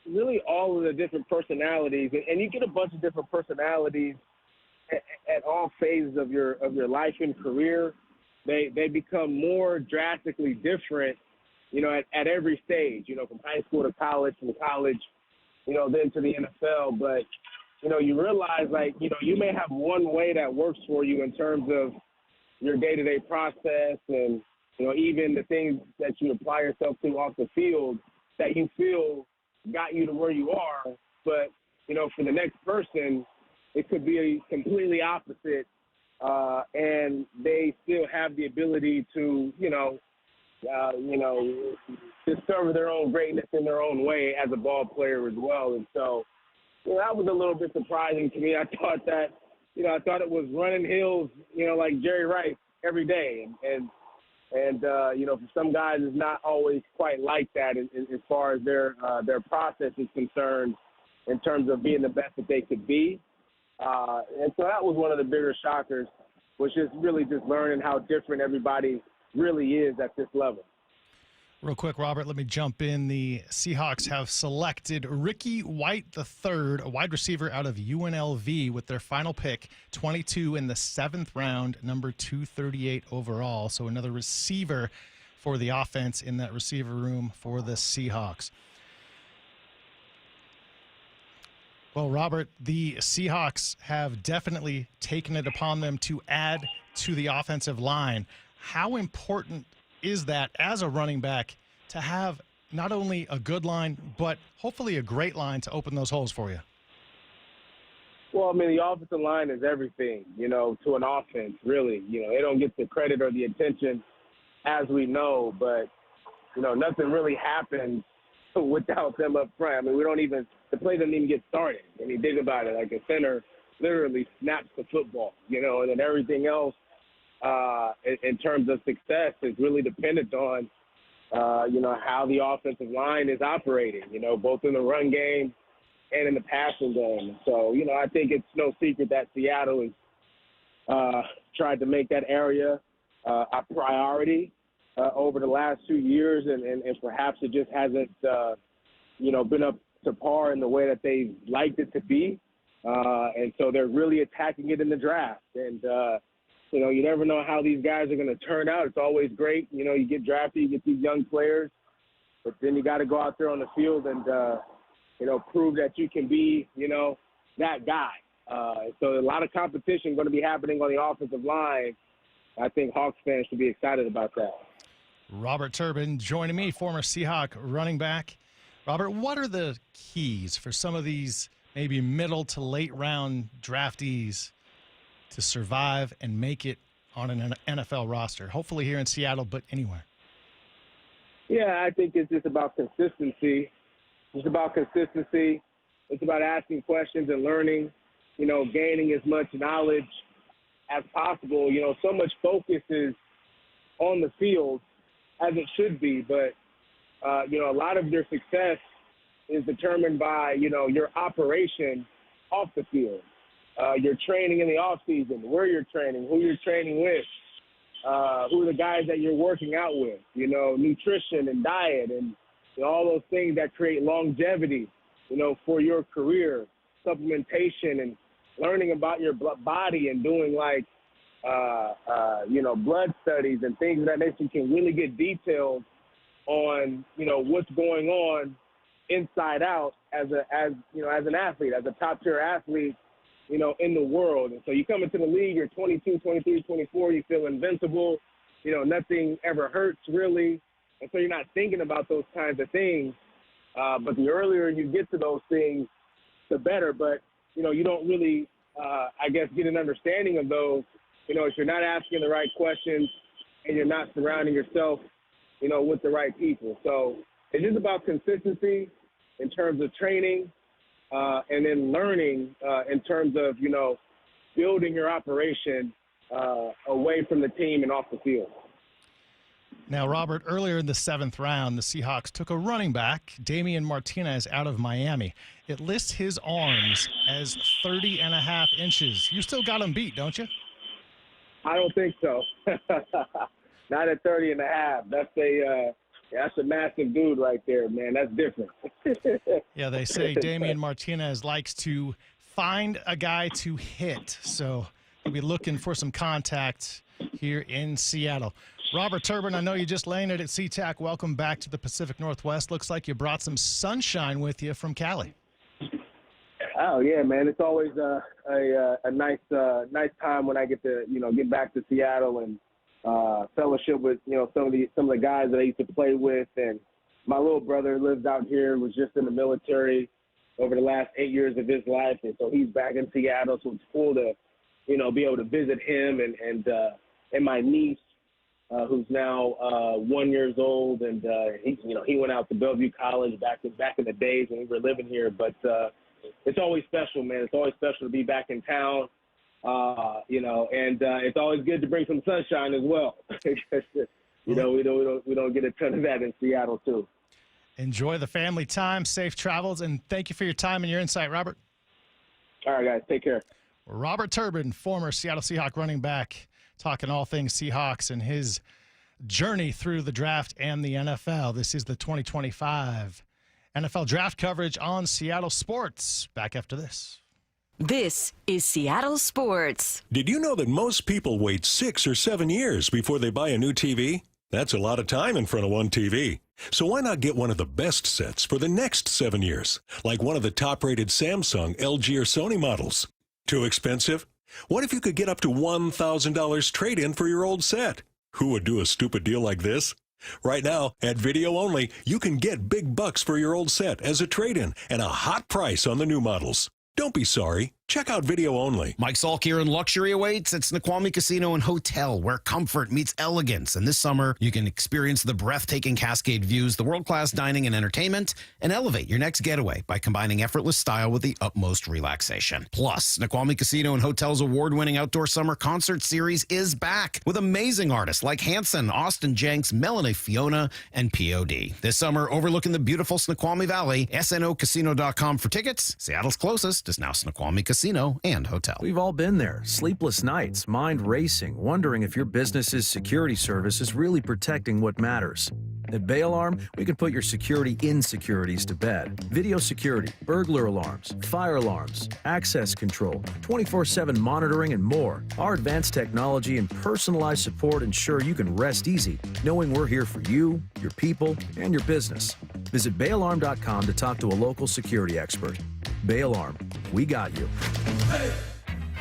really all of the different personalities, and you get a bunch of different personalities at all phases of your life and career. They become more drastically different, at every stage, from high school to college, from college, then to the NFL. But, you realize, you may have one way that works for you in terms of your day-to-day process and, even the things that you apply yourself to off the field that you feel got you to where you are. But, for the next person, it could be completely opposite, and they still have the ability to, discover their own greatness in their own way as a ball player as well. And so, that was a little bit surprising to me. I thought that, I thought it was running hills, like Jerry Rice every day. And for some guys, it's not always quite like that as far as their process is concerned in terms of being the best that they could be. And so that was one of the bigger shockers, was just really just learning how different everybody really is at this level. Real quick, Robert, let me jump in. The Seahawks have selected Ricky White III, a wide receiver out of UNLV, with their final pick, 22 in the 7th round, number 238 overall. So another receiver for the offense in that receiver room for the Seahawks. Well, Robert, the Seahawks have definitely taken it upon them to add to the offensive line. How important is that as a running back to have not only a good line, but hopefully a great line to open those holes for you? Well, the offensive line is everything, to an offense, really. They don't get the credit or the attention, as we know, but, nothing really happens without them up front. The play doesn't even get started. Think about it, like a center literally snaps the football, and then everything else in terms of success is really dependent on, how the offensive line is operating, both in the run game and in the passing game. So, I think it's no secret that Seattle has tried to make that area a priority over the last 2 years, and perhaps it just hasn't, been up to par in the way that they've liked it to be. And so they're really attacking it in the draft. And, you never know how these guys are going to turn out. It's always great. You get drafted, you get these young players, but then you got to go out there on the field and, prove that you can be, that guy. So a lot of competition going to be happening on the offensive line. I think Hawks fans should be excited about that. Robert Turbin joining me, former Seahawk running back. Robert, what are the keys for some of these maybe middle to late round draftees to survive and make it on an NFL roster? Hopefully here in Seattle, but anywhere. Yeah, I think it's just about consistency. It's about consistency. It's about asking questions and learning, gaining as much knowledge as possible. So much focus is on the field, as it should be, but, a lot of your success is determined by, your operation off the field. Your training in the off season, where you're training, who you're training with, who are the guys that you're working out with, nutrition and diet and all those things that create longevity, for your career, supplementation and learning about your body and doing blood studies and things of that nature. You can really get detailed on, what's going on inside out as an athlete, as a top tier athlete, in the world. And so you come into the league, you're 22, 23, 24, you feel invincible, nothing ever hurts really. And so you're not thinking about those kinds of things. But the earlier you get to those things, the better. But, you don't really, get an understanding of those, if you're not asking the right questions and you're not surrounding yourself, with the right people. So it's just about consistency in terms of training, and then learning in terms of, building your operation away from the team and off the field. Now, Robert, earlier in the 7th round, the Seahawks took a running back, Damien Martinez, out of Miami. It lists his arms as 30.5 inches. You still got him beat, don't you? I don't think so. Not at 30.5. that's a massive dude right there, man. That's different. Yeah, they say Damien Martinez likes to find a guy to hit, so he'll be looking for some contact here in Seattle. Robert Turbin, I know you just landed at SeaTac. Welcome back to the Pacific Northwest. Looks like you brought some sunshine with you from Cali. Oh yeah, man! It's always a nice time when I get to get back to Seattle and fellowship with some of the guys that I used to play with. And my little brother lives out here, was just in the military over the last 8 years of his life, and so he's back in Seattle. So it's cool to be able to visit him and my niece, who's now 1 year old, and he went out to Bellevue College back in the days when we were living here. But it's always special, man. It's always special to be back in town, and it's always good to bring some sunshine as well. We don't get a ton of that in Seattle too. Enjoy the family time, safe travels, and thank you for your time and your insight, Robert. All right, guys, take care. Robert Turbin, former Seattle Seahawk running back, talking all things Seahawks and his journey through the draft and the NFL. This is the 2025 NFL draft coverage on Seattle Sports. Back after this. This is Seattle Sports. Did you know that most people wait 6 or 7 years before they buy a new TV? That's a lot of time in front of one TV. So why not get one of the best sets for the next 7 years, like one of the top-rated Samsung, LG, or Sony models? Too expensive? What if you could get up to $1,000 trade-in for your old set? Who would do a stupid deal like this? Right now, at Video Only, you can get big bucks for your old set as a trade-in and a hot price on the new models. Don't be sorry. Check out Video Only. Mike Salk here, and luxury awaits at Snoqualmie Casino and Hotel, where comfort meets elegance. And this summer, you can experience the breathtaking Cascade views, the world-class dining and entertainment, and elevate your next getaway by combining effortless style with the utmost relaxation. Plus, Snoqualmie Casino and Hotel's award-winning outdoor summer concert series is back with amazing artists like Hanson, Austin Jenks, Melanie Fiona, and POD. This summer, overlooking the beautiful Snoqualmie Valley, snocasino.com for tickets. Seattle's closest is now Snoqualmie Casino and Hotel. We've all been there. Sleepless nights, mind racing, wondering if your business's security service is really protecting what matters. At Bay Alarm, we can put your security insecurities to bed. Video security, burglar alarms, fire alarms, access control, 24/7 monitoring, and more. Our advanced technology and personalized support ensure you can rest easy, knowing we're here for you, your people, and your business. Visit bayalarm.com to talk to a local security expert. Bay Alarm, we got you.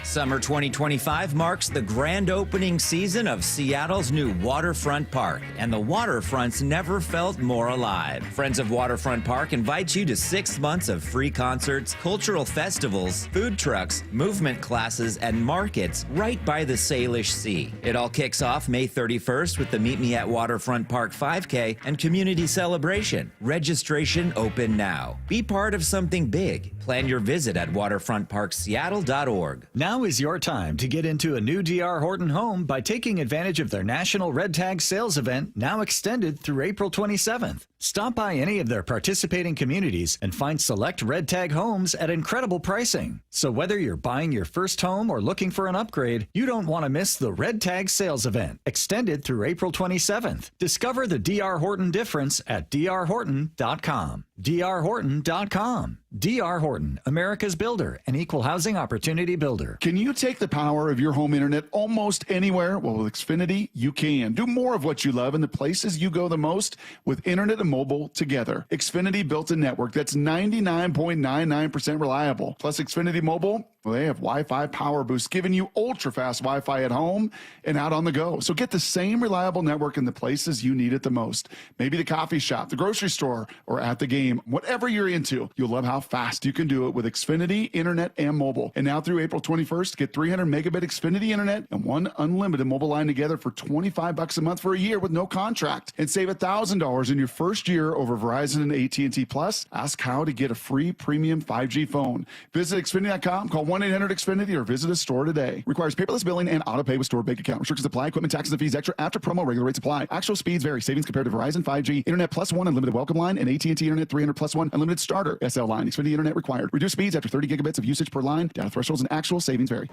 Summer 2025 marks the grand opening season of Seattle's new Waterfront Park, and the waterfronts never felt more alive. Friends of Waterfront Park invite you to 6 months of free concerts, cultural festivals, food trucks, movement classes, and markets right by the Salish Sea. It all kicks off May 31st with the Meet Me at Waterfront Park 5K and community celebration. Registration open now. Be part of something big. Plan your visit at waterfrontparkseattle.org. Now is your time to get into a new D.R. Horton home by taking advantage of their National Red Tag Sales Event, now extended through April 27th. Stop by any of their participating communities and find select Red Tag homes at incredible pricing. So whether you're buying your first home or looking for an upgrade, you don't want to miss the Red Tag Sales Event, extended through April 27th. Discover the D.R. Horton difference at drhorton.com. drhorton.com. D.R. Horton, America's builder and equal housing opportunity builder. Can you take the power of your home internet almost anywhere? Well, with Xfinity, you can. Do more of what you love in the places you go the most with internet and mobile together. Xfinity built a network that's 99.99% reliable. Plus, Xfinity Mobile, well, they have Wi-Fi Power Boost, giving you ultra-fast Wi-Fi at home and out on the go. So get the same reliable network in the places you need it the most. Maybe the coffee shop, the grocery store, or at the game. Whatever you're into, you'll love how fast you can do it with Xfinity Internet and mobile. And now through April 21st, get 300 megabit Xfinity Internet and one unlimited mobile line together for $25 a month for a year with no contract. And save $1,000 in your first year over Verizon and AT&T Plus. Ask how to get a free premium 5G phone. Visit Xfinity.com, call 1-800-XFINITY, or visit a store today. Requires paperless billing and auto pay with stored bank account. Restrictions apply. Equipment, taxes, and fees extra after promo. Regular rates apply. Actual speeds vary. Savings compared to Verizon 5G, Internet Plus One unlimited welcome line, and AT&T Internet 300 Plus One unlimited starter SL line. Xfinity Internet required. Reduced speeds after 30 gigabits of usage per line. Data thresholds and actual savings vary.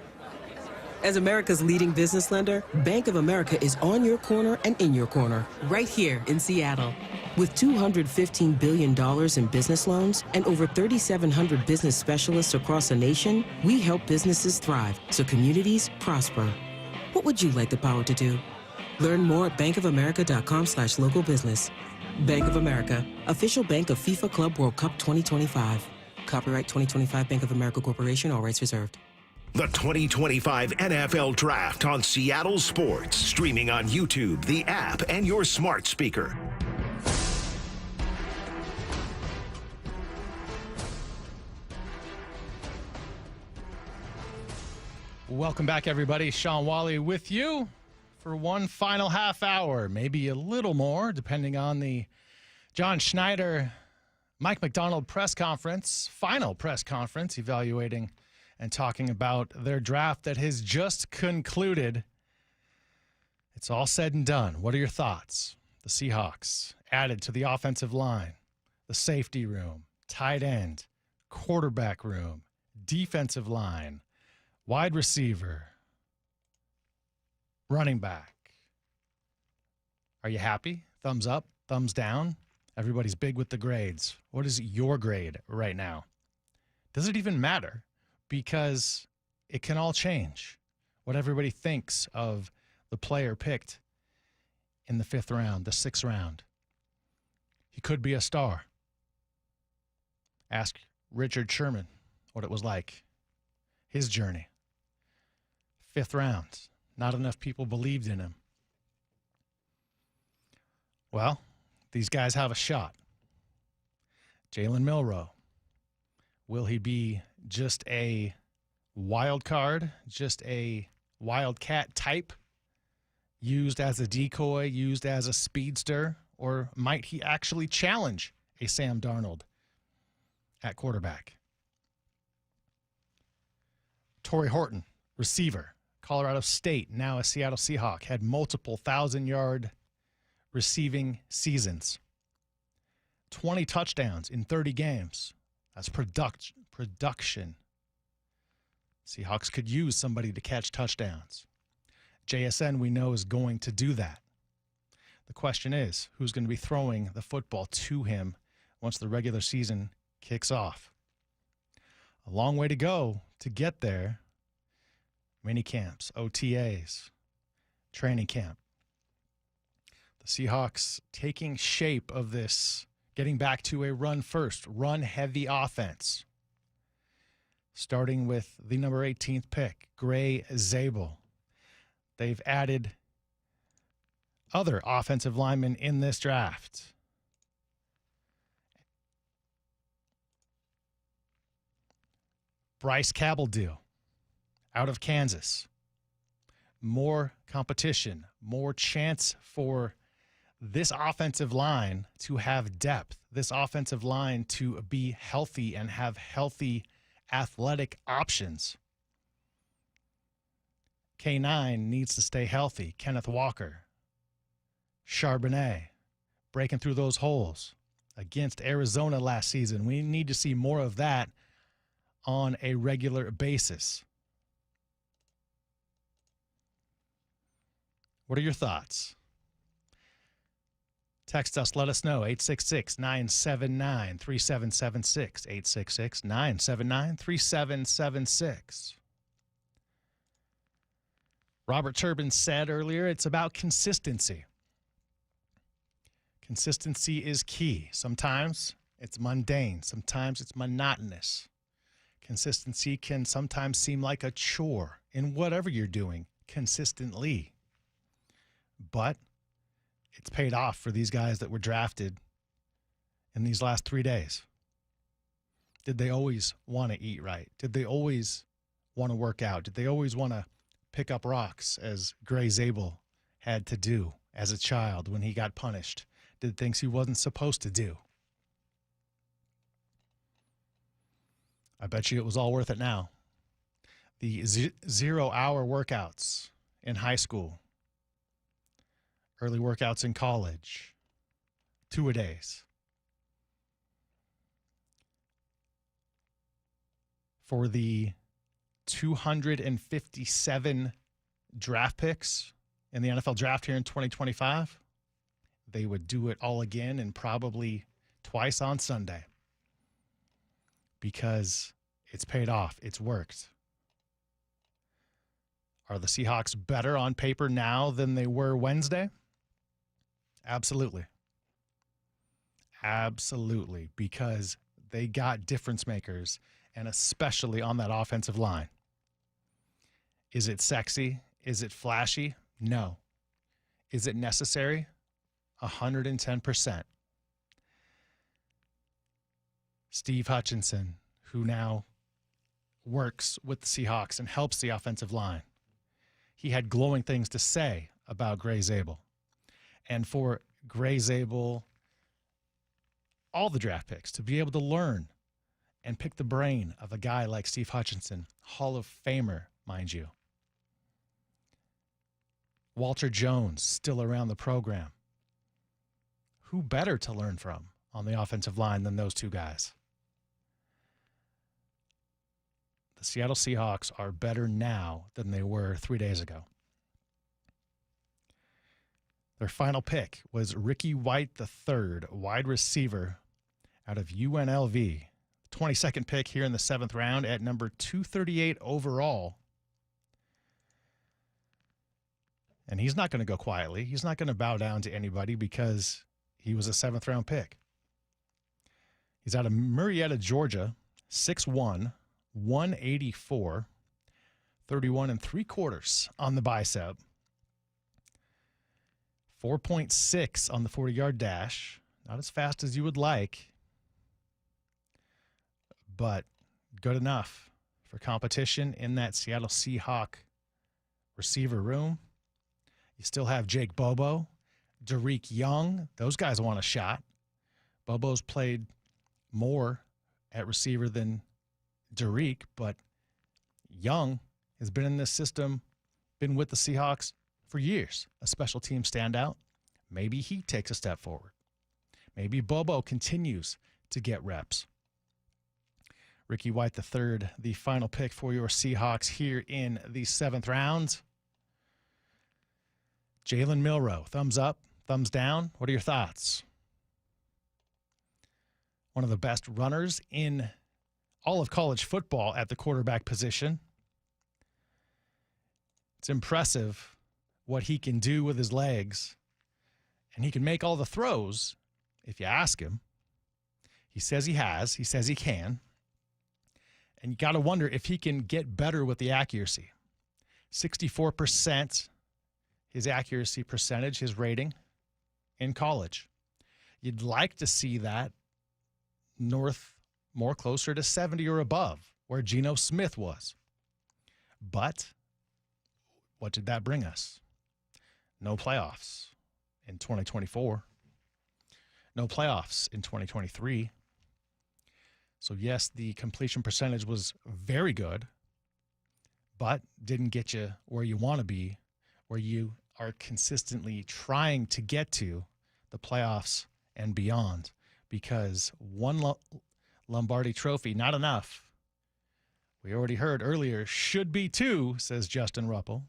As America's leading business lender, Bank of America is on your corner and in your corner, right here in Seattle. With $215 billion in business loans and over 3,700 business specialists across the nation, we help businesses thrive so communities prosper. What would you like the power to do? Learn more at bankofamerica.com/local business. Bank of America, official bank of FIFA Club World Cup 2025. Copyright 2025 Bank of America Corporation, all rights reserved. The 2025 NFL Draft on Seattle Sports, streaming on YouTube, the app, and your smart speaker. Welcome back, everybody. Shawn Walli with you for one final half hour, maybe a little more, depending on the John Schneider, Mike McDonald press conference, final press conference, evaluating and talking about their draft that has just concluded. It's all said and done. What are your thoughts? The Seahawks added to the offensive line, the safety room, tight end, quarterback room, defensive line, wide receiver, running back. Are you happy? Thumbs up, thumbs down? Everybody's big with the grades. What is your grade right now? Does it even matter? Because it can all change. What everybody thinks of the player picked in the 5th round, the 6th round. He could be a star. Ask Richard Sherman what it was like. His journey. 5th round. Not enough people believed in him. Well, these guys have a shot. Jalen Milroe. Will he be just a wild card, just a wildcat type, used as a decoy, used as a speedster, or might he actually challenge a Sam Darnold at quarterback? Tory Horton, receiver, Colorado State, now a Seattle Seahawk, had multiple 1,000-yard receiving seasons. 20 touchdowns in 30 games. That's production. Seahawks could use somebody to catch touchdowns. JSN, we know, is going to do that. The question is, who's going to be throwing the football to him once the regular season kicks off? A long way to go to get there. Mini camps, OTAs, training camp. The Seahawks taking shape of this, getting back to a run-first, run-heavy offense. Starting with the number 18th pick, Gray Zabel. They've added other offensive linemen in this draft. Bryce Cabeldue, out of Kansas. More competition, more chance for this offensive line to have depth, this offensive line to be healthy and have healthy athletic options. K9 needs to stay healthy. Kenneth Walker, Charbonnet, breaking through those holes against Arizona last season. We need to see more of that on a regular basis. What are your thoughts? Text us, let us know, 866-979-3776, 866-979-3776. Robert Turbin said earlier, it's about consistency. Consistency is key. Sometimes it's mundane. Sometimes it's monotonous. Consistency can sometimes seem like a chore in whatever you're doing consistently. But it's paid off for these guys that were drafted in these last 3 days. Did they always want to eat right? Did they always want to work out? Did they always want to pick up rocks, as Gray Zabel had to do as a child when he got punished? Did things he wasn't supposed to do? I bet you it was all worth it now. The 0-hour workouts in high school, early workouts in college, 2-a-days. For the 257 draft picks in the NFL draft here in 2025, they would do it all again and probably twice on Sunday because it's paid off. It's worked. Are the Seahawks better on paper now than they were Wednesday? Absolutely. Absolutely, because they got difference makers, and especially on that offensive line. Is it sexy? Is it flashy? No. Is it necessary? 110%. Steve Hutchinson, who now works with the Seahawks and helps the offensive line, he had glowing things to say about Gray Zabel. And for Gray Zabel, all the draft picks, to be able to learn and pick the brain of a guy like Steve Hutchinson, Hall of Famer, mind you. Walter Jones, still around the program. Who better to learn from on the offensive line than those two guys? The Seattle Seahawks are better now than they were 3 days ago. Their final pick was Ricky White III, wide receiver out of UNLV. 22nd pick here in the 7th round at number 238 overall. And he's not going to go quietly. He's not going to bow down to anybody because he was a 7th round pick. He's out of Marietta, Georgia, 6'1", 184, 31 3/4 on the bicep, 4.6 on the 40-yard dash. Not as fast as you would like, but good enough for competition in that Seattle Seahawk receiver room. You still have Jake Bobo, Derek Young. Those guys want a shot. Bobo's played more at receiver than Derek, but Young has been in this system, been with the Seahawks for years. A special team standout. Maybe he takes a step forward. Maybe Bobo continues to get reps. Ricky White III, the final pick for your Seahawks here in the 7th round. Jalen Milroe, thumbs up, thumbs down. What are your thoughts? One of the best runners in all of college football at the quarterback position. It's impressive what he can do with his legs, and he can make all the throws if you ask him. He says he has. He says he can. And you got to wonder if he can get better with the accuracy. 64%, his accuracy percentage, his rating in college. You'd like to see that more closer to 70 or above, where Geno Smith was. But what did that bring us? No playoffs in 2024. No playoffs in 2023. So yes, the completion percentage was very good, but didn't get you where you want to be, where you are consistently trying to get to the playoffs and beyond, because one Lombardi trophy, not enough. We already heard earlier, should be 2, says Justin Ruppel.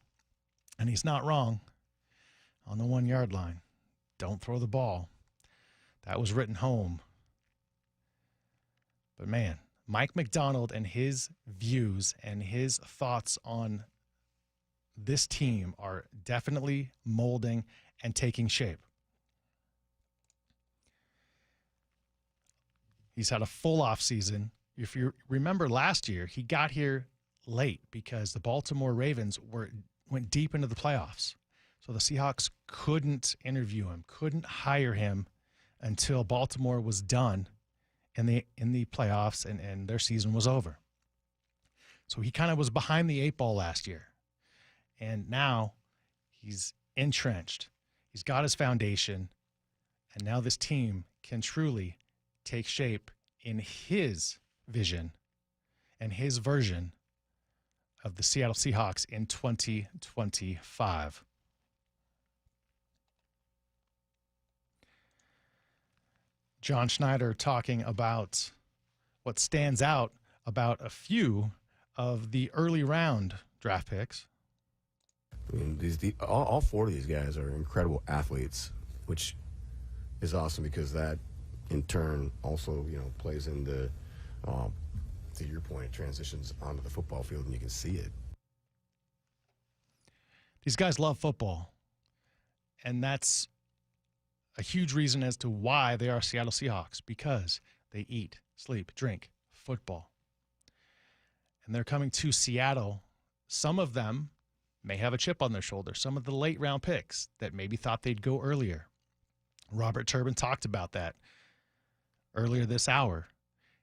And he's not wrong. On the 1-yard line, don't throw the ball. That was written home. But man, Mike McDonald and his views and his thoughts on this team are definitely molding and taking shape. He's had a full off season. If you remember last year, he got here late because the Baltimore Ravens went deep into the playoffs. So the Seahawks couldn't interview him, couldn't hire him until Baltimore was done in the playoffs and their season was over. So he kind of was behind the 8 ball last year. And now he's entrenched. He's got his foundation. And now this team can truly take shape in his vision and his version of the Seattle Seahawks in 2025. John Schneider talking about what stands out about a few of the early round draft picks. I mean, all 4 of these guys are incredible athletes, which is awesome because that, in turn, also plays into, to your point, transitions onto the football field, and you can see it. These guys love football, and that's a huge reason as to why they are Seattle Seahawks, because they eat, sleep, drink football. And they're coming to Seattle. Some of them may have a chip on their shoulder. Some of the late round picks that maybe thought they'd go earlier. Robert Turbin talked about that earlier this hour.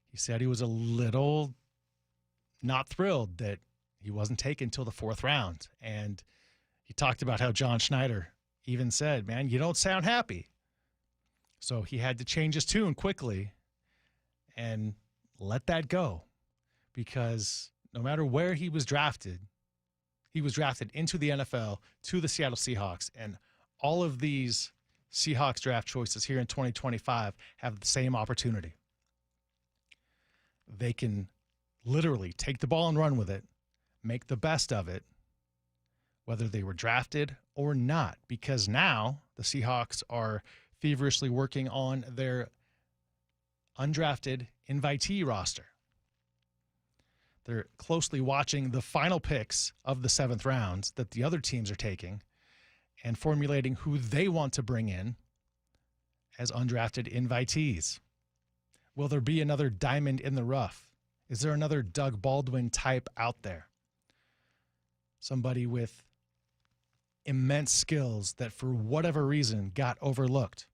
He said he was a little not thrilled that he wasn't taken till the 4th round. And he talked about how John Schneider even said, man, you don't sound happy. So he had to change his tune quickly and let that go, because no matter where he was drafted into the NFL to the Seattle Seahawks, and all of these Seahawks draft choices here in 2025 have the same opportunity. They can literally take the ball and run with it, make the best of it, whether they were drafted or not, because now the Seahawks are feverishly working on their undrafted invitee roster. They're closely watching the final picks of the 7th rounds that the other teams are taking and formulating who they want to bring in as undrafted invitees. Will there be another diamond in the rough? Is there another Doug Baldwin type out there? Somebody with immense skills that for whatever reason got overlooked,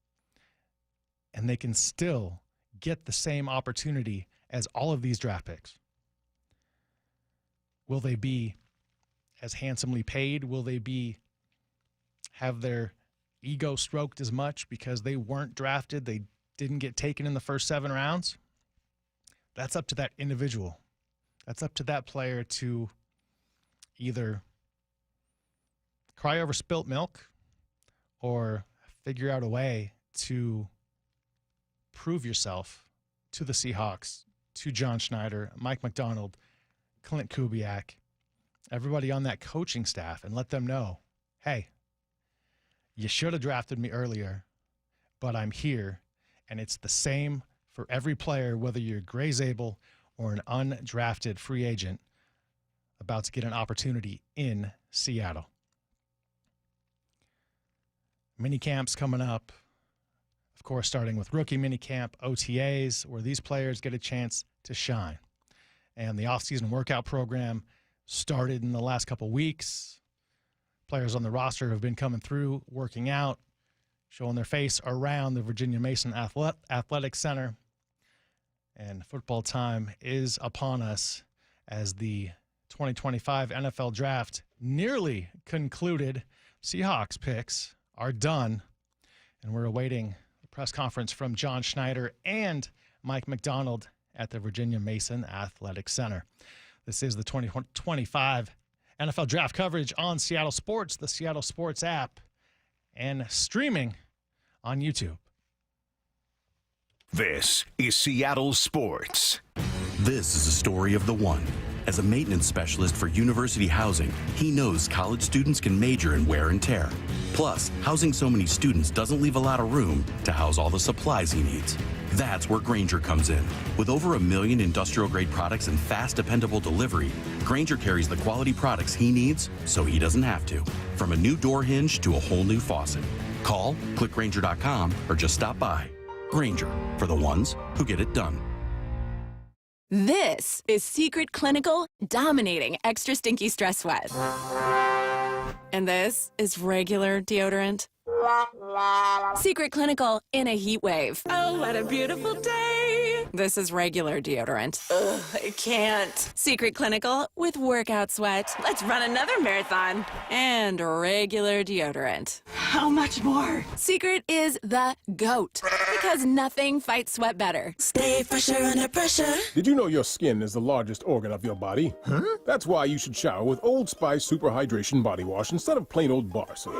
and they can still get the same opportunity as all of these draft picks. Will they be as handsomely paid? Will they have their ego stroked as much because they weren't drafted? They didn't get taken in the first 7 rounds? That's up to that individual. That's up to that player to either cry over spilt milk or figure out a way to prove yourself to the Seahawks, to John Schneider, Mike McDonald, Clint Kubiak, everybody on that coaching staff, and let them know, hey, you should have drafted me earlier, but I'm here, and it's the same for every player, whether you're Gray Zabel or an undrafted free agent about to get an opportunity in Seattle. Mini camps coming up, of course, starting with rookie mini camp, OTAs, where these players get a chance to shine. And the offseason workout program started in the last couple weeks. Players on the roster have been coming through, working out, showing their face around the Virginia Mason Athletic Center. And football time is upon us as the 2025 NFL Draft nearly concluded. Seahawks picks are done, and we're awaiting the press conference from John Schneider and Mike McDonald at the Virginia Mason Athletic Center. This is the 2025 NFL Draft coverage on Seattle Sports, the Seattle Sports app, and streaming on YouTube. This is Seattle Sports. This is a story of the one. As a maintenance specialist for university housing, he knows college students can major in wear and tear. Plus, housing so many students doesn't leave a lot of room to house all the supplies he needs. That's where Grainger comes in. With over 1 million industrial-grade products and fast, dependable delivery, Grainger carries the quality products he needs so he doesn't have to. From a new door hinge to a whole new faucet. Call, click Grainger.com, or just stop by. Grainger, for the ones who get it done. This is Secret Clinical Dominating Extra Stinky Stress Sweat. And this is regular deodorant. Secret Clinical in a heat wave. Oh, what a beautiful day. This is regular deodorant. Ugh, I can't. Secret Clinical with workout sweat. Let's run another marathon. And regular deodorant. How much more? Secret is the GOAT because nothing fights sweat better. Stay fresher under pressure. Did you know your skin is the largest organ of your body? Huh? That's why you should shower with Old Spice Super Hydration Body Wash instead of plain old bar soap.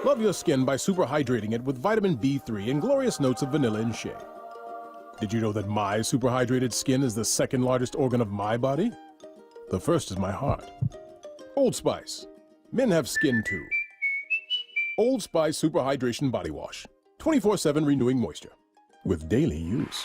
Love your skin by super hydrating it with vitamin B3 and glorious notes of vanilla and shea. Did you know that my super hydrated skin is the second largest organ of my body? The first is my heart. Old Spice. Men have skin too. Old Spice Super Hydration Body Wash. 24/7 renewing moisture. With daily use.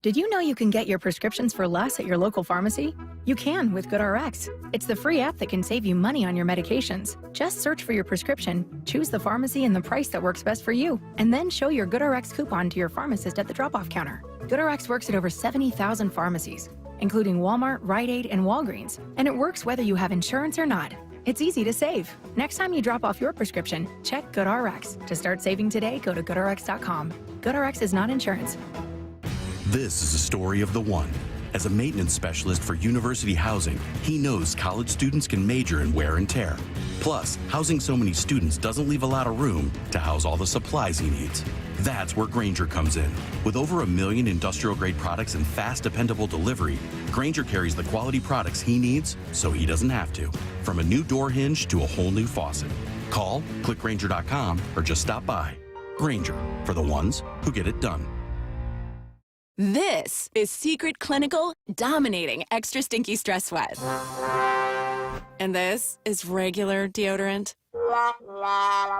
Did you know you can get your prescriptions for less at your local pharmacy? You can with GoodRx. It's the free app that can save you money on your medications. Just search for your prescription, choose the pharmacy and the price that works best for you, and then show your GoodRx coupon to your pharmacist at the drop-off counter. GoodRx works at over 70,000 pharmacies, including Walmart, Rite Aid, and Walgreens, and it works whether you have insurance or not. It's easy to save. Next time you drop off your prescription, check GoodRx. To start saving today, go to GoodRx.com. GoodRx is not insurance. This is a story of the one. As a maintenance specialist for university housing, he knows college students can major in wear and tear. Plus, housing so many students doesn't leave a lot of room to house all the supplies he needs. That's where Grainger comes in. With over 1 million industrial-grade products and fast, dependable delivery, Grainger carries the quality products he needs so he doesn't have to. From a new door hinge to a whole new faucet. Call, click Grainger.com, or just stop by. Grainger, for the ones who get it done. This is Secret Clinical dominating extra stinky stress sweat. And this is regular deodorant.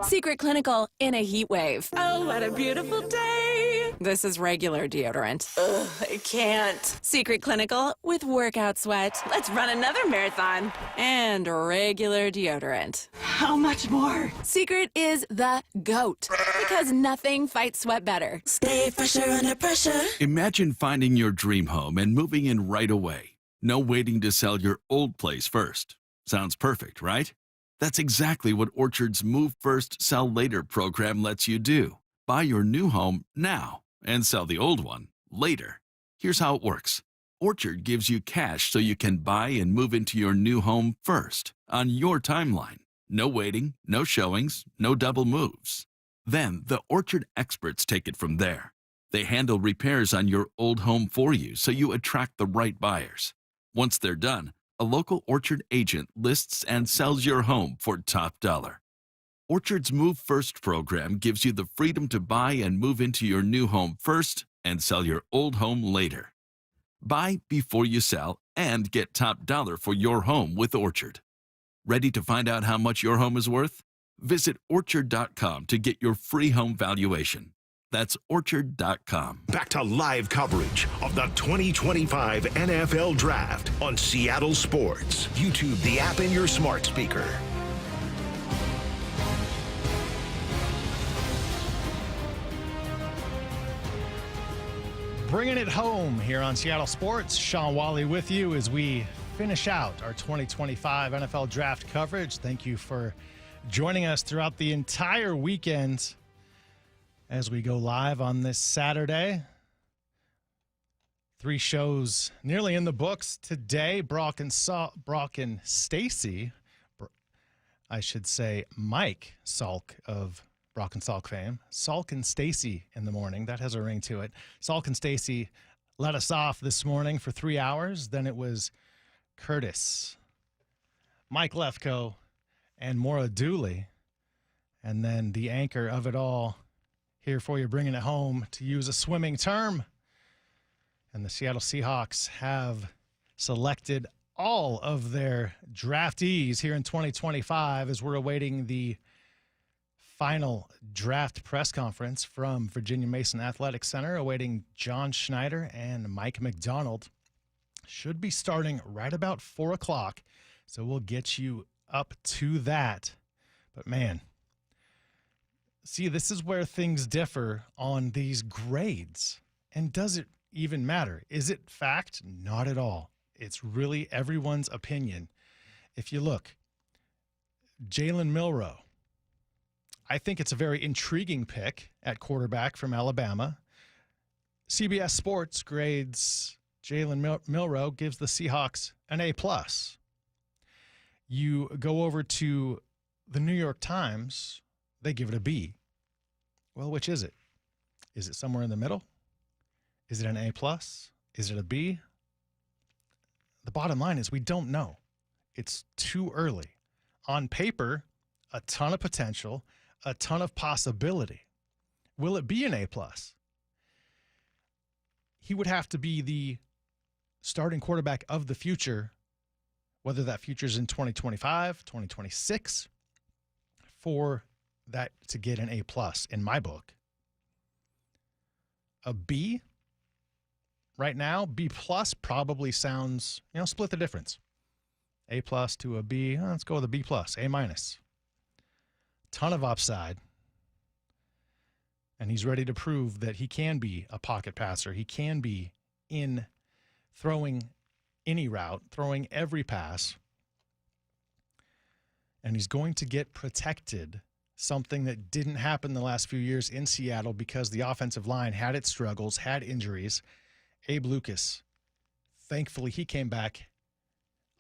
Secret Clinical in a heat wave. Oh, what a beautiful day. This is regular deodorant. Ugh, I can't. Secret Clinical with workout sweat. Let's run another marathon. And regular deodorant. How much more? Secret is the GOAT because nothing fights sweat better. Stay fresher under pressure. Imagine finding your dream home and moving in right away. No waiting to sell your old place first. Sounds perfect, right? That's exactly what Orchard's Move First, Sell Later program lets you do. Buy your new home now and sell the old one later. Here's how it works. Orchard gives you cash so you can buy and move into your new home first on your timeline. No waiting, no showings, no double moves. Then the Orchard experts take it from there. They handle repairs on your old home for you so you attract the right buyers. Once they're done, a local Orchard agent lists and sells your home for top dollar. Orchard's Move First program gives you the freedom to buy and move into your new home first and sell your old home later. Buy before you sell and get top dollar for your home with Orchard. Ready to find out how much your home is worth? Visit Orchard.com to get your free home valuation. That's Orchard.com. Back to live coverage of the 2025 NFL Draft on Seattle Sports. YouTube the app in your smart speaker. Bringing it home here on Seattle Sports. Shawn Walli with you as we finish out our 2025 NFL Draft coverage. Thank you for joining us throughout the entire weekend as we go live on this Saturday. 3 shows nearly in the books today. Brock and Stacy, I should say Mike Salk of Brock and Salk fame. Salk and Stacy in the morning. That has a ring to it. Salk and Stacy let us off this morning for 3 hours. Then it was Curtis, Mike Lefko, and Maura Dooley. And then the anchor of it all here for you, bringing it home, to use a swimming term. And the Seattle Seahawks have selected all of their draftees here in 2025 as we're awaiting the final draft press conference from Virginia Mason Athletic Center, awaiting John Schneider and Mike McDonald. Should be starting right about 4 o'clock, so we'll get you up to that. But man, see, this is where things differ on these grades. And does it even matter? Is it fact? Not at all. It's really everyone's opinion. If you look, Jalen Milroe, I think it's a very intriguing pick at quarterback from Alabama. CBS Sports grades Jalen Milroe, gives the Seahawks an A+. You go over to the New York Times, they give it a B. Well, which is it? Is it somewhere in the middle? Is it an A+? Is it a B? The bottom line is we don't know. It's too early. On paper, a ton of potential, a ton of possibility. Will it be an A+? He would have to be the starting quarterback of the future, whether that future is in 2025, 2026, for that to get an A+ in my book. A B right now, B+ probably sounds, split the difference. A+ to a B, let's go with a B+, A-. Ton of upside. And he's ready to prove that he can be a pocket passer. He can be in throwing any route, throwing every pass. And he's going to get protected, something that didn't happen the last few years in Seattle because the offensive line had its struggles, had injuries. Abe Lucas, thankfully, he came back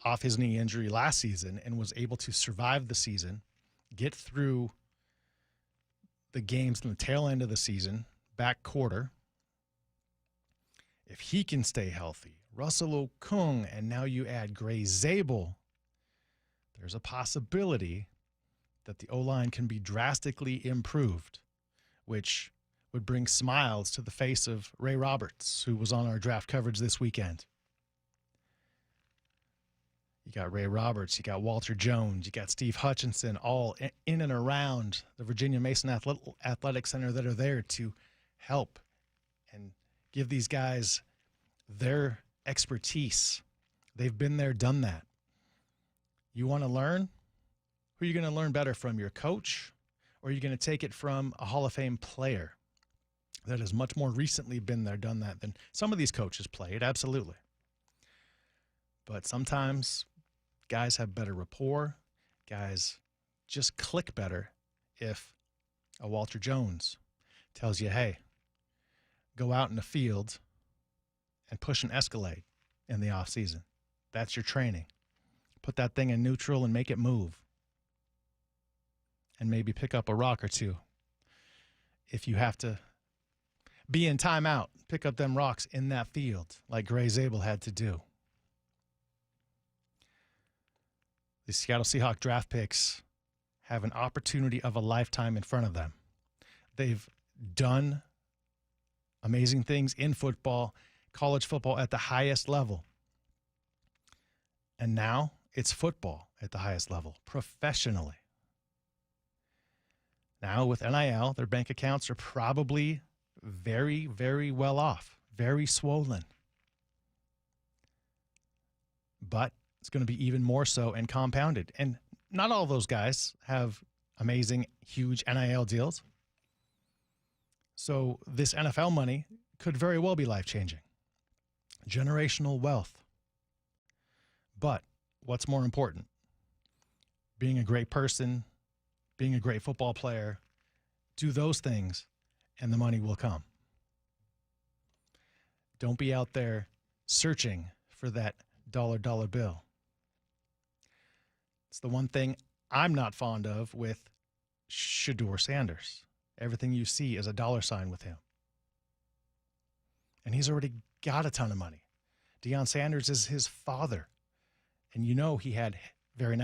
off his knee injury last season and was able to survive the season, get through the games in the tail end of the season, back quarter. If he can stay healthy, Russell Okung, and now you add Gray Zabel, there's a possibility that the O-line can be drastically improved, which would bring smiles to the face of Ray Roberts, who was on our draft coverage this weekend. You got Ray Roberts, you got Walter Jones, you got Steve Hutchinson, all in and around the Virginia Mason Athletic Center that are there to help and give these guys their expertise. They've been there, done that. You want to learn? Who are you going to learn better from, your coach, or are you going to take it from a Hall of Fame player that has much more recently been there, done that than some of these coaches played? Absolutely. But sometimes guys have better rapport. Guys just click better if a Walter Jones tells you, hey, go out in the field and push an Escalade in the offseason. That's your training. Put that thing in neutral and make it move. And maybe pick up a rock or two. If you have to be in timeout, pick up them rocks in that field like Gray Zabel had to do. The Seattle Seahawks draft picks have an opportunity of a lifetime in front of them. They've done amazing things in football, college football at the highest level. And now it's football at the highest level, professionally. Now with NIL, their bank accounts are probably very, very well off, very swollen. But it's going to be even more so and compounded. And not all those guys have amazing, huge NIL deals. So this NFL money could very well be life-changing. Generational wealth. But what's more important? Being a great person, being a great football player, do those things, and the money will come. Don't be out there searching for that dollar bill. It's the one thing I'm not fond of with Shedeur Sanders. Everything you see is a $sign with him. And he's already got a ton of money. Deion Sanders is his father. And he had very nice